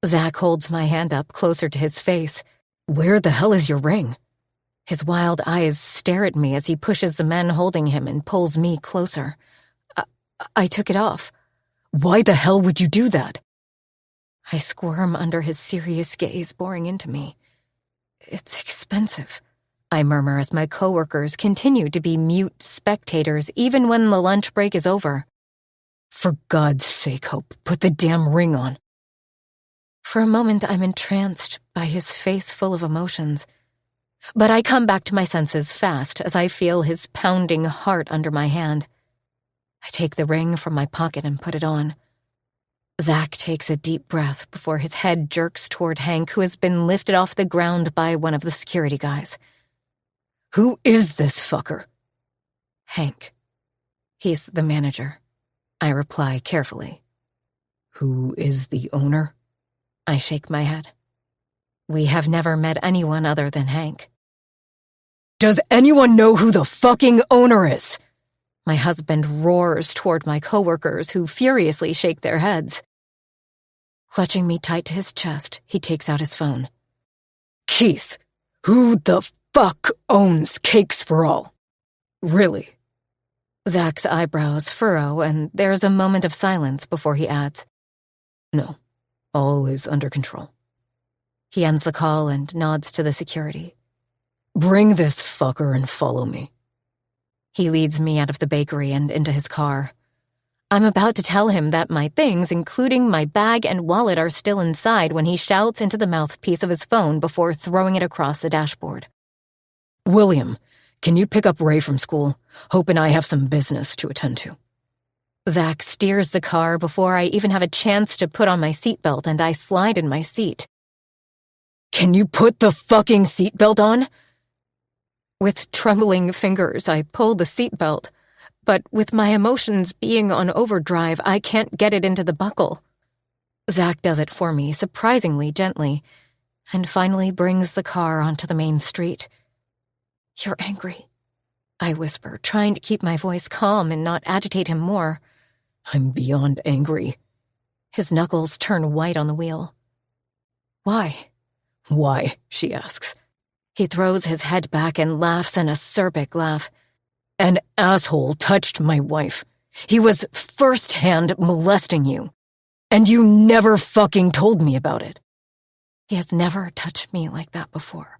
Zach holds my hand up closer to his face. Where the hell is your ring? His wild eyes stare at me as he pushes the men holding him and pulls me closer. I took it off. Why the hell would you do that? I squirm under his serious gaze boring into me. It's expensive, I murmur as my coworkers continue to be mute spectators even when the lunch break is over. For God's sake, Hope, put the damn ring on. For a moment, I'm entranced by his face full of emotions. But I come back to my senses fast as I feel his pounding heart under my hand. I take the ring from my pocket and put it on. Zach takes a deep breath before his head jerks toward Hank, who has been lifted off the ground by one of the security guys. Who is this fucker? Hank. He's the manager. I reply carefully. Who is the owner? I shake my head. We have never met anyone other than Hank. Does anyone know who the fucking owner is? My husband roars toward my coworkers, who furiously shake their heads. Clutching me tight to his chest, he takes out his phone. Keith, who the fuck owns Cakes for All? Really? Zach's eyebrows furrow, and there's a moment of silence before he adds, No, all is under control. He ends the call and nods to the security. Bring this fucker and follow me. He leads me out of the bakery and into his car. I'm about to tell him that my things, including my bag and wallet, are still inside when he shouts into the mouthpiece of his phone before throwing it across the dashboard. William, can you pick up Ray from school? Hope and I have some business to attend to. Zach steers the car before I even have a chance to put on my seatbelt, and I slide in my seat. Can you put the fucking seatbelt on? With trembling fingers, I pull the seatbelt, but with my emotions being on overdrive, I can't get it into the buckle. Zach does it for me, surprisingly gently, and finally brings the car onto the main street. You're angry, I whisper, trying to keep my voice calm and not agitate him more. I'm beyond angry. His knuckles turn white on the wheel. Why? Why? She asks. He throws his head back and laughs an acerbic laugh. An asshole touched my wife. He was first-hand molesting you. And you never fucking told me about it. He has never touched me like that before,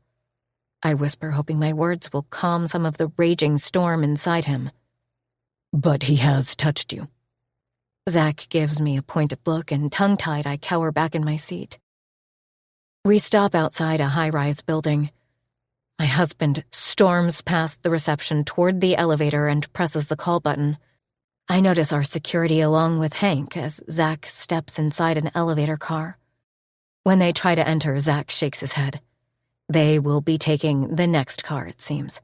I whisper, hoping my words will calm some of the raging storm inside him. But he has touched you. Zach gives me a pointed look, and tongue-tied I cower back in my seat. We stop outside a high-rise building. My husband storms past the reception toward the elevator and presses the call button. I notice our security along with Hank as Zach steps inside an elevator car. When they try to enter, Zach shakes his head. They will be taking the next car, it seems.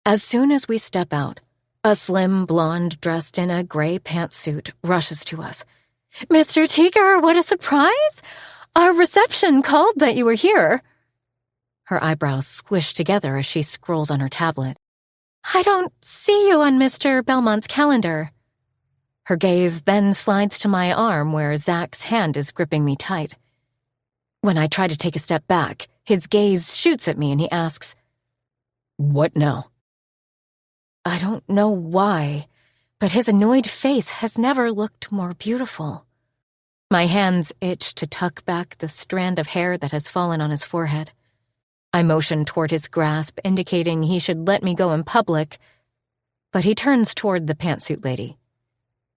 As soon as we step out, a slim blonde dressed in a gray pantsuit rushes to us. Mr. Teaker, what a surprise! Our reception called that you were here. Her eyebrows squish together as she scrolls on her tablet. I don't see you on Mr. Belmont's calendar. Her gaze then slides to my arm where Zach's hand is gripping me tight. When I try to take a step back, his gaze shoots at me and he asks, What now? I don't know why, but his annoyed face has never looked more beautiful. My hands itch to tuck back the strand of hair that has fallen on his forehead. I motion toward his grasp, indicating he should let me go in public, but he turns toward the pantsuit lady.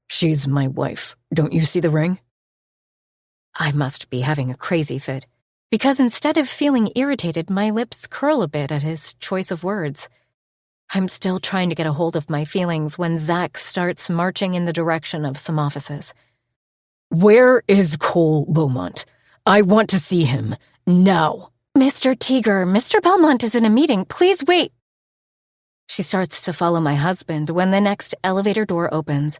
She's my wife. Don't you see the ring? I must be having a crazy fit. because instead of feeling irritated, my lips curl a bit at his choice of words. I'm still trying to get a hold of my feelings when Zach starts marching in the direction of some offices. Where is Cole Beaumont? I want to see him, now. Mr. Teager, Mr. Belmont is in a meeting. Please wait. She starts to follow my husband when the next elevator door opens.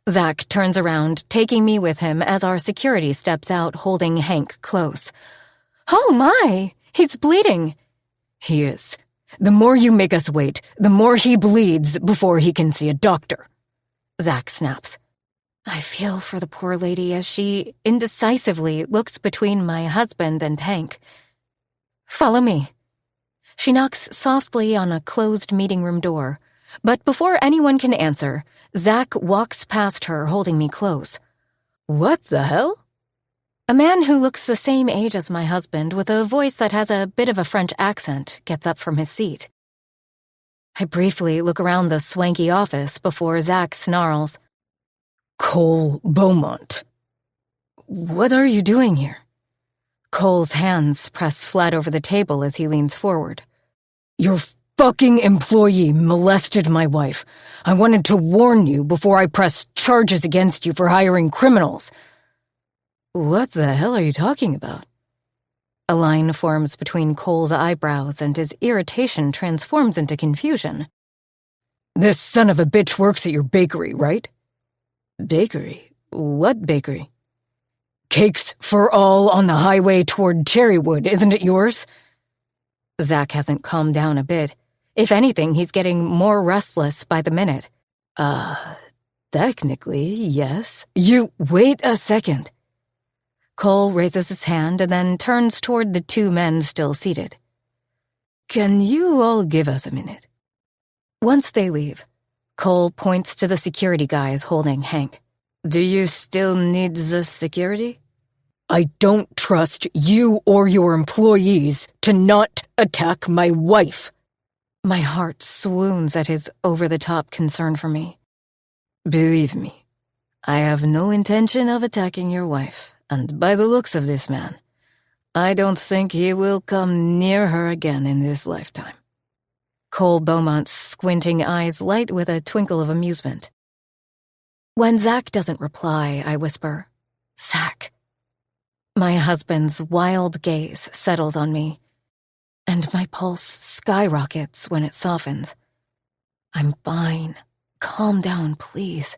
Zach turns around, taking me with him as our security steps out, holding Hank close. Oh my, he's bleeding. He is. The more you make us wait, the more he bleeds before he can see a doctor. Zach snaps. I feel for the poor lady as she indecisively looks between my husband and Hank. Follow me. She knocks softly on a closed meeting room door, but before anyone can answer, Zach walks past her, holding me close. What the hell? A man who looks the same age as my husband, with a voice that has a bit of a French accent, gets up from his seat. I briefly look around the swanky office before Zach snarls. Cole Beaumont. What are you doing here? Cole's hands press flat over the table as he leans forward. Your fucking employee molested my wife. I wanted to warn you before I press charges against you for hiring criminals. What the hell are you talking about? A line forms between Cole's eyebrows and his irritation transforms into confusion. This son of a bitch works at your bakery, right? Bakery? What bakery? Cakes for All on the highway toward Cherrywood, isn't it yours? Zach hasn't calmed down a bit. If anything, he's getting more restless by the minute. Technically, yes. You wait a second. Cole raises his hand and then turns toward the two men still seated. Can you all give us a minute? Once they leave, Cole points to the security guys holding Hank. Do you still need the security? I don't trust you or your employees to not attack my wife. My heart swoons at his over-the-top concern for me. Believe me, I have no intention of attacking your wife, and by the looks of this man, I don't think he will come near her again in this lifetime. Cole Beaumont's squinting eyes light with a twinkle of amusement. When Zach doesn't reply, I whisper, Zach. My husband's wild gaze settles on me, and my pulse skyrockets when it softens. I'm fine. Calm down, please.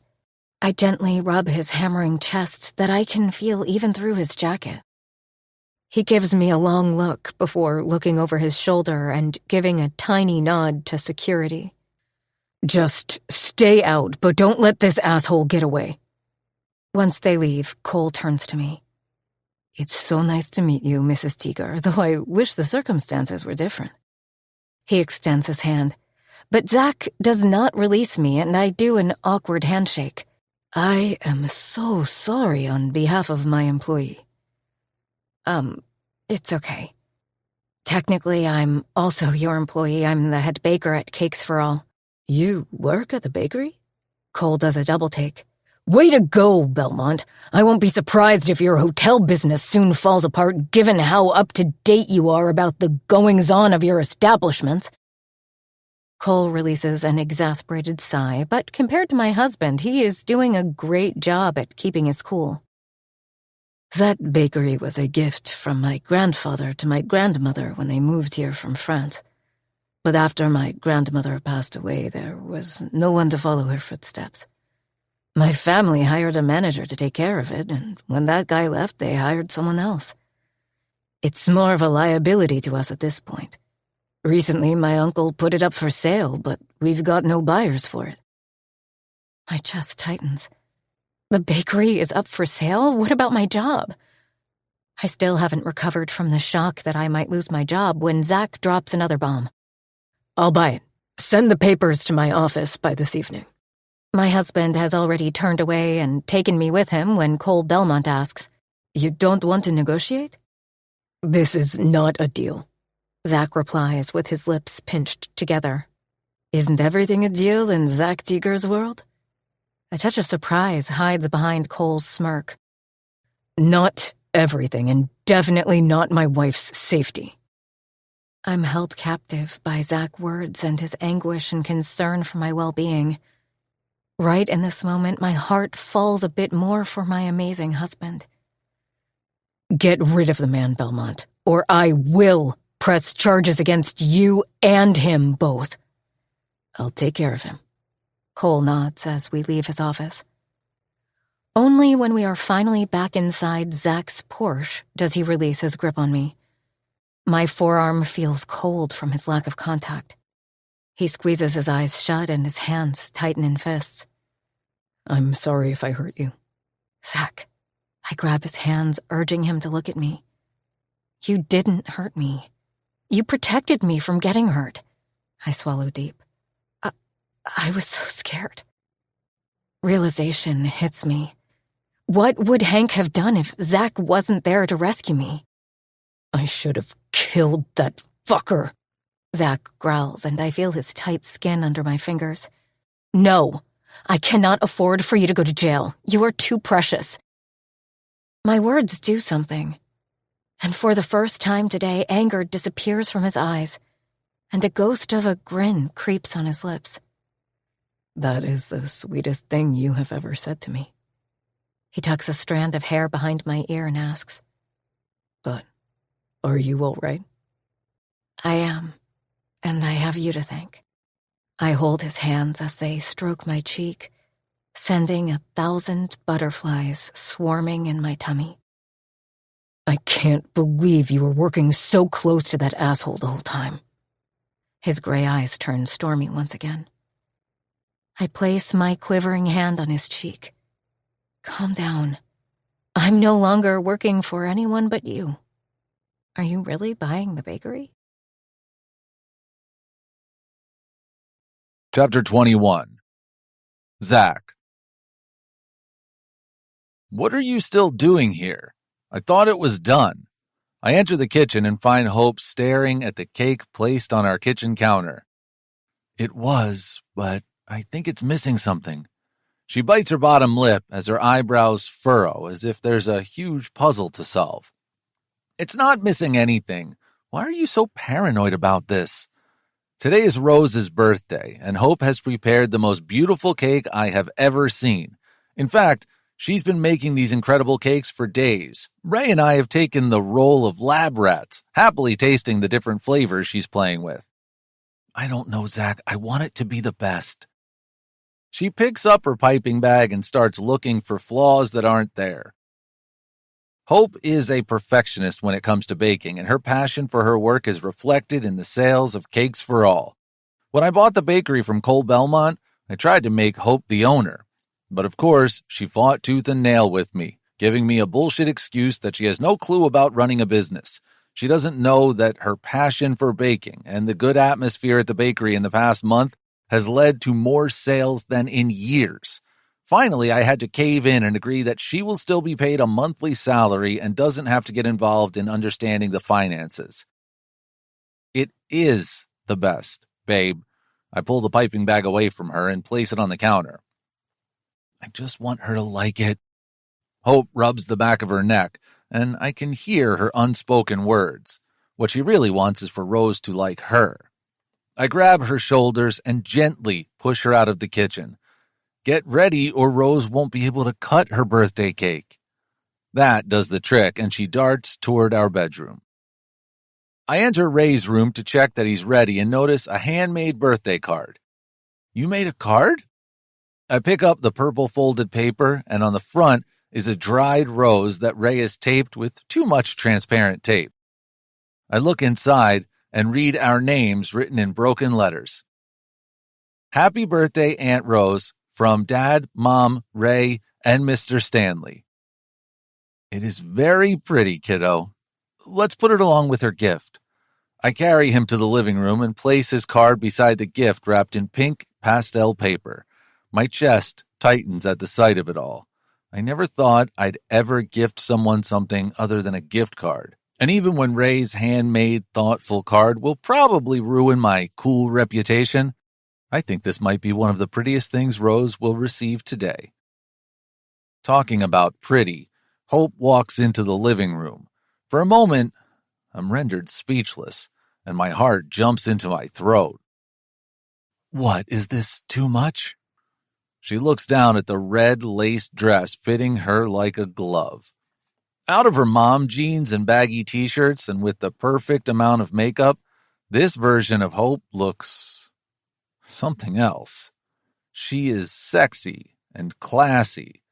I gently rub his hammering chest that I can feel even through his jacket. He gives me a long look before looking over his shoulder and giving a tiny nod to security. Just stay out, but don't let this asshole get away. Once they leave, Cole turns to me. It's so nice to meet you, Mrs. Teager, though I wish the circumstances were different. He extends his hand, but Zach does not release me and I do an awkward handshake. I am so sorry on behalf of my employee. It's okay. Technically, I'm also your employee. I'm the head baker at Cakes for All. You work at the bakery? Cole does a double take. Way to go, Belmont. I won't be surprised if your hotel business soon falls apart given how up-to-date you are about the goings-on of your establishment. Cole releases an exasperated sigh, but compared to my husband, he is doing a great job at keeping his cool. That bakery was a gift from my grandfather to my grandmother when they moved here from France. But after my grandmother passed away, there was no one to follow her footsteps. My family hired a manager to take care of it, and when that guy left, they hired someone else. It's more of a liability to us at this point. Recently, my uncle put it up for sale, but we've got no buyers for it. My chest tightens. The bakery is up for sale? What about my job? I still haven't recovered from the shock that I might lose my job when Zach drops another bomb. I'll buy it. Send the papers to my office by this evening. My husband has already turned away and taken me with him when Cole Belmont asks, You don't want to negotiate? This is not a deal. Zach replies with his lips pinched together. Isn't everything a deal in Zach Teager's world? A touch of surprise hides behind Cole's smirk. Not everything, and definitely not my wife's safety. I'm held captive by Zach's words and his anguish and concern for my well-being. Right in this moment, my heart falls a bit more for my amazing husband. Get rid of the man, Belmont, or I will press charges against you and him both. I'll take care of him. Cole nods as we leave his office. Only when we are finally back inside Zach's Porsche does he release his grip on me. My forearm feels cold from his lack of contact. He squeezes his eyes shut and his hands tighten in fists. I'm sorry if I hurt you. Zach. I grab his hands, urging him to look at me. You didn't hurt me. You protected me from getting hurt. I swallow deep. I was so scared. Realization hits me. What would Hank have done if Zach wasn't there to rescue me? I should have killed that fucker. Zach growls, and I feel his tight skin under my fingers. No, I cannot afford for you to go to jail. You are too precious. My words do something. And for the first time today, anger disappears from his eyes, and a ghost of a grin creeps on his lips. That is the sweetest thing you have ever said to me. He tucks a strand of hair behind my ear and asks, But are you all right? I am, and I have you to thank. I hold his hands as they stroke my cheek, sending 1,000 butterflies swarming in my tummy. I can't believe you were working so close to that asshole the whole time. His gray eyes turn stormy once again. I place my quivering hand on his cheek. Calm down. I'm no longer working for anyone but you. Are you really buying the bakery? Chapter 21. Zach. What are you still doing here? I thought it was done. I enter the kitchen and find Hope staring at the cake placed on our kitchen counter. It was, but I think it's missing something. She bites her bottom lip as her eyebrows furrow as if there's a huge puzzle to solve. It's not missing anything. Why are you so paranoid about this? Today is Rose's birthday, and Hope has prepared the most beautiful cake I have ever seen. In fact, she's been making these incredible cakes for days. Ray and I have taken the role of lab rats, happily tasting the different flavors she's playing with. I don't know, Zach. I want it to be the best. She picks up her piping bag and starts looking for flaws that aren't there. Hope is a perfectionist when it comes to baking, and her passion for her work is reflected in the sales of Cakes for All. When I bought the bakery from Cole Belmont, I tried to make Hope the owner. But of course, she fought tooth and nail with me, giving me a bullshit excuse that she has no clue about running a business. She doesn't know that her passion for baking and the good atmosphere at the bakery in the past month has led to more sales than in years. Finally, I had to cave in and agree that she will still be paid a monthly salary and doesn't have to get involved in understanding the finances. It is the best, babe. I pull the piping bag away from her and place it on the counter. I just want her to like it. Hope rubs the back of her neck, and I can hear her unspoken words. What she really wants is for Rose to like her. I grab her shoulders and gently push her out of the kitchen. Get ready or Rose won't be able to cut her birthday cake. That does the trick, and she darts toward our bedroom. I enter Ray's room to check that he's ready and notice a handmade birthday card. You made a card? I pick up the purple folded paper, and on the front is a dried rose that Ray has taped with too much transparent tape. I look inside and read our names written in broken letters. Happy birthday, Aunt Rose, from Dad, Mom, Ray, and Mr. Stanley. It is very pretty, kiddo. Let's put it along with her gift. I carry him to the living room and place his card beside the gift wrapped in pink pastel paper. My chest tightens at the sight of it all. I never thought I'd ever gift someone something other than a gift card. And even when Ray's handmade, thoughtful card will probably ruin my cool reputation, I think this might be one of the prettiest things Rose will receive today. Talking about pretty, Hope walks into the living room. For a moment, I'm rendered speechless, and my heart jumps into my throat. What, is this too much? She looks down at the red lace dress fitting her like a glove. Out of her mom jeans and baggy t-shirts and with the perfect amount of makeup, this version of Hope looks something else. She is sexy and classy.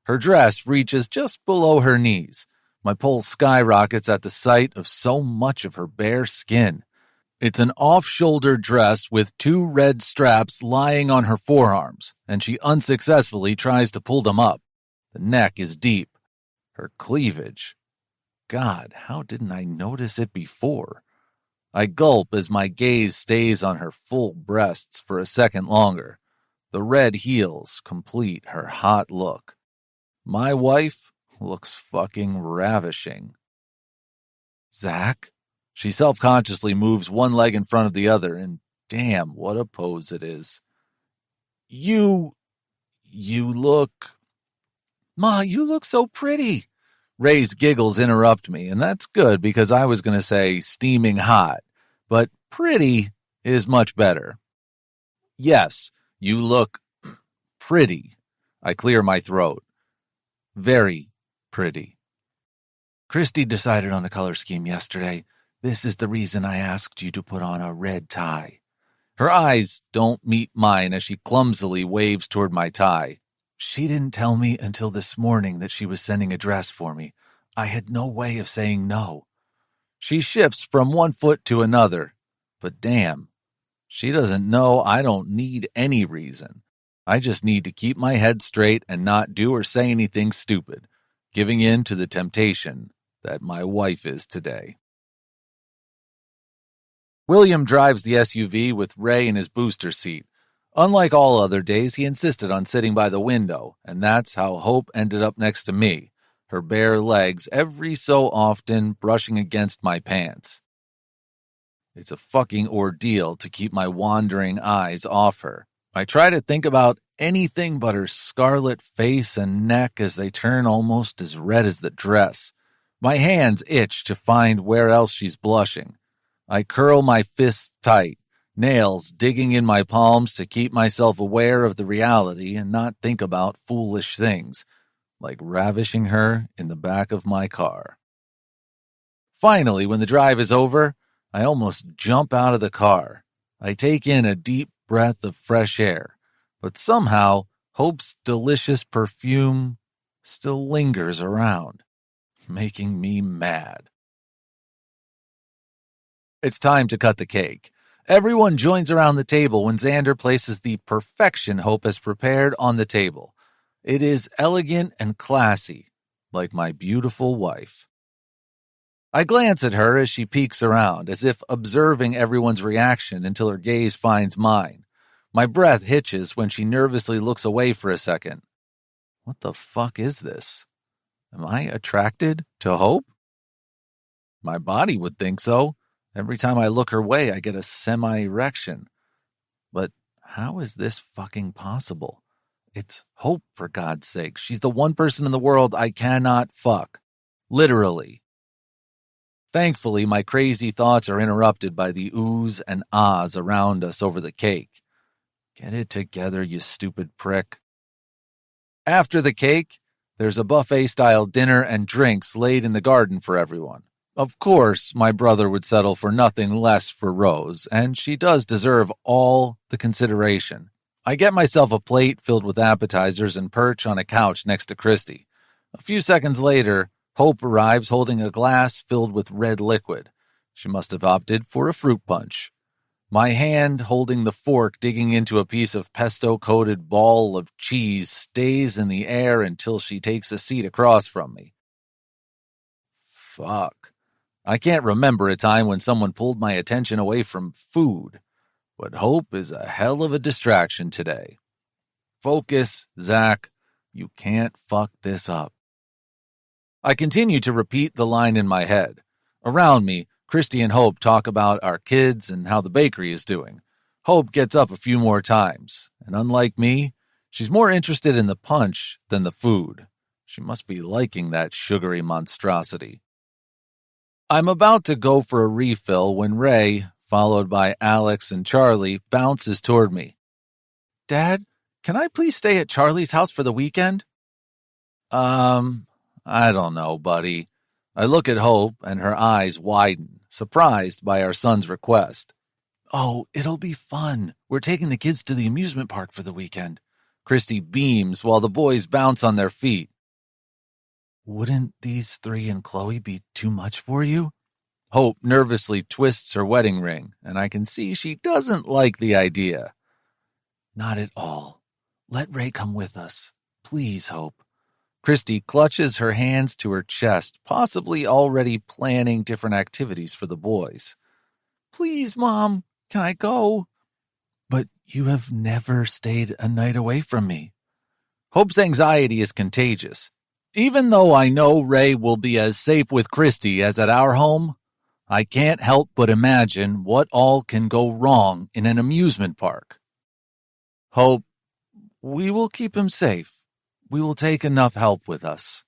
Her dress reaches just below her knees. My pulse skyrockets at the sight of so much of her bare skin. It's an off-shoulder dress with 2 red straps lying on her forearms, and she unsuccessfully tries to pull them up. The neck is deep. Her cleavage. God, how didn't I notice it before? I gulp as my gaze stays on her full breasts for a second longer. The red heels complete her hot look. My wife looks fucking ravishing. Zach? She self-consciously moves one leg in front of the other, and damn, what a pose it is. You look... Ma, you look so pretty. Ray's giggles interrupt me, and that's good because I was going to say steaming hot, but pretty is much better. Yes, you look pretty. I clear my throat. Very pretty. Christy decided on a color scheme yesterday. This is the reason I asked you to put on a red tie. Her eyes don't meet mine as she clumsily waves toward my tie. She didn't tell me until this morning that she was sending a dress for me. I had no way of saying no. She shifts from one foot to another. But damn, she doesn't know I don't need any reason. I just need to keep my head straight and not do or say anything stupid, giving in to the temptation that my wife is today. William drives the SUV with Ray in his booster seat. Unlike all other days, he insisted on sitting by the window, and that's how Hope ended up next to me, her bare legs every so often brushing against my pants. It's a fucking ordeal to keep my wandering eyes off her. I try to think about anything but her scarlet face and neck as they turn almost as red as the dress. My hands itch to find where else she's blushing. I curl my fists tight, nails digging in my palms to keep myself aware of the reality and not think about foolish things, like ravishing her in the back of my car. Finally, when the drive is over, I almost jump out of the car. I take in a deep breath of fresh air, but somehow Hope's delicious perfume still lingers around, making me mad. It's time to cut the cake. Everyone joins around the table when Xander places the perfection Hope has prepared on the table. It is elegant and classy, like my beautiful wife. I glance at her as she peeks around, as if observing everyone's reaction until her gaze finds mine. My breath hitches when she nervously looks away for a second. What the fuck is this? Am I attracted to Hope? My body would think so. Every time I look her way, I get a semi-erection. But how is this fucking possible? It's Hope, for God's sake. She's the one person in the world I cannot fuck. Literally. Thankfully, my crazy thoughts are interrupted by the oohs and ahs around us over the cake. Get it together, you stupid prick. After the cake, there's a buffet-style dinner and drinks laid in the garden for everyone. Of course, my brother would settle for nothing less for Rose, and she does deserve all the consideration. I get myself a plate filled with appetizers and perch on a couch next to Christy. A few seconds later, Hope arrives holding a glass filled with red liquid. She must have opted for a fruit punch. My hand holding the fork digging into a piece of pesto-coated ball of cheese stays in the air until she takes a seat across from me. Fuck. I can't remember a time when someone pulled my attention away from food, but Hope is a hell of a distraction today. Focus, Zach. You can't fuck this up. I continue to repeat the line in my head. Around me, Christy and Hope talk about our kids and how the bakery is doing. Hope gets up a few more times, and unlike me, she's more interested in the punch than the food. She must be liking that sugary monstrosity. I'm about to go for a refill when Ray, followed by Alex and Charlie, bounces toward me. Dad, can I please stay at Charlie's house for the weekend? I don't know, buddy. I look at Hope and her eyes widen, surprised by our son's request. Oh, it'll be fun. We're taking the kids to the amusement park for the weekend. Christy beams while the boys bounce on their feet. Wouldn't these three and Chloe be too much for you? Hope nervously twists her wedding ring, and I can see she doesn't like the idea. Not at all. Let Ray come with us. Please, Hope. Christy clutches her hands to her chest, possibly already planning different activities for the boys. Please, Mom, can I go? But you have never stayed a night away from me. Hope's anxiety is contagious. Even though I know Ray will be as safe with Christy as at our home, I can't help but imagine what all can go wrong in an amusement park. Hope, we will keep him safe. We will take enough help with us.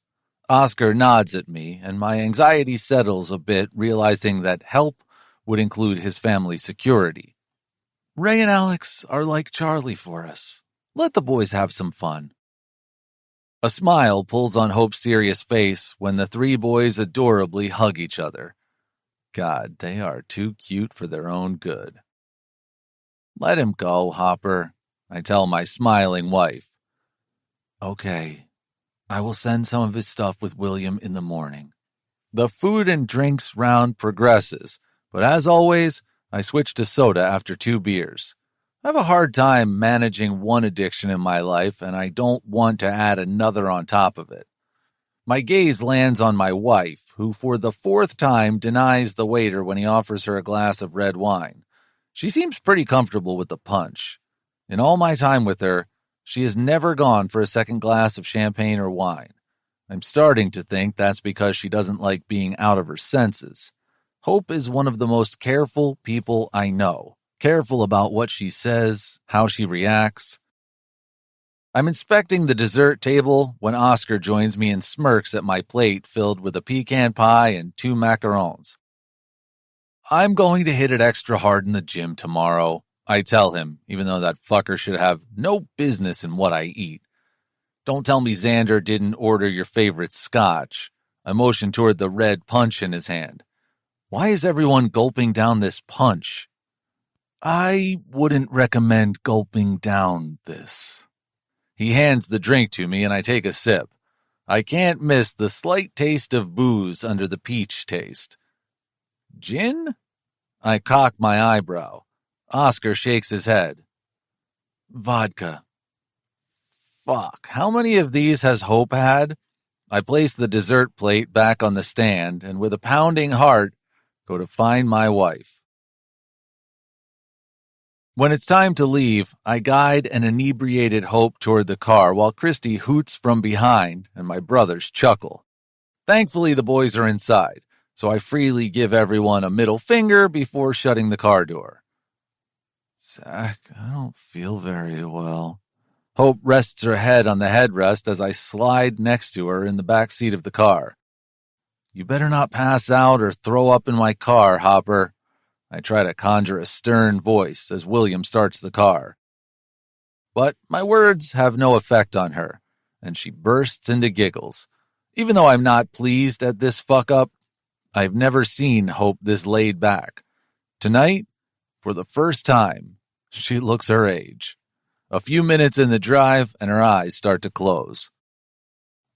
Oscar nods at me, and my anxiety settles a bit, realizing that help would include his family's security. Ray and Alex are like Charlie for us. Let the boys have some fun. A smile pulls on Hope's serious face when the three boys adorably hug each other. God, they are too cute for their own good. Let him go, Hopper, I tell my smiling wife. Okay, I will send some of his stuff with William in the morning. The food and drinks round progresses, but as always, I switch to soda after 2 beers. I have a hard time managing one addiction in my life, and I don't want to add another on top of it. My gaze lands on my wife, who for the 4th time denies the waiter when he offers her a glass of red wine. She seems pretty comfortable with the punch. In all my time with her, she has never gone for a second glass of champagne or wine. I'm starting to think that's because she doesn't like being out of her senses. Hope is one of the most careful people I know. Careful about what she says, how she reacts. I'm inspecting the dessert table when Oscar joins me and smirks at my plate filled with a pecan pie and 2 macarons. I'm going to hit it extra hard in the gym tomorrow, I tell him, even though that fucker should have no business in what I eat. Don't tell me Xander didn't order your favorite scotch. I motion toward the red punch in his hand. Why is everyone gulping down this punch? I wouldn't recommend gulping down this. He hands the drink to me and I take a sip. I can't miss the slight taste of booze under the peach taste. Gin? I cock my eyebrow. Oscar shakes his head. Vodka. Fuck, how many of these has Hope had? I place the dessert plate back on the stand and with a pounding heart, go to find my wife. When it's time to leave, I guide an inebriated Hope toward the car while Christy hoots from behind and my brothers chuckle. Thankfully, the boys are inside, so I freely give everyone a middle finger before shutting the car door. Zach, I don't feel very well. Hope rests her head on the headrest as I slide next to her in the back seat of the car. You better not pass out or throw up in my car, Hopper. I try to conjure a stern voice as William starts the car. But my words have no effect on her, and she bursts into giggles. Even though I'm not pleased at this fuck-up, I've never seen Hope this laid back. Tonight, for the first time, she looks her age. A few minutes in the drive, and her eyes start to close.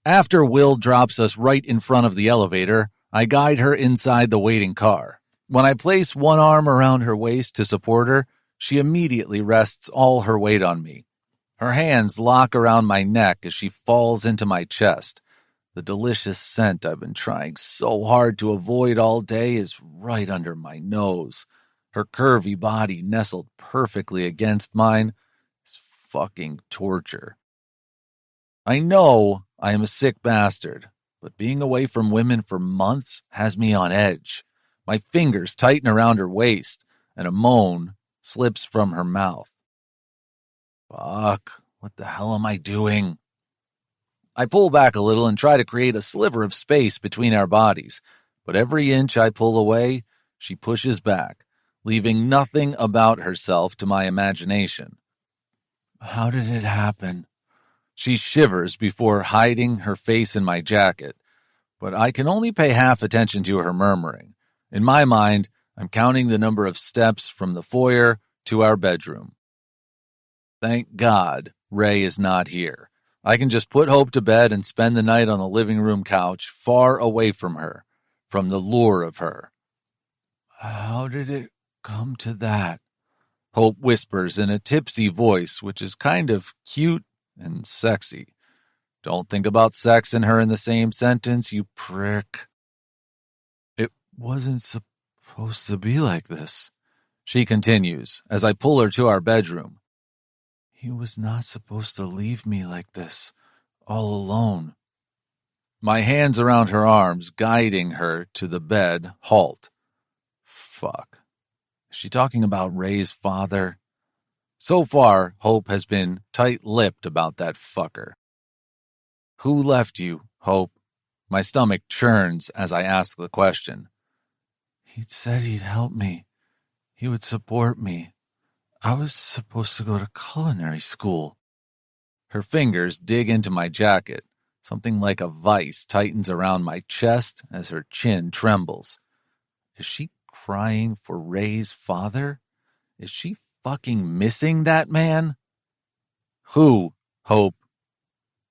After Will drops us right in front of the elevator, I guide her inside the waiting car. When I place one arm around her waist to support her, she immediately rests all her weight on me. Her hands lock around my neck as she falls into my chest. The delicious scent I've been trying so hard to avoid all day is right under my nose. Her curvy body nestled perfectly against mine is fucking torture. I know I am a sick bastard, but being away from women for months has me on edge. My fingers tighten around her waist, and a moan slips from her mouth. Fuck, what the hell am I doing? I pull back a little and try to create a sliver of space between our bodies, but every inch I pull away, she pushes back, leaving nothing about herself to my imagination. How did it happen? She shivers before hiding her face in my jacket, but I can only pay half attention to her murmuring. In my mind, I'm counting the number of steps from the foyer to our bedroom. Thank God Ray is not here. I can just put Hope to bed and spend the night on the living room couch, far away from her, from the lure of her. How did it come to that? Hope whispers in a tipsy voice, which is kind of cute and sexy. Don't think about sex and her in the same sentence, you prick. It wasn't supposed to be like this, she continues as I pull her to our bedroom. He was not supposed to leave me like this, all alone. My hands around her arms, guiding her to the bed, halt. Fuck. Is she talking about Ray's father? So far, Hope has been tight-lipped about that fucker. Who left you, Hope? My stomach churns as I ask the question. He'd said he'd help me. He would support me. I was supposed to go to culinary school. Her fingers dig into my jacket. Something like a vice tightens around my chest as her chin trembles. Is she crying for Ray's father? Is she fucking missing that man? Who, Hope?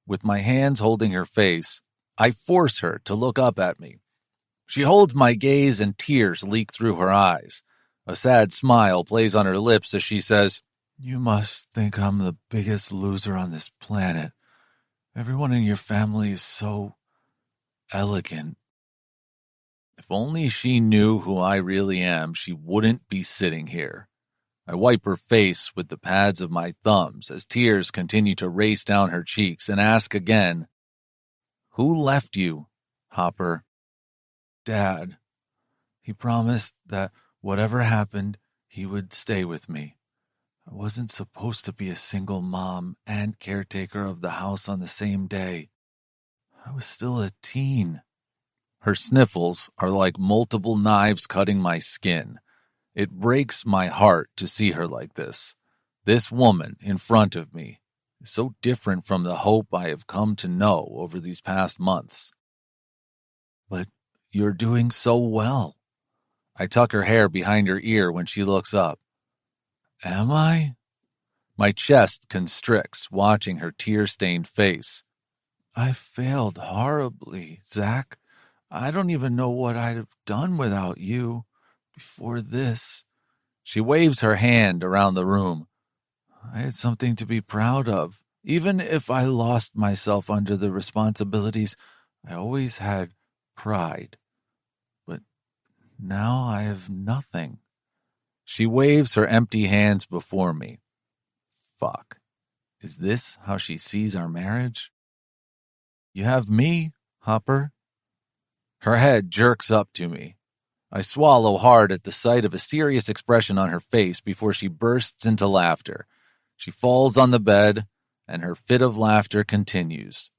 With my hands holding her face, I force her to look up at me. She holds my gaze and tears leak through her eyes. A sad smile plays on her lips as she says, You must think I'm the biggest loser on this planet. Everyone in your family is so elegant. If only she knew who I really am, she wouldn't be sitting here. I wipe her face with the pads of my thumbs as tears continue to race down her cheeks and ask again, Who left you, Hopper? Dad. He promised that whatever happened, he would stay with me. I wasn't supposed to be a single mom and caretaker of the house on the same day. I was still a teen. Her sniffles are like multiple knives cutting my skin. It breaks my heart to see her like this. This woman in front of me is so different from the Hope I have come to know over these past months. But you're doing so well. I tuck her hair behind her ear when she looks up. Am I? My chest constricts, watching her tear-stained face. I failed horribly, Zach. I don't even know what I'd have done without you. Before this. She waves her hand around the room. I had something to be proud of. Even if I lost myself under the responsibilities, I always had pride. But now I have nothing. She waves her empty hands before me. Fuck. Is this how she sees our marriage? You have me, Hopper. Her head jerks up to me. I swallow hard at the sight of a serious expression on her face before she bursts into laughter. She falls on the bed, and her fit of laughter continues.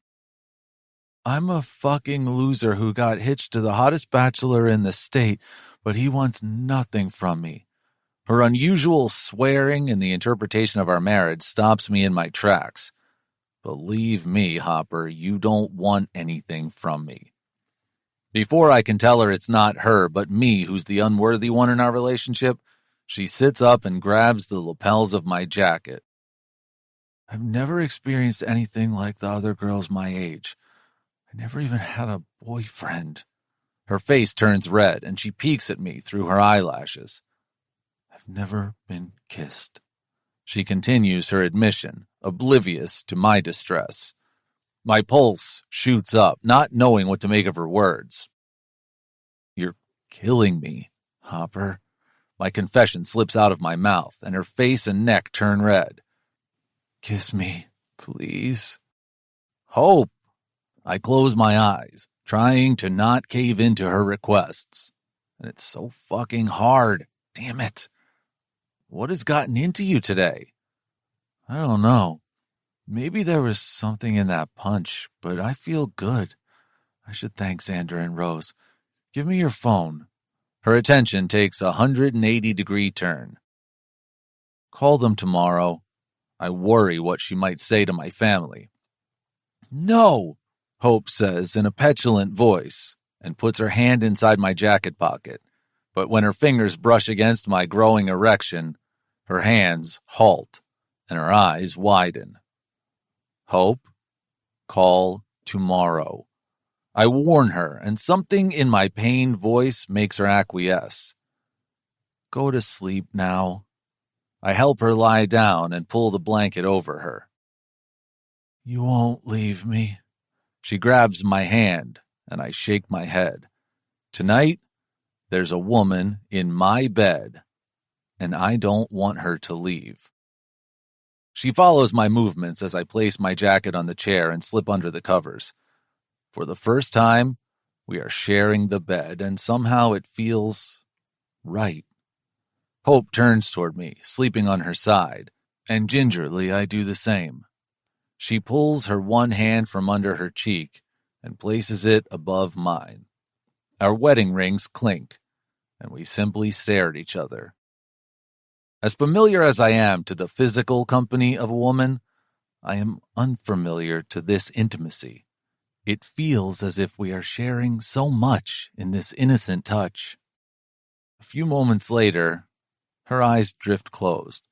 I'm a fucking loser who got hitched to the hottest bachelor in the state, but he wants nothing from me. Her unusual swearing in the interpretation of our marriage stops me in my tracks. Believe me, Hopper, you don't want anything from me. Before I can tell her it's not her, but me who's the unworthy one in our relationship, she sits up and grabs the lapels of my jacket. I've never experienced anything like the other girls my age. I never even had a boyfriend. Her face turns red, and she peeks at me through her eyelashes. I've never been kissed. She continues her admission, oblivious to my distress. My pulse shoots up, not knowing what to make of her words. You're killing me, Hopper. My confession slips out of my mouth, and her face and neck turn red. Kiss me, please. Hope. I close my eyes, trying to not cave into her requests. And it's so fucking hard. Damn it. What has gotten into you today? I don't know. Maybe there was something in that punch, but I feel good. I should thank Xander and Rose. Give me your phone. Her attention takes a 180-degree turn. Call them tomorrow. I worry what she might say to my family. No, Hope says in a petulant voice and puts her hand inside my jacket pocket. But when her fingers brush against my growing erection, her hands halt and her eyes widen. Hope, call tomorrow. I warn her, and something in my pained voice makes her acquiesce. Go to sleep now. I help her lie down and pull the blanket over her. You won't leave me. She grabs my hand, and I shake my head. Tonight, there's a woman in my bed, and I don't want her to leave. She follows my movements as I place my jacket on the chair and slip under the covers. For the first time, we are sharing the bed, and somehow it feels right. Hope turns toward me, sleeping on her side, and gingerly I do the same. She pulls her one hand from under her cheek and places it above mine. Our wedding rings clink, and we simply stare at each other. As familiar as I am to the physical company of a woman, I am unfamiliar to this intimacy. It feels as if we are sharing so much in this innocent touch. A few moments later, her eyes drift closed,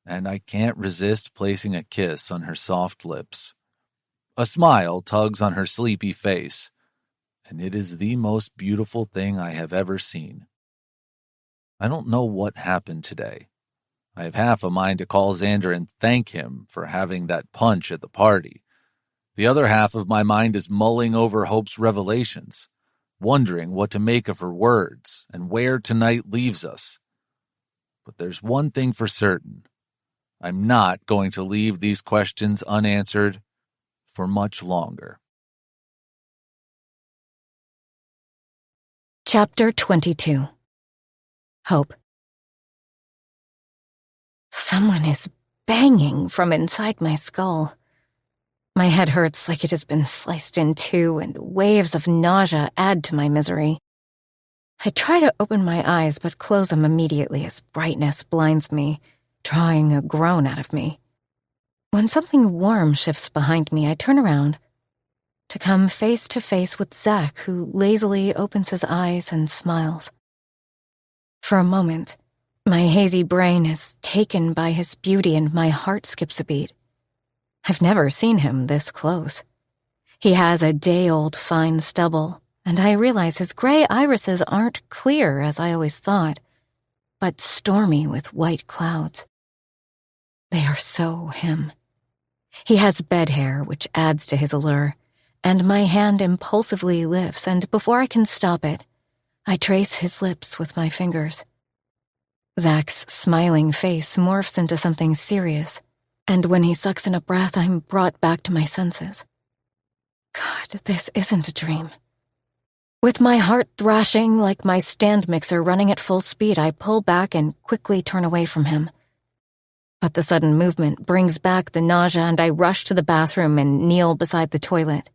and I can't resist placing a kiss on her soft lips. A smile tugs on her sleepy face, and it is the most beautiful thing I have ever seen. I don't know what happened today. I have half a mind to call Xander and thank him for having that punch at the party. The other half of my mind is mulling over Hope's revelations, wondering what to make of her words and where tonight leaves us. But there's one thing for certain. I'm not going to leave these questions unanswered for much longer. Chapter 22. Hope. Someone is banging from inside my skull. My head hurts like it has been sliced in two, and waves of nausea add to my misery. I try to open my eyes, but close them immediately as brightness blinds me, drawing a groan out of me. When something warm shifts behind me, I turn around to come face to face with Zach, who lazily opens his eyes and smiles. For a moment, my hazy brain is taken by his beauty and my heart skips a beat. I've never seen him this close. He has a day-old fine stubble, and I realize his gray irises aren't clear as I always thought, but stormy with white clouds. They are so him. He has bed hair, which adds to his allure, and my hand impulsively lifts, and before I can stop it, I trace his lips with my fingers. Zach's smiling face morphs into something serious, and when he sucks in a breath, I'm brought back to my senses. God, this isn't a dream. With my heart thrashing like my stand mixer running at full speed, I pull back and quickly turn away from him. But the sudden movement brings back the nausea, and I rush to the bathroom and kneel beside the toilet.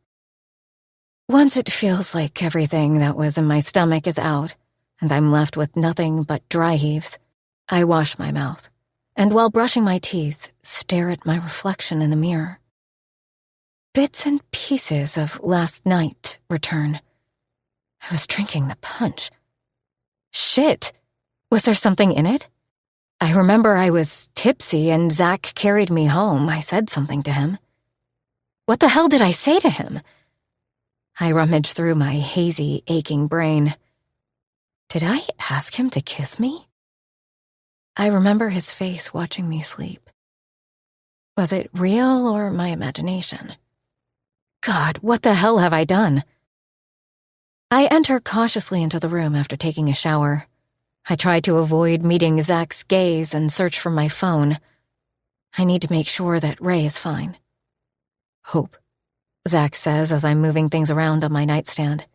Once it feels like everything that was in my stomach is out, and I'm left with nothing but dry heaves, I wash my mouth, and while brushing my teeth, stare at my reflection in the mirror. Bits and pieces of last night return. I was drinking the punch. Shit! Was there something in it? I remember I was tipsy and Zach carried me home. I said something to him. What the hell did I say to him? I rummaged through my hazy, aching brain. Did I ask him to kiss me? I remember his face watching me sleep. Was it real or my imagination? God, what the hell have I done? I enter cautiously into the room after taking a shower. I try to avoid meeting Zach's gaze and search for my phone. I need to make sure that Ray is fine. Hope, Zach says as I'm moving things around on my nightstand.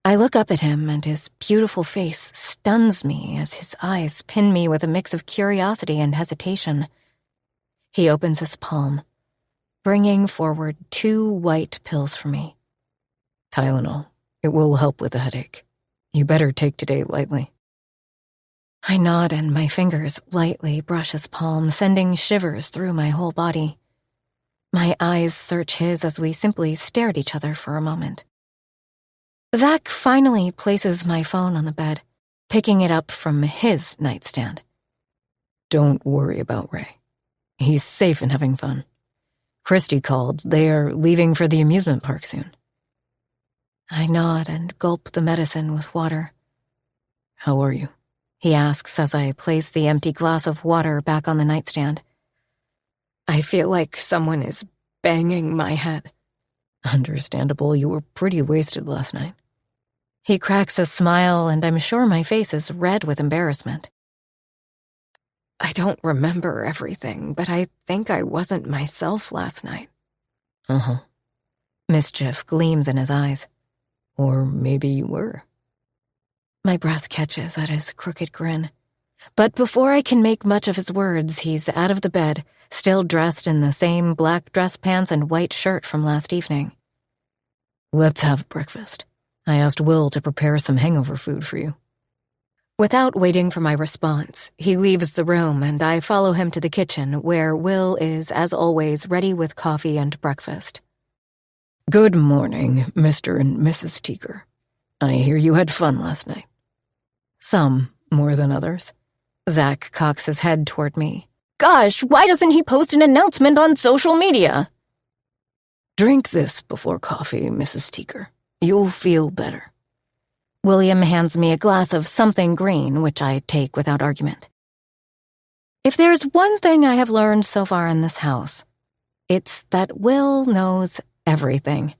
I look up at him and his beautiful face stuns me as his eyes pin me with a mix of curiosity and hesitation. He opens his palm, bringing forward 2 white pills for me. Tylenol. It will help with the headache. You better take today lightly. I nod and my fingers lightly brush his palm, sending shivers through my whole body. My eyes search his as we simply stare at each other for a moment. Zach finally places my phone on the bed, picking it up from his nightstand. Don't worry about Ray. He's safe and having fun. Christy called. They are leaving for the amusement park soon. I nod and gulp the medicine with water. How are you? He asks as I place the empty glass of water back on the nightstand. I feel like someone is banging my head. Understandable. You were pretty wasted last night. He cracks a smile, and I'm sure my face is red with embarrassment. I don't remember everything, but I think I wasn't myself last night. Uh-huh. Mischief gleams in his eyes. Or maybe you were. My breath catches at his crooked grin. But before I can make much of his words, he's out of the bed, still dressed in the same black dress pants and white shirt from last evening. Let's have breakfast. I asked Will to prepare some hangover food for you. Without waiting for my response, he leaves the room and I follow him to the kitchen where Will is, as always, ready with coffee and breakfast. Good morning, Mr. and Mrs. Teaker. I hear you had fun last night. Some more than others. Zach cocks his head toward me. Gosh, why doesn't he post an announcement on social media? Drink this before coffee, Mrs. Teaker. You'll feel better. William hands me a glass of something green, which I take without argument. If there's one thing I have learned so far in this house, it's that Will knows everything.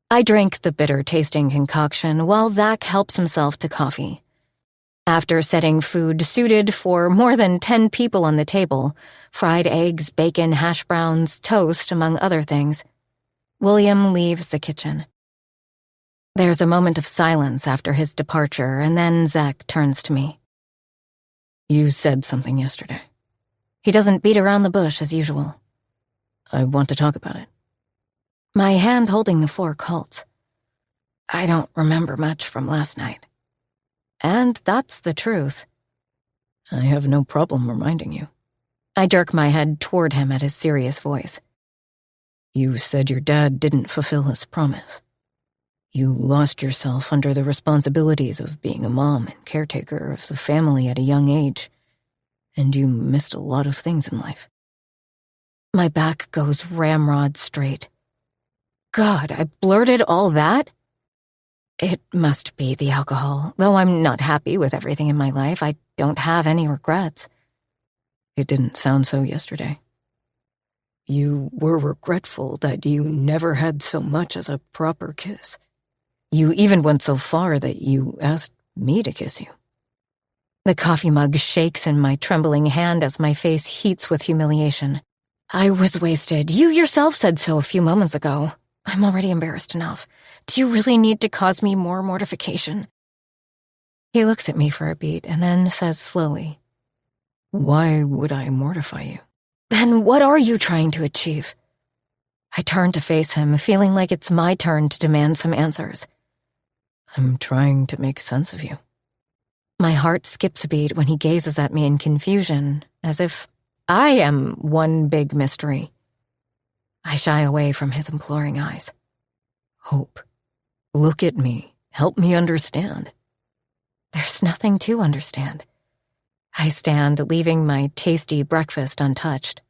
I drink the bitter-tasting concoction while Zach helps himself to coffee. After setting food suited for more than 10 people on the table, fried eggs, bacon, hash browns, toast, among other things, William leaves the kitchen. There's a moment of silence after his departure, and then Zach turns to me. You said something yesterday. He doesn't beat around the bush as usual. I want to talk about it. My hand holding the fork halts. I don't remember much from last night. And that's the truth. I have no problem reminding you. I jerk my head toward him at his serious voice. You said your dad didn't fulfill his promise. You lost yourself under the responsibilities of being a mom and caretaker of the family at a young age, and you missed a lot of things in life. My back goes ramrod straight. God, I blurted all that? It must be the alcohol. Though I'm not happy with everything in my life, I don't have any regrets. It didn't sound so yesterday. You were regretful that you never had so much as a proper kiss. You even went so far that you asked me to kiss you. The coffee mug shakes in my trembling hand as my face heats with humiliation. I was wasted. You yourself said so a few moments ago. I'm already embarrassed enough. Do you really need to cause me more mortification? He looks at me for a beat and then says slowly, Why would I mortify you? Then what are you trying to achieve? I turn to face him, feeling like it's my turn to demand some answers. I'm trying to make sense of you. My heart skips a beat when he gazes at me in confusion, as if I am one big mystery. I shy away from his imploring eyes. Hope. Look at me. Help me understand. There's nothing to understand. I stand, leaving my tasty breakfast untouched.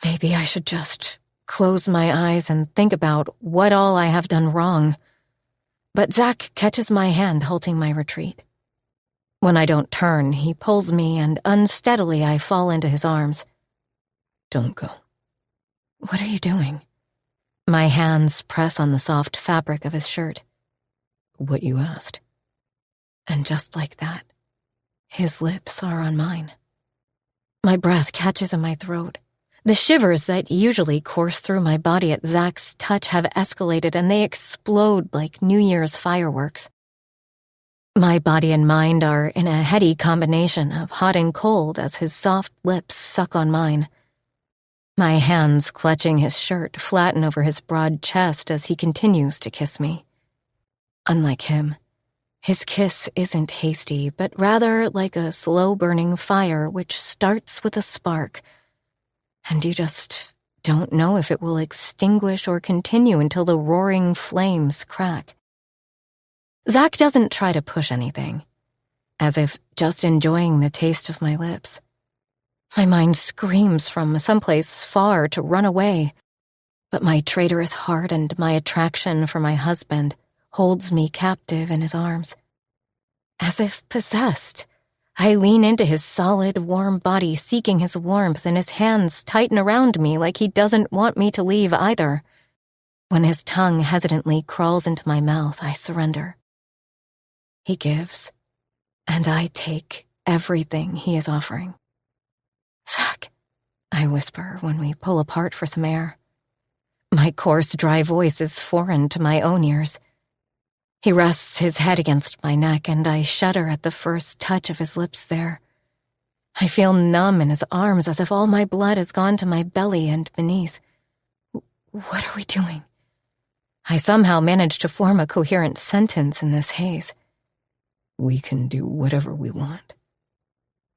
Maybe I should just close my eyes and think about what all I have done wrong. But Zach catches my hand, halting my retreat. When I don't turn, he pulls me, and unsteadily I fall into his arms. Don't go. What are you doing? My hands press on the soft fabric of his shirt. What you asked. And just like that, his lips are on mine. My breath catches in my throat. The shivers that usually course through my body at Zach's touch have escalated, and they explode like New Year's fireworks. My body and mind are in a heady combination of hot and cold as his soft lips suck on mine. My hands clutching his shirt flatten over his broad chest as he continues to kiss me. Unlike him, his kiss isn't hasty, but rather like a slow-burning fire which starts with a spark, and you just don't know if it will extinguish or continue until the roaring flames crack. Zach doesn't try to push anything, as if just enjoying the taste of my lips. My mind screams from someplace far to run away, but my traitorous heart and my attraction for my husband holds me captive in his arms. As if possessed, I lean into his solid, warm body, seeking his warmth, and his hands tighten around me like he doesn't want me to leave either. When his tongue hesitantly crawls into my mouth, I surrender. He gives, and I take everything he is offering. Zach, I whisper when we pull apart for some air. My coarse, dry voice is foreign to my own ears. He rests his head against my neck, and I shudder at the first touch of his lips there. I feel numb in his arms, as if all my blood has gone to my belly and beneath. What are we doing? I somehow manage to form a coherent sentence in this haze. We can do whatever we want.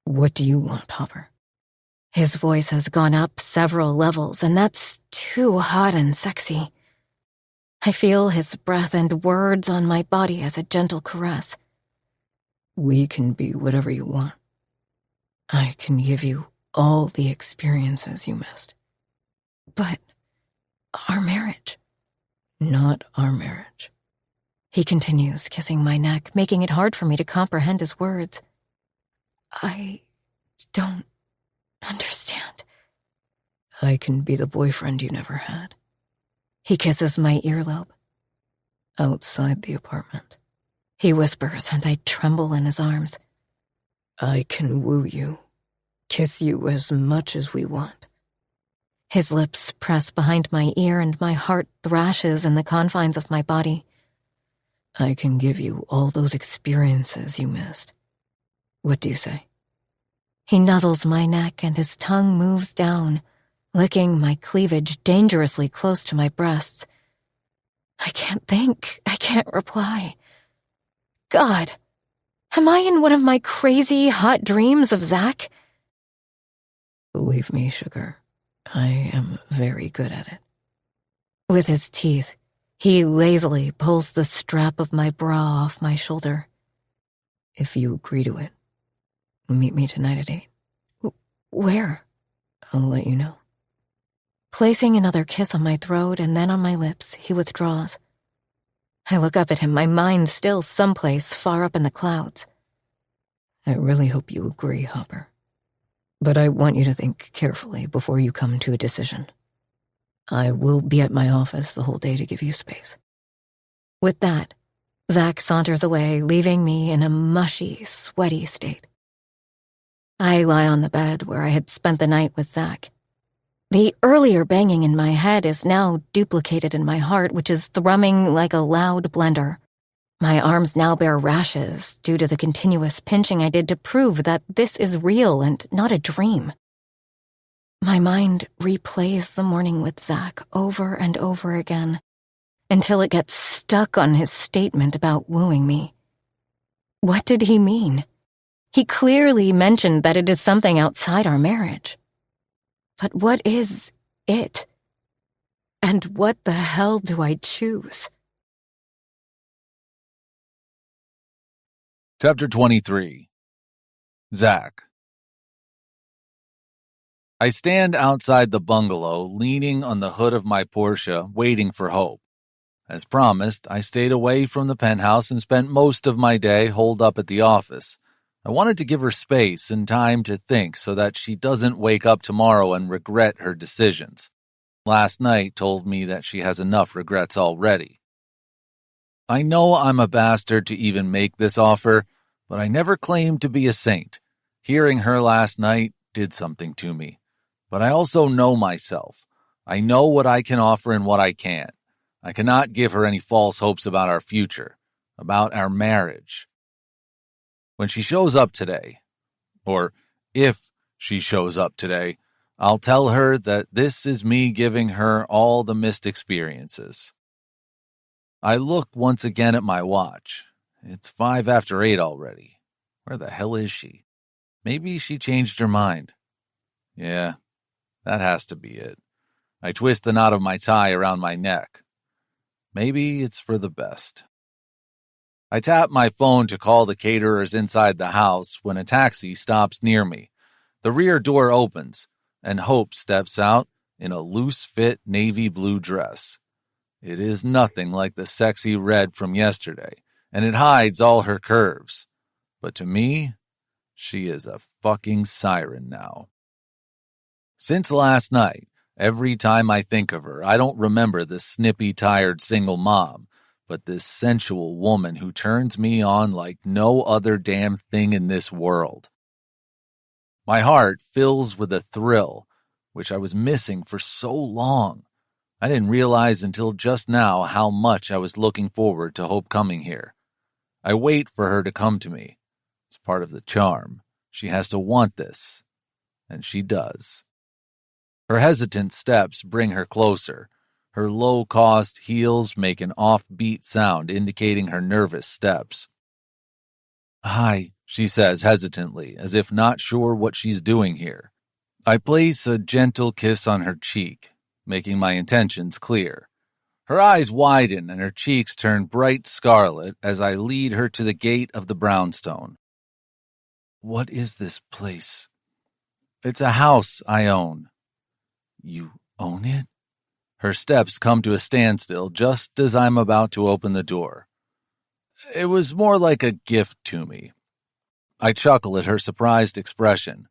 What do you want, Hopper? His voice has gone up several levels, and that's too hot and sexy. I feel his breath and words on my body as a gentle caress. We can be whatever you want. I can give you all the experiences you missed. But our marriage. Not our marriage. He continues, kissing my neck, making it hard for me to comprehend his words. I don't understand. I can be the boyfriend you never had. He kisses my earlobe. Outside the apartment. He whispers, and I tremble in his arms. I can woo you. Kiss you as much as we want. His lips press behind my ear, and my heart thrashes in the confines of my body. I can give you all those experiences you missed. What do you say? He nuzzles my neck, and his tongue moves down, licking my cleavage dangerously close to my breasts. I can't think. I can't reply. God, am I in one of my crazy, hot dreams of Zach? Believe me, sugar, I am very good at it. With his teeth, he lazily pulls the strap of my bra off my shoulder. If you agree to it, meet me tonight at 8. Where? I'll let you know. Placing another kiss on my throat and then on my lips, he withdraws. I look up at him, my mind still someplace far up in the clouds. I really hope you agree, Hopper. But I want you to think carefully before you come to a decision. I will be at my office the whole day to give you space. With that, Zach saunters away, leaving me in a mushy, sweaty state. I lie on the bed where I had spent the night with Zach. The earlier banging in my head is now duplicated in my heart, which is thrumming like a loud blender. My arms now bear rashes due to the continuous pinching I did to prove that this is real and not a dream. My mind replays the morning with Zach over and over again until it gets stuck on his statement about wooing me. What did he mean? He clearly mentioned that it is something outside our marriage. But what is it? And what the hell do I choose? Chapter 23. Zach. I stand outside the bungalow, leaning on the hood of my Porsche, waiting for Hope. As promised, I stayed away from the penthouse and spent most of my day holed up at the office. I wanted to give her space and time to think so that she doesn't wake up tomorrow and regret her decisions. Last night told me that she has enough regrets already. I know I'm a bastard to even make this offer, but I never claimed to be a saint. Hearing her last night did something to me. But I also know myself. I know what I can offer and what I can't. I cannot give her any false hopes about our future, about our marriage. When she shows up today, or if she shows up today, I'll tell her that this is me giving her all the missed experiences. I look once again at my watch. It's 8:05 already. Where the hell is she? Maybe she changed her mind. Yeah, that has to be it. I twist the knot of my tie around my neck. Maybe it's for the best. I tap my phone to call the caterers inside the house when a taxi stops near me. The rear door opens, and Hope steps out in a loose-fit navy blue dress. It is nothing like the sexy red from yesterday, and it hides all her curves. But to me, she is a fucking siren now. Since last night, every time I think of her, I don't remember this snippy, tired single mom, but this sensual woman who turns me on like no other damn thing in this world. My heart fills with a thrill, which I was missing for so long. I didn't realize until just now how much I was looking forward to Hope coming here. I wait for her to come to me. It's part of the charm. She has to want this, and she does. Her hesitant steps bring her closer. Her low-cost heels make an off-beat sound indicating her nervous steps. "Hi," she says hesitantly, as if not sure what she's doing here. I place a gentle kiss on her cheek, making my intentions clear. Her eyes widen and her cheeks turn bright scarlet as I lead her to the gate of the brownstone. "What is this place?" "It's a house I own." "You own it?" Her steps come to a standstill just as I'm about to open the door. "It was more like a gift to me." I chuckle at her surprised expression.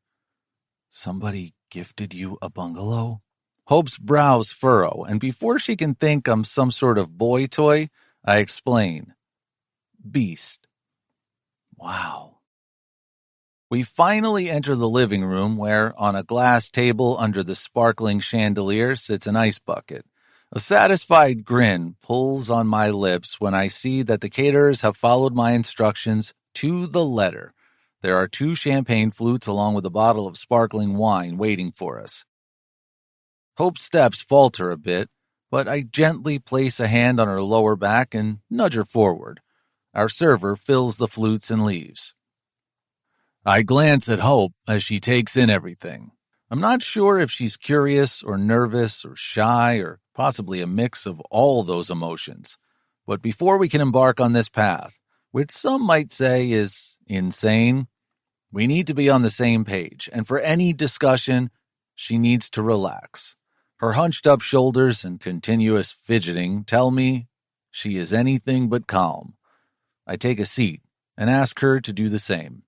"Somebody gifted you a bungalow?" Hope's brows furrow, and before she can think I'm some sort of boy toy, I explain. "Beast." Wow. We finally enter the living room where, on a glass table under the sparkling chandelier, sits an ice bucket. A satisfied grin pulls on my lips when I see that the caterers have followed my instructions to the letter. There are 2 champagne flutes along with a bottle of sparkling wine waiting for us. Hope's steps falter a bit, but I gently place a hand on her lower back and nudge her forward. Our server fills the flutes and leaves. I glance at Hope as she takes in everything. I'm not sure if she's curious or nervous or shy or possibly a mix of all those emotions. But before we can embark on this path, which some might say is insane, we need to be on the same page, and for any discussion, she needs to relax. Her hunched-up shoulders and continuous fidgeting tell me she is anything but calm. I take a seat and ask her to do the same.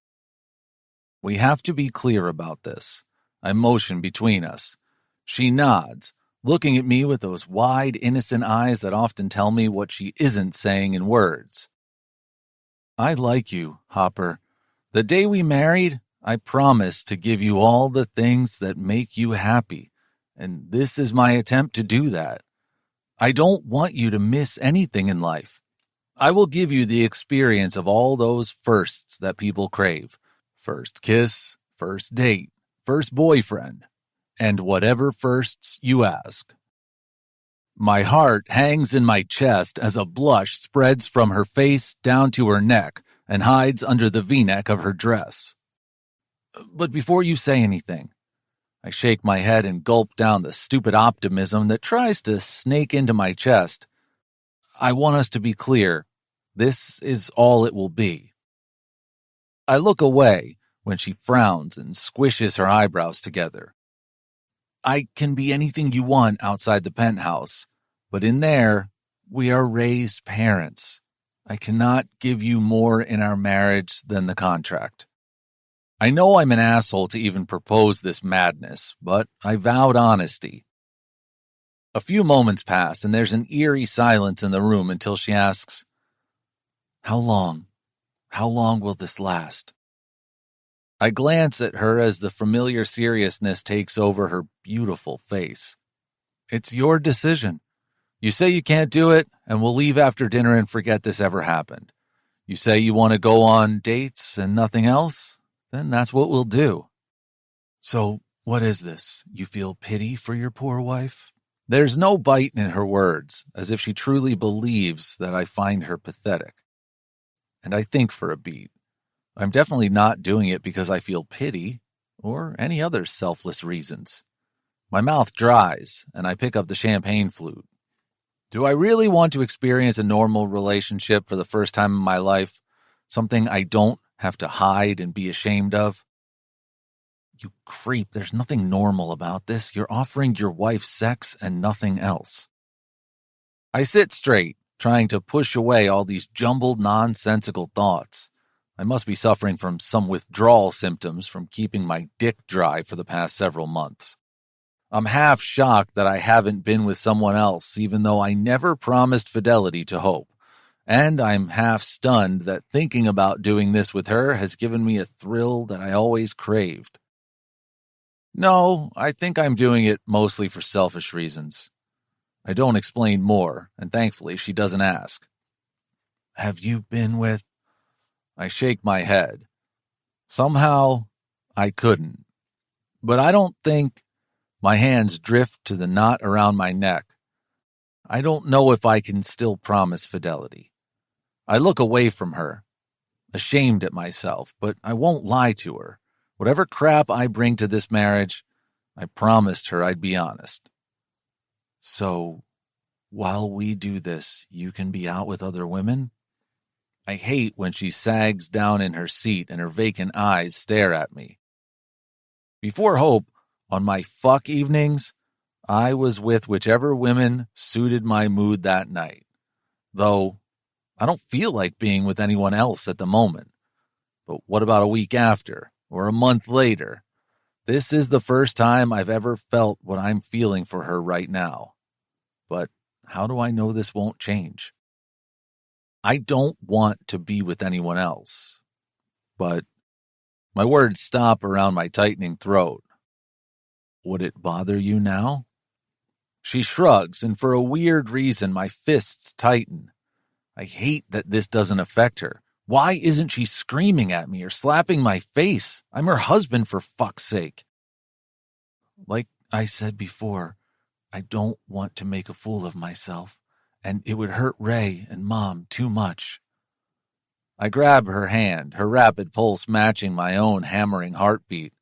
We have to be clear about this. I motion between us. She nods, looking at me with those wide, innocent eyes that often tell me what she isn't saying in words. "I like you, Hopper. The day we married, I promised to give you all the things that make you happy, and this is my attempt to do that. I don't want you to miss anything in life. I will give you the experience of all those firsts that people crave. First kiss, first date, first boyfriend, and whatever firsts you ask." My heart hangs in my chest as a blush spreads from her face down to her neck and hides under the V-neck of her dress. "But before you say anything," I shake my head and gulp down the stupid optimism that tries to snake into my chest. "I want us to be clear. This is all it will be." I look away when she frowns and squishes her eyebrows together. "I can be anything you want outside the penthouse, but in there, we are raised parents. I cannot give you more in our marriage than the contract." I know I'm an asshole to even propose this madness, but I vowed honesty. A few moments pass, and there's an eerie silence in the room until she asks, How long will this last?" I glance at her as the familiar seriousness takes over her beautiful face. "It's your decision. You say you can't do it, and we'll leave after dinner and forget this ever happened. You say you want to go on dates and nothing else, then that's what we'll do." "So What is this? You feel pity for your poor wife? There's no bite in her words, as if she truly believes that I find her pathetic. And I think for a beat. I'm definitely not doing it because I feel pity or any other selfless reasons. My mouth dries, and I pick up the champagne flute. Do I really want to experience a normal relationship for the first time in my life? Something I don't have to hide and be ashamed of? You creep, there's nothing normal about this. You're offering your wife sex and nothing else. I sit straight, trying to push away all these jumbled, nonsensical thoughts. I must be suffering from some withdrawal symptoms from keeping my dick dry for the past several months. I'm half shocked that I haven't been with someone else, even though I never promised fidelity to Hope. And I'm half stunned that thinking about doing this with her has given me a thrill that I always craved. No, I think I'm doing it mostly for selfish reasons. I don't explain more, and thankfully she doesn't ask. Have you been with... I shake my head. Somehow, I couldn't. But I don't think... My hands drift to the knot around my neck. I don't know if I can still promise fidelity. I look away from her, ashamed at myself, but I won't lie to her. Whatever crap I bring to this marriage, I promised her I'd be honest. So, while we do this, you can be out with other women? I hate when she sags down in her seat and her vacant eyes stare at me. Before Hope, on my fuck evenings, I was with whichever women suited my mood that night. Though, I don't feel like being with anyone else at the moment. But what about a week after, or a month later? This is the first time I've ever felt what I'm feeling for her right now. But how do I know this won't change? I don't want to be with anyone else. But my words stop around my tightening throat. Would it bother you now? She shrugs, and for a weird reason, my fists tighten. I hate that this doesn't affect her. Why isn't she screaming at me or slapping my face? I'm her husband, for fuck's sake. Like I said before, I don't want to make a fool of myself, and it would hurt Ray and Mom too much. I grab her hand, her rapid pulse matching my own hammering heartbeat.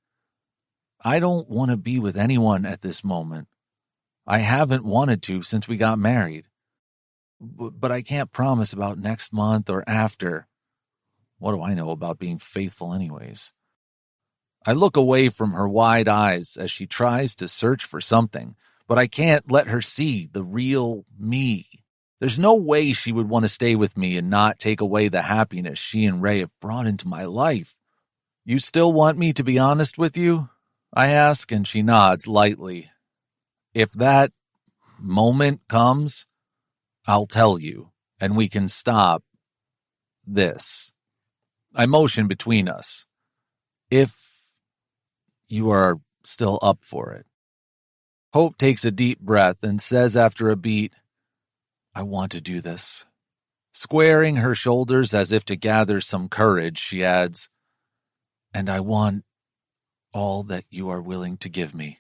I don't want to be with anyone at this moment. I haven't wanted to since we got married. But I can't promise about next month or after. What do I know about being faithful anyways? I look away from her wide eyes as she tries to search for something, but I can't let her see the real me. There's no way she would want to stay with me and not take away the happiness she and Ray have brought into my life. You still want me to be honest with you? I ask, and she nods lightly. If that moment comes, I'll tell you, and we can stop this. I motion between us. If you are still up for it. Hope takes a deep breath and says after a beat, I want to do this. Squaring her shoulders as if to gather some courage, she adds, and I want all that you are willing to give me.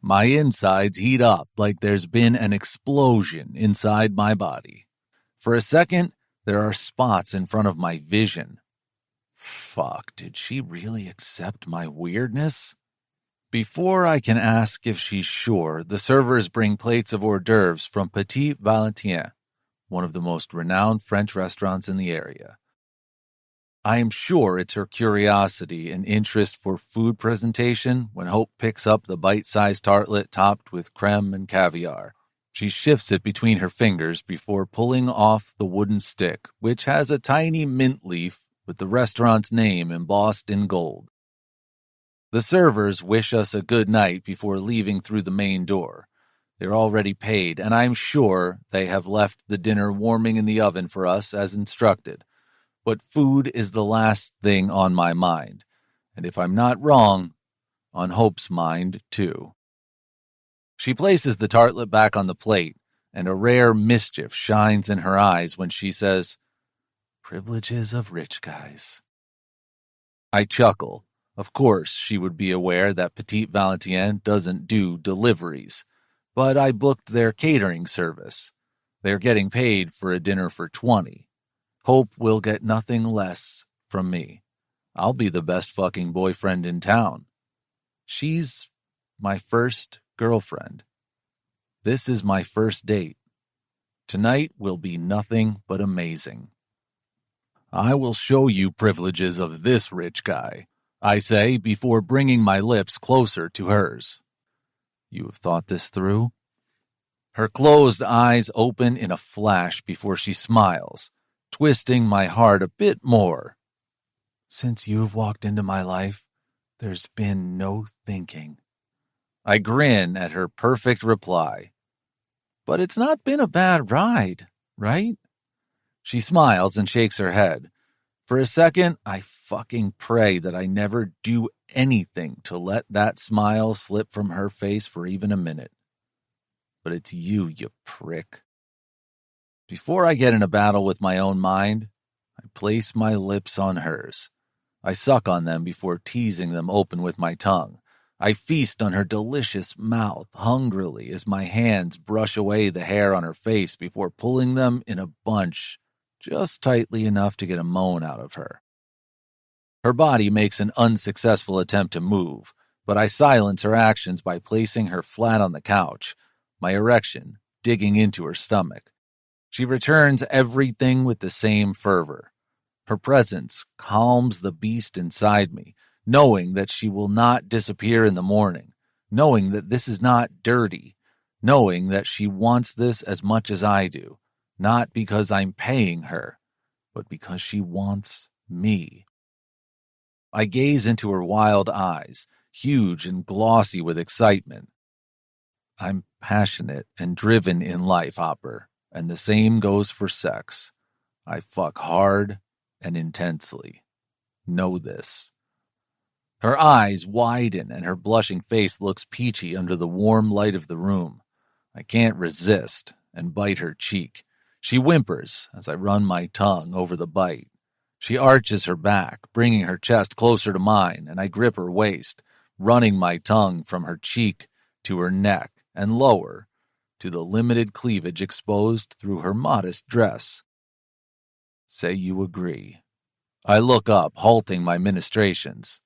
My insides heat up like there's been an explosion inside my body. For a second, there are spots in front of my vision. Fuck, did she really accept my weirdness? Before I can ask if she's sure, the servers bring plates of hors d'oeuvres from Petit Valentin, one of the most renowned French restaurants in the area. I am sure it's her curiosity and interest for food presentation when Hope picks up the bite-sized tartlet topped with creme and caviar. She shifts it between her fingers before pulling off the wooden stick, which has a tiny mint leaf with the restaurant's name embossed in gold. The servers wish us a good night before leaving through the main door. They're already paid, and I'm sure they have left the dinner warming in the oven for us as instructed. But food is the last thing on my mind, and if I'm not wrong, on Hope's mind too. She places the tartlet back on the plate, and a rare mischief shines in her eyes when she says, "Privileges of rich guys." I chuckle. Of course, she would be aware that Petite Valentine doesn't do deliveries, but I booked their catering service. They're getting paid for a dinner for 20. Hope will get nothing less from me. I'll be the best fucking boyfriend in town. She's my first girlfriend. This is my first date. Tonight will be nothing but amazing. I will show you privileges of this rich guy, I say before bringing my lips closer to hers. You have thought this through? Her closed eyes open in a flash before she smiles, twisting my heart a bit more. Since you've walked into my life, there's been no thinking. I grin at her perfect reply. But it's not been a bad ride, right? She smiles and shakes her head. For a second, I fucking pray that I never do anything to let that smile slip from her face for even a minute. But it's you, you prick. Before I get in a battle with my own mind, I place my lips on hers. I suck on them before teasing them open with my tongue. I feast on her delicious mouth hungrily as my hands brush away the hair on her face before pulling them in a bunch, just tightly enough to get a moan out of her. Her body makes an unsuccessful attempt to move, but I silence her actions by placing her flat on the couch, my erection digging into her stomach. She returns everything with the same fervor. Her presence calms the beast inside me, knowing that she will not disappear in the morning, knowing that this is not dirty, knowing that she wants this as much as I do, not because I'm paying her, but because she wants me. I gaze into her wild eyes, huge and glossy with excitement. I'm passionate and driven in life, Hopper, and the same goes for sex. I fuck hard and intensely. Know this. Her eyes widen and her blushing face looks peachy under the warm light of the room. I can't resist and bite her cheek. She whimpers as I run my tongue over the bite. She arches her back, bringing her chest closer to mine, and I grip her waist, running my tongue from her cheek to her neck and lower to the limited cleavage exposed through her modest dress. Say you agree. I look up, halting my ministrations.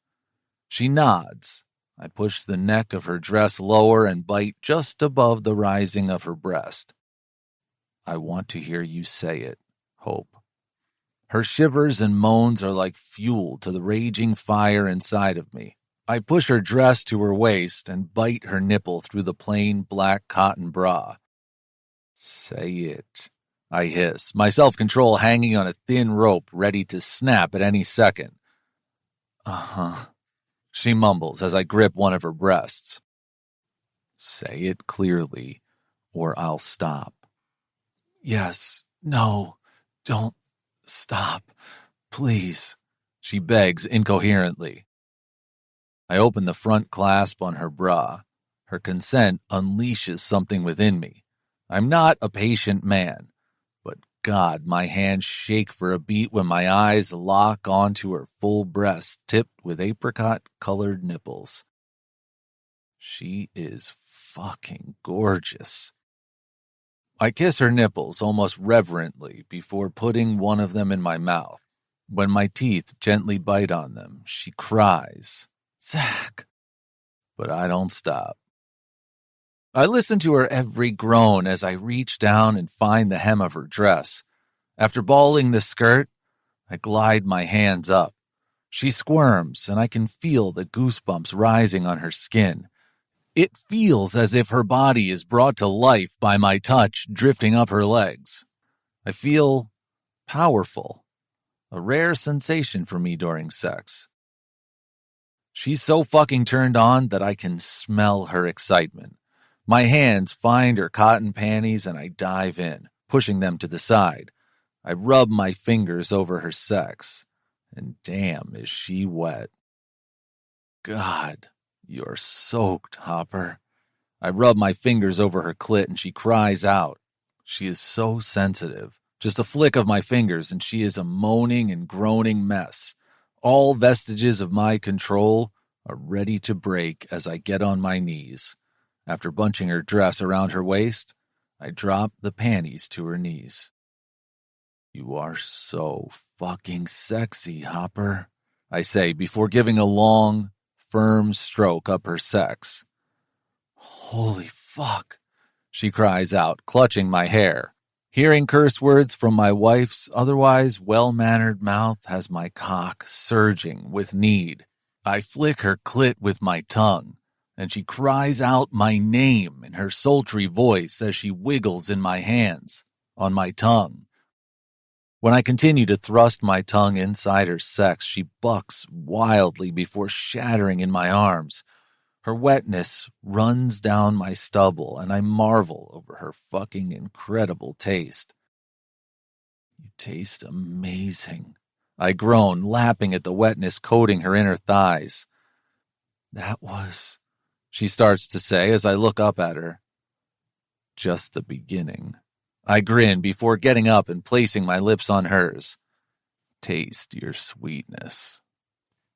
She nods. I push the neck of her dress lower and bite just above the rising of her breast. I want to hear you say it, Hope. Her shivers and moans are like fuel to the raging fire inside of me. I push her dress to her waist and bite her nipple through the plain black cotton bra. Say it, I hiss, my self-control hanging on a thin rope ready to snap at any second. Uh-huh, she mumbles as I grip one of her breasts. Say it clearly, or I'll stop. Yes, no, don't stop, please, she begs incoherently. I open the front clasp on her bra. Her consent unleashes something within me. I'm not a patient man, but God, my hands shake for a beat when my eyes lock onto her full breast tipped with apricot-colored nipples. She is fucking gorgeous. I kiss her nipples almost reverently before putting one of them in my mouth. When my teeth gently bite on them, she cries, Zach! But I don't stop. I listen to her every groan as I reach down and find the hem of her dress. After balling the skirt, I glide my hands up. She squirms, and I can feel the goosebumps rising on her skin. It feels as if her body is brought to life by my touch drifting up her legs. I feel powerful, a rare sensation for me during sex. She's so fucking turned on that I can smell her excitement. My hands find her cotton panties and I dive in, pushing them to the side. I rub my fingers over her sex, and damn, is she wet. God, you're soaked, Hopper. I rub my fingers over her clit and she cries out. She is so sensitive. Just a flick of my fingers and she is a moaning and groaning mess. All vestiges of my control are ready to break as I get on my knees. After bunching her dress around her waist, I drop the panties to her knees. You are so fucking sexy, Hopper, I say before giving a long, firm stroke up her sex. Holy fuck, she cries out, clutching my hair. Hearing curse words from my wife's otherwise well-mannered mouth has my cock surging with need. I flick her clit with my tongue, and she cries out my name in her sultry voice as she wiggles in my hands, on my tongue. When I continue to thrust my tongue inside her sex, she bucks wildly before shattering in my arms. Her wetness runs down my stubble, and I marvel over her fucking incredible taste. You taste amazing, I groan, lapping at the wetness coating her inner thighs. That was, she starts to say as I look up at her. Just the beginning. I grin before getting up and placing my lips on hers. Taste your sweetness.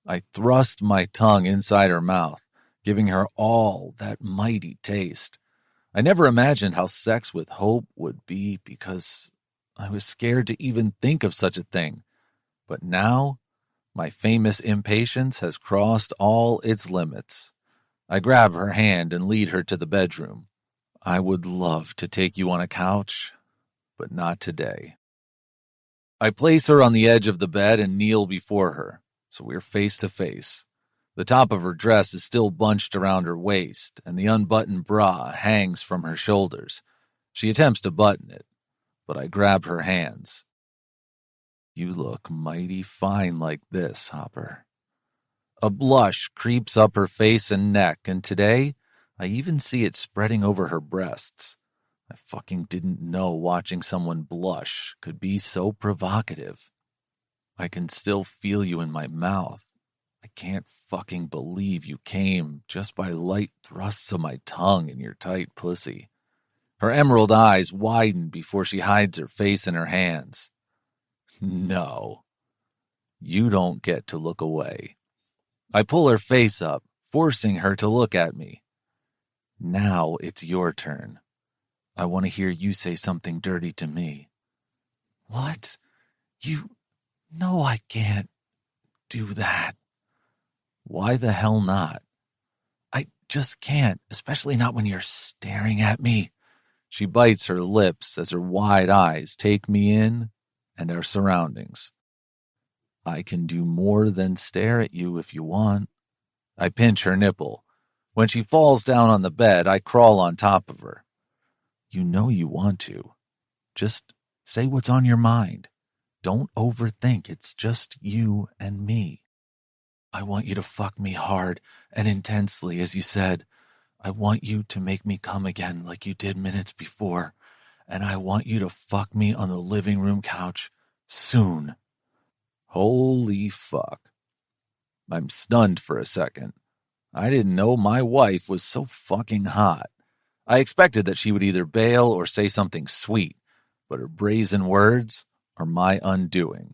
I thrust my tongue inside her mouth, giving her all that mighty taste. I never imagined how sex with Hope would be because I was scared to even think of such a thing. But now, my famous impatience has crossed all its limits. I grab her hand and lead her to the bedroom. I would love to take you on a couch, but not today. I place her on the edge of the bed and kneel before her, so we're face to face. The top of her dress is still bunched around her waist, and the unbuttoned bra hangs from her shoulders. She attempts to button it, but I grab her hands. You look mighty fine like this, Hopper. A blush creeps up her face and neck, and today, I even see it spreading over her breasts. I fucking didn't know watching someone blush could be so provocative. I can still feel you in my mouth. I can't fucking believe you came just by light thrusts of my tongue in your tight pussy. Her emerald eyes widen before she hides her face in her hands. No, you don't get to look away. I pull her face up, forcing her to look at me. Now it's your turn. I want to hear you say something dirty to me. What? You... No, I can't do that. Why the hell not? I just can't, especially not when you're staring at me. She bites her lips as her wide eyes take me in and our surroundings. I can do more than stare at you if you want. I pinch her nipple. When she falls down on the bed, I crawl on top of her. You know you want to. Just say what's on your mind. Don't overthink. It's just you and me. I want you to fuck me hard and intensely, as you said. I want you to make me come again like you did minutes before. And I want you to fuck me on the living room couch soon. Holy fuck. I'm stunned for a second. I didn't know my wife was so fucking hot. I expected that she would either bail or say something sweet, but her brazen words are my undoing.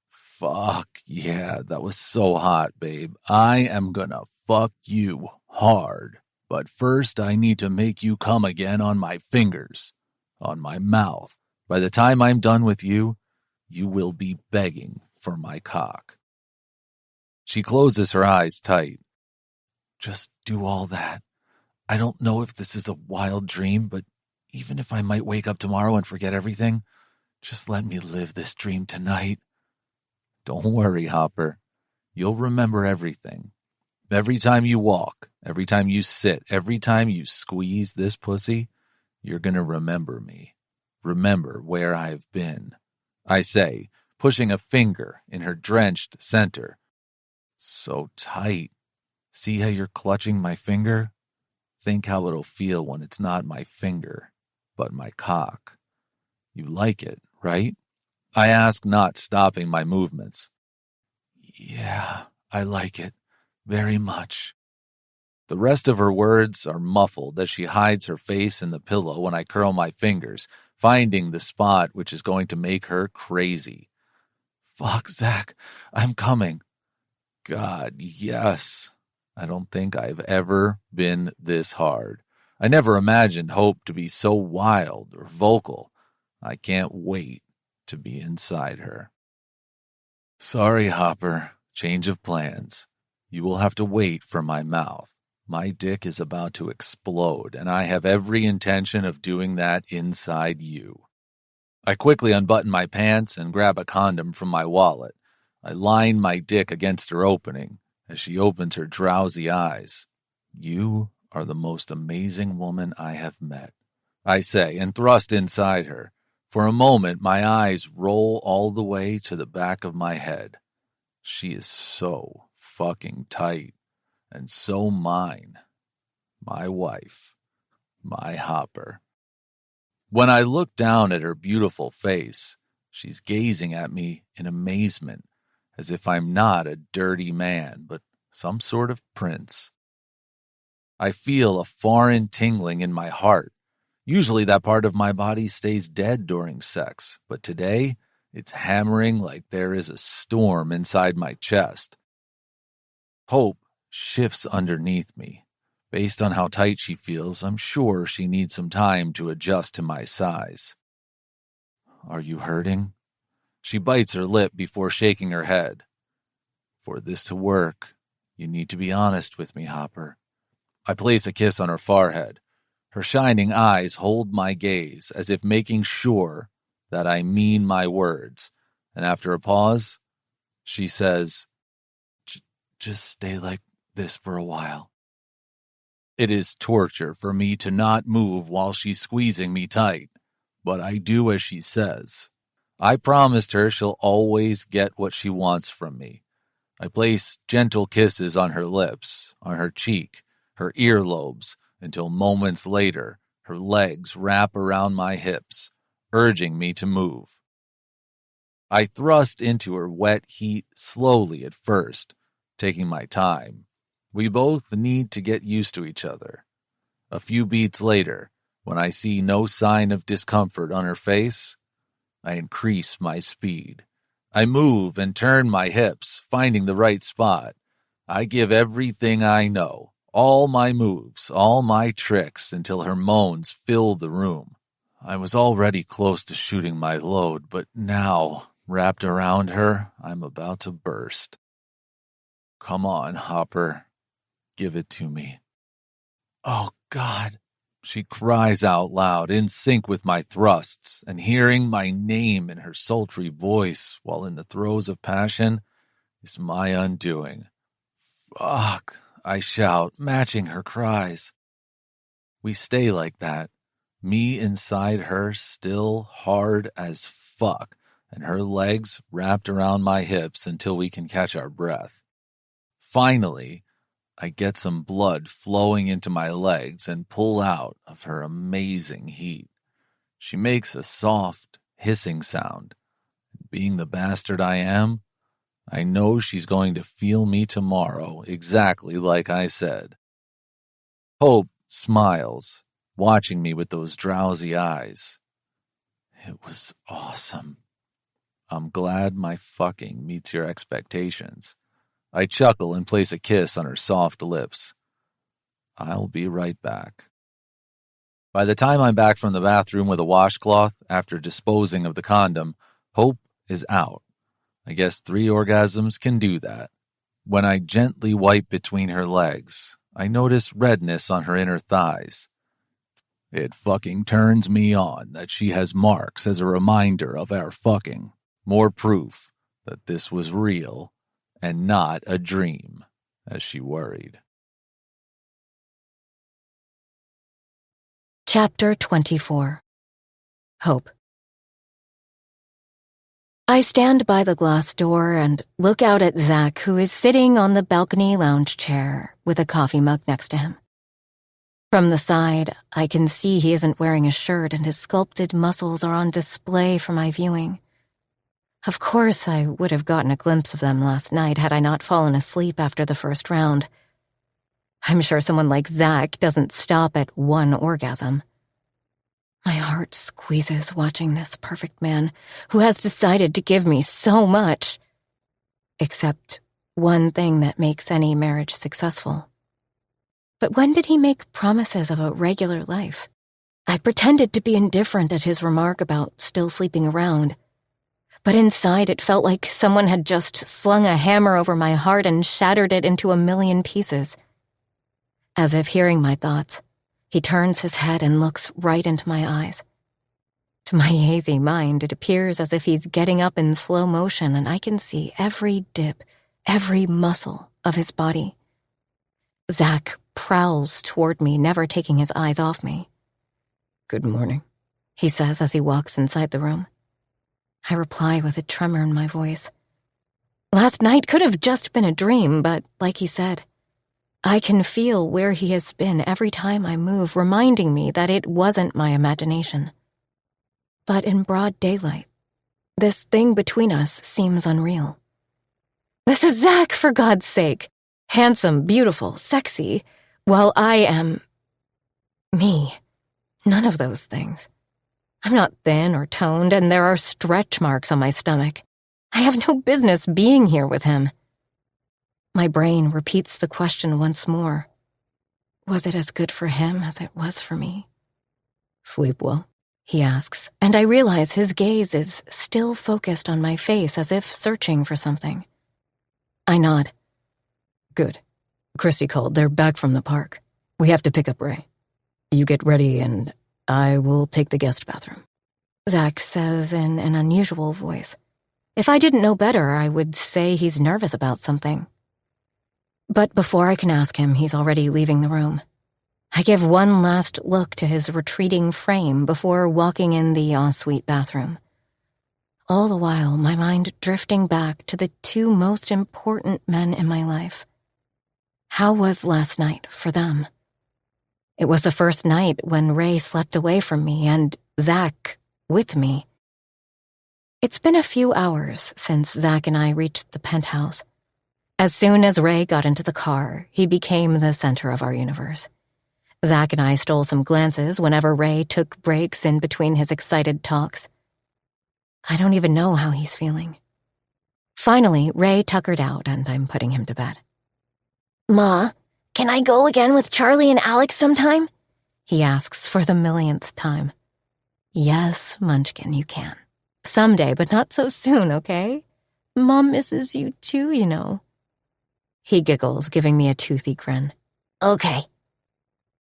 Fuck yeah, that was so hot, babe. I am gonna fuck you hard. But first I need to make you come again on my fingers, on my mouth. By the time I'm done with you, you will be begging for my cock. She closes her eyes tight. Just do all that. I don't know if this is a wild dream, but even if I might wake up tomorrow and forget everything, just let me live this dream tonight. Don't worry, Hopper. You'll remember everything. Every time you walk, every time you sit, every time you squeeze this pussy, you're gonna remember me. Remember where I've been. I say, pushing a finger in her drenched center. So tight. See how you're clutching my finger? Think how it'll feel when it's not my finger, but my cock. You like it, right? I ask, not stopping my movements. Yeah, I like it. Very much. The rest of her words are muffled as she hides her face in the pillow when I curl my fingers, finding the spot which is going to make her crazy. Fuck, Zach, I'm coming. God, yes. I don't think I've ever been this hard. I never imagined Hope to be so wild or vocal. I can't wait to be inside her. Sorry, Hopper. Change of plans. You will have to wait for my mouth. My dick is about to explode, and I have every intention of doing that inside you. I quickly unbutton my pants and grab a condom from my wallet. I line my dick against her opening as she opens her drowsy eyes. You are the most amazing woman I have met, I say, and thrust inside her. For a moment, my eyes roll all the way to the back of my head. She is so fucking tight, and so mine. My wife. My Hopper. When I look down at her beautiful face, she's gazing at me in amazement, as if I'm not a dirty man, but some sort of prince. I feel a foreign tingling in my heart. Usually that part of my body stays dead during sex, but today it's hammering like there is a storm inside my chest. Hope shifts underneath me. Based on how tight she feels, I'm sure she needs some time to adjust to my size. Are you hurting? She bites her lip before shaking her head. For this to work, you need to be honest with me, Hopper. I place a kiss on her forehead. Her shining eyes hold my gaze as if making sure that I mean my words. And after a pause, she says, just stay like this for a while. It is torture for me to not move while she's squeezing me tight, but I do as she says. I promised her she'll always get what she wants from me. I place gentle kisses on her lips, on her cheek, her earlobes, until moments later, her legs wrap around my hips, urging me to move. I thrust into her wet heat slowly at first, taking my time. We both need to get used to each other. A few beats later, when I see no sign of discomfort on her face, I increase my speed. I move and turn my hips, finding the right spot. I give everything I know, all my moves, all my tricks, until her moans fill the room. I was already close to shooting my load, but now, wrapped around her, I'm about to burst. Come on, Hopper. Give it to me. Oh, God. She cries out loud, in sync with my thrusts, and hearing my name in her sultry voice while in the throes of passion is my undoing. Fuck, I shout, matching her cries. We stay like that, me inside her still hard as fuck, and her legs wrapped around my hips until we can catch our breath. Finally, I get some blood flowing into my legs and pull out of her amazing heat. She makes a soft, hissing sound. Being the bastard I am, I know she's going to feel me tomorrow exactly like I said. Hope smiles, watching me with those drowsy eyes. It was awesome. I'm glad my fucking meets your expectations. I chuckle and place a kiss on her soft lips. I'll be right back. By the time I'm back from the bathroom with a washcloth, after disposing of the condom, Hope is out. I guess 3 orgasms can do that. When I gently wipe between her legs, I notice redness on her inner thighs. It fucking turns me on that she has marks as a reminder of our fucking. More proof that this was real and not a dream, as she worried. Chapter 24. Hope. I stand by the glass door and look out at Zach, who is sitting on the balcony lounge chair with a coffee mug next to him. From the side, I can see he isn't wearing a shirt and his sculpted muscles are on display for my viewing. Of course, I would have gotten a glimpse of them last night had I not fallen asleep after the first round. I'm sure someone like Zach doesn't stop at 1 orgasm. My heart squeezes watching this perfect man who has decided to give me so much. Except one thing that makes any marriage successful. But when did he make promises of a regular life? I pretended to be indifferent at his remark about still sleeping around. But inside it felt like someone had just slung a hammer over my heart and shattered it into a million pieces. As if hearing my thoughts, he turns his head and looks right into my eyes. To my hazy mind, it appears as if he's getting up in slow motion and I can see every dip, every muscle of his body. Zach prowls toward me, never taking his eyes off me. "Good morning," he says as he walks inside the room. I reply with a tremor in my voice. Last night could have just been a dream, but like he said, I can feel where he has been every time I move, reminding me that it wasn't my imagination. But in broad daylight, this thing between us seems unreal. This is Zach, for God's sake. Handsome, beautiful, sexy, while I am... me. None of those things. I'm not thin or toned, and there are stretch marks on my stomach. I have no business being here with him. My brain repeats the question once more. Was it as good for him as it was for me? "Sleep well?" he asks, and I realize his gaze is still focused on my face as if searching for something. I nod. "Good. Christy called. They're back from the park. We have to pick up Ray. You get ready and I will take the guest bathroom," Zach says in an unusual voice. If I didn't know better, I would say he's nervous about something. But before I can ask him, he's already leaving the room. I give one last look to his retreating frame before walking in the ensuite bathroom. All the while, my mind drifting back to the two most important men in my life. How was last night for them? It was the first night when Ray slept away from me and Zach with me. It's been a few hours since Zach and I reached the penthouse. As soon as Ray got into the car, he became the center of our universe. Zach and I stole some glances whenever Ray took breaks in between his excited talks. I don't even know how he's feeling. Finally, Ray tuckered out and I'm putting him to bed. "Ma, can I go again with Charlie and Alex sometime?" he asks for the millionth time. Yes, Munchkin, you can. Someday, but not so soon, okay? Mom misses you too, you know. He giggles, giving me a toothy grin. "Okay."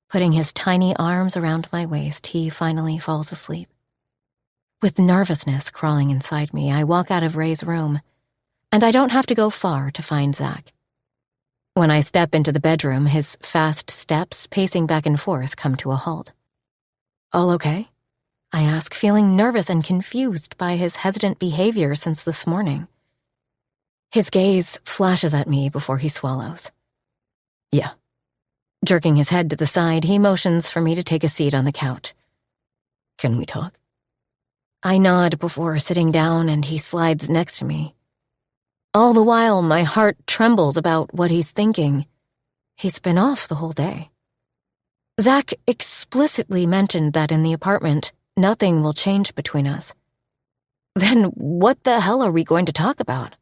Putting his tiny arms around my waist, he finally falls asleep. With nervousness crawling inside me, I walk out of Ray's room, and I don't have to go far to find Zach. When I step into the bedroom, his fast steps, pacing back and forth, come to a halt. "All okay?" I ask, feeling nervous and confused by his hesitant behavior since this morning. His gaze flashes at me before he swallows. "Yeah." Jerking his head to the side, he motions for me to take a seat on the couch. "Can we talk?" I nod before sitting down, and he slides next to me. All the while, my heart trembles about what he's thinking. He's been off the whole day. Zach explicitly mentioned that in the apartment, nothing will change between us. Then what the hell are we going to talk about?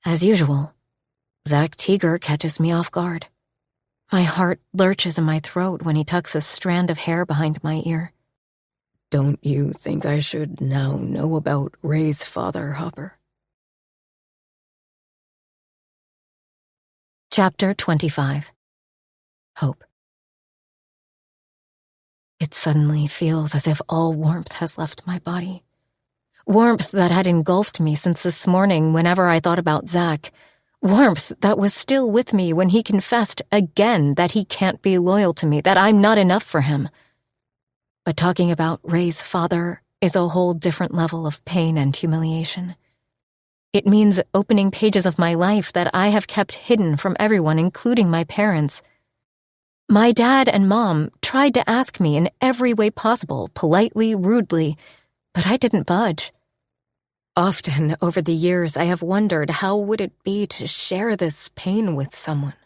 As usual, Zach Teager catches me off guard. My heart lurches in my throat when he tucks a strand of hair behind my ear. "Don't you think I should now know about Ray's father, Hopper?" Chapter 25. Hope. It suddenly feels as if all warmth has left my body. Warmth that had engulfed me since this morning whenever I thought about Zach. Warmth that was still with me when he confessed again that he can't be loyal to me, that I'm not enough for him. But talking about Ray's father is a whole different level of pain and humiliation. It means opening pages of my life that I have kept hidden from everyone, including my parents. My dad and mom tried to ask me in every way possible, politely, rudely, but I didn't budge. Often over the years, I have wondered how would it be to share this pain with someone.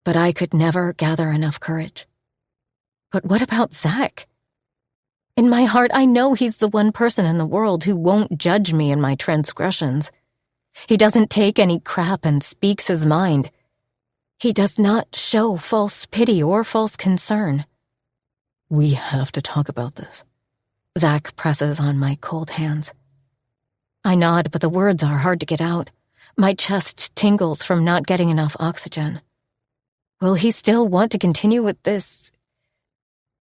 But I could never gather enough courage. But what about Zach? In my heart, I know he's the one person in the world who won't judge me in my transgressions. He doesn't take any crap and speaks his mind. He does not show false pity or false concern. We have to talk about this. Zach presses on my cold hands. I nod, but the words are hard to get out. My chest tingles from not getting enough oxygen. Will he still want to continue with this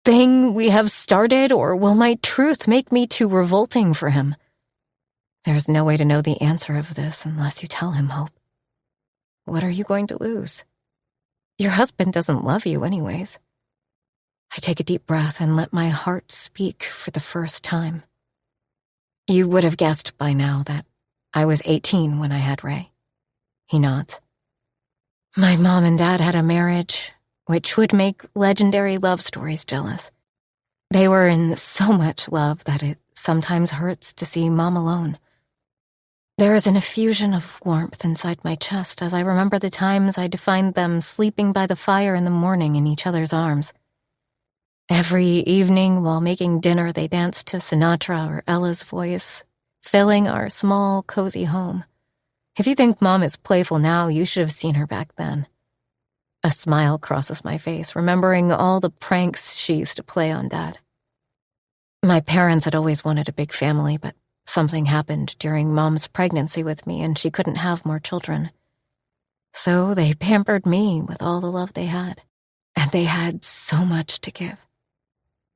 thing we have started, or will my truth make me too revolting for him? There's no way to know the answer of this unless you tell him, Hope. What are you going to lose? Your husband doesn't love you anyways. I take a deep breath and let my heart speak for the first time. You would have guessed by now that I was 18 when I had Ray. He nods. My mom and dad had a marriage which would make legendary love stories jealous. They were in so much love that it sometimes hurts to see Mom alone. There is an effusion of warmth inside my chest as I remember the times I defined them sleeping by the fire in the morning in each other's arms. Every evening while making dinner, they danced to Sinatra or Ella's voice, filling our small, cozy home. If you think Mom is playful now, you should have seen her back then. A smile crosses my face, remembering all the pranks she used to play on Dad. My parents had always wanted a big family, but something happened during Mom's pregnancy with me, and she couldn't have more children. So they pampered me with all the love they had, and they had so much to give.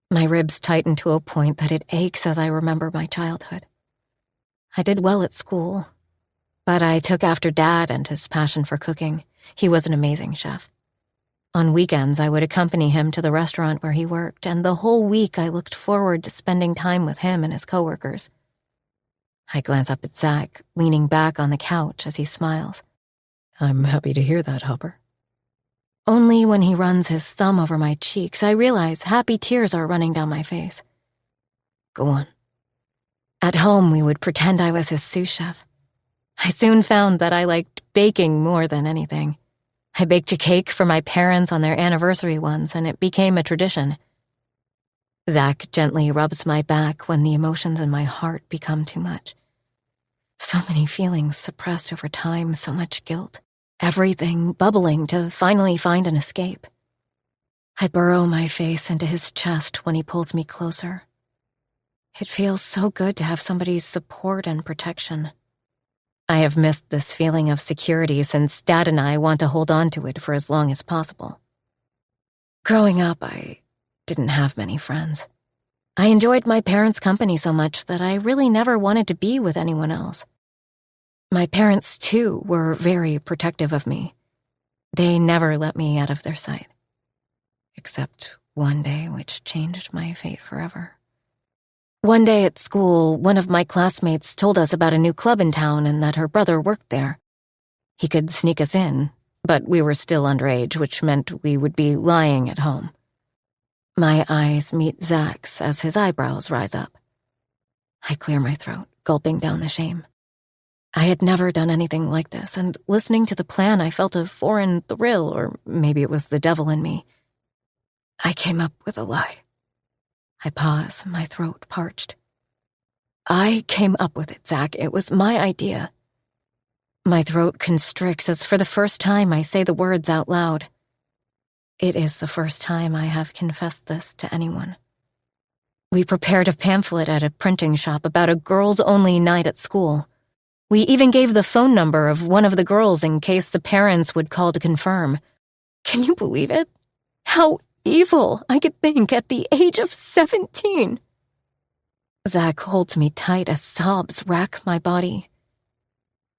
My ribs tighten to a point that it aches as I remember my childhood. I did well at school, but I took after Dad and his passion for cooking. He was an amazing chef. On weekends, I would accompany him to the restaurant where he worked, and the whole week I looked forward to spending time with him and his coworkers. I glance up at Zach, leaning back on the couch as he smiles. I'm happy to hear that, Hopper. Only when he runs his thumb over my cheeks, I realize happy tears are running down my face. Go on. At home, we would pretend I was his sous chef. I soon found that I liked baking more than anything. I baked a cake for my parents on their anniversary once, and it became a tradition. Zach gently rubs my back when the emotions in my heart become too much. So many feelings suppressed over time, so much guilt. Everything bubbling to finally find an escape. I burrow my face into his chest when he pulls me closer. It feels so good to have somebody's support and protection. I have missed this feeling of security since Dad and I want to hold on to it for as long as possible. Growing up, I didn't have many friends. I enjoyed my parents' company so much that I really never wanted to be with anyone else. My parents, too, were very protective of me. They never let me out of their sight. Except one day, which changed my fate forever. One day at school, one of my classmates told us about a new club in town and that her brother worked there. He could sneak us in, but we were still underage, which meant we would be lying at home. My eyes meet Zach's as his eyebrows rise up. I clear my throat, gulping down the shame. I had never done anything like this, and listening to the plan, I felt a foreign thrill, or maybe it was the devil in me. I came up with a lie. I pause, my throat parched. I came up with it, Zach. It was my idea. My throat constricts as for the first time I say the words out loud. It is the first time I have confessed this to anyone. We prepared a pamphlet at a printing shop about a girls-only night at school. We even gave the phone number of one of the girls in case the parents would call to confirm. Can you believe it? How evil I could think at the age of 17. Zach holds me tight as sobs rack my body.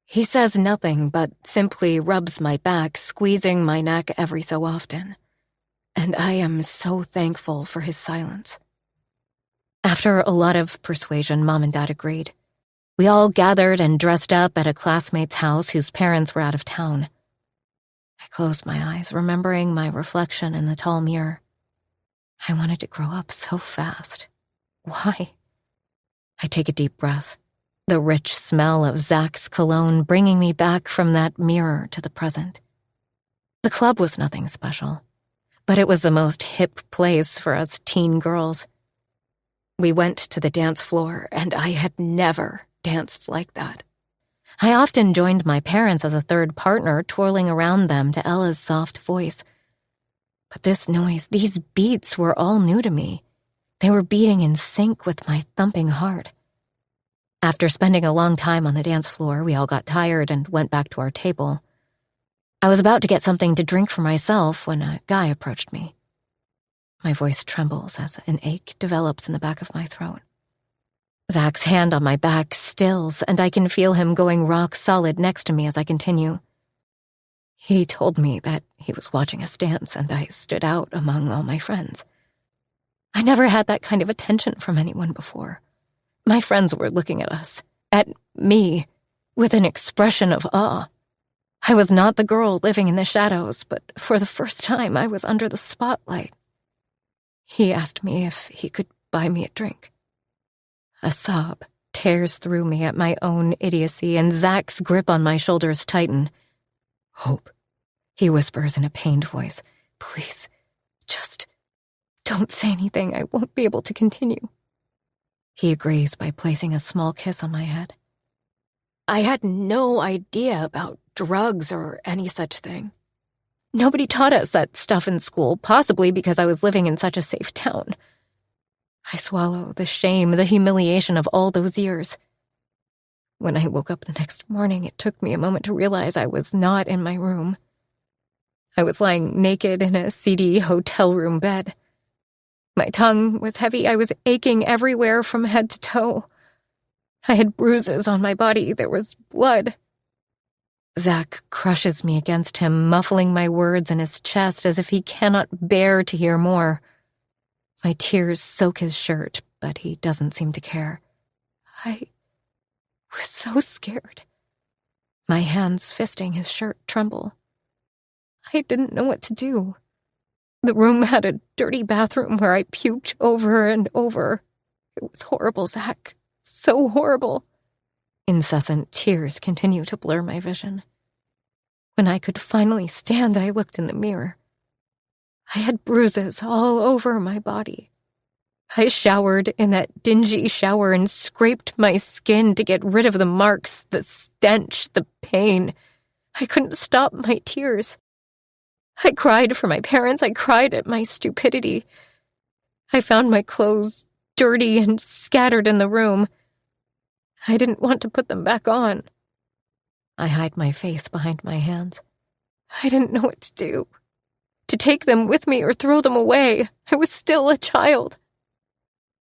He says nothing but simply rubs my back, squeezing my neck every so often. And I am so thankful for his silence. After a lot of persuasion, Mom and Dad agreed. We all gathered and dressed up at a classmate's house whose parents were out of town. I closed my eyes, remembering my reflection in the tall mirror. I wanted to grow up so fast. Why? I take a deep breath, the rich smell of Zach's cologne bringing me back from that mirror to the present. The club was nothing special, but it was the most hip place for us teen girls. We went to the dance floor, and I had never danced like that. I often joined my parents as a third partner, twirling around them to Ella's soft voice. But this noise, these beats were all new to me. They were beating in sync with my thumping heart. After spending a long time on the dance floor, we all got tired and went back to our table. I was about to get something to drink for myself when a guy approached me. My voice trembles as an ache develops in the back of my throat. Zach's hand on my back stills, and I can feel him going rock solid next to me as I continue. He told me that he was watching us dance, and I stood out among all my friends. I never had that kind of attention from anyone before. My friends were looking at us, at me, with an expression of awe. I was not the girl living in the shadows, but for the first time I was under the spotlight. He asked me if he could buy me a drink. A sob tears through me at my own idiocy, and Zach's grip on my shoulders tighten. "Hope," he whispers in a pained voice. "Please, just don't say anything. I won't be able to continue." He agrees by placing a small kiss on my head. I had no idea about drugs or any such thing. Nobody taught us that stuff in school, possibly because I was living in such a safe town. I swallow the shame, the humiliation of all those years. When I woke up the next morning, it took me a moment to realize I was not in my room. I was lying naked in a seedy hotel room bed. My tongue was heavy. I was aching everywhere from head to toe. I had bruises on my body. There was blood. Zach crushes me against him, muffling my words in his chest as if he cannot bear to hear more. My tears soak his shirt, but he doesn't seem to care. I was so scared. My hands fisting his shirt tremble. I didn't know what to do. The room had a dirty bathroom where I puked over and over. It was horrible, Zach. So horrible. Incessant tears continue to blur my vision. When I could finally stand, I looked in the mirror. I had bruises all over my body. I showered in that dingy shower and scraped my skin to get rid of the marks, the stench, the pain. I couldn't stop my tears. I cried for my parents. I cried at my stupidity. I found my clothes dirty and scattered in the room. I didn't want to put them back on. I hide my face behind my hands. I didn't know what to do. To take them with me or throw them away. I was still a child.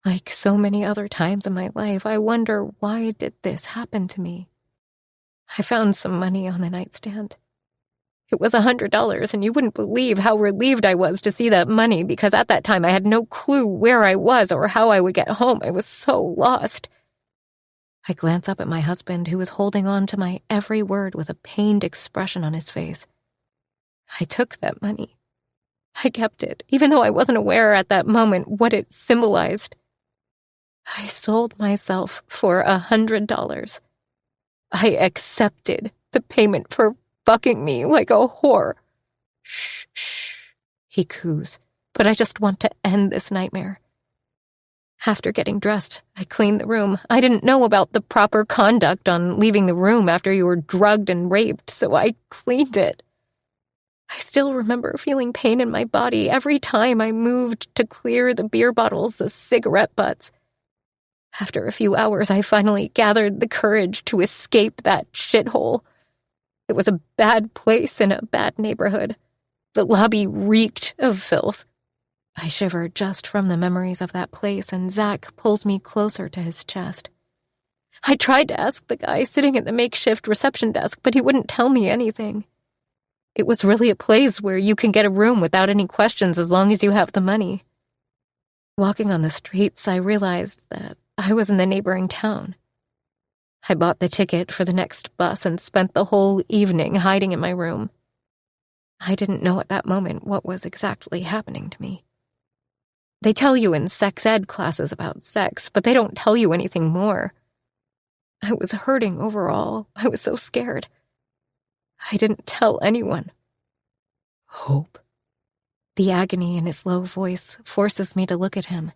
Like so many other times in my life, I wonder, why did this happen to me? I found some money on the nightstand. It was $100, and you wouldn't believe how relieved I was to see that money, because at that time I had no clue where I was or how I would get home. I was so lost. I glance up at my husband, who was holding on to my every word with a pained expression on his face. I took that money. I kept it, even though I wasn't aware at that moment what it symbolized. I sold myself for $100. I accepted the payment for fucking me like a whore. Shh, shh, he coos, but I just want to end this nightmare. After getting dressed, I cleaned the room. I didn't know about the proper conduct on leaving the room after you were drugged and raped, so I cleaned it. I still remember feeling pain in my body every time I moved to clear the beer bottles, the cigarette butts. After a few hours, I finally gathered the courage to escape that shithole. It was a bad place in a bad neighborhood. The lobby reeked of filth. I shivered just from the memories of that place, and Zach pulls me closer to his chest. I tried to ask the guy sitting at the makeshift reception desk, but he wouldn't tell me anything. It was really a place where you can get a room without any questions as long as you have the money. Walking on the streets, I realized that I was in the neighboring town. I bought the ticket for the next bus and spent the whole evening hiding in my room. I didn't know at that moment what was exactly happening to me. They tell you in sex ed classes about sex, but they don't tell you anything more. I was hurting overall. I was so scared. I didn't tell anyone. Hope. The agony in his low voice forces me to look at him.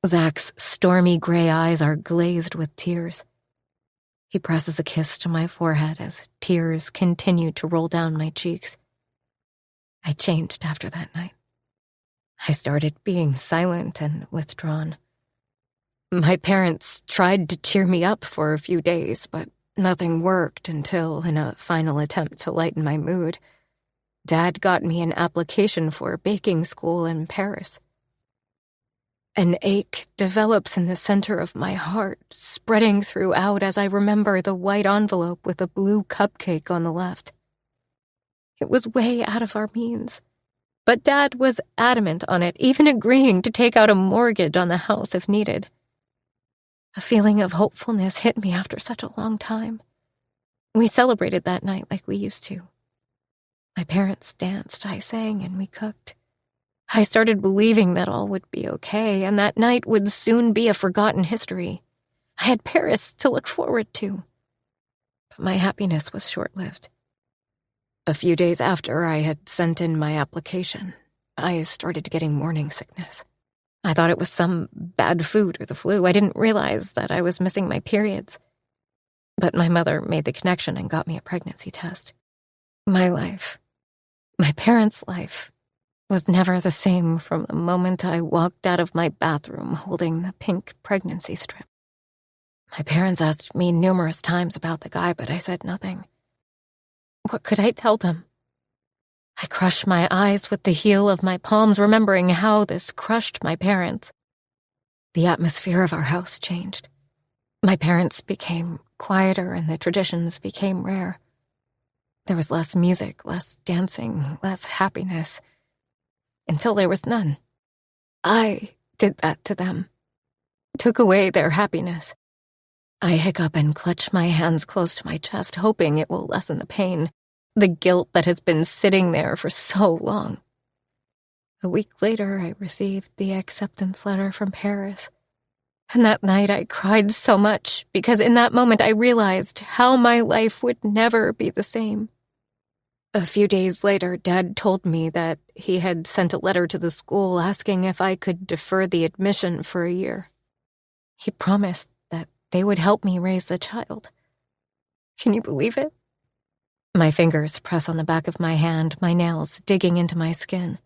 Zach's stormy gray eyes are glazed with tears. He presses a kiss to my forehead as tears continue to roll down my cheeks. I changed after that night. I started being silent and withdrawn. My parents tried to cheer me up for a few days, but nothing worked until, in a final attempt to lighten my mood, Dad got me an application for baking school in Paris. An ache develops in the center of my heart, spreading throughout as I remember the white envelope with a blue cupcake on the left. It was way out of our means, but Dad was adamant on it, even agreeing to take out a mortgage on the house if needed. A feeling of hopefulness hit me after such a long time. We celebrated that night like we used to. My parents danced, I sang, and we cooked. I started believing that all would be okay, and that night would soon be a forgotten history. I had Paris to look forward to. But my happiness was short-lived. A few days after I had sent in my application, I started getting morning sickness. I thought it was some bad food or the flu. I didn't realize that I was missing my periods. But my mother made the connection and got me a pregnancy test. My life, my parents' life, was never the same from the moment I walked out of my bathroom holding the pink pregnancy strip. My parents asked me numerous times about the guy, but I said nothing. What could I tell them? I crushed my eyes with the heel of my palms, remembering how this crushed my parents. The atmosphere of our house changed. My parents became quieter and the traditions became rare. There was less music, less dancing, less happiness, until there was none. I did that to them, took away their happiness. I hiccup and clutch my hands close to my chest, hoping it will lessen the pain, the guilt that has been sitting there for so long. A week later, I received the acceptance letter from Paris. And that night I cried so much because in that moment I realized how my life would never be the same. A few days later, Dad told me that he had sent a letter to the school asking if I could defer the admission for a year. He promised that they would help me raise the child. Can you believe it? My fingers press on the back of my hand, my nails digging into my skin.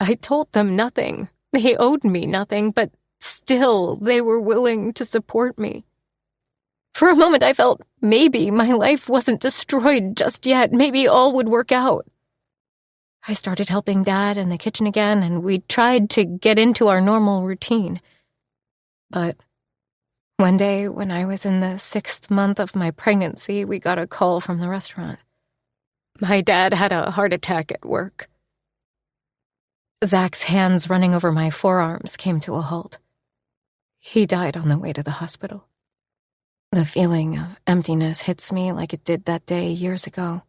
I told them nothing. They owed me nothing, but still they were willing to support me. For a moment I felt maybe my life wasn't destroyed just yet. Maybe all would work out. I started helping Dad in the kitchen again, and we tried to get into our normal routine. But one day, when I was in the 6th month of my pregnancy, we got a call from the restaurant. My dad had a heart attack at work. Zach's hands running over my forearms came to a halt. He died on the way to the hospital. The feeling of emptiness hits me like it did that day years ago.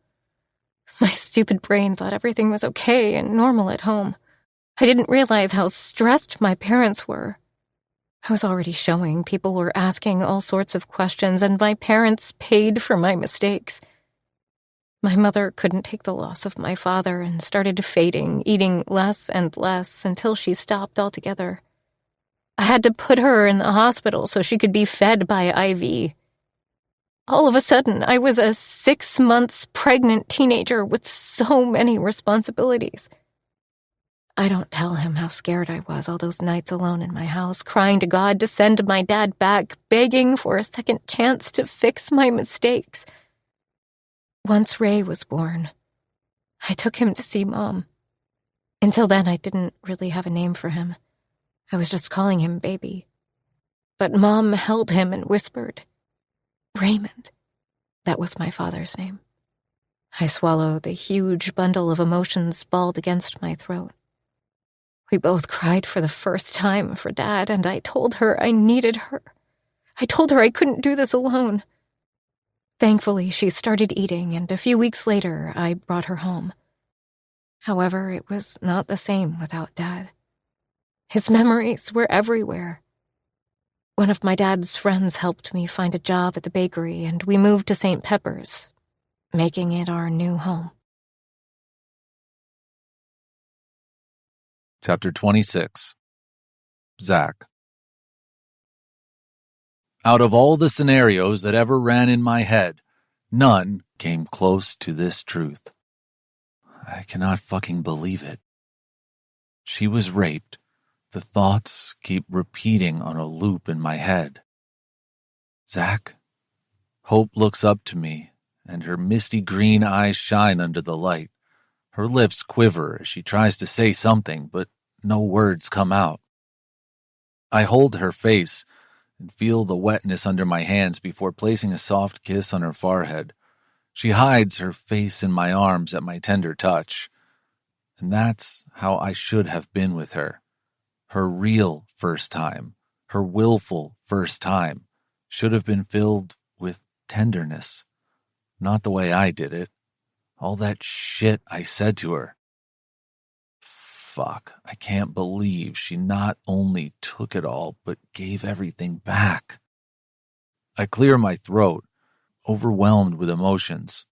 My stupid brain thought everything was okay and normal at home. I didn't realize how stressed my parents were. I was already showing people were asking all sorts of questions, and my parents paid for my mistakes. My mother couldn't take the loss of my father and started fading, eating less and less until she stopped altogether. I had to put her in the hospital so she could be fed by IV. All of a sudden, I was a 6 months pregnant teenager with so many responsibilities. I don't tell him how scared I was all those nights alone in my house, crying to God to send my dad back, begging for a second chance to fix my mistakes. Once Ray was born, I took him to see Mom. Until then, I didn't really have a name for him. I was just calling him Baby. But Mom held him and whispered, "Raymond." That was my father's name. I swallowed the huge bundle of emotions balled against my throat. We both cried for the first time for Dad, and I told her I needed her. I told her I couldn't do this alone. Thankfully, she started eating, and a few weeks later, I brought her home. However, it was not the same without Dad. His memories were everywhere. One of my dad's friends helped me find a job at the bakery, and we moved to St. Pepper's, making it our new home. Chapter 26. Zach. Out of all the scenarios that ever ran in my head, none came close to this truth. I cannot fucking believe it. She was raped. The thoughts keep repeating on a loop in my head. Zach? Hope looks up to me, and her misty green eyes shine under the light. Her lips quiver as she tries to say something, but no words come out. I hold her face and feel the wetness under my hands before placing a soft kiss on her forehead. She hides her face in my arms at my tender touch. And that's how I should have been with her. Her real first time, her willful first time, should have been filled with tenderness. Not the way I did it. All that shit I said to her. Fuck, I can't believe she not only took it all, but gave everything back. I clear my throat, overwhelmed with emotions.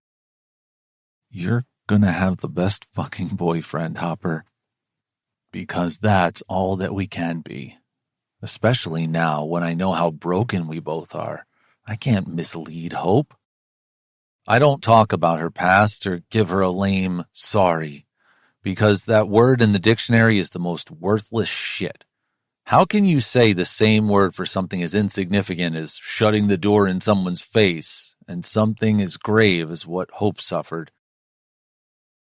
You're gonna have the best fucking boyfriend, Hopper. Because that's all that we can be. Especially now when I know how broken we both are. I can't mislead Hope. I don't talk about her past or give her a lame sorry, because that word in the dictionary is the most worthless shit. How can you say the same word for something as insignificant as shutting the door in someone's face and something as grave as what Hope suffered?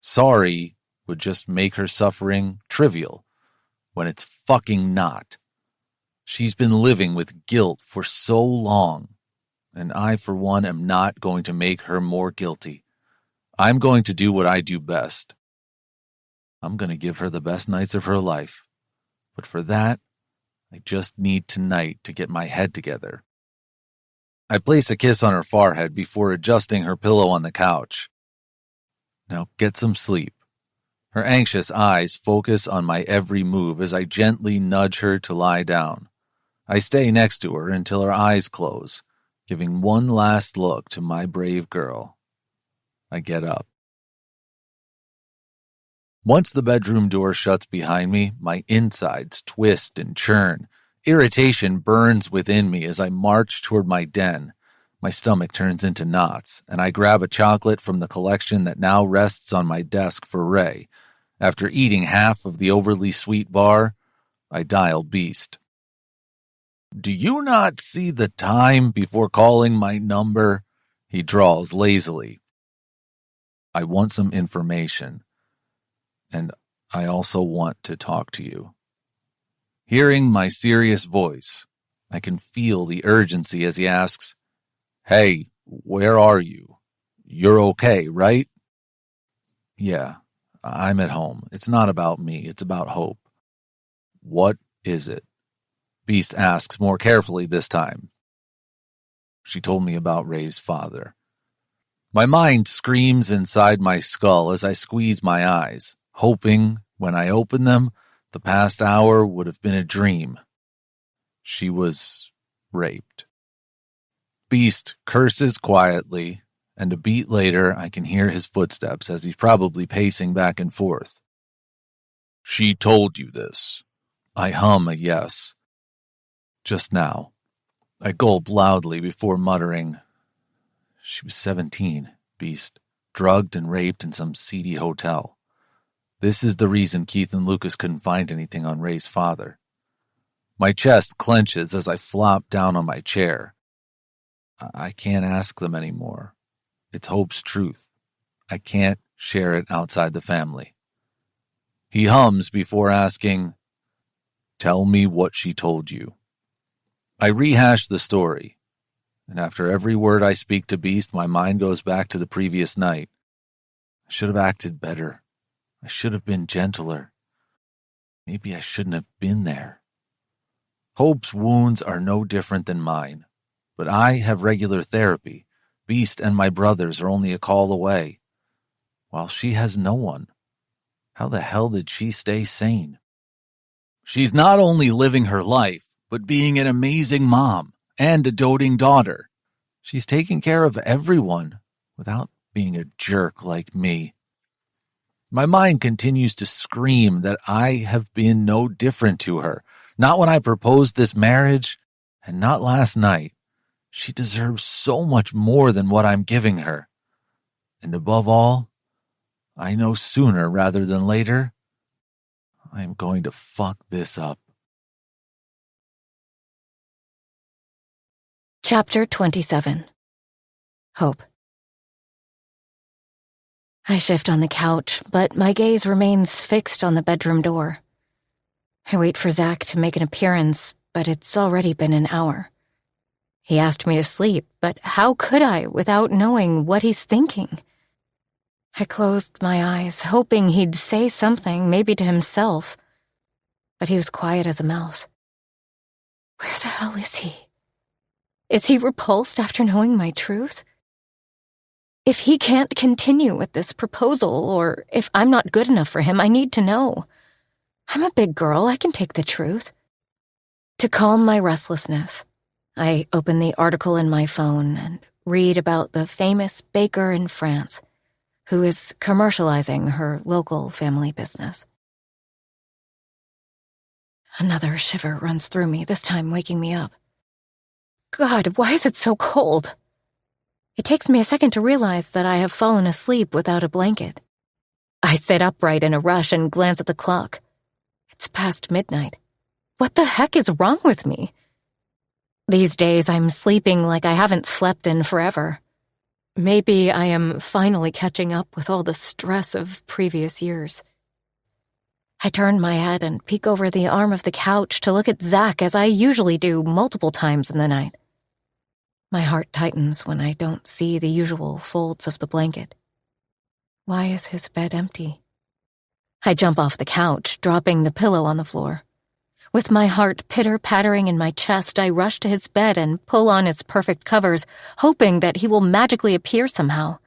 Sorry would just make her suffering trivial, when it's fucking not. She's been living with guilt for so long, and I, for one, am not going to make her more guilty. I'm going to do what I do best. I'm going to give her the best nights of her life. But for that, I just need tonight to get my head together. I place a kiss on her forehead before adjusting her pillow on the couch. Now get some sleep. Her anxious eyes focus on my every move as I gently nudge her to lie down. I stay next to her until her eyes close, giving one last look to my brave girl. I get up. Once the bedroom door shuts behind me, my insides twist and churn. Irritation burns within me as I march toward my den. My stomach turns into knots, and I grab a chocolate from the collection that now rests on my desk for Ray. After eating half of the overly sweet bar, I dial Beast. Do you not see the time before calling my number? He drawls lazily. I want some information, and I also want to talk to you. Hearing my serious voice, I can feel the urgency as he asks, Hey, where are you? You're okay, right? Yeah, I'm at home. It's not about me. It's about Hope. What is it? Beast asks more carefully this time. She told me about Ray's father. My mind screams inside my skull as I squeeze my eyes, hoping when I open them, the past hour would have been a dream. She was raped. Beast curses quietly, and a beat later I can hear his footsteps as he's probably pacing back and forth. She told you this. I hum a yes. Just now. I gulp loudly before muttering, She was 17, Beast, drugged and raped in some seedy hotel. This is the reason Keith and Lucas couldn't find anything on Ray's father. My chest clenches as I flop down on my chair. I can't ask them anymore. It's Hope's truth. I can't share it outside the family. He hums before asking, Tell me what she told you. I rehash the story, and after every word I speak to Beast, my mind goes back to the previous night. I should have acted better. I should have been gentler. Maybe I shouldn't have been there. Hope's wounds are no different than mine, but I have regular therapy. Beast and my brothers are only a call away, while she has no one. How the hell did she stay sane? She's not only living her life, but being an amazing mom and a doting daughter. She's taking care of everyone without being a jerk like me. My mind continues to scream that I have been no different to her, Not when I proposed this marriage, and not last night. She deserves so much more than what I'm giving her. And above all, I know sooner rather than later, I am going to fuck this up. Chapter 27. Hope. I shift on the couch, but my gaze remains fixed on the bedroom door. I wait for Zach to make an appearance, but it's already been an hour. He asked me to sleep, but how could I without knowing what he's thinking? I closed my eyes, hoping he'd say something, maybe to himself, but he was quiet as a mouse. Where the hell is he? Is he repulsed after knowing my truth? If he can't continue with this proposal, or if I'm not good enough for him, I need to know. I'm a big girl, I can take the truth. To calm my restlessness, I open the article in my phone and read about the famous baker in France who is commercializing her local family business. Another shiver runs through me, this time waking me up. God, why is it so cold? It takes me a second to realize that I have fallen asleep without a blanket. I sit upright in a rush and glance at the clock. It's past midnight. What the heck is wrong with me? These days I'm sleeping like I haven't slept in forever. Maybe I am finally catching up with all the stress of previous years. I turn my head and peek over the arm of the couch to look at Zach as I usually do multiple times in the night. My heart tightens when I don't see the usual folds of the blanket. Why is his bed empty? I jump off the couch, dropping the pillow on the floor. With my heart pitter-pattering in my chest, I rush to his bed and pull on his perfect covers, hoping that he will magically appear somehow.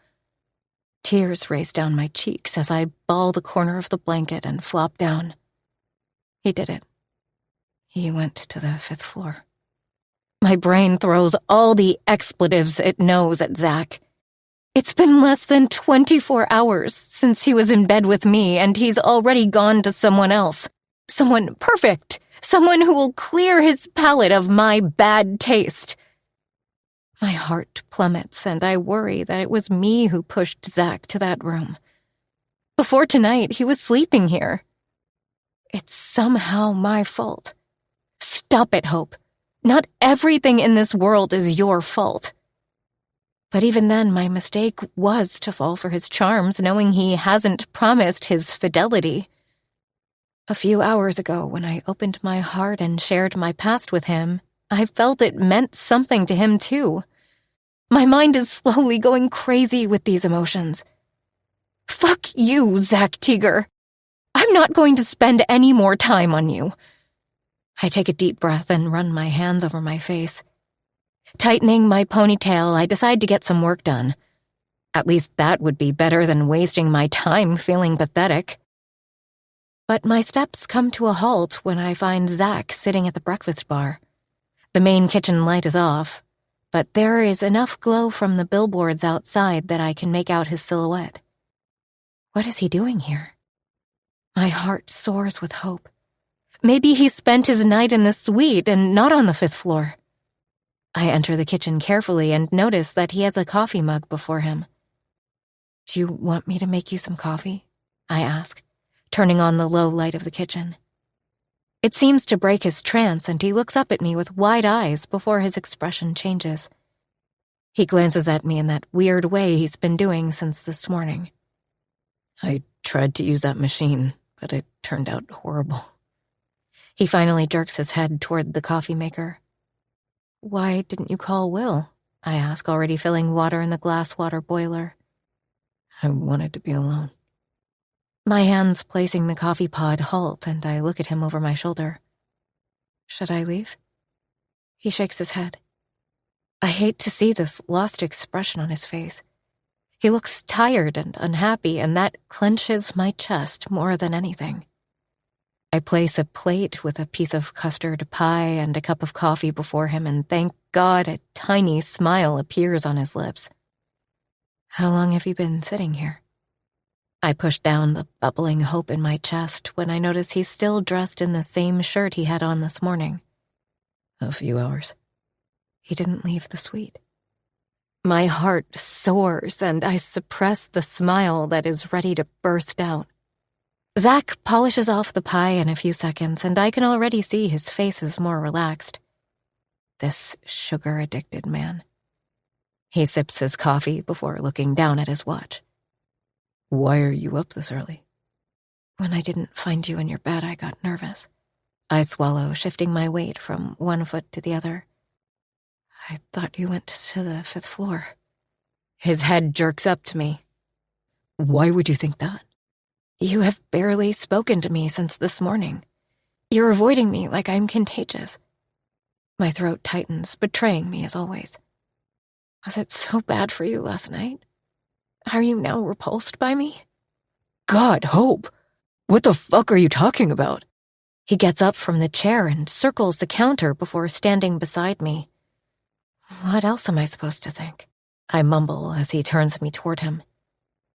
Tears race down my cheeks as I ball the corner of the blanket and flop down. He did it. He went to the 5th floor. My brain throws all the expletives it knows at Zach. It's been less than 24 hours since he was in bed with me, and he's already gone to someone else. Someone perfect. Someone who will clear his palate of my bad taste. My heart plummets, and I worry that it was me who pushed Zach to that room. Before tonight, he was sleeping here. It's somehow my fault. Stop it, Hope. Not everything in this world is your fault. But even then, my mistake was to fall for his charms, knowing he hasn't promised his fidelity. A few hours ago, when I opened my heart and shared my past with him, I felt it meant something to him, too. My mind is slowly going crazy with these emotions. Fuck you, Zach Teager. I'm not going to spend any more time on you. I take a deep breath and run my hands over my face. Tightening my ponytail, I decide to get some work done. At least that would be better than wasting my time feeling pathetic. But my steps come to a halt when I find Zach sitting at the breakfast bar. The main kitchen light is off, but there is enough glow from the billboards outside that I can make out his silhouette. What is he doing here? My heart soars with hope. Maybe he spent his night in the suite and not on the 5th floor. I enter the kitchen carefully and notice that he has a coffee mug before him. Do you want me to make you some coffee? I ask, turning on the low light of the kitchen. It seems to break his trance, and he looks up at me with wide eyes before his expression changes. He glances at me in that weird way he's been doing since this morning. I tried to use that machine, but it turned out horrible. He finally jerks his head toward the coffee maker. Why didn't you call Will? I ask, already filling water in the glass water boiler. I wanted to be alone. My hands placing the coffee pod halt, and I look at him over my shoulder. Should I leave? He shakes his head. I hate to see this lost expression on his face. He looks tired and unhappy, and that clenches my chest more than anything. I place a plate with a piece of custard pie and a cup of coffee before him, and thank God a tiny smile appears on his lips. How long have you been sitting here? I push down the bubbling hope in my chest when I notice he's still dressed in the same shirt he had on this morning. A few hours. He didn't leave the suite. My heart soars, and I suppress the smile that is ready to burst out. Zach polishes off the pie in a few seconds, and I can already see his face is more relaxed. This sugar-addicted man. He sips his coffee before looking down at his watch. Why are you up this early? When I didn't find you in your bed, I got nervous. I swallow, shifting my weight from one foot to the other. I thought you went to the 5th floor. His head jerks up to me. Why would you think that? You have barely spoken to me since this morning. You're avoiding me like I'm contagious. My throat tightens, betraying me as always. Was it so bad for you last night? Are you now repulsed by me? God, Hope! What the fuck are you talking about? He gets up from the chair and circles the counter before standing beside me. What else am I supposed to think? I mumble as he turns me toward him.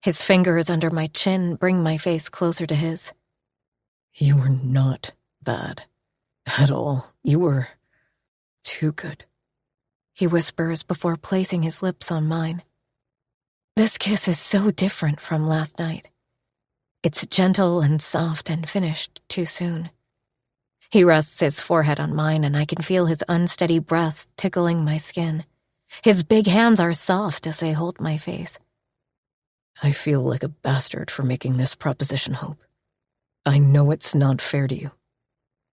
His fingers under my chin bring my face closer to his. You were not bad. At all. You were too good. He whispers before placing his lips on mine. This kiss is so different from last night. It's gentle and soft and finished too soon. He rests his forehead on mine, and I can feel his unsteady breath tickling my skin. His big hands are soft as they hold my face. I feel like a bastard for making this proposition, Hope. I know it's not fair to you.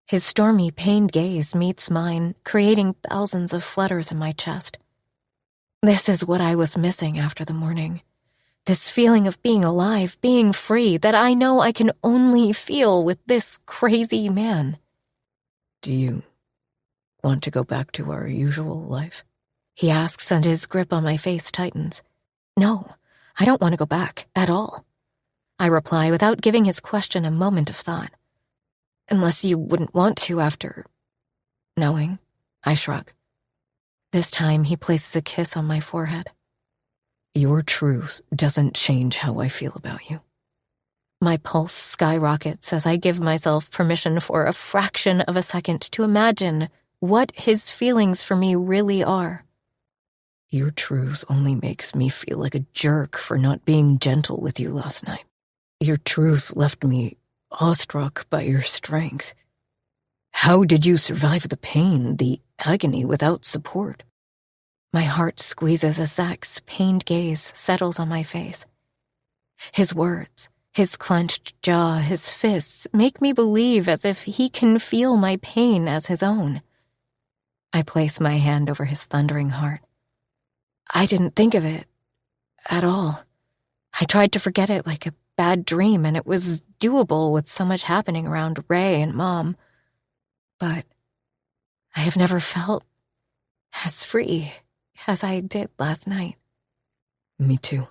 His stormy, pained gaze meets mine, creating thousands of flutters in my chest. This is what I was missing after the morning. This feeling of being alive, being free, that I know I can only feel with this crazy man. Do you want to go back to our usual life? He asks, and his grip on my face tightens. No, I don't want to go back, at all. I reply without giving his question a moment of thought. Unless you wouldn't want to after knowing, I shrug. This time he places a kiss on my forehead. Your truth doesn't change how I feel about you. My pulse skyrockets as I give myself permission for a fraction of a second to imagine what his feelings for me really are. Your truth only makes me feel like a jerk for not being gentle with you last night. Your truth left me awestruck by your strength. How did you survive the pain, the agony without support? My heart squeezes as Zach's pained gaze settles on my face. His words, his clenched jaw, his fists make me believe as if he can feel my pain as his own. I place my hand over his thundering heart. I didn't think of it at all. I tried to forget it like a bad dream, and it was doable with so much happening around Ray and Mom. But I have never felt as free as I did last night. Me too.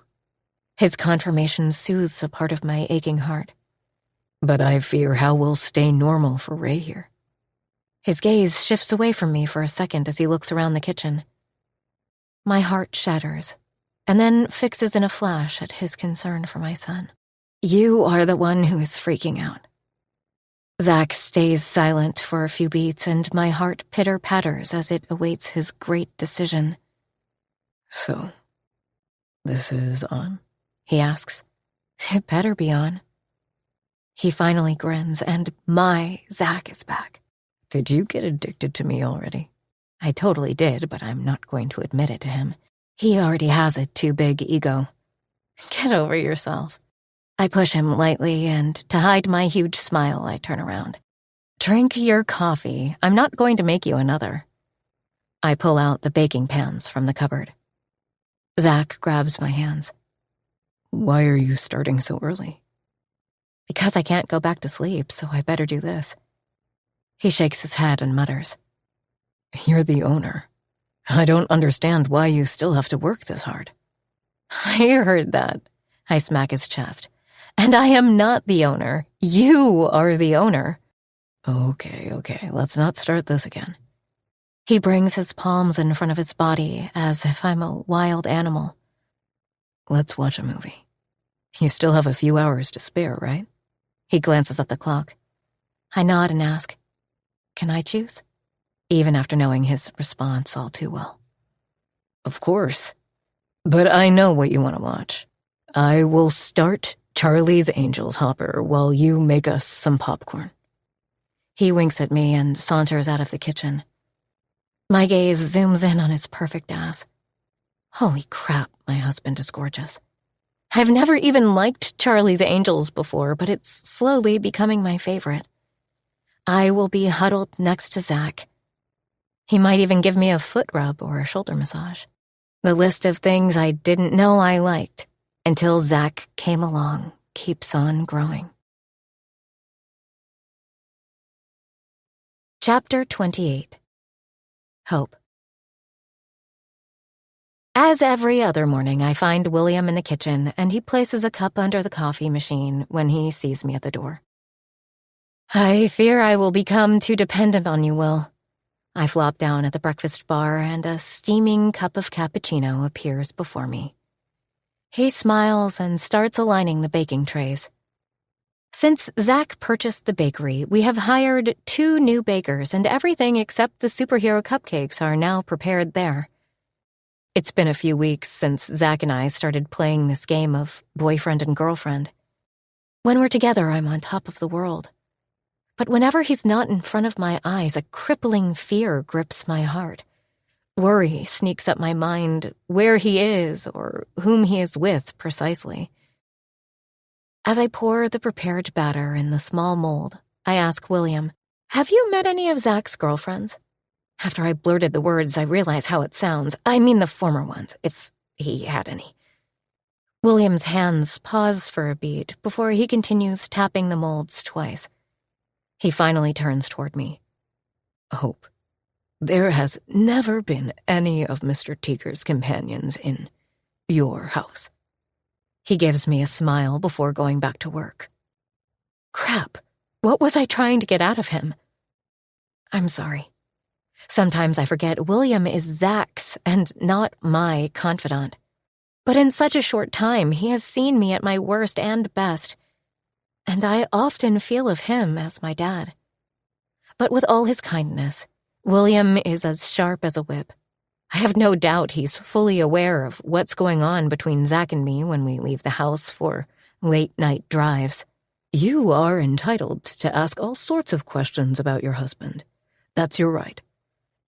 His confirmation soothes a part of my aching heart. But I fear how we'll stay normal for Ray here. His gaze shifts away from me for a second as he looks around the kitchen. My heart shatters, and then fixes in a flash at his concern for my son. You are the one who is freaking out. Zach stays silent for a few beats, and my heart pitter-patters as it awaits his great decision. So, this is on? He asks. It better be on. He finally grins, and my Zach is back. Did you get addicted to me already? I totally did, but I'm not going to admit it to him. He already has a too big ego. Get over yourself. I push him lightly, and to hide my huge smile, I turn around. Drink your coffee. I'm not going to make you another. I pull out the baking pans from the cupboard. Zach grabs my hands. Why are you starting so early? Because I can't go back to sleep, so I better do this. He shakes his head and mutters. You're the owner. I don't understand why you still have to work this hard. I heard that. I smack his chest. And I am not the owner. You are the owner. Okay, let's not start this again. He brings his palms in front of his body as if I'm a wild animal. Let's watch a movie. You still have a few hours to spare, right? He glances at the clock. I nod and ask, can I choose? Even after knowing his response all too well. Of course. But I know what you want to watch. I will start Charlie's Angels Hopper while you make us some popcorn. He winks at me and saunters out of the kitchen. My gaze zooms in on his perfect ass. Holy crap, my husband is gorgeous. I've never even liked Charlie's Angels before, but it's slowly becoming my favorite. I will be huddled next to Zach. He might even give me a foot rub or a shoulder massage. The list of things I didn't know I liked until Zach came along keeps on growing. Chapter 28. Hope. As every other morning, I find William in the kitchen, and he places a cup under the coffee machine when he sees me at the door. I fear I will become too dependent on you, Will. I flop down at the breakfast bar, and a steaming cup of cappuccino appears before me. He smiles and starts aligning the baking trays. Since Zach purchased the bakery, we have hired 2 new bakers, and everything except the superhero cupcakes are now prepared there. It's been a few weeks since Zach and I started playing this game of boyfriend and girlfriend. When we're together, I'm on top of the world. But whenever he's not in front of my eyes, a crippling fear grips my heart. Worry sneaks up my mind where he is or whom he is with precisely. As I pour the prepared batter in the small mold, I ask William, have you met any of Zach's girlfriends? After I blurted the words, I realize how it sounds. I mean the former ones, if he had any. William's hands pause for a beat before he continues tapping the molds twice. He finally turns toward me. Hope, there has never been any of Mr. Teager's companions in your house. He gives me a smile before going back to work. Crap, what was I trying to get out of him? I'm sorry. Sometimes I forget William is Zach's and not my confidant. But in such a short time, he has seen me at my worst and best, and I often feel of him as my dad. But with all his kindness, William is as sharp as a whip. I have no doubt he's fully aware of what's going on between Zach and me when we leave the house for late-night drives. You are entitled to ask all sorts of questions about your husband. That's your right.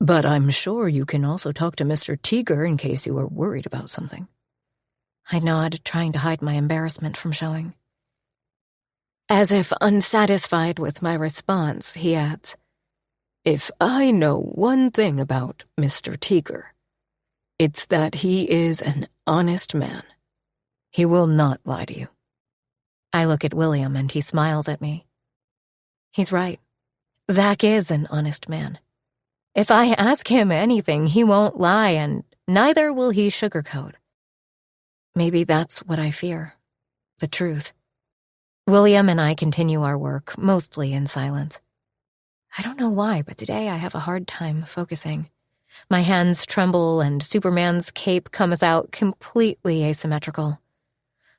But I'm sure you can also talk to Mr. Teager in case you are worried about something. I nod, trying to hide my embarrassment from showing. As if unsatisfied with my response, he adds, if I know one thing about Mr. Teager, it's that he is an honest man. He will not lie to you. I look at William and he smiles at me. He's right. Zach is an honest man. If I ask him anything, he won't lie, and neither will he sugarcoat. Maybe that's what I fear, the truth. William and I continue our work, mostly in silence. I don't know why, but today I have a hard time focusing. My hands tremble and Superman's cape comes out completely asymmetrical.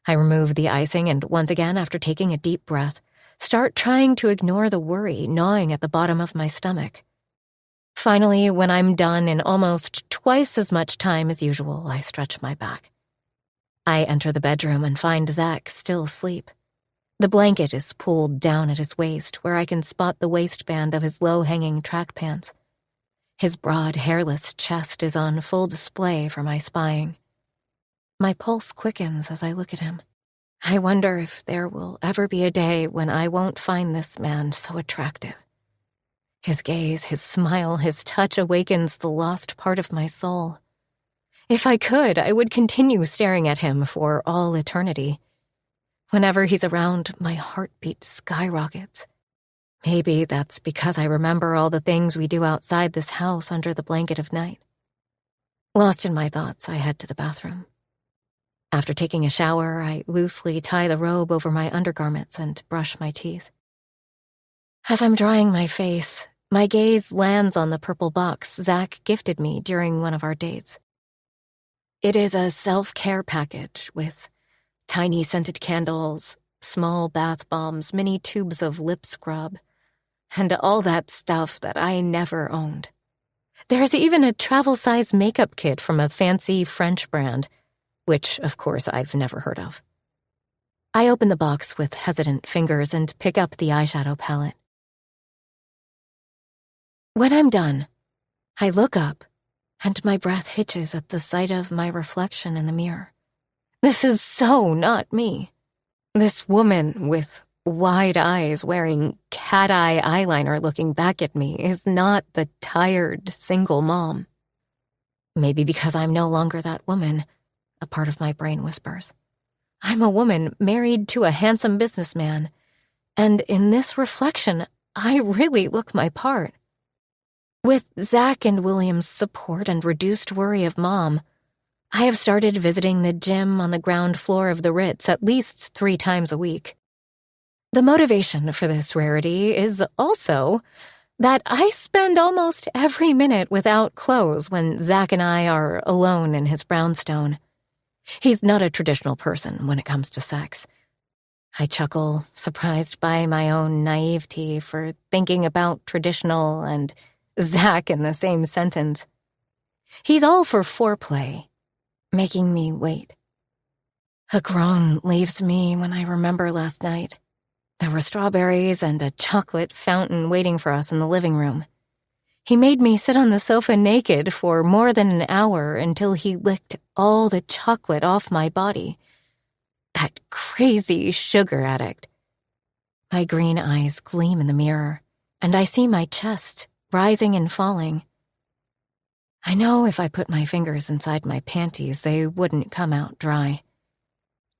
I remove the icing and once again, after taking a deep breath, start trying to ignore the worry gnawing at the bottom of my stomach. Finally, when I'm done in almost twice as much time as usual, I stretch my back. I enter the bedroom and find Zach still asleep. The blanket is pulled down at his waist, where I can spot the waistband of his low-hanging track pants. His broad, hairless chest is on full display for my spying. My pulse quickens as I look at him. I wonder if there will ever be a day when I won't find this man so attractive. His gaze, his smile, his touch awakens the lost part of my soul. If I could, I would continue staring at him for all eternity. Whenever he's around, my heartbeat skyrockets. Maybe that's because I remember all the things we do outside this house under the blanket of night. Lost in my thoughts, I head to the bathroom. After taking a shower, I loosely tie the robe over my undergarments and brush my teeth. As I'm drying my face, my gaze lands on the purple box Zach gifted me during one of our dates. It is a self-care package with Tiny scented candles, small bath bombs, mini tubes of lip scrub, and all that stuff that I never owned. There's even a travel-size makeup kit from a fancy French brand, which, of course, I've never heard of. I open the box with hesitant fingers and pick up the eyeshadow palette. When I'm done, I look up, and my breath hitches at the sight of my reflection in the mirror. This is so not me. This woman with wide eyes wearing cat-eye eyeliner looking back at me is not the tired, single mom. Maybe because I'm no longer that woman, a part of my brain whispers. I'm a woman married to a handsome businessman, and in this reflection, I really look my part. With Zach and William's support and reduced worry of Mom, I have started visiting the gym on the ground floor of the Ritz at least 3 times a week. The motivation for this rarity is also that I spend almost every minute without clothes when Zach and I are alone in his brownstone. He's not a traditional person when it comes to sex. I chuckle, surprised by my own naivety for thinking about traditional and Zach in the same sentence. He's all for foreplay, making me wait. A groan leaves me when I remember last night. There were strawberries and a chocolate fountain waiting for us in the living room. He made me sit on the sofa naked for more than an hour until he licked all the chocolate off my body. That crazy sugar addict. My green eyes gleam in the mirror, and I see my chest rising and falling. I know if I put my fingers inside my panties, they wouldn't come out dry.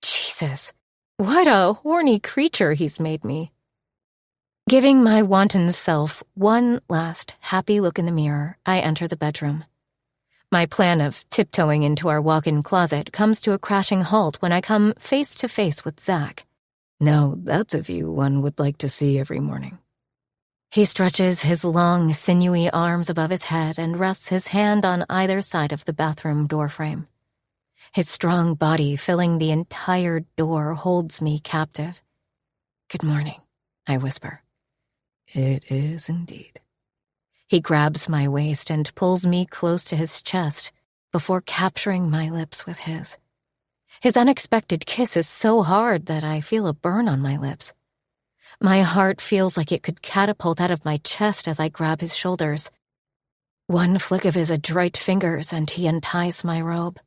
Jesus, what a horny creature he's made me. Giving my wanton self one last happy look in the mirror, I enter the bedroom. My plan of tiptoeing into our walk-in closet comes to a crashing halt when I come face to face with Zach. Now, that's a view one would like to see every morning. He stretches his long, sinewy arms above his head and rests his hand on either side of the bathroom doorframe. His strong body filling the entire door holds me captive. "Good morning," I whisper. "It is indeed." He grabs my waist and pulls me close to his chest before capturing my lips with his. His unexpected kiss is so hard that I feel a burn on my lips. My heart feels like it could catapult out of my chest as I grab his shoulders. One flick of his adroit fingers and he unties my robe.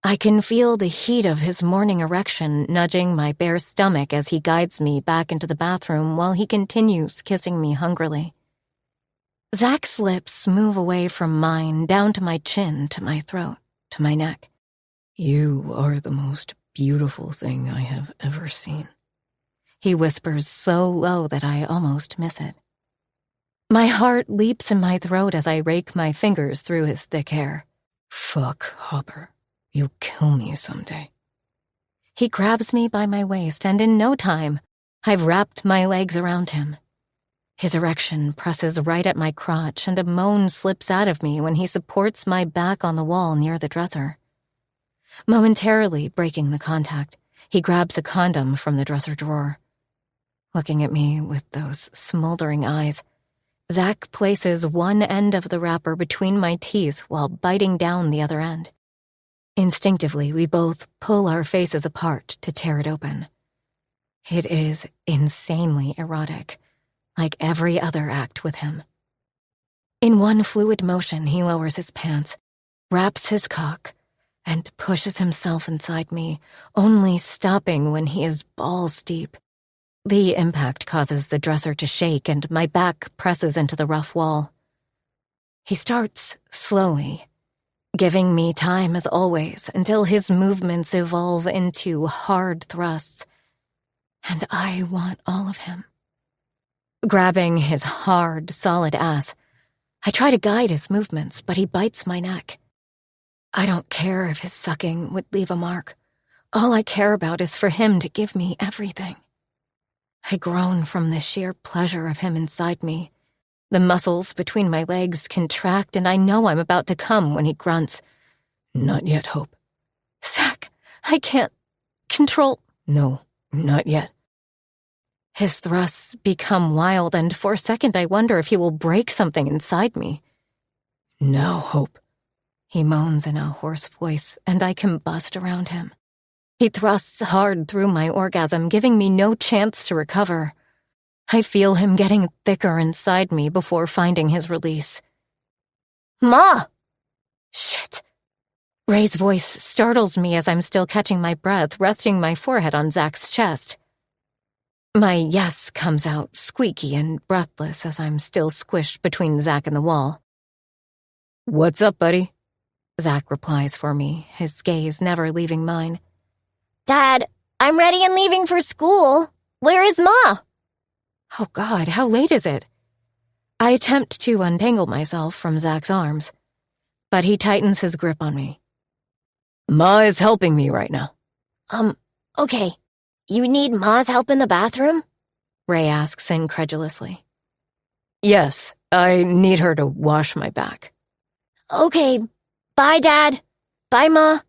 I can feel the heat of his morning erection nudging my bare stomach as he guides me back into the bathroom while he continues kissing me hungrily. Zach's lips move away from mine down to my chin, to my throat, to my neck. "You are the most beautiful thing I have ever seen," he whispers so low that I almost miss it. My heart leaps in my throat as I rake my fingers through his thick hair. "Fuck, Hopper. You'll kill me someday." He grabs me by my waist, and in no time, I've wrapped my legs around him. His erection presses right at my crotch, and a moan slips out of me when he supports my back on the wall near the dresser. Momentarily breaking the contact, he grabs a condom from the dresser drawer. Looking at me with those smoldering eyes, Zach places one end of the wrapper between my teeth while biting down the other end. Instinctively, we both pull our faces apart to tear it open. It is insanely erotic, like every other act with him. In one fluid motion, he lowers his pants, wraps his cock, and pushes himself inside me, only stopping when he is balls deep. The impact causes the dresser to shake and my back presses into the rough wall. He starts slowly, giving me time as always until his movements evolve into hard thrusts. And I want all of him. Grabbing his hard, solid ass, I try to guide his movements, but he bites my neck. I don't care if his sucking would leave a mark. All I care about is for him to give me everything. I groan from the sheer pleasure of him inside me. The muscles between my legs contract, and I know I'm about to come when he grunts. "Not yet, Hope." "Zach, I can't." control? No, not yet. His thrusts become wild, and for a second I wonder if he will break something inside me. No, Hope. He moans in a hoarse voice, and I combust around him. He thrusts hard through my orgasm, giving me no chance to recover. I feel him getting thicker inside me before finding his release. Ma! Shit. Ray's voice startles me as I'm still catching my breath, resting my forehead on Zach's chest. My yes comes out squeaky and breathless as I'm still squished between Zach and the wall. What's up, buddy? Zach replies for me, his gaze never leaving mine. Dad, I'm ready and leaving for school. Where is Ma? Oh God, how late is it? I attempt to untangle myself from Zach's arms, but he tightens his grip on me. Ma is helping me right now. Okay. You need Ma's help in the bathroom? Ray asks incredulously. Yes, I need her to wash my back. Okay. Bye, Dad. Bye, Ma.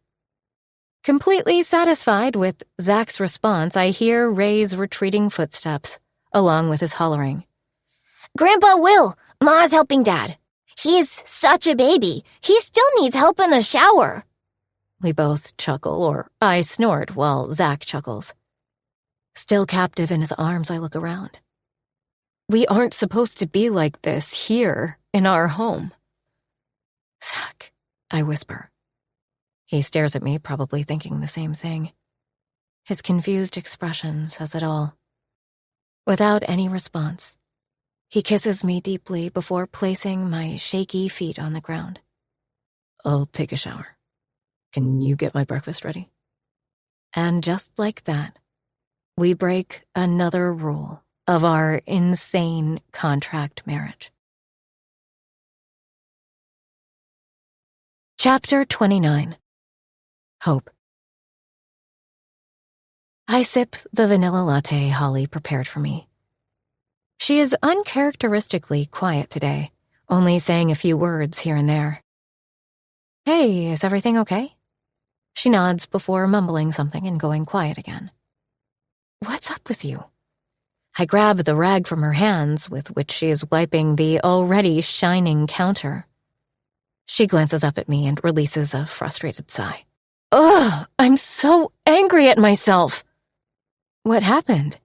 Completely satisfied with Zach's response, I hear Ray's retreating footsteps, along with his hollering. Grandpa Will, Ma's helping Dad. He is such a baby. He still needs help in the shower. We both chuckle, or I snort while Zach chuckles. Still captive in his arms, I look around. We aren't supposed to be like this here in our home. Zach, I whisper. He stares at me, probably thinking the same thing. His confused expression says it all. Without any response, he kisses me deeply before placing my shaky feet on the ground. I'll take a shower. Can you get my breakfast ready? And just like that, we break another rule of our insane contract marriage. Chapter 29. Hope. I sip the vanilla latte Holly prepared for me. She is uncharacteristically quiet today, only saying a few words here and there. Hey, is everything okay? She nods before mumbling something and going quiet again. What's up with you? I grab the rag from her hands with which she is wiping the already shining counter. She glances up at me and releases a frustrated sigh. Ugh, I'm so angry at myself. What happened?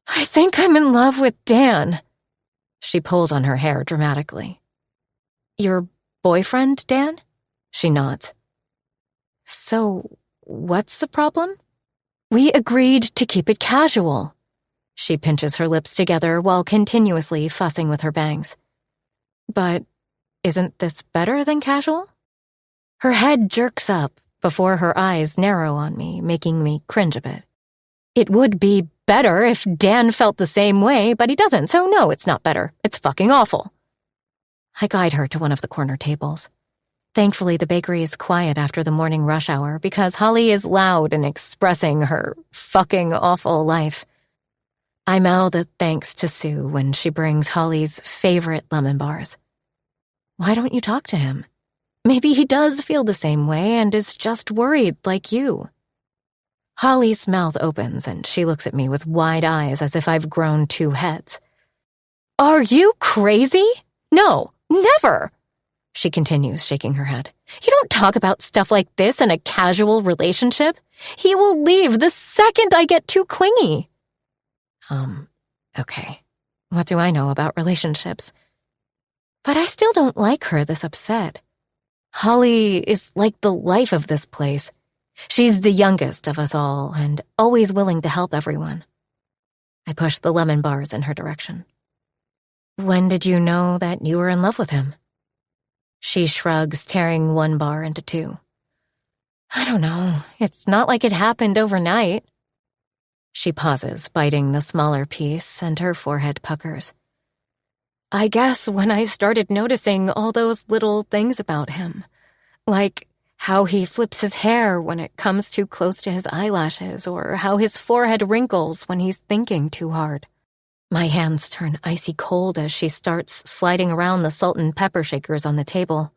I think I'm in love with Dan. She pulls on her hair dramatically. Your boyfriend, Dan? She nods. So, what's the problem? We agreed to keep it casual. She pinches her lips together while continuously fussing with her bangs. But isn't this better than casual? Her head jerks up before her eyes narrow on me, making me cringe a bit. It would be better if Dan felt the same way, but he doesn't, so no, it's not better. It's fucking awful. I guide her to one of the corner tables. Thankfully, the bakery is quiet after the morning rush hour because Holly is loud in expressing her fucking awful life. I mouth a thanks to Sue when she brings Holly's favorite lemon bars. Why don't you talk to him? Maybe he does feel the same way and is just worried like you. Holly's mouth opens and she looks at me with wide eyes as if I've grown two heads. Are you crazy? No, never! She continues, shaking her head. You don't talk about stuff like this in a casual relationship. He will leave the second I get too clingy. Okay. What do I know about relationships? But I still don't like her this upset. Holly is like the life of this place. She's the youngest of us all and always willing to help everyone. I push the lemon bars in her direction. When did you know that you were in love with him? She shrugs, tearing one bar into two. I don't know. It's not like it happened overnight. She pauses, biting the smaller piece, and her forehead puckers. I guess when I started noticing all those little things about him, like how he flips his hair when it comes too close to his eyelashes, or how his forehead wrinkles when he's thinking too hard. My hands turn icy cold as she starts sliding around the salt and pepper shakers on the table.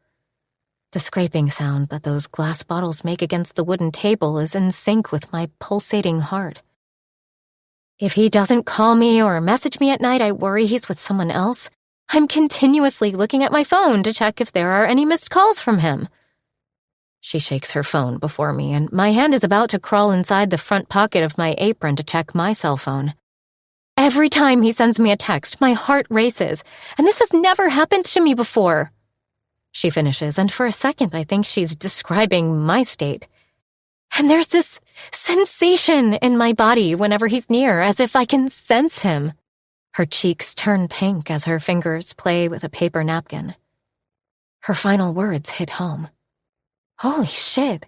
The scraping sound that those glass bottles make against the wooden table is in sync with my pulsating heart. If he doesn't call me or message me at night, I worry he's with someone else. I'm continuously looking at my phone to check if there are any missed calls from him. She shakes her phone before me, and my hand is about to crawl inside the front pocket of my apron to check my cell phone. Every time he sends me a text, my heart races, and this has never happened to me before. She finishes, and for a second I think she's describing my state. And there's this sensation in my body whenever he's near, as if I can sense him. Her cheeks turn pink as her fingers play with a paper napkin. Her final words hit home. Holy shit.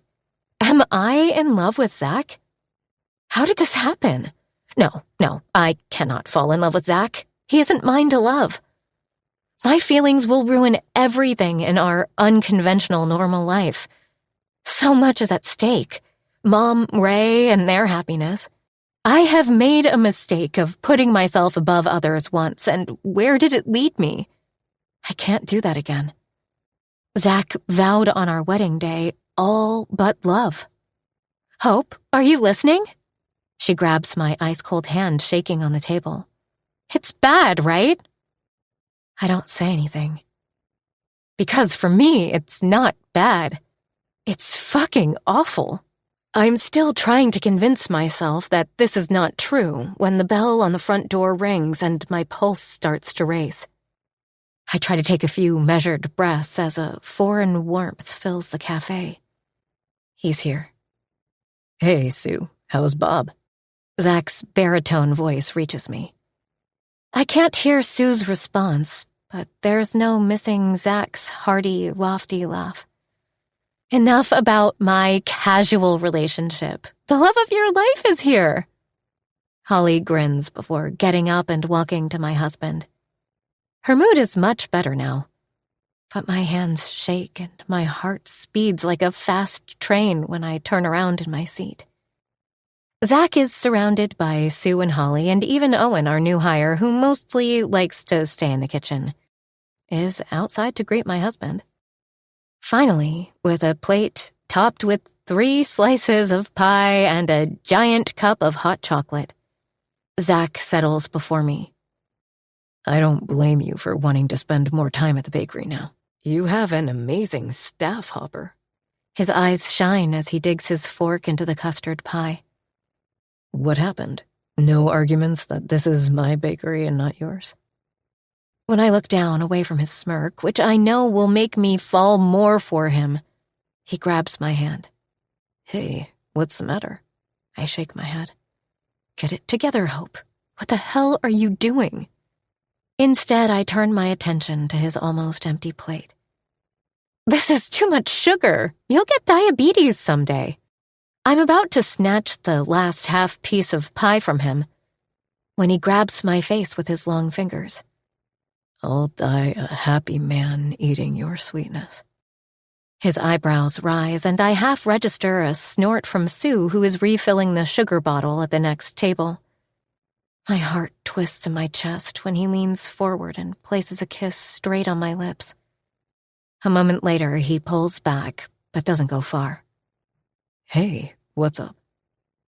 Am I in love with Zach? How did this happen? No, I cannot fall in love with Zach. He isn't mine to love. My feelings will ruin everything in our unconventional normal life. So much is at stake. Mom, Ray, and their happiness. I have made a mistake of putting myself above others once, and where did it lead me? I can't do that again. Zach vowed on our wedding day, all but love. Hope, are you listening? She grabs my ice-cold hand shaking on the table. It's bad, right? I don't say anything. Because for me, it's not bad. It's fucking awful. I'm still trying to convince myself that this is not true when the bell on the front door rings and my pulse starts to race. I try to take a few measured breaths as a foreign warmth fills the cafe. He's here. Hey, Sue, how's Bob? Zach's baritone voice reaches me. I can't hear Sue's response, but there's no missing Zach's hearty, lofty laugh. Enough about my casual relationship. The love of your life is here. Holly grins before getting up and walking to my husband. Her mood is much better now, but my hands shake and my heart speeds like a fast train when I turn around in my seat. Zach is surrounded by Sue and Holly, and even Owen, our new hire, who mostly likes to stay in the kitchen, is outside to greet my husband. Finally, with a plate topped with 3 slices of pie and a giant cup of hot chocolate, Zach settles before me. I don't blame you for wanting to spend more time at the bakery now. You have an amazing staff, Hopper. His eyes shine as he digs his fork into the custard pie. What happened? No arguments that this is my bakery and not yours? When I look down away from his smirk, which I know will make me fall more for him, he grabs my hand. Hey, what's the matter? I shake my head. Get it together, Hope. What the hell are you doing? Instead, I turn my attention to his almost empty plate. This is too much sugar. You'll get diabetes someday. I'm about to snatch the last half piece of pie from him when he grabs my face with his long fingers. I'll die a happy man eating your sweetness. His eyebrows rise, and I half register a snort from Sue, who is refilling the sugar bottle at the next table. My heart twists in my chest when he leans forward and places a kiss straight on my lips. A moment later, he pulls back, but doesn't go far. Hey, what's up?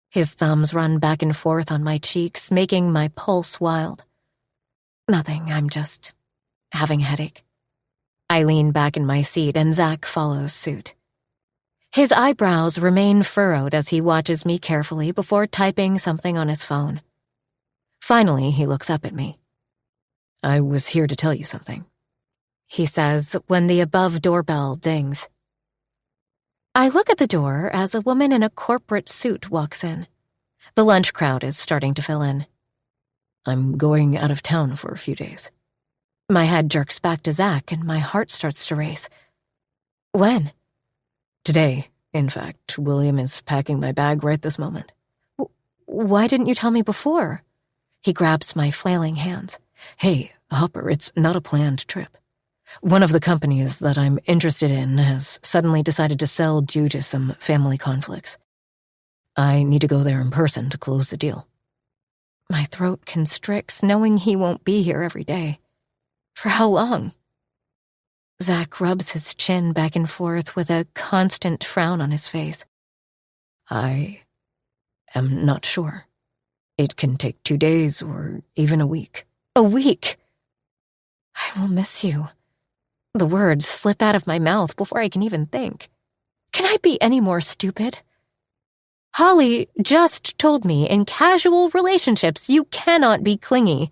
His thumbs run back and forth on my cheeks, making my pulse wild. Nothing, I'm just having a headache. I lean back in my seat and Zach follows suit. His eyebrows remain furrowed as he watches me carefully before typing something on his phone. Finally, he looks up at me. I was here to tell you something, he says when the above doorbell dings. I look at the door as a woman in a corporate suit walks in. The lunch crowd is starting to fill in. I'm going out of town for a few days. My head jerks back to Zach and my heart starts to race. When? Today, in fact. William is packing my bag right this moment. Why didn't you tell me before? He grabs my flailing hands. Hey, Hopper, it's not a planned trip. One of the companies that I'm interested in has suddenly decided to sell due to some family conflicts. I need to go there in person to close the deal. My throat constricts knowing he won't be here every day. For how long? Zach rubs his chin back and forth with a constant frown on his face. I am not sure. It can take 2 days or even a week. A week? I will miss you. The words slip out of my mouth before I can even think. Can I be any more stupid? Holly just told me in casual relationships you cannot be clingy,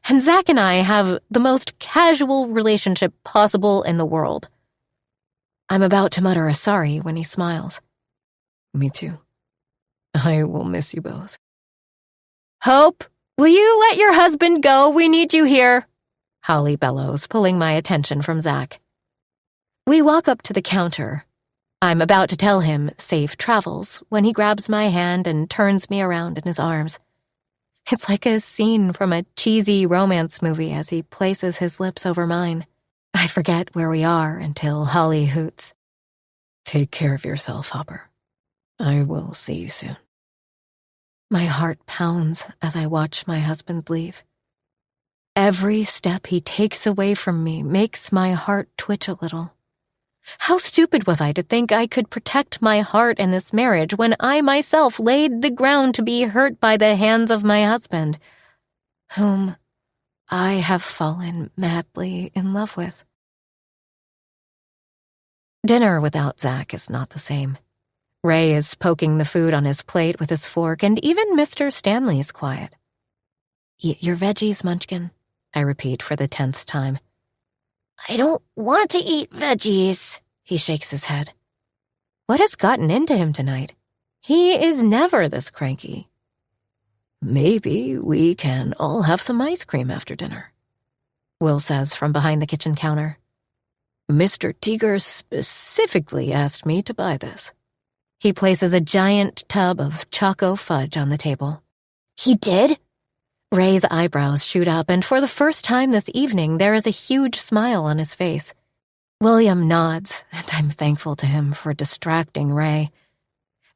and Zach and I have the most casual relationship possible in the world. I'm about to mutter a sorry when he smiles. Me too. I will miss you both. Hope, will you let your husband go? We need you here, Holly bellows, pulling my attention from Zach. We walk up to the counter. I'm about to tell him safe travels when he grabs my hand and turns me around in his arms. It's like a scene from a cheesy romance movie as he places his lips over mine. I forget where we are until Holly hoots. Take care of yourself, Hopper. I will see you soon. My heart pounds as I watch my husband leave. Every step he takes away from me makes my heart twitch a little. How stupid was I to think I could protect my heart in this marriage when I myself laid the ground to be hurt by the hands of my husband, whom I have fallen madly in love with. Dinner without Zach is not the same. Ray is poking the food on his plate with his fork, and even Mr. Stanley's quiet. Eat your veggies, Munchkin, I repeat for the 10th time. I don't want to eat veggies, he shakes his head. What has gotten into him tonight? He is never this cranky. Maybe we can all have some ice cream after dinner, Will says from behind the kitchen counter. Mr. Teeger specifically asked me to buy this. He places a giant tub of Choco Fudge on the table. He did? Ray's eyebrows shoot up, and for the first time this evening, there is a huge smile on his face. William nods, and I'm thankful to him for distracting Ray.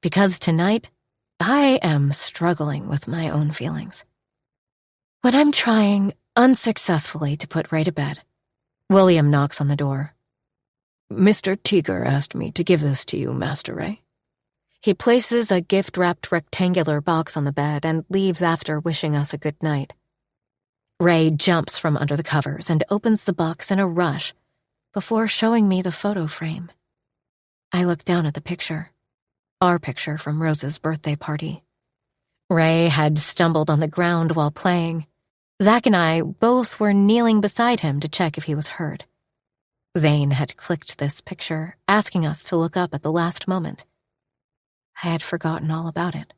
Because tonight, I am struggling with my own feelings. When I'm trying unsuccessfully to put Ray to bed, William knocks on the door. Mr. Teeger asked me to give this to you, Master Ray. He places a gift-wrapped rectangular box on the bed and leaves after wishing us a good night. Ray jumps from under the covers and opens the box in a rush before showing me the photo frame. I look down at the picture, our picture from Rose's birthday party. Ray had stumbled on the ground while playing. Zach and I both were kneeling beside him to check if he was hurt. Zane had clicked this picture, asking us to look up at the last moment. I had forgotten all about it.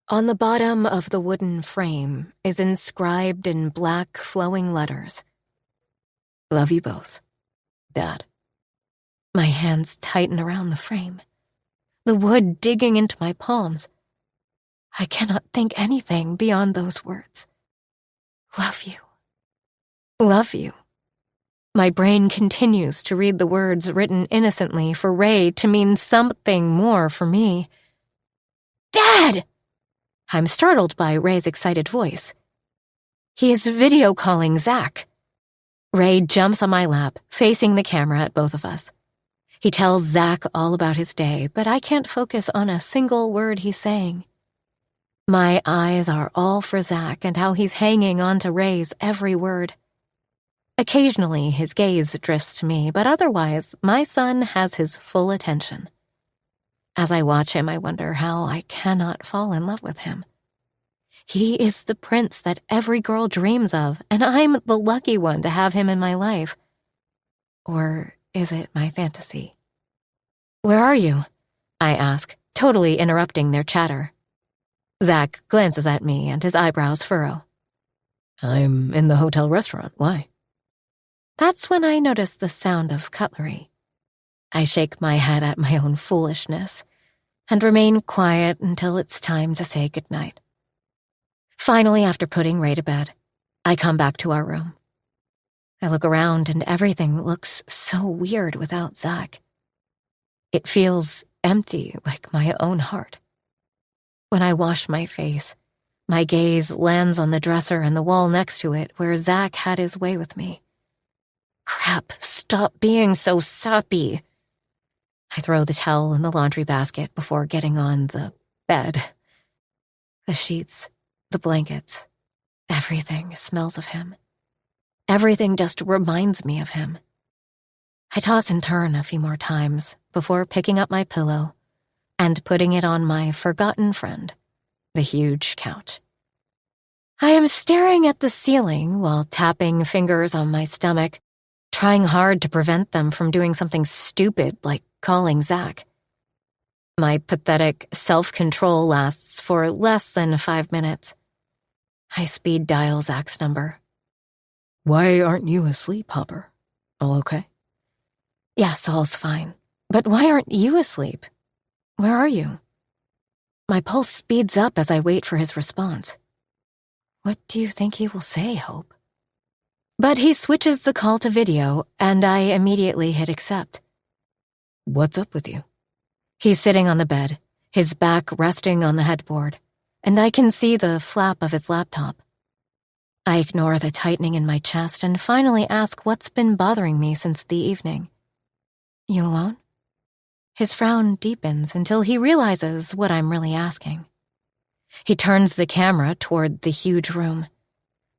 On the bottom of the wooden frame is inscribed in black flowing letters, "Love you both, Dad." My hands tighten around the frame, the wood digging into my palms. I cannot think anything beyond those words. Love you. Love you. My brain continues to read the words written innocently for Ray to mean something more for me. Dad! I'm startled by Ray's excited voice. He is video calling Zach. Ray jumps on my lap, facing the camera at both of us. He tells Zach all about his day, but I can't focus on a single word he's saying. My eyes are all for Zach and how he's hanging on to Ray's every word. Occasionally, his gaze drifts to me, but otherwise, my son has his full attention. As I watch him, I wonder how I cannot fall in love with him. He is the prince that every girl dreams of, and I'm the lucky one to have him in my life. Or is it my fantasy? Where are you? I ask, totally interrupting their chatter. Zach glances at me and his eyebrows furrow. I'm in the hotel restaurant. Why? That's when I notice the sound of cutlery. I shake my head at my own foolishness and remain quiet until it's time to say goodnight. Finally, after putting Ray to bed, I come back to our room. I look around and everything looks so weird without Zach. It feels empty, like my own heart. When I wash my face, my gaze lands on the dresser and the wall next to it where Zach had his way with me. Crap, stop being so sappy. I throw the towel in the laundry basket before getting on the bed. The sheets, the blankets, everything smells of him. Everything just reminds me of him. I toss and turn a few more times before picking up my pillow and putting it on my forgotten friend, the huge couch. I am staring at the ceiling while tapping fingers on my stomach, trying hard to prevent them from doing something stupid like calling Zach. My pathetic self-control lasts for less than 5 minutes. I speed dial Zach's number. Why aren't you asleep, Hopper? All okay? Yes, all's fine. But why aren't you asleep? Where are you? My pulse speeds up as I wait for his response. What do you think he will say, Hope? But he switches the call to video, and I immediately hit accept. What's up with you? He's sitting on the bed, his back resting on the headboard, and I can see the flap of his laptop. I ignore the tightening in my chest and finally ask what's been bothering me since the evening. You alone? His frown deepens until he realizes what I'm really asking. He turns the camera toward the huge room.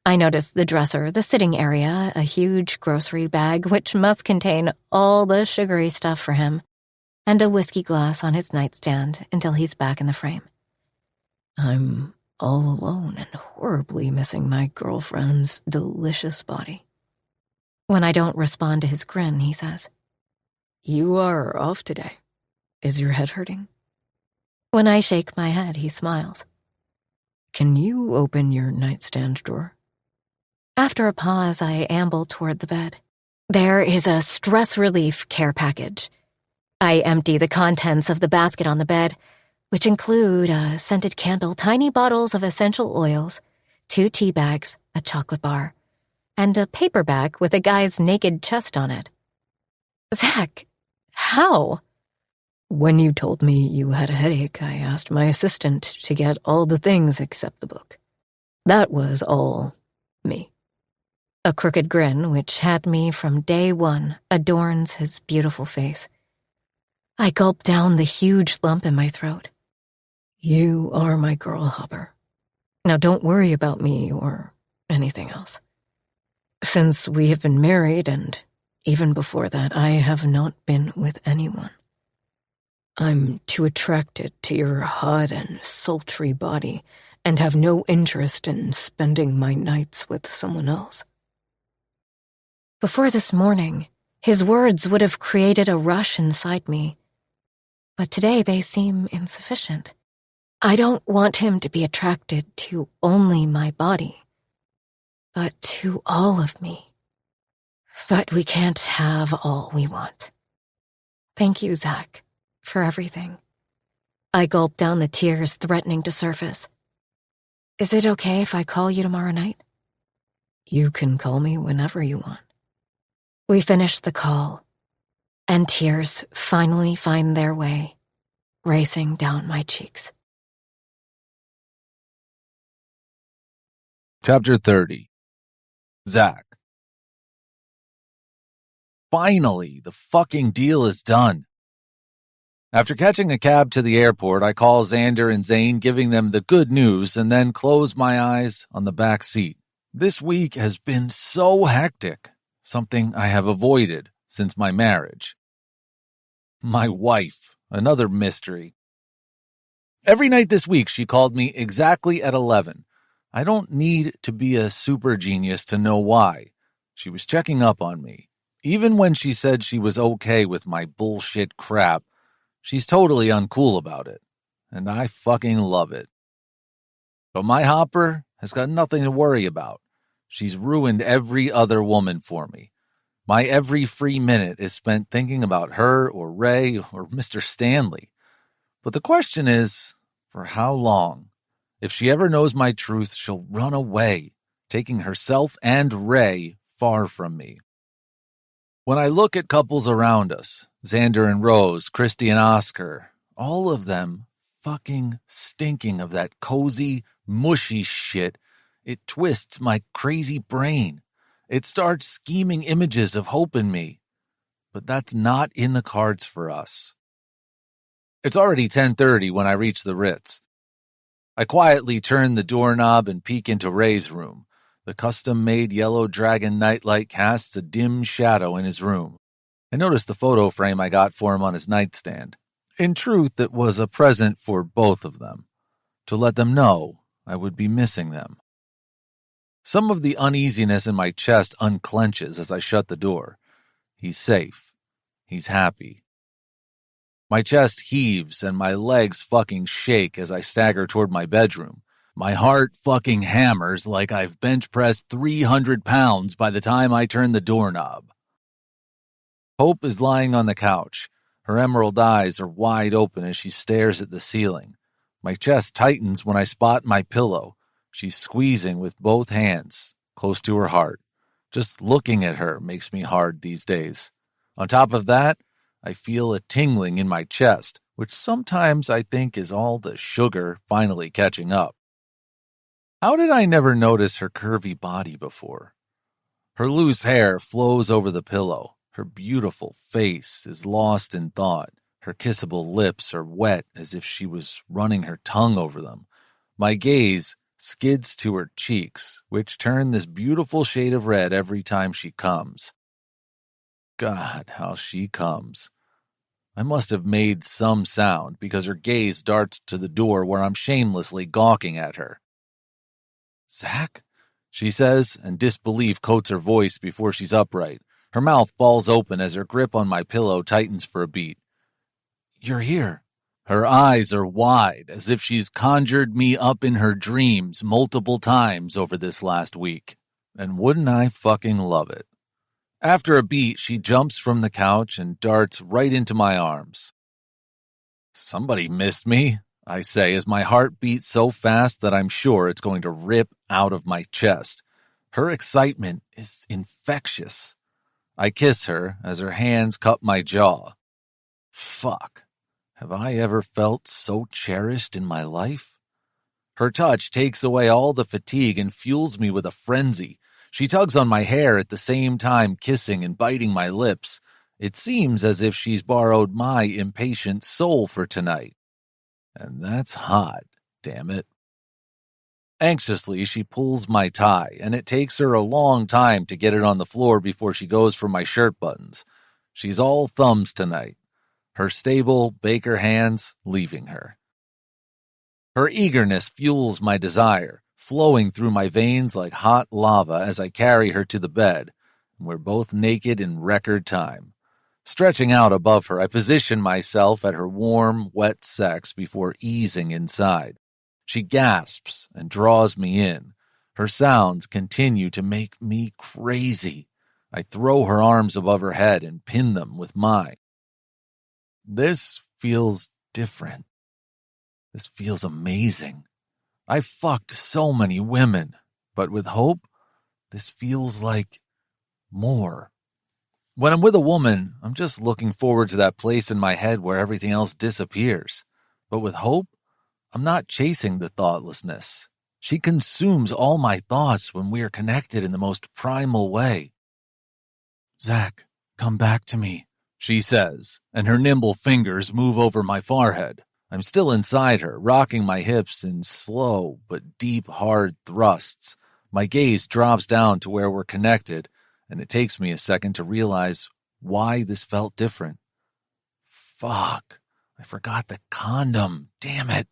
I notice the dresser, the sitting area, a huge grocery bag which must contain all the sugary stuff for him, and a whiskey glass on his nightstand until he's back in the frame. I'm all alone and horribly missing my girlfriend's delicious body. When I don't respond to his grin, he says, You are off today. Is your head hurting? When I shake my head, he smiles. Can you open your nightstand drawer? After a pause, I amble toward the bed. There is a stress relief care package. I empty the contents of the basket on the bed, which include a scented candle, tiny bottles of essential oils, 2 tea bags, a chocolate bar, and a paper bag with a guy's naked chest on it. Zach, how? When you told me you had a headache, I asked my assistant to get all the things except the book. That was all me. A crooked grin, which had me from day one, adorns his beautiful face. I gulp down the huge lump in my throat. You are my girl, Hopper. Now don't worry about me or anything else. Since we have been married, and even before that, I have not been with anyone. I'm too attracted to your hot and sultry body and have no interest in spending my nights with someone else. Before this morning, his words would have created a rush inside me. But today they seem insufficient. I don't want him to be attracted to only my body, but to all of me. But we can't have all we want. Thank you, Zach, for everything. I gulp down the tears threatening to surface. Is it okay if I call you tomorrow night? You can call me whenever you want. We finish the call, and tears finally find their way, racing down my cheeks. Chapter 30. Zach. Finally, the fucking deal is done. After catching a cab to the airport, I call Xander and Zane, giving them the good news, and then close my eyes on the back seat. This week has been so hectic, something I have avoided since my marriage. My wife, another mystery. Every night this week, she called me exactly at 11. I don't need to be a super genius to know why. She was checking up on me. Even when she said she was okay with my bullshit crap, she's totally uncool about it. And I fucking love it. But my Hopper has got nothing to worry about. She's ruined every other woman for me. My every free minute is spent thinking about her or Ray or Mr. Stanley. But the question is, for how long? If she ever knows my truth, she'll run away, taking herself and Ray far from me. When I look at couples around us, Xander and Rose, Christy and Oscar, all of them fucking stinking of that cozy, mushy shit, it twists my crazy brain. It starts scheming images of hope in me. But that's not in the cards for us. It's already 10:30 when I reach the Ritz. I quietly turn the doorknob and peek into Ray's room. The custom-made yellow dragon nightlight casts a dim shadow in his room. I notice the photo frame I got for him on his nightstand. In truth, it was a present for both of them, to let them know I would be missing them. Some of the uneasiness in my chest unclenches as I shut the door. He's safe. He's happy. My chest heaves and my legs fucking shake as I stagger toward my bedroom. My heart fucking hammers like I've bench pressed 300 pounds by the time I turn the doorknob. Hope is lying on the couch. Her emerald eyes are wide open as she stares at the ceiling. My chest tightens when I spot my pillow. She's squeezing with both hands, close to her heart. Just looking at her makes me hard these days. On top of that, I feel a tingling in my chest, which sometimes I think is all the sugar finally catching up. How did I never notice her curvy body before? Her loose hair flows over the pillow. Her beautiful face is lost in thought. Her kissable lips are wet as if she was running her tongue over them. My gaze skids to her cheeks, which turn this beautiful shade of red every time she comes. God, how she comes. I must have made some sound because her gaze darts to the door where I'm shamelessly gawking at her. "Zach?" she says, and disbelief coats her voice before she's upright. Her mouth falls open as her grip on my pillow tightens for a beat. "You're here." Her eyes are wide, as if she's conjured me up in her dreams multiple times over this last week. And wouldn't I fucking love it? After a beat, she jumps from the couch and darts right into my arms. "Somebody missed me," I say as my heart beats so fast that I'm sure it's going to rip out of my chest. Her excitement is infectious. I kiss her as her hands cup my jaw. Fuck. Have I ever felt so cherished in my life? Her touch takes away all the fatigue and fuels me with a frenzy. She tugs on my hair at the same time kissing and biting my lips. It seems as if she's borrowed my impatient soul for tonight. And that's hot, damn it. Anxiously, she pulls my tie, and it takes her a long time to get it on the floor before she goes for my shirt buttons. She's all thumbs tonight, her stable Baker hands leaving her. Her eagerness fuels my desire, flowing through my veins like hot lava as I carry her to the bed. We're both naked in record time. Stretching out above her, I position myself at her warm, wet sex before easing inside. She gasps and draws me in. Her sounds continue to make me crazy. I throw her arms above her head and pin them with mine. This feels different. This feels amazing. I've fucked so many women, but with Hope, this feels like more. When I'm with a woman, I'm just looking forward to that place in my head where everything else disappears. But with Hope, I'm not chasing the thoughtlessness. She consumes all my thoughts when we are connected in the most primal way. "Zach, come back to me," she says, and her nimble fingers move over my forehead. I'm still inside her, rocking my hips in slow but deep, hard thrusts. My gaze drops down to where we're connected, and it takes me a second to realize why this felt different. Fuck, I forgot the condom. Damn it.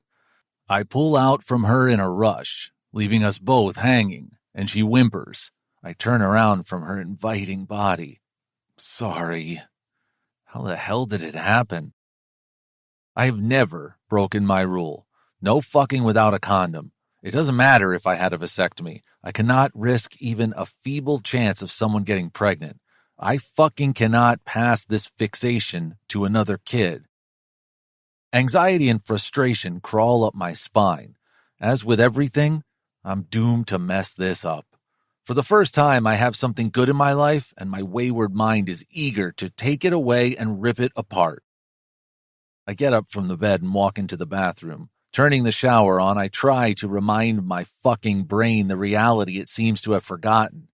I pull out from her in a rush, leaving us both hanging, and she whimpers. I turn around from her inviting body. Sorry. How the hell did it happen? I've never broken my rule. No fucking without a condom. It doesn't matter if I had a vasectomy. I cannot risk even a feeble chance of someone getting pregnant. I fucking cannot pass this fixation to another kid. Anxiety and frustration crawl up my spine. As with everything, I'm doomed to mess this up. For the first time, I have something good in my life, and my wayward mind is eager to take it away and rip it apart. I get up from the bed and walk into the bathroom. Turning the shower on, I try to remind my fucking brain the reality it seems to have forgotten.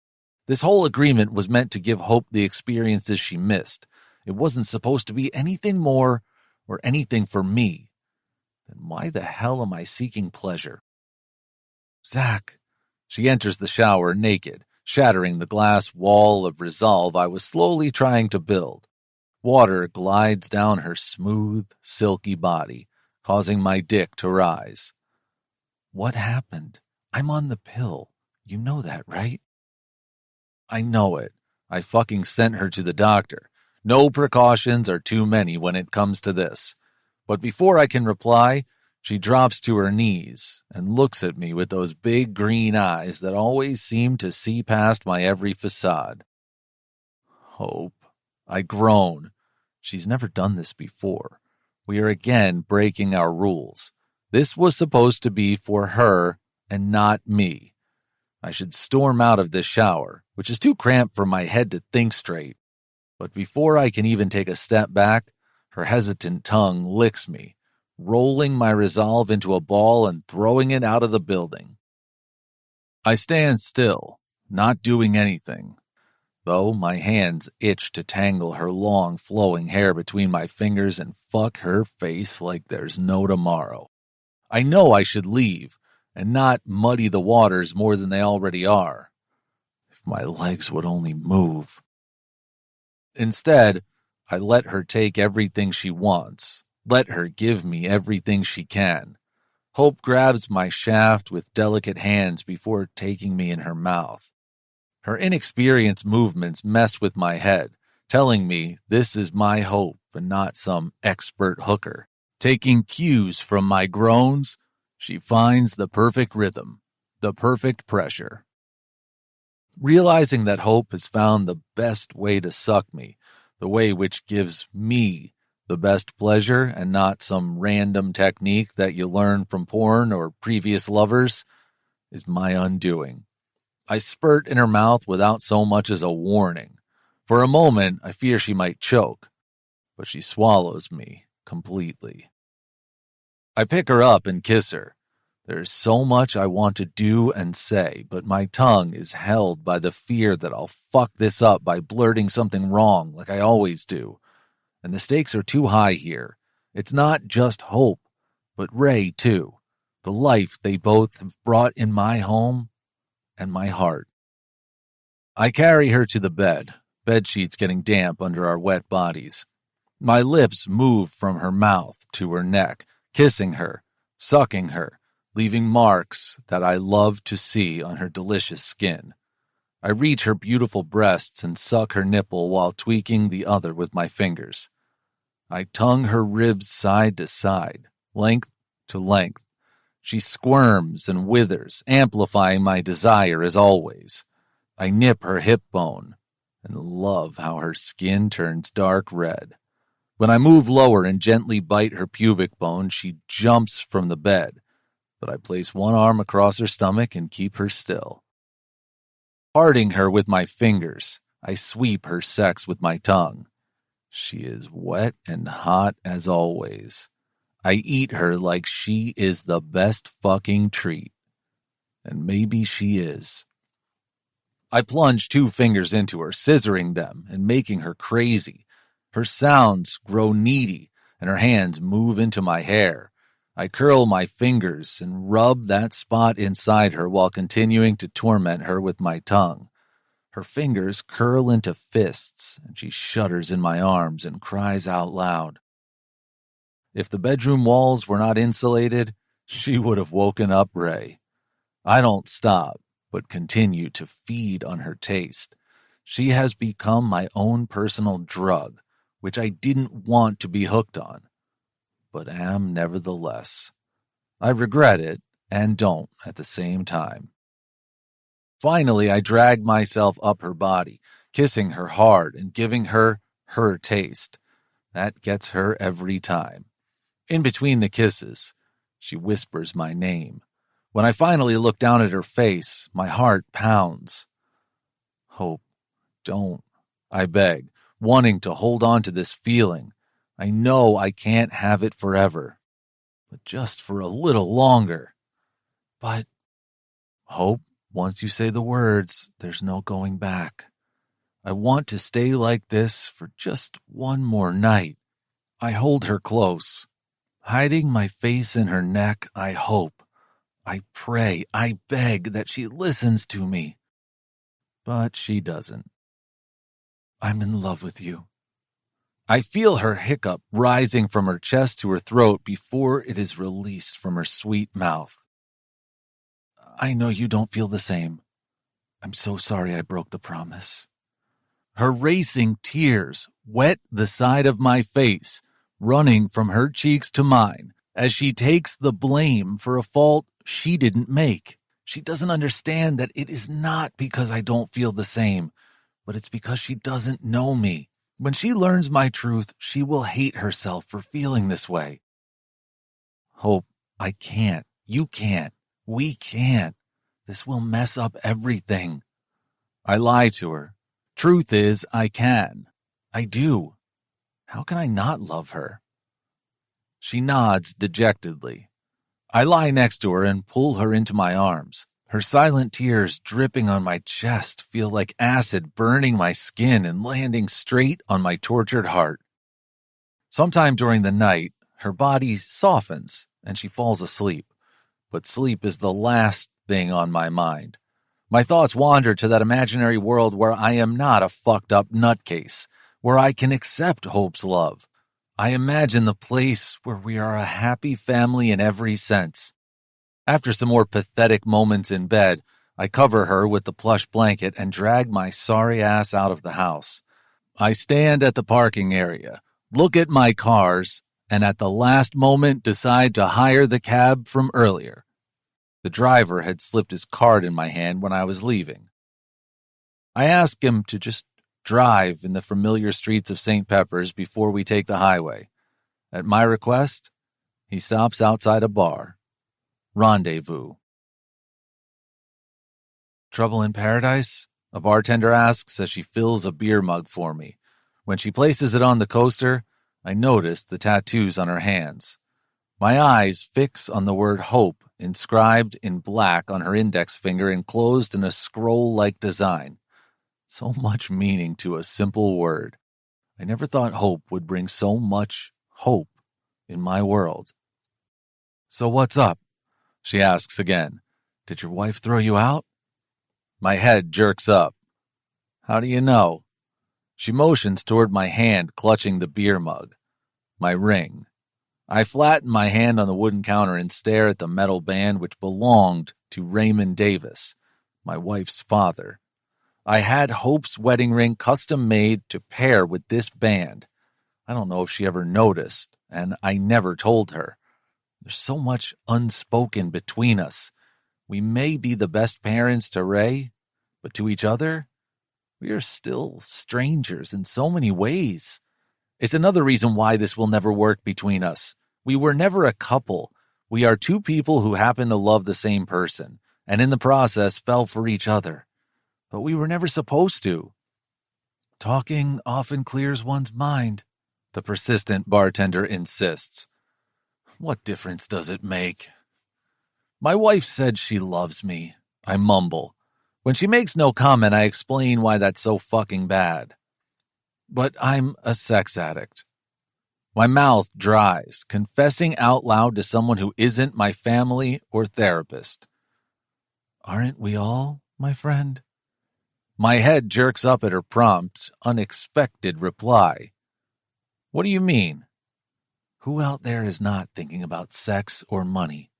This whole agreement was meant to give Hope the experiences she missed. It wasn't supposed to be anything more or anything for me. Then why the hell am I seeking pleasure? Zach. She enters the shower naked, shattering the glass wall of resolve I was slowly trying to build. Water glides down her smooth, silky body, causing my dick to rise. What happened? I'm on the pill. You know that, right? I know it. I fucking sent her to the doctor. No precautions are too many when it comes to this. But before I can reply, she drops to her knees and looks at me with those big green eyes that always seem to see past my every facade. Hope. I groan. She's never done this before. We are again breaking our rules. This was supposed to be for her and not me. I should storm out of this shower, which is too cramped for my head to think straight. But before I can even take a step back, her hesitant tongue licks me, rolling my resolve into a ball and throwing it out of the building. I stand still, not doing anything, though my hands itch to tangle her long, flowing hair between my fingers and fuck her face like there's no tomorrow. I know I should leave and not muddy the waters more than they already are. If my legs would only move. Instead, I let her take everything she wants. Let her give me everything she can. Hope grabs my shaft with delicate hands before taking me in her mouth. Her inexperienced movements mess with my head, telling me this is my Hope and not some expert hooker. Taking cues from my groans, she finds the perfect rhythm, the perfect pressure. Realizing that Hope has found the best way to suck me, the way which gives me the best pleasure and not some random technique that you learn from porn or previous lovers, is my undoing. I spurt in her mouth without so much as a warning. For a moment, I fear she might choke, but she swallows me completely. I pick her up and kiss her. There's so much I want to do and say, but my tongue is held by the fear that I'll fuck this up by blurting something wrong like I always do. And the stakes are too high here. It's not just Hope, but Ray too. The life they both have brought in my home and my heart. I carry her to the bed sheets getting damp under our wet bodies. My lips move from her mouth to her neck, kissing her, sucking her, leaving marks that I love to see on her delicious skin. I reach her beautiful breasts and suck her nipple while tweaking the other with my fingers. I tongue her ribs side to side, length to length. She squirms and withers, amplifying my desire as always. I nip her hip bone and love how her skin turns dark red. When I move lower and gently bite her pubic bone, she jumps from the bed, but I place one arm across her stomach and keep her still. Parting her with my fingers, I sweep her sex with my tongue. She is wet and hot as always. I eat her like she is the best fucking treat. And maybe she is. I plunge 2 fingers into her, scissoring them and making her crazy. Her sounds grow needy, and her hands move into my hair. I curl my fingers and rub that spot inside her while continuing to torment her with my tongue. Her fingers curl into fists, and she shudders in my arms and cries out loud. If the bedroom walls were not insulated, she would have woken up Ray. I don't stop, but continue to feed on her taste. She has become my own personal drug, which I didn't want to be hooked on, but am nevertheless. I regret it and don't at the same time. Finally, I drag myself up her body, kissing her hard and giving her her taste. That gets her every time. In between the kisses, she whispers my name. When I finally look down at her face, my heart pounds. Hope, don't, I beg, wanting to hold on to this feeling. I know I can't have it forever, but just for a little longer. But, Hope, Once you say the words, there's no going back. I want to stay like this for just one more night. I hold her close. Hiding my face in her neck, I hope, I pray, I beg that she listens to me. But she doesn't. I'm in love with you. I feel her hiccup rising from her chest to her throat before it is released from her sweet mouth. I know you don't feel the same. I'm so sorry I broke the promise. Her racing tears wet the side of my face, running from her cheeks to mine, as she takes the blame for a fault she didn't make. She doesn't understand that it is not because I don't feel the same, but it's because she doesn't know me. When she learns my truth, she will hate herself for feeling this way. Hope, I can't. You can't. We can't. This will mess up everything. I lie to her. Truth is, I can. I do. How can I not love her? She nods dejectedly. I lie next to her and pull her into my arms. Her silent tears dripping on my chest feel like acid burning my skin and landing straight on my tortured heart. Sometime during the night, her body softens and she falls asleep. But sleep is the last thing on my mind. My thoughts wander to that imaginary world where I am not a fucked up nutcase, where I can accept Hope's love. I imagine the place where we are a happy family in every sense. After some more pathetic moments in bed, I cover her with the plush blanket and drag my sorry ass out of the house. I stand at the parking area, look at my cars, and at the last moment decide to hire the cab from earlier. The driver had slipped his card in my hand when I was leaving. I ask him to just drive in the familiar streets of St. Peppers before we take the highway. At my request, he stops outside a bar. Rendezvous. Trouble in paradise? A bartender asks as she fills a beer mug for me. When she places it on the coaster, I notice the tattoos on her hands. My eyes fix on the word hope inscribed in black on her index finger enclosed in a scroll-like design. So much meaning to a simple word. I never thought hope would bring so much hope in my world. So what's up? She asks again. Did your wife throw you out? My head jerks up. How do you know? She motions toward my hand clutching the beer mug. My ring. I flatten my hand on the wooden counter and stare at the metal band which belonged to Raymond Davis, my wife's father. I had Hope's wedding ring custom made to pair with this band. I don't know if she ever noticed, and I never told her. There's so much unspoken between us. We may be the best parents to Ray, but to each other, we are still strangers in so many ways. It's another reason why this will never work between us. We were never a couple. We are two people who happen to love the same person, and in the process fell for each other. But we were never supposed to. Talking often clears one's mind, the persistent bartender insists. What difference does it make? My wife said she loves me. I mumble. When she makes no comment, I explain why that's so fucking bad. But I'm a sex addict. My mouth dries, confessing out loud to someone who isn't my family or therapist. Aren't we all, my friend? My head jerks up at her prompt, unexpected reply. What do you mean? Who out there is not thinking about sex or money?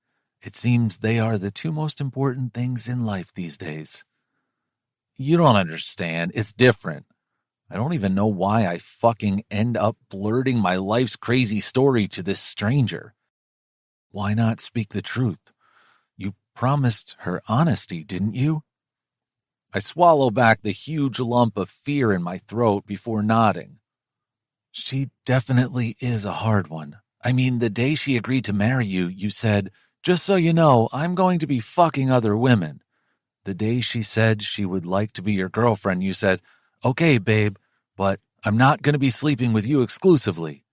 It seems they are the two most important things in life these days. You don't understand. It's different. I don't even know why I fucking end up blurting my life's crazy story to this stranger. Why not speak the truth? You promised her honesty, didn't you? I swallow back the huge lump of fear in my throat before nodding. She definitely is a hard one. I mean, the day she agreed to marry you, you said, just so you know, I'm going to be fucking other women. The day she said she would like to be your girlfriend, you said, okay, babe, but I'm not going to be sleeping with you exclusively.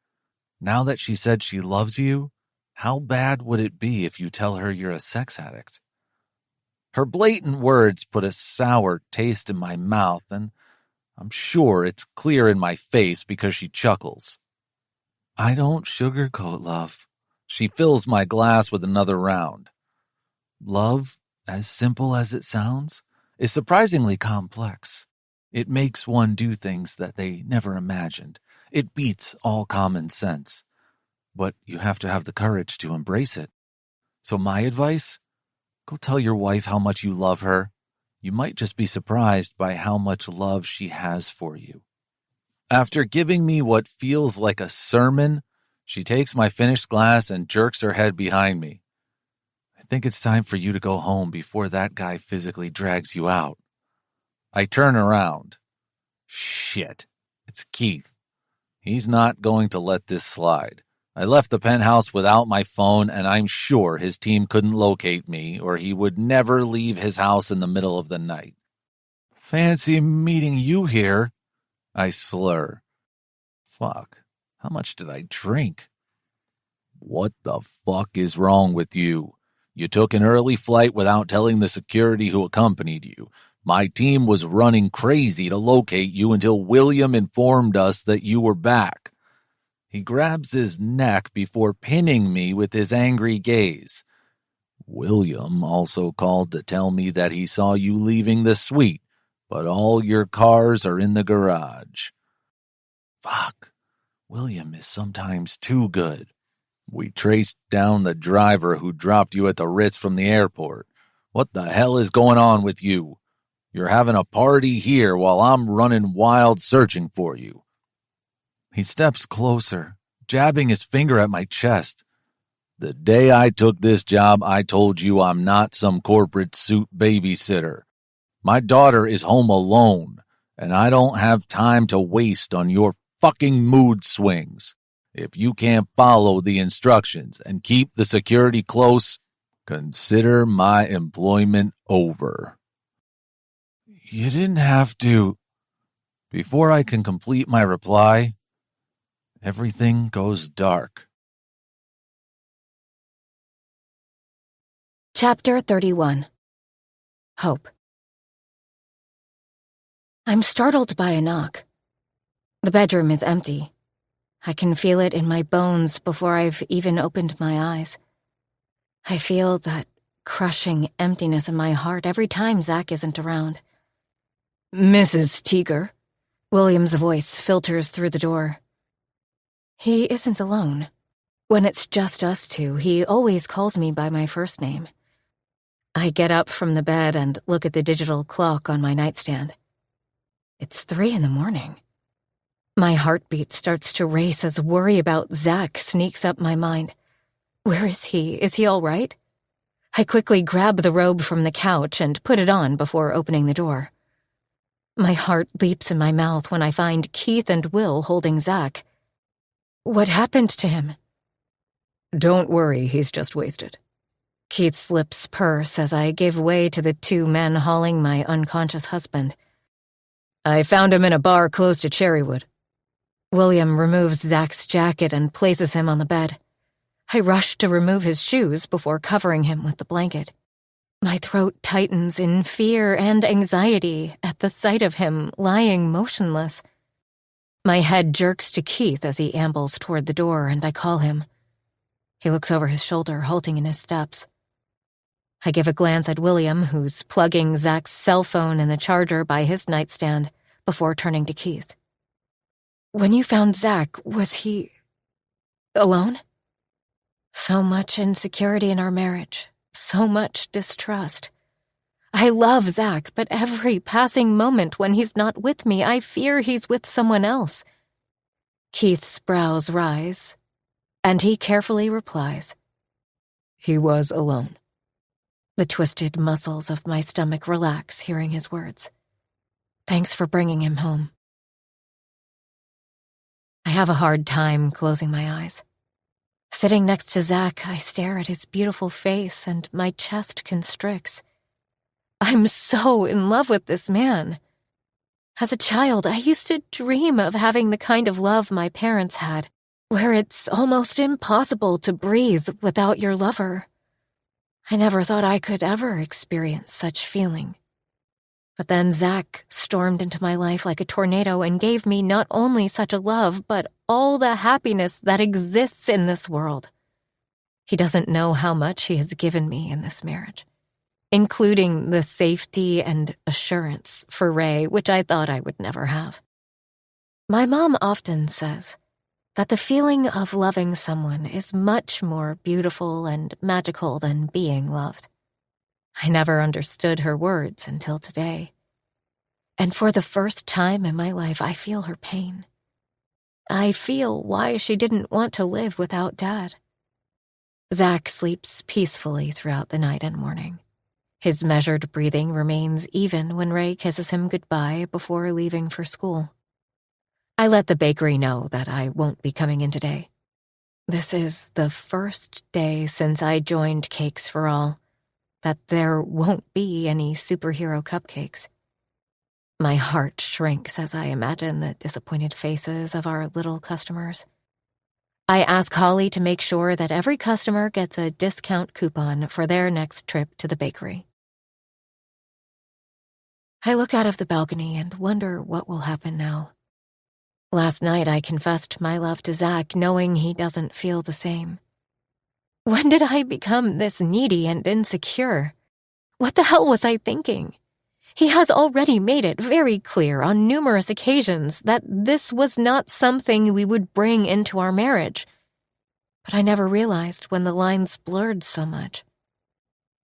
Now that she said she loves you, how bad would it be if you tell her you're a sex addict? Her blatant words put a sour taste in my mouth, and I'm sure it's clear in my face because she chuckles. I don't sugarcoat love. She fills my glass with another round. Love, as simple as it sounds, is surprisingly complex. It makes one do things that they never imagined. It beats all common sense. But you have to have the courage to embrace it. So my advice? Go tell your wife how much you love her. You might just be surprised by how much love she has for you. After giving me what feels like a sermon, she takes my finished glass and jerks her head behind me. I think it's time for you to go home before that guy physically drags you out. I turn around. Shit, it's Keith. He's not going to let this slide. I left the penthouse without my phone, and I'm sure his team couldn't locate me, or he would never leave his house in the middle of the night. Fancy meeting you here, I slur. Fuck, how much did I drink? What the fuck is wrong with you? You took an early flight without telling the security who accompanied you. My team was running crazy to locate you until William informed us that you were back. He grabs his neck before pinning me with his angry gaze. William also called to tell me that he saw you leaving the suite, but all your cars are in the garage. Fuck. William is sometimes too good. We traced down the driver who dropped you at the Ritz from the airport. What the hell is going on with you? You're having a party here while I'm running wild searching for you. He steps closer, jabbing his finger at my chest. The day I took this job, I told you I'm not some corporate suit babysitter. My daughter is home alone, and I don't have time to waste on your fucking mood swings. If you can't follow the instructions and keep the security close, consider my employment over. You didn't have to. Before I can complete my reply, everything goes dark. Chapter 31. Hope. I'm startled by a knock. The bedroom is empty. I can feel it in my bones before I've even opened my eyes. I feel that crushing emptiness in my heart every time Zach isn't around. Mrs. Teager. William's voice filters through the door. He isn't alone. When it's just us two, he always calls me by my first name. I get up from the bed and look at the digital clock on my nightstand. It's 3 a.m. My heartbeat starts to race as worry about Zach sneaks up my mind. Where is he? Is he all right? I quickly grab the robe from the couch and put it on before opening the door. My heart leaps in my mouth when I find Keith and Will holding Zach. What happened to him? Don't worry, he's just wasted. Keith's lips purse as I give way to the 2 men hauling my unconscious husband. I found him in a bar close to Cherrywood. William removes Zach's jacket and places him on the bed. I rush to remove his shoes before covering him with the blanket. My throat tightens in fear and anxiety at the sight of him lying motionless. My head jerks to Keith as he ambles toward the door, and I call him. He looks over his shoulder, halting in his steps. I give a glance at William, who's plugging Zach's cell phone in the charger by his nightstand, before turning to Keith. When you found Zach, was he alone? So much insecurity in our marriage, so much distrust. I love Zach, but every passing moment when he's not with me, I fear he's with someone else. Keith's brows rise, and he carefully replies, He was alone. The twisted muscles of my stomach relax hearing his words. Thanks for bringing him home. I have a hard time closing my eyes. Sitting next to Zach, I stare at his beautiful face and my chest constricts. I'm so in love with this man. As a child, I used to dream of having the kind of love my parents had, where it's almost impossible to breathe without your lover. I never thought I could ever experience such feeling. But then Zach stormed into my life like a tornado and gave me not only such a love, but all the happiness that exists in this world. He doesn't know how much he has given me in this marriage, including the safety and assurance for Ray, which I thought I would never have. My mom often says that the feeling of loving someone is much more beautiful and magical than being loved. I never understood her words until today. And for the first time in my life, I feel her pain. I feel why she didn't want to live without Dad. Zach sleeps peacefully throughout the night and morning. His measured breathing remains even when Ray kisses him goodbye before leaving for school. I let the bakery know that I won't be coming in today. This is the first day since I joined Cakes for All that there won't be any superhero cupcakes. My heart shrinks as I imagine the disappointed faces of our little customers. I ask Holly to make sure that every customer gets a discount coupon for their next trip to the bakery. I look out of the balcony and wonder what will happen now. Last night I confessed my love to Zach, knowing he doesn't feel the same. When did I become this needy and insecure? What the hell was I thinking? He has already made it very clear on numerous occasions that this was not something we would bring into our marriage. But I never realized when the lines blurred so much.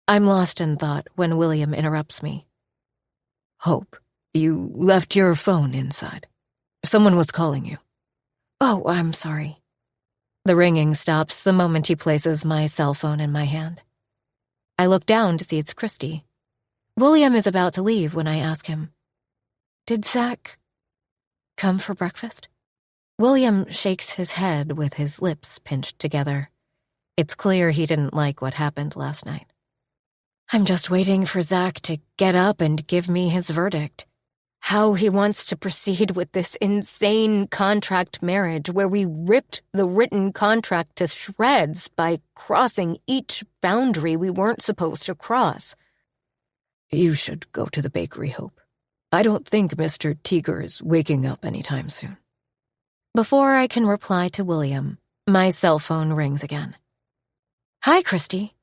I'm lost in thought when William interrupts me. Hope, you left your phone inside. Someone was calling you. Oh, I'm sorry. The ringing stops the moment he places my cell phone in my hand. I look down to see it's Christy. William is about to leave when I ask him, Did Zach come for breakfast? William shakes his head with his lips pinched together. It's clear he didn't like what happened last night. I'm just waiting for Zach to get up and give me his verdict. How he wants to proceed with this insane contract marriage where we ripped the written contract to shreds by crossing each boundary we weren't supposed to cross. You should go to the bakery, Hope. I don't think Mr. Teager is waking up anytime soon. Before I can reply to William, my cell phone rings again. Hi, Christy.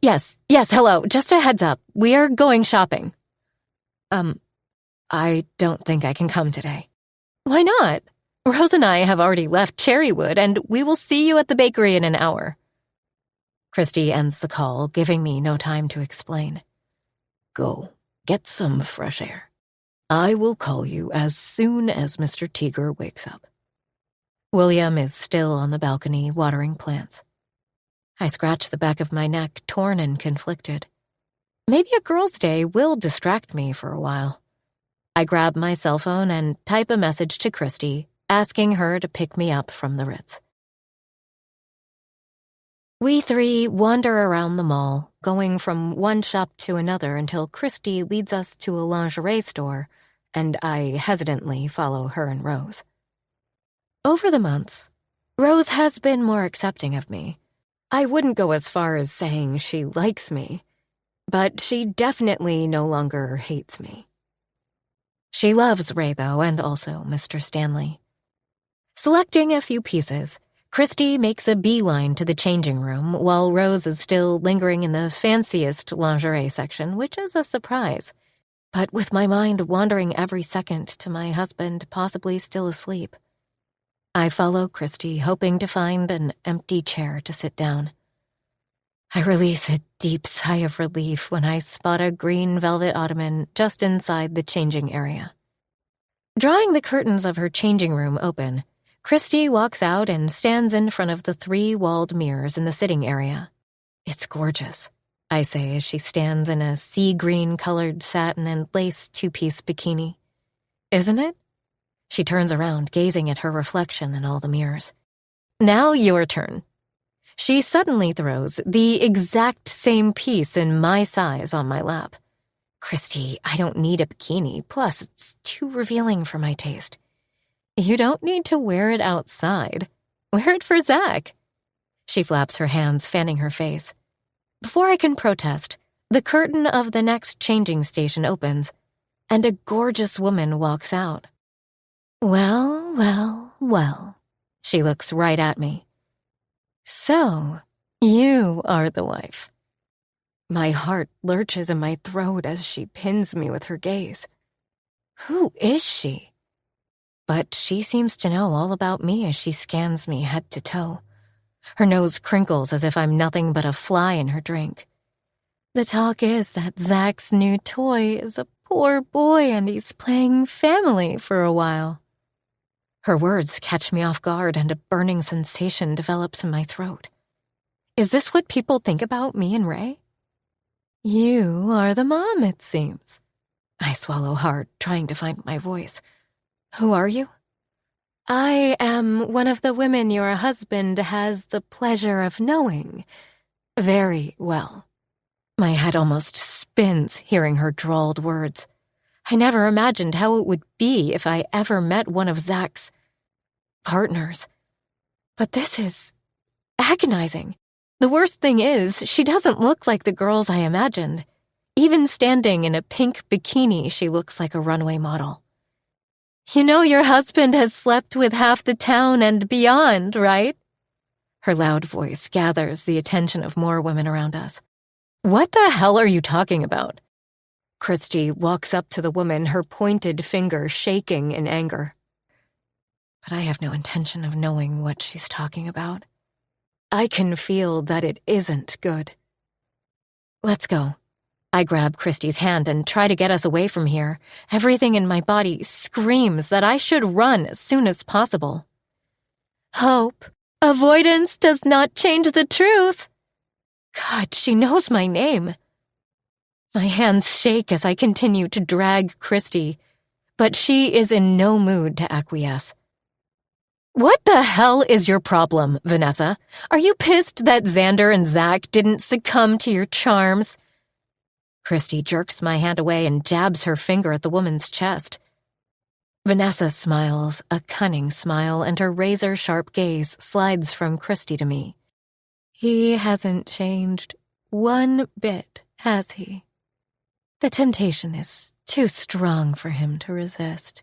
Yes, hello. Just a heads up. We are going shopping. I don't think I can come today. Why not? Rose and I have already left Cherrywood, and we will see you at the bakery in an hour. Christy ends the call, giving me no time to explain. Go, get some fresh air. I will call you as soon as Mr. Teager wakes up. William is still on the balcony watering plants. I scratch the back of my neck, torn and conflicted. Maybe a girl's day will distract me for a while. I grab my cell phone and type a message to Christy, asking her to pick me up from the Ritz. We three wander around the mall, going from one shop to another until Christy leads us to a lingerie store, and I hesitantly follow her and Rose. Over the months, Rose has been more accepting of me. I wouldn't go as far as saying she likes me, but she definitely no longer hates me. She loves Ray, though, and also Mr. Stanley. Selecting a few pieces, Christy makes a beeline to the changing room while Rose is still lingering in the fanciest lingerie section, which is a surprise. But with my mind wandering every second to my husband possibly still asleep, I follow Christy, hoping to find an empty chair to sit down. I release a deep sigh of relief when I spot a green velvet ottoman just inside the changing area. Drawing the curtains of her changing room open, Christy walks out and stands in front of the 3-walled mirrors in the sitting area. It's gorgeous, I say as she stands in a sea green-colored satin and lace 2-piece bikini. Isn't it? She turns around, gazing at her reflection in all the mirrors. Now your turn. She suddenly throws the exact same piece in my size on my lap. Christy, I don't need a bikini, plus it's too revealing for my taste. You don't need to wear it outside. Wear it for Zach. She flaps her hands, fanning her face. Before I can protest, the curtain of the next changing station opens, and a gorgeous woman walks out. Well, well, well. She looks right at me. So, you are the wife. My heart lurches in my throat as she pins me with her gaze. Who is she? But she seems to know all about me as she scans me head to toe. Her nose crinkles as if I'm nothing but a fly in her drink. The talk is that Zach's new toy is a poor boy and he's playing family for a while. Her words catch me off guard and a burning sensation develops in my throat. Is this what people think about me and Ray? You are the mom, it seems. I swallow hard, trying to find my voice. Who are you? I am one of the women your husband has the pleasure of knowing very well. My head almost spins hearing her drawled words. I never imagined how it would be if I ever met one of Zach's partners. But this is agonizing. The worst thing is, she doesn't look like the girls I imagined. Even standing in a pink bikini, she looks like a runway model. You know your husband has slept with half the town and beyond, right? Her loud voice gathers the attention of more women around us. What the hell are you talking about? Christy walks up to the woman, her pointed finger shaking in anger. But I have no intention of knowing what she's talking about. I can feel that it isn't good. Let's go. I grab Christy's hand and try to get us away from here. Everything in my body screams that I should run as soon as possible. Hope, avoidance does not change the truth. God, she knows my name. My hands shake as I continue to drag Christy, but she is in no mood to acquiesce. What the hell is your problem, Vanessa? Are you pissed that Xander and Zach didn't succumb to your charms? Christy jerks my hand away and jabs her finger at the woman's chest. Vanessa smiles, a cunning smile, and her razor-sharp gaze slides from Christy to me. He hasn't changed one bit, has he? The temptation is too strong for him to resist.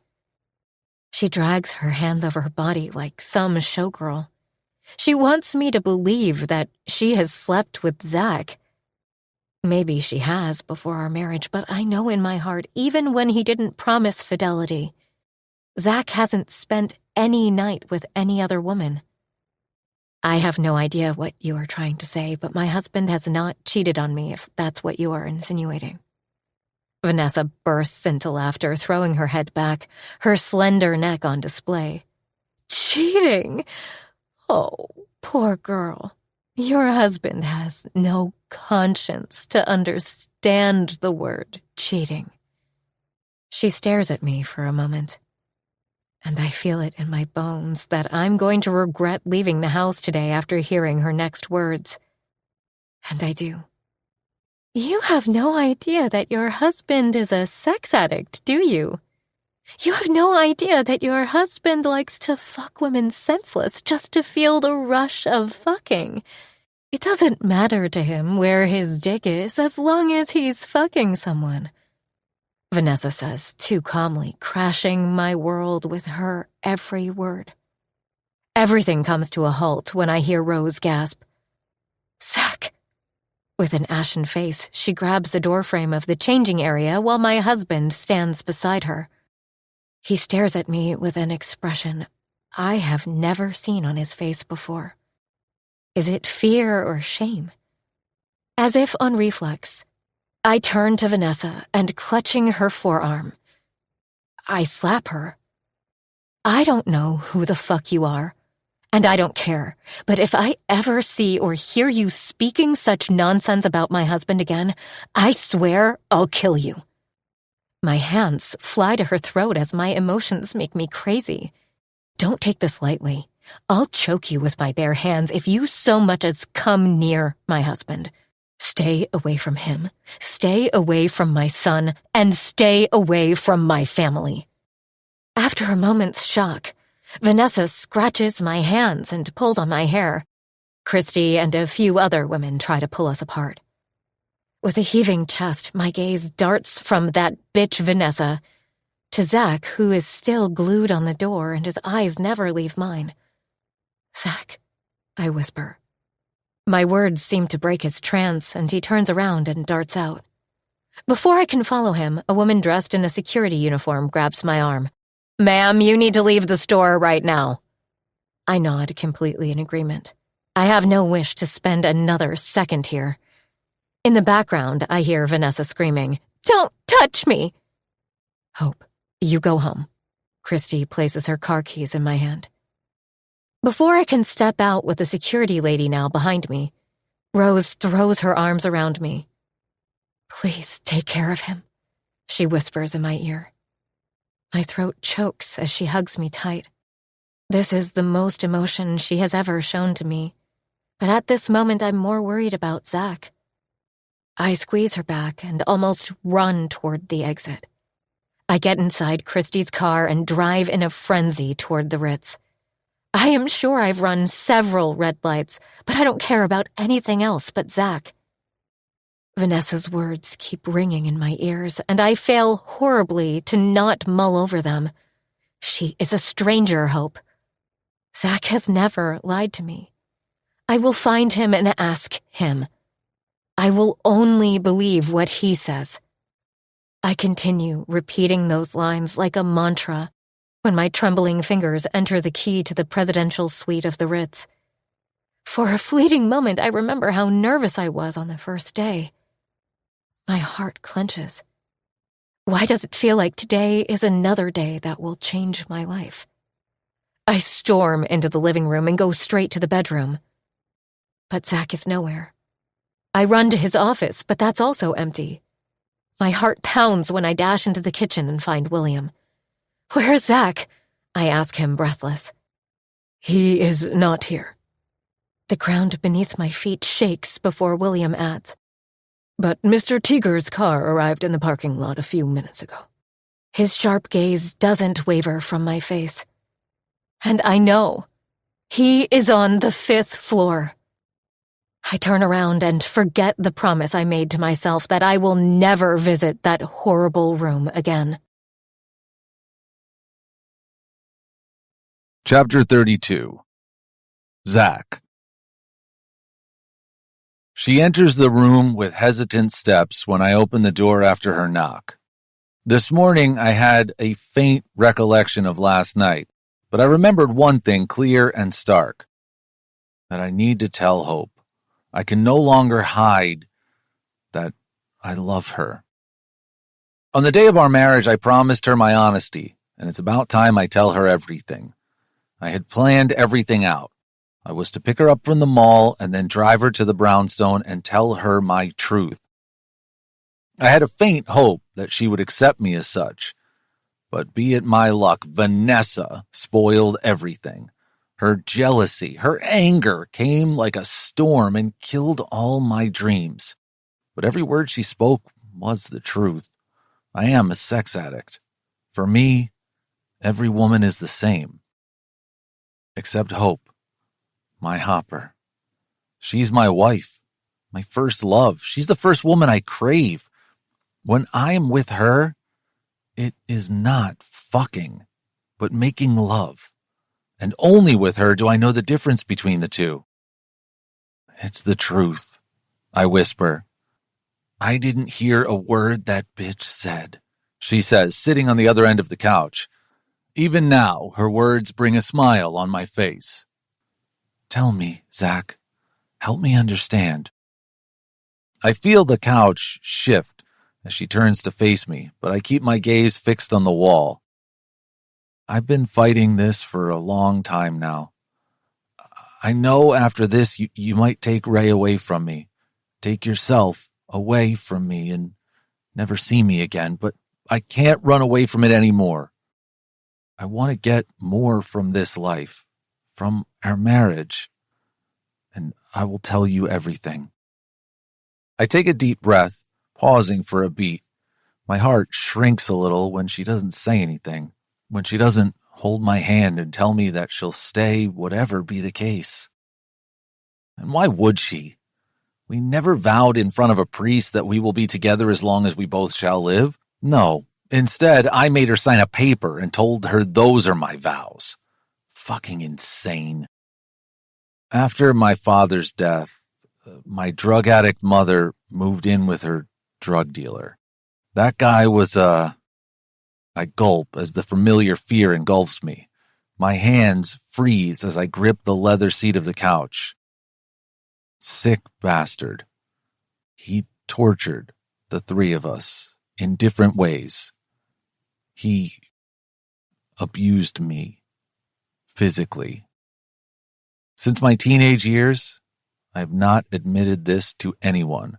She drags her hands over her body like some showgirl. She wants me to believe that she has slept with Zach. Maybe she has before our marriage, but I know in my heart, even when he didn't promise fidelity, Zach hasn't spent any night with any other woman. I have no idea what you are trying to say, but my husband has not cheated on me, if that's what you are insinuating. Vanessa bursts into laughter, throwing her head back, her slender neck on display. Cheating? Oh, poor girl. Your husband has no conscience to understand the word cheating. She stares at me for a moment, and I feel it in my bones that I'm going to regret leaving the house today after hearing her next words. And I do. You have no idea that your husband is a sex addict, do you? You have no idea that your husband likes to fuck women senseless just to feel the rush of fucking. It doesn't matter to him where his dick is as long as he's fucking someone. Vanessa says, too calmly, crashing my world with her every word. Everything comes to a halt when I hear Rose gasp, Zach! With an ashen face, she grabs the doorframe of the changing area while my husband stands beside her. He stares at me with an expression I have never seen on his face before. Is it fear or shame? As if on reflex, I turn to Vanessa and, clutching her forearm, I slap her. I don't know who the fuck you are, and I don't care, but if I ever see or hear you speaking such nonsense about my husband again, I swear I'll kill you. My hands fly to her throat as my emotions make me crazy. Don't take this lightly. I'll choke you with my bare hands if you so much as come near my husband. Stay away from him. Stay away from my son, and stay away from my family. After a moment's shock, Vanessa scratches my hands and pulls on my hair. Christy and a few other women try to pull us apart. With a heaving chest, my gaze darts from that bitch Vanessa to Zach, who is still glued on the door and his eyes never leave mine. "Zach," I whisper. My words seem to break his trance, and he turns around and darts out. Before I can follow him, a woman dressed in a security uniform grabs my arm. "Ma'am, you need to leave the store right now." I nod, completely in agreement. I have no wish to spend another second here. In the background, I hear Vanessa screaming, "Don't touch me!" "Hope, you go home." Christy places her car keys in my hand. Before I can step out with the security lady now behind me, Rose throws her arms around me. "Please take care of him," she whispers in my ear. My throat chokes as she hugs me tight. This is the most emotion she has ever shown to me, but at this moment I'm more worried about Zach. I squeeze her back and almost run toward the exit. I get inside Christy's car and drive in a frenzy toward the Ritz. I am sure I've run several red lights, but I don't care about anything else but Zach. Vanessa's words keep ringing in my ears, and I fail horribly to not mull over them. She is a stranger, Hope. Zach has never lied to me. I will find him and ask him. I will only believe what he says. I continue repeating those lines like a mantra when my trembling fingers enter the key to the presidential suite of the Ritz. For a fleeting moment, I remember how nervous I was on the first day. My heart clenches. Why does it feel like today is another day that will change my life? I storm into the living room and go straight to the bedroom. But Zach is nowhere. I run to his office, but that's also empty. My heart pounds when I dash into the kitchen and find William. "Where's Zach?" I ask him, breathless. "He is not here." The ground beneath my feet shakes before William adds, "But Mr. Teeger's car arrived in the parking lot a few minutes ago." His sharp gaze doesn't waver from my face. And I know. He is on the 5th floor. I turn around and forget the promise I made to myself that I will never visit that horrible room again. Chapter 32. Zach. She enters the room with hesitant steps when I open the door after her knock. This morning I had a faint recollection of last night, but I remembered one thing clear and stark, that I need to tell Hope. I can no longer hide that I love her. On the day of our marriage, I promised her my honesty, and it's about time I tell her everything. I had planned everything out. I was to pick her up from the mall and then drive her to the brownstone and tell her my truth. I had a faint hope that she would accept me as such. But be it my luck, Vanessa spoiled everything. Her jealousy, her anger came like a storm and killed all my dreams. But every word she spoke was the truth. I am a sex addict. For me, every woman is the same. Except Hope, my Hopper. She's my wife, my first love. She's the first woman I crave. When I am with her, it is not fucking, but making love. And only with her do I know the difference between the two. It's the truth, I whisper. I didn't hear a word that bitch said, she says, sitting on the other end of the couch. Even now, her words bring a smile on my face. Tell me, Zach. Help me understand. I feel the couch shift as she turns to face me, but I keep my gaze fixed on the wall. I've been fighting this for a long time now. I know after this you might take Ray away from me, take yourself away from me and never see me again, but I can't run away from it anymore. I want to get more from this life, from our marriage, and I will tell you everything. I take a deep breath, pausing for a beat. My heart shrinks a little when she doesn't say anything, when she doesn't hold my hand and tell me that she'll stay whatever be the case. And why would she? We never vowed in front of a priest that we will be together as long as we both shall live. No. Instead, I made her sign a paper and told her those are my vows. Fucking insane. After my father's death, my drug addict mother moved in with her drug dealer. That guy was I gulp as the familiar fear engulfs me. My hands freeze as I grip the leather seat of the couch. Sick bastard. He tortured the three of us in different ways. He abused me physically. Since my teenage years, I have not admitted this to anyone,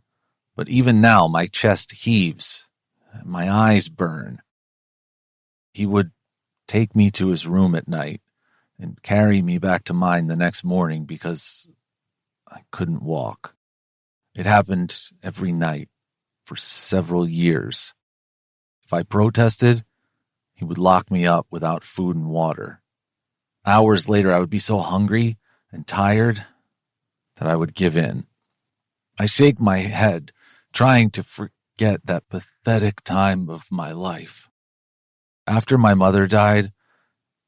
but even now my chest heaves, and my eyes burn. He would take me to his room at night and carry me back to mine the next morning because I couldn't walk. It happened every night for several years. If I protested, he would lock me up without food and water. Hours later, I would be so hungry and tired that I would give in. I shake my head, trying to forget that pathetic time of my life. After my mother died,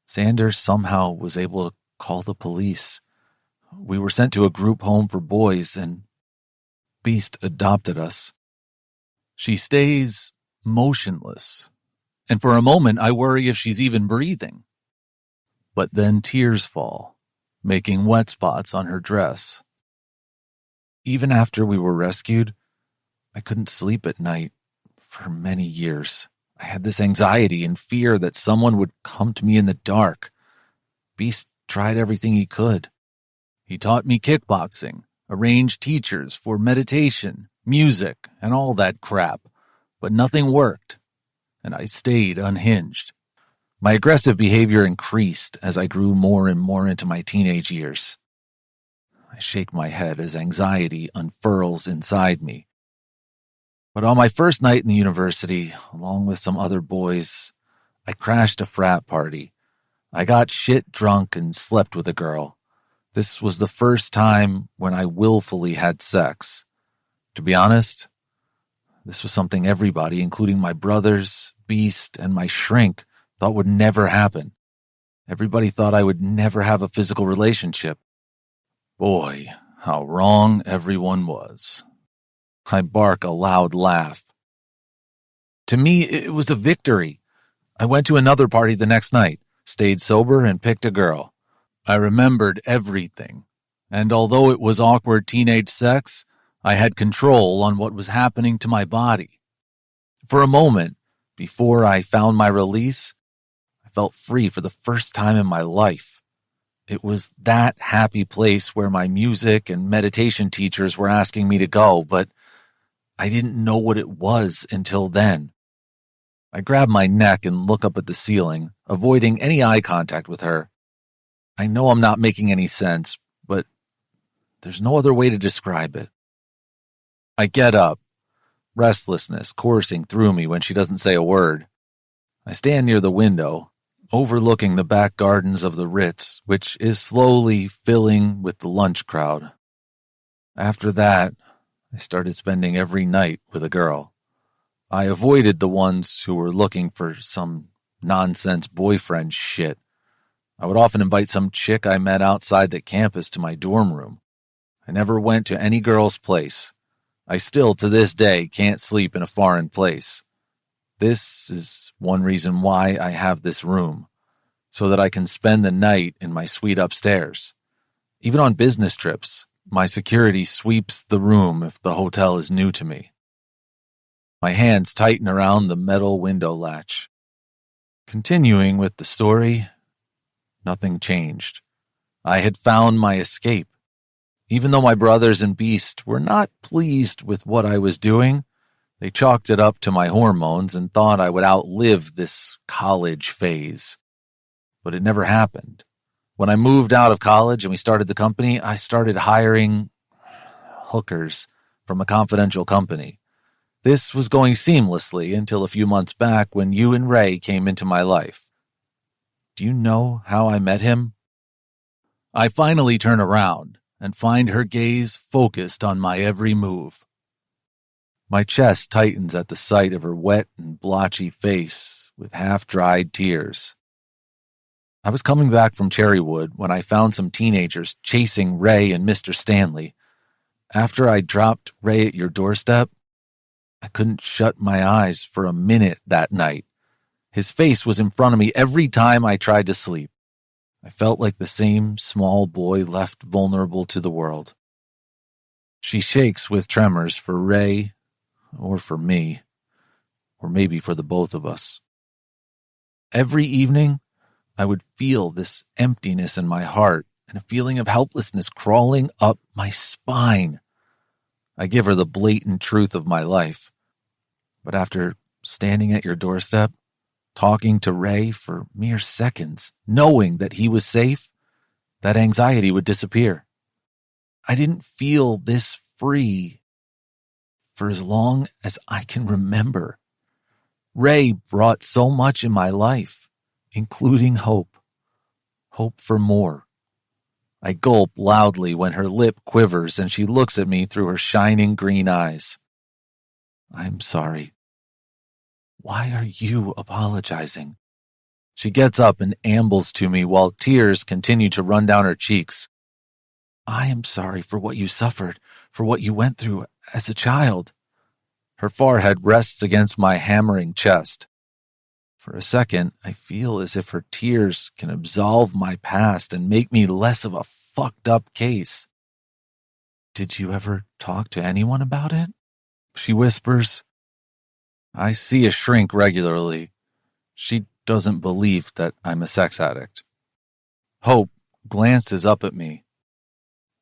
Xander somehow was able to call the police. We were sent to a group home for boys, and Beast adopted us. She stays motionless, and for a moment I worry if she's even breathing. But then tears fall, making wet spots on her dress. Even after we were rescued, I couldn't sleep at night for many years. I had this anxiety and fear that someone would come to me in the dark. Beast tried everything he could. He taught me kickboxing, arranged teachers for meditation, music, and all that crap, but nothing worked, and I stayed unhinged. My aggressive behavior increased as I grew more and more into my teenage years. I shake my head as anxiety unfurls inside me. But on my first night in the university, along with some other boys, I crashed a frat party. I got shit drunk and slept with a girl. This was the first time when I willfully had sex. To be honest, this was something everybody, including my brothers, Beast, and my shrink, thought would never happen. Everybody thought I would never have a physical relationship. Boy, how wrong everyone was. I bark a loud laugh. To me, it was a victory. I went to another party the next night, stayed sober, and picked a girl. I remembered everything, and although it was awkward teenage sex, I had control on what was happening to my body. For a moment, before I found my release, I felt free for the first time in my life. It was that happy place where my music and meditation teachers were asking me to go, but I didn't know what it was until then. I grab my neck and look up at the ceiling, avoiding any eye contact with her. I know I'm not making any sense, but there's no other way to describe it. I get up, restlessness coursing through me when she doesn't say a word. I stand near the window, overlooking the back gardens of the Ritz, which is slowly filling with the lunch crowd. After that, I started spending every night with a girl. I avoided the ones who were looking for some nonsense boyfriend shit. I would often invite some chick I met outside the campus to my dorm room. I never went to any girl's place. I still, to this day, can't sleep in a foreign place. This is one reason why I have this room, so that I can spend the night in my suite upstairs. Even on business trips, my security sweeps the room if the hotel is new to me. My hands tighten around the metal window latch. Continuing with the story, nothing changed. I had found my escape. Even though my brothers and Beast were not pleased with what I was doing, they chalked it up to my hormones and thought I would outlive this college phase. But it never happened. When I moved out of college and we started the company, I started hiring hookers from a confidential company. This was going seamlessly until a few months back when you and Ray came into my life. Do you know how I met him? I finally turn around, and find her gaze focused on my every move. My chest tightens at the sight of her wet and blotchy face with half-dried tears. I was coming back from Cherrywood when I found some teenagers chasing Ray and Mr. Stanley. After I dropped Ray at your doorstep, I couldn't shut my eyes for a minute that night. His face was in front of me every time I tried to sleep. I felt like the same small boy left vulnerable to the world. She shakes with tremors for Ray, or for me, or maybe for the both of us. Every evening, I would feel this emptiness in my heart and a feeling of helplessness crawling up my spine. I give her the blatant truth of my life. But after standing at your doorstep, talking to Ray for mere seconds, knowing that he was safe, that anxiety would disappear. I didn't feel this free for as long as I can remember. Ray brought so much in my life, including hope. Hope for more. I gulp loudly when her lip quivers and she looks at me through her shining green eyes. I'm sorry. Why are you apologizing? She gets up and ambles to me while tears continue to run down her cheeks. I am sorry for what you suffered, for what you went through as a child. Her forehead rests against my hammering chest. For a second, I feel as if her tears can absolve my past and make me less of a fucked up case. Did you ever talk to anyone about it? She whispers. I see a shrink regularly. She doesn't believe that I'm a sex addict. Hope glances up at me.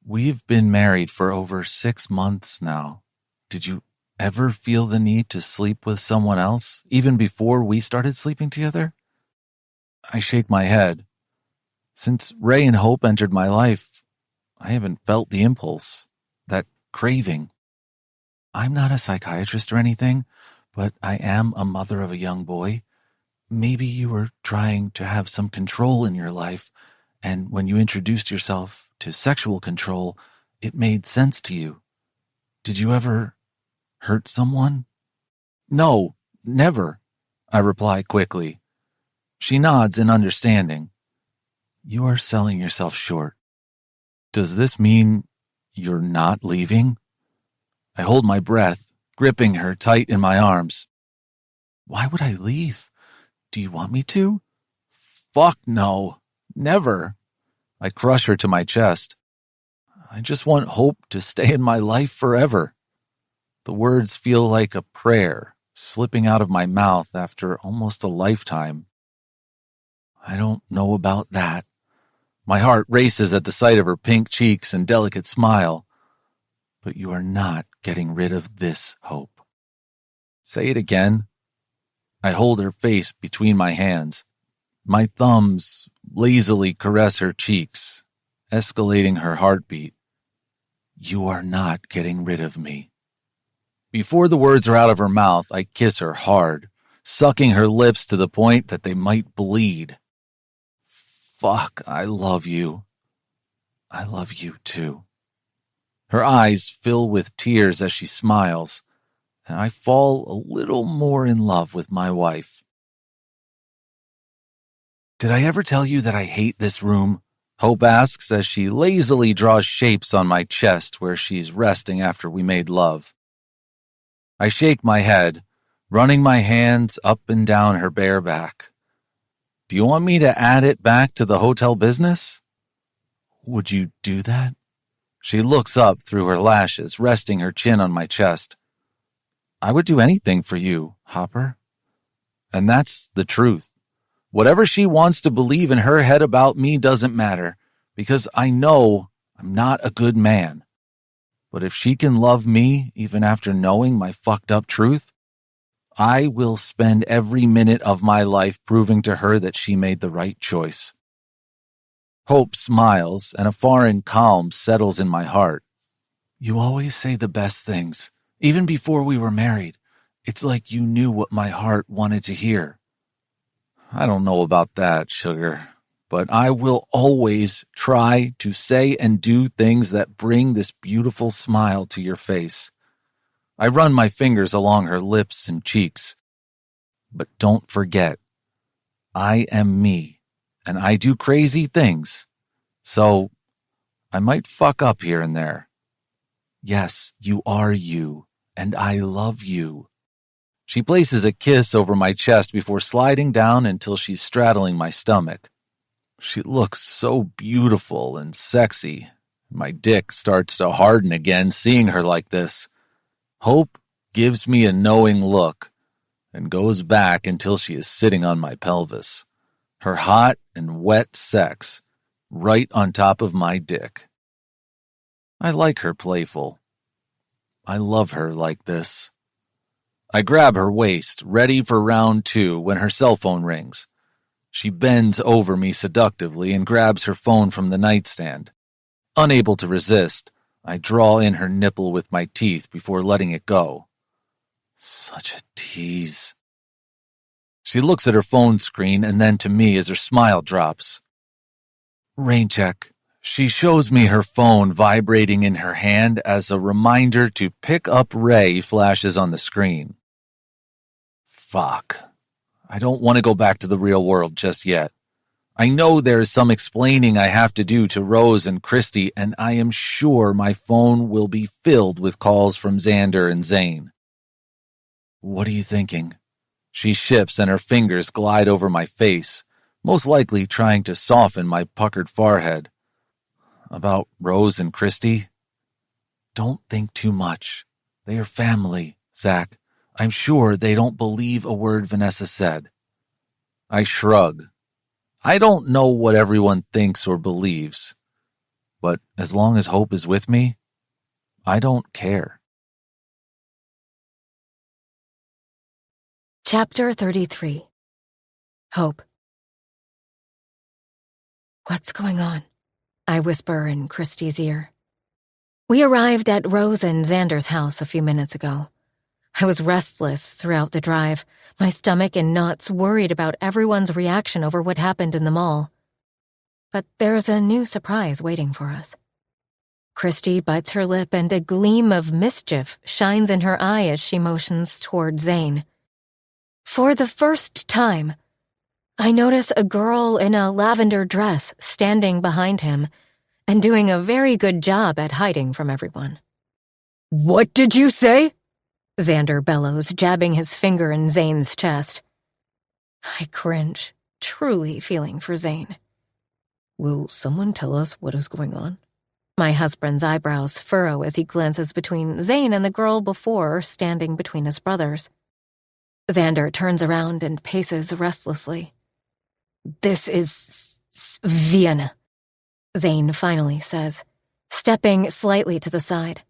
We've been married for over 6 months now. Did you ever feel the need to sleep with someone else, even before we started sleeping together? I shake my head. Since Ray and Hope entered my life, I haven't felt the impulse, that craving. I'm not a psychiatrist or anything, but I am a mother of a young boy. Maybe you were trying to have some control in your life, and when you introduced yourself to sexual control, it made sense to you. Did you ever hurt someone? No, never, I reply quickly. She nods in understanding. You are selling yourself short. Does this mean you're not leaving? I hold my breath, gripping her tight in my arms. Why would I leave? Do you want me to? Fuck no. Never. I crush her to my chest. I just want Hope to stay in my life forever. The words feel like a prayer slipping out of my mouth after almost a lifetime. I don't know about that. My heart races at the sight of her pink cheeks and delicate smile. But you are not getting rid of this, Hope. Say it again. I hold her face between my hands. My thumbs lazily caress her cheeks, escalating her heartbeat. You are not getting rid of me. Before the words are out of her mouth, I kiss her hard, sucking her lips to the point that they might bleed. Fuck, I love you. I love you too. Her eyes fill with tears as she smiles, and I fall a little more in love with my wife. Did I ever tell you that I hate this room? Hope asks as she lazily draws shapes on my chest where she's resting after we made love. I shake my head, running my hands up and down her bare back. Do you want me to add it back to the hotel business? Would you do that? She looks up through her lashes, resting her chin on my chest. I would do anything for you, Hopper. And that's the truth. Whatever she wants to believe in her head about me doesn't matter, because I know I'm not a good man. But if she can love me even after knowing my fucked up truth, I will spend every minute of my life proving to her that she made the right choice. Hope smiles, and a foreign calm settles in my heart. You always say the best things, even before we were married. It's like you knew what my heart wanted to hear. I don't know about that, sugar. but I will always try to say and do things that bring this beautiful smile to your face. I run my fingers along her lips and cheeks. But don't forget, I am me, and I do crazy things. So, I might fuck up here and there. Yes, you are you, and I love you. She places a kiss over my chest before sliding down until she's straddling my stomach. She looks so beautiful and sexy. My dick starts to harden again seeing her like this. Hope gives me a knowing look and goes back until she is sitting on my pelvis, her hot and wet sex right on top of my dick. I like her playful. I love her like this. I grab her waist, ready for round 2 when her cell phone rings. She bends over me seductively and grabs her phone from the nightstand. Unable to resist, I draw in her nipple with my teeth before letting it go. Such a tease. She looks at her phone screen and then to me as her smile drops. Rain check. She shows me her phone vibrating in her hand as a reminder to pick up Ray flashes on the screen. Fuck. I don't want to go back to the real world just yet. I know there is some explaining I have to do to Rose and Christy, and I am sure my phone will be filled with calls from Xander and Zane. What are you thinking? She shifts and her fingers glide over my face, most likely trying to soften my puckered forehead. About Rose and Christy? Don't think too much. They are family, Zach. I'm sure they don't believe a word Vanessa said. I shrug. I don't know what everyone thinks or believes, but as long as Hope is with me, I don't care. Chapter 33. Hope. What's going on? I whisper in Christy's ear. We arrived at Rose and Xander's house a few minutes ago. I was restless throughout the drive, my stomach in knots, worried about everyone's reaction over what happened in the mall. But there's a new surprise waiting for us. Christy bites her lip and a gleam of mischief shines in her eye as she motions toward Zane. For the first time, I notice a girl in a lavender dress standing behind him and doing a very good job at hiding from everyone. What did you say? Xander bellows, jabbing his finger in Zane's chest. I cringe, truly feeling for Zane. Will someone tell us what is going on? My husband's eyebrows furrow as he glances between Zane and the girl before standing between his brothers. Xander turns around and paces restlessly. This is Vienna, Zane finally says, stepping slightly to the side.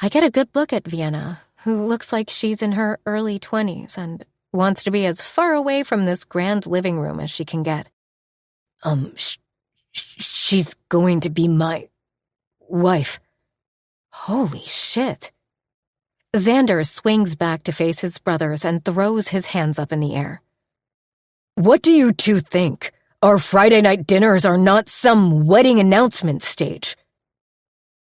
I get a good look at Vienna, who looks like she's in her early 20s and wants to be as far away from this grand living room as she can get. She's going to be my wife. Holy shit. Xander swings back to face his brothers and throws his hands up in the air. What do you two think? Our Friday night dinners are not some wedding announcement stage.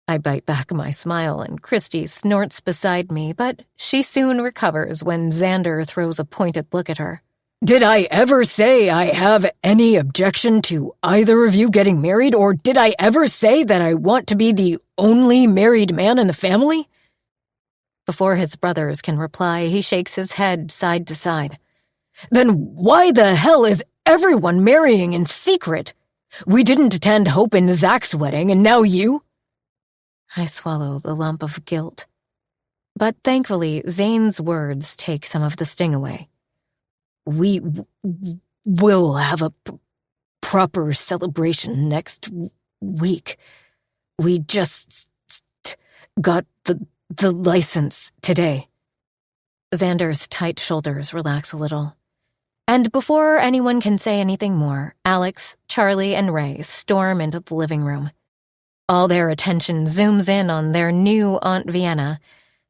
I bite back my smile and Christy snorts beside me, but she soon recovers when Xander throws a pointed look at her. Did I ever say I have any objection to either of you getting married, or did I ever say that I want to be the only married man in the family? Before his brothers can reply, he shakes his head side to side. Then why the hell is everyone marrying in secret? We didn't attend Hope and Zach's wedding, and now you? I swallow the lump of guilt. But thankfully, Zane's words take some of the sting away. We will have a proper celebration next week. We just got the license today. Xander's tight shoulders relax a little. And before anyone can say anything more, Alex, Charlie, and Ray storm into the living room. All their attention zooms in on their new Aunt Vienna,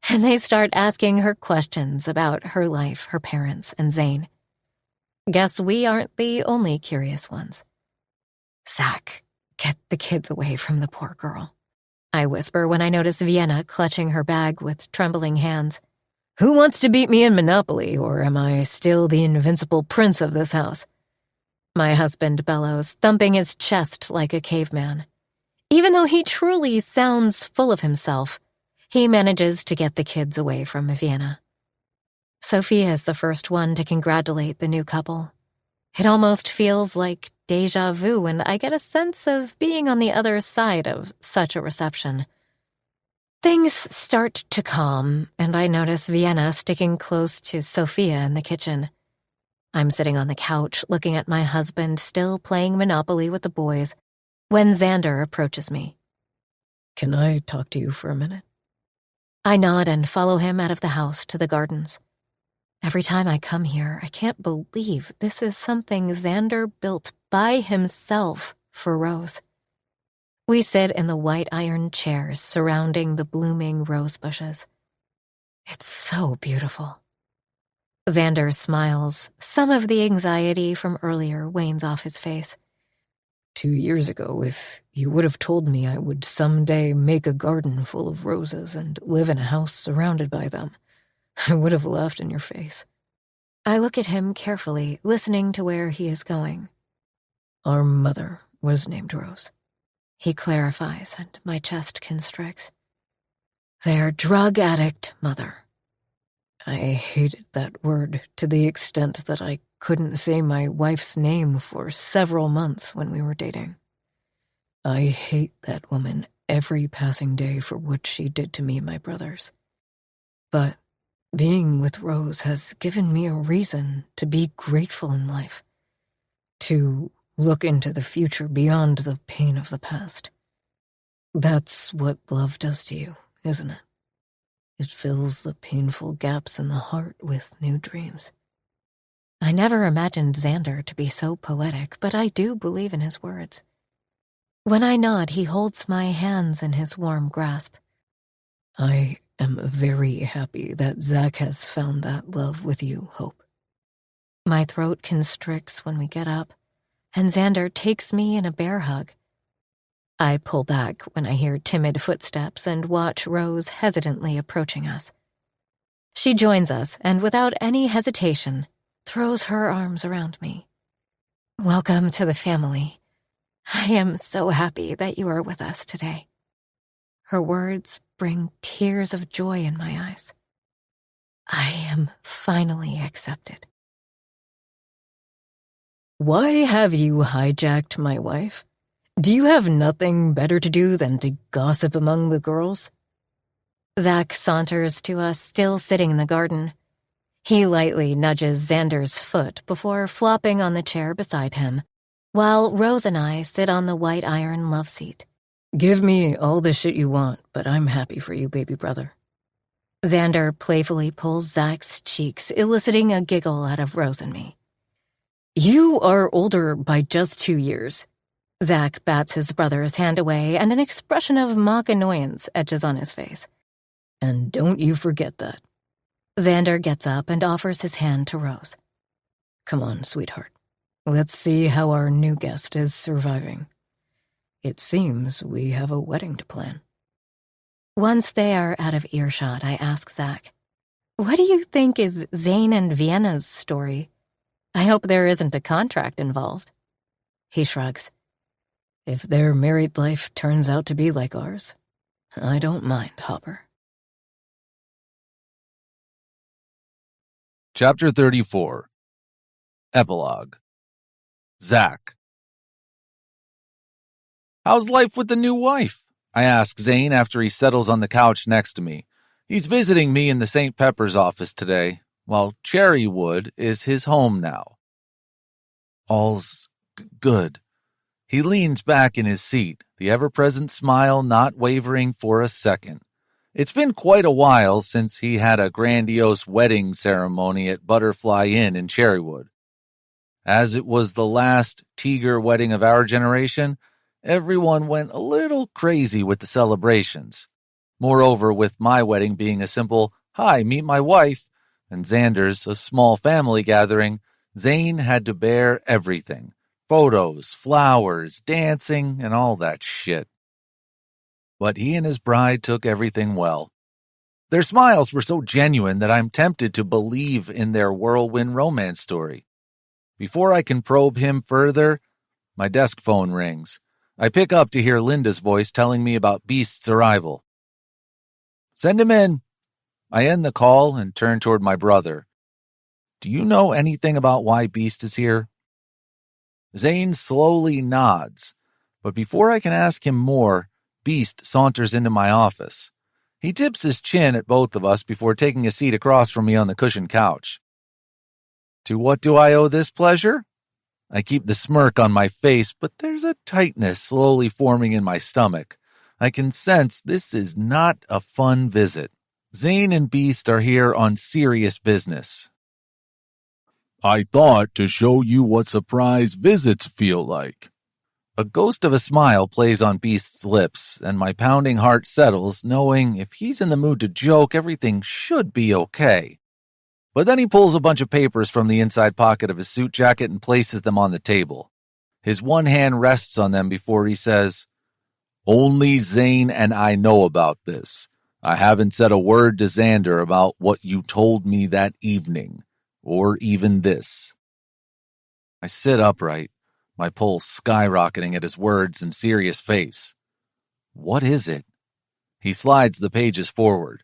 and they start asking her questions about her life, her parents, and Zane. Guess we aren't the only curious ones. Zach, get the kids away from the poor girl. I whisper when I notice Vienna clutching her bag with trembling hands. Who wants to beat me in Monopoly, or am I still the invincible prince of this house? My husband bellows, thumping his chest like a caveman. Even though he truly sounds full of himself, he manages to get the kids away from Vienna. Sophia is the first one to congratulate the new couple. It almost feels like déjà vu, and I get a sense of being on the other side of such a reception. Things start to calm, and I notice Vienna sticking close to Sophia in the kitchen. I'm sitting on the couch, looking at my husband still playing Monopoly with the boys, when Xander approaches me. Can I talk to you for a minute? I nod and follow him out of the house to the gardens. Every time I come here, I can't believe this is something Xander built by himself for Rose. We sit in the white iron chairs surrounding the blooming rose bushes. It's so beautiful. Xander smiles. Some of the anxiety from earlier wanes off his face. 2 years ago, if you would have told me I would someday make a garden full of roses and live in a house surrounded by them, I would have laughed in your face. I look at him carefully, listening to where he is going. Our mother was named Rose. He clarifies, and my chest constricts. Their drug addict mother. I hated that word to the extent that I couldn't say my wife's name for several months when we were dating. I hate that woman every passing day for what she did to me and my brothers. But being with Rose has given me a reason to be grateful in life, to look into the future beyond the pain of the past. That's what love does to you, isn't it? It fills the painful gaps in the heart with new dreams. I never imagined Xander to be so poetic, but I do believe in his words. When I nod, he holds my hands in his warm grasp. I am very happy that Zach has found that love with you, Hope. My throat constricts when we get up, and Xander takes me in a bear hug. I pull back when I hear timid footsteps and watch Rose hesitantly approaching us. She joins us and, without any hesitation, throws her arms around me. Welcome to the family. I am so happy that you are with us today. Her words bring tears of joy in my eyes. I am finally accepted. Why have you hijacked my wife? Do you have nothing better to do than to gossip among the girls? Zach saunters to us, still sitting in the garden. He lightly nudges Xander's foot before flopping on the chair beside him, while Rose and I sit on the white iron love seat. Give me all the shit you want, but I'm happy for you, baby brother. Xander playfully pulls Zach's cheeks, eliciting a giggle out of Rose and me. You are older by just 2 years. Zach bats his brother's hand away, and an expression of mock annoyance etches on his face. And don't you forget that. Xander gets up and offers his hand to Rose. Come on, sweetheart. Let's see how our new guest is surviving. It seems we have a wedding to plan. Once they are out of earshot, I ask Zach, what do you think is Zane and Vienna's story? I hope there isn't a contract involved. He shrugs. If their married life turns out to be like ours, I don't mind, Hopper. Chapter 34. Epilogue. Zach. How's life with the new wife? I ask Zane after he settles on the couch next to me. He's visiting me in the St. Pepper's office today, while Cherrywood is his home now. All's good. He leans back in his seat, the ever-present smile not wavering for a second. It's been quite a while since he had a grandiose wedding ceremony at Butterfly Inn in Cherrywood. As it was the last Tiger wedding of our generation, everyone went a little crazy with the celebrations. Moreover, with my wedding being a simple, "Hi, meet my wife," and Xander's a small family gathering, Zane had to bear everything. Photos, flowers, dancing, and all that shit. But he and his bride took everything well. Their smiles were so genuine that I'm tempted to believe in their whirlwind romance story. Before I can probe him further, my desk phone rings. I pick up to hear Linda's voice telling me about Beast's arrival. "Send him in." I end the call and turn toward my brother. "Do you know anything about why Beast is here?" Zane slowly nods, but before I can ask him more, Beast saunters into my office. He tips his chin at both of us before taking a seat across from me on the cushioned couch. "To what do I owe this pleasure?" I keep the smirk on my face, but there's a tightness slowly forming in my stomach. I can sense this is not a fun visit. Zane and Beast are here on serious business. "I thought to show you what surprise visits feel like." A ghost of a smile plays on Beast's lips, and my pounding heart settles, knowing if he's in the mood to joke, everything should be okay. But then he pulls a bunch of papers from the inside pocket of his suit jacket and places them on the table. His one hand rests on them before he says, "Only Zane and I know about this. I haven't said a word to Xander about what you told me that evening, or even this." I sit upright, my pulse skyrocketing at his words and serious face. "What is it?" He slides the pages forward.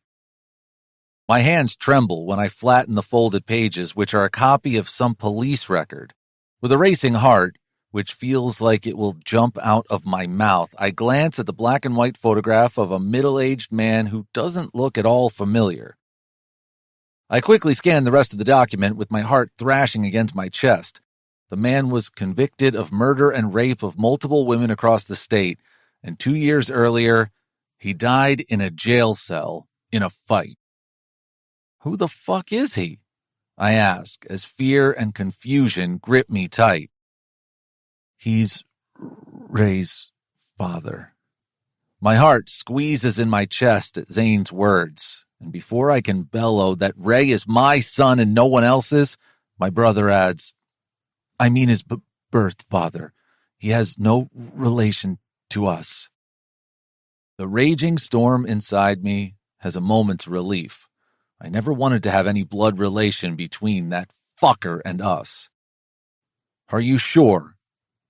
My hands tremble when I flatten the folded pages, which are a copy of some police record. With a racing heart, which feels like it will jump out of my mouth, I glance at the black and white photograph of a middle-aged man who doesn't look at all familiar. I quickly scan the rest of the document with my heart thrashing against my chest. The man was convicted of murder and rape of multiple women across the state, and 2 years earlier, he died in a jail cell in a fight. Who the fuck is he? I ask, as fear and confusion grip me tight. He's Ray's father. My heart squeezes in my chest at Zane's words, and before I can bellow that Ray is my son and no one else's, my brother adds, "I mean his birth father. He has no relation to us." The raging storm inside me has a moment's relief. I never wanted to have any blood relation between that fucker and us. "Are you sure?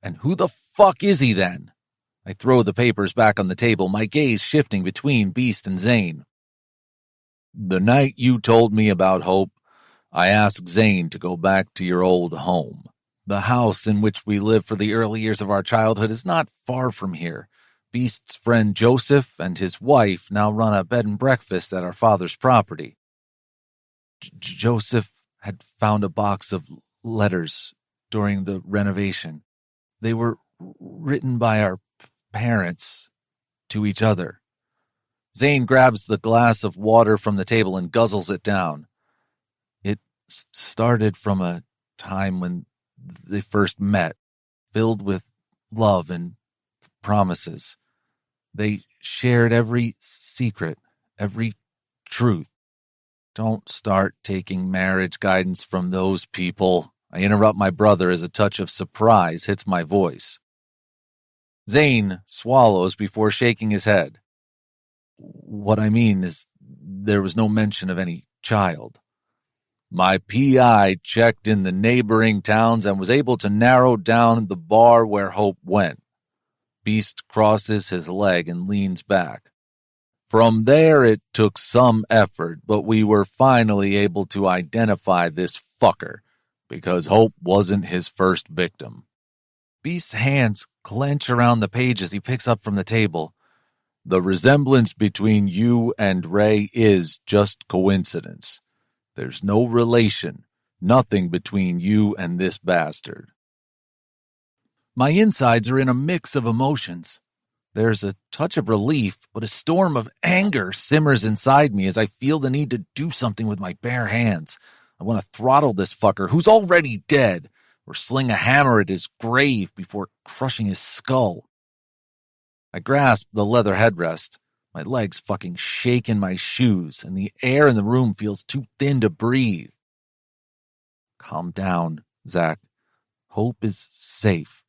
And who the fuck is he then?" I throw the papers back on the table, my gaze shifting between Beast and Zane. "The night you told me about Hope, I asked Zane to go back to your old home. The house in which we lived for the early years of our childhood is not far from here. Beast's friend Joseph and his wife now run a bed and breakfast at our father's property. Joseph had found a box of letters during the renovation. They were written by our parents to each other." Zane grabs the glass of water from the table and guzzles it down. "It started from a time when they first met, filled with love and promises. They shared every secret, every truth. Don't start taking marriage guidance from those people." I interrupt my brother as a touch of surprise hits my voice. Zane swallows before shaking his head. "What I mean is there was no mention of any child. My PI checked in the neighboring towns and was able to narrow down the bar where Hope went." Beast crosses his leg and leans back. "From there, it took some effort, but we were finally able to identify this fucker, because Hope wasn't his first victim." Beast's hands clench around the pages he picks up from the table. "The resemblance between you and Ray is just coincidence. There's no relation, nothing between you and this bastard." My insides are in a mix of emotions. There's a touch of relief, but a storm of anger simmers inside me as I feel the need to do something with my bare hands. I want to throttle this fucker, who's already dead, or sling a hammer at his grave before crushing his skull. I grasp the leather headrest. My legs fucking shake in my shoes, and the air in the room feels too thin to breathe. "Calm down, Zach. Hope is safe.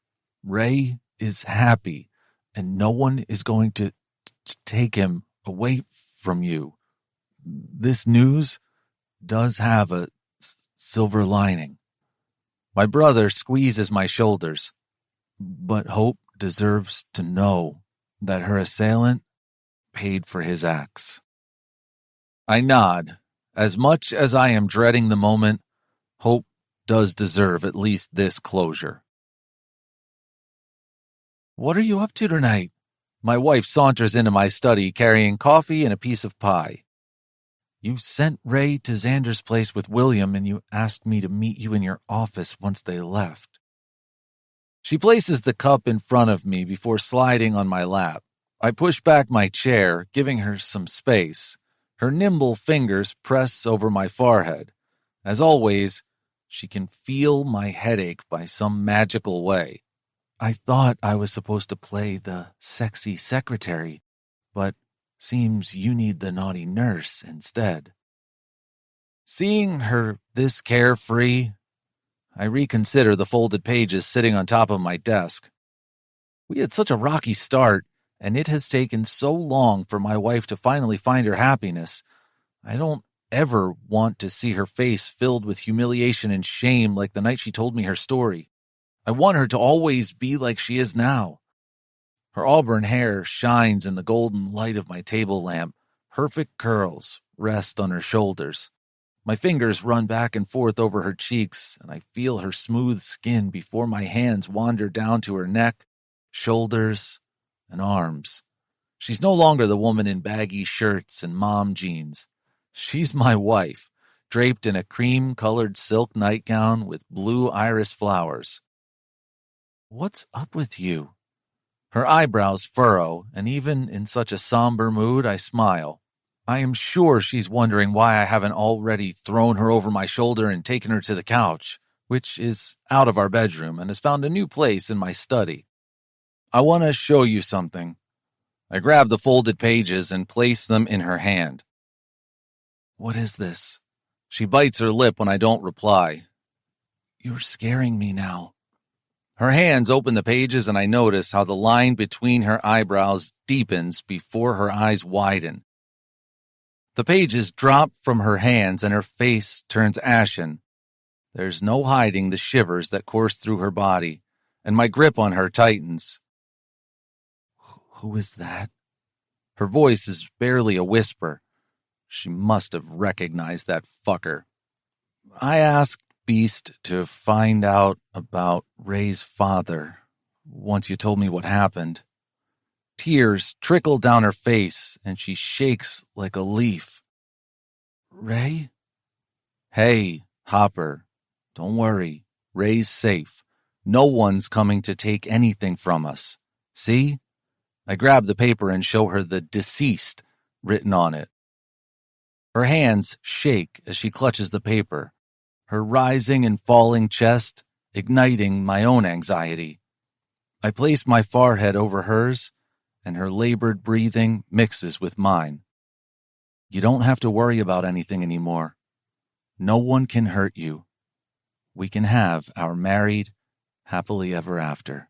Ray is happy, and no one is going to take him away from you. This news does have a silver lining. My brother squeezes my shoulders, but Hope deserves to know that her assailant paid for his acts. I nod. As much as I am dreading the moment, Hope does deserve at least this closure. What are you up to tonight? My wife saunters into my study carrying coffee and a piece of pie. You sent Ray to Xander's place with William, and you asked me to meet you in your office once they left. She places the cup in front of me before sliding on my lap. I push back my chair, giving her some space. Her nimble fingers press over my forehead. As always, she can feel my headache by some magical way. I thought I was supposed to play the sexy secretary, but seems you need the naughty nurse instead. Seeing her this carefree, I reconsider the folded pages sitting on top of my desk. We had such a rocky start, and it has taken so long for my wife to finally find her happiness. I don't ever want to see her face filled with humiliation and shame like the night she told me her story. I want her to always be like she is now. Her auburn hair shines in the golden light of my table lamp. Perfect curls rest on her shoulders. My fingers run back and forth over her cheeks, and I feel her smooth skin before my hands wander down to her neck, shoulders, and arms. She's no longer the woman in baggy shirts and mom jeans. She's my wife, draped in a cream-colored silk nightgown with blue iris flowers. What's up with you? Her eyebrows furrow, and even in such a somber mood, I smile. I am sure she's wondering why I haven't already thrown her over my shoulder and taken her to the couch, which is out of our bedroom and has found a new place in my study. I want to show you something. I grab the folded pages and place them in her hand. What is this? She bites her lip when I don't reply. You're scaring me now. Her hands open the pages, and I notice how the line between her eyebrows deepens before her eyes widen. The pages drop from her hands, and her face turns ashen. There's no hiding the shivers that course through her body, and my grip on her tightens. Who is that? Her voice is barely a whisper. She must have recognized that fucker. I asked Beast to find out about Ray's father once you told me what happened. Tears trickle down her face, and she shakes like a leaf. Ray? Hey, Hopper, don't worry. Ray's safe. No one's coming to take anything from us. See? I grab the paper and show her the deceased written on it. Her hands shake as she clutches the paper, her rising and falling chest igniting my own anxiety. I place my forehead over hers, and her labored breathing mixes with mine. You don't have to worry about anything anymore. No one can hurt you. We can have our married, happily ever after.